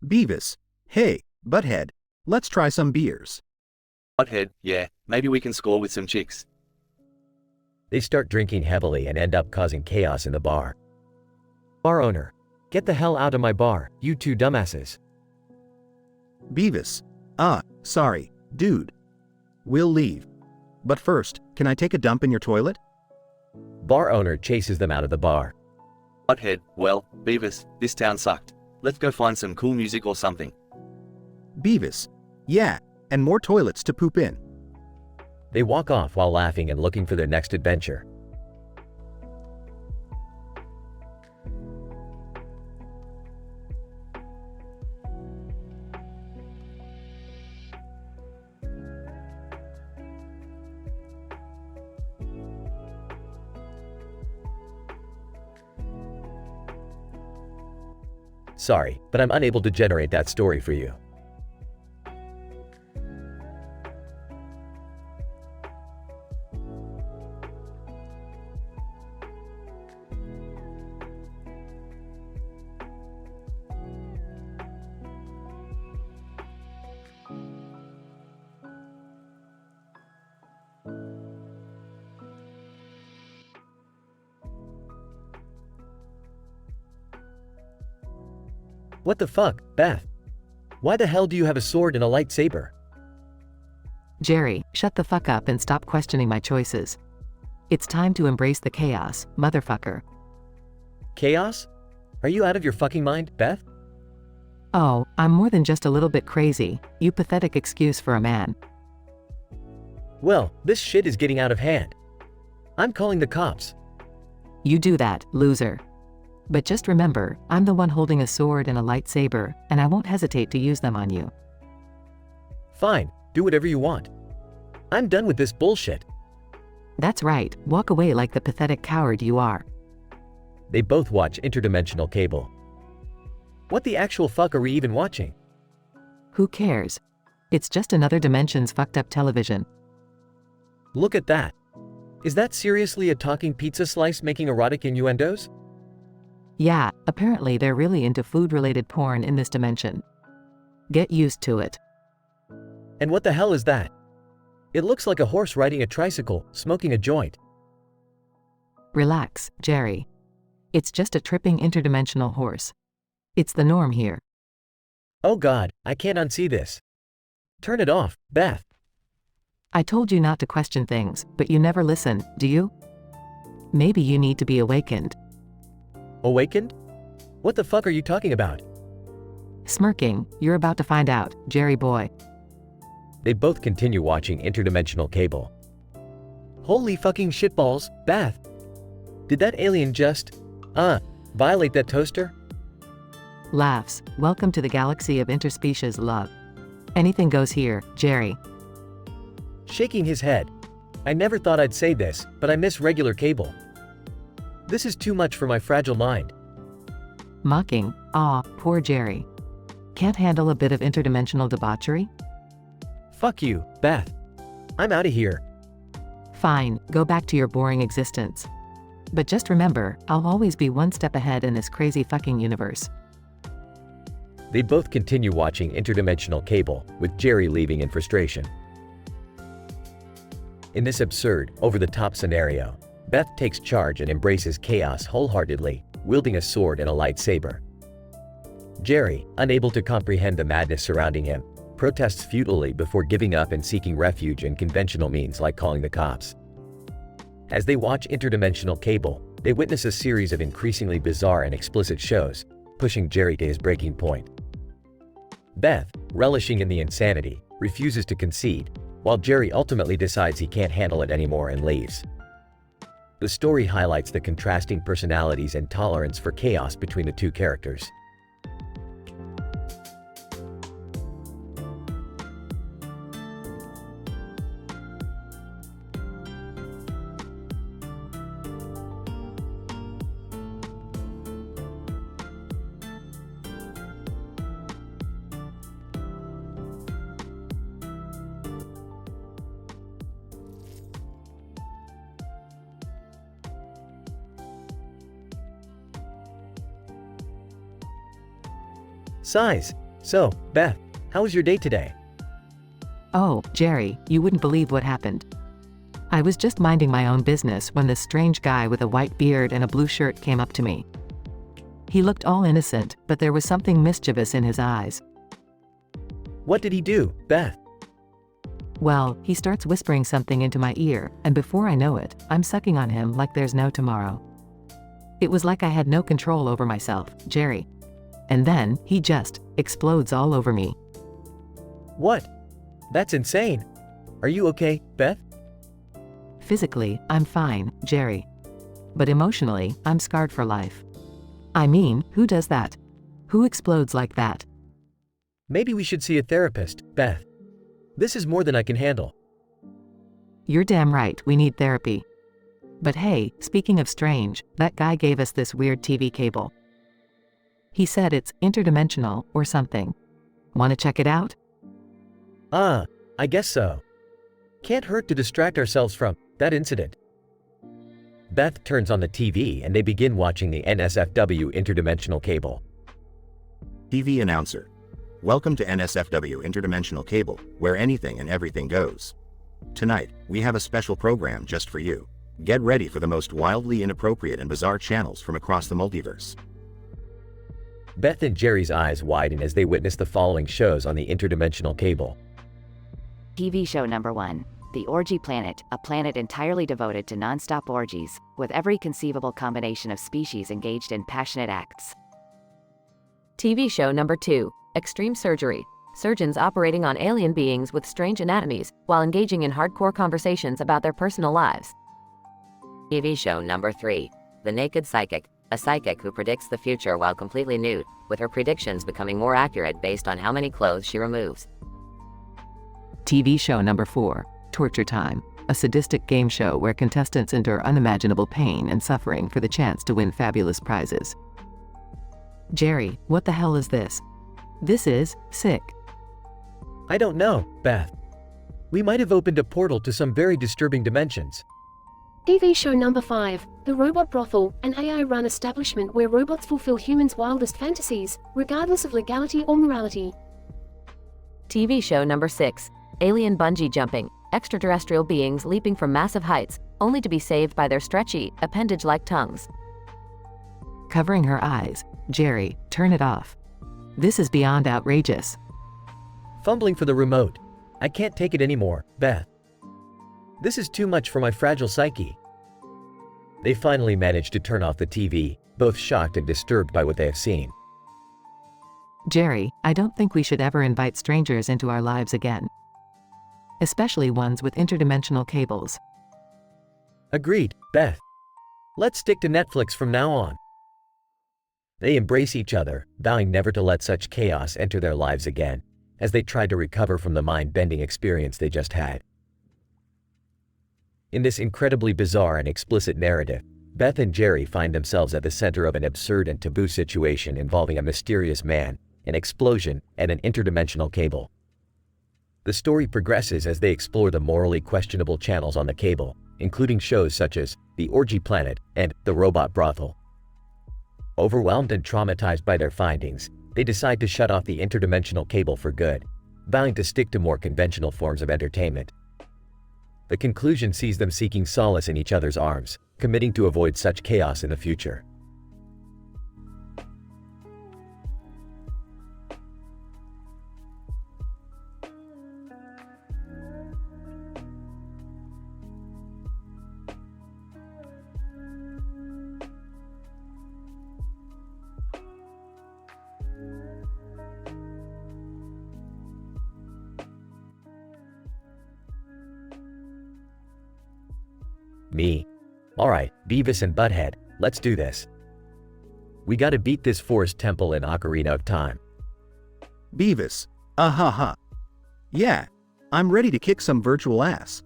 Beavis. Hey, butthead, let's try some beers. Butthead, yeah, maybe we can score with some chicks. They start drinking heavily and end up causing chaos in the bar. Bar owner, get the hell out of my bar, you two dumbasses. Beavis. Sorry, dude. We'll leave. But first, can I take a dump in your toilet? Bar owner chases them out of the bar. Butthead, well, Beavis, this town sucked. Let's go find some cool music or something. Beavis. Yeah, and more toilets to poop in. They walk off while laughing and looking for their next adventure. Sorry, but I'm unable to generate that story for you. What the fuck, Beth? Why the hell do you have a sword and a lightsaber? Jerry, shut the fuck up and stop questioning my choices. It's time to embrace the chaos, motherfucker. Chaos? Are you out of your fucking mind, Beth? Oh, I'm more than just a little bit crazy, you pathetic excuse for a man. Well, this shit is getting out of hand. I'm calling the cops. You do that, loser. But just remember, I'm the one holding a sword and a lightsaber, and I won't hesitate to use them on you. Fine, do whatever you want. I'm done with this bullshit. That's right, walk away like the pathetic coward you are. They both watch interdimensional cable. What the actual fuck are we even watching? Who cares? It's just another dimension's fucked up television. Look at that. Is that seriously a talking pizza slice making erotic innuendos? Yeah, apparently they're really into food-related porn in this dimension. Get used to it. And what the hell is that? It looks like a horse riding a tricycle, smoking a joint. Relax, Jerry. It's just a tripping interdimensional horse. It's the norm here. Oh god, I can't unsee this. Turn it off, Beth. I told you not to question things, but you never listen, do you? Maybe you need to be awakened. Awakened? What the fuck are you talking about? Smirking, you're about to find out, Jerry boy. They both continue watching interdimensional cable. Holy fucking shitballs, Beth. Did that alien just, violate that toaster? Laughs, welcome to the galaxy of interspecies love. Anything goes here, Jerry. shaking his head. I never thought I'd say this, but I miss regular cable. This is too much for my fragile mind. Mocking, aw, poor Jerry. Can't handle a bit of interdimensional debauchery? Fuck you, Beth. I'm out of here. Fine, go back to your boring existence. But just remember, I'll always be one step ahead in this crazy fucking universe. They both continue watching interdimensional cable, with Jerry leaving in frustration. In this absurd, over-the-top scenario, Beth takes charge and embraces chaos wholeheartedly, wielding a sword and a lightsaber. Jerry, unable to comprehend the madness surrounding him, protests futilely before giving up and seeking refuge in conventional means like calling the cops. As they watch interdimensional cable, they witness a series of increasingly bizarre and explicit shows, pushing Jerry to his breaking point. Beth, relishing in the insanity, refuses to concede, while Jerry ultimately decides he can't handle it anymore and leaves. The story highlights the contrasting personalities and tolerance for chaos between the two characters. Size. So, Beth, how was your day today? Oh, Jerry, you wouldn't believe what happened. I was just minding my own business when this strange guy with a white beard and a blue shirt came up to me. He looked all innocent, but there was something mischievous in his eyes. What did he do, Beth? Well, he starts whispering something into my ear, and before I know it, I'm sucking on him like there's no tomorrow. It was like I had no control over myself, Jerry. And then, he just explodes all over me. What? That's insane. Are you okay, Beth? Physically, I'm fine, Jerry. But emotionally, I'm scarred for life. I mean, who does that? Who explodes like that? Maybe we should see a therapist, Beth. This is more than I can handle. You're damn right, we need therapy. But hey, speaking of strange, that guy gave us this weird TV cable. He said it's interdimensional or something. Want to check it out? I guess so. Can't hurt to distract ourselves from that incident. Beth turns on the TV and they begin watching the NSFW interdimensional cable. TV announcer. Welcome to NSFW Interdimensional Cable, where anything and everything goes. Tonight, we have a special program just for you. Get ready for the most wildly inappropriate and bizarre channels from across the multiverse. Beth and Jerry's eyes widen as they witness the following shows on the interdimensional cable. TV show number 1. The Orgy Planet, a planet entirely devoted to non-stop orgies, with every conceivable combination of species engaged in passionate acts. TV show number 2. Extreme Surgery. Surgeons operating on alien beings with strange anatomies, while engaging in hardcore conversations about their personal lives. TV show number 3. The Naked Psychic. A psychic who predicts the future while completely nude, with her predictions becoming more accurate based on how many clothes she removes. TV show number 4. Torture Time. A sadistic game show where contestants endure unimaginable pain and suffering for the chance to win fabulous prizes. Jerry, what the hell is this? This is sick. I don't know, Beth. We might have opened a portal to some very disturbing dimensions. TV show number 5, The Robot Brothel, an AI-run establishment where robots fulfill humans' wildest fantasies, regardless of legality or morality. TV show number 6, Alien Bungee Jumping. Extraterrestrial beings leaping from massive heights, only to be saved by their stretchy, appendage-like tongues. Covering her eyes, Jerry, turn it off. This is beyond outrageous. Fumbling for the remote. I can't take it anymore, Beth. This is too much for my fragile psyche. They finally manage to turn off the TV, both shocked and disturbed by what they have seen. Jerry, I don't think we should ever invite strangers into our lives again. Especially ones with interdimensional cables. Agreed, Beth. Let's stick to Netflix from now on. They embrace each other, vowing never to let such chaos enter their lives again, as they try to recover from the mind-bending experience they just had. In this incredibly bizarre and explicit narrative, Beth and Jerry find themselves at the center of an absurd and taboo situation involving a mysterious man, an explosion, and an interdimensional cable. The story progresses as they explore the morally questionable channels on the cable, including shows such as The Orgy Planet and The Robot Brothel. Overwhelmed and traumatized by their findings, they decide to shut off the interdimensional cable for good, vowing to stick to more conventional forms of entertainment. The conclusion sees them seeking solace in each other's arms, committing to avoid such chaos in the future. Me. Alright, Beavis and Butthead, let's do this. We gotta beat this forest temple in Ocarina of Time. Beavis. Ha. Yeah, I'm ready to kick some virtual ass.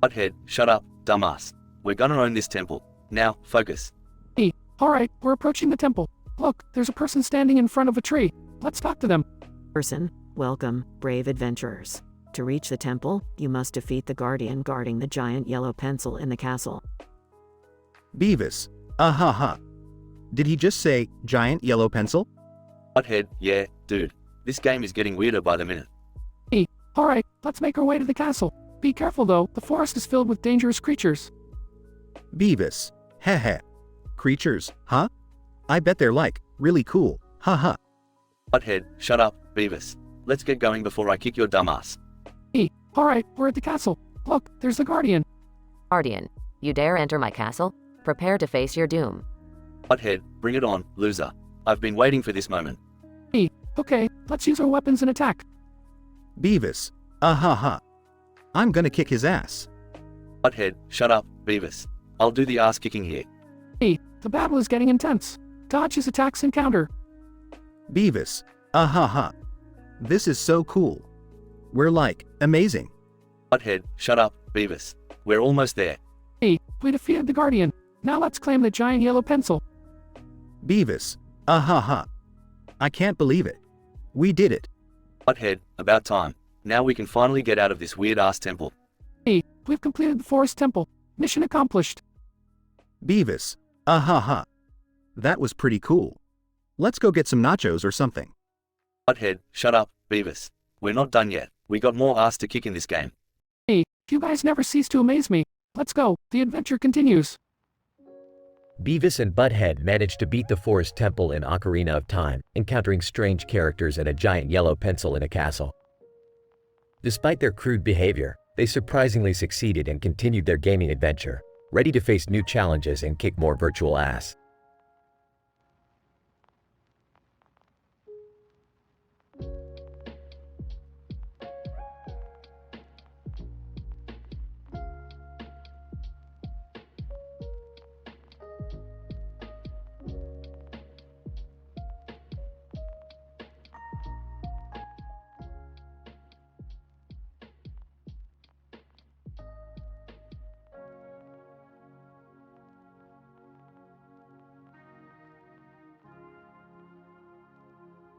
Butthead, shut up, dumbass. We're gonna own this temple. Now, focus. Hey, alright, we're approaching the temple. Look, there's a person standing in front of a tree. Let's talk to them. Person, welcome, brave adventurers. To reach the temple, you must defeat the guardian guarding the giant yellow pencil in the castle. Beavis. Ha. Did he just say, giant yellow pencil? Butthead, yeah, dude. This game is getting weirder by the minute. Hey, alright, let's make our way to the castle. Be careful though, the forest is filled with dangerous creatures. Beavis. Heh. Creatures, huh? I bet they're like, really cool, ha. Butthead, shut up, Beavis. Let's get going before I kick your dumbass. Hey, alright, we're at the castle. Look, there's the guardian. Guardian, you dare enter my castle? Prepare to face your doom. Butthead, bring it on, loser. I've been waiting for this moment. Hey, okay, let's use our weapons and attack. Beavis. Ha. I'm gonna kick his ass. Butthead, shut up, Beavis. I'll do the ass kicking here. Hey, the battle is getting intense. Dodge his attacks and counter. Beavis. Ha. This is so cool. We're like, amazing. Butthead, shut up, Beavis. We're almost there. Hey, we defeated the guardian. Now let's claim the giant yellow pencil. Beavis. Ha. I can't believe it. We did it. Butthead, about time. Now we can finally get out of this weird-ass temple. Hey, we've completed the forest temple. Mission accomplished. Beavis. Ha. That was pretty cool. Let's go get some nachos or something. Butthead, shut up, Beavis. We're not done yet. We got more ass to kick in this game. Hey, you guys never cease to amaze me. Let's go, the adventure continues. Beavis and Butthead manage to beat the forest temple in Ocarina of Time, encountering strange characters and a giant yellow pencil in a castle. Despite their crude behavior, they surprisingly succeeded and continued their gaming adventure, ready to face new challenges and kick more virtual ass.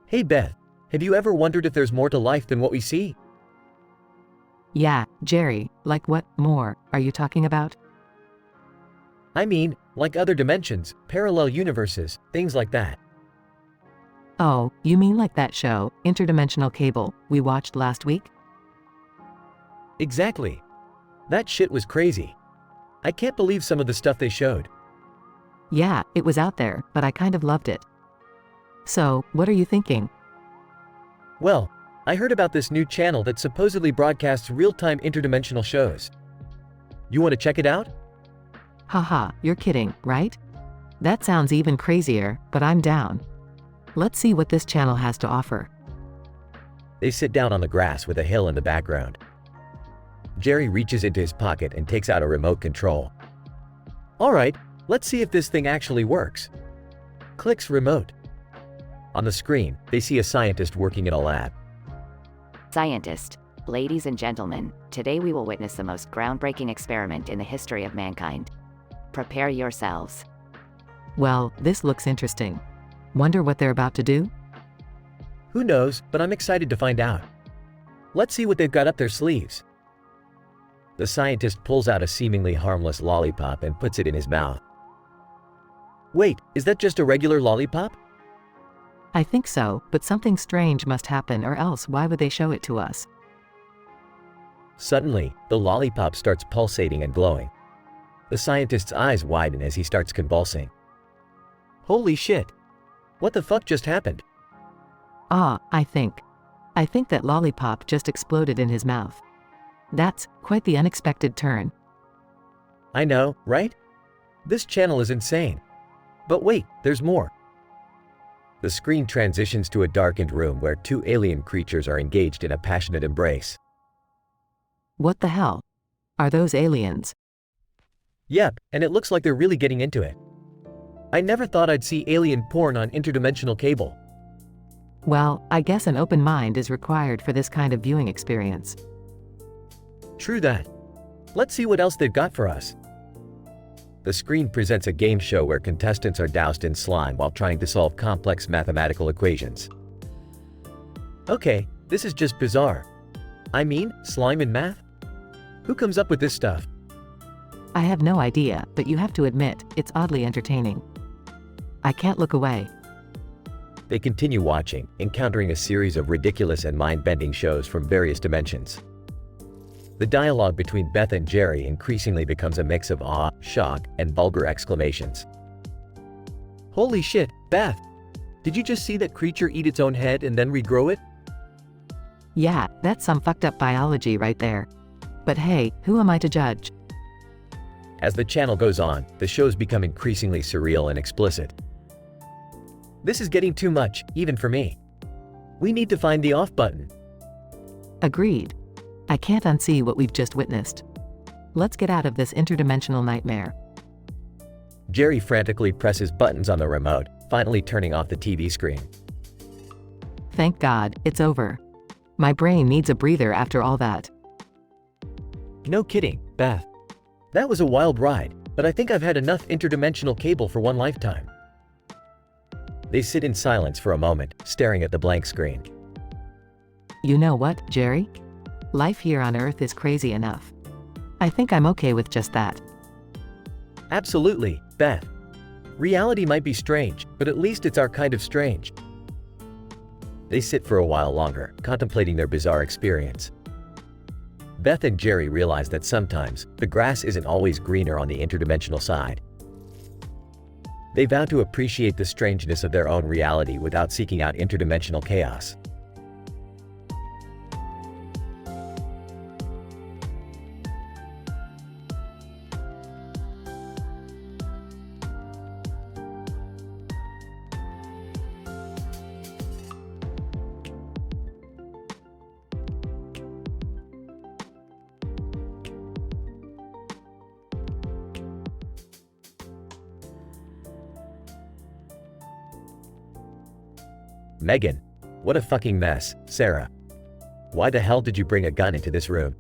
Hey Beth, have you ever wondered if there's more to life than what we see? Yeah, Jerry, like what more are you talking about? I mean, like other dimensions, parallel universes, things like that. Oh, you mean like that show, Interdimensional Cable, we watched last week? Exactly. That shit was crazy. I can't believe some of the stuff they showed. Yeah, it was out there, but I kind of loved it. So, what are you thinking? Well, I heard about this new channel that supposedly broadcasts real-time interdimensional shows. You want to check it out? Haha, you're kidding, right? That sounds even crazier, but I'm down. Let's see what this channel has to offer. They sit down on the grass with a hill in the background. Jerry reaches into his pocket and takes out a remote control. Alright, let's see if this thing actually works. Clicks remote. On the screen, they see a scientist working in a lab. Scientist. Ladies and gentlemen, today we will witness the most groundbreaking experiment in the history of mankind. Prepare yourselves. Well, this looks interesting. Wonder what they're about to do? Who knows, but I'm excited to find out. Let's see what they've got up their sleeves. The scientist pulls out a seemingly harmless lollipop and puts it in his mouth. Wait, is that just a regular lollipop? I think so, but something strange must happen, or else why would they show it to us? Suddenly, the lollipop starts pulsating and glowing. The scientist's eyes widen as he starts convulsing. Holy shit! What the fuck just happened? I think that lollipop just exploded in his mouth. That's quite the unexpected turn. I know, right? This channel is insane. But wait, there's more. The screen transitions to a darkened room where two alien creatures are engaged in a passionate embrace. What the hell? Are those aliens? Yep, and it looks like they're really getting into it. I never thought I'd see alien porn on interdimensional cable. Well, I guess an open mind is required for this kind of viewing experience. True that. Let's see what else they've got for us. The screen presents a game show where contestants are doused in slime while trying to solve complex mathematical equations. Okay, this is just bizarre. I mean, slime and math? Who comes up with this stuff? I have no idea, but you have to admit, it's oddly entertaining. I can't look away. They continue watching, encountering a series of ridiculous and mind-bending shows from various dimensions. The dialogue between Beth and Jerry increasingly becomes a mix of awe, shock, and vulgar exclamations. Holy shit, Beth! Did you just see that creature eat its own head and then regrow it? Yeah, that's some fucked up biology right there. But hey, who am I to judge? As the channel goes on, the shows become increasingly surreal and explicit. This is getting too much, even for me. We need to find the off button. Agreed. I can't unsee what we've just witnessed. Let's get out of this interdimensional nightmare. Jerry frantically presses buttons on the remote, finally turning off the TV screen. Thank God, it's over. My brain needs a breather after all that. No kidding, Beth. That was a wild ride, but I think I've had enough interdimensional cable for one lifetime. They sit in silence for a moment, staring at the blank screen. You know what, Jerry? Life here on Earth is crazy enough. I think I'm okay with just that. Absolutely, Beth. Reality might be strange, but at least it's our kind of strange. They sit for a while longer, contemplating their bizarre experience. Beth and Jerry realize that sometimes, the grass isn't always greener on the interdimensional side. They vow to appreciate the strangeness of their own reality without seeking out interdimensional chaos. Megan, what a fucking mess, Sarah. Why the hell did you bring a gun into this room?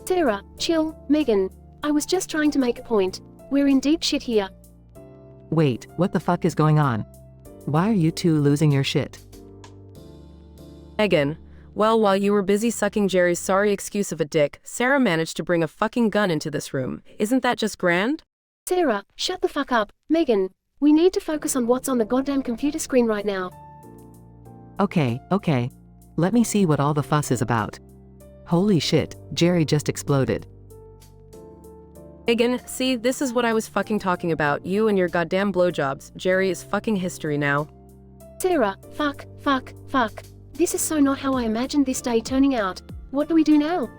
Sarah, chill. Megan, I was just trying to make a point. We're in deep shit here. Wait, what the fuck is going on? Why are you two losing your shit? Megan, well, while you were busy sucking Jerry's sorry excuse of a dick, Sarah managed to bring a fucking gun into this room. Isn't that just grand? Sarah, shut the fuck up. Megan, we need to focus on what's on the goddamn computer screen right now. Okay. Let me see what all the fuss is about. Holy shit, Jerry just exploded. Megan, see, this is what I was fucking talking about. You and your goddamn blowjobs. Jerry is fucking history now. Sarah, fuck. This is so not how I imagined this day turning out. What do we do now?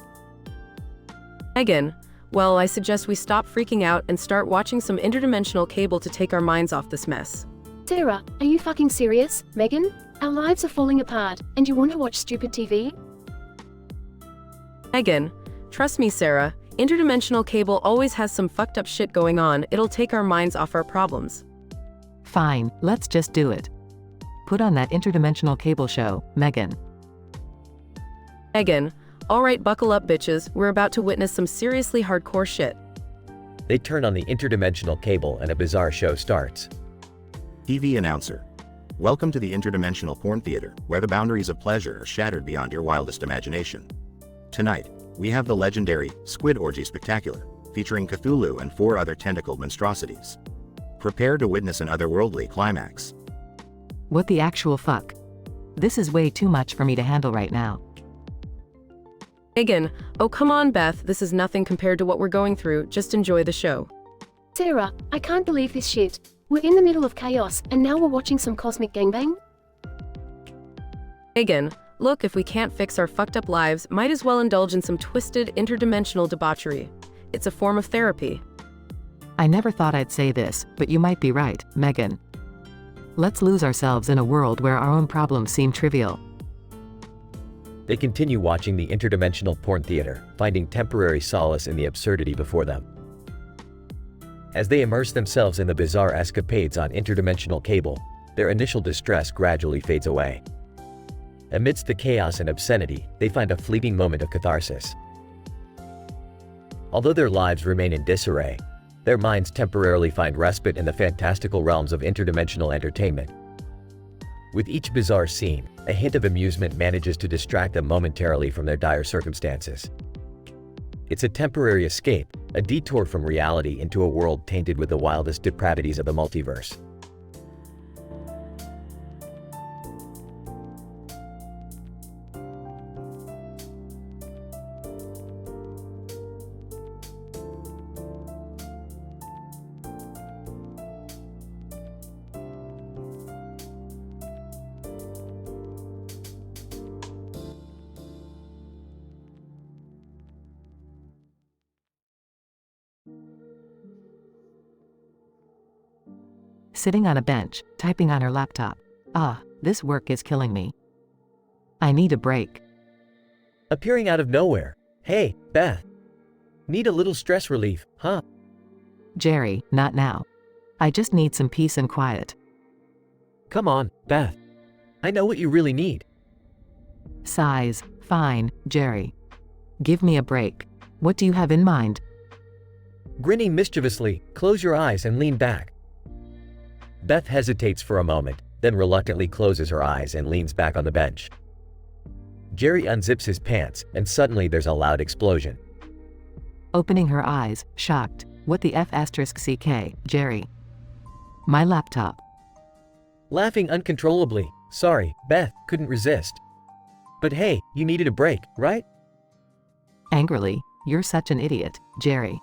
Megan, well, I suggest we stop freaking out and start watching some interdimensional cable to take our minds off this mess. Sarah, are you fucking serious, Megan? Our lives are falling apart, and you want to watch stupid TV? Megan, trust me, Sarah, interdimensional cable always has some fucked up shit going on. It'll take our minds off our problems. Fine, let's just do it. Put on that interdimensional cable show, Megan. Megan, Alright, buckle up, bitches. We're about to witness some seriously hardcore shit. They turn on the interdimensional cable and a bizarre show starts. TV announcer. Welcome to the interdimensional porn theater, where the boundaries of pleasure are shattered beyond your wildest imagination. Tonight, we have the legendary Squid Orgy Spectacular, featuring Cthulhu and 4 other tentacled monstrosities. Prepare to witness an otherworldly climax. What the actual fuck? This is way too much for me to handle right now. Megan, oh come on Beth, this is nothing compared to what we're going through, just enjoy the show. Sarah, I can't believe this shit. We're in the middle of chaos, and now we're watching some cosmic gangbang? Megan, look, if we can't fix our fucked up lives, might as well indulge in some twisted, interdimensional debauchery. It's a form of therapy. I never thought I'd say this, but you might be right, Megan. Let's lose ourselves in a world where our own problems seem trivial. They continue watching the interdimensional porn theater, finding temporary solace in the absurdity before them. As they immerse themselves in the bizarre escapades on interdimensional cable, their initial distress gradually fades away. Amidst the chaos and obscenity, they find a fleeting moment of catharsis. Although their lives remain in disarray, their minds temporarily find respite in the fantastical realms of interdimensional entertainment. With each bizarre scene, a hint of amusement manages to distract them momentarily from their dire circumstances. It's a temporary escape, a detour from reality into a world tainted with the wildest depravities of the multiverse. Sitting on a bench, typing on her laptop. This work is killing me. I need a break. Appearing out of nowhere. Hey, Beth. Need a little stress relief, huh? Jerry, not now. I just need some peace and quiet. Come on, Beth. I know what you really need. Sighs. Fine, Jerry. Give me a break. What do you have in mind? Grinning mischievously, close your eyes and lean back. Beth hesitates for a moment, then reluctantly closes her eyes and leans back on the bench. Jerry unzips his pants, and suddenly there's a loud explosion. Opening her eyes, shocked. What the F***CK, Jerry? My laptop. Laughing uncontrollably. Sorry, Beth, couldn't resist. But hey, you needed a break, right? Angrily, you're such an idiot, Jerry.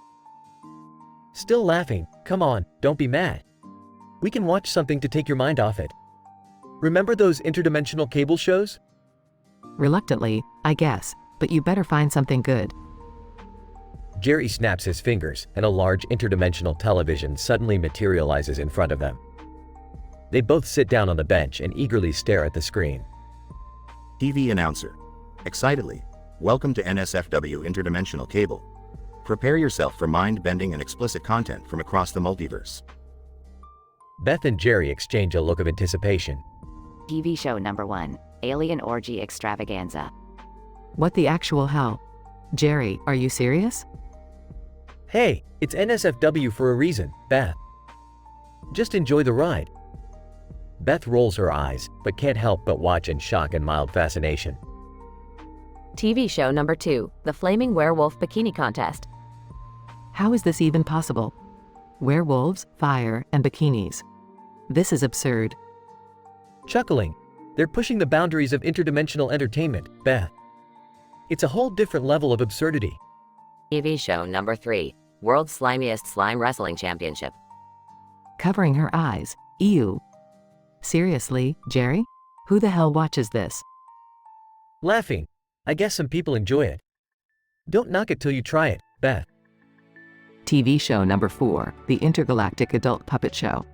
Still laughing. Come on, don't be mad. We can watch something to take your mind off it. Remember those interdimensional cable shows? Reluctantly, I guess, but you better find something good. Jerry snaps his fingers, and a large interdimensional television suddenly materializes in front of them. They both sit down on the bench and eagerly stare at the screen. TV announcer. Excitedly. Welcome to NSFW Interdimensional Cable. Prepare yourself for mind-bending and explicit content from across the multiverse. Beth and Jerry exchange a look of anticipation. TV show number 1, Alien Orgy Extravaganza. What the actual hell? Jerry, are you serious? Hey, it's NSFW for a reason, Beth. Just enjoy the ride. Beth rolls her eyes, but can't help but watch in shock and mild fascination. TV show number 2, The Flaming Werewolf Bikini Contest. How is this even possible? Werewolves, fire, and bikinis. This is absurd. Chuckling. They're pushing the boundaries of interdimensional entertainment, Beth. It's a whole different level of absurdity. TV show number 3, World's Slimiest Slime Wrestling Championship. Covering her eyes. Ew. Seriously, Jerry? Who the hell watches this? Laughing. I guess some people enjoy it. Don't knock it till you try it, Beth. TV show number 4, The Intergalactic Adult Puppet Show.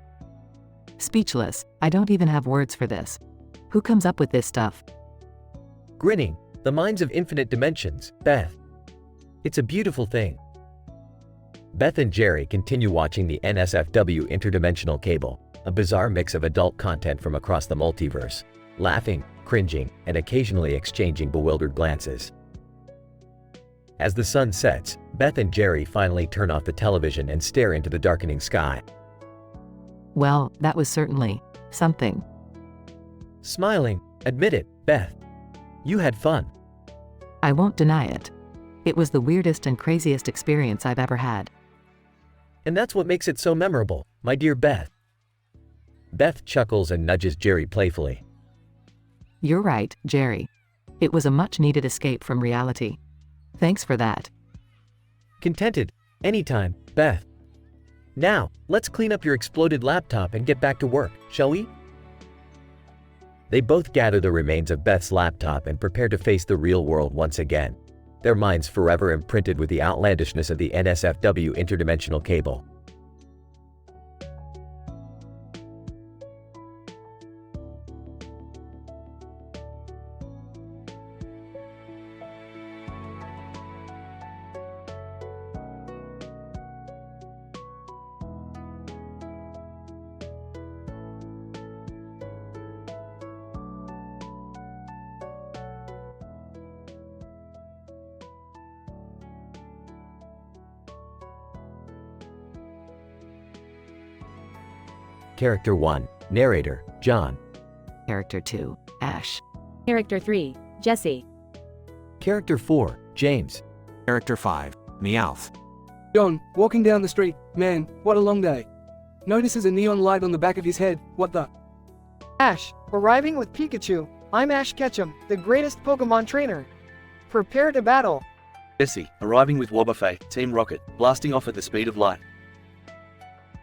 Speechless, I don't even have words for this. Who comes up with this stuff? Grinning, the minds of infinite dimensions, Beth. It's a beautiful thing. Beth and Jerry continue watching the NSFW Interdimensional Cable, a bizarre mix of adult content from across the multiverse, laughing, cringing, and occasionally exchanging bewildered glances. As the sun sets, Beth and Jerry finally turn off the television and stare into the darkening sky. Well, that was certainly something. Smiling, admit it, Beth. You had fun. I won't deny it. It was the weirdest and craziest experience I've ever had. And that's what makes it so memorable, my dear Beth. Beth chuckles and nudges Jerry playfully. You're right, Jerry. It was a much-needed escape from reality. Thanks for that. Contented. Anytime, Beth. Now, let's clean up your exploded laptop and get back to work, shall we? They both gather the remains of Beth's laptop and prepare to face the real world once again, their minds forever imprinted with the outlandishness of the NSFW interdimensional cable. Character 1, Narrator, John. Character 2, Ash. Character 3, Jesse. Character 4, James. Character 5, Meowth. John, walking down the street. Man, what a long day. Notices a neon light on the back of his head. What the? Ash, arriving with Pikachu. I'm Ash Ketchum, the greatest Pokemon trainer. Prepare to battle. Jesse, arriving with Wobbuffet, Team Rocket, blasting off at the speed of light.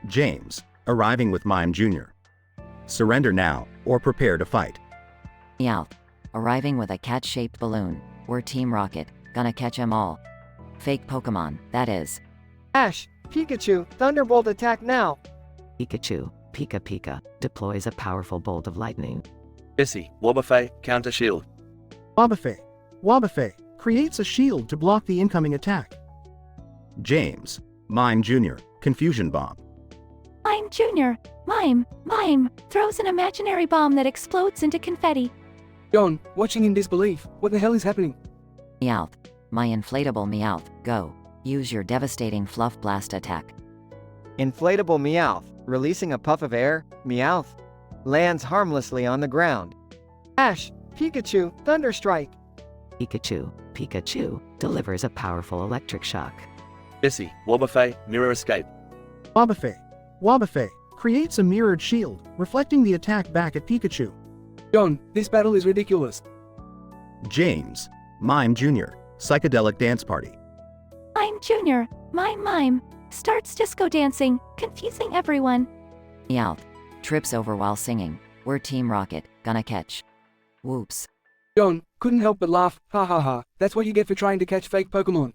James, arriving with Mime Jr. Surrender now, or prepare to fight. Meowth, arriving with a cat-shaped balloon. We're Team Rocket, gonna catch 'em all. Fake Pokemon, that is. Ash, Pikachu, Thunderbolt attack now. Pikachu, Pika Pika, deploys a powerful bolt of lightning. Jesse, Wobbuffet, counter shield. Wobbuffet creates a shield to block the incoming attack. James, Mime Jr., Confusion Bomb. Mime Jr., Mime, throws an imaginary bomb that explodes into confetti. John, watching in disbelief. What the hell is happening? Meowth, my inflatable Meowth, go. Use your devastating Fluff Blast attack. Inflatable Meowth, releasing a puff of air, Meowth, lands harmlessly on the ground. Ash, Pikachu, Thunderstrike. Pikachu, delivers a powerful electric shock. Jesse, Wobbuffet, mirror escape. Wobbuffet creates a mirrored shield, reflecting the attack back at Pikachu. John, this battle is ridiculous. James, Mime Jr., Psychedelic Dance Party. Mime Jr., Mime, starts disco dancing, confusing everyone. Meowth, trips over while singing. We're Team Rocket, gonna catch. Whoops. John, couldn't help but laugh. Ha ha ha, that's what you get for trying to catch fake Pokemon.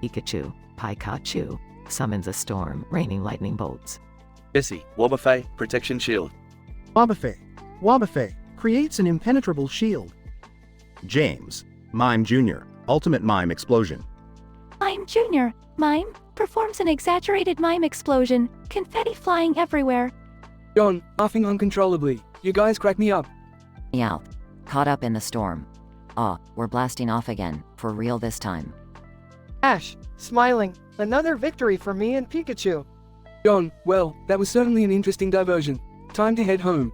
Pikachu, summons a storm, raining lightning bolts. Jesse, Wobbuffet, protection shield. Wobbuffet creates an impenetrable shield. James, Mime Jr., Ultimate Mime Explosion. Mime Jr., Mime, performs an exaggerated mime explosion, confetti flying everywhere. John, laughing uncontrollably. You guys crack me up. Meowth, caught up in the storm. Aw, we're blasting off again, for real this time. Ash, smiling, another victory for me and Pikachu. John, well, that was certainly an interesting diversion. Time to head home.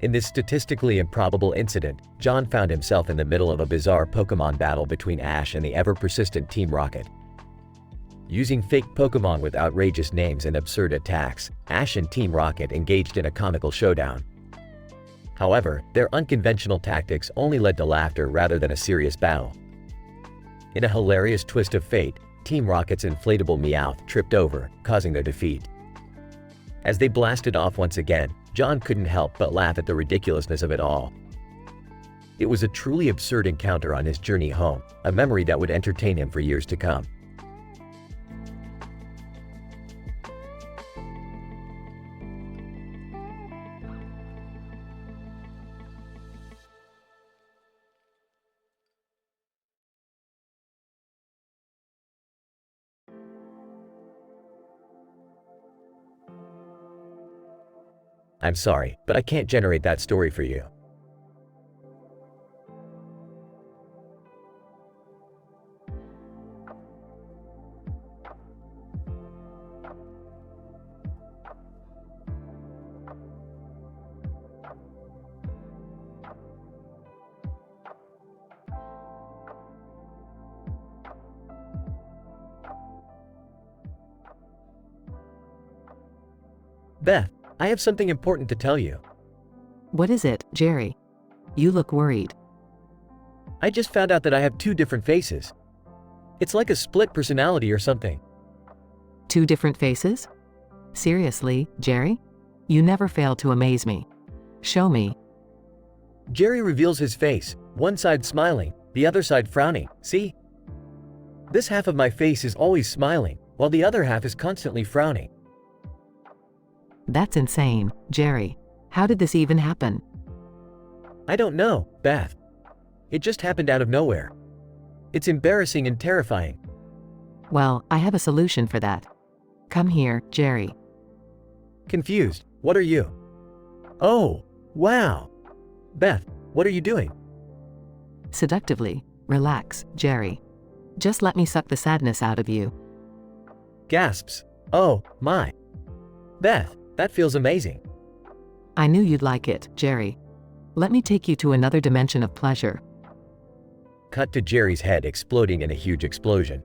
In this statistically improbable incident, John found himself in the middle of a bizarre Pokemon battle between Ash and the ever-persistent Team Rocket. Using fake Pokemon with outrageous names and absurd attacks, Ash and Team Rocket engaged in a comical showdown. However, their unconventional tactics only led to laughter rather than a serious battle. In a hilarious twist of fate, Team Rocket's inflatable Meowth tripped over, causing their defeat. As they blasted off once again, John couldn't help but laugh at the ridiculousness of it all. It was a truly absurd encounter on his journey home, a memory that would entertain him for years to come. I'm sorry, but I can't generate that story for you. Beth, I have something important to tell you. What is it, Jerry? You look worried. I just found out that I have two different faces. It's like a split personality or something. Two different faces? Seriously, Jerry? You never fail to amaze me. Show me. Jerry reveals his face, one side smiling, the other side frowning, see? This half of my face is always smiling, while the other half is constantly frowning. That's insane, Jerry. How did this even happen? I don't know, Beth. It just happened out of nowhere. It's embarrassing and terrifying. Well, I have a solution for that. Come here, Jerry. Confused. What are you? Oh, wow. Beth, what are you doing? Seductively. Relax, Jerry. Just let me suck the sadness out of you. Gasps. Oh, my. Beth, that feels amazing. I knew you'd like it, Jerry. Let me take you to another dimension of pleasure. Cut to Jerry's head exploding in a huge explosion.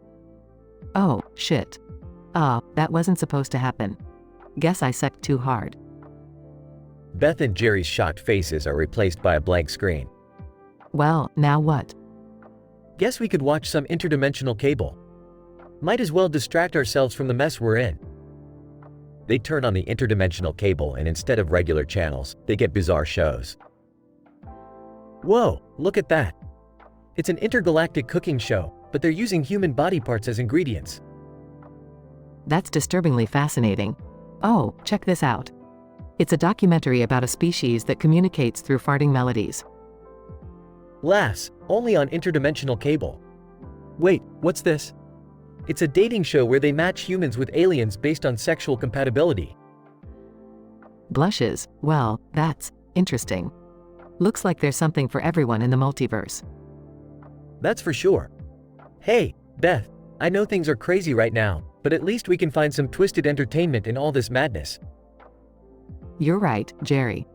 Oh, shit. That wasn't supposed to happen. Guess I sucked too hard. Beth and Jerry's shocked faces are replaced by a blank screen. Well, now what? Guess we could watch some interdimensional cable. Might as well distract ourselves from the mess we're in. They turn on the interdimensional cable and instead of regular channels, they get bizarre shows. Whoa, look at that. It's an intergalactic cooking show, but they're using human body parts as ingredients. That's disturbingly fascinating. Oh, check this out. It's a documentary about a species that communicates through farting melodies. Lass, only on interdimensional cable. Wait, what's this? It's a dating show where they match humans with aliens based on sexual compatibility. Blushes, well, that's interesting. Looks like there's something for everyone in the multiverse. That's for sure. Hey, Beth, I know things are crazy right now, but at least we can find some twisted entertainment in all this madness. You're right, Jerry.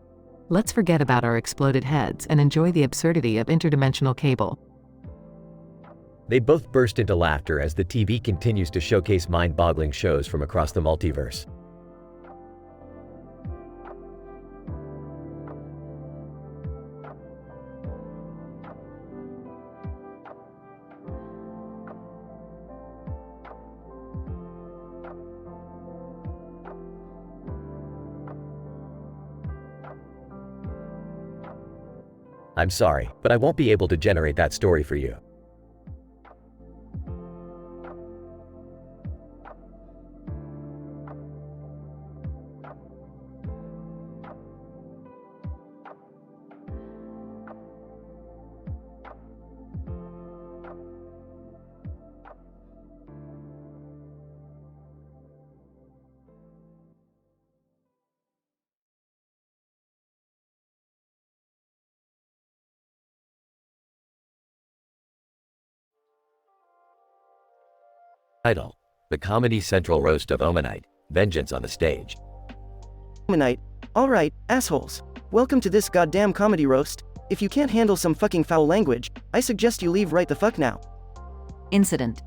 Let's forget about our exploded heads and enjoy the absurdity of interdimensional cable. They both burst into laughter as the TV continues to showcase mind-boggling shows from across the multiverse. I'm sorry, but I won't be able to generate that story for you. Title: The Comedy Central Roast of Omanite, Vengeance on the Stage. Omanite, alright, assholes. welcome to this goddamn comedy roast. If you can't handle some fucking foul language, I suggest you leave right the fuck now. Incident.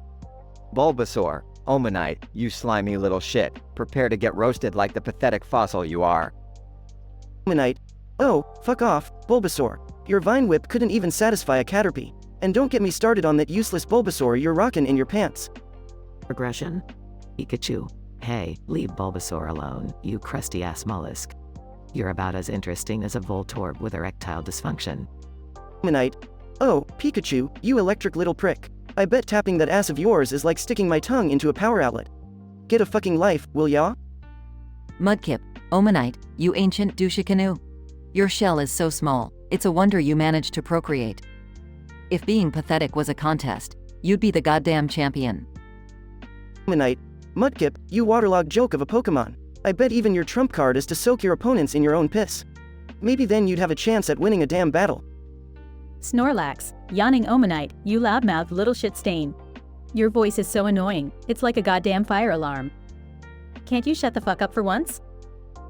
Bulbasaur, Omanite, you slimy little shit. Prepare to get roasted like the pathetic fossil you are. Omanite. Oh, fuck off, Bulbasaur. Your Vine Whip couldn't even satisfy a Caterpie. And don't get me started on that useless Bulbasaur you're rockin' in your pants. Progression. Pikachu. Hey, leave Bulbasaur alone, you crusty-ass mollusk. You're about as interesting as a Voltorb with erectile dysfunction. Omanite. Oh, Pikachu, you electric little prick. I bet tapping that ass of yours is like sticking my tongue into a power outlet. Get a fucking life, will ya? Mudkip. Omanite, you ancient douche-canoe. Your shell is so small, it's a wonder you managed to procreate. If being pathetic was a contest, you'd be the goddamn champion. Omanite. Mudkip, you waterlogged joke of a Pokemon. I bet even your trump card is to soak your opponents in your own piss. Maybe then you'd have a chance at winning a damn battle. Snorlax, yawning Omanite, you loudmouth little shit stain. Your voice is so annoying, it's like a goddamn fire alarm. Can't you shut the fuck up for once?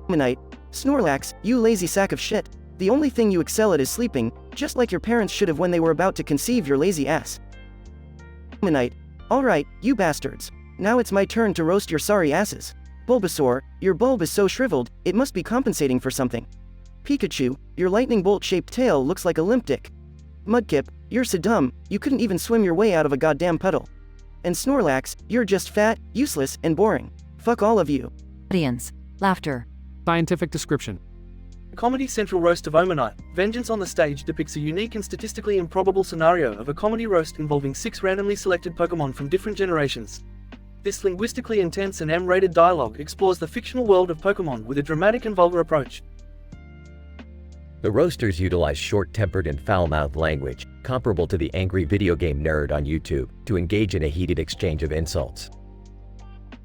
Omanite. Snorlax, you lazy sack of shit. The only thing you excel at is sleeping, just like your parents should have when they were about to conceive your lazy ass. Omanite. Alright, you bastards. Now it's my turn to roast your sorry asses. Bulbasaur, your bulb is so shriveled, it must be compensating for something. Pikachu, your lightning bolt-shaped tail looks like a limp dick. Mudkip, you're so dumb, you couldn't even swim your way out of a goddamn puddle. And Snorlax, you're just fat, useless, and boring. Fuck all of you. Audience. Laughter. Scientific description. The Comedy Central roast of Omanite, Vengeance on the Stage depicts a unique and statistically improbable scenario of a comedy roast involving 6 randomly selected Pokemon from different generations. This linguistically intense and M-rated dialogue explores the fictional world of Pokemon with a dramatic and vulgar approach. The roasters utilize short-tempered and foul-mouthed language, comparable to the angry video game nerd on YouTube, to engage in a heated exchange of insults.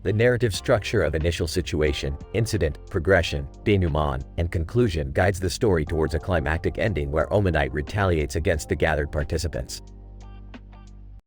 The narrative structure of initial situation, incident, progression, denouement, and conclusion guides the story towards a climactic ending where Omanite retaliates against the gathered participants.